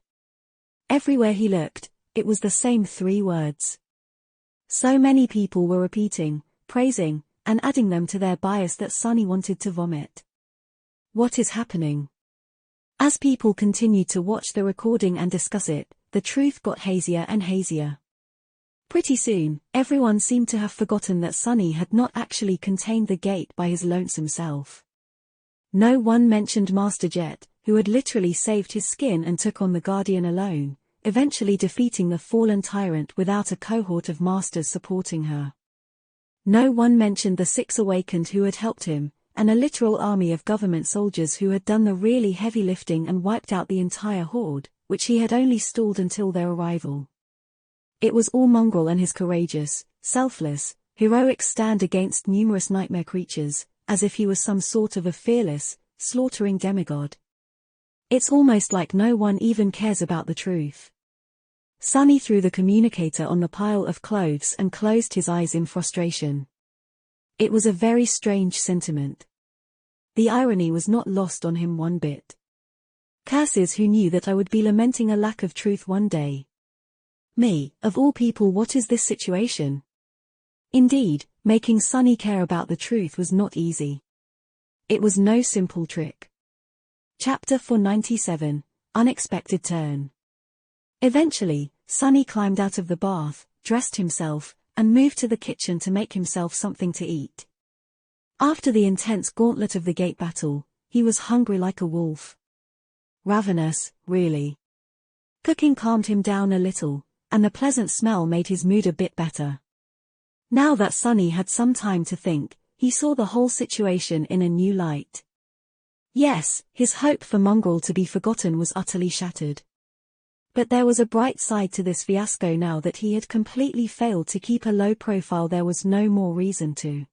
Everywhere he looked, it was the same three words. So many people were repeating, praising, and adding them to their bias that Sunny wanted to vomit. What is happening? As people continued to watch the recording and discuss it, the truth got hazier and hazier. Pretty soon, everyone seemed to have forgotten that Sunny had not actually contained the gate by his lonesome self. No one mentioned Master Jet, who had literally saved his skin and took on the Guardian alone, eventually defeating the fallen tyrant without a cohort of masters supporting her. No one mentioned the six awakened who had helped him, and a literal army of government soldiers who had done the really heavy lifting and wiped out the entire horde, which he had only stalled until their arrival. It was all Mongrel and his courageous, selfless, heroic stand against numerous nightmare creatures, as if he was some sort of a fearless, slaughtering demigod. It's almost like no one even cares about the truth. Sunny threw the communicator on the pile of clothes and closed his eyes in frustration. It was a very strange sentiment. The irony was not lost on him one bit. Curses, who knew that I would be lamenting a lack of truth one day. Me, of all people. What is this situation? Indeed, making Sunny care about the truth was not easy. It was no simple trick. Chapter 497, Unexpected Turn. Eventually, Sunny climbed out of the bath, dressed himself, and moved to the kitchen to make himself something to eat. After the intense gauntlet of the gate battle, he was hungry like a wolf. Ravenous, really. Cooking calmed him down a little, and the pleasant smell made his mood a bit better. Now that Sunny had some time to think, he saw the whole situation in a new light. Yes, his hope for Mongrel to be forgotten was utterly shattered. But there was a bright side to this fiasco. Now that he had completely failed to keep a low profile, there was no more reason to.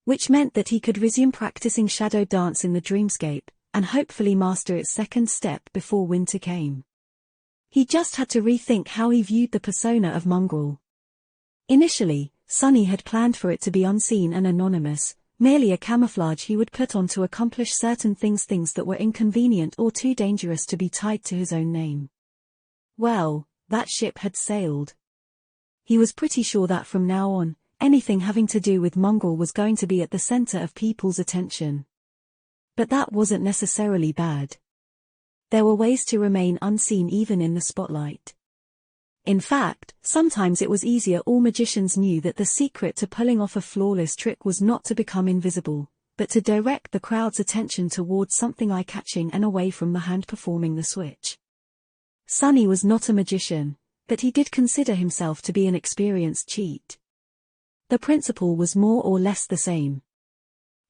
Which meant that he could resume practicing shadow dance in the dreamscape, and hopefully master its second step before winter came. He just had to rethink how he viewed the persona of Mongrel. Initially, Sunny had planned for it to be unseen and anonymous, merely a camouflage he would put on to accomplish certain things that were inconvenient or too dangerous to be tied to his own name. Well, that ship had sailed. He was pretty sure that from now on, anything having to do with Mongrel was going to be at the center of people's attention. But that wasn't necessarily bad. There were ways to remain unseen even in the spotlight. In fact, sometimes it was easier. All magicians knew that the secret to pulling off a flawless trick was not to become invisible, but to direct the crowd's attention towards something eye-catching and away from the hand performing the switch. Sunny was not a magician, but he did consider himself to be an experienced cheat. The principle was more or less the same.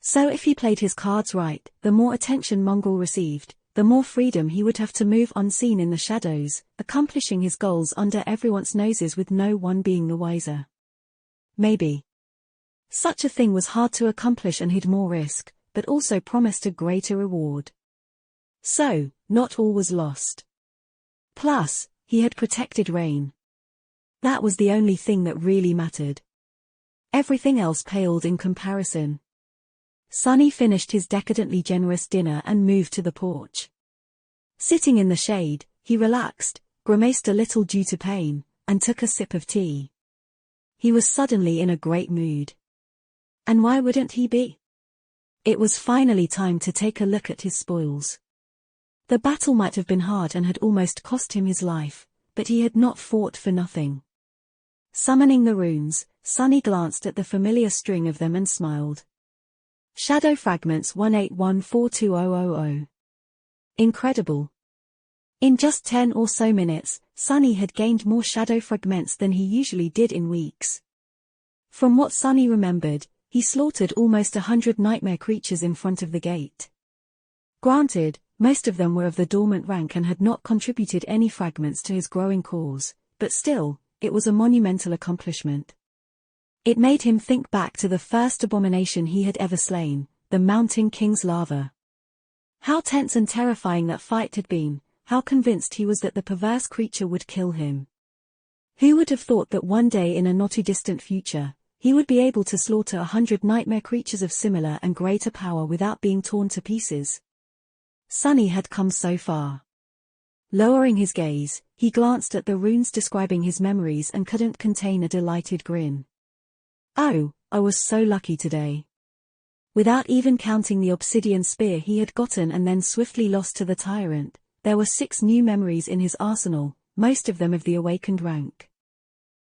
So if he played his cards right, the more attention Mongrel received, the more freedom he would have to move unseen in the shadows, accomplishing his goals under everyone's noses with no one being the wiser. Maybe such a thing was hard to accomplish and hid more risk, but also promised a greater reward. So, not all was lost. Plus, he had protected Rain. That was the only thing that really mattered. Everything else paled in comparison. Sunny finished his decadently generous dinner and moved to the porch. Sitting in the shade, he relaxed, grimaced a little due to pain, and took a sip of tea. He was suddenly in a great mood. And why wouldn't he be? It was finally time to take a look at his spoils. The battle might have been hard and had almost cost him his life, but he had not fought for nothing. Summoning the runes, Sunny glanced at the familiar string of them and smiled. Shadow Fragments 18142000. Incredible. In just 10 or so minutes, Sunny had gained more shadow fragments than he usually did in weeks. From what Sunny remembered, he slaughtered almost 100 nightmare creatures in front of the gate. Granted, most of them were of the dormant rank and had not contributed any fragments to his growing cause, but still, it was a monumental accomplishment. It made him think back to the first abomination he had ever slain, the Mountain King's larva. How tense and terrifying that fight had been, how convinced he was that the perverse creature would kill him. Who would have thought that one day in a not-too-distant future, he would be able to slaughter 100 nightmare creatures of similar and greater power without being torn to pieces? Sunny had come so far. Lowering his gaze, he glanced at the runes describing his memories and couldn't contain a delighted grin. Oh, I was so lucky today. Without even counting the obsidian spear he had gotten and then swiftly lost to the tyrant, there were 6 new memories in his arsenal, most of them of the awakened rank.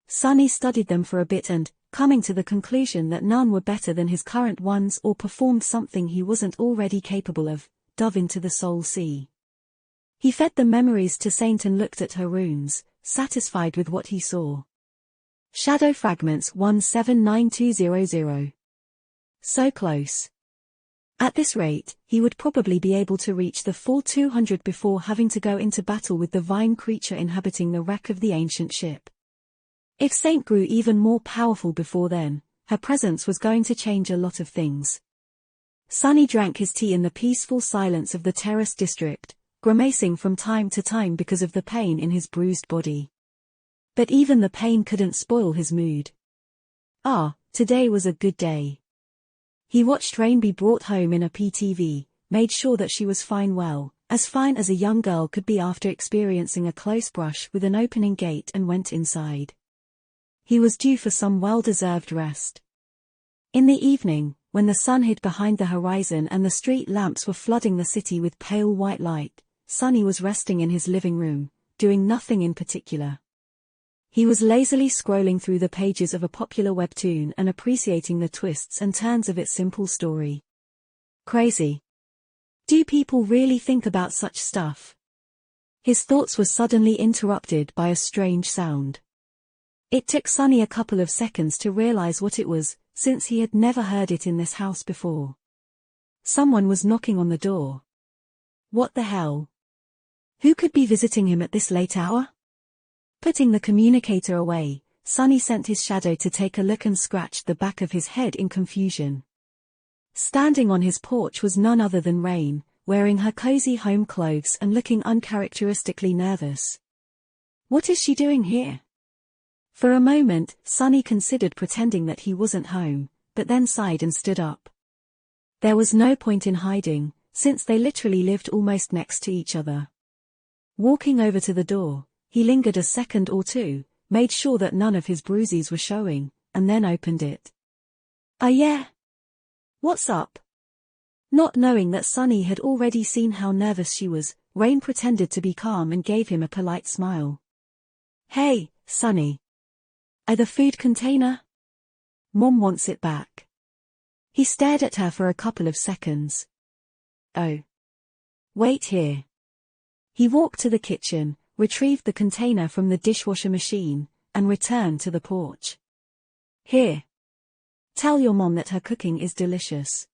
Sunny studied them for a bit and, coming to the conclusion that none were better than his current ones or performed something he wasn't already capable of, dove into the soul sea. He fed the memories to Saint and looked at her runes, satisfied with what he saw. Shadow Fragments 179200. So close. At this rate, he would probably be able to reach the full 200 before having to go into battle with the vine creature inhabiting the wreck of the ancient ship. If Saint grew even more powerful before then, her presence was going to change a lot of things. Sunny drank his tea in the peaceful silence of the terrace district, grimacing from time to time because of the pain in his bruised body. But even the pain couldn't spoil his mood. Today was a good day. He watched Rain be brought home in a PTV, made sure that she was fine, as fine as a young girl could be after experiencing a close brush with an opening gate, and went inside. He was due for some well-deserved rest. In the evening, when the sun hid behind the horizon and the street lamps were flooding the city with pale white light, Sunny was resting in his living room, doing nothing in particular. He was lazily scrolling through the pages of a popular webtoon and appreciating the twists and turns of its simple story. Crazy. Do people really think about such stuff? His thoughts were suddenly interrupted by a strange sound. It took Sunny a couple of seconds to realize what it was, since he had never heard it in this house before. Someone was knocking on the door. What the hell? Who could be visiting him at this late hour? Putting the communicator away, Sunny sent his shadow to take a look and scratched the back of his head in confusion. Standing on his porch was none other than Rain, wearing her cozy home clothes and looking uncharacteristically nervous. What is she doing here? For a moment, Sunny considered pretending that he wasn't home, but then sighed and stood up. There was no point in hiding, since they literally lived almost next to each other. Walking over to the door, he lingered a second or two, made sure that none of his bruises were showing, and then opened it. Yeah? What's up? Not knowing that Sunny had already seen how nervous she was, Rain pretended to be calm and gave him a polite smile. Hey, Sunny. The food container? Mom wants it back. He stared at her for a couple of seconds. Oh. Wait here. He walked to the kitchen, retrieved the container from the dishwasher machine, and returned to the porch. Here. Tell your mom that her cooking is delicious.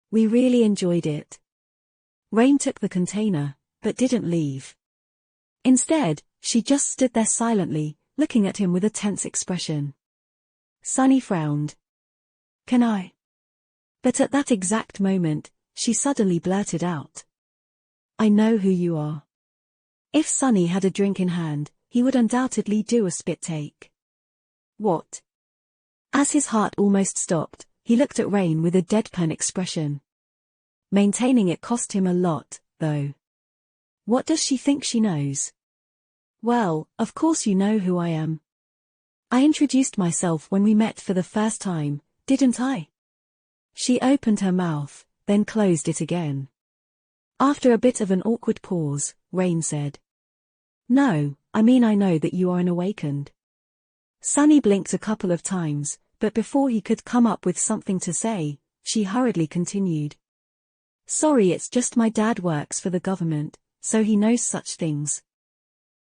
We really enjoyed it. Rain took the container, but didn't leave. Instead, she just stood there silently, looking at him with a tense expression. Sunny frowned. Can I? But at that exact moment, she suddenly blurted out. I know who you are. If Sunny had a drink in hand, he would undoubtedly do a spit take. What? As his heart almost stopped, he looked at Rain with a deadpan expression. Maintaining it cost him a lot, though. What does she think she knows? Well, of course you know who I am. I introduced myself when we met for the first time, didn't I? She opened her mouth, then closed it again. After a bit of an awkward pause, Rain said. No, I know that you are an awakened. Sunny blinked a couple of times, but before he could come up with something to say, she hurriedly continued. Sorry, it's just my dad works for the government, so he knows such things.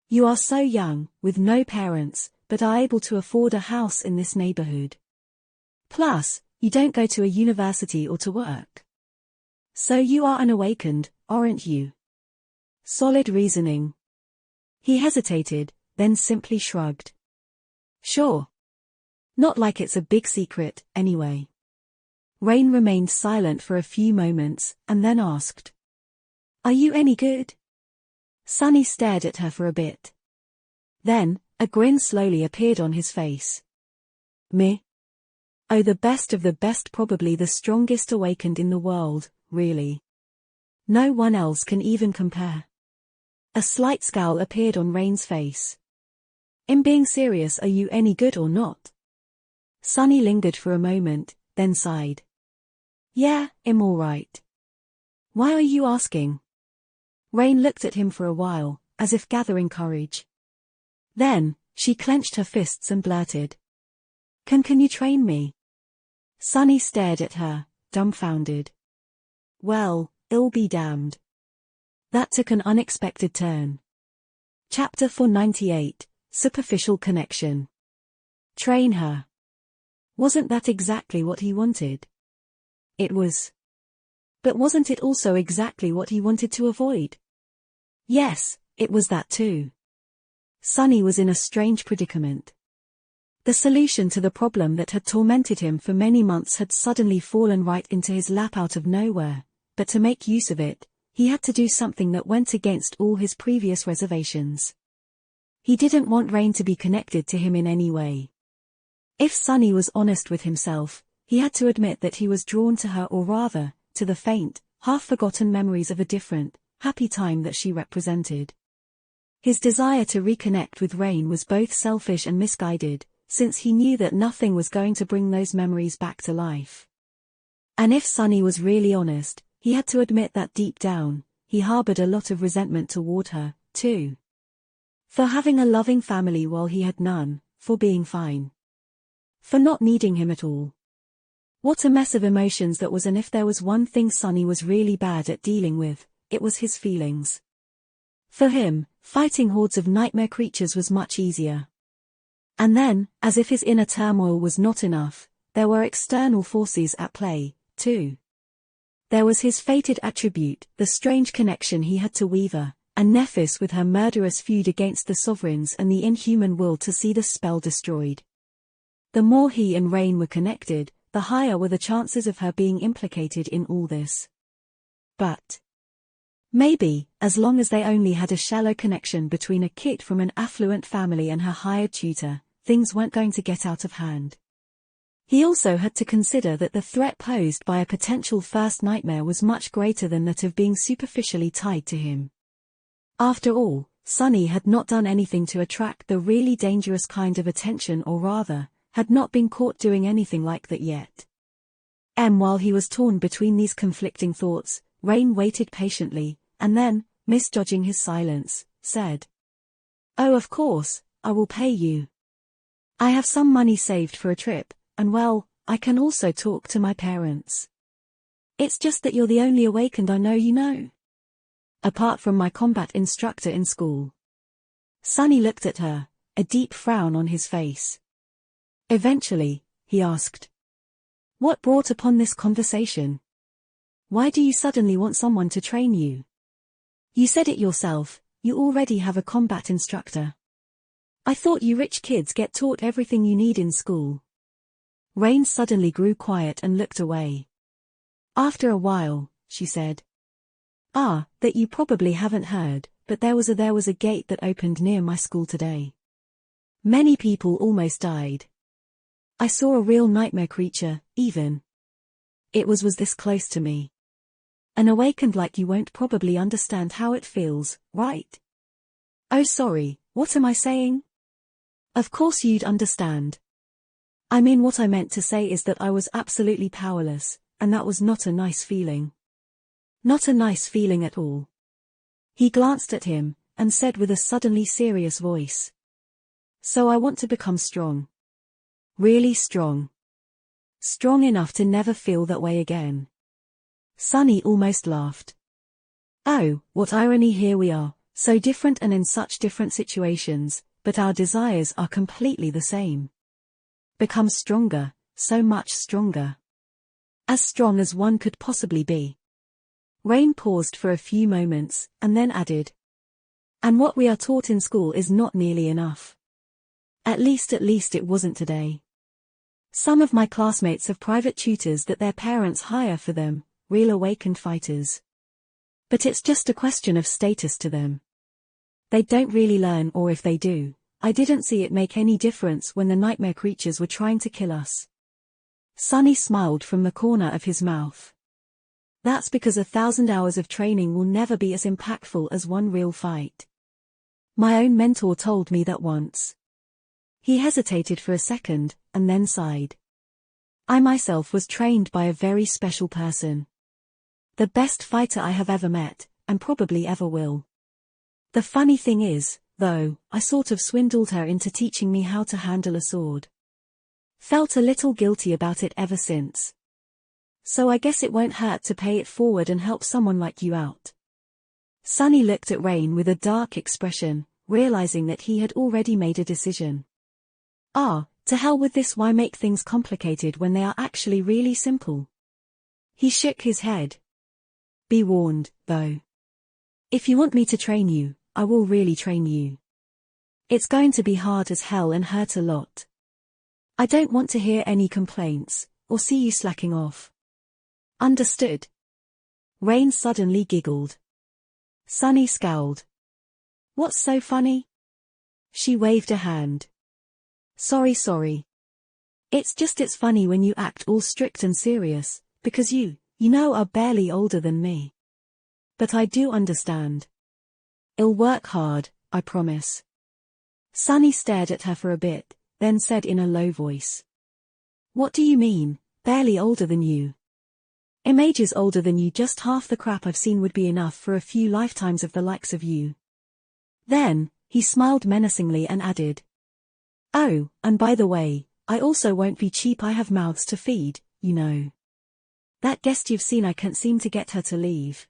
You are so young, with no parents, but are able to afford a house in this neighborhood. Plus, you don't go to a university or to work. So you are an awakened, aren't you? Solid reasoning. He hesitated, then simply shrugged. Sure. Not like it's a big secret, anyway. Rain remained silent for a few moments, and then asked. Are you any good? Sunny stared at her for a bit. Then, a grin slowly appeared on his face. Me? Oh, the best of the best, probably the strongest awakened in the world, really. No one else can even compare. A slight scowl appeared on Rain's face. In being serious, are you any good or not? Sunny lingered for a moment, then sighed. Yeah, I'm alright. Why are you asking? Rain looked at him for a while, as if gathering courage. Then, she clenched her fists and blurted. Can you train me? Sunny stared at her, dumbfounded. Well, I'll be damned. That took an unexpected turn. Chapter 498, Superficial Connection. Train her. Wasn't that exactly what he wanted? It was. But wasn't it also exactly what he wanted to avoid? Yes, it was that too. Sunny was in a strange predicament. The solution to the problem that had tormented him for many months had suddenly fallen right into his lap out of nowhere, but to make use of it, he had to do something that went against all his previous reservations. He didn't want Rain to be connected to him in any way. If Sunny was honest with himself, he had to admit that he was drawn to her, or rather, to the faint, half-forgotten memories of a different, happy time that she represented. His desire to reconnect with Rain was both selfish and misguided, since he knew that nothing was going to bring those memories back to life. And if Sunny was really honest, he had to admit that deep down, he harbored a lot of resentment toward her, too. For having a loving family while he had none, for being fine. For not needing him at all. What a mess of emotions that was, and if there was one thing Sunny was really bad at dealing with, it was his feelings. For him, fighting hordes of nightmare creatures was much easier. And then, as if his inner turmoil was not enough, there were external forces at play, too. There was his fated attribute, the strange connection he had to Weaver, and Nephis with her murderous feud against the Sovereigns and the inhuman will to see the spell destroyed. The more he and Rain were connected, the higher were the chances of her being implicated in all this. But maybe, as long as they only had a shallow connection between a kid from an affluent family and her hired tutor, things weren't going to get out of hand. He also had to consider that the threat posed by a potential first nightmare was much greater than that of being superficially tied to him. After all, Sunny had not done anything to attract the really dangerous kind of attention, or rather, had not been caught doing anything like that yet. While he was torn between these conflicting thoughts, Rain waited patiently, and then, misjudging his silence, said, "Oh, of course, I will pay you. I have some money saved for a trip, and well, I can also talk to my parents. It's just that you're the only awakened I know, you know. Apart from my combat instructor in school." Sunny looked at her, a deep frown on his face. Eventually, he asked, "What brought upon this conversation? Why do you suddenly want someone to train you? You said it yourself, you already have a combat instructor. I thought you rich kids get taught everything you need in school." Rain suddenly grew quiet and looked away. After a while, she said, "That you probably haven't heard, but there was a gate that opened near my school today. Many people almost died. I saw a real nightmare creature, even. It was this close to me. An awakened like you won't probably understand how it feels, right?" "Oh, sorry, what am I saying? Of course you'd understand. I mean, what I meant to say is that I was absolutely powerless, and that was not a nice feeling. Not a nice feeling at all." He glanced at him, and said with a suddenly serious voice, "So I want to become strong. Really strong. Strong enough to never feel that way again." Sunny almost laughed. "Oh, what irony, here we are, so different and in such different situations, but our desires are completely the same. Become stronger, so much stronger. As strong as one could possibly be." Rain paused for a few moments, and then added, "And what we are taught in school is not nearly enough. At least it wasn't today. Some of my classmates have private tutors that their parents hire for them, real awakened fighters. But it's just a question of status to them. They don't really learn, or if they do, I didn't see it make any difference when the nightmare creatures were trying to kill us. Sunny smiled from the corner of his mouth. That's because 1,000 hours of training will never be as impactful as one real fight. My own mentor told me that once. He hesitated for a second, and then sighed. I myself was trained by a very special person. The best fighter I have ever met, and probably ever will. The funny thing is, though, I sort of swindled her into teaching me how to handle a sword. Felt a little guilty about it ever since. So I guess it won't hurt to pay it forward and help someone like you out. Sunny looked at Rain with a dark expression, realizing that he had already made a decision. To hell with this, why make things complicated when they are actually really simple? He shook his head. Be warned, though. If you want me to train you, I will really train you. It's going to be hard as hell and hurt a lot. I don't want to hear any complaints, or see you slacking off. Understood? Rain suddenly giggled. Sunny scowled. What's so funny? She waved a hand. Sorry. It's funny when you act all strict and serious, because you are barely older than me. But I do understand. I'll work hard, I promise. Sunny stared at her for a bit, then said in a low voice. What do you mean, barely older than you? I'm ages older than you. Just half the crap I've seen would be enough for a few lifetimes of the likes of you. Then, he smiled menacingly and added. Oh, and by the way, I also won't be cheap. I have mouths to feed, you know. That guest you've seen, I can't seem to get her to leave.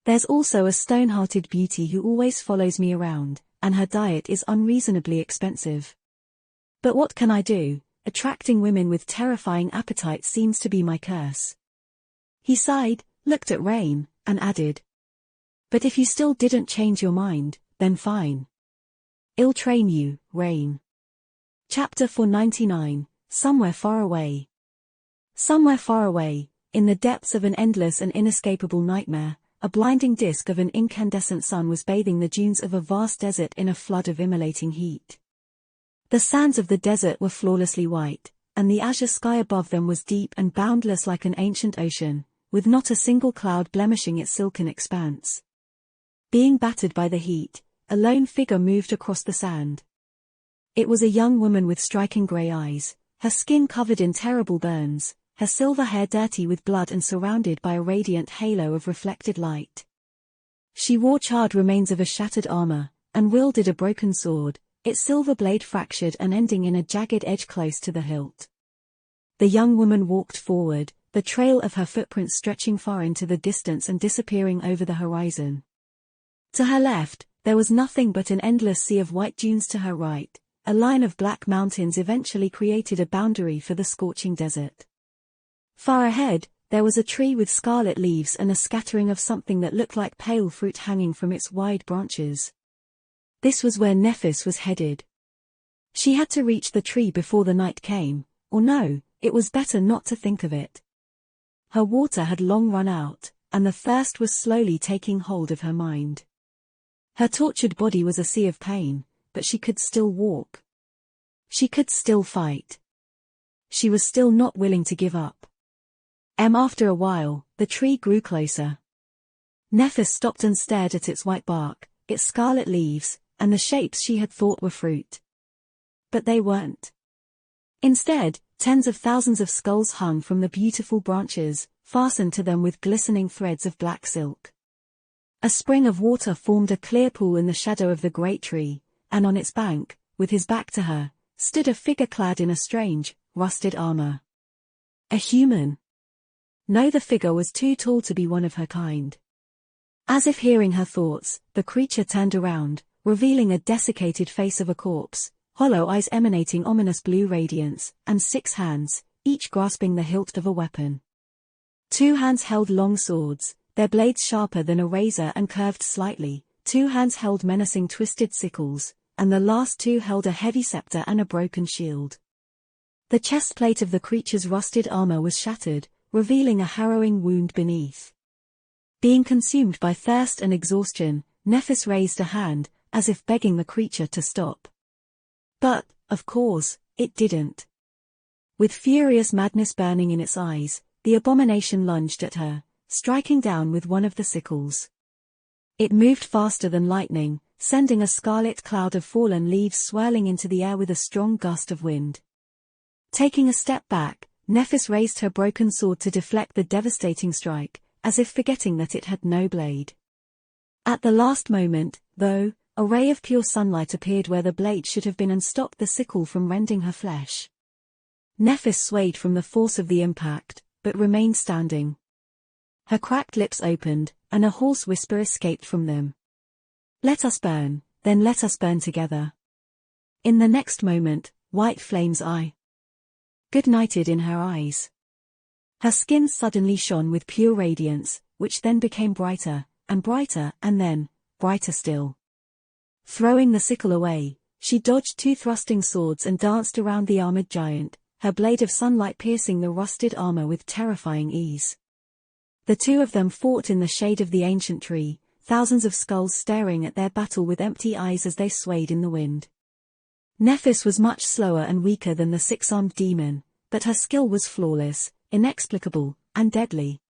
There's also a stone-hearted beauty who always follows me around, and her diet is unreasonably expensive. But what can I do? Attracting women with terrifying appetites seems to be my curse. He sighed, looked at Rain, and added. But if you still didn't change your mind, then fine. I'll train you, Rain. Chapter 499, Somewhere Far Away. Somewhere far away, in the depths of an endless and inescapable nightmare, a blinding disk of an incandescent sun was bathing the dunes of a vast desert in a flood of immolating heat. The sands of the desert were flawlessly white, and the azure sky above them was deep and boundless like an ancient ocean, with not a single cloud blemishing its silken expanse. Being battered by the heat, a lone figure moved across the sand. It was a young woman with striking grey eyes, her skin covered in terrible burns, her silver hair dirty with blood and surrounded by a radiant halo of reflected light. She wore charred remains of a shattered armor, and wielded a broken sword, its silver blade fractured and ending in a jagged edge close to the hilt. The young woman walked forward, the trail of her footprints stretching far into the distance and disappearing over the horizon. To her left, there was nothing but an endless sea of white dunes. To her right, a line of black mountains eventually created a boundary for the scorching desert. Far ahead, there was a tree with scarlet leaves and a scattering of something that looked like pale fruit hanging from its wide branches. This was where Nephis was headed. She had to reach the tree before the night came, or no, it was better not to think of it. Her water had long run out, and the thirst was slowly taking hold of her mind. Her tortured body was a sea of pain, but she could still walk. She could still fight. She was still not willing to give up. After a while, the tree grew closer. Nephis stopped and stared at its white bark, its scarlet leaves, and the shapes she had thought were fruit. But they weren't. Instead, tens of thousands of skulls hung from the beautiful branches, fastened to them with glistening threads of black silk. A spring of water formed a clear pool in the shadow of the great tree, and on its bank, with his back to her, stood a figure clad in a strange, rusted armor. A human. No, the figure was too tall to be one of her kind. As if hearing her thoughts, the creature turned around, revealing a desiccated face of a corpse, hollow eyes emanating ominous blue radiance, and 6 hands, each grasping the hilt of a weapon. 2 hands held long swords, their blades sharper than a razor and curved slightly, 2 hands held menacing twisted sickles, and the last 2 held a heavy scepter and a broken shield. The chest plate of the creature's rusted armor was shattered, revealing a harrowing wound beneath. Being consumed by thirst and exhaustion, Nephis raised a hand, as if begging the creature to stop. But, of course, it didn't. With furious madness burning in its eyes, the abomination lunged at her, striking down with one of the sickles. It moved faster than lightning, sending a scarlet cloud of fallen leaves swirling into the air with a strong gust of wind. Taking a step back, Nephis raised her broken sword to deflect the devastating strike, as if forgetting that it had no blade. At the last moment, though, a ray of pure sunlight appeared where the blade should have been and stopped the sickle from rending her flesh. Nephis swayed from the force of the impact, but remained standing. Her cracked lips opened, and a hoarse whisper escaped from them. "Let us burn, then let us burn together." In the next moment, white flames ignited in her eyes. Her skin suddenly shone with pure radiance, which then became brighter, and then, brighter still. Throwing the sickle away, she dodged two thrusting swords and danced around the armored giant, her blade of sunlight piercing the rusted armor with terrifying ease. The two of them fought in the shade of the ancient tree, thousands of skulls staring at their battle with empty eyes as they swayed in the wind. Nephis was much slower and weaker than the six-armed demon, but her skill was flawless, inexplicable, and deadly.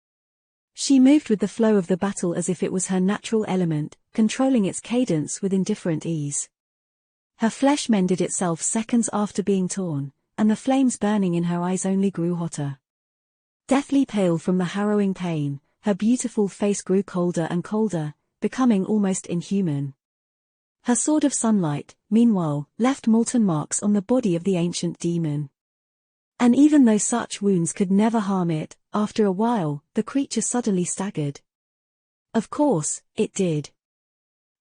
She moved with the flow of the battle as if it was her natural element, controlling its cadence with indifferent ease. Her flesh mended itself seconds after being torn, and the flames burning in her eyes only grew hotter. Deathly pale from the harrowing pain, her beautiful face grew colder and colder, becoming almost inhuman. Her sword of sunlight, meanwhile, left molten marks on the body of the ancient demon. And even though such wounds could never harm it, after a while, the creature suddenly staggered. Of course, it did.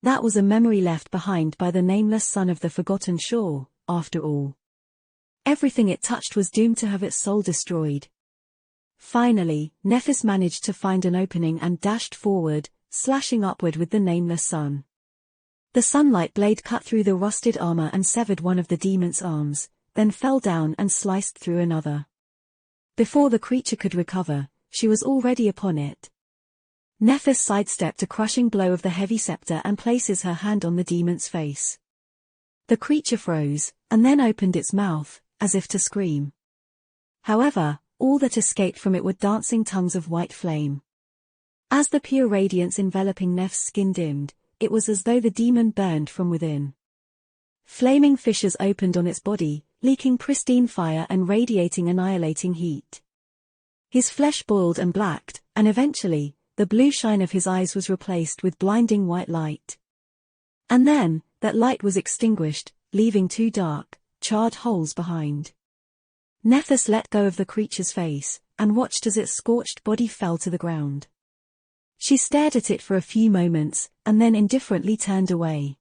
That was a memory left behind by the nameless son of the forgotten shore, after all. Everything it touched was doomed to have its soul destroyed. Finally, Nephis managed to find an opening and dashed forward, slashing upward with the nameless sun. The sunlight blade cut through the rusted armor and severed one of the demon's arms, then fell down and sliced through another. Before the creature could recover, she was already upon it. Nephis sidestepped a crushing blow of the heavy scepter and places her hand on the demon's face. The creature froze, and then opened its mouth, as if to scream. However, all that escaped from it were dancing tongues of white flame. As the pure radiance enveloping Neph's skin dimmed, it was as though the demon burned from within. Flaming fissures opened on its body, leaking pristine fire and radiating annihilating heat. His flesh boiled and blacked, and eventually, the blue shine of his eyes was replaced with blinding white light. And then, that light was extinguished, leaving two dark, charred holes behind. Nephis let go of the creature's face, and watched as its scorched body fell to the ground. She stared at it for a few moments, and then indifferently turned away.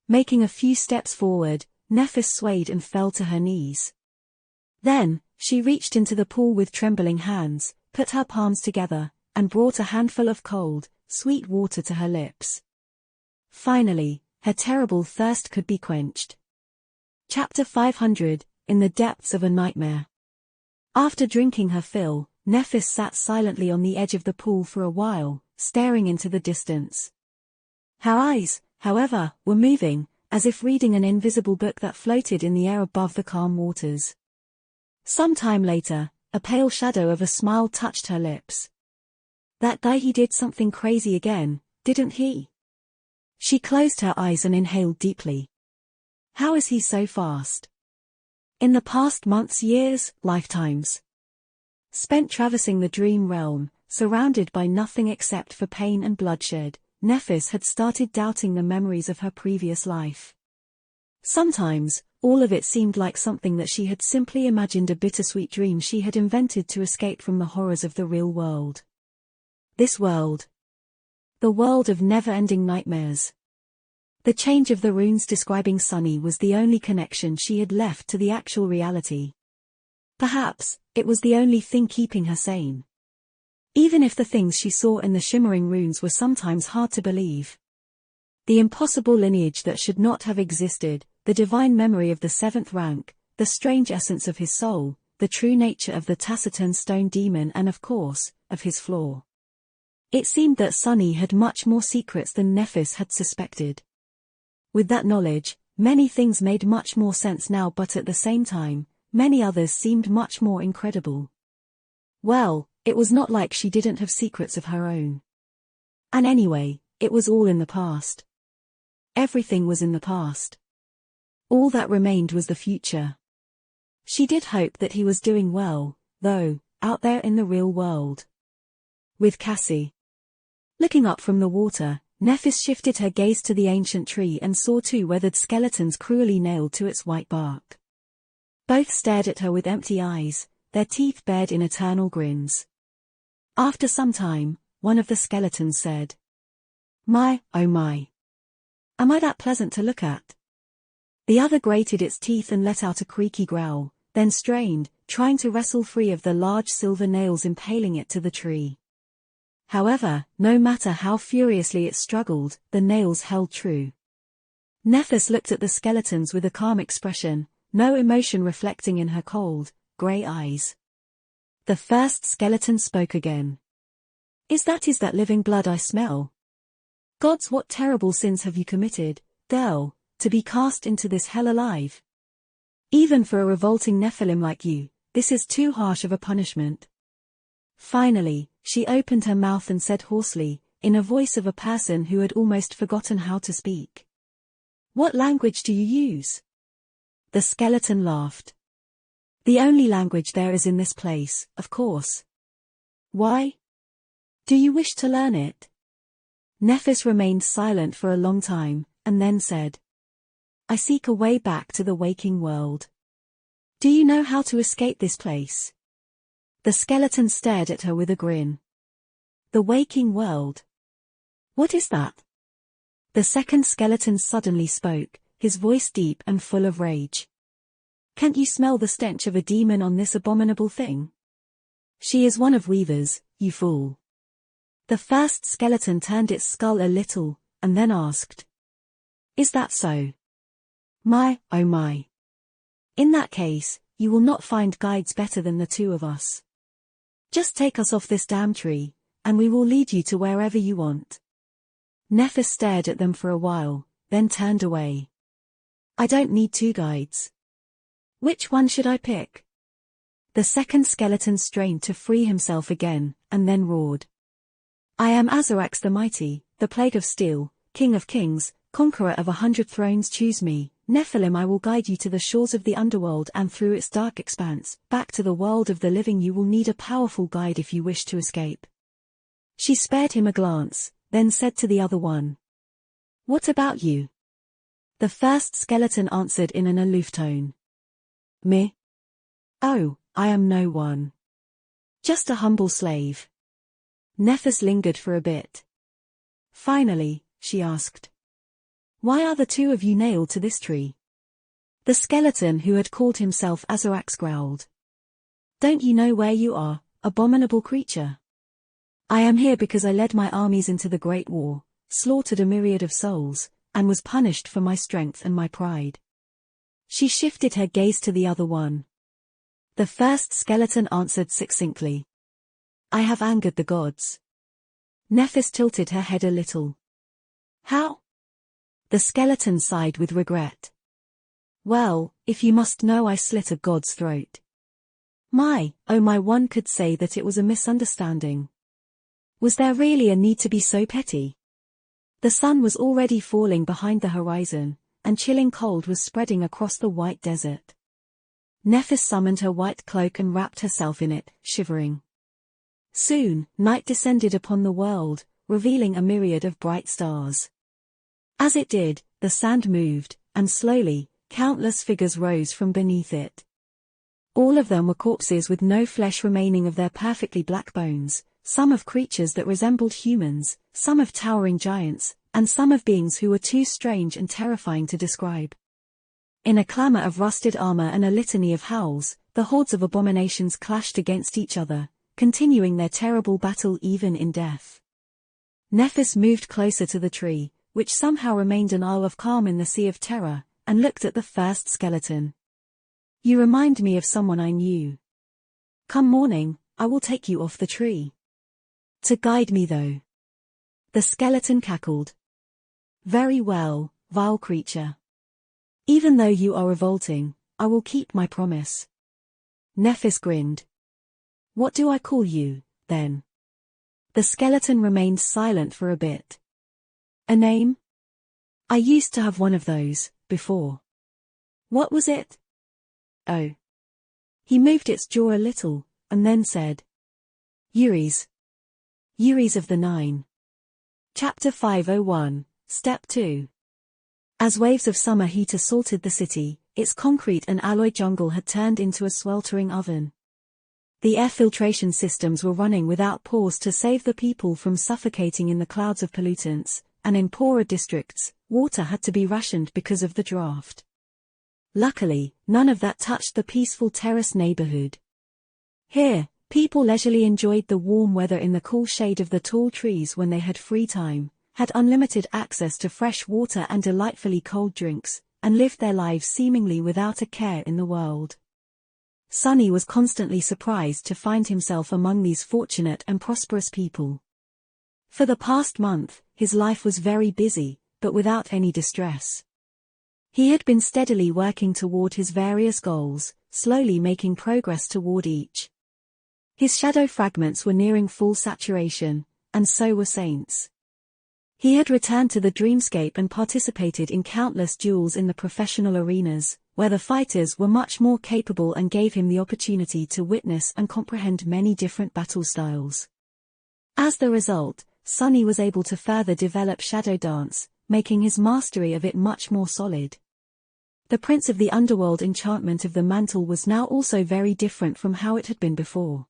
Making a few steps forward, Nephis swayed and fell to her knees. Then, she reached into the pool with trembling hands, put her palms together, and brought a handful of cold, sweet water to her lips. Finally, her terrible thirst could be quenched. Chapter 500, In the Depths of a Nightmare. After drinking her fill, Nephis sat silently on the edge of the pool for a while, staring into the distance. Her eyes, however, were moving, as if reading an invisible book that floated in the air above the calm waters. Some time later, a pale shadow of a smile touched her lips. "That guy, he did something crazy again, didn't he?" She closed her eyes and inhaled deeply. "How is he so fast?" In the past months, years, lifetimes. Spent traversing the dream realm, surrounded by nothing except for pain and bloodshed, Nephis had started doubting the memories of her previous life. Sometimes, all of it seemed like something that she had simply imagined, a bittersweet dream she had invented to escape from the horrors of the real world. This world. The world of never-ending nightmares. The change of the runes describing Sunny was the only connection she had left to the actual reality. Perhaps, it was the only thing keeping her sane. Even if the things she saw in the shimmering runes were sometimes hard to believe. The impossible lineage that should not have existed, the divine memory of the seventh rank, the strange essence of his soul, the true nature of the taciturn stone demon, and of course, of his flaw. It seemed that Sunny had much more secrets than Nephis had suspected. With that knowledge, many things made much more sense now, but at the same time, many others seemed much more incredible. Well, it was not like she didn't have secrets of her own. And anyway, it was all in the past. Everything was in the past. All that remained was the future. She did hope that he was doing well, though, out there in the real world. With Cassie. Looking up from the water, Nephis shifted her gaze to the ancient tree and saw two weathered skeletons cruelly nailed to its white bark. Both stared at her with empty eyes, their teeth bared in eternal grins. After some time, one of the skeletons said, "My, oh my. Am I that pleasant to look at?" The other grated its teeth and let out a creaky growl, then strained, trying to wrestle free of the large silver nails impaling it to the tree. However, no matter how furiously it struggled, the nails held true. Nephis looked at the skeletons with a calm expression, no emotion reflecting in her cold, grey eyes. The first skeleton spoke again. Is that living blood I smell? Gods, what terrible sins have you committed, girl, to be cast into this hell alive? Even for a revolting Nephilim like you, this is too harsh of a punishment. Finally, she opened her mouth and said hoarsely, in a voice of a person who had almost forgotten how to speak. What language do you use? The skeleton laughed. The only language there is in this place, of course. Why? Do you wish to learn it? Nephis remained silent for a long time, and then said, I seek a way back to the waking world. Do you know how to escape this place? The skeleton stared at her with a grin. The waking world? What is that? The second skeleton suddenly spoke, his voice deep and full of rage. Can't you smell the stench of a demon on this abominable thing? She is one of Weaver's, you fool. The first skeleton turned its skull a little, and then asked. Is that so? My, oh my. In that case, you will not find guides better than the two of us. Just take us off this damn tree, and we will lead you to wherever you want. Nephis stared at them for a while, then turned away. I don't need two guides. Which one should I pick? The second skeleton strained to free himself again, and then roared. I am Azarax the Mighty, the Plague of Steel, King of Kings, Conqueror of 100 thrones. Choose me, Nephilim. I will guide you to the shores of the underworld and through its dark expanse, back to the world of the living. You will need a powerful guide if you wish to escape. She spared him a glance, then said to the other one. What about you? The first skeleton answered in an aloof tone. Me? Oh, I am no one. Just a humble slave. Nephis lingered for a bit. Finally, she asked. Why are the two of you nailed to this tree? The skeleton who had called himself Azarax growled. Don't you know where you are, abominable creature? I am here because I led my armies into the Great War, slaughtered a myriad of souls, and was punished for my strength and my pride. She shifted her gaze to the other one. The first skeleton answered succinctly. I have angered the gods. Nephis tilted her head a little. How? The skeleton sighed with regret. Well, if you must know, I slit a god's throat. My, oh my, one could say that it was a misunderstanding. Was there really a need to be so petty? The sun was already falling behind the horizon, and chilling cold was spreading across the white desert. Nephis summoned her white cloak and wrapped herself in it, shivering. Soon, night descended upon the world, revealing a myriad of bright stars. As it did, the sand moved, and slowly, countless figures rose from beneath it. All of them were corpses with no flesh remaining of their perfectly black bones, some of creatures that resembled humans, some of towering giants, and some of beings who were too strange and terrifying to describe. In a clamor of rusted armor and a litany of howls, the hordes of abominations clashed against each other, continuing their terrible battle even in death. Nephis moved closer to the tree, which somehow remained an isle of calm in the sea of terror, and looked at the first skeleton. You remind me of someone I knew. Come morning, I will take you off the tree. To guide me though. The skeleton cackled. Very well, vile creature. Even though you are revolting, I will keep my promise. Nephis grinned. What do I call you, then? The skeleton remained silent for a bit. A name? I used to have one of those, before. What was it? Oh. He moved its jaw a little, and then said. Uris. Uris of the Nine. Chapter 501, Step 2. As waves of summer heat assaulted the city, its concrete and alloy jungle had turned into a sweltering oven. The air filtration systems were running without pause to save the people from suffocating in the clouds of pollutants, and in poorer districts, water had to be rationed because of the drought. Luckily, none of that touched the peaceful terrace neighborhood. Here, people leisurely enjoyed the warm weather in the cool shade of the tall trees when they had free time, had unlimited access to fresh water and delightfully cold drinks, and lived their lives seemingly without a care in the world. Sunny was constantly surprised to find himself among these fortunate and prosperous people. For the past month, his life was very busy, but without any distress. He had been steadily working toward his various goals, slowly making progress toward each. His shadow fragments were nearing full saturation, and so were Saint's. He had returned to the dreamscape and participated in countless duels in the professional arenas, where the fighters were much more capable and gave him the opportunity to witness and comprehend many different battle styles. As the result, Sunny was able to further develop Shadow Dance, making his mastery of it much more solid. The Prince of the Underworld enchantment of the mantle was now also very different from how it had been before.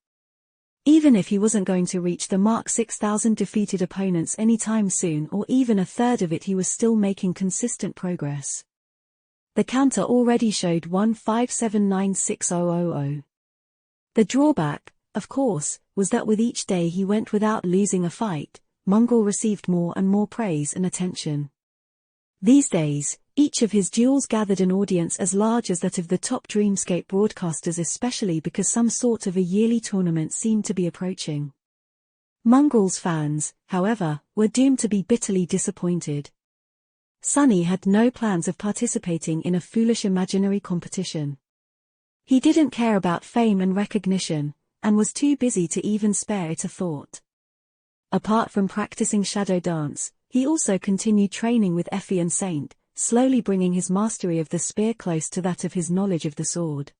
Even if he wasn't going to reach the mark 6,000 defeated opponents anytime soon, or even a third of it, he was still making consistent progress. The counter already showed 15796,000. The drawback, of course, was that with each day he went without losing a fight, Mongol received more and more praise and attention. These days, each of his duels gathered an audience as large as that of the top Dreamscape broadcasters, especially because some sort of a yearly tournament seemed to be approaching. Mongol's fans, however, were doomed to be bitterly disappointed. Sunny had no plans of participating in a foolish imaginary competition. He didn't care about fame and recognition, and was too busy to even spare it a thought. Apart from practicing Shadow Dance, he also continued training with Effie and Saint, slowly bringing his mastery of the spear close to that of his knowledge of the sword.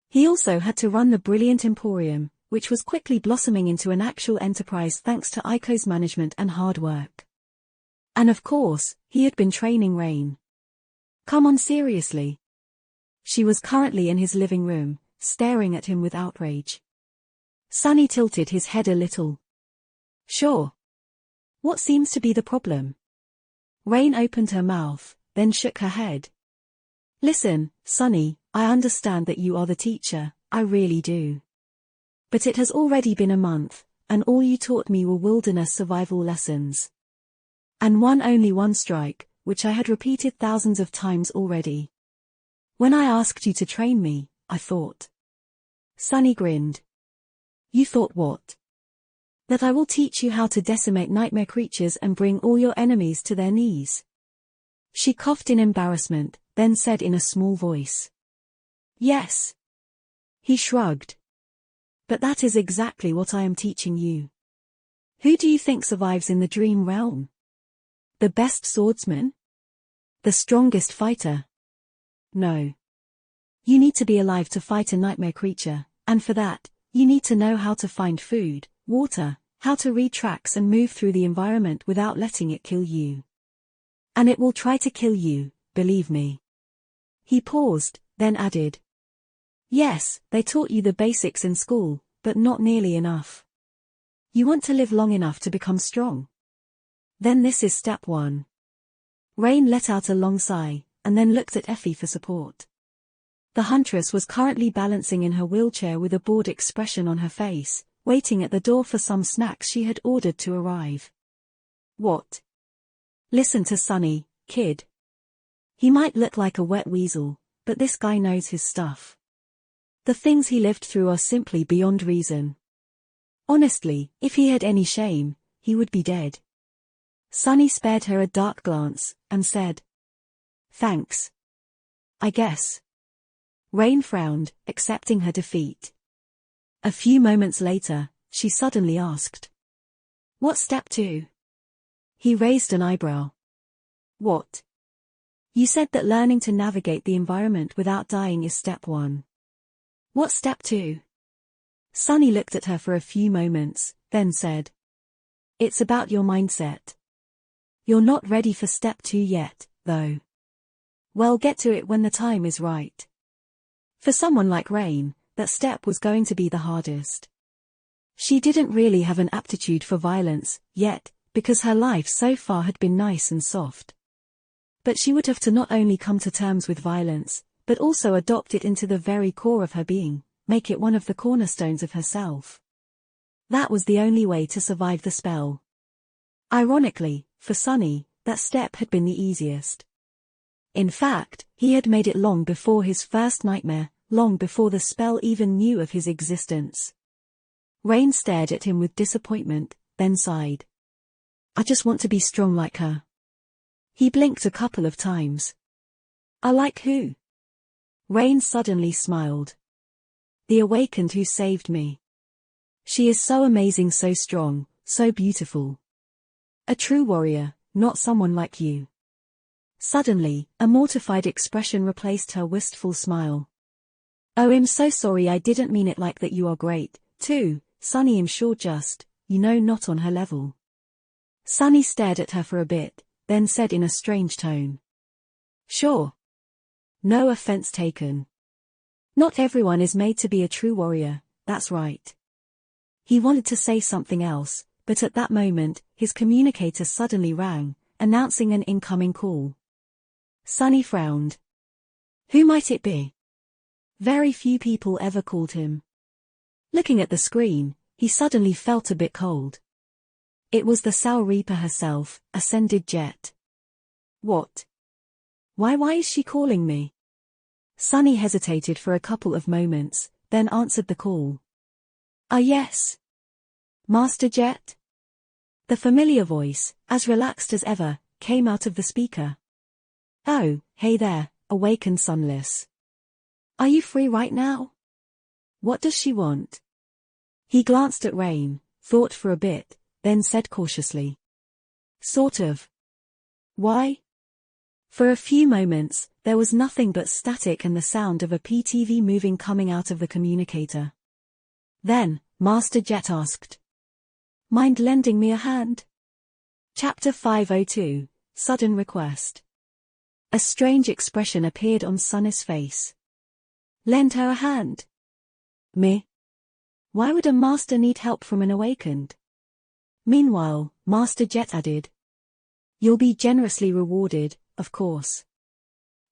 He also had to run the brilliant Emporium, which was quickly blossoming into an actual enterprise thanks to Aiko's management and hard work. And of course, he had been training Rain. Come on, seriously. She was currently in his living room, staring at him with outrage. Sunny tilted his head a little. Sure. What seems to be the problem? Rain opened her mouth, then shook her head. Listen, Sunny, I understand that you are the teacher, I really do. But it has already been a month, and all you taught me were wilderness survival lessons. And only one strike, which I had repeated thousands of times already. When I asked you to train me, I thought. Sunny grinned. You thought what? That I will teach you how to decimate nightmare creatures and bring all your enemies to their knees. She coughed in embarrassment, then said in a small voice. Yes. He shrugged. But that is exactly what I am teaching you. Who do you think survives in the dream realm? The best swordsman? The strongest fighter? No. You need to be alive to fight a nightmare creature, and for that, you need to know how to find food, water, how to read tracks and move through the environment without letting it kill you. And it will try to kill you, believe me. He paused, then added. Yes, they taught you the basics in school, but not nearly enough. You want to live long enough to become strong? Then this is step 1. Rain let out a long sigh, and then looked at Effie for support. The huntress was currently balancing in her wheelchair with a bored expression on her face, waiting at the door for some snacks she had ordered to arrive. What? Listen to Sunny, kid. He might look like a wet weasel, but this guy knows his stuff. The things he lived through are simply beyond reason. Honestly, if he had any shame, he would be dead. Sunny spared her a dark glance, and said, Thanks. I guess. Rain frowned, accepting her defeat. A few moments later, she suddenly asked. What's step 2? He raised an eyebrow. What? You said that learning to navigate the environment without dying is step 1. What's step 2? Sunny looked at her for a few moments, then said. It's about your mindset. You're not ready for step 2 yet, though. Well, get to it when the time is right. For someone like Rain, that step was going to be the hardest. She didn't really have an aptitude for violence, yet, because her life so far had been nice and soft. But she would have to not only come to terms with violence, but also adopt it into the very core of her being, make it one of the cornerstones of herself. That was the only way to survive the spell. Ironically, for Sunny, that step had been the easiest. In fact, he had made it long before his first nightmare, long before the spell even knew of his existence. Rain stared at him with disappointment, then sighed. I just want to be strong like her. He blinked a couple of times. I like who? Rain suddenly smiled. The awakened who saved me. She is so amazing, so strong, so beautiful. A true warrior, not someone like you. Suddenly, a mortified expression replaced her wistful smile. Oh, I'm so sorry, I didn't mean it like that. You are great, too, Sunny. I'm sure just, not on her level. Sunny stared at her for a bit, then said in a strange tone. Sure. No offense taken. Not everyone is made to be a true warrior, that's right. He wanted to say something else, but at that moment, his communicator suddenly rang, announcing an incoming call. Sunny frowned. Who might it be? Very few people ever called him. Looking at the screen, he suddenly felt a bit cold. It was the Soul Reaper herself, Ascended Jet. What? Why is she calling me? Sunny hesitated for a couple of moments, then answered the call. Ah, yes. Master Jet? The familiar voice, as relaxed as ever, came out of the speaker. Oh, hey there, awakened Sunless. Are you free right now? What does she want? He glanced at Rain, thought for a bit, then said cautiously. Sort of. Why? For a few moments, there was nothing but static and the sound of a PTV moving coming out of the communicator. Then, Master Jet asked. Mind lending me a hand? Chapter 502, Sudden Request. A strange expression appeared on Sunny's face. Lend her a hand? Me? Why would a master need help from an awakened? Meanwhile, Master Jet added. You'll be generously rewarded, of course.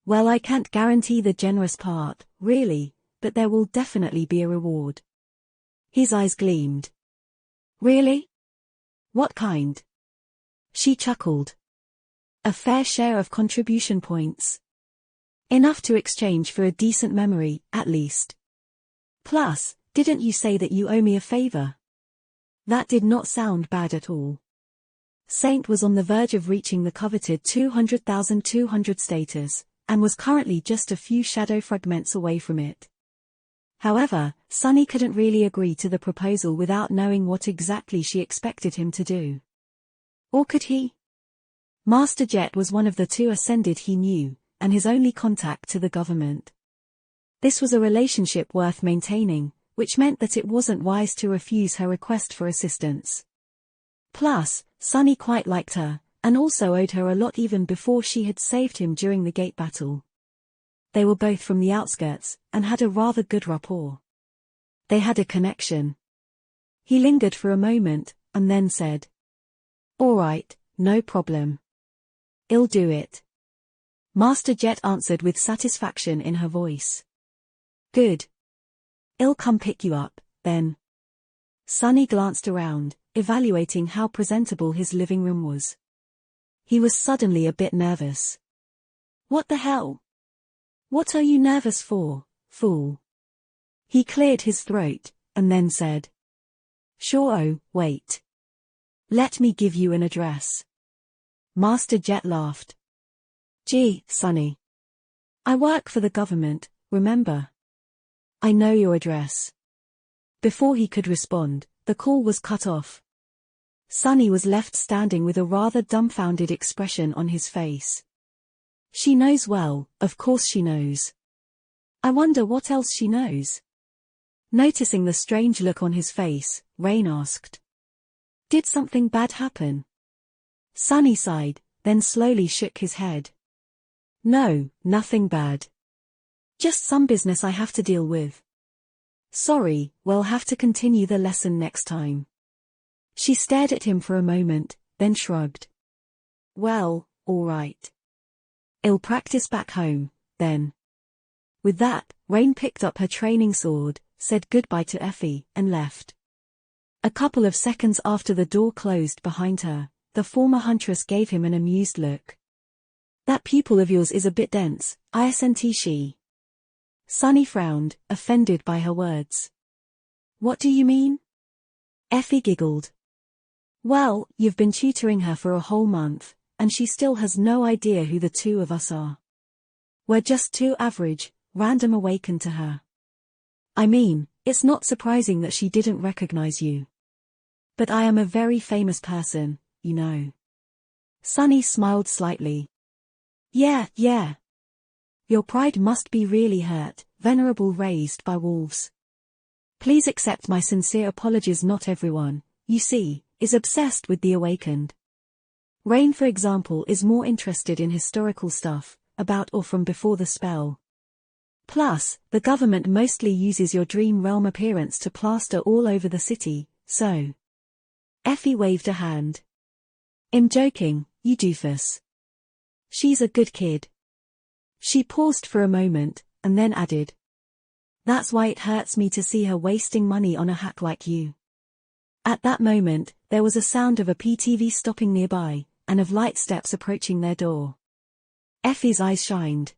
Well, I can't guarantee the generous part, really, but there will definitely be a reward. His eyes gleamed. Really? What kind? She chuckled. A fair share of contribution points. Enough to exchange for a decent memory, at least. Plus, didn't you say that you owe me a favor? That did not sound bad at all. Saint was on the verge of reaching the coveted 200,200 status, and was currently just a few shadow fragments away from it. However, Sunny couldn't really agree to the proposal without knowing what exactly she expected him to do. Or could he? Master Jet was one of the 2 Ascended he knew, and his only contact to the government. This was a relationship worth maintaining, which meant that it wasn't wise to refuse her request for assistance. Plus, Sunny quite liked her, and also owed her a lot even before she had saved him during the gate battle. They were both from the outskirts, and had a rather good rapport. They had a connection. He lingered for a moment, and then said. All right, no problem. I'll do it. Master Jet answered with satisfaction in her voice. Good. I'll come pick you up, then. Sunny glanced around, evaluating how presentable his living room was. He was suddenly a bit nervous. What the hell? What are you nervous for, fool? He cleared his throat, and then said. Sure, oh, wait. Let me give you an address. Master Jet laughed. Gee, Sunny. I work for the government, remember? I know your address. Before he could respond, the call was cut off. Sunny was left standing with a rather dumbfounded expression on his face. She knows well, of course she knows. I wonder what else she knows. Noticing the strange look on his face, Rain asked. Did something bad happen? Sunny sighed, then slowly shook his head. No, nothing bad. Just some business I have to deal with. Sorry, we'll have to continue the lesson next time. She stared at him for a moment, then shrugged. Well, all right. I'll practice back home, then. With that, Rain picked up her training sword, said goodbye to Effie, and left. A couple of seconds after the door closed behind her, the former huntress gave him an amused look. That pupil of yours is a bit dense, isn't she? Sunny frowned, offended by her words. What do you mean? Effie giggled. Well, you've been tutoring her for a whole month, and she still has no idea who the two of us are. We're just two average, random awakened to her. I mean, it's not surprising that she didn't recognize you. But I am a very famous person, you know. Sunny smiled slightly. Yeah. Your pride must be really hurt, venerable raised by wolves. Please accept my sincere apologies. Not everyone, you see, is obsessed with the awakened. Rain, for example, is more interested in historical stuff, about or from before the spell. Plus, the government mostly uses your dream realm appearance to plaster all over the city, so. Effie waved a hand. I'm joking, you doofus. She's a good kid. She paused for a moment, and then added. That's why it hurts me to see her wasting money on a hack like you. At that moment, there was a sound of a PTV stopping nearby, and of light steps approaching their door. Effie's eyes shined.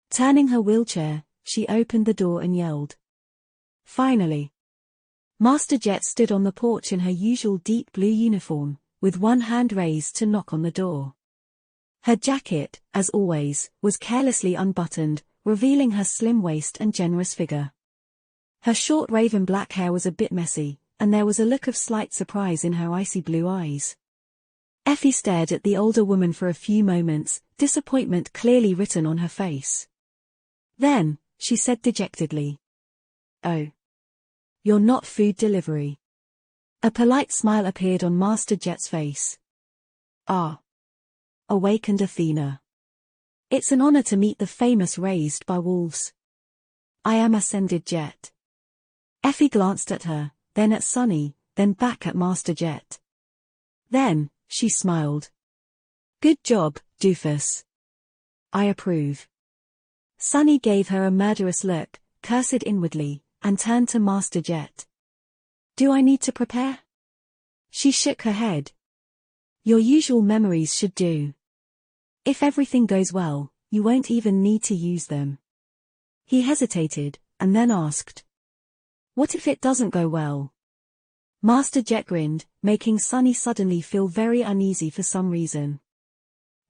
Turning her wheelchair, she opened the door and yelled. Finally. Master Jet stood on the porch in her usual deep blue uniform, with one hand raised to knock on the door. Her jacket, as always, was carelessly unbuttoned, revealing her slim waist and generous figure. Her short raven black hair was a bit messy, and there was a look of slight surprise in her icy blue eyes. Effie stared at the older woman for a few moments, disappointment clearly written on her face. Then, she said dejectedly. Oh. You're not food delivery. A polite smile appeared on Master Jet's face. Ah. Awakened Athena. It's an honor to meet the famous raised by wolves. I am Ascended Jet. Effie glanced at her, then at Sunny, then back at Master Jet. Then, she smiled. Good job, doofus. I approve. Sunny gave her a murderous look, cursed inwardly, and turned to Master Jet. Do I need to prepare? She shook her head. Your usual memories should do. If everything goes well, you won't even need to use them. He hesitated, and then asked. What if it doesn't go well? Master Jet grinned, making Sunny suddenly feel very uneasy for some reason.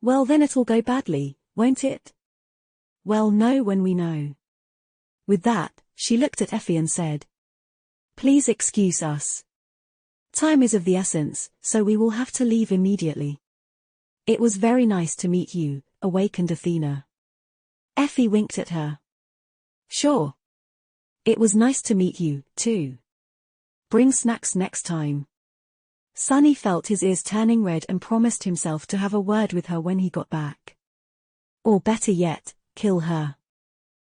Well, then it'll go badly, won't it? We'll know when we know. With that, she looked at Effie and said. Please excuse us. Time is of the essence, so we will have to leave immediately. It was very nice to meet you, awakened Athena. Effie winked at her. Sure. It was nice to meet you, too. Bring snacks next time. Sunny felt his ears turning red and promised himself to have a word with her when he got back. Or better yet, kill her.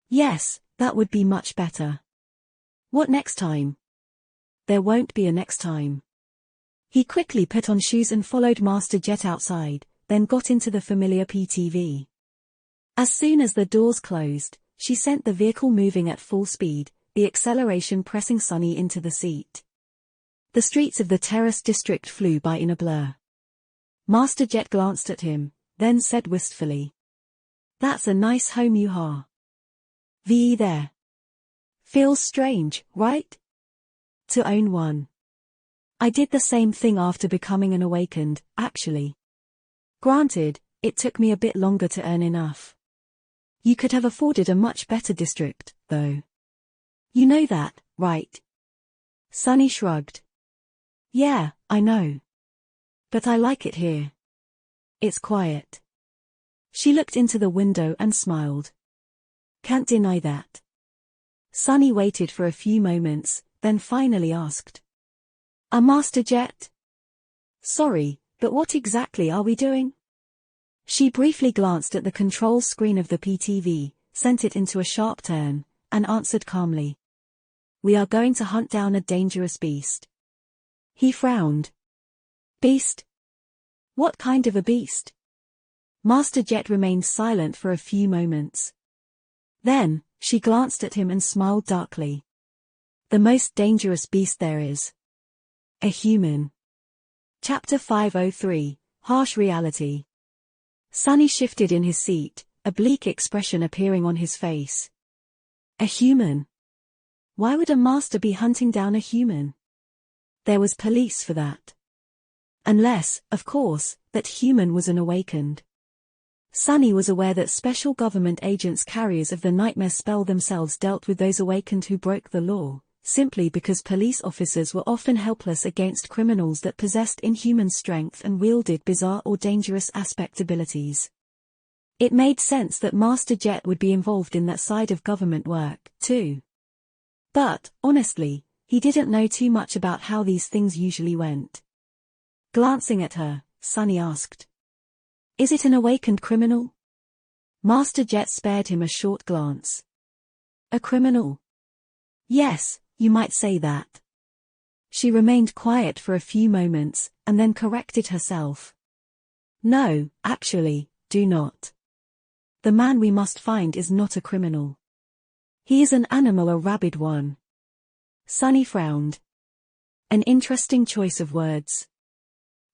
Yes, that would be much better. What next time? There won't be a next time. He quickly put on shoes and followed Master Jet outside, then got into the familiar PTV. As soon as the doors closed, she sent the vehicle moving at full speed, the acceleration pressing Sunny into the seat. The streets of the Terrace district flew by in a blur. Master Jet glanced at him, then said wistfully. That's a nice home you have. VE there. Feels strange, right? To own one. I did the same thing after becoming an awakened, actually. Granted, it took me a bit longer to earn enough. You could have afforded a much better district, though. You know that, right? Sunny shrugged. Yeah, I know. But I like it here. It's quiet. She looked into the window and smiled. Can't deny that. Sunny waited for a few moments, then finally asked. A Master Jet? Sorry, but what exactly are we doing? She briefly glanced at the control screen of the PTV, sent it into a sharp turn, and answered calmly. We are going to hunt down a dangerous beast. He frowned. Beast? What kind of a beast? Master Jet remained silent for a few moments. Then, she glanced at him and smiled darkly. The most dangerous beast there is. A human. Chapter 503, Harsh Reality. Sunny shifted in his seat, a bleak expression appearing on his face. A human? Why would a master be hunting down a human? There was police for that. Unless, of course, that human was an awakened. Sunny was aware that special government agents carriers of the nightmare spell themselves dealt with those awakened who broke the law, simply because police officers were often helpless against criminals that possessed inhuman strength and wielded bizarre or dangerous aspect abilities. It made sense that Master Jet would be involved in that side of government work, too. But, honestly, he didn't know too much about how these things usually went. Glancing at her, Sunny asked. Is it an awakened criminal? Master Jet spared him a short glance. A criminal? Yes, you might say that. She remained quiet for a few moments, and then corrected herself. No, actually, do not. The man we must find is not a criminal. He is an animal, a rabid one. Sunny frowned. An interesting choice of words.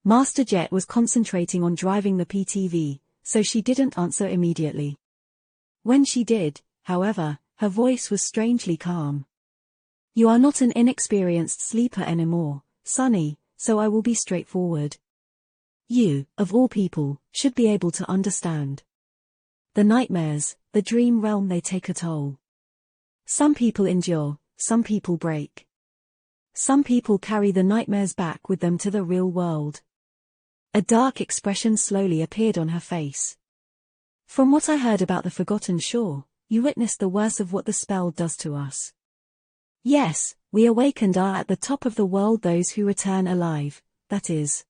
Master Jet was concentrating on driving the PTV, so she didn't answer immediately. When she did, however, her voice was strangely calm. You are not an inexperienced sleeper anymore, Sunny, so I will be straightforward. You, of all people, should be able to understand. The nightmares, the dream realm, they take a toll. Some people endure, some people break. Some people carry the nightmares back with them to the real world. A dark expression slowly appeared on her face. From what I heard about the Forgotten Shore, you witnessed the worst of what the spell does to us. Yes, we awakened are at the top of the world, those who return alive, that is.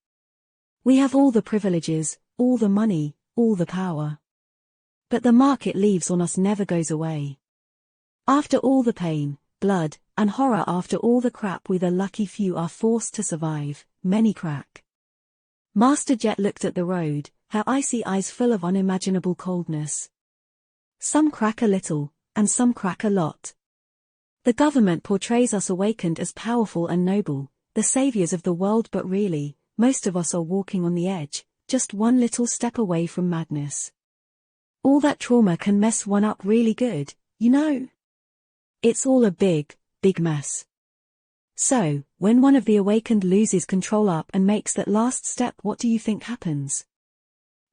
We have all the privileges, all the money, all the power. But the mark it leaves on us never goes away. After all the pain, blood, and horror, after all the crap, we the lucky few are forced to survive, many crack. Master Jet looked at the road, her icy eyes full of unimaginable coldness. Some crack a little, and some crack a lot. The government portrays us awakened as powerful and noble, the saviors of the world, but really, most of us are walking on the edge, just one little step away from madness. All that trauma can mess one up really good, you know. It's all a big, big mess. So, when one of the awakened loses control up and makes that last step, what do you think happens?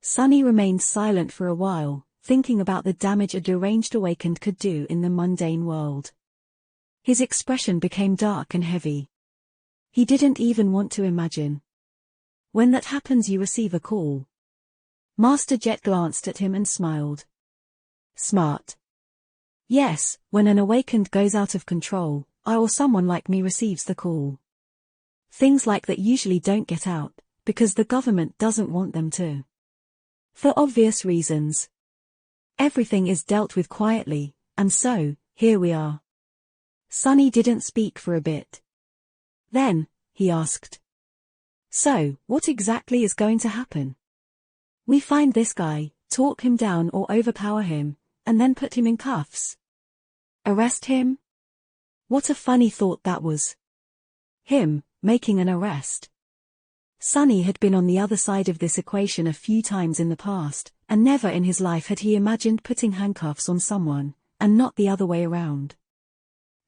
Sunny remained silent for a while, thinking about the damage a deranged awakened could do in the mundane world. His expression became dark and heavy. He didn't even want to imagine. When that happens, you receive a call. Master Jet glanced at him and smiled. Smart. Yes, when an awakened goes out of control, I or someone like me receives the call. Things like that usually don't get out, because the government doesn't want them to. For obvious reasons. Everything is dealt with quietly, and so, here we are. Sunny didn't speak for a bit. Then, he asked. So, what exactly is going to happen? We find this guy, talk him down or overpower him, and then put him in cuffs. Arrest him? What a funny thought that was. Him, making an arrest. Sunny had been on the other side of this equation a few times in the past, and never in his life had he imagined putting handcuffs on someone, and not the other way around.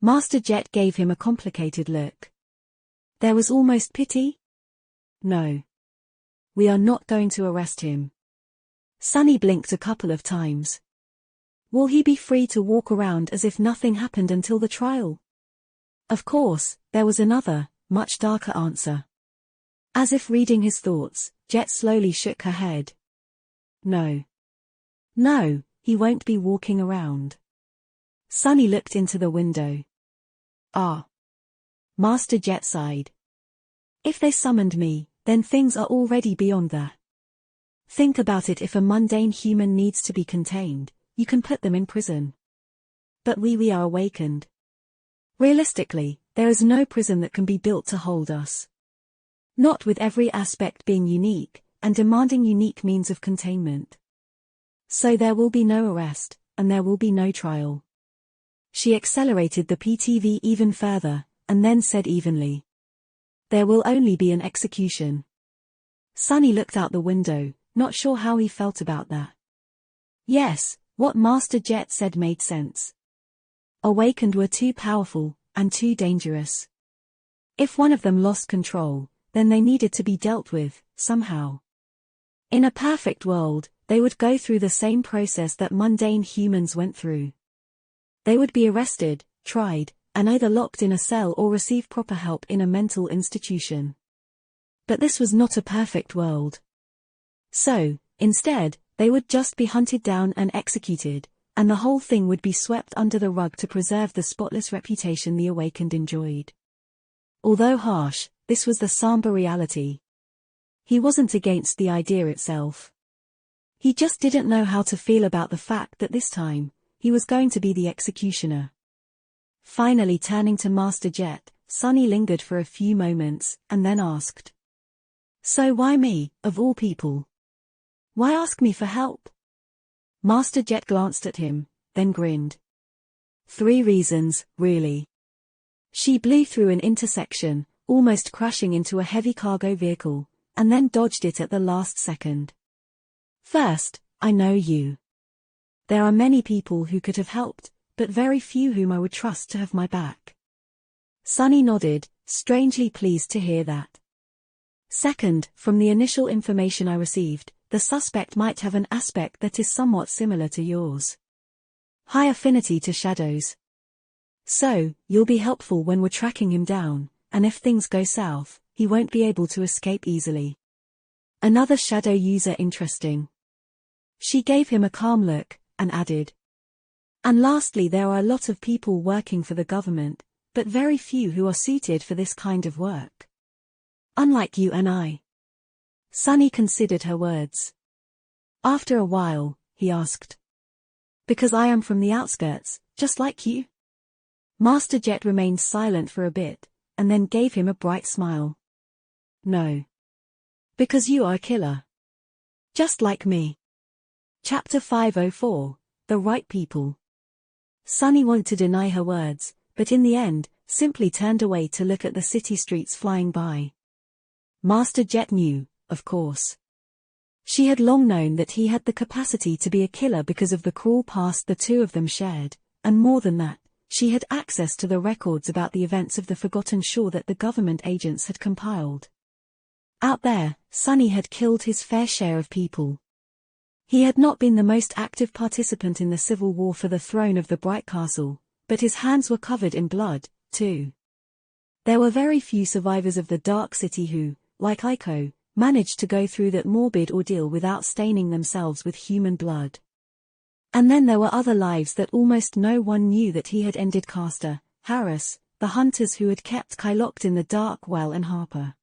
Master Jet gave him a complicated look. There was almost pity. No. We are not going to arrest him. Sunny blinked a couple of times. Will he be free to walk around as if nothing happened until the trial? Of course, there was another, much darker answer. As if reading his thoughts, Jet slowly shook her head. No. No, he won't be walking around. Sunny looked into the window. Ah. Master Jet sighed. If they summoned me, then things are already beyond that. Think about it, if a mundane human needs to be contained, you can put them in prison. But we are awakened. Realistically, there is no prison that can be built to hold us. Not with every aspect being unique, and demanding unique means of containment. So there will be no arrest, and there will be no trial. She accelerated the PTV even further, and then said evenly. There will only be an execution. Sunny looked out the window, not sure how he felt about that. Yes, what Master Jet said made sense. Awakened were too powerful, and too dangerous. If one of them lost control, then they needed to be dealt with, somehow. In a perfect world, they would go through the same process that mundane humans went through. They would be arrested, tried, and either locked in a cell or receive proper help in a mental institution. But this was not a perfect world. So, instead, they would just be hunted down and executed, and the whole thing would be swept under the rug to preserve the spotless reputation the Awakened enjoyed. Although harsh, this was the somber reality. He wasn't against the idea itself. He just didn't know how to feel about the fact that this time, he was going to be the executioner. Finally turning to Master Jet, Sunny lingered for a few moments, and then asked. So why me, of all people? Why ask me for help? Master Jet glanced at him, then grinned. 3 reasons, really. She blew through an intersection, almost crashing into a heavy cargo vehicle, and then dodged it at the last second. First, I know you. There are many people who could have helped, but very few whom I would trust to have my back. Sunny nodded, strangely pleased to hear that. Second, from the initial information I received, the suspect might have an aspect that is somewhat similar to yours. High affinity to shadows. So, you'll be helpful when we're tracking him down, and if things go south, he won't be able to escape easily. Another shadow user interesting. She gave him a calm look, and added. And lastly, there are a lot of people working for the government, but very few who are suited for this kind of work. Unlike you and I. Sunny considered her words. After a while, he asked. Because I am from the outskirts, just like you? Master Jet remained silent for a bit, and then gave him a bright smile. No. Because you are a killer. Just like me. Chapter 504, The Right People. Sunny wanted to deny her words, but in the end, simply turned away to look at the city streets flying by. Master Jet knew, of course. She had long known that he had the capacity to be a killer because of the cruel past the two of them shared, and more than that, she had access to the records about the events of the Forgotten Shore that the government agents had compiled. Out there, Sunny had killed his fair share of people. He had not been the most active participant in the civil war for the throne of the Bright Castle, but his hands were covered in blood, too. There were very few survivors of the Dark City who, like Aiko, managed to go through that morbid ordeal without staining themselves with human blood. And then there were other lives that almost no one knew that he had ended. Castor, Harris, the hunters who had kept Kai locked in the dark well, and Harper.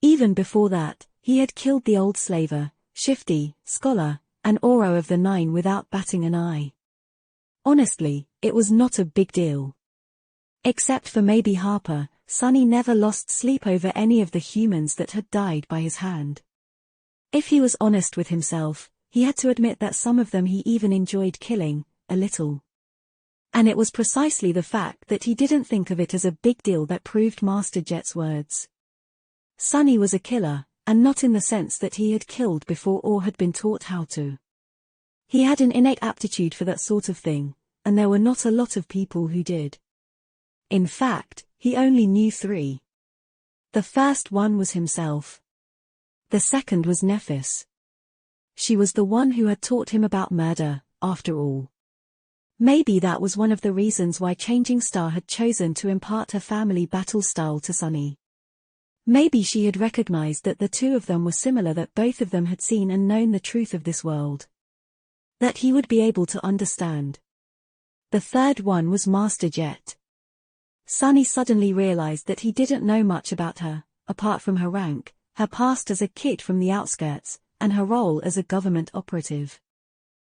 Even before that, he had killed the old slaver, Shifty, Scholar, and Oro of the Nine without batting an eye. Honestly, it was not a big deal. Except for maybe Harper, Sunny never lost sleep over any of the humans that had died by his hand. If he was honest with himself, he had to admit that some of them he even enjoyed killing, a little. And it was precisely the fact that he didn't think of it as a big deal that proved Master Jet's words. Sunny was a killer, and not in the sense that he had killed before or had been taught how to. He had an innate aptitude for that sort of thing, and there were not a lot of people who did. In fact, he only knew 3. The first one was himself. The second was Nephis. She was the one who had taught him about murder, after all. Maybe that was one of the reasons why Changing Star had chosen to impart her family battle style to Sunny. Maybe she had recognized that the two of them were similar, that both of them had seen and known the truth of this world. That he would be able to understand. The third one was Master Jet. Sunny suddenly realized that he didn't know much about her, apart from her rank, her past as a kid from the outskirts, and her role as a government operative.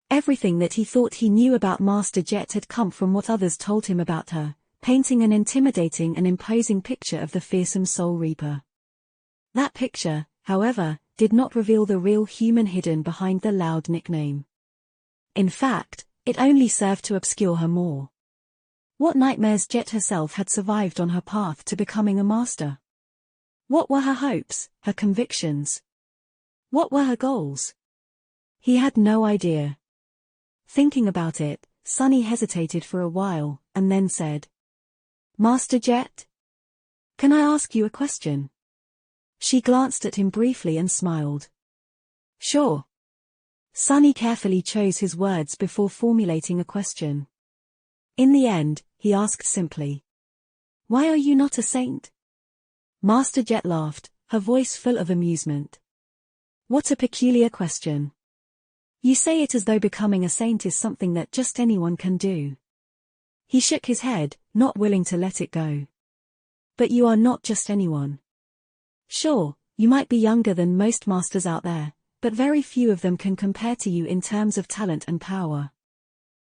Everything that he thought he knew about Master Jet had come from what others told him about her, painting an intimidating and imposing picture of the fearsome Soul Reaper. That picture, however, did not reveal the real human hidden behind the loud nickname. In fact, it only served to obscure her more. What nightmares Jet herself had survived on her path to becoming a master? What were her hopes, her convictions? What were her goals? He had no idea. Thinking about it, Sunny hesitated for a while, and then said, "Master Jet? Can I ask you a question?" She glanced at him briefly and smiled. "Sure." Sunny carefully chose his words before formulating a question. In the end, he asked simply, "Why are you not a saint?" Master Jet laughed, her voice full of amusement. "What a peculiar question. You say it as though becoming a saint is something that just anyone can do." He shook his head, not willing to let it go. "But you are not just anyone. Sure, you might be younger than most masters out there, but very few of them can compare to you in terms of talent and power.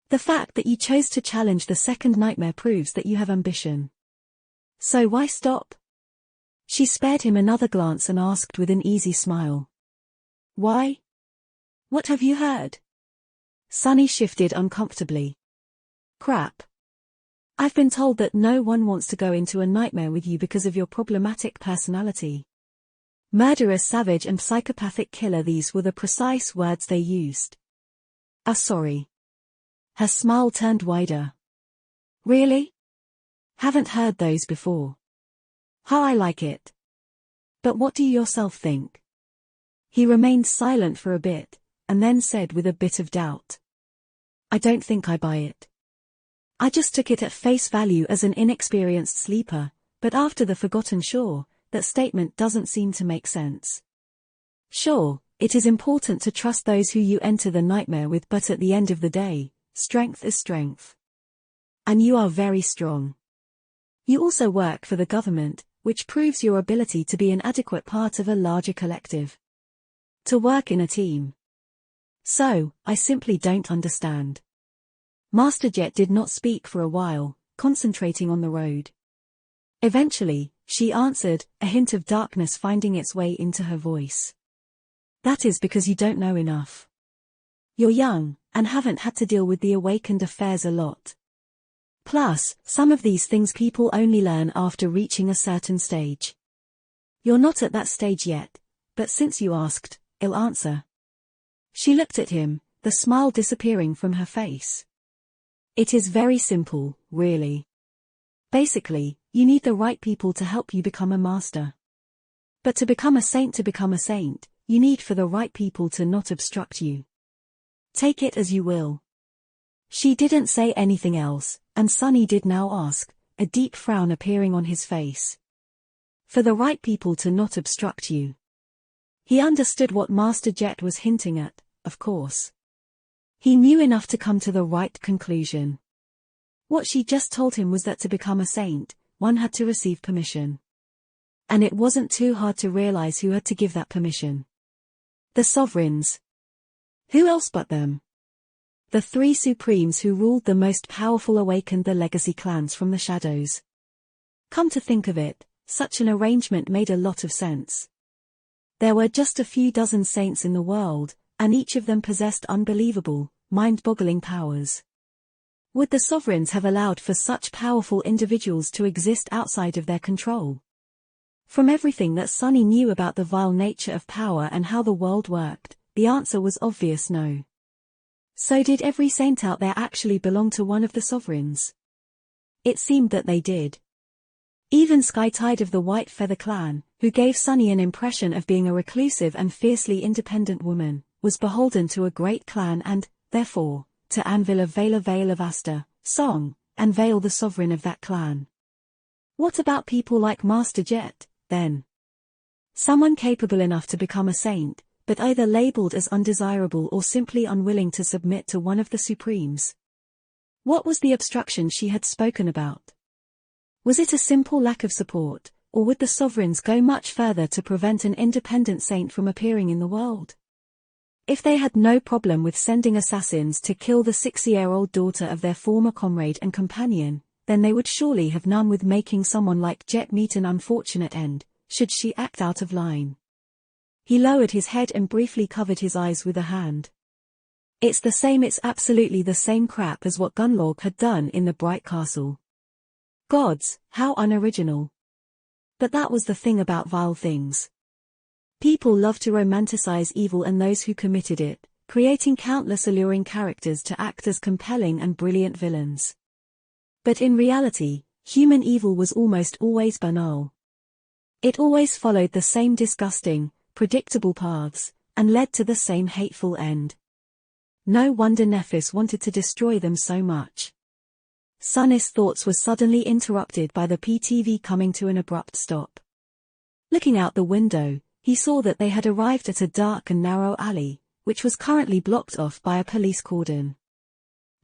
The fact that you chose to challenge the second nightmare proves that you have ambition. So why stop?" She spared him another glance and asked with an easy smile, "Why? What have you heard?" Sunny shifted uncomfortably. "Crap. I've been told that no one wants to go into a nightmare with you because of your problematic personality. Murderous, savage and psychopathic killer, these were the precise words they used." Sorry." Her smile turned wider. "Really? Haven't heard those before. How I like it. But what do you yourself think?" He remained silent for a bit, and then said with a bit of doubt, "I don't think I buy it. I just took it at face value as an inexperienced sleeper, but after the Forgotten Shore, that statement doesn't seem to make sense. Sure, it is important to trust those who you enter the nightmare with, but at the end of the day, strength is strength. And you are very strong. You also work for the government, which proves your ability to be an adequate part of a larger collective. To work in a team. So, I simply don't understand." Master Jet did not speak for a while, concentrating on the road. Eventually, she answered, a hint of darkness finding its way into her voice. "That is because you don't know enough. You're young, and haven't had to deal with the awakened affairs a lot. Plus, some of these things people only learn after reaching a certain stage. You're not at that stage yet, but since you asked, I'll answer." She looked at him, the smile disappearing from her face. "It is very simple, really. Basically, you need the right people to help you become a master. But to become a saint, you need for the right people to not obstruct you. Take it as you will." She didn't say anything else, and Sunny did now ask, a deep frown appearing on his face. "For the right people to not obstruct you." He understood what Master Jet was hinting at, of course. He knew enough to come to the right conclusion. What she just told him was that to become a saint, one had to receive permission. And it wasn't too hard to realize who had to give that permission. The sovereigns. Who else but them? The three supremes who ruled the most powerful, awakened the legacy clans from the shadows. Come to think of it, such an arrangement made a lot of sense. There were just a few dozen saints in the world, and each of them possessed unbelievable, mind-boggling powers. Would the sovereigns have allowed for such powerful individuals to exist outside of their control? From everything that Sunny knew about the vile nature of power and how the world worked, the answer was obvious: no. So did every saint out there actually belong to one of the sovereigns? It seemed that they did. Even Skytide of the White Feather clan, who gave Sunny an impression of being a reclusive and fiercely independent woman, was beholden to a great clan and, therefore, to Anvil of Vale of Aster, Song, and Vale the sovereign of that clan. What about people like Master Jet, then? Someone capable enough to become a saint, but either labeled as undesirable or simply unwilling to submit to one of the Supremes. What was the obstruction she had spoken about? Was it a simple lack of support, or would the sovereigns go much further to prevent an independent saint from appearing in the world? If they had no problem with sending assassins to kill the 6-year-old daughter of their former comrade and companion, then they would surely have none with making someone like Jet meet an unfortunate end, should she act out of line. He lowered his head and briefly covered his eyes with a hand. It's absolutely the same crap as what Gunlorg had done in the Bright Castle. Gods, how unoriginal. But that was the thing about vile things. People love to romanticize evil and those who committed it, creating countless alluring characters to act as compelling and brilliant villains. But in reality, human evil was almost always banal. It always followed the same disgusting, predictable paths, and led to the same hateful end. No wonder Nephis wanted to destroy them so much. Sunnis' thoughts were suddenly interrupted by the PTV coming to an abrupt stop. Looking out the window, he saw that they had arrived at a dark and narrow alley, which was currently blocked off by a police cordon.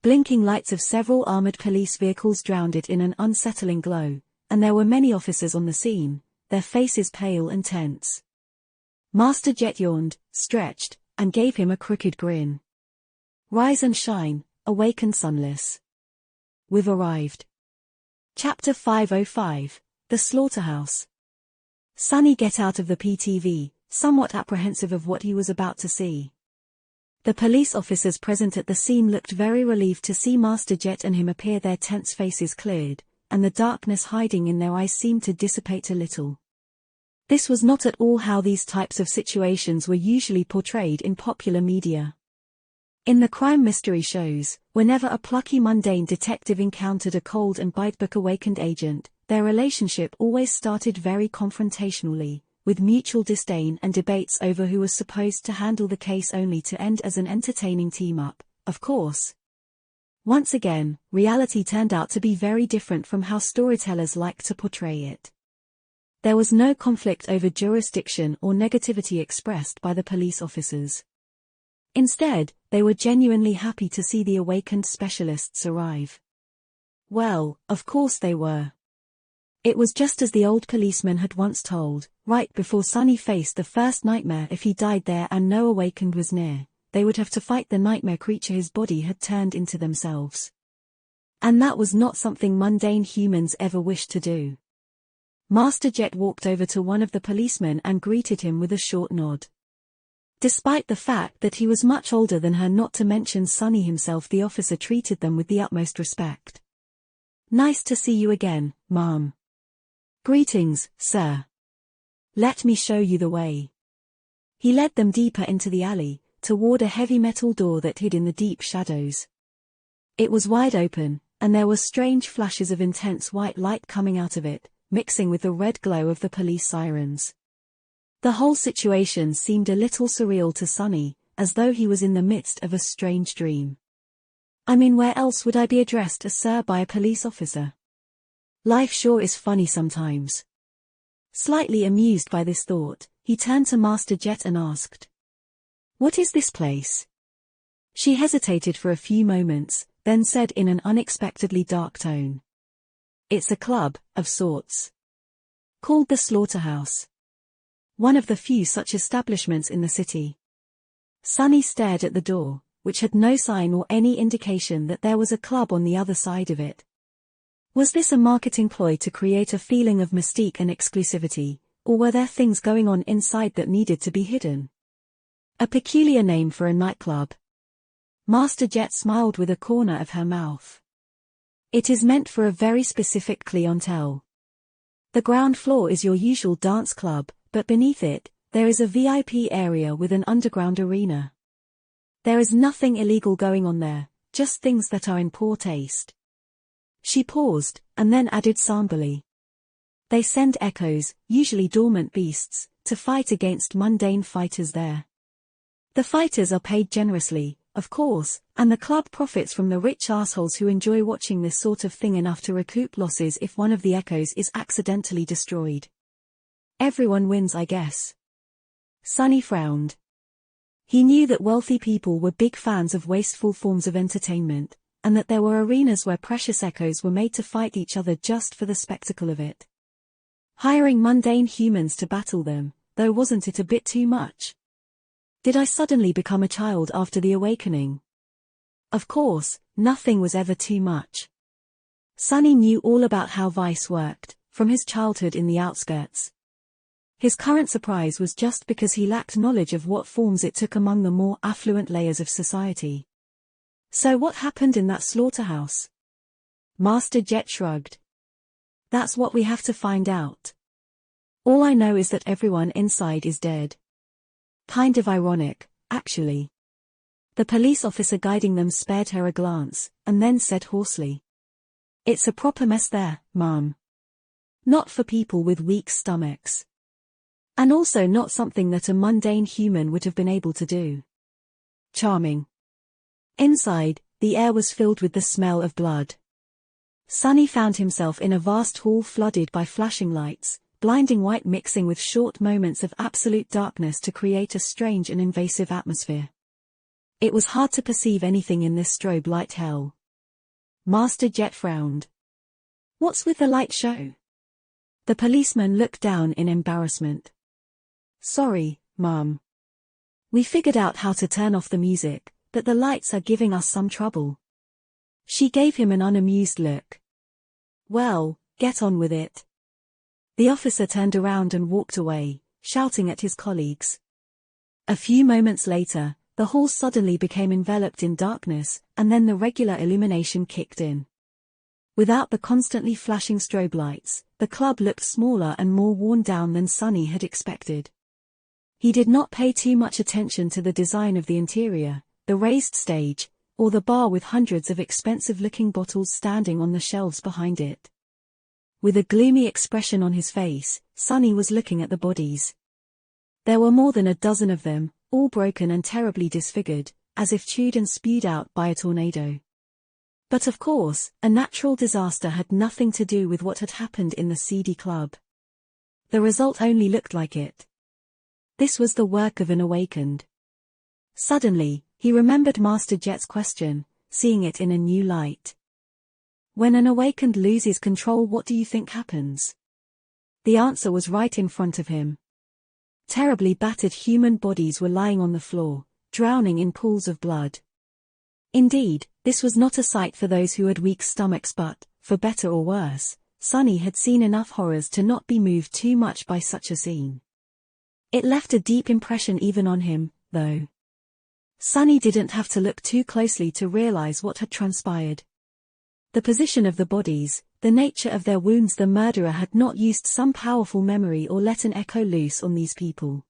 Blinking lights of several armored police vehicles drowned it in an unsettling glow, and there were many officers on the scene, their faces pale and tense. Master Jet yawned, stretched, and gave him a crooked grin. Rise and shine, awaken Sunless. We've arrived. Chapter 505, The Slaughterhouse. Sunny get out of the PTV, somewhat apprehensive of what he was about to see. The police officers present at the scene looked very relieved to see Master Jet and him appear, their tense faces cleared, and the darkness hiding in their eyes seemed to dissipate a little. This was not at all how these types of situations were usually portrayed in popular media. In the crime mystery shows, whenever a plucky mundane detective encountered a cold and by-the-book awakened agent, their relationship always started very confrontationally, with mutual disdain and debates over who was supposed to handle the case, only to end as an entertaining team-up, of course. Once again, reality turned out to be very different from how storytellers like to portray it. There was no conflict over jurisdiction or negativity expressed by the police officers. Instead, they were genuinely happy to see the awakened specialists arrive. Well, of course they were. It was just as the old policeman had once told, right before Sunny faced the first nightmare. If he died there and no awakened was near, they would have to fight the nightmare creature his body had turned into themselves. And that was not something mundane humans ever wished to do. Master Jet walked over to one of the policemen and greeted him with a short nod. Despite the fact that he was much older than her, not to mention Sunny himself, the officer treated them with the utmost respect. Nice to see you again, ma'am. Greetings, sir. Let me show you the way. He led them deeper into the alley, toward a heavy metal door that hid in the deep shadows. It was wide open, and there were strange flashes of intense white light coming out of it, mixing with the red glow of the police sirens. The whole situation seemed a little surreal to Sunny, as though he was in the midst of a strange dream. I mean, where else would I be addressed as sir by a police officer? Life sure is funny sometimes. Slightly amused by this thought, he turned to Master Jet and asked, "What is this place?" She hesitated for a few moments, then said in an unexpectedly dark tone, "It's a club, of sorts. Called the Slaughterhouse. One of the few such establishments in the city." Sunny stared at the door, which had no sign or any indication that there was a club on the other side of it. Was this a marketing ploy to create a feeling of mystique and exclusivity, or were there things going on inside that needed to be hidden? A peculiar name for a nightclub. Master Jet smiled with a corner of her mouth. It is meant for a very specific clientele. The ground floor is your usual dance club, but beneath it, there is a VIP area with an underground arena. There is nothing illegal going on there, just things that are in poor taste. She paused, and then added somberly. They send echoes, usually dormant beasts, to fight against mundane fighters there. The fighters are paid generously, of course, and the club profits from the rich assholes who enjoy watching this sort of thing enough to recoup losses if one of the echoes is accidentally destroyed. Everyone wins, I guess. Sonny frowned. He knew that wealthy people were big fans of wasteful forms of entertainment, and that there were arenas where precious echoes were made to fight each other just for the spectacle of it. Hiring mundane humans to battle them, though, wasn't it a bit too much? Did I suddenly become a child after the awakening? Of course, nothing was ever too much. Sonny knew all about how Vice worked, from his childhood in the outskirts. His current surprise was just because he lacked knowledge of what forms it took among the more affluent layers of society. So what happened in that slaughterhouse? Master Jet shrugged. That's what we have to find out. All I know is that everyone inside is dead. Kind of ironic, actually. The police officer guiding them spared her a glance, and then said hoarsely. It's a proper mess there, ma'am. Not for people with weak stomachs. And also not something that a mundane human would have been able to do. Charming. Inside, the air was filled with the smell of blood. Sonny found himself in a vast hall flooded by flashing lights, blinding white mixing with short moments of absolute darkness to create a strange and invasive atmosphere. It was hard to perceive anything in this strobe light hell. Master Jet frowned. What's with the light show? The policeman looked down in embarrassment. Sorry, ma'am. We figured out how to turn off the music, but the lights are giving us some trouble. She gave him an unamused look. Well, get on with it. The officer turned around and walked away, shouting at his colleagues. A few moments later, the hall suddenly became enveloped in darkness, and then the regular illumination kicked in. Without the constantly flashing strobe lights, the club looked smaller and more worn down than Sonny had expected. He did not pay too much attention to the design of the interior, the raised stage, or the bar with hundreds of expensive-looking bottles standing on the shelves behind it. With a gloomy expression on his face, Sonny was looking at the bodies. There were more than a dozen of them, all broken and terribly disfigured, as if chewed and spewed out by a tornado. But of course, a natural disaster had nothing to do with what had happened in the seedy club. The result only looked like it. This was the work of an awakened. Suddenly, he remembered Master Jet's question, seeing it in a new light. When an awakened loses control, what do you think happens? The answer was right in front of him. Terribly battered human bodies were lying on the floor, drowning in pools of blood. Indeed, this was not a sight for those who had weak stomachs, but, for better or worse, Sonny had seen enough horrors to not be moved too much by such a scene. It left a deep impression even on him, though. Sonny didn't have to look too closely to realize what had transpired. The position of the bodies, the nature of their wounds. The murderer had not used some powerful memory or let an echo loose on these people.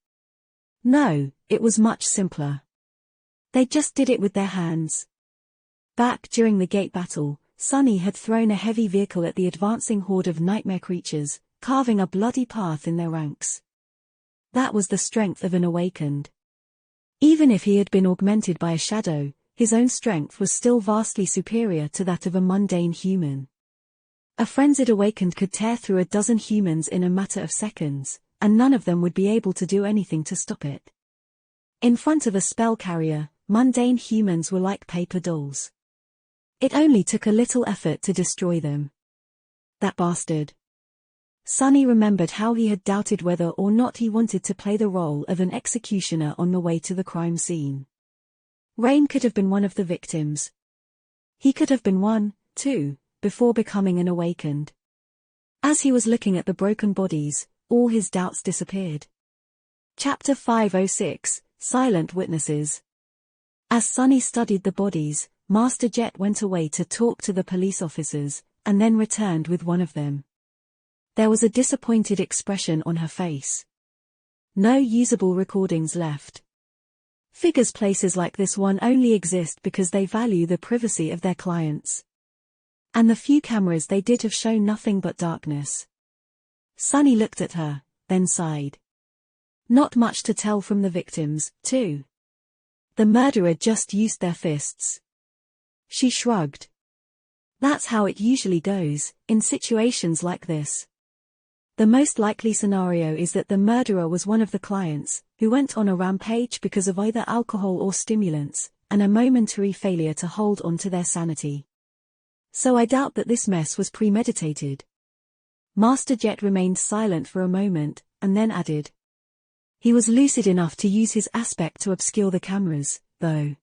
No, it was much simpler. They just did it with their hands. Back during the gate battle, Sonny had thrown a heavy vehicle at the advancing horde of nightmare creatures, carving a bloody path in their ranks. That was the strength of an awakened. Even if he had been augmented by a shadow, his own strength was still vastly superior to that of a mundane human. A frenzied awakened could tear through a dozen humans in a matter of seconds, and none of them would be able to do anything to stop it. In front of a spell carrier, mundane humans were like paper dolls. It only took a little effort to destroy them. That bastard. Sonny remembered how he had doubted whether or not he wanted to play the role of an executioner on the way to the crime scene. Rain could have been one of the victims. He could have been one, too, before becoming an awakened. As he was looking at the broken bodies, all his doubts disappeared. Chapter 506, Silent Witnesses. As Sonny studied the bodies, Master Jet went away to talk to the police officers, and then returned with one of them. There was a disappointed expression on her face. No usable recordings left. Figures places like this one only exist because they value the privacy of their clients. And the few cameras they did have shown nothing but darkness. Sonny looked at her, then sighed. Not much to tell from the victims, too. The murderer just used their fists. She shrugged. That's how it usually goes, in situations like this. The most likely scenario is that the murderer was one of the clients, who went on a rampage because of either alcohol or stimulants, and a momentary failure to hold on to their sanity. So I doubt that this mess was premeditated. Master Jet remained silent for a moment, and then added. He was lucid enough to use his aspect to obscure the cameras, though.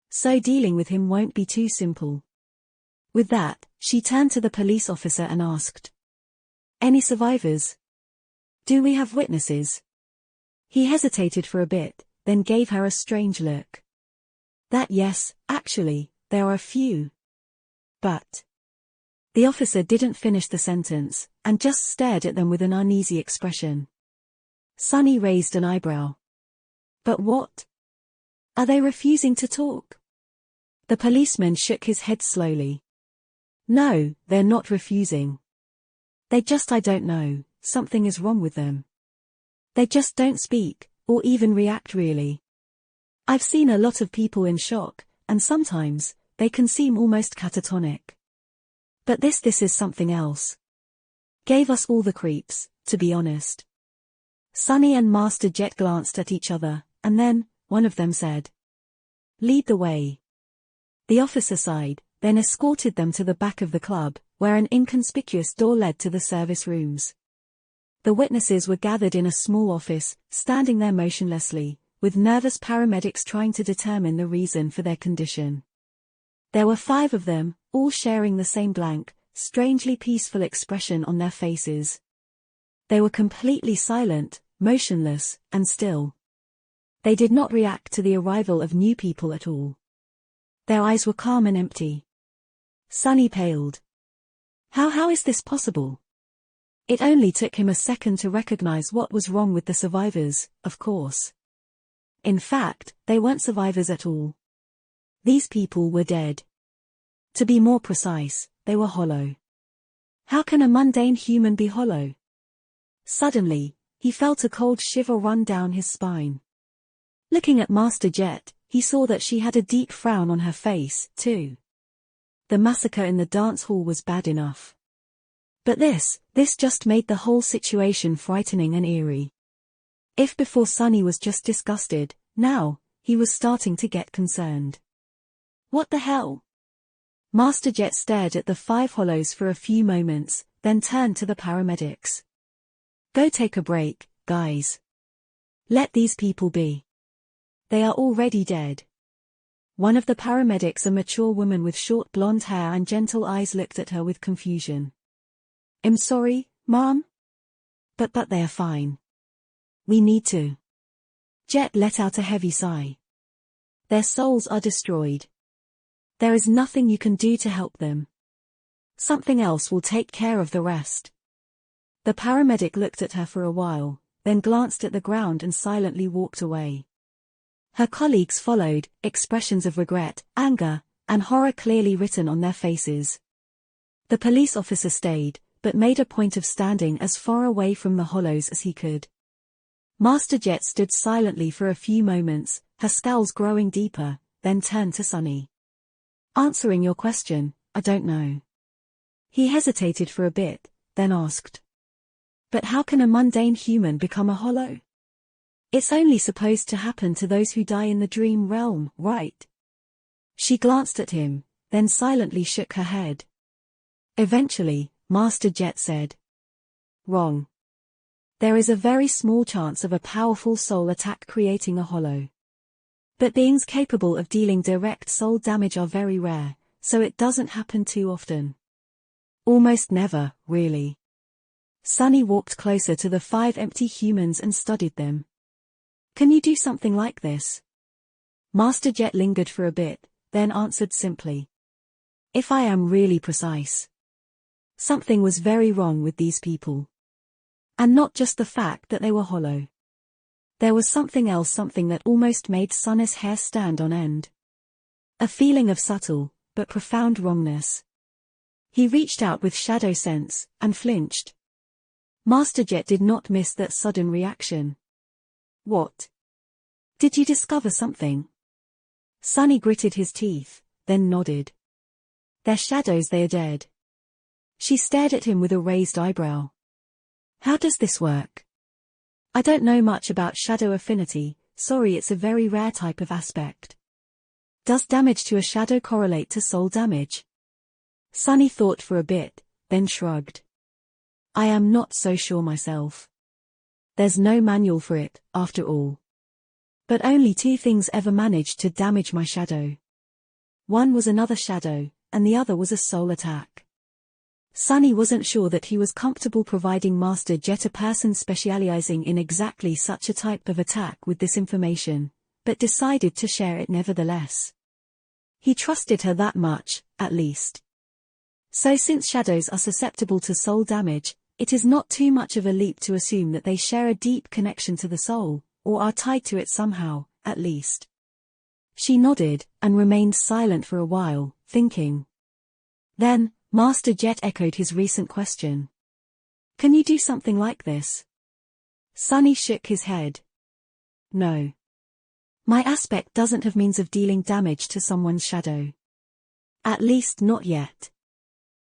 So dealing with him won't be too simple. With that, she turned to the police officer and asked. Any survivors? Do we have witnesses? He hesitated for a bit, then gave her a strange look. That yes, actually, there are a few. But. The officer didn't finish the sentence, and just stared at them with an uneasy expression. Sunny raised an eyebrow. But what? Are they refusing to talk? The policeman shook his head slowly. No, they're not refusing. I don't know, something is wrong with them. They just don't speak, or even react really. I've seen a lot of people in shock, and sometimes, they can seem almost catatonic. But this is something else. Gave us all the creeps, to be honest. Sunny and Master Jet glanced at each other, and then, one of them said. Lead the way. The officer sighed, then escorted them to the back of the club, where an inconspicuous door led to the service rooms. The witnesses were gathered in a small office, standing there motionlessly, with nervous paramedics trying to determine the reason for their condition. There were 5 of them, all sharing the same blank, strangely peaceful expression on their faces. They were completely silent, motionless, and still. They did not react to the arrival of new people at all. Their eyes were calm and empty. Sunny paled. How is this possible? It only took him a second to recognize what was wrong with the survivors, of course. In fact, they weren't survivors at all. These people were dead. To be more precise, they were hollow. How can a mundane human be hollow? Suddenly, he felt a cold shiver run down his spine. Looking at Master Jet, he saw that she had a deep frown on her face, too. The massacre in the dance hall was bad enough. But this just made the whole situation frightening and eerie. If before Sunny was just disgusted, now, he was starting to get concerned. What the hell? Master Jet stared at the 5 hollows for a few moments, then turned to the paramedics. Go take a break, guys. Let these people be. They are already dead. One of the paramedics, a mature woman with short blonde hair and gentle eyes, looked at her with confusion. I'm sorry, Mom? But they are fine. We need to. Jet let out a heavy sigh. Their souls are destroyed. There is nothing you can do to help them. Something else will take care of the rest. The paramedic looked at her for a while, then glanced at the ground and silently walked away. Her colleagues followed, expressions of regret, anger, and horror clearly written on their faces. The police officer stayed, but made a point of standing as far away from the hollows as he could. Master Jet stood silently for a few moments, her scowls growing deeper, then turned to Sunny. Answering your question, I don't know. He hesitated for a bit, then asked. But how can a mundane human become a hollow? It's only supposed to happen to those who die in the dream realm, right? She glanced at him, then silently shook her head. Eventually, Master Jet said. Wrong. There is a very small chance of a powerful soul attack creating a hollow. But beings capable of dealing direct soul damage are very rare, so it doesn't happen too often. Almost never, really. Sunny walked closer to the 5 empty humans and studied them. Can you do something like this? Master Jet lingered for a bit, then answered simply. If I am really precise. Something was very wrong with these people. And not just the fact that they were hollow. There was something else, something that almost made Sunny's hair stand on end. A feeling of subtle, but profound wrongness. He reached out with shadow sense, and flinched. Master Jet did not miss that sudden reaction. What? Did you discover something? Sunny gritted his teeth, then nodded. They're shadows, they are dead. She stared at him with a raised eyebrow. How does this work? I don't know much about shadow affinity, sorry, it's a very rare type of aspect. Does damage to a shadow correlate to soul damage? Sunny thought for a bit, then shrugged. I am not so sure myself. There's no manual for it, after all. But only 2 things ever managed to damage my shadow. One was another shadow, and the other was a soul attack. Sunny wasn't sure that he was comfortable providing Master Jet, a person specializing in exactly such a type of attack, with this information, but decided to share it nevertheless. He trusted her that much, at least. So since shadows are susceptible to soul damage, it is not too much of a leap to assume that they share a deep connection to the soul, or are tied to it somehow, at least. She nodded, and remained silent for a while, thinking. Then, Master Jet echoed his recent question. Can you do something like this? Sunny shook his head. No. My aspect doesn't have means of dealing damage to someone's shadow. At least not yet.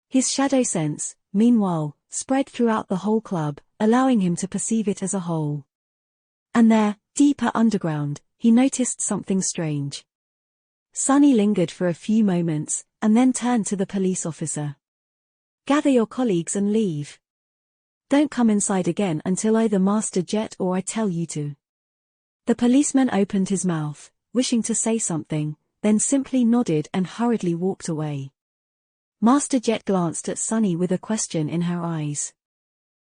His shadow sense, meanwhile, spread throughout the whole club, allowing him to perceive it as a whole. And there, deeper underground, he noticed something strange. Sunny lingered for a few moments, and then turned to the police officer. Gather your colleagues and leave. Don't come inside again until either Master Jet or I tell you to. The policeman opened his mouth, wishing to say something, then simply nodded and hurriedly walked away. Master Jet glanced at Sunny with a question in her eyes.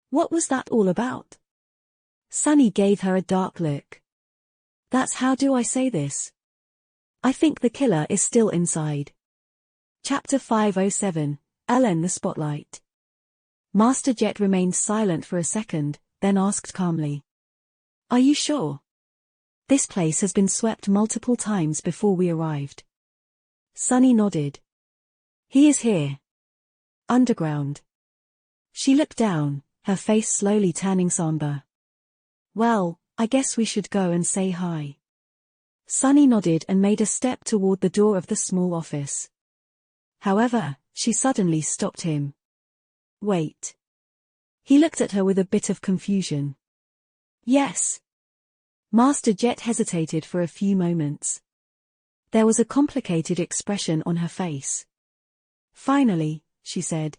What was that all about? Sunny gave her a dark look. That's how do I say this? I think the killer is still inside. Chapter 507, Ellen the Spotlight. Master Jet remained silent for a second, then asked calmly. Are you sure? This place has been swept multiple times before we arrived. Sunny nodded. He is here. Underground. She looked down, her face slowly turning somber. Well, I guess we should go and say hi. Sunny nodded and made a step toward the door of the small office. However, she suddenly stopped him. Wait. He looked at her with a bit of confusion. Yes. Master Jet hesitated for a few moments. There was a complicated expression on her face. Finally, she said.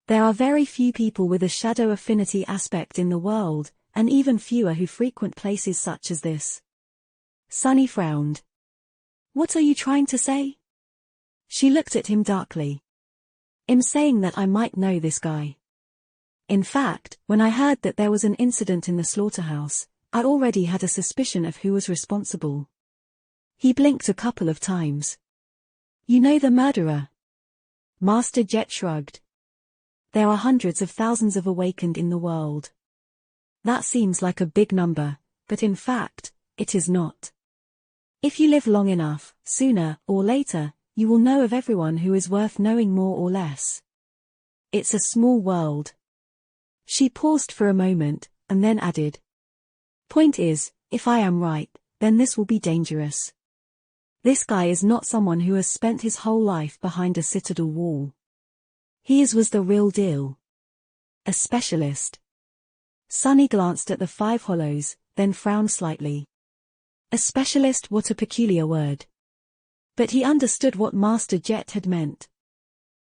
There are very few people with a shadow affinity aspect in the world, and even fewer who frequent places such as this. Sunny frowned. What are you trying to say? She looked at him darkly. I'm saying that I might know this guy. In fact, when I heard that there was an incident in the slaughterhouse, I already had a suspicion of who was responsible. He blinked a couple of times. You know the murderer? Master Jet shrugged. There are hundreds of thousands of awakened in the world. That seems like a big number, but in fact, it is not. If you live long enough, sooner or later, you will know of everyone who is worth knowing more or less. It's a small world. She paused for a moment, and then added. Point is, if I am right, then this will be dangerous. This guy is not someone who has spent his whole life behind a citadel wall. His was the real deal. A specialist. Sunny glanced at the 5 hollows, then frowned slightly. A specialist, what a peculiar word. But he understood what Master Jet had meant.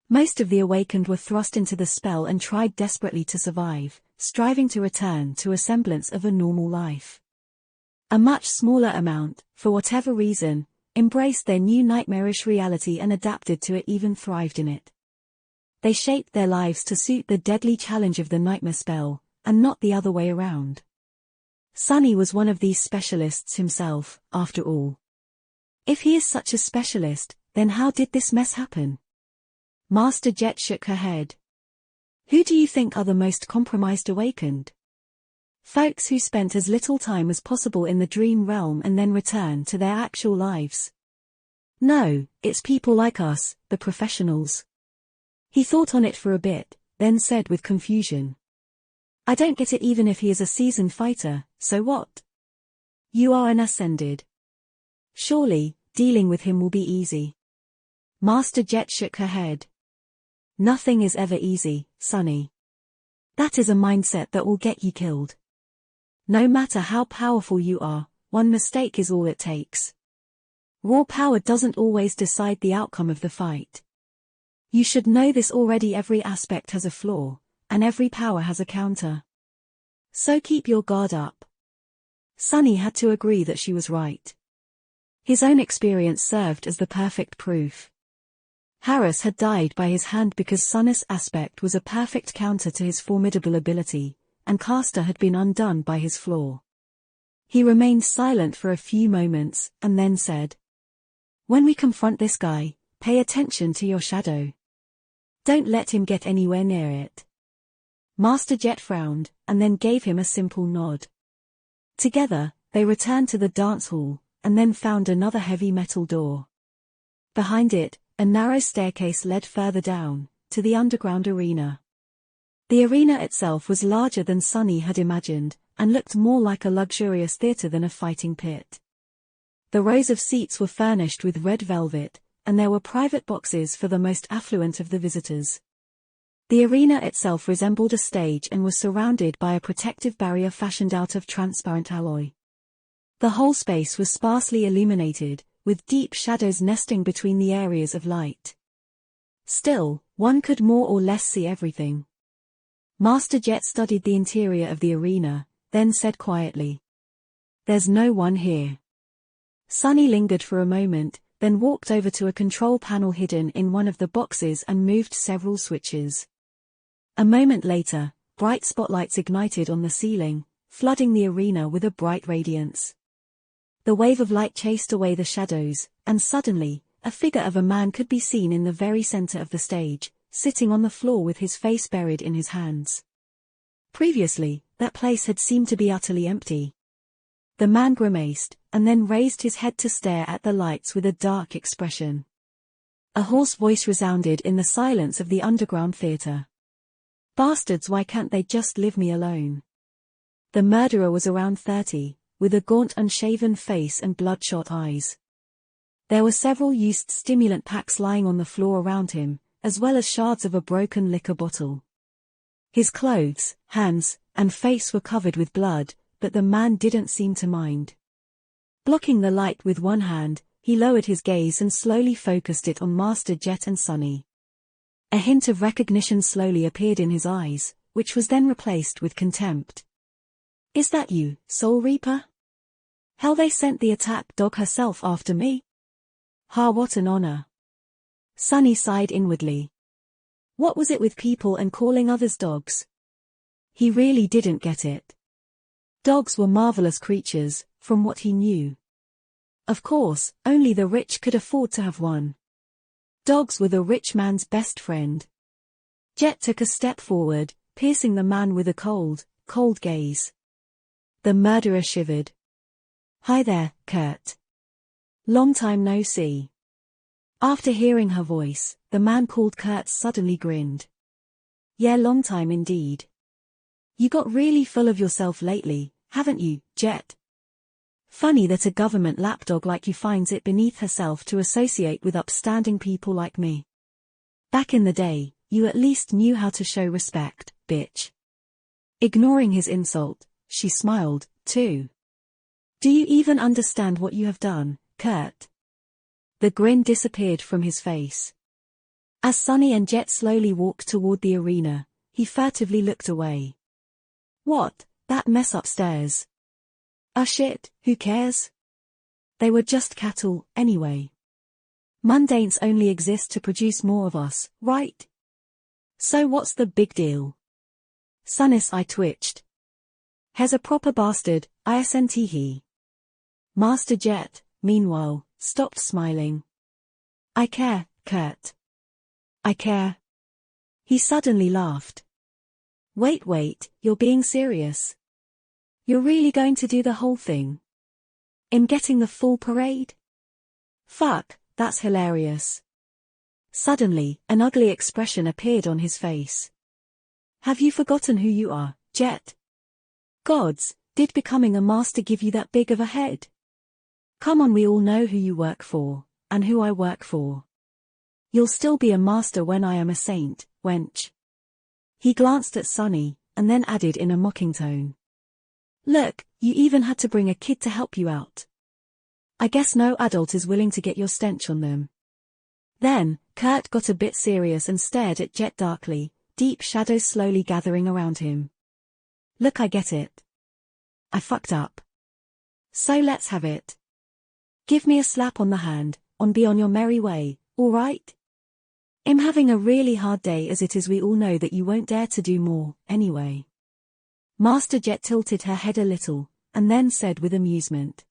Most of the awakened were thrust into the spell and tried desperately to survive, striving to return to a semblance of a normal life. A much smaller amount, for whatever reason, embraced their new nightmarish reality and adapted to it, even thrived in it. They shaped their lives to suit the deadly challenge of the nightmare spell, and not the other way around. Sunny was one of these specialists himself, after all. If he is such a specialist, then how did this mess happen? Master Jet shook her head. Who do you think are the most compromised awakened? Folks who spent as little time as possible in the dream realm and then returned to their actual lives. No, it's people like us, the professionals. He thought on it for a bit, then said with confusion. I don't get it. Even if he is a seasoned fighter, so what? You are an ascended. Surely, dealing with him will be easy. Master Jet shook her head. Nothing is ever easy, Sunny. That is a mindset that will get you killed. No matter how powerful you are, one mistake is all it takes. Raw power doesn't always decide the outcome of the fight. You should know this already. Every aspect has a flaw, and every power has a counter. So keep your guard up. Sunny had to agree that she was right. His own experience served as the perfect proof. Harris had died by his hand because Sunnis' aspect was a perfect counter to his formidable ability, and Castor had been undone by his flaw. He remained silent for a few moments, and then said, "When we confront this guy, pay attention to your shadow. Don't let him get anywhere near it." Master Jet frowned, and then gave him a simple nod. Together, they returned to the dance hall, and then found another heavy metal door. Behind it, a narrow staircase led further down, to the underground arena. The arena itself was larger than Sunny had imagined, and looked more like a luxurious theater than a fighting pit. The rows of seats were furnished with red velvet, and there were private boxes for the most affluent of the visitors. The arena itself resembled a stage and was surrounded by a protective barrier fashioned out of transparent alloy. The whole space was sparsely illuminated, with deep shadows nesting between the areas of light. Still, one could more or less see everything. Master Jet studied the interior of the arena, then said quietly, "There's no one here." Sunny lingered for a moment, then walked over to a control panel hidden in one of the boxes and moved several switches. A moment later, bright spotlights ignited on the ceiling, flooding the arena with a bright radiance. The wave of light chased away the shadows, and suddenly, a figure of a man could be seen in the very center of the stage, sitting on the floor with his face buried in his hands. Previously, that place had seemed to be utterly empty. The man grimaced, and then raised his head to stare at the lights with a dark expression. A hoarse voice resounded in the silence of the underground theater. "Bastards, why can't they just leave me alone?" The murderer was around 30, with a gaunt unshaven face and bloodshot eyes. There were several used stimulant packs lying on the floor around him, as well as shards of a broken liquor bottle. His clothes, hands, and face were covered with blood, but the man didn't seem to mind. Blocking the light with one hand, he lowered his gaze and slowly focused it on Master Jet and Sunny. A hint of recognition slowly appeared in his eyes, which was then replaced with contempt. "Is that you, Soul Reaper? Hell, they sent the attack dog herself after me? Ha, what an honor." Sunny sighed inwardly. What was it with people and calling others dogs? He really didn't get it. Dogs were marvelous creatures, from what he knew. Of course, only the rich could afford to have one. Dogs were the rich man's best friend. Jet took a step forward, piercing the man with a cold, cold gaze. The murderer shivered. "Hi there, Kurt. Long time no see." After hearing her voice, the man called Kurt suddenly grinned. "Yeah, long time indeed. You got really full of yourself lately, haven't you, Jet? Funny that a government lapdog like you finds it beneath herself to associate with upstanding people like me. Back in the day, you at least knew how to show respect, bitch." Ignoring his insult, she smiled, too. "Do you even understand what you have done, Kurt?" The grin disappeared from his face. As Sunny and Jet slowly walked toward the arena, he furtively looked away. "What, that mess upstairs? Ah shit, who cares? They were just cattle, anyway. Mundanes only exist to produce more of us, right? So what's the big deal?" Sunnis' eye twitched. "He's a proper bastard, isn't he?" Master Jet, meanwhile, stopped smiling. "I care, Kurt. I care." He suddenly laughed. Wait, you're being serious? You're really going to do the whole thing? In getting the full parade? Fuck, that's hilarious." Suddenly, an ugly expression appeared on his face. "Have you forgotten who you are, Jet? Gods, did becoming a master give you that big of a head? Come on, we all know who you work for, and who I work for. You'll still be a master when I am a saint, wench. He glanced at Sunny, and then added in a mocking tone. Look, you even had to bring a kid to help you out. I guess no adult is willing to get your stench on them. Then, Kurt got a bit serious and stared at Jet darkly, deep shadows slowly gathering around him. Look, I get it. I fucked up. So let's have it. Give me a slap on the hand, be on your merry way, alright? I'm having a really hard day as it is. We all know that you won't dare to do more, anyway. Master Jet tilted her head a little, and then said with amusement.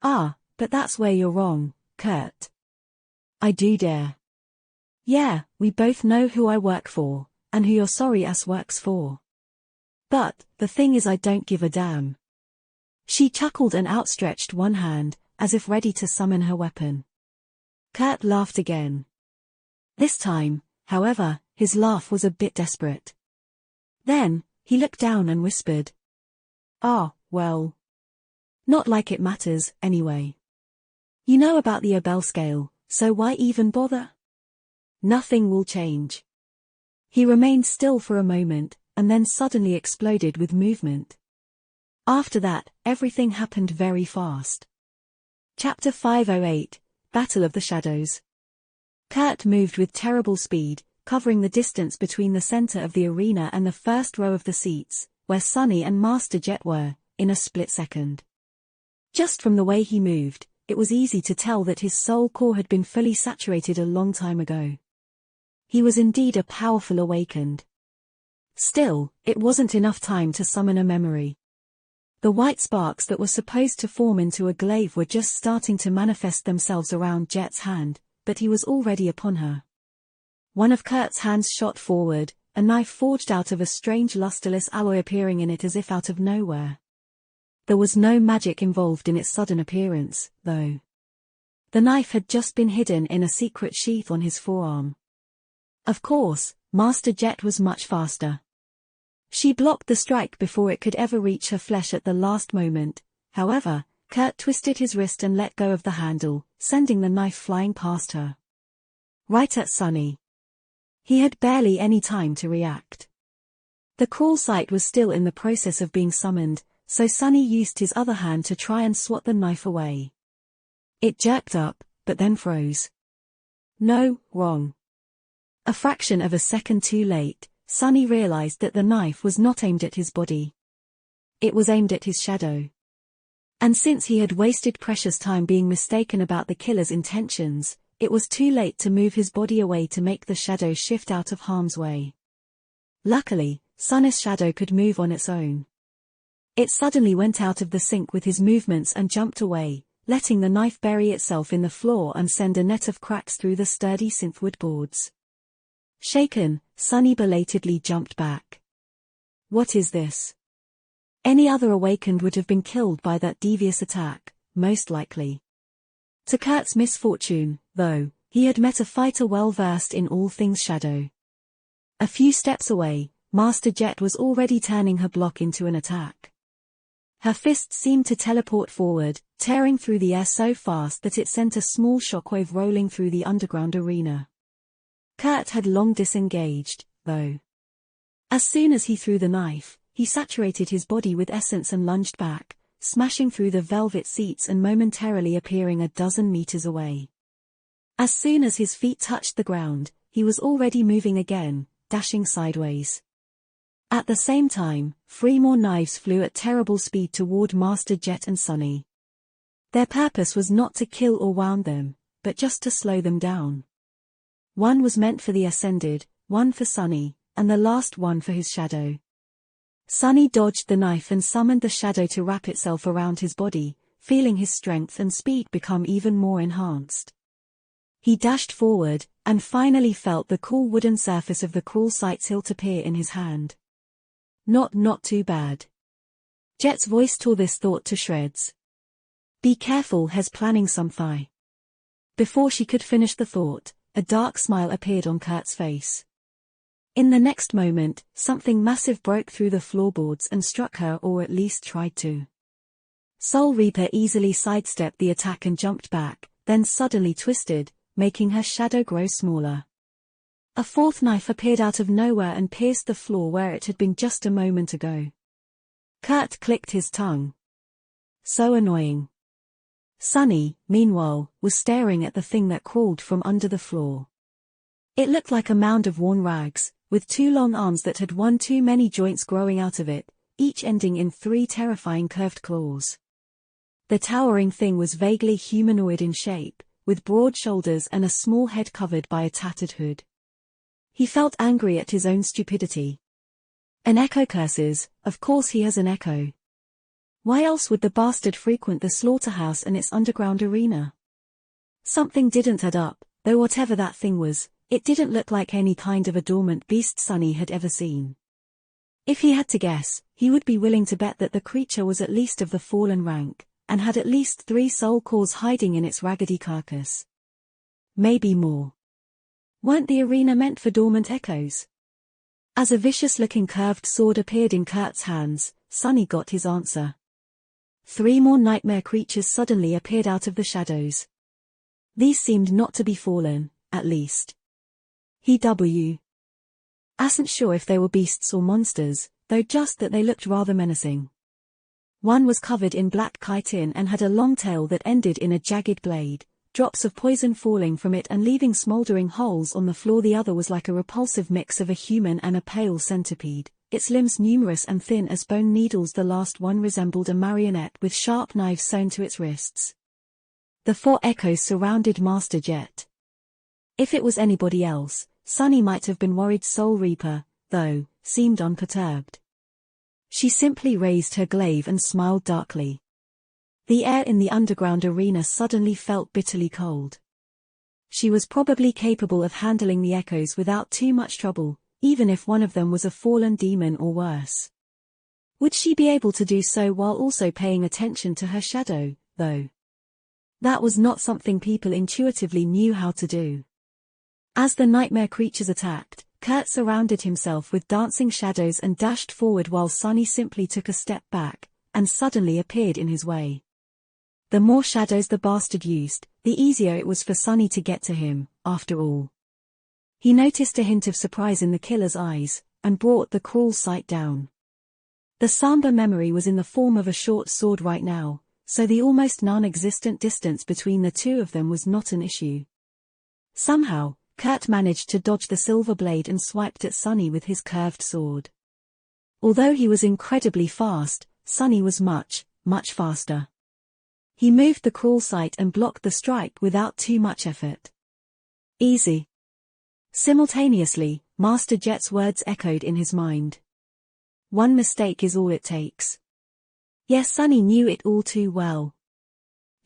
Ah, but that's where you're wrong, Kurt. I do dare. Yeah, we both know who I work for, and who your sorry ass works for. But, the thing is, I don't give a damn. She chuckled and outstretched one hand, as if ready to summon her weapon. Kurt laughed again. This time, however, his laugh was a bit desperate. Then, he looked down and whispered. Ah, well. Not like it matters, anyway. You know about the Abel scale, so why even bother? Nothing will change. He remained still for a moment, and then suddenly exploded with movement. After that, everything happened very fast. Chapter 508, Battle of the Shadows. Kurt moved with terrible speed, covering the distance between the center of the arena and the first row of the seats, where Sunny and Master Jet were, in a split second. Just from the way he moved, it was easy to tell that his soul core had been fully saturated a long time ago. He was indeed a powerful awakened. Still, it wasn't enough time to summon a memory. The white sparks that were supposed to form into a glaive were just starting to manifest themselves around Jet's hand, but he was already upon her. One of Kurt's hands shot forward, a knife forged out of a strange lusterless alloy appearing in it as if out of nowhere. There was no magic involved in its sudden appearance, though. The knife had just been hidden in a secret sheath on his forearm. Of course, Master Jet was much faster. She blocked the strike before it could ever reach her flesh at the last moment. However, Kurt twisted his wrist and let go of the handle, sending the knife flying past her. Right at Sunny. He had barely any time to react. The crawl site was still in the process of being summoned, so Sunny used his other hand to try and swat the knife away. It jerked up, but then froze. No, wrong. A fraction of a second too late, Sunny realized that the knife was not aimed at his body. It was aimed at his shadow. And since he had wasted precious time being mistaken about the killer's intentions, it was too late to move his body away to make the shadow shift out of harm's way. Luckily, Sunny's shadow could move on its own. It suddenly went out of the sync with his movements and jumped away, letting the knife bury itself in the floor and send a net of cracks through the sturdy synthwood boards. Shaken, Sunny belatedly jumped back. What is this? Any other awakened would have been killed by that devious attack, most likely. To Kurt's misfortune, though, he had met a fighter well versed in all things shadow. A few steps away, Master Jet was already turning her block into an attack. Her fist seemed to teleport forward, tearing through the air so fast that it sent a small shockwave rolling through the underground arena. Kurt had long disengaged, though. As soon as he threw the knife, he saturated his body with essence and lunged back, smashing through the velvet seats and momentarily appearing a dozen meters away. As soon as his feet touched the ground, he was already moving again, dashing sideways. At the same time, 3 more knives flew at terrible speed toward Master Jet and Sunny. Their purpose was not to kill or wound them, but just to slow them down. One was meant for the Ascended, one for Sunny, and the last one for his shadow. Sunny dodged the knife and summoned the shadow to wrap itself around his body, feeling his strength and speed become even more enhanced. He dashed forward, and finally felt the cool wooden surface of the crawl site's hilt appear in his hand. Not too bad. Jet's voice tore this thought to shreds. Be careful, he's planning something. Before she could finish the thought, a dark smile appeared on Kurt's face. In the next moment, something massive broke through the floorboards and struck her, or at least tried to. Soul Reaper easily sidestepped the attack and jumped back, then suddenly twisted, making her shadow grow smaller. A fourth knife appeared out of nowhere and pierced the floor where it had been just a moment ago. Kurt clicked his tongue. So annoying. Sunny, meanwhile, was staring at the thing that crawled from under the floor. It looked like a mound of worn rags, with two long arms that had one too many joints growing out of it, each ending in three terrifying curved claws. The towering thing was vaguely humanoid in shape, with broad shoulders and a small head covered by a tattered hood. He felt angry at his own stupidity. An echo curses, of course he has an echo. Why else would the bastard frequent the slaughterhouse and its underground arena? Something didn't add up, though whatever that thing was, it didn't look like any kind of a dormant beast Sunny had ever seen. If he had to guess, he would be willing to bet that the creature was at least of the fallen rank, and had at least 3 soul cores hiding in its raggedy carcass. Maybe more. Weren't the arena meant for dormant echoes? As a vicious-looking curved sword appeared in Kurt's hands, Sunny got his answer. 3 more nightmare creatures suddenly appeared out of the shadows. These seemed not to be fallen, at least. He wasn't sure if they were beasts or monsters, though just that they looked rather menacing. One was covered in black chitin and had a long tail that ended in a jagged blade, drops of poison falling from it and leaving smoldering holes on the floor. The other was like a repulsive mix of a human and a pale centipede, its limbs numerous and thin as bone needles. The last one resembled a marionette with sharp knives sewn to its wrists. The 4 echoes surrounded Master Jet. If it was anybody else, Sunny might have been worried. Soul Reaper, though, seemed unperturbed. She simply raised her glaive and smiled darkly. The air in the underground arena suddenly felt bitterly cold. She was probably capable of handling the echoes without too much trouble, even if one of them was a fallen demon or worse. Would she be able to do so while also paying attention to her shadow, though? That was not something people intuitively knew how to do. As the nightmare creatures attacked, Kurt surrounded himself with dancing shadows and dashed forward while Sunny simply took a step back, and suddenly appeared in his way. The more shadows the bastard used, the easier it was for Sunny to get to him, after all. He noticed a hint of surprise in the killer's eyes, and brought the cruel sight down. The Samba memory was in the form of a short sword right now, so the almost non-existent distance between the two of them was not an issue. Somehow, Kurt managed to dodge the silver blade and swiped at Sunny with his curved sword. Although he was incredibly fast, Sunny was much faster. He moved the cruel sight and blocked the strike without too much effort. Easy. Simultaneously, Master Jet's words echoed in his mind. One mistake is all it takes. Yes, Sunny knew it all too well.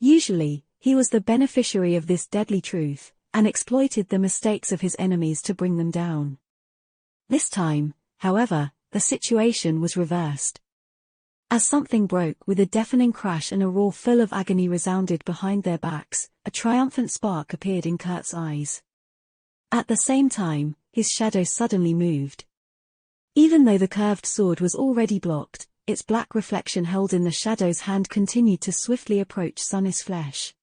Usually, he was the beneficiary of this deadly truth, and exploited the mistakes of his enemies to bring them down. This time, however, the situation was reversed. As something broke with a deafening crash and a roar full of agony resounded behind their backs, a triumphant spark appeared in Kurt's eyes. At the same time, his shadow suddenly moved. Even though the curved sword was already blocked, its black reflection held in the shadow's hand continued to swiftly approach Sunny's flesh.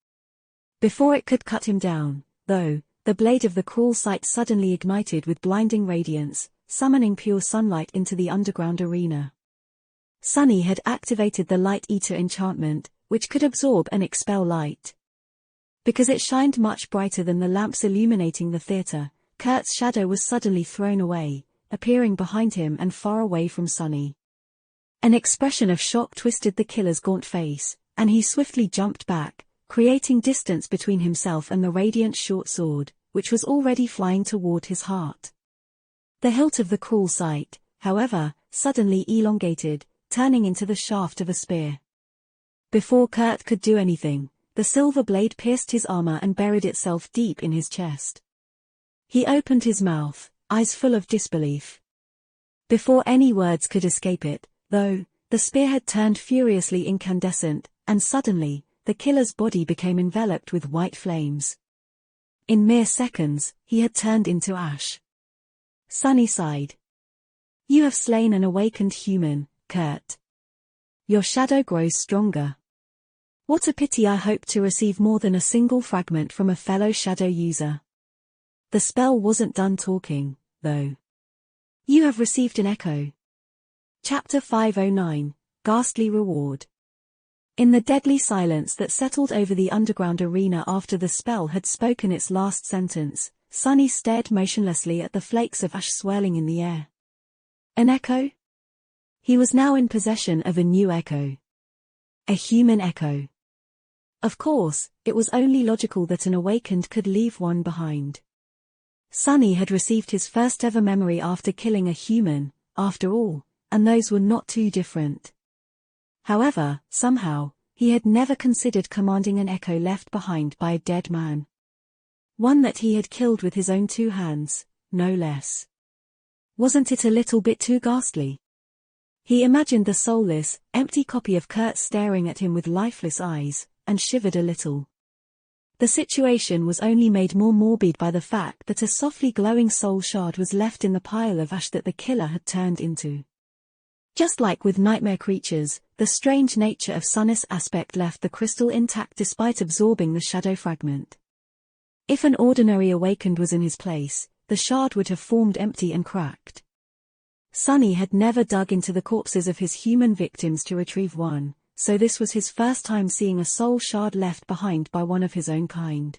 Before it could cut him down, though, the blade of the cruel sight suddenly ignited with blinding radiance, summoning pure sunlight into the underground arena. Sunny had activated the Light Eater enchantment, which could absorb and expel light. Because it shined much brighter than the lamps illuminating the theater, Kurt's shadow was suddenly thrown away, appearing behind him and far away from Sunny. An expression of shock twisted the killer's gaunt face, and he swiftly jumped back, creating distance between himself and the radiant short sword, which was already flying toward his heart. The hilt of the cruel sight, however, suddenly elongated, turning into the shaft of a spear. Before Kurt could do anything, the silver blade pierced his armor and buried itself deep in his chest. He opened his mouth, eyes full of disbelief. Before any words could escape it, though, the spear had turned furiously incandescent, and suddenly, the killer's body became enveloped with white flames. In mere seconds, he had turned into ash. Sunny sighed. You have slain an awakened human, Kurt. Your shadow grows stronger. What a pity. I hope to receive more than a single fragment from a fellow shadow user. The spell wasn't done talking, though. You have received an echo. Chapter 509, Ghastly Reward. In the deadly silence that settled over the underground arena after the spell had spoken its last sentence, Sunny stared motionlessly at the flakes of ash swirling in the air. An echo? He was now in possession of a new echo. A human echo. Of course, it was only logical that an awakened could leave one behind. Sunny had received his first ever memory after killing a human, after all, and those were not too different. However, somehow, he had never considered commanding an echo left behind by a dead man. One that he had killed with his own 2 hands, no less. Wasn't it a little bit too ghastly? He imagined the soulless, empty copy of Kurt staring at him with lifeless eyes, and shivered a little. The situation was only made more morbid by the fact that a softly glowing soul shard was left in the pile of ash that the killer had turned into. Just like with nightmare creatures, the strange nature of Sunny's aspect left the crystal intact despite absorbing the shadow fragment. If an ordinary awakened was in his place, the shard would have formed empty and cracked. Sunny had never dug into the corpses of his human victims to retrieve one, so this was his first time seeing a soul shard left behind by one of his own kind.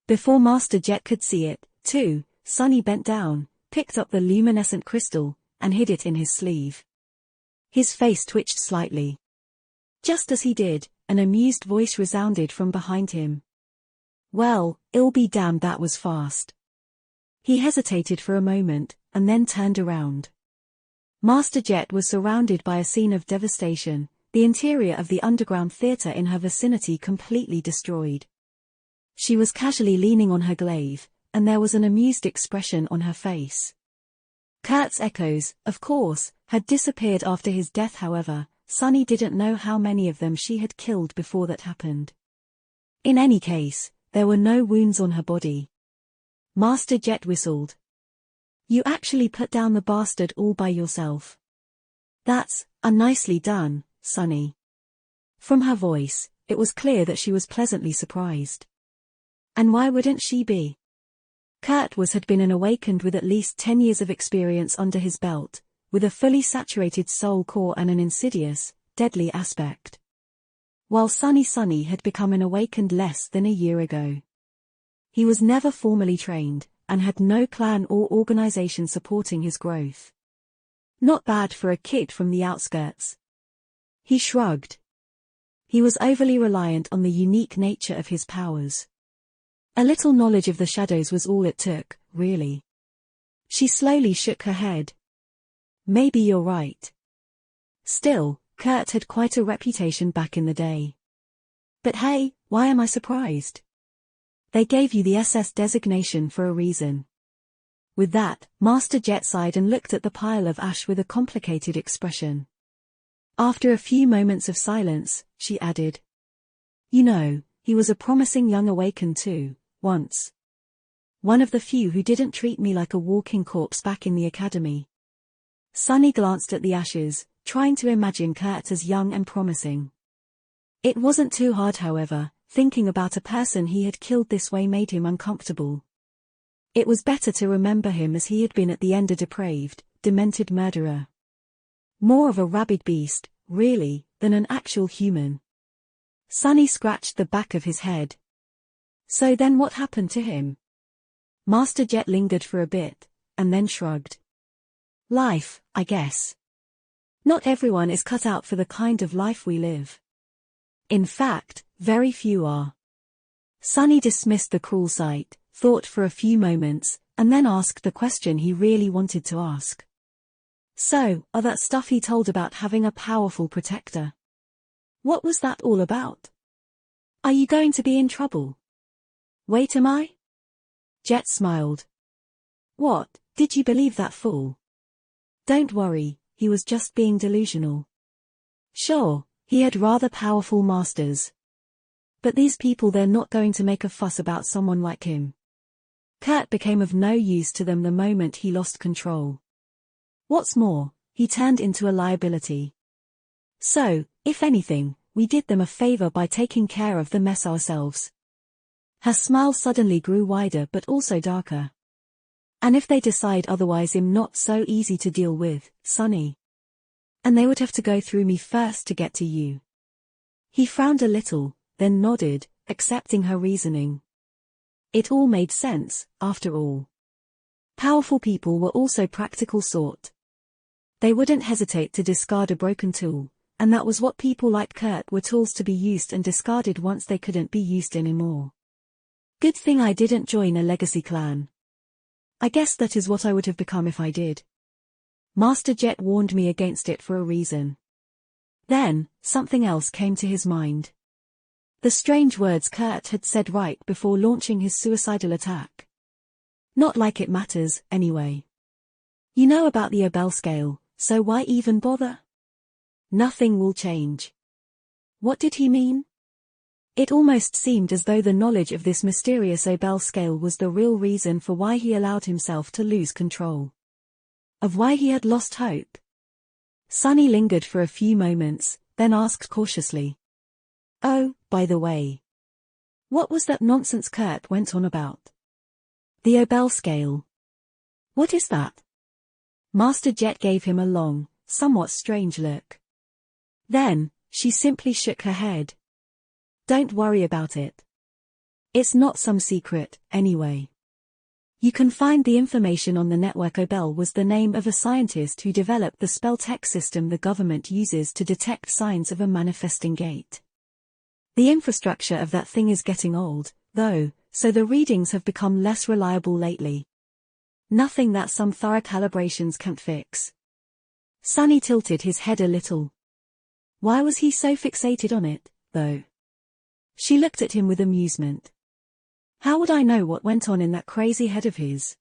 Before Master Jet could see it, too, Sunny bent down, picked up the luminescent crystal, and hid it in his sleeve. His face twitched slightly. Just as he did, an amused voice resounded from behind him. Well, I'll be damned, that was fast. He hesitated for a moment, and then turned around. Master Jet was surrounded by a scene of devastation, the interior of the underground theater in her vicinity completely destroyed. She was casually leaning on her glaive, and there was an amused expression on her face. Kurt's echoes, of course, had disappeared after his death. However, Sunny didn't know how many of them she had killed before that happened. In any case, there were no wounds on her body. Master Jet whistled. You actually put down the bastard all by yourself. That's nicely done, Sunny. From her voice, it was clear that she was pleasantly surprised. And why wouldn't she be? Kurt had been an awakened with at least 10 years of experience under his belt, with a fully saturated soul core and an insidious, deadly aspect. While Sunny had become an awakened less than a year ago. He was never formally trained, and had no clan or organization supporting his growth. Not bad for a kid from the outskirts. He shrugged. He was overly reliant on the unique nature of his powers. A little knowledge of the shadows was all it took, really. She slowly shook her head. Maybe you're right. Still, Kurt had quite a reputation back in the day. But hey, why am I surprised? They gave you the SS designation for a reason. With that, Master Jet sighed and looked at the pile of ash with a complicated expression. After a few moments of silence, she added. You know, he was a promising young awakened too, once. One of the few who didn't treat me like a walking corpse back in the academy. Sunny glanced at the ashes, trying to imagine Kurt as young and promising. It wasn't too hard, however. Thinking about a person he had killed this way made him uncomfortable. It was better to remember him as he had been at the end, a depraved, demented murderer. More of a rabid beast, really, than an actual human. Sunny scratched the back of his head. So then what happened to him? Master Jet lingered for a bit, and then shrugged. Life, I guess. Not everyone is cut out for the kind of life we live. In fact, very few are. Sunny dismissed the cruel sight, thought for a few moments, and then asked the question he really wanted to ask. So, that stuff he told about having a powerful protector. What was that all about? Are you going to be in trouble? Wait, am I? Jet smiled. What, did you believe that fool? Don't worry, he was just being delusional. Sure, he had rather powerful masters. But these people, they're not going to make a fuss about someone like him. Kurt became of no use to them the moment he lost control. What's more, he turned into a liability. So, if anything, we did them a favor by taking care of the mess ourselves. Her smile suddenly grew wider but also darker. And if they decide otherwise, I'm not so easy to deal with, Sonny. And they would have to go through me first to get to you. He frowned a little, then nodded, accepting her reasoning. It all made sense, after all. Powerful people were also practical sort. They wouldn't hesitate to discard a broken tool, and that was what people like Kurt were, tools to be used and discarded once they couldn't be used anymore. Good thing I didn't join a legacy clan. I guess that is what I would have become if I did. Master Jet warned me against it for a reason. Then, something else came to his mind. The strange words Kurt had said right before launching his suicidal attack. Not like it matters, anyway. You know about the Abel scale, so why even bother? Nothing will change. What did he mean? It almost seemed as though the knowledge of this mysterious Abel scale was the real reason for why he allowed himself to lose control. Of why he had lost hope. Sonny lingered for a few moments, then asked cautiously. Oh, by the way. What was that nonsense Kurt went on about? The Abel scale. What is that? Master Jet gave him a long, somewhat strange look. Then, she simply shook her head. Don't worry about it. It's not some secret, anyway. You can find the information on the network. Abel was the name of a scientist who developed the spell tech system the government uses to detect signs of a manifesting gate. The infrastructure of that thing is getting old, though, so the readings have become less reliable lately. Nothing that some thorough calibrations can't fix. Sonny tilted his head a little. Why was he so fixated on it, though? She looked at him with amusement. How would I know what went on in that crazy head of his?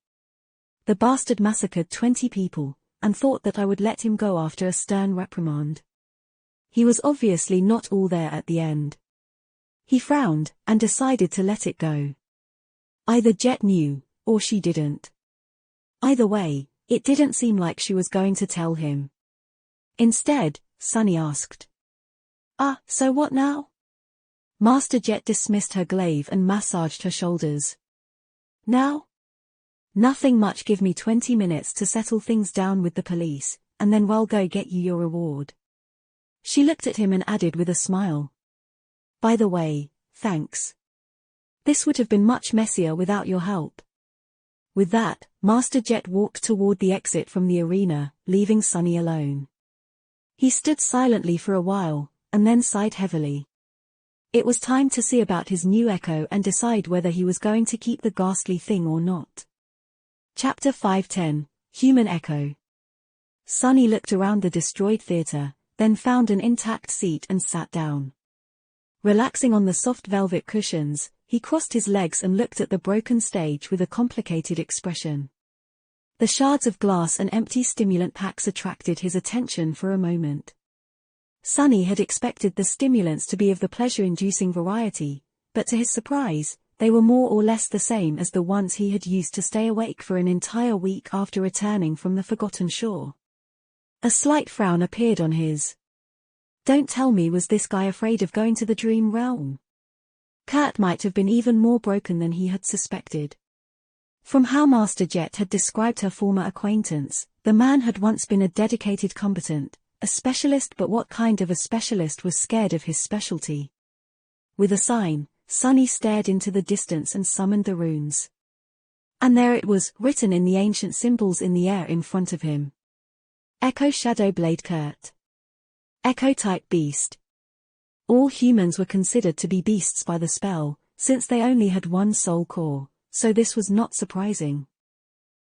The bastard massacred 20 people, and thought that I would let him go after a stern reprimand. He was obviously not all there at the end. He frowned, and decided to let it go. Either Jet knew, or she didn't. Either way, it didn't seem like she was going to tell him. Instead, Sonny asked. So what now? Master Jet dismissed her glaive and massaged her shoulders. Now? Nothing much. Give me 20 minutes to settle things down with the police, and then we'll go get you your reward. She looked at him and added with a smile. By the way, thanks. This would have been much messier without your help. With that, Master Jet walked toward the exit from the arena, leaving Sonny alone. He stood silently for a while, and then sighed heavily. It was time to see about his new Echo and decide whether he was going to keep the ghastly thing or not. Chapter 510, Human Echo. Sonny looked around the destroyed theater, then found an intact seat and sat down. Relaxing on the soft velvet cushions, he crossed his legs and looked at the broken stage with a complicated expression. The shards of glass and empty stimulant packs attracted his attention for a moment. Sonny had expected the stimulants to be of the pleasure-inducing variety, but to his surprise, they were more or less the same as the ones he had used to stay awake for an entire week after returning from the Forgotten Shore. A slight frown appeared on his. Don't tell me, was this guy afraid of going to the dream realm? Kurt might have been even more broken than he had suspected. From how Master Jet had described her former acquaintance, the man had once been a dedicated combatant, a specialist, but what kind of a specialist was scared of his specialty? With a sign, Sonny stared into the distance and summoned the runes. And there it was, written in the ancient symbols in the air in front of him. Echo Shadow Blade Kurt. Echo-type beast. All humans were considered to be beasts by the spell, since they only had one soul core, so this was not surprising.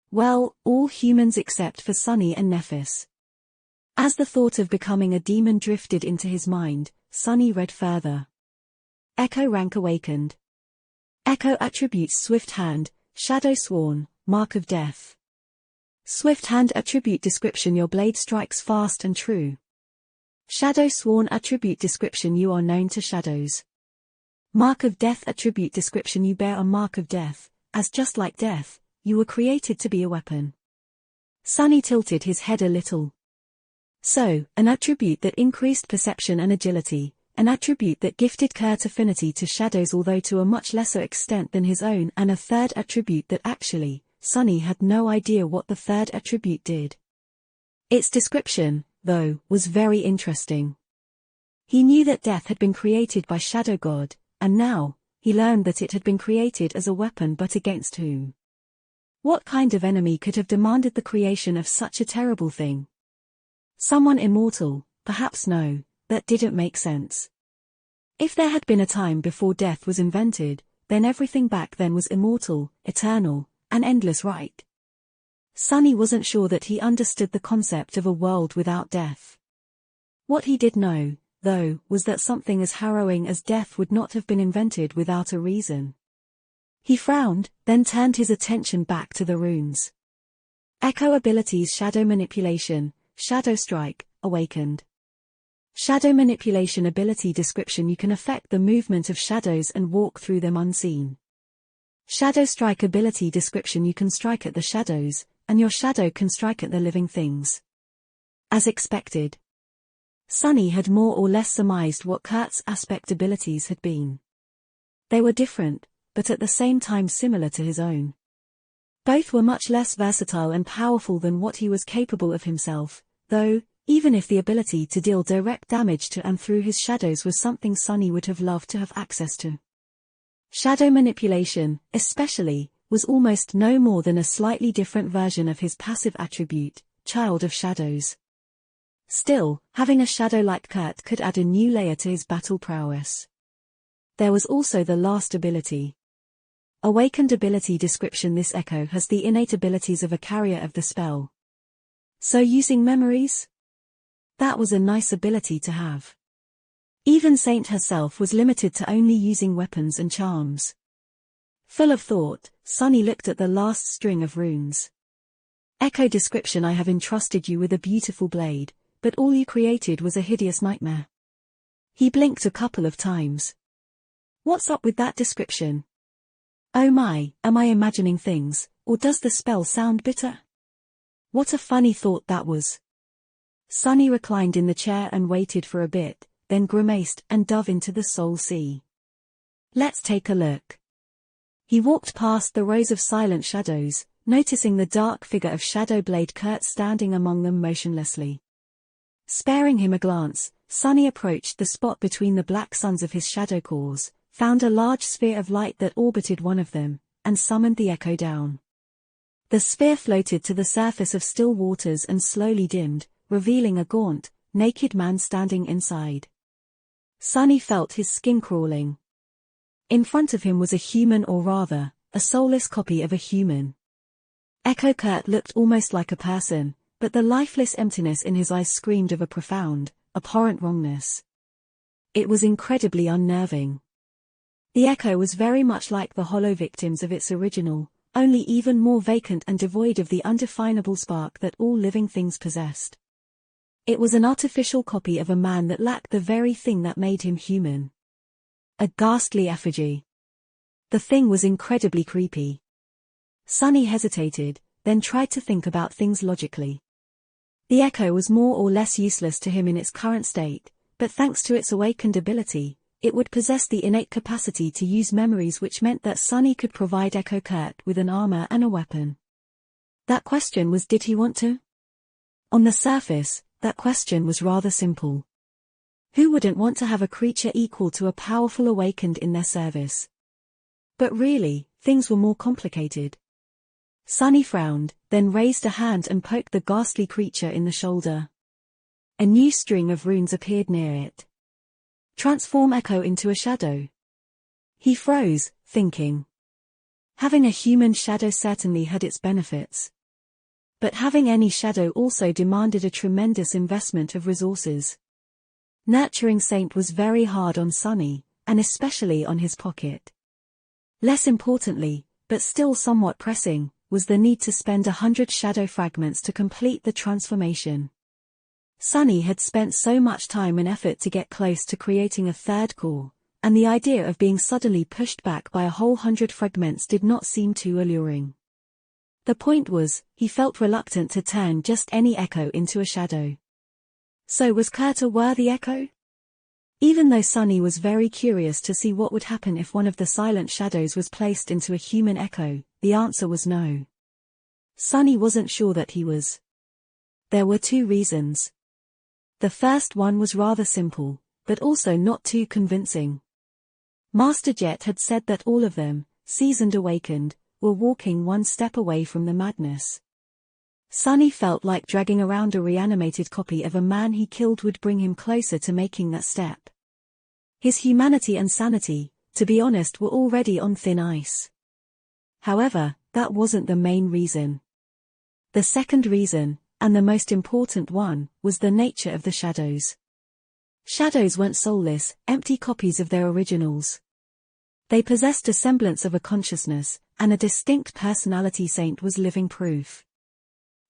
Well, all humans except for Sonny and Nephis. As the thought of becoming a demon drifted into his mind, Sonny read further. Echo rank awakened. Echo attributes Swift Hand, Shadow Sworn, Mark of Death. Swift Hand attribute description: your blade strikes fast and true. Shadow Sworn attribute description: you are known to shadows. Mark of Death attribute description: you bear a mark of death, as just like death, you were created to be a weapon. Sonny tilted his head a little. So, an attribute that increased perception and agility, an attribute that gifted Kurt affinity to shadows although to a much lesser extent than his own, and a third attribute that actually, Sonny had no idea what the third attribute did. Its description, though, was very interesting. He knew that death had been created by Shadow God, and now, he learned that it had been created as a weapon, but against whom? What kind of enemy could have demanded the creation of such a terrible thing? Someone immortal, perhaps. No, that didn't make sense. If there had been a time before death was invented, then everything back then was immortal, eternal, and endless, right? Sonny wasn't sure that he understood the concept of a world without death. What he did know, though, was that something as harrowing as death would not have been invented without a reason. He frowned, then turned his attention back to the runes. Echo abilities: Shadow Manipulation, Shadow Strike, awakened. Shadow Manipulation ability description: you can affect the movement of shadows and walk through them unseen. Shadow Strike ability description: you can strike at the shadows, and your shadow can strike at the living things. As expected, Sonny had more or less surmised what Kurt's aspect abilities had been. They were different, but at the same time similar to his own. Both were much less versatile and powerful than what he was capable of himself, though, even if the ability to deal direct damage to and through his shadows was something Sonny would have loved to have access to. Shadow Manipulation, especially, was almost no more than a slightly different version of his passive attribute, Child of Shadows. Still, having a shadow like Kurt could add a new layer to his battle prowess. There was also the last ability. Awakened ability description: this echo has the innate abilities of a carrier of the spell. So using memories? That was a nice ability to have. Even Saint herself was limited to only using weapons and charms. Full of thought, Sonny looked at the last string of runes. Echo description: I have entrusted you with a beautiful blade, but all you created was a hideous nightmare. He blinked a couple of times. What's up with that description? Oh my, am I imagining things, or does the spell sound bitter? What a funny thought that was. Sonny reclined in the chair and waited for a bit, then grimaced and dove into the soul sea. Let's take a look. He walked past the rows of silent shadows, noticing the dark figure of Shadow Blade Kurt standing among them motionlessly. Sparing him a glance, Sonny approached the spot between the black suns of his shadow cores, found a large sphere of light that orbited one of them, and summoned the echo down. The sphere floated to the surface of still waters and slowly dimmed, revealing a gaunt, naked man standing inside. Sonny felt his skin crawling. In front of him was a human, or rather, a soulless copy of a human. Echo Kurt looked almost like a person, but the lifeless emptiness in his eyes screamed of a profound, abhorrent wrongness. It was incredibly unnerving. The echo was very much like the hollow victims of its original, only even more vacant and devoid of the undefinable spark that all living things possessed. It was an artificial copy of a man that lacked the very thing that made him human. A ghastly effigy. The thing was incredibly creepy. Sonny hesitated, then tried to think about things logically. The echo was more or less useless to him in its current state, but thanks to its awakened ability, it would possess the innate capacity to use memories, which meant that Sonny could provide Echo Kurt with an armor and a weapon. That question was, did he want to? On the surface, that question was rather simple. Who wouldn't want to have a creature equal to a powerful awakened in their service? But really, things were more complicated. Sonny frowned, then raised a hand and poked the ghastly creature in the shoulder. A new string of runes appeared near it. Transform Echo into a shadow. He froze, thinking. Having a human shadow certainly had its benefits. But having any shadow also demanded a tremendous investment of resources. Nurturing Saint was very hard on Sonny, and especially on his pocket. Less importantly, but still somewhat pressing, was the need to spend 100 shadow fragments to complete the transformation. Sonny had spent so much time and effort to get close to creating a third core, and the idea of being suddenly pushed back by a whole 100 fragments did not seem too alluring. The point was, he felt reluctant to turn just any echo into a shadow. So was Kurt a worthy echo? Even though Sunny was very curious to see what would happen if one of the silent shadows was placed into a human echo, the answer was no. Sunny wasn't sure that he was. There were two reasons. The first one was rather simple, but also not too convincing. Master Jet had said that all of them, seasoned awakened, were walking one step away from the madness. Sunny felt like dragging around a reanimated copy of a man he killed would bring him closer to making that step. His humanity and sanity, to be honest, were already on thin ice. However, that wasn't the main reason. The second reason, and the most important one, was the nature of the shadows. Shadows weren't soulless, empty copies of their originals. They possessed a semblance of a consciousness, and a distinct personality. Saint was living proof.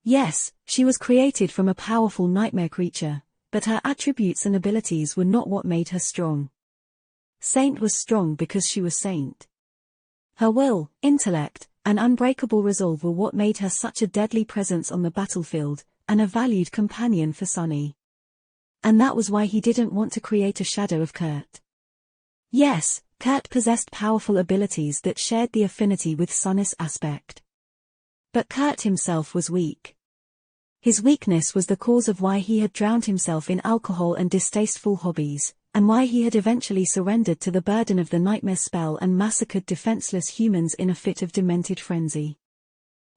Yes, she was created from a powerful nightmare creature, but her attributes and abilities were not what made her strong. Saint was strong because she was Saint. Her will, intellect, and unbreakable resolve were what made her such a deadly presence on the battlefield, and a valued companion for Sunny. And that was why he didn't want to create a shadow of Kurt. Yes, Kurt possessed powerful abilities that shared the affinity with Sunny's aspect. But Kurt himself was weak. His weakness was the cause of why he had drowned himself in alcohol and distasteful hobbies, and why he had eventually surrendered to the burden of the nightmare spell and massacred defenseless humans in a fit of demented frenzy.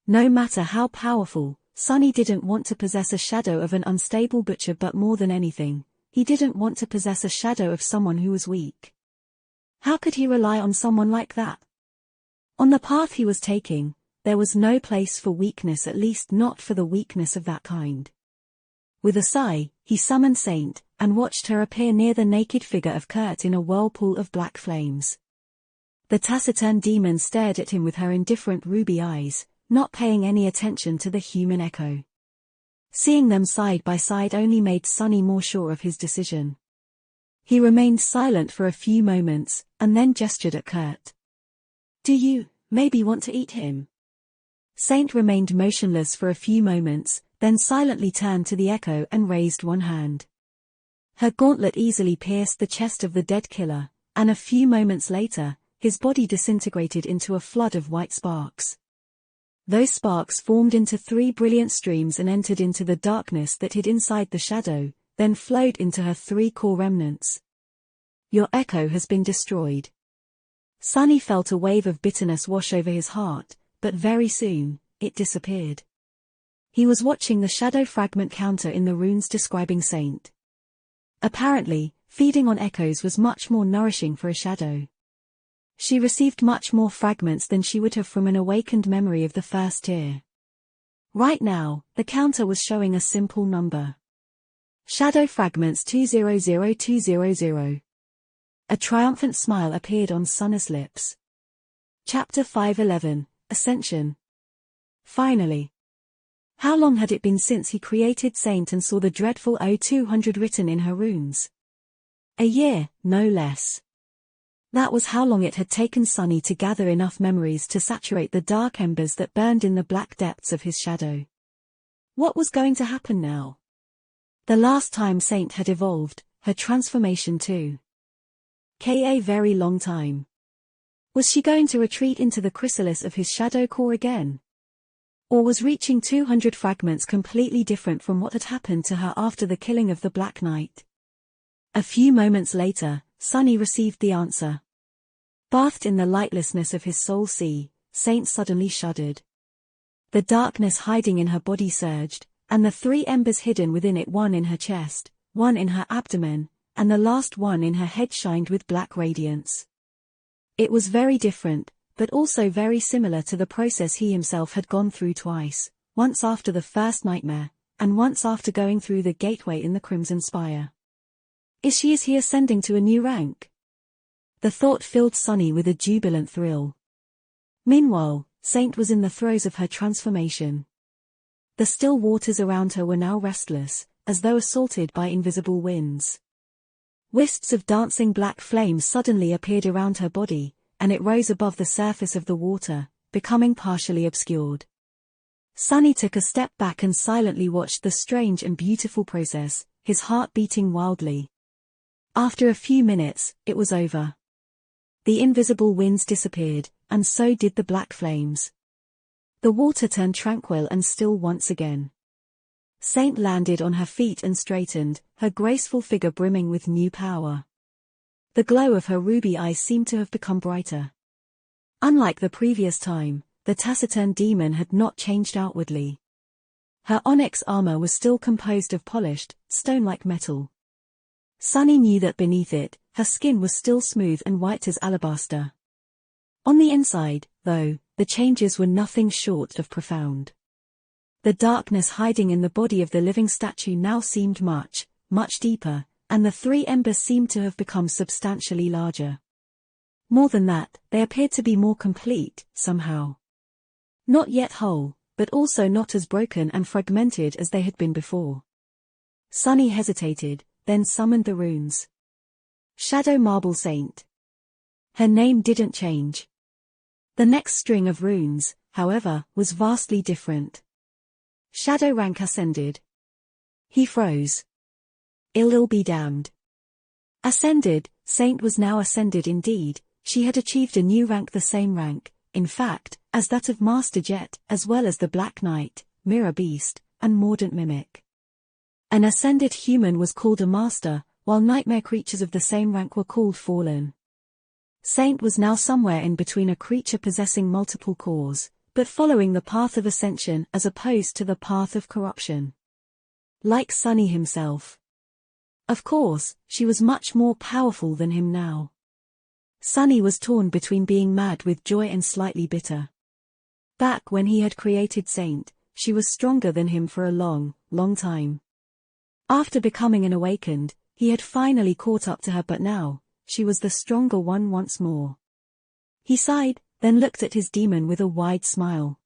No matter how powerful, Sunny didn't want to possess a shadow of an unstable butcher, but more than anything, he didn't want to possess a shadow of someone who was weak. How could he rely on someone like that? On the path he was taking, there was no place for weakness, at least not for the weakness of that kind. With a sigh, he summoned Saint, and watched her appear near the naked figure of Kurt in a whirlpool of black flames. The taciturn demon stared at him with her indifferent ruby eyes, not paying any attention to the human echo. Seeing them side by side only made Sunny more sure of his decision. He remained silent for a few moments, and then gestured at Kurt. "Do you, maybe want to eat him?" Saint remained motionless for a few moments, then silently turned to the echo and raised one hand. Her gauntlet easily pierced the chest of the dead killer, and a few moments later, his body disintegrated into a flood of white sparks. Those sparks formed into 3 brilliant streams and entered into the darkness that hid inside the shadow, then flowed into her 3 core remnants. "Your echo has been destroyed." Sunny felt a wave of bitterness wash over his heart, but very soon, it disappeared. He was watching the shadow fragment counter in the runes describing Saint. Apparently, feeding on echoes was much more nourishing for a shadow. She received much more fragments than she would have from an awakened memory of the first tier. Right now, the counter was showing a simple number. Shadow fragments 200200. A triumphant smile appeared on Sunny's lips. Chapter 511, Ascension. Finally. How long had it been since he created Saint and saw the dreadful O200 written in her runes? A year, no less. That was how long it had taken Sunny to gather enough memories to saturate the dark embers that burned in the black depths of his shadow. What was going to happen now? The last time Saint had evolved, her transformation too. A very long time. Was she going to retreat into the chrysalis of his shadow core again? Or was reaching 200 fragments completely different from what had happened to her after the killing of the Black Knight? A few moments later, Sunny received the answer. Bathed in the lightlessness of his soul sea, Saint suddenly shuddered. The darkness hiding in her body surged, and the 3 embers hidden within it, one in her chest, one in her abdomen, and the last one in her head, shined with black radiance. It was very different, but also very similar to the process he himself had gone through twice, once after the first nightmare, and once after going through the gateway in the Crimson Spire. Is he ascending to a new rank? The thought filled Sunny with a jubilant thrill. Meanwhile, Saint was in the throes of her transformation. The still waters around her were now restless, as though assaulted by invisible winds. Wisps of dancing black flames suddenly appeared around her body, and it rose above the surface of the water, becoming partially obscured. Sunny took a step back and silently watched the strange and beautiful process, his heart beating wildly. After a few minutes, it was over. The invisible winds disappeared, and so did the black flames. The water turned tranquil and still once again. Saint landed on her feet and straightened, her graceful figure brimming with new power. The glow of her ruby eyes seemed to have become brighter. Unlike the previous time, the taciturn demon had not changed outwardly. Her onyx armor was still composed of polished, stone-like metal. Sunny knew that beneath it, her skin was still smooth and white as alabaster. On the inside, though, the changes were nothing short of profound. The darkness hiding in the body of the living statue now seemed much, much deeper, and the three embers seemed to have become substantially larger. More than that, they appeared to be more complete, somehow. Not yet whole, but also not as broken and fragmented as they had been before. Sunny hesitated, then summoned the runes. Shadow Marble Saint. Her name didn't change. The next string of runes, however, was vastly different. Shadow rank ascended. He froze. Ill be damned. Ascended, Saint was now ascended indeed. She had achieved a new rank, the same rank, in fact, as that of Master Jet, as well as the Black Knight, Mirror Beast, and Mordant Mimic. An ascended human was called a master, while nightmare creatures of the same rank were called fallen. Saint was now somewhere in between, a creature possessing multiple cores, but following the path of ascension as opposed to the path of corruption. Like Sunny himself. Of course, she was much more powerful than him now. Sunny was torn between being mad with joy and slightly bitter. Back when he had created Saint, she was stronger than him for a long, long time. After becoming an awakened, he had finally caught up to her, but now, she was the stronger one once more. He sighed, then looked at his demon with a wide smile.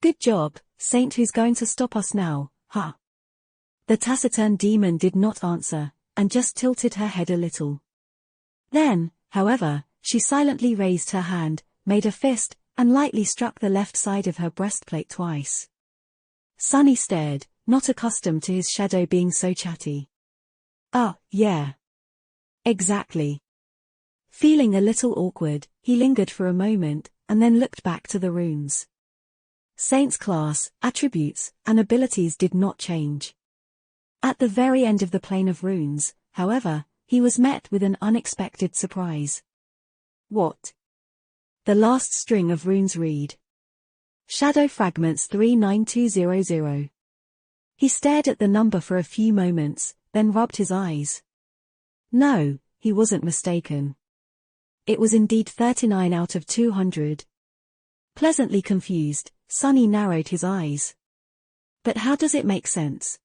Good job, Saint. Who's going to stop us now, huh? The taciturn demon did not answer, and just tilted her head a little. Then, however, she silently raised her hand, made a fist, and lightly struck the left side of her breastplate twice. Sunny stared, not accustomed to his shadow being so chatty. Yeah. Exactly. Feeling a little awkward, he lingered for a moment, and then looked back to the runes. Saint's class, attributes, and abilities did not change. At the very end of the plane of runes, however, he was met with an unexpected surprise. What? The last string of runes read. Shadow Fragments 39200. He stared at the number for a few moments, then rubbed his eyes. No, he wasn't mistaken. It was indeed 39 out of 200. Pleasantly confused, Sunny narrowed his eyes. But how does it make sense?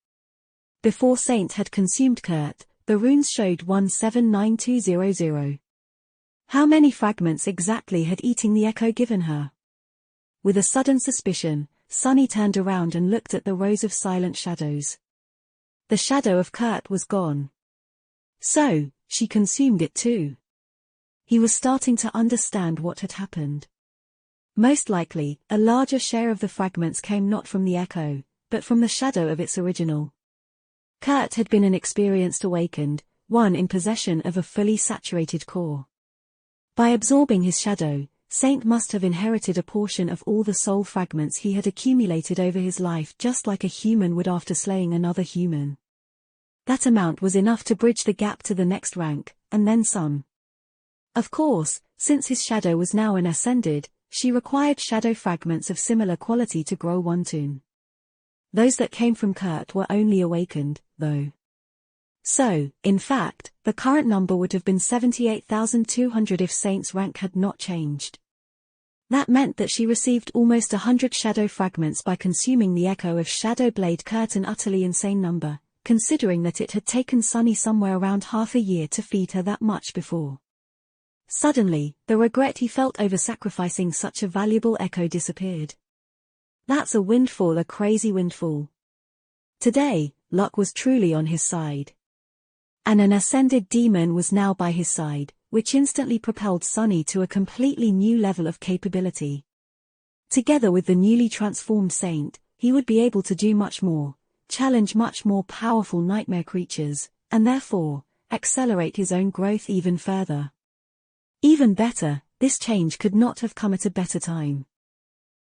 Before Saint had consumed Kurt, the runes showed 179200. How many fragments exactly had Eating the Echo given her? With a sudden suspicion, Sunny turned around and looked at the rows of silent shadows. The shadow of Kurt was gone. So, she consumed it too. He was starting to understand what had happened. Most likely, a larger share of the fragments came not from the echo, but from the shadow of its original. Kurt had been an experienced awakened, one in possession of a fully saturated core. By absorbing his shadow, Saint must have inherited a portion of all the soul fragments he had accumulated over his life, just like a human would after slaying another human. That amount was enough to bridge the gap to the next rank, and then some. Of course, since his shadow was now an ascended, she required shadow fragments of similar quality to grow one tune. Those that came from Kurt were only awakened, though. So, in fact, the current number would have been 78,200 if Saint's rank had not changed. That meant that she received almost 100 shadow fragments by consuming the echo of Shadow Blade Kurt, an utterly insane number, considering that it had taken Sunny somewhere around half a year to feed her that much before. Suddenly, the regret he felt over sacrificing such a valuable echo disappeared. That's a windfall, a crazy windfall. Today, luck was truly on his side. And an ascended demon was now by his side, which instantly propelled Sunny to a completely new level of capability. Together with the newly transformed Saint, he would be able to do much more, challenge much more powerful nightmare creatures, and therefore, accelerate his own growth even further. Even better, this change could not have come at a better time.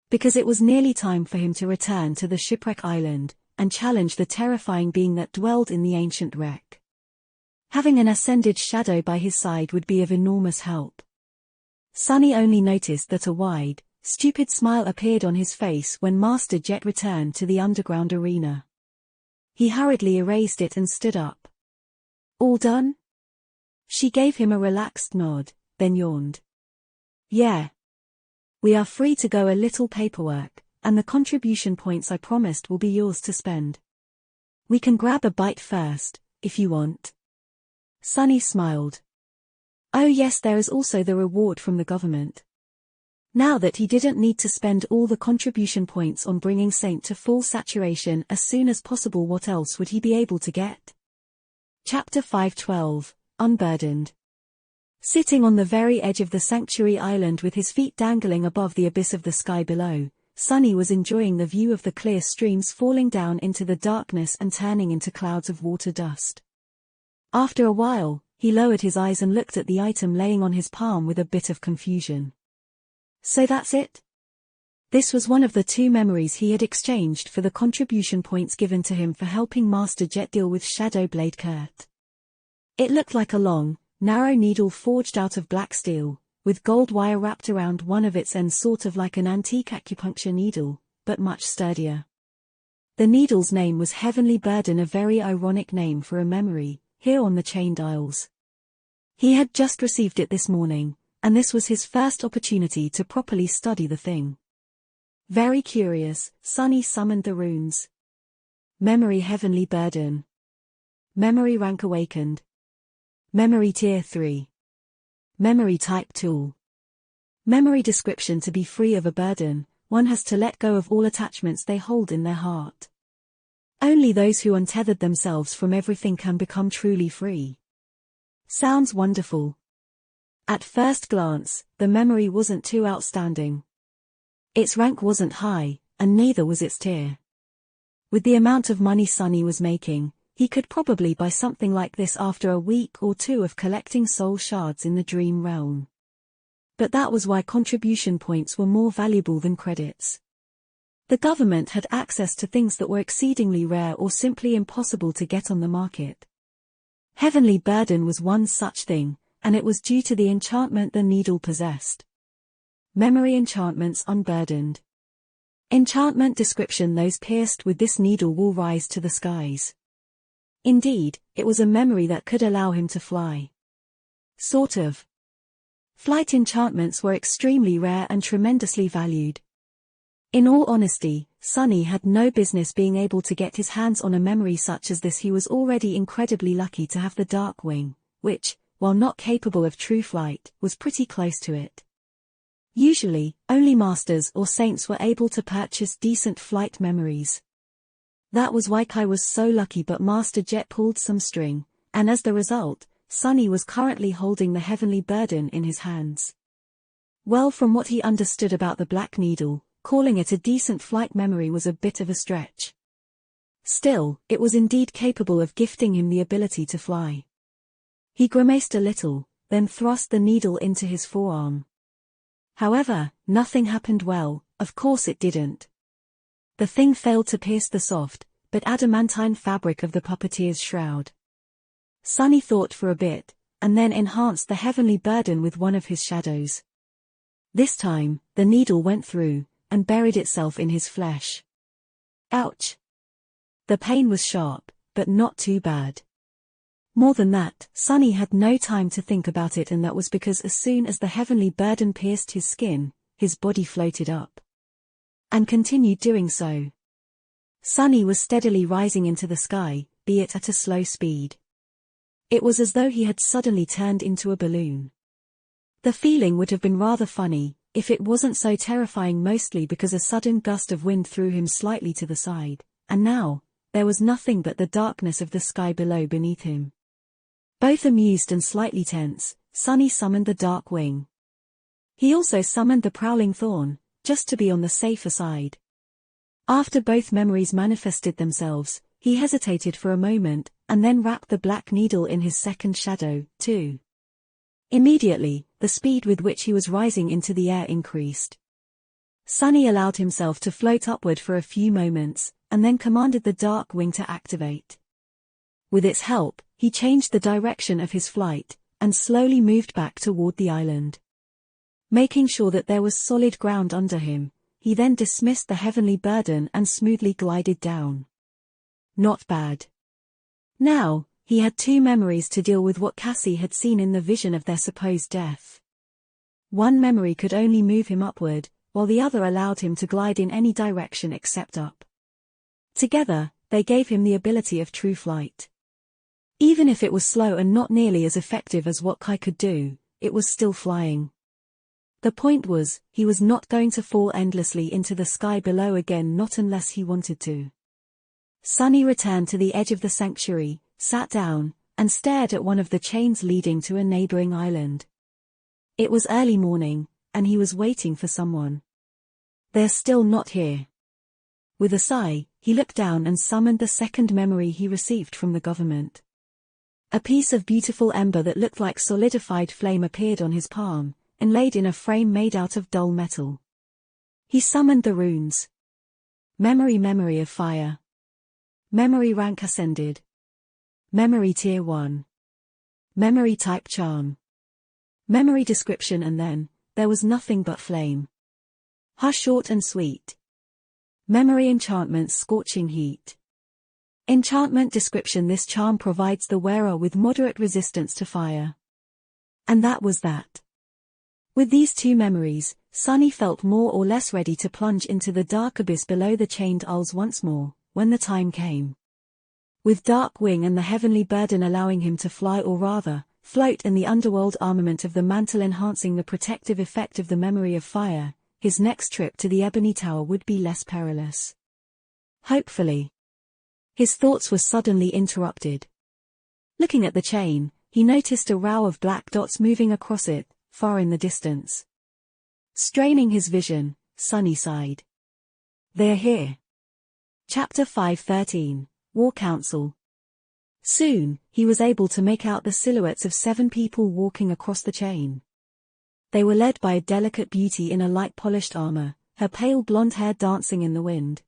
Because it was nearly time for him to return to the shipwreck island, and challenge the terrifying being that dwelled in the ancient wreck. Having an ascended shadow by his side would be of enormous help. Sunny only noticed that a wide, stupid smile appeared on his face when Master Jet returned to the underground arena. He hurriedly erased it and stood up. All done? She gave him a relaxed nod, then yawned. Yeah. We are free to go. A little paperwork, and the contribution points I promised will be yours to spend. We can grab a bite first, if you want. Sunny smiled. Oh yes, there is also the reward from the government. Now that he didn't need to spend all the contribution points on bringing Saint to full saturation as soon as possible, what else would he be able to get? Chapter 5:12, Unburdened. Sitting on the very edge of the sanctuary island with his feet dangling above the abyss of the sky below, Sunny was enjoying the view of the clear streams falling down into the darkness and turning into clouds of water dust. After a while, he lowered his eyes and looked at the item laying on his palm with a bit of confusion. So that's it? This was one of the 2 memories he had exchanged for the contribution points given to him for helping Master Jet deal with Shadow Blade Kurt. It looked like a long, narrow needle forged out of black steel, with gold wire wrapped around one of its ends, sort of like an antique acupuncture needle, but much sturdier. The needle's name was Heavenly Burden, a very ironic name for a memory, here on the Chained Isles. He had just received it this morning, and this was his first opportunity to properly study the thing. Very curious, Sunny summoned the runes. Memory Heavenly Burden. Memory Rank Awakened. Memory Tier 3. Memory Type Tool. Memory Description: to be free of a burden, one has to let go of all attachments they hold in their heart. Only those who untethered themselves from everything can become truly free. Sounds wonderful. At first glance, the memory wasn't too outstanding. Its rank wasn't high, and neither was its tier. With the amount of money Sunny was making, he could probably buy something like this after a week or 2 of collecting soul shards in the dream realm. But that was why contribution points were more valuable than credits. The government had access to things that were exceedingly rare or simply impossible to get on the market. Heavenly Burden was one such thing, and it was due to the enchantment the needle possessed. Memory Enchantments Unburdened. Enchantment Description: those pierced with this needle will rise to the skies. Indeed, it was a memory that could allow him to fly. Sort of. Flight enchantments were extremely rare and tremendously valued. In all honesty, Sunny had no business being able to get his hands on a memory such as this. He was already incredibly lucky to have the Dark Wing, which, while not capable of true flight, was pretty close to it. Usually, only masters or saints were able to purchase decent flight memories. That was why Kai was so lucky, but Master Jet pulled some string, and as the result, Sunny was currently holding the Heavenly Burden in his hands. Well, from what he understood about the Black Needle, calling it a decent flight memory was a bit of a stretch. Still, it was indeed capable of gifting him the ability to fly. He grimaced a little, then thrust the needle into his forearm. However, nothing happened. Well, of course it didn't. The thing failed to pierce the soft, but adamantine fabric of the puppeteer's shroud. Sunny thought for a bit, and then enhanced the Heavenly Burden with one of his shadows. This time, the needle went through, and buried itself in his flesh. Ouch! The pain was sharp, but not too bad. More than that, Sunny had no time to think about it, and that was because as soon as the Heavenly Burden pierced his skin, his body floated up. And continued doing so. Sunny was steadily rising into the sky, be it at a slow speed. It was as though he had suddenly turned into a balloon. The feeling would have been rather funny, if it wasn't so terrifying, mostly because a sudden gust of wind threw him slightly to the side, and now, there was nothing but the darkness of the sky below beneath him. Both amused and slightly tense, Sunny summoned the Dark Wing. He also summoned the Prowling Thorn, just to be on the safer side. After both memories manifested themselves, He hesitated for a moment, and then wrapped the black needle in his second shadow, too. Immediately, the speed with which he was rising into the air increased. Sunny allowed himself to float upward for a few moments, and then commanded the dark wing to activate. With its help, he changed the direction of his flight, and slowly moved back toward the island. Making sure that there was solid ground under him, he then dismissed the heavenly burden and smoothly glided down. Not bad. Now, he had two memories to deal with what Cassie had seen in the vision of their supposed death. One memory could only move him upward, while the other allowed him to glide in any direction except up. Together, they gave him the ability of true flight. Even if it was slow and not nearly as effective as what Kai could do, it was still flying. The point was, he was not going to fall endlessly into the sky below again, not unless he wanted to. Sunny returned to the edge of the sanctuary, sat down, and stared at one of the chains leading to a neighboring island. It was early morning, and he was waiting for someone. They're still not here. With a sigh, he looked down and summoned the second memory he received from the government. A piece of beautiful ember that looked like solidified flame appeared on his palm, inlaid in a frame made out of dull metal. He summoned the runes. Memory of fire. Memory rank ascended. Memory tier 1. Memory type charm. Memory description, and then, there was nothing but flame. Short and sweet. Memory enchantment, scorching heat. Enchantment description: this charm provides the wearer with moderate resistance to fire. And that was that. With these two memories, Sunny felt more or less ready to plunge into the dark abyss below the chained isles once more, when the time came. With dark wing and the heavenly burden allowing him to fly, or rather, float in the underworld armament of the mantle enhancing the protective effect of the memory of fire, his next trip to the Ebony Tower would be less perilous. Hopefully. His thoughts were suddenly interrupted. Looking at the chain, he noticed a row of black dots moving across it, far in the distance. Straining his vision, Sunny sighed. They're here. Chapter 5:13, War Council. Soon, he was able to make out the silhouettes of 7 people walking across the chain. They were led by a delicate beauty in a light-polished armor, her pale blonde hair dancing in the wind.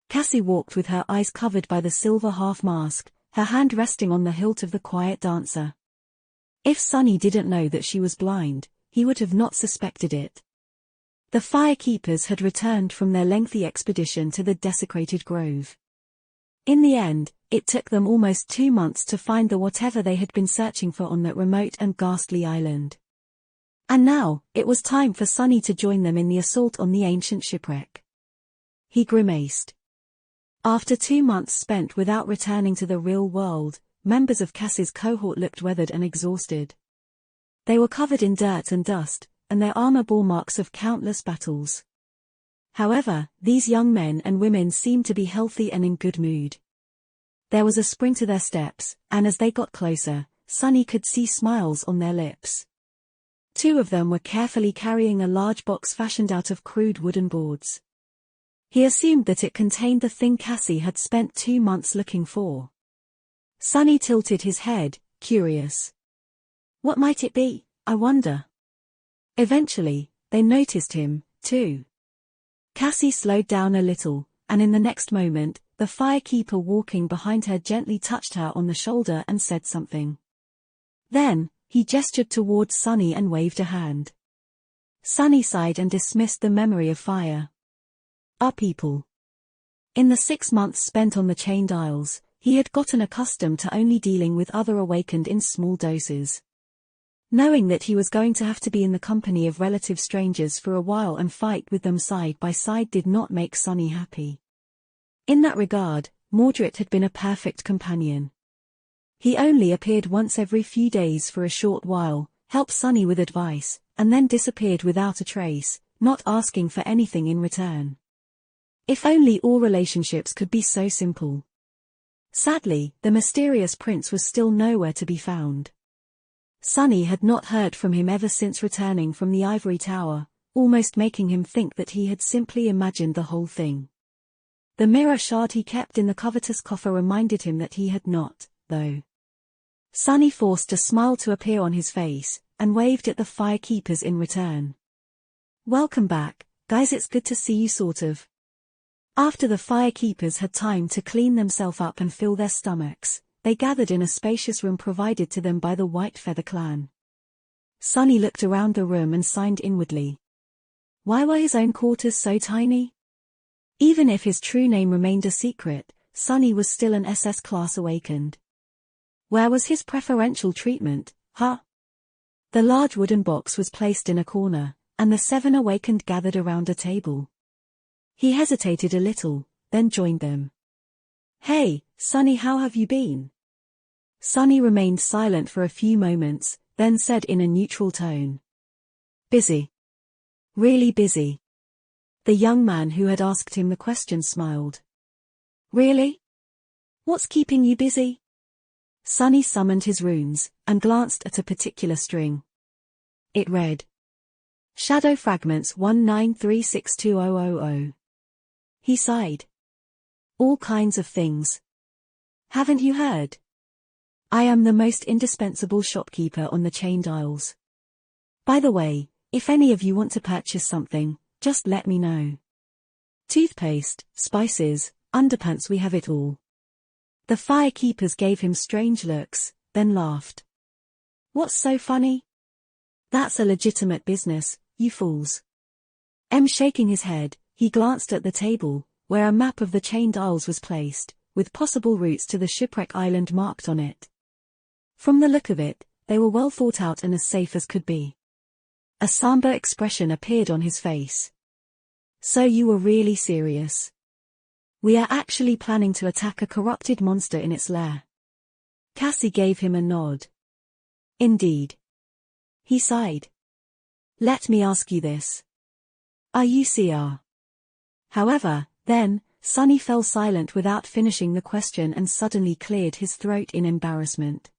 Cassie walked with her eyes covered by the silver half-mask, her hand resting on the hilt of the quiet dancer. If Sunny didn't know that she was blind, he would have not suspected it. The firekeepers had returned from their lengthy expedition to the desecrated grove. In the end, it took them almost 2 months to find the whatever they had been searching for on that remote and ghastly island. And now, it was time for Sunny to join them in the assault on the ancient shipwreck. He grimaced. After 2 months spent without returning to the real world, members of Cassie's cohort looked weathered and exhausted. They were covered in dirt and dust, and their armor bore marks of countless battles. However, these young men and women seemed to be healthy and in good mood. There was a spring to their steps, and as they got closer, Sunny could see smiles on their lips. 2 of them were carefully carrying a large box fashioned out of crude wooden boards. He assumed that it contained the thing Cassie had spent 2 months looking for. Sunny tilted his head, curious. What might it be, I wonder? Eventually, they noticed him, too. Cassie slowed down a little, and in the next moment, the firekeeper walking behind her gently touched her on the shoulder and said something. Then, he gestured towards Sunny and waved a hand. Sunny sighed and dismissed the memory of fire. Our people. In the 6 months spent on the chained isles, he had gotten accustomed to only dealing with other awakened in small doses. Knowing that he was going to have to be in the company of relative strangers for a while and fight with them side by side did not make Sunny happy. In that regard, Mordred had been a perfect companion. He only appeared once every few days for a short while, helped Sunny with advice, and then disappeared without a trace, not asking for anything in return. If only all relationships could be so simple. Sadly, the mysterious prince was still nowhere to be found. Sunny had not heard from him ever since returning from the ivory tower, almost making him think that he had simply imagined the whole thing. The mirror shard he kept in the covetous coffer reminded him that he had not, though. Sunny forced a smile to appear on his face, and waved at the firekeepers in return. "Welcome back, guys, it's good to see you sort of." After the firekeepers had time to clean themselves up and fill their stomachs, they gathered in a spacious room provided to them by the White Feather clan. Sunny looked around the room and sighed inwardly. Why were his own quarters so tiny? Even if his true name remained a secret, Sunny was still an SS class awakened. Where was his preferential treatment, huh? The large wooden box was placed in a corner, and the 7 awakened gathered around a table. He hesitated a little, then joined them. "Hey, Sunny, how have you been?" Sunny remained silent for a few moments, then said in a neutral tone. "Busy. Really busy." The young man who had asked him the question smiled. "Really? What's keeping you busy?" Sunny summoned his runes, and glanced at a particular string. It read, "Shadow Fragments 193620000. He sighed. "All kinds of things. Haven't you heard? I am the most indispensable shopkeeper on the Chained Isles. By the way, if any of you want to purchase something, just let me know. Toothpaste, spices, underpants, we have it all." The firekeepers gave him strange looks, then laughed. "What's so funny? That's a legitimate business, you fools." Shaking his head, he glanced at the table, where a map of the Chained Isles was placed, with possible routes to the shipwreck island marked on it. From the look of it, they were well thought out and as safe as could be. A somber expression appeared on his face. "So you were really serious? We are actually planning to attack a corrupted monster in its lair." Cassie gave him a nod. "Indeed." He sighed. "Let me ask you this. Are you CR?" However, then, Sunny fell silent without finishing the question and suddenly cleared his throat in embarrassment.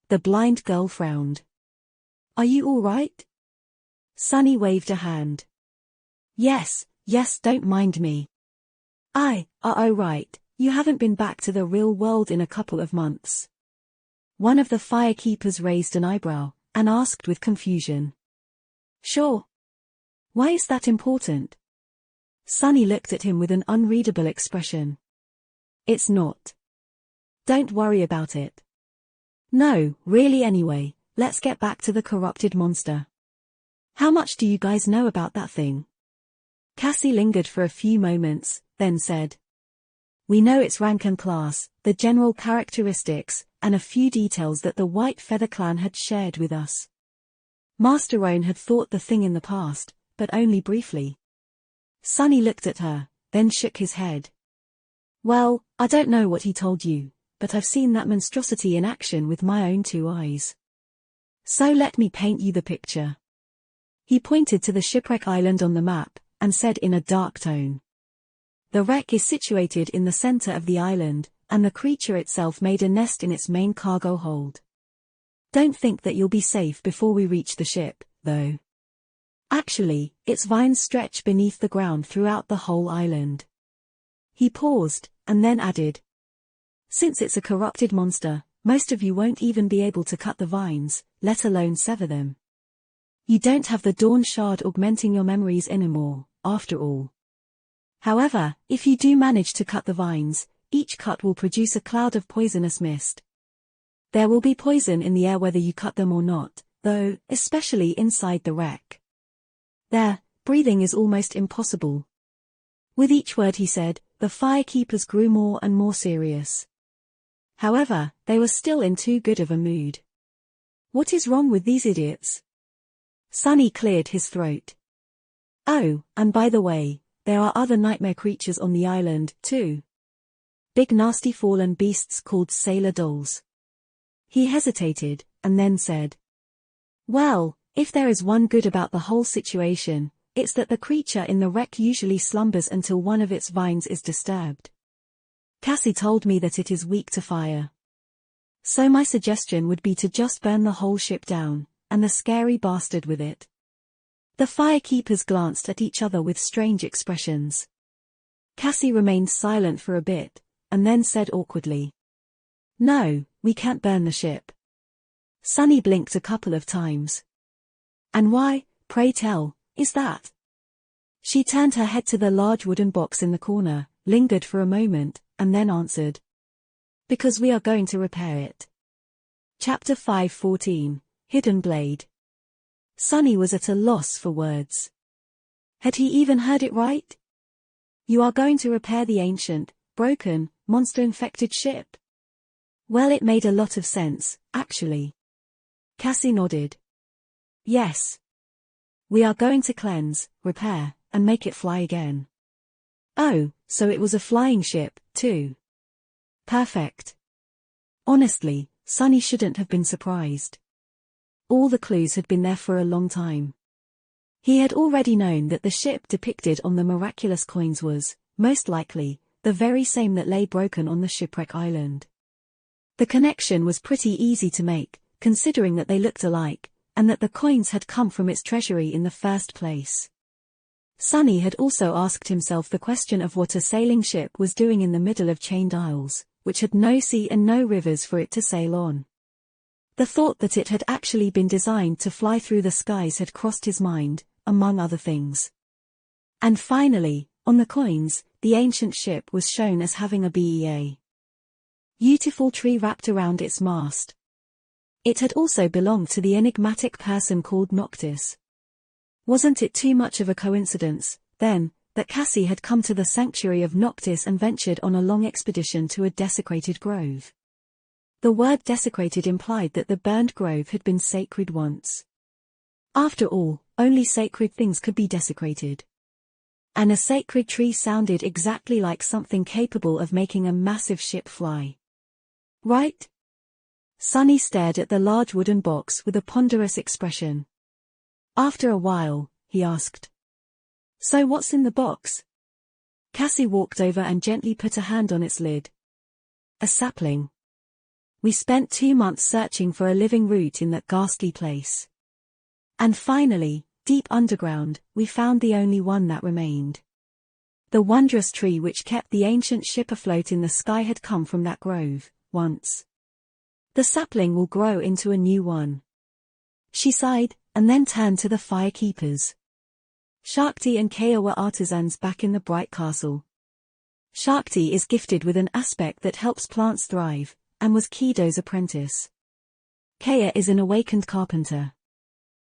The blind girl frowned. "Are you all right?" Sunny waved a hand. Yes, don't mind me. Oh right, you haven't been back to the real world in a couple of months." One of the firekeepers raised an eyebrow, and asked with confusion. "Sure. Why is that important?" Sunny looked at him with an unreadable expression. "It's not. Don't worry about it. No, really anyway, let's get back to the corrupted monster. How much do you guys know about that thing?" Cassie lingered for a few moments, then said. "We know its rank and class, the general characteristics, and a few details that the White Feather clan had shared with us. Master Roan had fought the thing in the past, but only briefly." Sunny looked at her, then shook his head. "Well, I don't know what he told you, but I've seen that monstrosity in action with my own 2 eyes. So let me paint you the picture." He pointed to the shipwreck island on the map, and said in a dark tone. "The wreck is situated in the center of the island, and the creature itself made a nest in its main cargo hold. Don't think that you'll be safe before we reach the ship, though. Actually, its vines stretch beneath the ground throughout the whole island." He paused, and then added. "Since it's a corrupted monster, most of you won't even be able to cut the vines, let alone sever them. You don't have the Dawn Shard augmenting your memories anymore, after all. However, if you do manage to cut the vines, each cut will produce a cloud of poisonous mist. There will be poison in the air whether you cut them or not, though, especially inside the wreck. There, breathing is almost impossible." With each word he said, the firekeepers grew more and more serious. However, they were still in too good of a mood. "What is wrong with these idiots?" Sunny cleared his throat. "Oh, and by the way, there are other nightmare creatures on the island, too. Big nasty fallen beasts called sailor dolls." He hesitated, and then said. "Well, if there is one good about the whole situation, it's that the creature in the wreck usually slumbers until one of its vines is disturbed. Cassie told me that it is weak to fire. So my suggestion would be to just burn the whole ship down, and the scary bastard with it." The firekeepers glanced at each other with strange expressions. Cassie remained silent for a bit, and then said awkwardly. No, we can't burn the ship. Sunny blinked a couple of times. And why, pray tell, is that? She turned her head to the large wooden box in the corner, lingered for a moment, and then answered. Because we are going to repair it. Chapter 5:14, Hidden Blade. Sunny was at a loss for words. Had he even heard it right? You are going to repair the ancient, broken, monster-infected ship? Well, it made a lot of sense, actually. Cassie nodded. Yes. We are going to cleanse, repair, and make it fly again. Oh, so it was a flying ship, too. Perfect. Honestly, Sunny shouldn't have been surprised. All the clues had been there for a long time. He had already known that the ship depicted on the miraculous coins was, most likely, the very same that lay broken on the shipwreck island. The connection was pretty easy to make, considering that they looked alike, and that the coins had come from its treasury in the first place. Sunny had also asked himself the question of what a sailing ship was doing in the middle of chained isles, which had no sea and no rivers for it to sail on. The thought that it had actually been designed to fly through the skies had crossed his mind, among other things. And finally, on the coins, the ancient ship was shown as having a beautiful tree wrapped around its mast. It had also belonged to the enigmatic person called Noctis. Wasn't it too much of a coincidence, then, that Cassie had come to the sanctuary of Noctis and ventured on a long expedition to a desecrated grove? The word desecrated implied that the burned grove had been sacred once. After all, only sacred things could be desecrated. And a sacred tree sounded exactly like something capable of making a massive ship fly. Right? Sunny stared at the large wooden box with a ponderous expression. After a while, he asked. So what's in the box? Cassie walked over and gently put a hand on its lid. A sapling. We spent 2 months searching for a living root in that ghastly place. And finally, deep underground, we found the only one that remained. The wondrous tree which kept the ancient ship afloat in the sky had come from that grove, once. The sapling will grow into a new one. She sighed, and then turned to the firekeepers. Shakti and Kaya were artisans back in the bright castle. Shakti is gifted with an aspect that helps plants thrive, and was Kido's apprentice. Kaya is an awakened carpenter.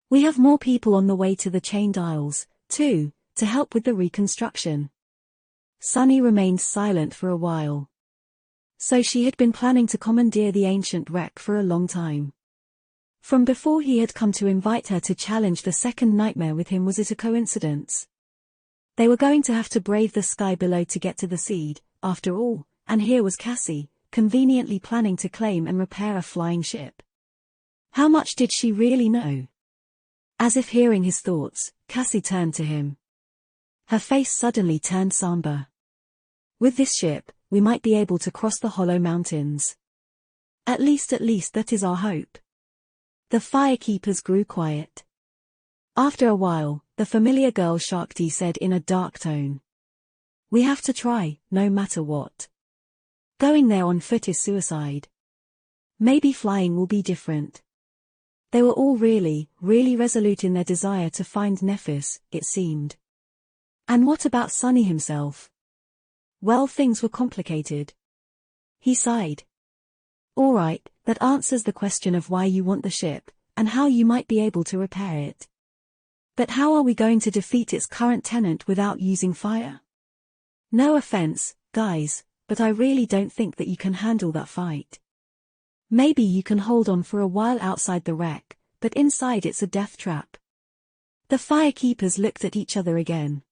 We have more people on the way to the chained isles, too, to help with the reconstruction. Sunny remained silent for a while. So she had been planning to commandeer the ancient wreck for a long time. From before he had come to invite her to challenge the second nightmare with him. Was it a coincidence? They were going to have to brave the sky below to get to the seed, after all, and here was Cassie, conveniently planning to claim and repair a flying ship. How much did she really know? As if hearing his thoughts, Cassie turned to him. Her face suddenly turned somber. With this ship, we might be able to cross the Hollow Mountains. At least that is our hope. The firekeepers grew quiet. After a while, the familiar girl Shakti said in a dark tone. We have to try, no matter what. Going there on foot is suicide. Maybe flying will be different. They were all really resolute in their desire to find Nephis, it seemed. And what about Sunny himself? Well, things were complicated. He sighed. All right, that answers the question of why you want the ship, and how you might be able to repair it. But how are we going to defeat its current tenant without using fire? No offense, guys, but I really don't think that you can handle that fight. Maybe you can hold on for a while outside the wreck, but inside it's a death trap. The firekeepers looked at each other again.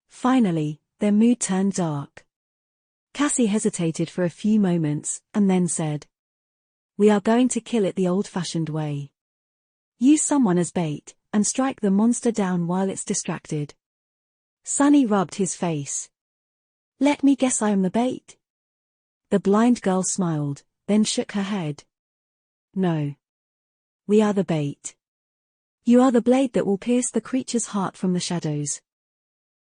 Finally, their mood turned dark. Cassie hesitated for a few moments, and then said. We are going to kill it the old-fashioned way. Use someone as bait, and strike the monster down while it's distracted. Sunny rubbed his face. Let me guess, I am the bait? The blind girl smiled, then shook her head. No. We are the bait. You are the blade that will pierce the creature's heart from the shadows.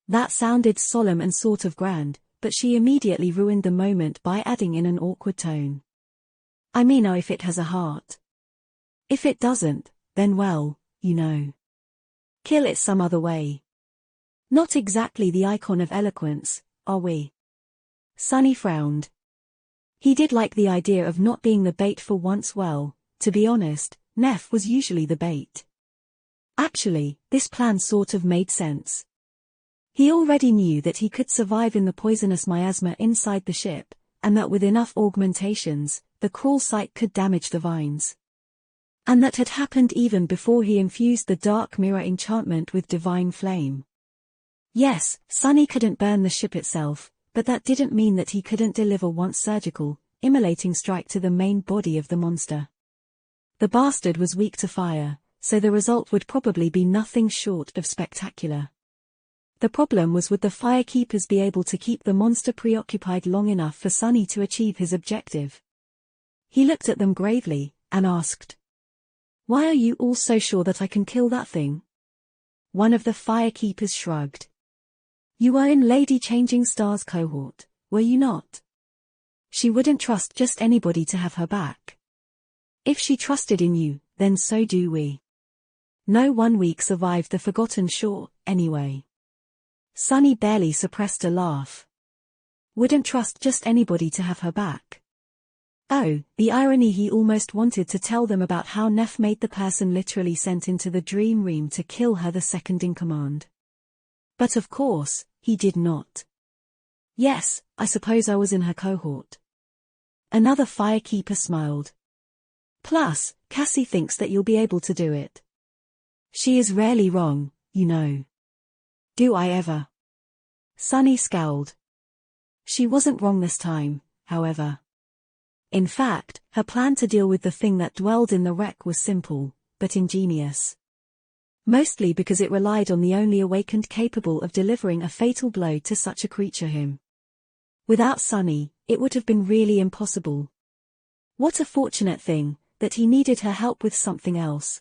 That sounded solemn and sort of grand, but she immediately ruined the moment by adding in an awkward tone. I mean, if it has a heart. If it doesn't, then well, you know. Kill it some other way. Not exactly the icon of eloquence, are we? Sunny frowned. He did like the idea of not being the bait for once. Well, to be honest, Neff was usually the bait. Actually, this plan sort of made sense. He already knew that he could survive in the poisonous miasma inside the ship, and that with enough augmentations, the crawl site could damage the vines. And that had happened even before he infused the dark mirror enchantment with divine flame. Yes, Sunny couldn't burn the ship itself, but that didn't mean that he couldn't deliver once surgical, immolating strike to the main body of the monster. The bastard was weak to fire, so the result would probably be nothing short of spectacular. The problem was, would the firekeepers be able to keep the monster preoccupied long enough for Sunny to achieve his objective? He looked at them gravely, and asked, "Why are you all so sure that I can kill that thing?" One of the firekeepers shrugged. "You were in Lady Changing Star's cohort, were you not? She wouldn't trust just anybody to have her back. If she trusted in you, then so do we. No 1 week survived the Forgotten Shore, anyway." Sunny barely suppressed a laugh. Wouldn't trust just anybody to have her back. Oh, the irony. He almost wanted to tell them about how Neff made the person literally sent into the dream realm to kill her the second in command. But of course, he did not. "Yes, I suppose I was in her cohort." Another firekeeper smiled. "Plus, Cassie thinks that you'll be able to do it. She is rarely wrong, you know." "Do I ever?" Sunny scowled. She wasn't wrong this time, however. In fact, her plan to deal with the thing that dwelled in the wreck was simple, but ingenious. Mostly because it relied on the only awakened capable of delivering a fatal blow to such a creature. Him. Without Sunny, it would have been really impossible. What a fortunate thing, that he needed her help with something else.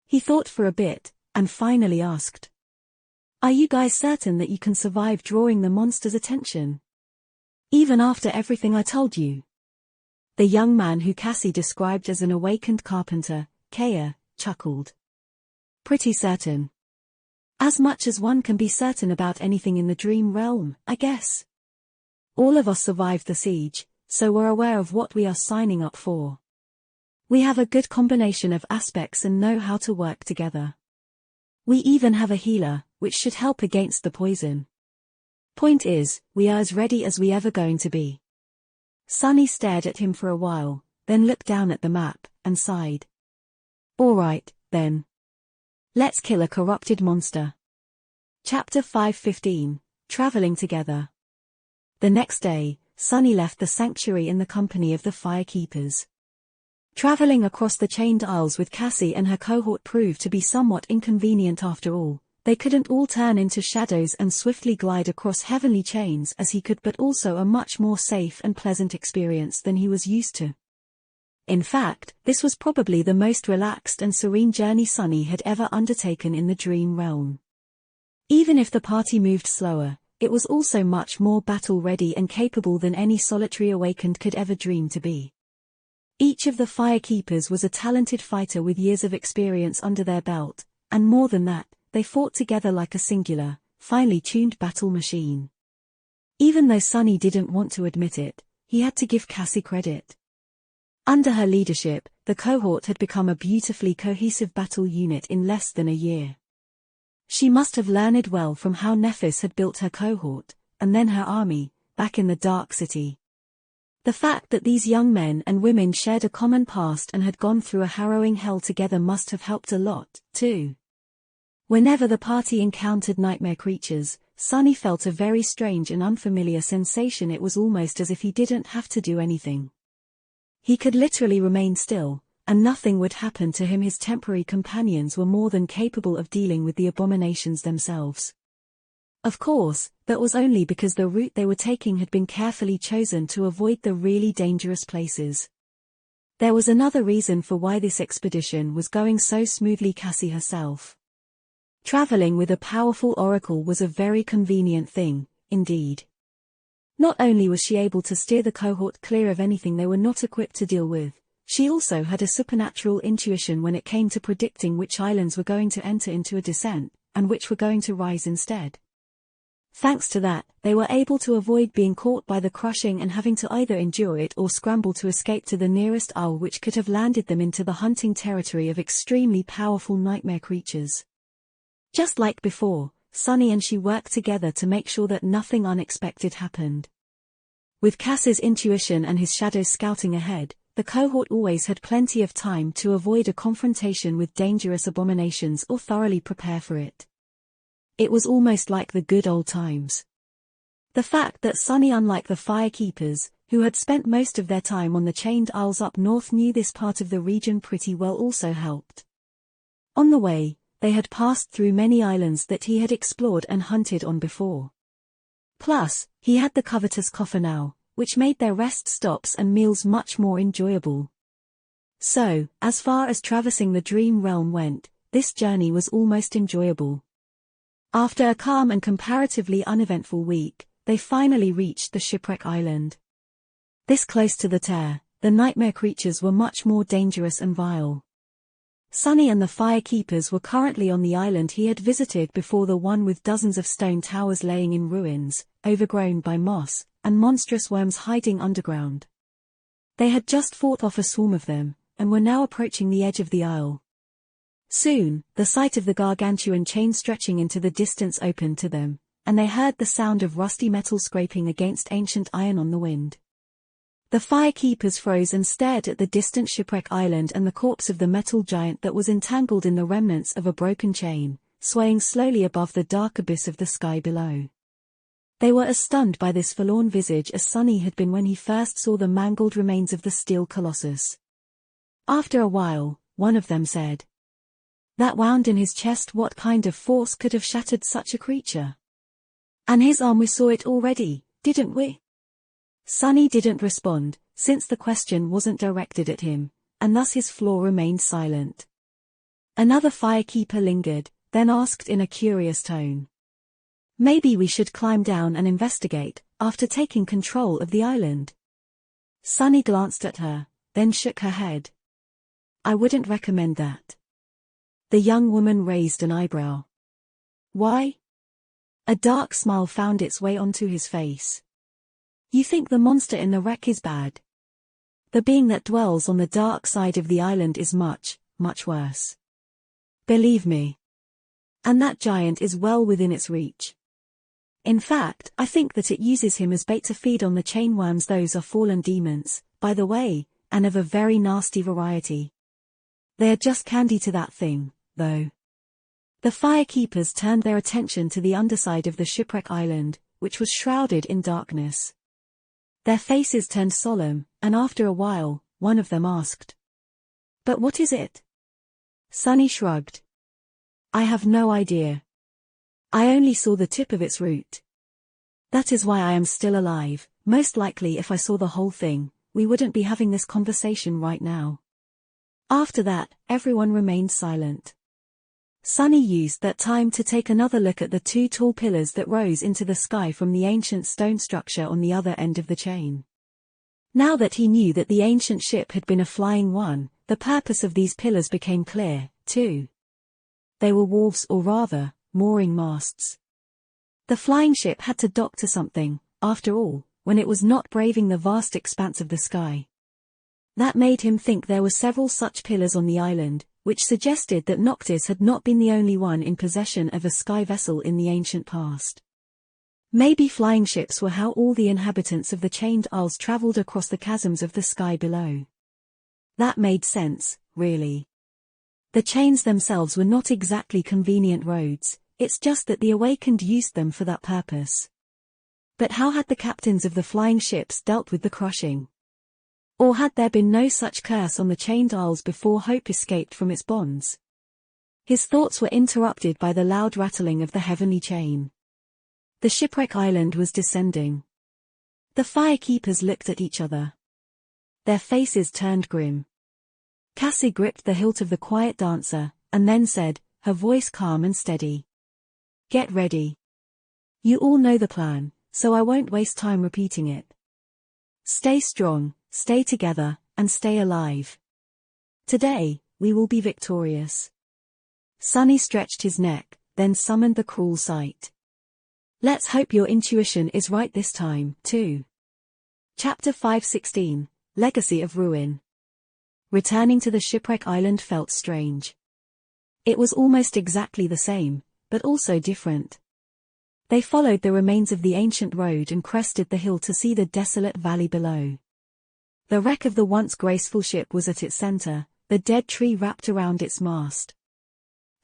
He thought for a bit, and finally asked, "Are you guys certain that you can survive drawing the monster's attention? Even after everything I told you?" The young man who Cassie described as an awakened carpenter, Kaya, chuckled. "Pretty certain. As much as one can be certain about anything in the dream realm, I guess. All of us survived the siege, so we're aware of what we are signing up for. We have a good combination of aspects and know how to work together. We even have a healer, which should help against the poison. Point is, we are as ready as we ever going to be." Sunny stared at him for a while, then looked down at the map, and sighed. "All right, then. Let's kill a corrupted monster." Chapter 5:15, Traveling Together. The next day, Sunny left the sanctuary in the company of the firekeepers. Traveling across the chained aisles with Cassie and her cohort proved to be somewhat inconvenient after all. They couldn't all turn into shadows and swiftly glide across heavenly chains as he could, but also a much more safe and pleasant experience than he was used to. In fact, this was probably the most relaxed and serene journey Sunny had ever undertaken in the dream realm. Even if the party moved slower, it was also much more battle-ready and capable than any solitary awakened could ever dream to be. Each of the firekeepers was a talented fighter with years of experience under their belt, and more than that, they fought together like a singular, finely tuned battle machine. Even though Sunny didn't want to admit it, he had to give Cassie credit. Under her leadership, the cohort had become a beautifully cohesive battle unit in less than a year. She must have learned well from how Nephis had built her cohort, and then her army, back in the Dark City. The fact that these young men and women shared a common past and had gone through a harrowing hell together must have helped a lot, too. Whenever the party encountered nightmare creatures, Sunny felt a very strange and unfamiliar sensation. It was almost as if he didn't have to do anything. He could literally remain still, and nothing would happen to him. His temporary companions were more than capable of dealing with the abominations themselves. Of course, that was only because the route they were taking had been carefully chosen to avoid the really dangerous places. There was another reason for why this expedition was going so smoothly. Cassie herself. Traveling with a powerful oracle was a very convenient thing, indeed. Not only was she able to steer the cohort clear of anything they were not equipped to deal with, she also had a supernatural intuition when it came to predicting which islands were going to enter into a descent, and which were going to rise instead. Thanks to that, they were able to avoid being caught by the crushing and having to either endure it or scramble to escape to the nearest isle, which could have landed them into the hunting territory of extremely powerful nightmare creatures. Just like before, Sunny and she worked together to make sure that nothing unexpected happened. With Cass's intuition and his shadows scouting ahead, the cohort always had plenty of time to avoid a confrontation with dangerous abominations or thoroughly prepare for it. It was almost like the good old times. The fact that Sunny, unlike the Firekeepers, who had spent most of their time on the Chained Isles up north, knew this part of the region pretty well also helped. On the way, they had passed through many islands that he had explored and hunted on before. Plus, he had the covetous coffer now, which made their rest stops and meals much more enjoyable. So, as far as traversing the Dream Realm went, this journey was almost enjoyable. After a calm and comparatively uneventful week, they finally reached the Shipwreck Island. This close to the Tear, the nightmare creatures were much more dangerous and vile. Sunny and the Firekeepers were currently on the island he had visited before, the one with dozens of stone towers laying in ruins, overgrown by moss, and monstrous worms hiding underground. They had just fought off a swarm of them, and were now approaching the edge of the isle. Soon, the sight of the gargantuan chain stretching into the distance opened to them, and they heard the sound of rusty metal scraping against ancient iron on the wind. The Firekeepers froze and stared at the distant Shipwreck Island and the corpse of the metal giant that was entangled in the remnants of a broken chain, swaying slowly above the dark abyss of the sky below. They were as stunned by this forlorn visage as Sunny had been when he first saw the mangled remains of the steel colossus. After a while, one of them said, "That wound in his chest, what kind of force could have shattered such a creature? And his arm, we saw it already, didn't we?" Sunny didn't respond, since the question wasn't directed at him, and thus his floor remained silent. Another Firekeeper lingered, then asked in a curious tone, "Maybe we should climb down and investigate, after taking control of the island." Sunny glanced at her, then shook her head. "I wouldn't recommend that." The young woman raised an eyebrow. "Why?" A dark smile found its way onto his face. "You think the monster in the wreck is bad? The being that dwells on the dark side of the island is much, much worse. Believe me. And that giant is well within its reach. In fact, I think that it uses him as bait to feed on the chain worms. Those are fallen demons, by the way, and of a very nasty variety. They are just candy to that thing, though." The Firekeepers turned their attention to the underside of the Shipwreck Island, which was shrouded in darkness. Their faces turned solemn, and after a while, one of them asked, "But what is it?" Sunny shrugged. "I have no idea. I only saw the tip of its root. That is why I am still alive. Most likely if I saw the whole thing, we wouldn't be having this conversation right now." After that, everyone remained silent. Sunny used that time to take another look at the two tall pillars that rose into the sky from the ancient stone structure on the other end of the chain. Now that he knew that the ancient ship had been a flying one, the purpose of these pillars became clear, too. They were wharves, or rather, mooring masts. The flying ship had to dock to something, after all, when it was not braving the vast expanse of the sky. That made him think there were several such pillars on the island, which suggested that Noctis had not been the only one in possession of a sky vessel in the ancient past. Maybe flying ships were how all the inhabitants of the Chained Isles traveled across the chasms of the sky below. That made sense, really. The chains themselves were not exactly convenient roads, it's just that the Awakened used them for that purpose. But how had the captains of the flying ships dealt with the crushing? Or had there been no such curse on the Chained Isles before Hope escaped from its bonds? His thoughts were interrupted by the loud rattling of the heavenly chain. The Shipwreck Island was descending. The Firekeepers looked at each other. Their faces turned grim. Cassie gripped the hilt of the Quiet Dancer, and then said, her voice calm and steady. Get ready. You all know the plan, so I won't waste time repeating it. Stay strong, stay together, and stay alive. Today, we will be victorious. Sunny stretched his neck, then summoned the cruel sight. Let's hope your intuition is right this time, too. Chapter 5:16, Legacy of Ruin. Returning to the shipwreck island felt strange. It was almost exactly the same, but also different. They followed the remains of the ancient road and crested the hill to see the desolate valley below. The wreck of the once graceful ship was at its center, the dead tree wrapped around its mast.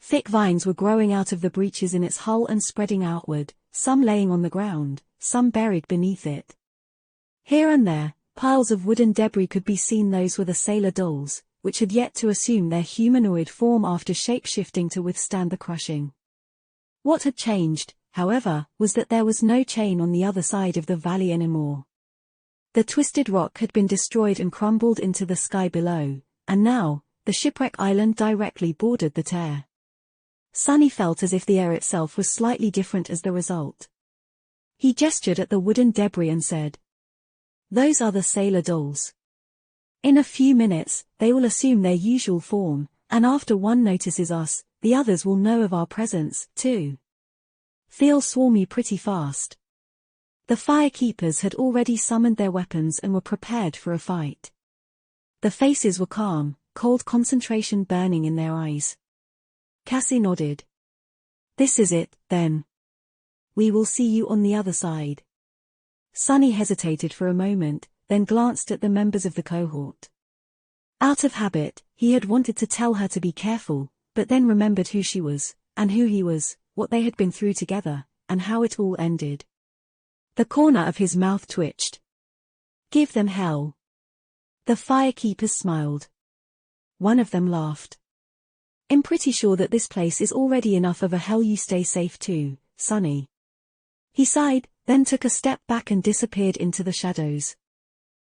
Thick vines were growing out of the breaches in its hull and spreading outward, some laying on the ground, some buried beneath it. Here and there, piles of wooden debris could be seen. Those were the sailor dolls, which had yet to assume their humanoid form after shape-shifting to withstand the crushing. What had changed, however, was that there was no chain on the other side of the valley anymore. The twisted rock had been destroyed and crumbled into the sky below, and now, the shipwreck island directly bordered the tear. Sunny felt as if the air itself was slightly different as the result. He gestured at the wooden debris and said, "Those are the sailor dolls. In a few minutes, they will assume their usual form, and after one notices us, the others will know of our presence, too. They'll swarm you pretty fast." The firekeepers had already summoned their weapons and were prepared for a fight. The faces were calm, cold concentration burning in their eyes. Cassie nodded. "This is it, then. We will see you on the other side." Sunny hesitated for a moment, then glanced at the members of the cohort. Out of habit, he had wanted to tell her to be careful, but then remembered who she was, and who he was, what they had been through together, and how it all ended. The corner of his mouth twitched. "Give them hell." The firekeepers smiled. One of them laughed. "I'm pretty sure that this place is already enough of a hell. You stay safe too, Sunny." He sighed, then took a step back and disappeared into the shadows.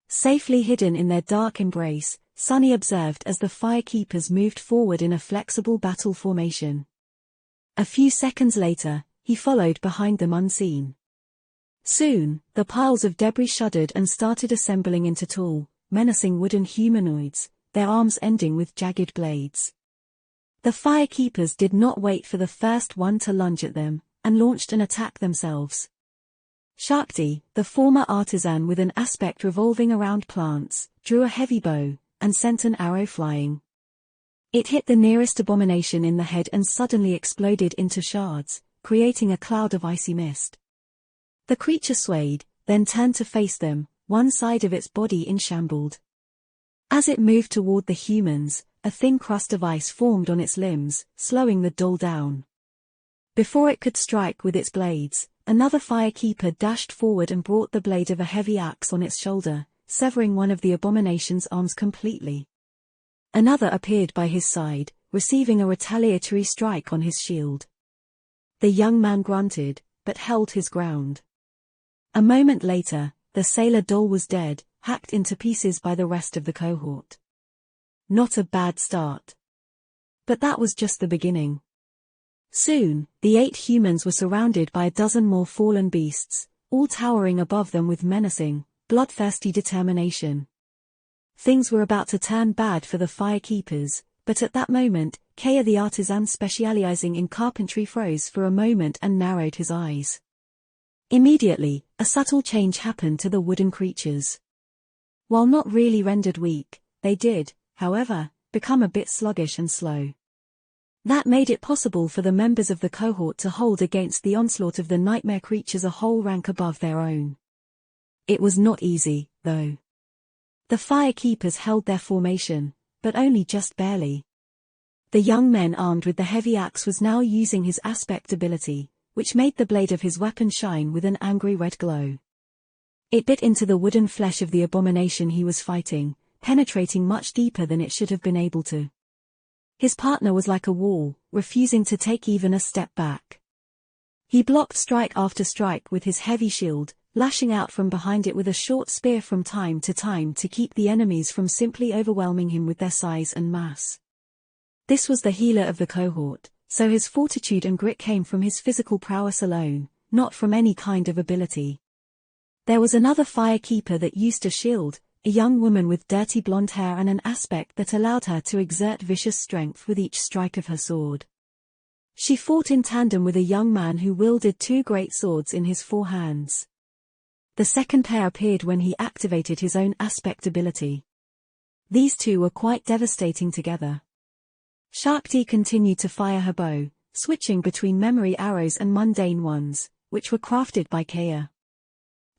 Safely hidden in their dark embrace, Sunny observed as the firekeepers moved forward in a flexible battle formation. A few seconds later, he followed behind them unseen. Soon, the piles of debris shuddered and started assembling into tall, menacing wooden humanoids, their arms ending with jagged blades. The firekeepers did not wait for the first one to lunge at them, and launched an attack themselves. Shakti, the former artisan with an aspect revolving around plants, drew a heavy bow, and sent an arrow flying. It hit the nearest abomination in the head and suddenly exploded into shards, creating a cloud of icy mist. The creature swayed, then turned to face them, one side of its body in shambles. As it moved toward the humans, a thin crust of ice formed on its limbs, slowing the doll down. Before it could strike with its blades, another firekeeper dashed forward and brought the blade of a heavy axe on its shoulder, severing one of the abomination's arms completely. Another appeared by his side, receiving a retaliatory strike on his shield. The young man grunted, but held his ground. A moment later, the sailor doll was dead, hacked into pieces by the rest of the cohort. Not a bad start. But that was just the beginning. Soon, the 8 humans were surrounded by a dozen more fallen beasts, all towering above them with menacing, bloodthirsty determination. Things were about to turn bad for the firekeepers, but at that moment, Kaya the artisan specializing in carpentry froze for a moment and narrowed his eyes. Immediately, a subtle change happened to the wooden creatures. While not really rendered weak, they did, however, become a bit sluggish and slow. That made it possible for the members of the cohort to hold against the onslaught of the nightmare creatures a whole rank above their own. It was not easy, though. The firekeepers held their formation, but only just barely. The young man armed with the heavy axe was now using his aspect ability, which made the blade of his weapon shine with an angry red glow. It bit into the wooden flesh of the abomination he was fighting, penetrating much deeper than it should have been able to. His partner was like a wall, refusing to take even a step back. He blocked strike after strike with his heavy shield, lashing out from behind it with a short spear from time to keep the enemies from simply overwhelming him with their size and mass. This was the healer of the cohort, so his fortitude and grit came from his physical prowess alone, not from any kind of ability. There was another firekeeper that used a shield, a young woman with dirty blonde hair and an aspect that allowed her to exert vicious strength with each strike of her sword. She fought in tandem with a young man who wielded two great swords in his four hands. The second pair appeared when he activated his own aspect ability. These two were quite devastating together. Shakti continued to fire her bow, switching between memory arrows and mundane ones, which were crafted by Kaya.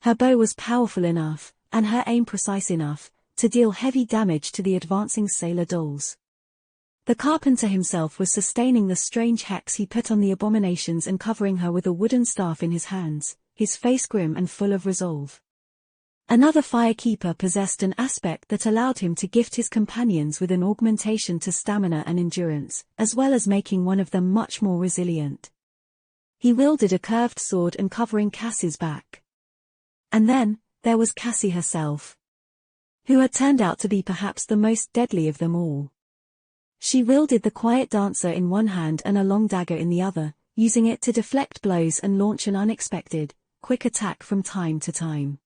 Her bow was powerful enough, and her aim precise enough, to deal heavy damage to the advancing sailor dolls. The carpenter himself was sustaining the strange hex he put on the abominations and covering her with a wooden staff in his hands, his face grim and full of resolve. Another firekeeper possessed an aspect that allowed him to gift his companions with an augmentation to stamina and endurance, as well as making one of them much more resilient. He wielded a curved sword and covering Cassie's back. And then, there was Cassie herself, who had turned out to be perhaps the most deadly of them all. She wielded the quiet dancer in one hand and a long dagger in the other, using it to deflect blows and launch an unexpected, quick attack from time to time.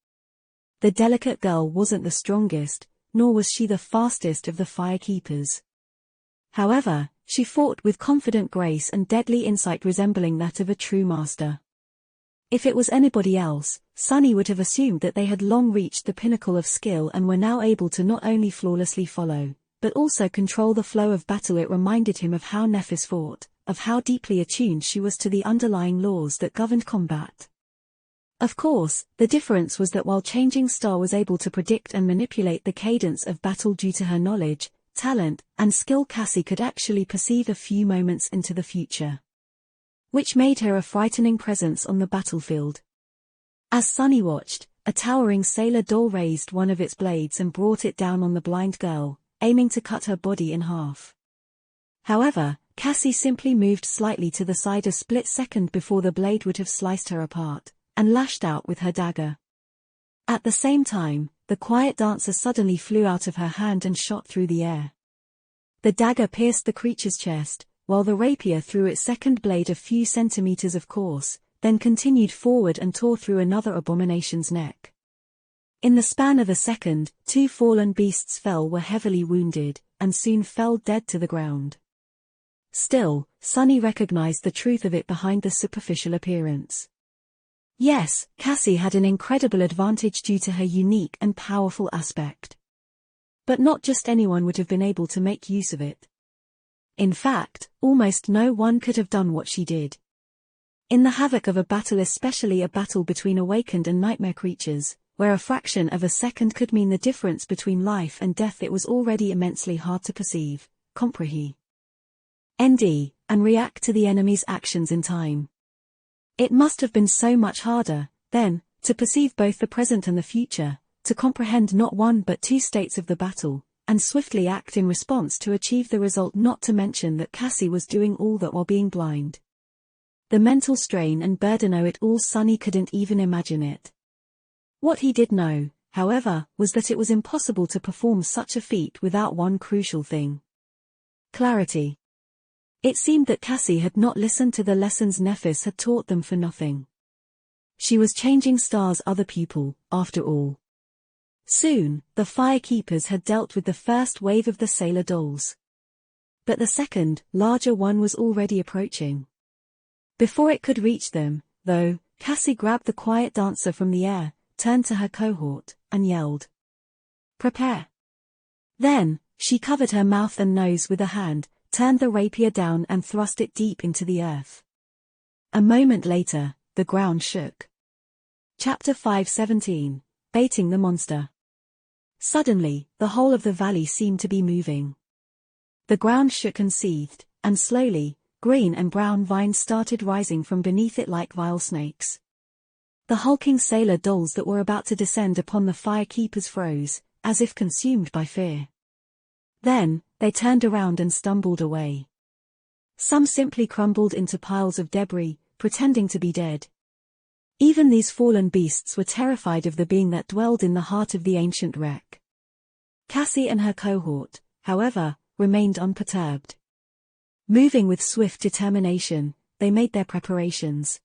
The delicate girl wasn't the strongest, nor was she the fastest of the firekeepers. However, she fought with confident grace and deadly insight resembling that of a true master. If it was anybody else, Sunny would have assumed that they had long reached the pinnacle of skill and were now able to not only flawlessly follow, but also control the flow of battle. It reminded him of how Nephis fought, of how deeply attuned she was to the underlying laws that governed combat. Of course, the difference was that while Changing Star was able to predict and manipulate the cadence of battle due to her knowledge, talent, and skill, Cassie could actually perceive a few moments into the future, which made her a frightening presence on the battlefield. As Sunny watched, a towering sailor doll raised one of its blades and brought it down on the blind girl, aiming to cut her body in half. However, Cassie simply moved slightly to the side a split second before the blade would have sliced her apart, and lashed out with her dagger. At the same time, the quiet dancer suddenly flew out of her hand and shot through the air. The dagger pierced the creature's chest, while the rapier threw its second blade a few centimeters of course, then continued forward and tore through another abomination's neck. In the span of a second, two fallen beasts were heavily wounded, and soon fell dead to the ground. Still, Sunny recognized the truth of it behind the superficial appearance. Yes, Cassie had an incredible advantage due to her unique and powerful aspect. But not just anyone would have been able to make use of it. In fact, almost no one could have done what she did. In the havoc of a battle, especially a battle between awakened and nightmare creatures, where a fraction of a second could mean the difference between life and death, it was already immensely hard to perceive, comprehend, and react to the enemy's actions in time. It must have been so much harder, then, to perceive both the present and the future, to comprehend not one but two states of the battle, and swiftly act in response to achieve the result, not to mention that Cassie was doing all that while being blind. The mental strain and burden of it all, Sunny couldn't even imagine it. What he did know, however, was that it was impossible to perform such a feat without one crucial thing: clarity. It seemed that Cassie had not listened to the lessons Nephis had taught them for nothing. She was Changing Star's other pupil, after all. Soon, the firekeepers had dealt with the first wave of the sailor dolls. But the second, larger one was already approaching. Before it could reach them, though, Cassie grabbed the quiet dancer from the air, turned to her cohort, and yelled, "Prepare." Then, she covered her mouth and nose with a hand, turned the rapier down and thrust it deep into the earth. A moment later, the ground shook. Chapter 5:17, Baiting the Monster. Suddenly, the whole of the valley seemed to be moving. The ground shook and seethed, and slowly, green and brown vines started rising from beneath it like vile snakes. The hulking sailor dolls that were about to descend upon the firekeepers froze, as if consumed by fear. Then, they turned around and stumbled away. Some simply crumbled into piles of debris, pretending to be dead. Even these fallen beasts were terrified of the being that dwelled in the heart of the ancient wreck. Cassie and her cohort, however, remained unperturbed. Moving with swift determination, they made their preparations.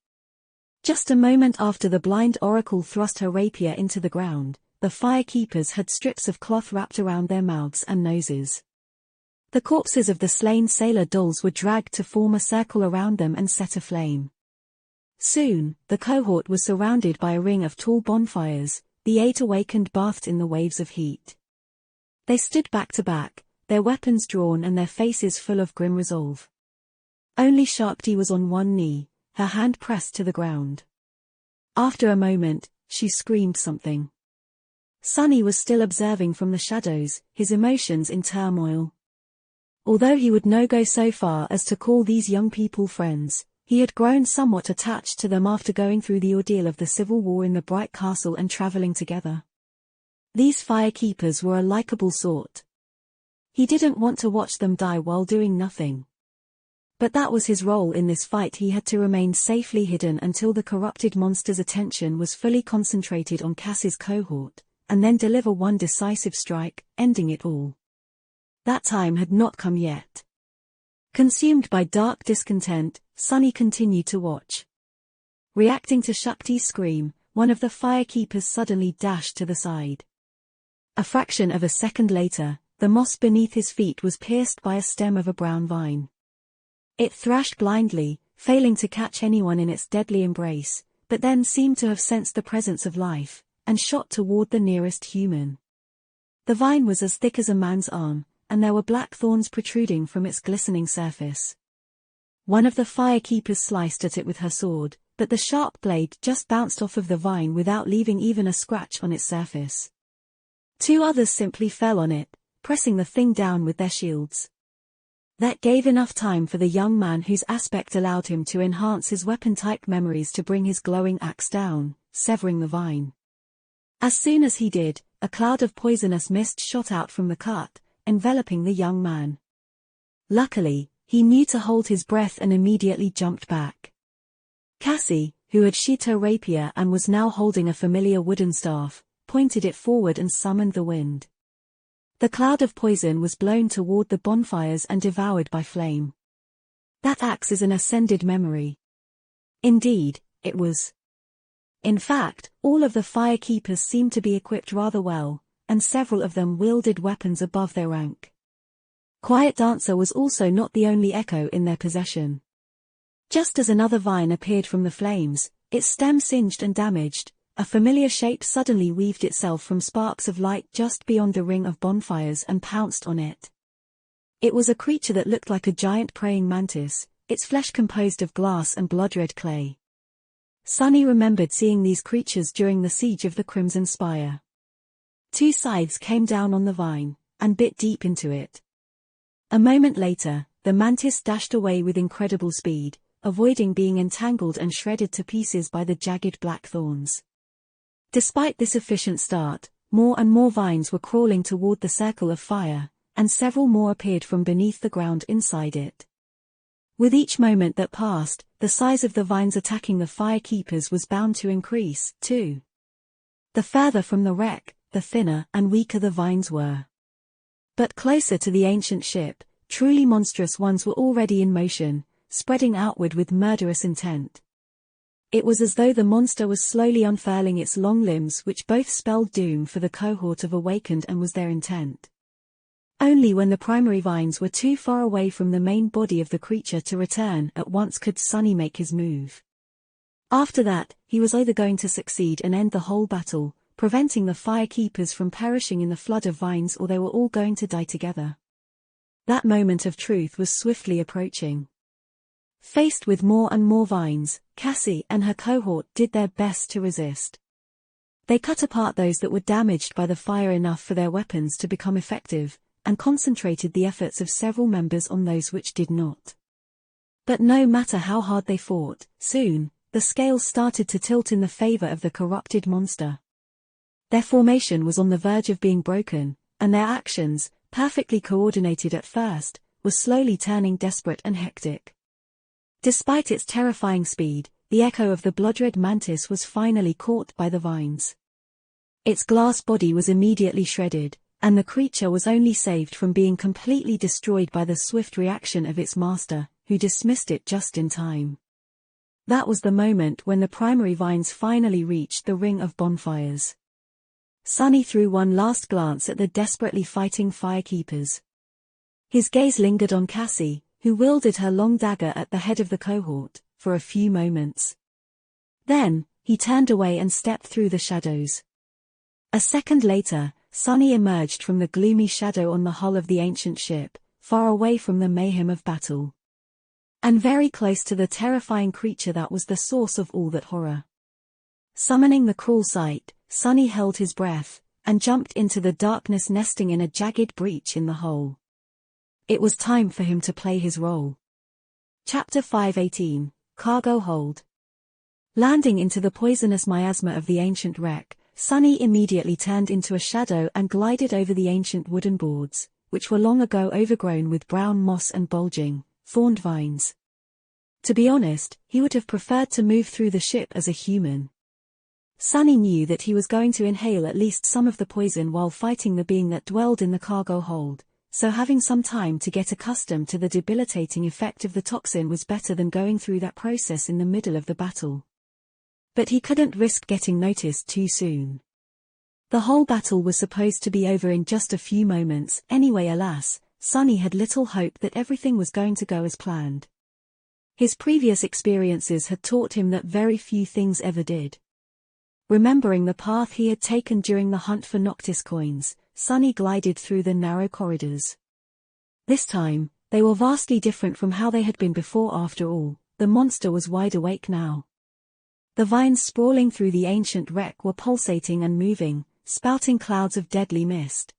Just a moment after the blind oracle thrust her rapier into the ground, the firekeepers had strips of cloth wrapped around their mouths and noses. The corpses of the slain sailor dolls were dragged to form a circle around them and set aflame. Soon, the cohort was surrounded by a ring of tall bonfires, the 8 awakened bathed in the waves of heat. They stood back to back, their weapons drawn and their faces full of grim resolve. Only Sharptie was on one knee, her hand pressed to the ground. After a moment, she screamed something. Sunny was still observing from the shadows, his emotions in turmoil. Although he would no go so far as to call these young people friends, he had grown somewhat attached to them after going through the ordeal of the civil war in the Bright Castle and traveling together. These firekeepers were a likable sort. He didn't want to watch them die while doing nothing. But that was his role in this fight. He had to remain safely hidden until the corrupted monster's attention was fully concentrated on Cassie's cohort, and then deliver one decisive strike, ending it all. That time had not come yet. Consumed by dark discontent, Sunny continued to watch. Reacting to Shakti's scream, one of the firekeepers suddenly dashed to the side. A fraction of a second later, the moss beneath his feet was pierced by a stem of a brown vine. It thrashed blindly, failing to catch anyone in its deadly embrace, but then seemed to have sensed the presence of life, and shot toward the nearest human. The vine was as thick as a man's arm, and there were black thorns protruding from its glistening surface. One of the firekeepers sliced at it with her sword, but the sharp blade just bounced off of the vine without leaving even a scratch on its surface. 2 others simply fell on it, pressing the thing down with their shields. That gave enough time for the young man whose aspect allowed him to enhance his weapon-type memories to bring his glowing axe down, severing the vine. As soon as he did, a cloud of poisonous mist shot out from the cut, enveloping the young man. Luckily, he knew to hold his breath and immediately jumped back. Cassie, who had sheathed her rapier and was now holding a familiar wooden staff, pointed it forward and summoned the wind. The cloud of poison was blown toward the bonfires and devoured by flame. That axe is an ascended memory. Indeed, it was. In fact, all of the firekeepers seemed to be equipped rather well, and several of them wielded weapons above their rank. Quiet Dancer was also not the only echo in their possession. Just as another vine appeared from the flames, its stem singed and damaged, a familiar shape suddenly weaved itself from sparks of light just beyond the ring of bonfires and pounced on it. It was a creature that looked like a giant praying mantis, its flesh composed of glass and blood-red clay. Sunny remembered seeing these creatures during the siege of the Crimson Spire. 2 scythes came down on the vine, and bit deep into it. A moment later, the mantis dashed away with incredible speed, avoiding being entangled and shredded to pieces by the jagged black thorns. Despite this efficient start, more and more vines were crawling toward the circle of fire, and several more appeared from beneath the ground inside it. With each moment that passed, the size of the vines attacking the firekeepers was bound to increase, too. The further from the wreck, the thinner and weaker the vines were. But closer to the ancient ship, truly monstrous ones were already in motion, spreading outward with murderous intent. It was as though the monster was slowly unfurling its long limbs, which both spelled doom for the cohort of awakened and was their intent. Only when the primary vines were too far away from the main body of the creature to return at once could Sunny make his move. After that, he was either going to succeed and end the whole battle, preventing the firekeepers from perishing in the flood of vines, or they were all going to die together. That moment of truth was swiftly approaching. Faced with more and more vines, Cassie and her cohort did their best to resist. They cut apart those that were damaged by the fire enough for their weapons to become effective, and concentrated the efforts of several members on those which did not. But no matter how hard they fought, soon, the scales started to tilt in the favor of the corrupted monster. Their formation was on the verge of being broken, and their actions, perfectly coordinated at first, were slowly turning desperate and hectic. Despite its terrifying speed, the echo of the blood-red mantis was finally caught by the vines. Its glass body was immediately shredded, And the creature was only saved from being completely destroyed by the swift reaction of its master, who dismissed it just in time. That was the moment when the primary vines finally reached the ring of bonfires. Sunny threw one last glance at the desperately fighting firekeepers. His gaze lingered on Cassie, who wielded her long dagger at the head of the cohort, for a few moments. Then, he turned away and stepped through the shadows. A second later, Sunny emerged from the gloomy shadow on the hull of the ancient ship, far away from the mayhem of battle. And very close to the terrifying creature that was the source of all that horror. Summoning the cruel sight, Sunny held his breath, and jumped into the darkness, nesting in a jagged breach in the hull. It was time for him to play his role. Chapter 5:18, Cargo Hold. Landing into the poisonous miasma of the ancient wreck, Sunny immediately turned into a shadow and glided over the ancient wooden boards, which were long ago overgrown with brown moss and bulging, thorned vines. To be honest, he would have preferred to move through the ship as a human. Sunny knew that he was going to inhale at least some of the poison while fighting the being that dwelled in the cargo hold, so having some time to get accustomed to the debilitating effect of the toxin was better than going through that process in the middle of the battle. But he couldn't risk getting noticed too soon. The whole battle was supposed to be over in just a few moments anyway. Alas, Sunny had little hope that everything was going to go as planned. His previous experiences had taught him that very few things ever did. Remembering the path he had taken during the hunt for Noctis coins, Sunny glided through the narrow corridors. This time, they were vastly different from how they had been before. After all, the monster was wide awake now. The vines sprawling through the ancient wreck were pulsating and moving, spouting clouds of deadly mist.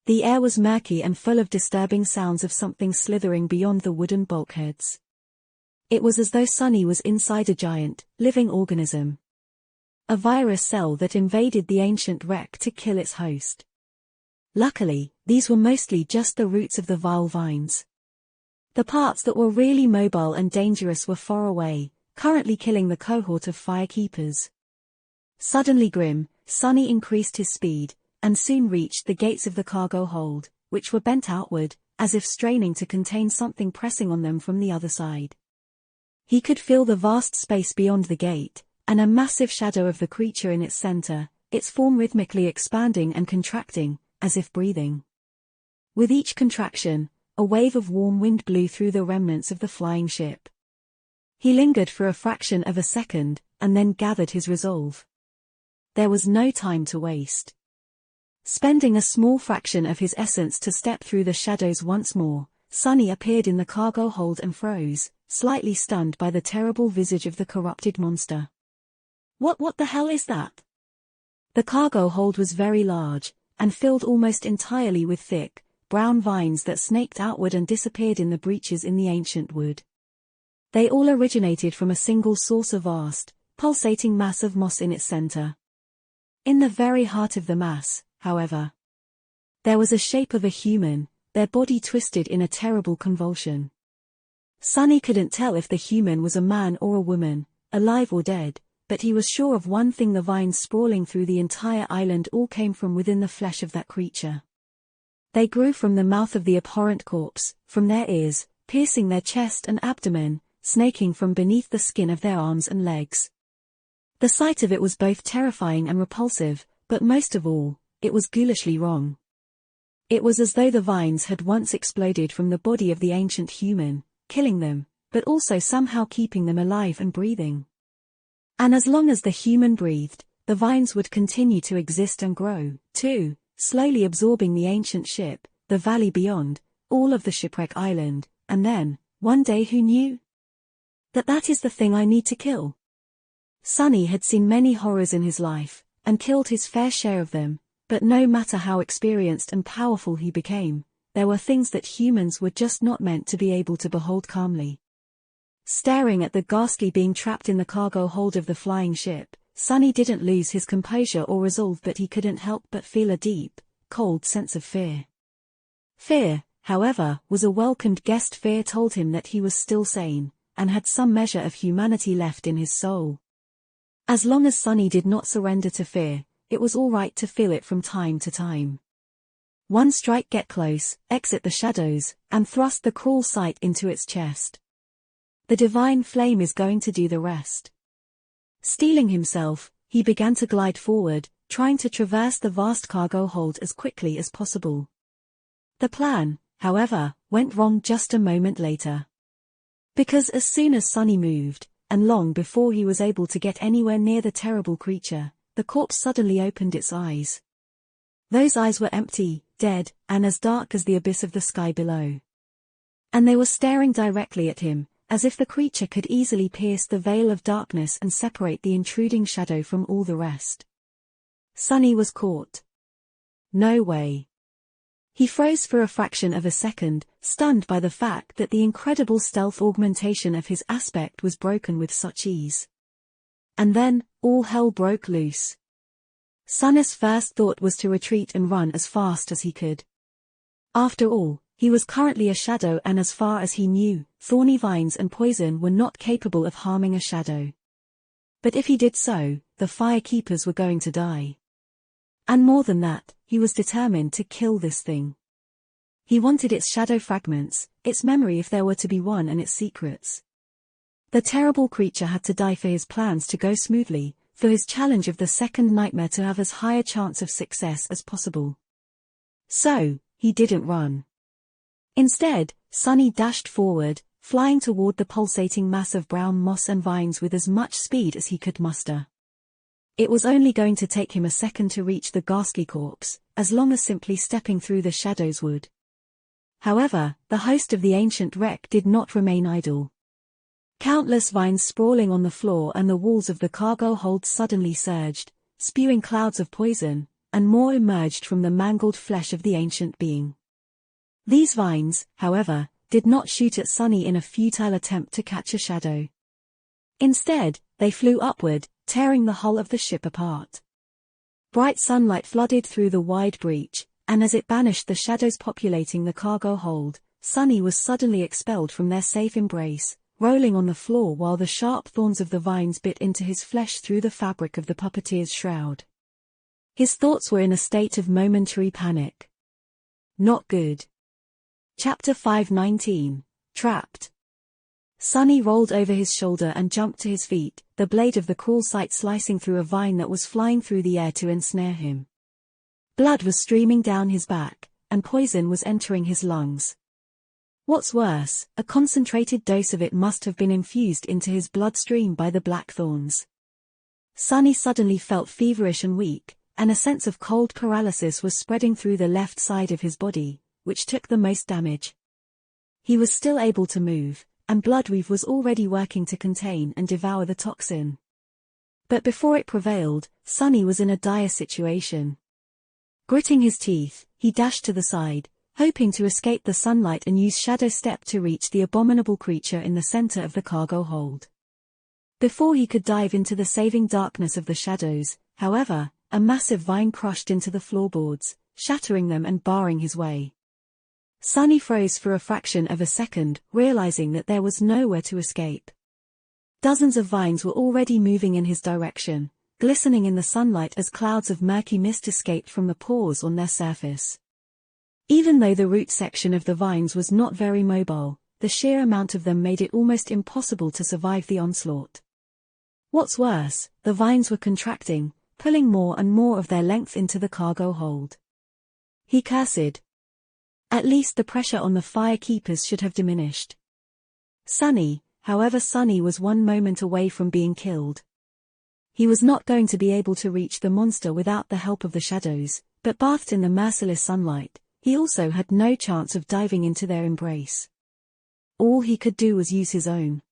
The air was murky and full of disturbing sounds of something slithering beyond the wooden bulkheads. It was as though Sunny was inside a giant, living organism. A virus cell that invaded the ancient wreck to kill its host. Luckily, these were mostly just the roots of the vile vines. The parts that were really mobile and dangerous were far away, currently killing the cohort of firekeepers. Suddenly grim, Sunny increased his speed, and soon reached the gates of the cargo hold, which were bent outward, as if straining to contain something pressing on them from the other side. He could feel the vast space beyond the gate, and a massive shadow of the creature in its center, its form rhythmically expanding and contracting, as if breathing. With each contraction, a wave of warm wind blew through the remnants of the flying ship. He lingered for a fraction of a second, and then gathered his resolve. There was no time to waste. Spending a small fraction of his essence to step through the shadows once more, Sunny appeared in the cargo hold and froze, slightly stunned by the terrible visage of the corrupted monster. What the hell is that? The cargo hold was very large, and filled almost entirely with thick, brown vines that snaked outward and disappeared in the breaches in the ancient wood. They all originated from a single source, a vast, pulsating mass of moss in its center. In the very heart of the mass, however, there was a shape of a human, their body twisted in a terrible convulsion. Sunny couldn't tell if the human was a man or a woman, alive or dead, but he was sure of one thing: the vines sprawling through the entire island all came from within the flesh of that creature. They grew from the mouth of the abhorrent corpse, from their ears, piercing their chest and abdomen, snaking from beneath the skin of their arms and legs. The sight of it was both terrifying and repulsive, but most of all, it was ghoulishly wrong. It was as though the vines had once exploded from the body of the ancient human, killing them, but also somehow keeping them alive and breathing. And as long as the human breathed, the vines would continue to exist and grow, too, slowly absorbing the ancient ship, the valley beyond, all of the shipwreck island, and then, one day, who knew? That is the thing I need to kill. Sunny had seen many horrors in his life, and killed his fair share of them, but no matter how experienced and powerful he became, there were things that humans were just not meant to be able to behold calmly. Staring at the ghastly being trapped in the cargo hold of the flying ship, Sunny didn't lose his composure or resolve, but he couldn't help but feel a deep, cold sense of fear. Fear, however, was a welcomed guest. Fear told him that he was still sane, and had some measure of humanity left in his soul. As long as Sunny did not surrender to fear, it was all right to feel it from time to time. One strike, get close, exit the shadows, and thrust the cruel sight into its chest. The divine flame is going to do the rest. Steeling himself, he began to glide forward, trying to traverse the vast cargo hold as quickly as possible. The plan, however, went wrong just a moment later. Because as soon as Sunny moved, and long before he was able to get anywhere near the terrible creature, the corpse suddenly opened its eyes. Those eyes were empty, dead, and as dark as the abyss of the sky below. And they were staring directly at him, as if the creature could easily pierce the veil of darkness and separate the intruding shadow from all the rest. Sunny was caught. No way. He froze for a fraction of a second, stunned by the fact that the incredible stealth augmentation of his aspect was broken with such ease. And then, all hell broke loose. Sunny's first thought was to retreat and run as fast as he could. After all, he was currently a shadow, and as far as he knew, thorny vines and poison were not capable of harming a shadow. But if he did so, the firekeepers were going to die. And more than that, he was determined to kill this thing. He wanted its shadow fragments, its memory if there were to be one, and its secrets. The terrible creature had to die for his plans to go smoothly, for his challenge of the second nightmare to have as high a chance of success as possible. So, he didn't run. Instead, Sunny dashed forward, flying toward the pulsating mass of brown moss and vines with as much speed as he could muster. It was only going to take him a second to reach the ghastly corpse, as long as simply stepping through the shadows would. However, the host of the ancient wreck did not remain idle. Countless vines sprawling on the floor and the walls of the cargo hold suddenly surged, spewing clouds of poison, and more emerged from the mangled flesh of the ancient being. These vines, however, did not shoot at Sunny in a futile attempt to catch a shadow. Instead, they flew upward, tearing the hull of the ship apart. Bright sunlight flooded through the wide breach, and as it banished the shadows populating the cargo hold, Sunny was suddenly expelled from their safe embrace, rolling on the floor while the sharp thorns of the vines bit into his flesh through the fabric of the puppeteer's shroud. His thoughts were in a state of momentary panic. Not good. Chapter 519, Trapped. Sunny rolled over his shoulder and jumped to his feet, the blade of the cruel sight slicing through a vine that was flying through the air to ensnare him. Blood was streaming down his back, and poison was entering his lungs. What's worse, a concentrated dose of it must have been infused into his bloodstream by the black thorns. Sunny suddenly felt feverish and weak, and a sense of cold paralysis was spreading through the left side of his body, which took the most damage. He was still able to move, and Bloodweave was already working to contain and devour the toxin. But before it prevailed, Sunny was in a dire situation. Gritting his teeth, he dashed to the side, hoping to escape the sunlight and use Shadow Step to reach the abominable creature in the center of the cargo hold. Before he could dive into the saving darkness of the shadows, however, a massive vine crushed into the floorboards, shattering them and barring his way. Sunny froze for a fraction of a second, realizing that there was nowhere to escape. Dozens of vines were already moving in his direction, glistening in the sunlight as clouds of murky mist escaped from the pores on their surface. Even though the root section of the vines was not very mobile, the sheer amount of them made it almost impossible to survive the onslaught. What's worse, the vines were contracting, pulling more and more of their length into the cargo hold. He cursed. At least the pressure on the firekeepers should have diminished. Sunny was 1 moment away from being killed. He was not going to be able to reach the monster without the help of the shadows, but bathed in the merciless sunlight, he also had no chance of diving into their embrace. All he could do was use his own.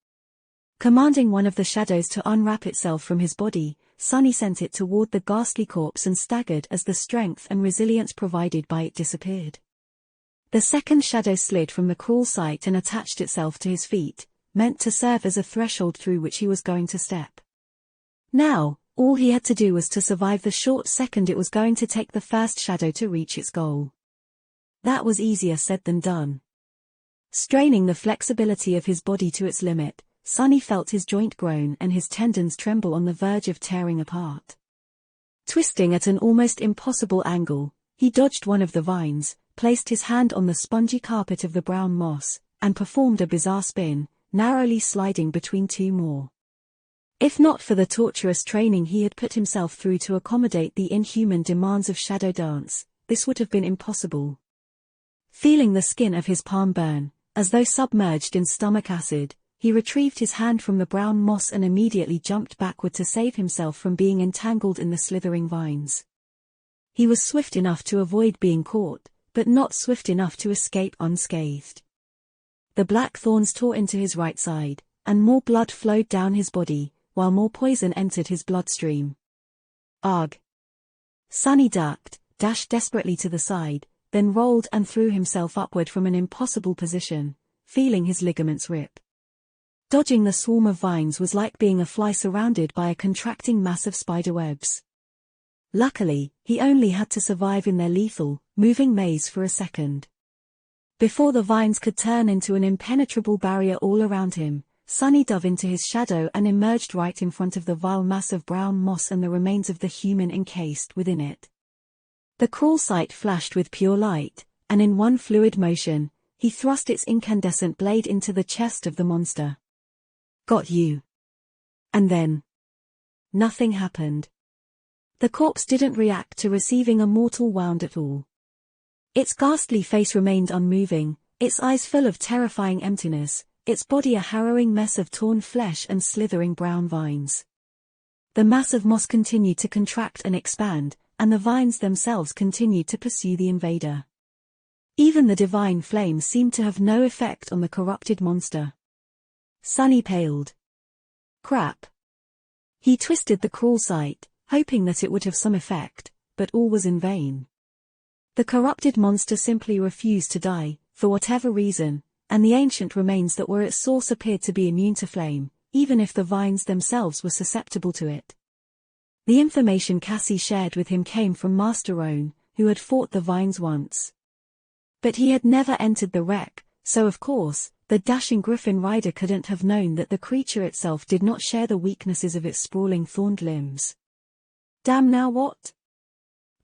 Commanding one of the shadows to unwrap itself from his body, Sunny sent it toward the ghastly corpse and staggered as the strength and resilience provided by it disappeared. The second shadow slid from the cruel sight and attached itself to his feet, meant to serve as a threshold through which he was going to step. Now, all he had to do was to survive the short second it was going to take the first shadow to reach its goal. That was easier said than done. Straining the flexibility of his body to its limit, Sunny felt his joint groan and his tendons tremble on the verge of tearing apart. Twisting at an almost impossible angle, He dodged one of the vines, placed his hand on the spongy carpet of the brown moss, and performed a bizarre spin, narrowly sliding between two more. If not for the torturous training he had put himself through to accommodate the inhuman demands of shadow dance, this would have been impossible. Feeling the skin of his palm burn, as though submerged in stomach acid, he retrieved his hand from the brown moss and immediately jumped backward to save himself from being entangled in the slithering vines. He was swift enough to avoid being caught, but not swift enough to escape unscathed. The black thorns tore into his right side, and more blood flowed down his body, while more poison entered his bloodstream. Ugh! Sunny ducked, dashed desperately to the side, then rolled and threw himself upward from an impossible position, feeling his ligaments rip. Dodging the swarm of vines was like being a fly surrounded by a contracting mass of spiderwebs. Luckily, he only had to survive in their lethal, moving maze for a second. Before the vines could turn into an impenetrable barrier all around him, Sunny dove into his shadow and emerged right in front of the vile mass of brown moss and the remains of the human encased within it. The cruel sight flashed with pure light, and in one fluid motion, he thrust its incandescent blade into the chest of the monster. Got you. And then nothing happened. The corpse didn't react to receiving a mortal wound at all. Its ghastly face remained unmoving, its eyes full of terrifying emptiness, its body a harrowing mess of torn flesh and slithering brown vines. The mass of moss continued to contract and expand, and the vines themselves continued to pursue the invader. Even the divine flame seemed to have no effect on the corrupted monster. Sunny paled. Crap. He twisted the cruel sight, hoping that it would have some effect, but all was in vain. The corrupted monster simply refused to die, for whatever reason, and the ancient remains that were its source appeared to be immune to flame, even if the vines themselves were susceptible to it. The information Cassie shared with him came from Master Roan, who had fought the vines once. But he had never entered the wreck, so of course, the dashing griffin rider couldn't have known that the creature itself did not share the weaknesses of its sprawling thorned limbs. Damn, now what?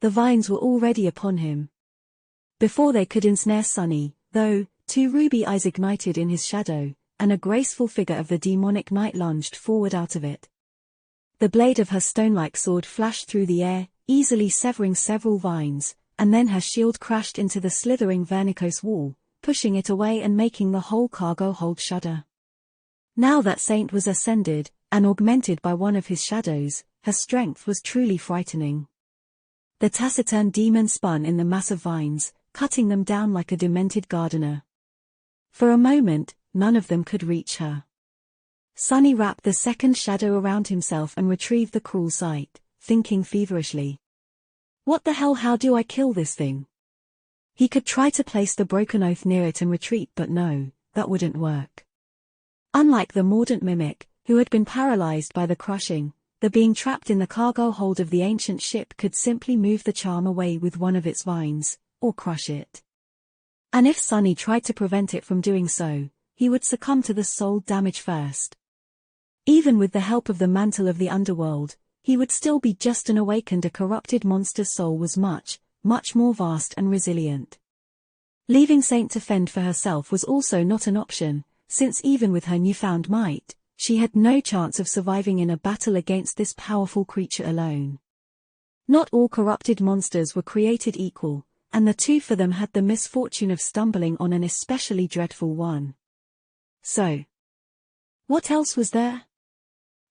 The vines were already upon him. Before they could ensnare Sunny, though, two ruby eyes ignited in his shadow, and a graceful figure of the demonic knight lunged forward out of it. The blade of her stone-like sword flashed through the air, easily severing several vines, and then her shield crashed into the slithering Vernikos wall, pushing it away and making the whole cargo hold shudder. Now that Saint was ascended, and augmented by one of his shadows, her strength was truly frightening. The taciturn demon spun in the mass of vines, cutting them down like a demented gardener. For a moment, none of them could reach her. Sunny wrapped the second shadow around himself and retrieved the cruel sight, thinking feverishly. What the hell, how do I kill this thing? He could try to place the broken oath near it and retreat, but no, that wouldn't work. Unlike the mordant mimic, who had been paralyzed by the crushing, the being trapped in the cargo hold of the ancient ship could simply move the charm away with one of its vines, or crush it. And if Sunny tried to prevent it from doing so, he would succumb to the soul damage first. Even with the help of the mantle of the underworld, he would still be just an awakened. A corrupted monster's soul was much, much more vast and resilient. Leaving Saint to fend for herself was also not an option, since even with her newfound might, she had no chance of surviving in a battle against this powerful creature alone. Not all corrupted monsters were created equal, and the two for them had the misfortune of stumbling on an especially dreadful one. So, what else was there?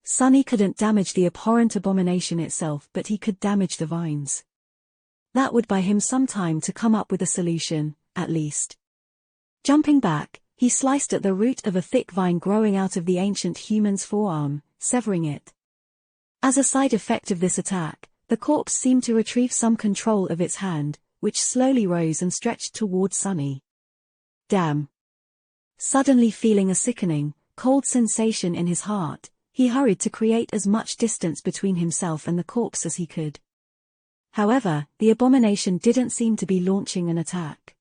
Sunny couldn't damage the abhorrent abomination itself, but he could damage the vines. That would buy him some time to come up with a solution, at least. Jumping back, he sliced at the root of a thick vine growing out of the ancient human's forearm, severing it. As a side effect of this attack, the corpse seemed to retrieve some control of its hand, which slowly rose and stretched toward Sunny. Damn. Suddenly feeling a sickening, cold sensation in his heart, he hurried to create as much distance between himself and the corpse as he could. However, the abomination didn't seem to be launching an attack.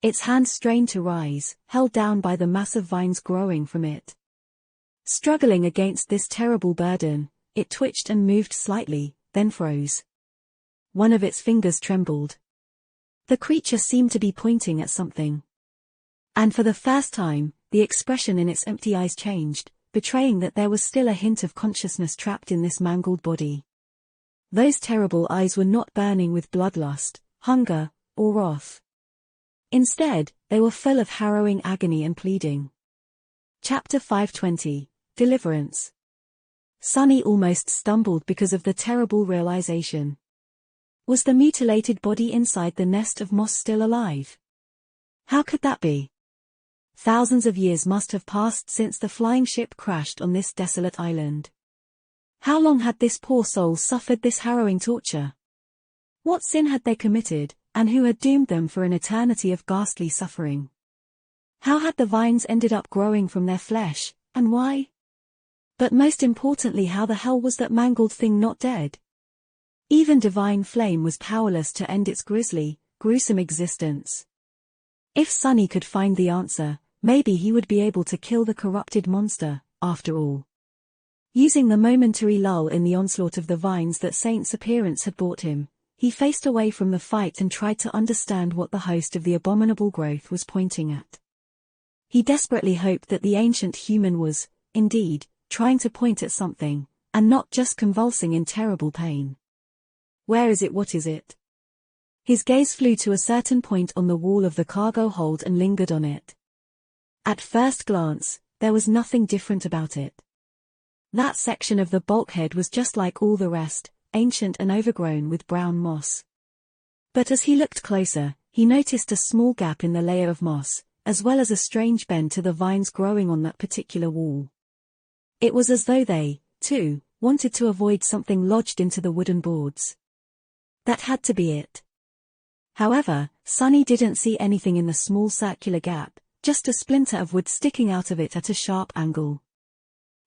Its hand strained to rise, held down by the massive vines growing from it. Struggling against this terrible burden, it twitched and moved slightly, then froze. One of its fingers trembled, The creature seemed to be pointing at something. And for the first time, the expression in its empty eyes changed, betraying that there was still a hint of consciousness trapped in this mangled body. Those terrible eyes were not burning with bloodlust, hunger, or wrath. Instead, they were full of harrowing agony and pleading. Chapter 520, Deliverance. Sunny almost stumbled because of the terrible realization. Was the mutilated body inside the nest of moss still alive? How could that be? Thousands of years must have passed since the flying ship crashed on this desolate island. How long had this poor soul suffered this harrowing torture? What sin had they committed, and who had doomed them for an eternity of ghastly suffering? How had the vines ended up growing from their flesh, and why? But most importantly, how the hell was that mangled thing not dead? Even divine flame was powerless to end its grisly, gruesome existence. If Sunny could find the answer, maybe he would be able to kill the corrupted monster, after all. Using the momentary lull in the onslaught of the vines that Saint's appearance had brought him, he faced away from the fight and tried to understand what the host of the abominable growth was pointing at. He desperately hoped that the ancient human was, indeed, trying to point at something, and not just convulsing in terrible pain. Where is it? What is it? His gaze flew to a certain point on the wall of the cargo hold and lingered on it. At first glance, there was nothing different about it. That section of the bulkhead was just like all the rest, ancient and overgrown with brown moss. But as he looked closer, he noticed a small gap in the layer of moss, as well as a strange bend to the vines growing on that particular wall. It was as though they, too, wanted to avoid something lodged into the wooden boards. That had to be it. However, Sunny didn't see anything in the small circular gap, just a splinter of wood sticking out of it at a sharp angle.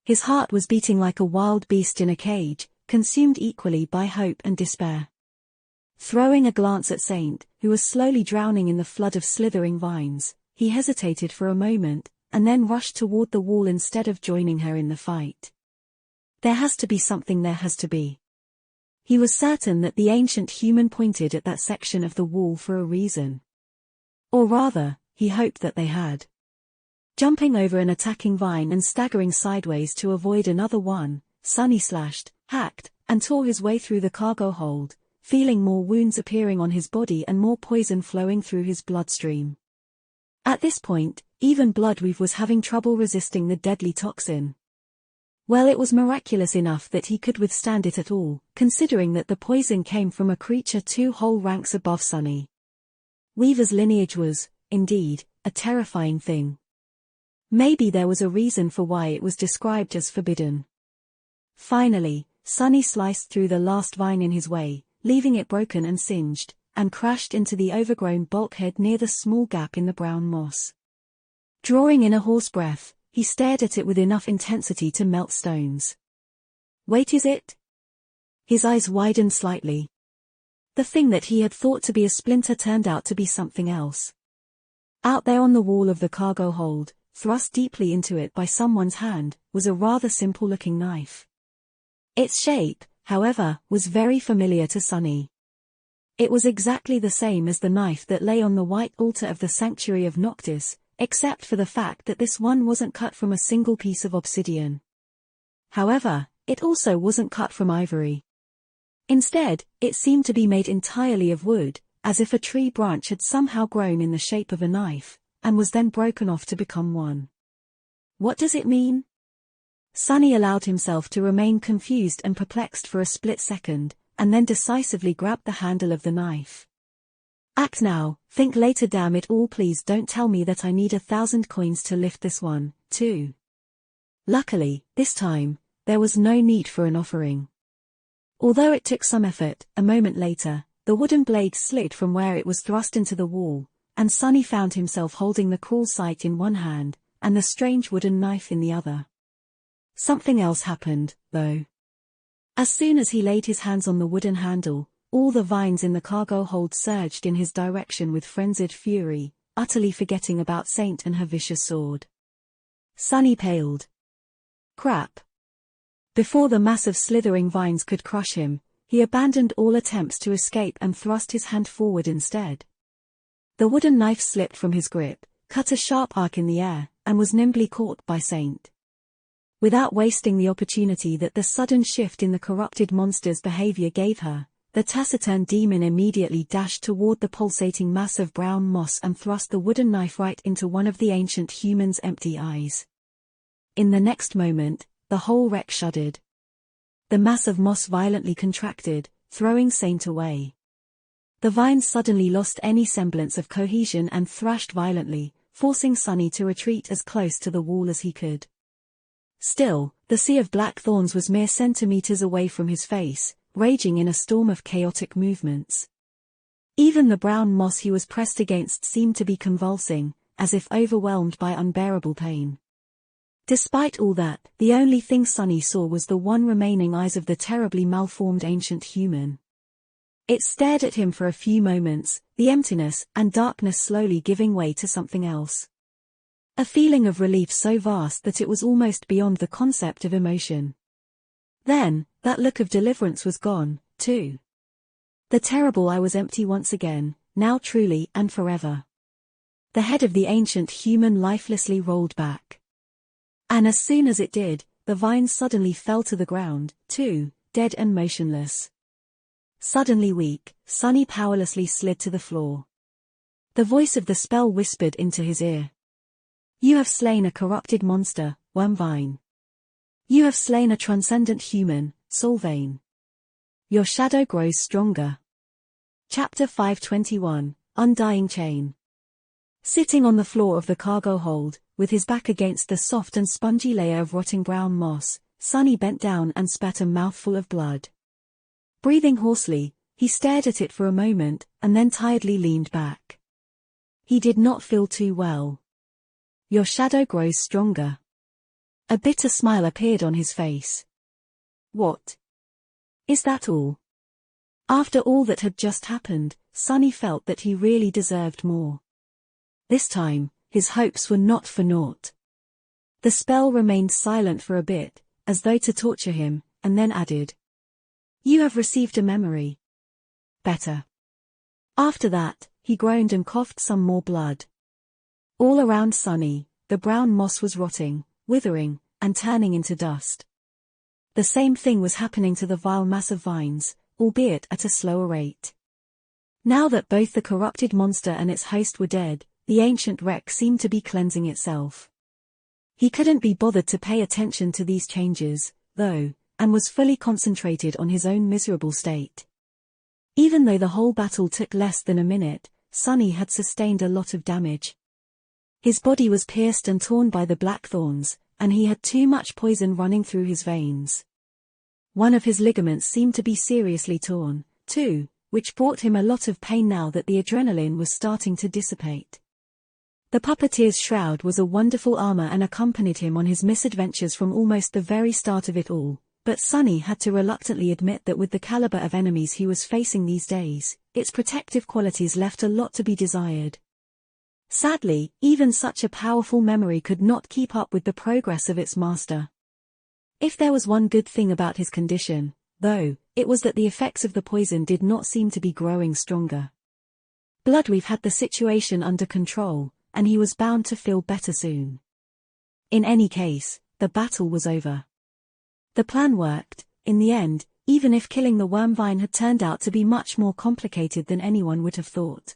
His heart was beating like a wild beast in a cage, consumed equally by hope and despair. Throwing a glance at Saint, who was slowly drowning in the flood of slithering vines, he hesitated for a moment, and then rushed toward the wall instead of joining her in the fight. There has to be something, there has to be. He was certain that the ancient human pointed at that section of the wall for a reason. Or rather, he hoped that they had. Jumping over an attacking vine and staggering sideways to avoid another one, Sunny slashed, hacked, and tore his way through the cargo hold, feeling more wounds appearing on his body and more poison flowing through his bloodstream. At this point, even Bloodweave was having trouble resisting the deadly toxin. Well, it was miraculous enough that he could withstand it at all, considering that the poison came from a creature 2 whole ranks above Sunny. Weaver's lineage was, indeed, a terrifying thing. Maybe there was a reason for why it was described as forbidden. Finally, Sunny sliced through the last vine in his way, leaving it broken and singed, and crashed into the overgrown bulkhead near the small gap in the brown moss. Drawing in a hoarse breath, he stared at it with enough intensity to melt stones. Wait, is it? His eyes widened slightly. The thing that he had thought to be a splinter turned out to be something else. Out there on the wall of the cargo hold, thrust deeply into it by someone's hand, was a rather simple-looking knife. Its shape, however, was very familiar to Sunny. It was exactly the same as the knife that lay on the white altar of the sanctuary of Noctis, except for the fact that this one wasn't cut from a single piece of obsidian. However, it also wasn't cut from ivory. Instead, it seemed to be made entirely of wood, as if a tree branch had somehow grown in the shape of a knife, and was then broken off to become one. What does it mean? Sunny allowed himself to remain confused and perplexed for a split second, and then decisively grabbed the handle of the knife. Act now, think later, damn it all, please don't tell me that I need 1,000 coins to lift this one, too. Luckily, this time, there was no need for an offering. Although it took some effort, a moment later, the wooden blade slid from where it was thrust into the wall, and Sunny found himself holding the cruel sight in one hand, and the strange wooden knife in the other. Something else happened, though. As soon as he laid his hands on the wooden handle, all the vines in the cargo hold surged in his direction with frenzied fury, utterly forgetting about Saint and her vicious sword. Sunny paled. Crap. Before the massive slithering vines could crush him, he abandoned all attempts to escape and thrust his hand forward instead. The wooden knife slipped from his grip, cut a sharp arc in the air, and was nimbly caught by Saint. Without wasting the opportunity that the sudden shift in the corrupted monster's behavior gave her, the taciturn demon immediately dashed toward the pulsating mass of brown moss and thrust the wooden knife right into one of the ancient human's empty eyes. In the next moment, the whole wreck shuddered. The mass of moss violently contracted, throwing Saint away. The vines suddenly lost any semblance of cohesion and thrashed violently, forcing Sunny to retreat as close to the wall as he could. Still, the sea of black thorns was mere centimeters away from his face, raging in a storm of chaotic movements. Even the brown moss he was pressed against seemed to be convulsing, as if overwhelmed by unbearable pain. Despite all that, the only thing Sunny saw was the one remaining eyes of the terribly malformed ancient human. It stared at him for a few moments, the emptiness and darkness slowly giving way to something else. A feeling of relief so vast that it was almost beyond the concept of emotion. Then, that look of deliverance was gone, too. The terrible eye was empty once again, now truly and forever. The head of the ancient human lifelessly rolled back. And as soon as it did, the vines suddenly fell to the ground, too, dead and motionless. Suddenly weak, Sunny powerlessly slid to the floor. The voice of the spell whispered into his ear. You have slain a corrupted monster, Wormvine. You have slain a transcendent human, Solvayne. Your shadow grows stronger. Chapter 521, Undying Chain. Sitting on the floor of the cargo hold, with his back against the soft and spongy layer of rotting brown moss, Sunny bent down and spat a mouthful of blood. Breathing hoarsely, he stared at it for a moment, and then tiredly leaned back. He did not feel too well. Your shadow grows stronger. A bitter smile appeared on his face. What? Is that all? After all that had just happened, Sunny felt that he really deserved more. This time, his hopes were not for naught. The spell remained silent for a bit, as though to torture him, and then added. You have received a memory. Better. After that, he groaned and coughed some more blood. All around Sunny, the brown moss was rotting, withering, and turning into dust. The same thing was happening to the vile mass of vines, albeit at a slower rate. Now that both the corrupted monster and its host were dead, the ancient wreck seemed to be cleansing itself. He couldn't be bothered to pay attention to these changes, though, and was fully concentrated on his own miserable state. Even though the whole battle took less than a minute, Sunny had sustained a lot of damage. His body was pierced and torn by the black thorns, and he had too much poison running through his veins. One of his ligaments seemed to be seriously torn, too, which brought him a lot of pain now that the adrenaline was starting to dissipate. The puppeteer's shroud was a wonderful armor and accompanied him on his misadventures from almost the very start of it all, but Sunny had to reluctantly admit that with the caliber of enemies he was facing these days, its protective qualities left a lot to be desired. Sadly, even such a powerful memory could not keep up with the progress of its master. If there was one good thing about his condition, though, it was that the effects of the poison did not seem to be growing stronger. Bloodweave had the situation under control, and he was bound to feel better soon. In any case, the battle was over. The plan worked, in the end, even if killing the Wormvine had turned out to be much more complicated than anyone would have thought.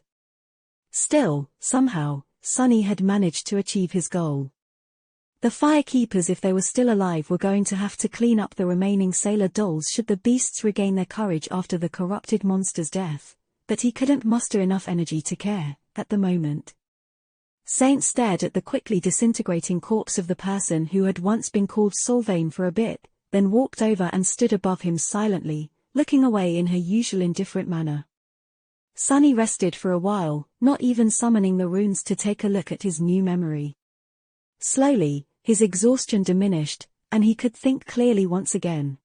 Still, somehow, Sunny had managed to achieve his goal. The Firekeepers, if they were still alive, were going to have to clean up the remaining sailor dolls should the beasts regain their courage after the corrupted monster's death, but he couldn't muster enough energy to care, at the moment. Saint stared at the quickly disintegrating corpse of the person who had once been called Solvayne for a bit, then walked over and stood above him silently, looking away in her usual indifferent manner. Sunny rested for a while, not even summoning the runes to take a look at his new memory. Slowly, his exhaustion diminished, and he could think clearly once again.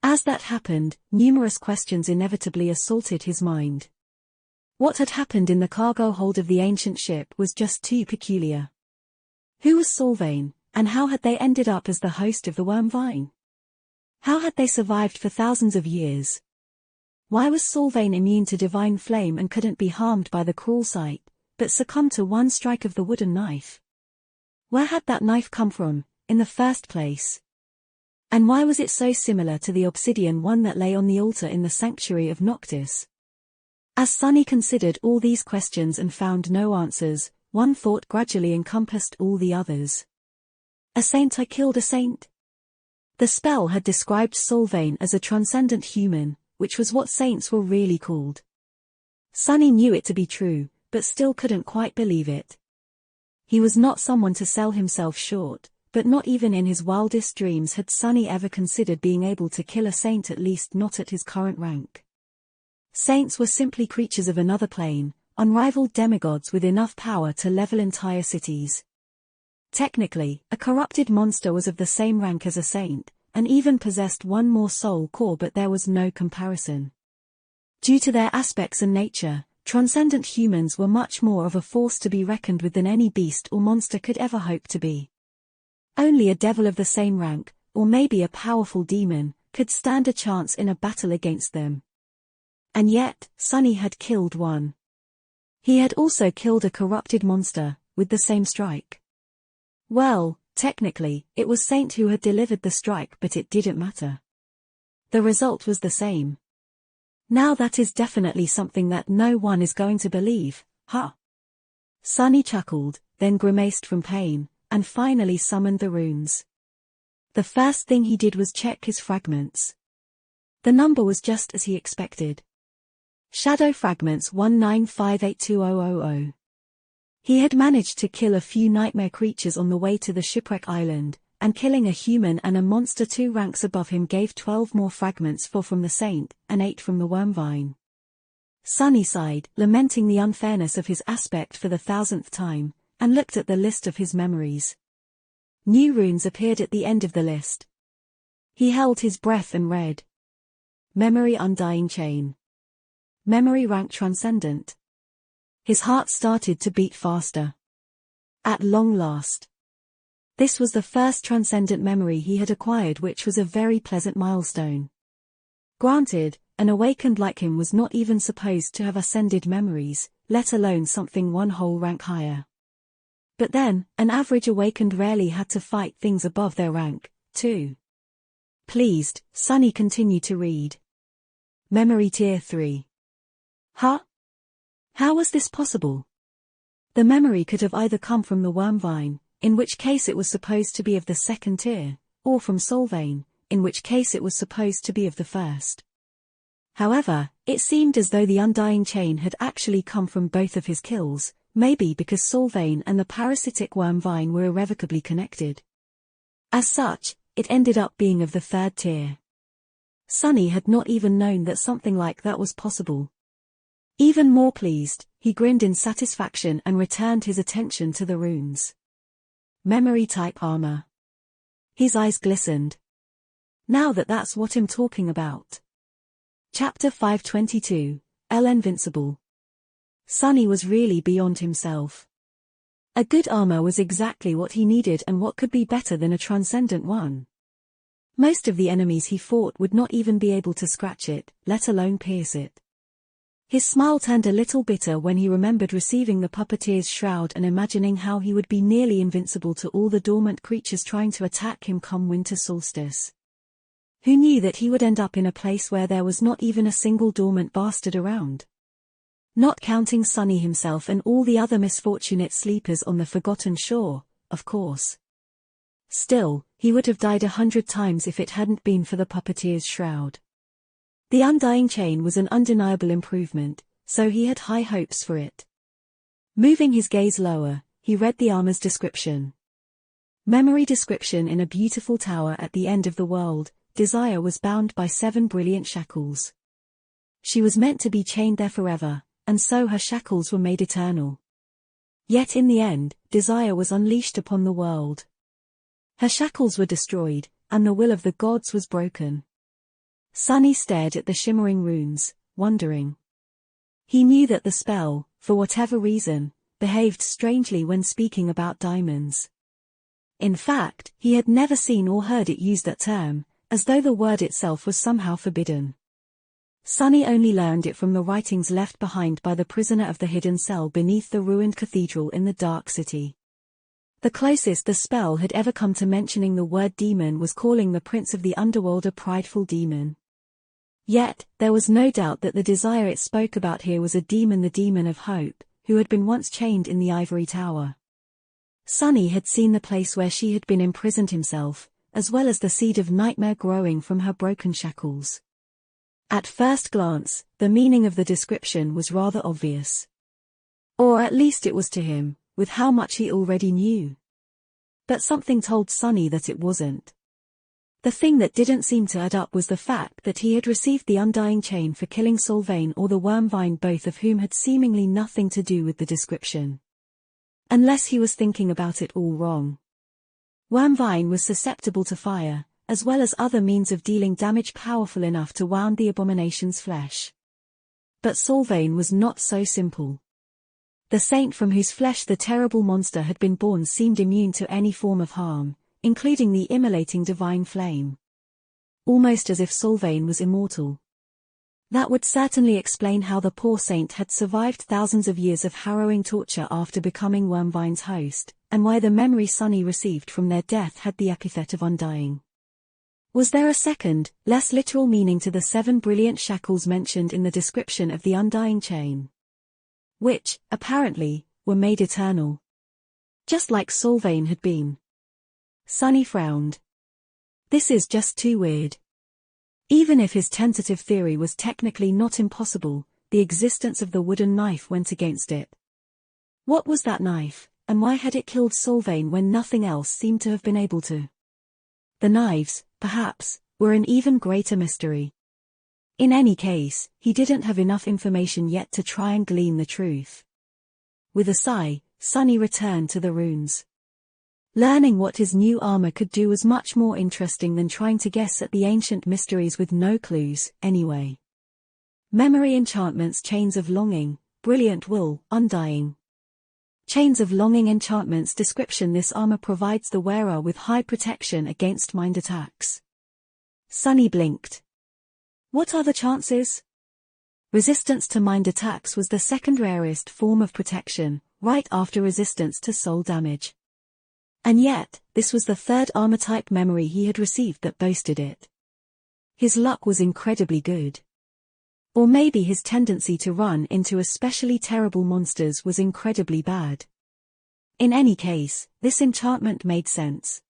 As that happened, numerous questions inevitably assaulted his mind. What had happened in the cargo hold of the ancient ship was just too peculiar. Who was Solvayne, and how had they ended up as the host of the Wormvine? How had they survived for thousands of years? Why was Solvayne immune to divine flame and couldn't be harmed by the cruel sight, but succumbed to one strike of the wooden knife. Where had that knife come from, in the first place? And why was it so similar to the obsidian one that lay on the altar in the sanctuary of Noctis? As Sunny considered all these questions and found no answers, one thought gradually encompassed all the others. A saint. I killed a saint? The spell had described Solvayne as a transcendent human, which was what saints were really called. Sunny knew it to be true, but still couldn't quite believe it. He was not someone to sell himself short, but not even in his wildest dreams had Sunny ever considered being able to kill a saint, at least not at his current rank. Saints were simply creatures of another plane, unrivaled demigods with enough power to level entire cities. Technically, a corrupted monster was of the same rank as a saint, and even possessed one more soul core, but there was no comparison. Due to their aspects and nature, transcendent humans were much more of a force to be reckoned with than any beast or monster could ever hope to be. Only a devil of the same rank, or maybe a powerful demon, could stand a chance in a battle against them. And yet, Sunny had killed one. He had also killed a corrupted monster, with the same strike. Well, technically, it was Saint who had delivered the strike, but it didn't matter. The result was the same. Now that is definitely something that no one is going to believe, huh? Sunny chuckled, then grimaced from pain, and finally summoned the runes. The first thing he did was check his fragments. The number was just as he expected. Shadow fragments 195820000. He had managed to kill a few nightmare creatures on the way to the shipwreck island, and killing a human and a monster 2 ranks above him gave 12 more fragments, 4 from the saint, and 8 from the wormvine. Sunny sighed, lamenting the unfairness of his aspect for the 1000th time, and looked at the list of his memories. New runes appeared at the end of the list. He held his breath and read. Memory Undying Chain. Memory rank Transcendent. His heart started to beat faster. At long last. This was the first transcendent memory he had acquired, which was a very pleasant milestone. Granted, an awakened like him was not even supposed to have ascended memories, let alone something one whole rank higher. But then, an average awakened rarely had to fight things above their rank, too. Pleased, Sunny continued to read. Memory Tier 3. Huh? How was this possible? The memory could have either come from the wormvine, in which case it was supposed to be of the 2nd tier, or from Solvayne, in which case it was supposed to be of the 1st. However, it seemed as though the Undying Chain had actually come from both of his kills, maybe because Solvayne and the parasitic wormvine were irrevocably connected. As such, it ended up being of the 3rd tier. Sunny had not even known that something like that was possible. Even more pleased, he grinned in satisfaction and returned his attention to the runes. Memory Type Armor. His eyes glistened. Now that's what I'm talking about. Chapter 522, El Invincible. Sunny was really beyond himself. A good armor was exactly what he needed, and what could be better than a transcendent one? Most of the enemies he fought would not even be able to scratch it, let alone pierce it. His smile turned a little bitter when he remembered receiving the puppeteer's shroud and imagining how he would be nearly invincible to all the dormant creatures trying to attack him come winter solstice. Who knew that he would end up in a place where there was not even a single dormant bastard around? Not counting Sunny himself and all the other misfortunate sleepers on the Forgotten Shore, of course. Still, he would have died 100 times if it hadn't been for the puppeteer's shroud. The Undying Chain was an undeniable improvement, so he had high hopes for it. Moving his gaze lower, he read the armor's description. Memory description: in a beautiful tower at the end of the world, Desire was bound by 7 brilliant shackles. She was meant to be chained there forever, and so her shackles were made eternal. Yet in the end, Desire was unleashed upon the world. Her shackles were destroyed, and the will of the gods was broken. Sunny stared at the shimmering runes, wondering. He knew that the spell, for whatever reason, behaved strangely when speaking about diamonds. In fact, he had never seen or heard it use that term, as though the word itself was somehow forbidden. Sunny only learned it from the writings left behind by the prisoner of the hidden cell beneath the ruined cathedral in the Dark City. The closest the spell had ever come to mentioning the word demon was calling the prince of the underworld a prideful demon. Yet, there was no doubt that the desire it spoke about here was a demon, the demon of hope, who had been once chained in the ivory tower. Sunny had seen the place where she had been imprisoned himself, as well as the seed of nightmare growing from her broken shackles. At first glance, the meaning of the description was rather obvious. Or at least it was to him, with how much he already knew. But something told Sunny that it wasn't. The thing that didn't seem to add up was the fact that he had received the undying chain for killing Sylvain or the Wormvine, both of whom had seemingly nothing to do with the description. Unless he was thinking about it all wrong. Wormvine was susceptible to fire, as well as other means of dealing damage powerful enough to wound the abomination's flesh. But Sylvain was not so simple. The saint from whose flesh the terrible monster had been born seemed immune to any form of harm, including the immolating divine flame. Almost as if Sylvain was immortal. That would certainly explain how the poor saint had survived thousands of years of harrowing torture after becoming Wormvine's host, and why the memory Sunny received from their death had the epithet of undying. Was there a second, less literal meaning to the 7 brilliant shackles mentioned in the description of the undying chain? Which, apparently, were made eternal. Just like Sylvain had been. Sunny frowned. This is just too weird. Even if his tentative theory was technically not impossible, the existence of the wooden knife went against it. What was that knife, and why had it killed Sylvain when nothing else seemed to have been able to? The knives, perhaps, were an even greater mystery. In any case, he didn't have enough information yet to try and glean the truth. With a sigh, Sunny returned to the runes. Learning what his new armor could do was much more interesting than trying to guess at the ancient mysteries with no clues, anyway. Memory enchantments, chains of longing, brilliant will, undying. Chains of longing enchantments description. This armor provides the wearer with high protection against mind attacks. Sunny blinked. What are the chances? Resistance to mind attacks was the second rarest form of protection, right after resistance to soul damage. And yet, this was the third armor-type memory he had received that boasted it. His luck was incredibly good. Or maybe his tendency to run into especially terrible monsters was incredibly bad. In any case, this enchantment made sense.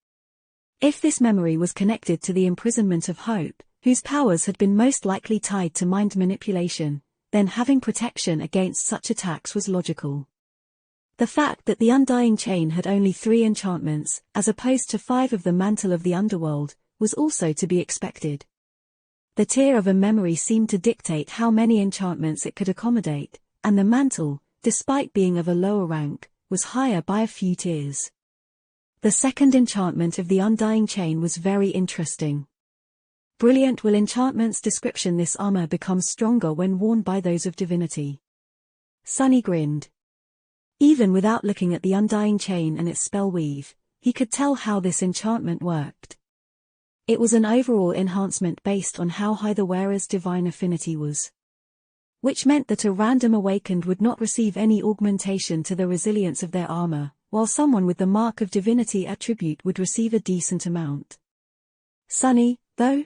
If this memory was connected to the imprisonment of hope, whose powers had been most likely tied to mind manipulation, then having protection against such attacks was logical. The fact that the undying chain had only 3 enchantments, as opposed to 5 of the mantle of the underworld, was also to be expected. The tier of a memory seemed to dictate how many enchantments it could accommodate, and the mantle, despite being of a lower rank, was higher by a few tiers. The second enchantment of the undying chain was very interesting. Brilliant will enchantments description. This armor becomes stronger when worn by those of divinity. Sunny grinned. Even without looking at the undying chain and its spell weave, he could tell how this enchantment worked. It was an overall enhancement based on how high the wearer's divine affinity was. Which meant that a random awakened would not receive any augmentation to the resilience of their armor, while someone with the mark of divinity attribute would receive a decent amount. Sunny, though?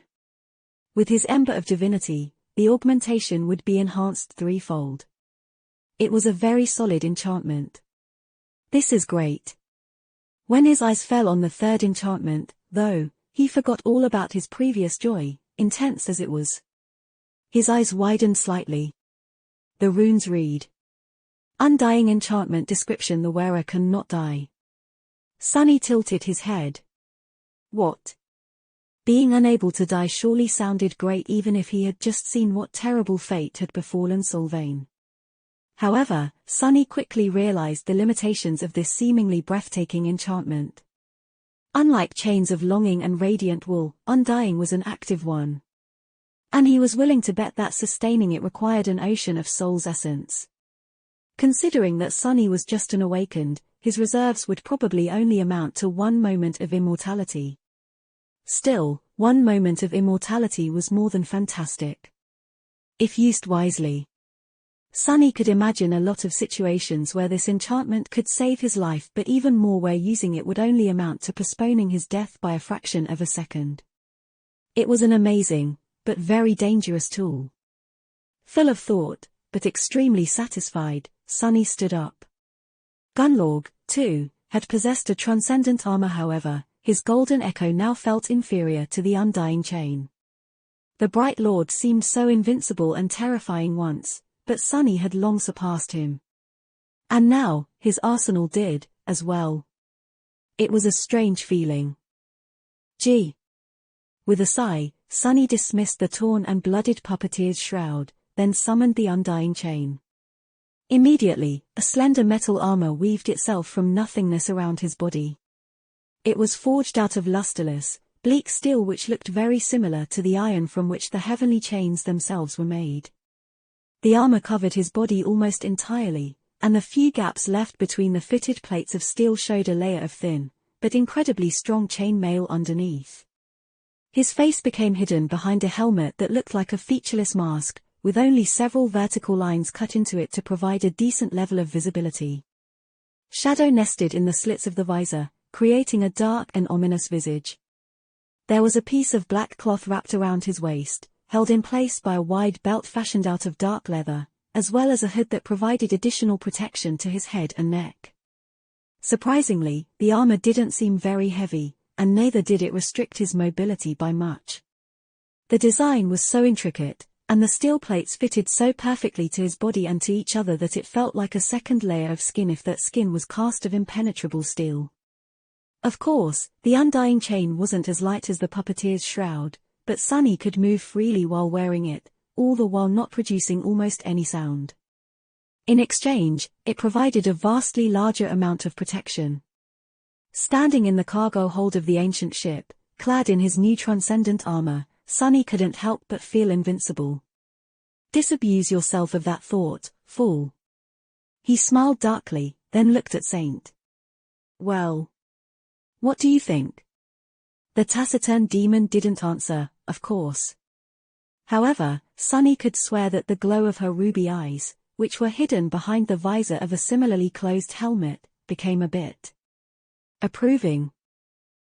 With his ember of divinity, the augmentation would be enhanced 3-fold. It was a very solid enchantment. This is great. When his eyes fell on the third enchantment, though, he forgot all about his previous joy, intense as it was. His eyes widened slightly. The runes read. Undying enchantment description. The wearer cannot die. Sunny tilted his head. What? Being unable to die surely sounded great even if he had just seen what terrible fate had befallen Sylvain. However, Sunny quickly realized the limitations of this seemingly breathtaking enchantment. Unlike chains of longing and radiant wool, undying was an active one. And he was willing to bet that sustaining it required an ocean of soul's essence. Considering that Sunny was just an awakened, his reserves would probably only amount to 1 moment of immortality. Still, 1 moment of immortality was more than fantastic. if used wisely. Sunny could imagine a lot of situations where this enchantment could save his life, but even more where using it would only amount to postponing his death by a fraction of a second. It was an amazing, but very dangerous tool. Full of thought, but extremely satisfied, Sunny stood up. Gunnlaug, too, had possessed a transcendent armor. However, his golden echo now felt inferior to the Undying Chain. The Bright Lord seemed so invincible and terrifying once, but Sunny had long surpassed him. And now, his arsenal did, as well. It was a strange feeling. Gee. With a sigh, Sunny dismissed the torn and blooded puppeteer's shroud, then summoned the Undying Chain. Immediately, a slender metal armor weaved itself from nothingness around his body. It was forged out of lusterless, bleak steel which looked very similar to the iron from which the heavenly chains themselves were made. The armor covered his body almost entirely, and the few gaps left between the fitted plates of steel showed a layer of thin, but incredibly strong chain mail underneath. His face became hidden behind a helmet that looked like a featureless mask, with only several vertical lines cut into it to provide a decent level of visibility. Shadow nested in the slits of the visor, creating a dark and ominous visage. There was a piece of black cloth wrapped around his waist, held in place by a wide belt fashioned out of dark leather, as well as a hood that provided additional protection to his head and neck. Surprisingly, the armor didn't seem very heavy, and neither did it restrict his mobility by much. The design was so intricate, and the steel plates fitted so perfectly to his body and to each other that it felt like a second layer of skin if that skin was cast of impenetrable steel. Of course, the Undying Chain wasn't as light as the puppeteer's shroud, but Sunny could move freely while wearing it, all the while not producing almost any sound. In exchange, it provided a vastly larger amount of protection. Standing in the cargo hold of the ancient ship, clad in his new transcendent armor, Sunny couldn't help but feel invincible. Disabuse yourself of that thought, fool. He smiled darkly, then looked at Saint. Well. What do you think? The taciturn demon didn't answer, of course. However, Sunny could swear that the glow of her ruby eyes, which were hidden behind the visor of a similarly closed helmet, became a bit approving.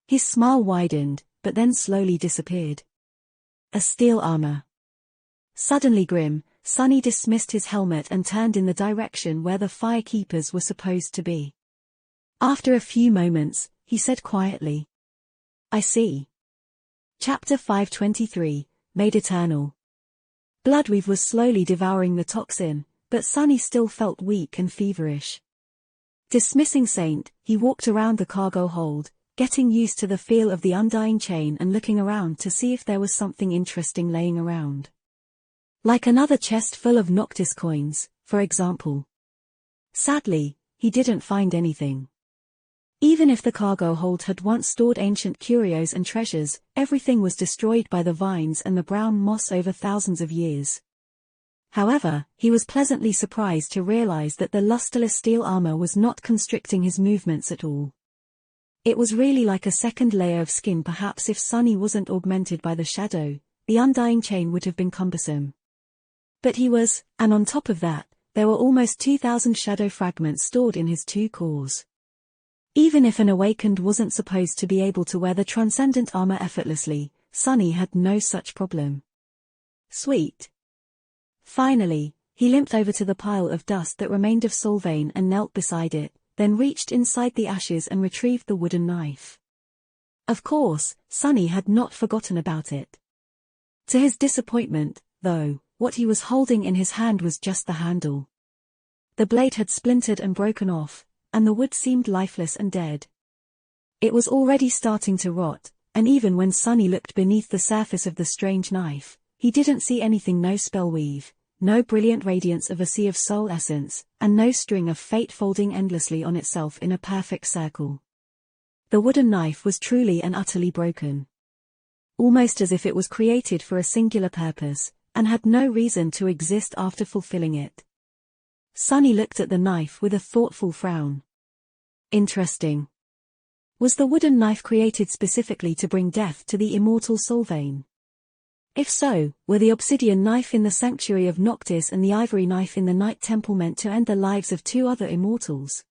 His smile widened, but then slowly disappeared. A steel armor. Suddenly grim, Sunny dismissed his helmet and turned in the direction where the firekeepers were supposed to be. After a few moments, he said quietly, I see. Chapter 523, Made Eternal. Bloodweave was slowly devouring the toxin, but Sunny still felt weak and feverish. Dismissing Saint, he walked around the cargo hold, getting used to the feel of the Undying Chain and looking around to see if there was something interesting laying around. Like another chest full of Noctis coins, for example. Sadly, he didn't find anything. Even if the cargo hold had once stored ancient curios and treasures, everything was destroyed by the vines and the brown moss over thousands of years. However, he was pleasantly surprised to realize that the lusterless steel armor was not constricting his movements at all. It was really like a second layer of skin. Perhaps if Sunny wasn't augmented by the shadow, the Undying Chain would have been cumbersome. But he was, and on top of that, there were almost 2,000 shadow fragments stored in his two cores. Even if an awakened wasn't supposed to be able to wear the transcendent armor effortlessly, Sunny had no such problem. Sweet. Finally, he limped over to the pile of dust that remained of Solvayne and knelt beside it, then reached inside the ashes and retrieved the wooden knife. Of course, Sunny had not forgotten about it. To his disappointment, though, what he was holding in his hand was just the handle. The blade had splintered and broken off, and the wood seemed lifeless and dead. It was already starting to rot, and even when Sunny looked beneath the surface of the strange knife, he didn't see anything. No spell weave, no brilliant radiance of a sea of soul essence, and no string of fate folding endlessly on itself in a perfect circle. The wooden knife was truly and utterly broken. Almost as if it was created for a singular purpose, and had no reason to exist after fulfilling it. Sunny looked at the knife with a thoughtful frown. Interesting. Was the wooden knife created specifically to bring death to the immortal Solvayne? If so, were the obsidian knife in the sanctuary of Noctis and the ivory knife in the Night Temple meant to end the lives of two other immortals?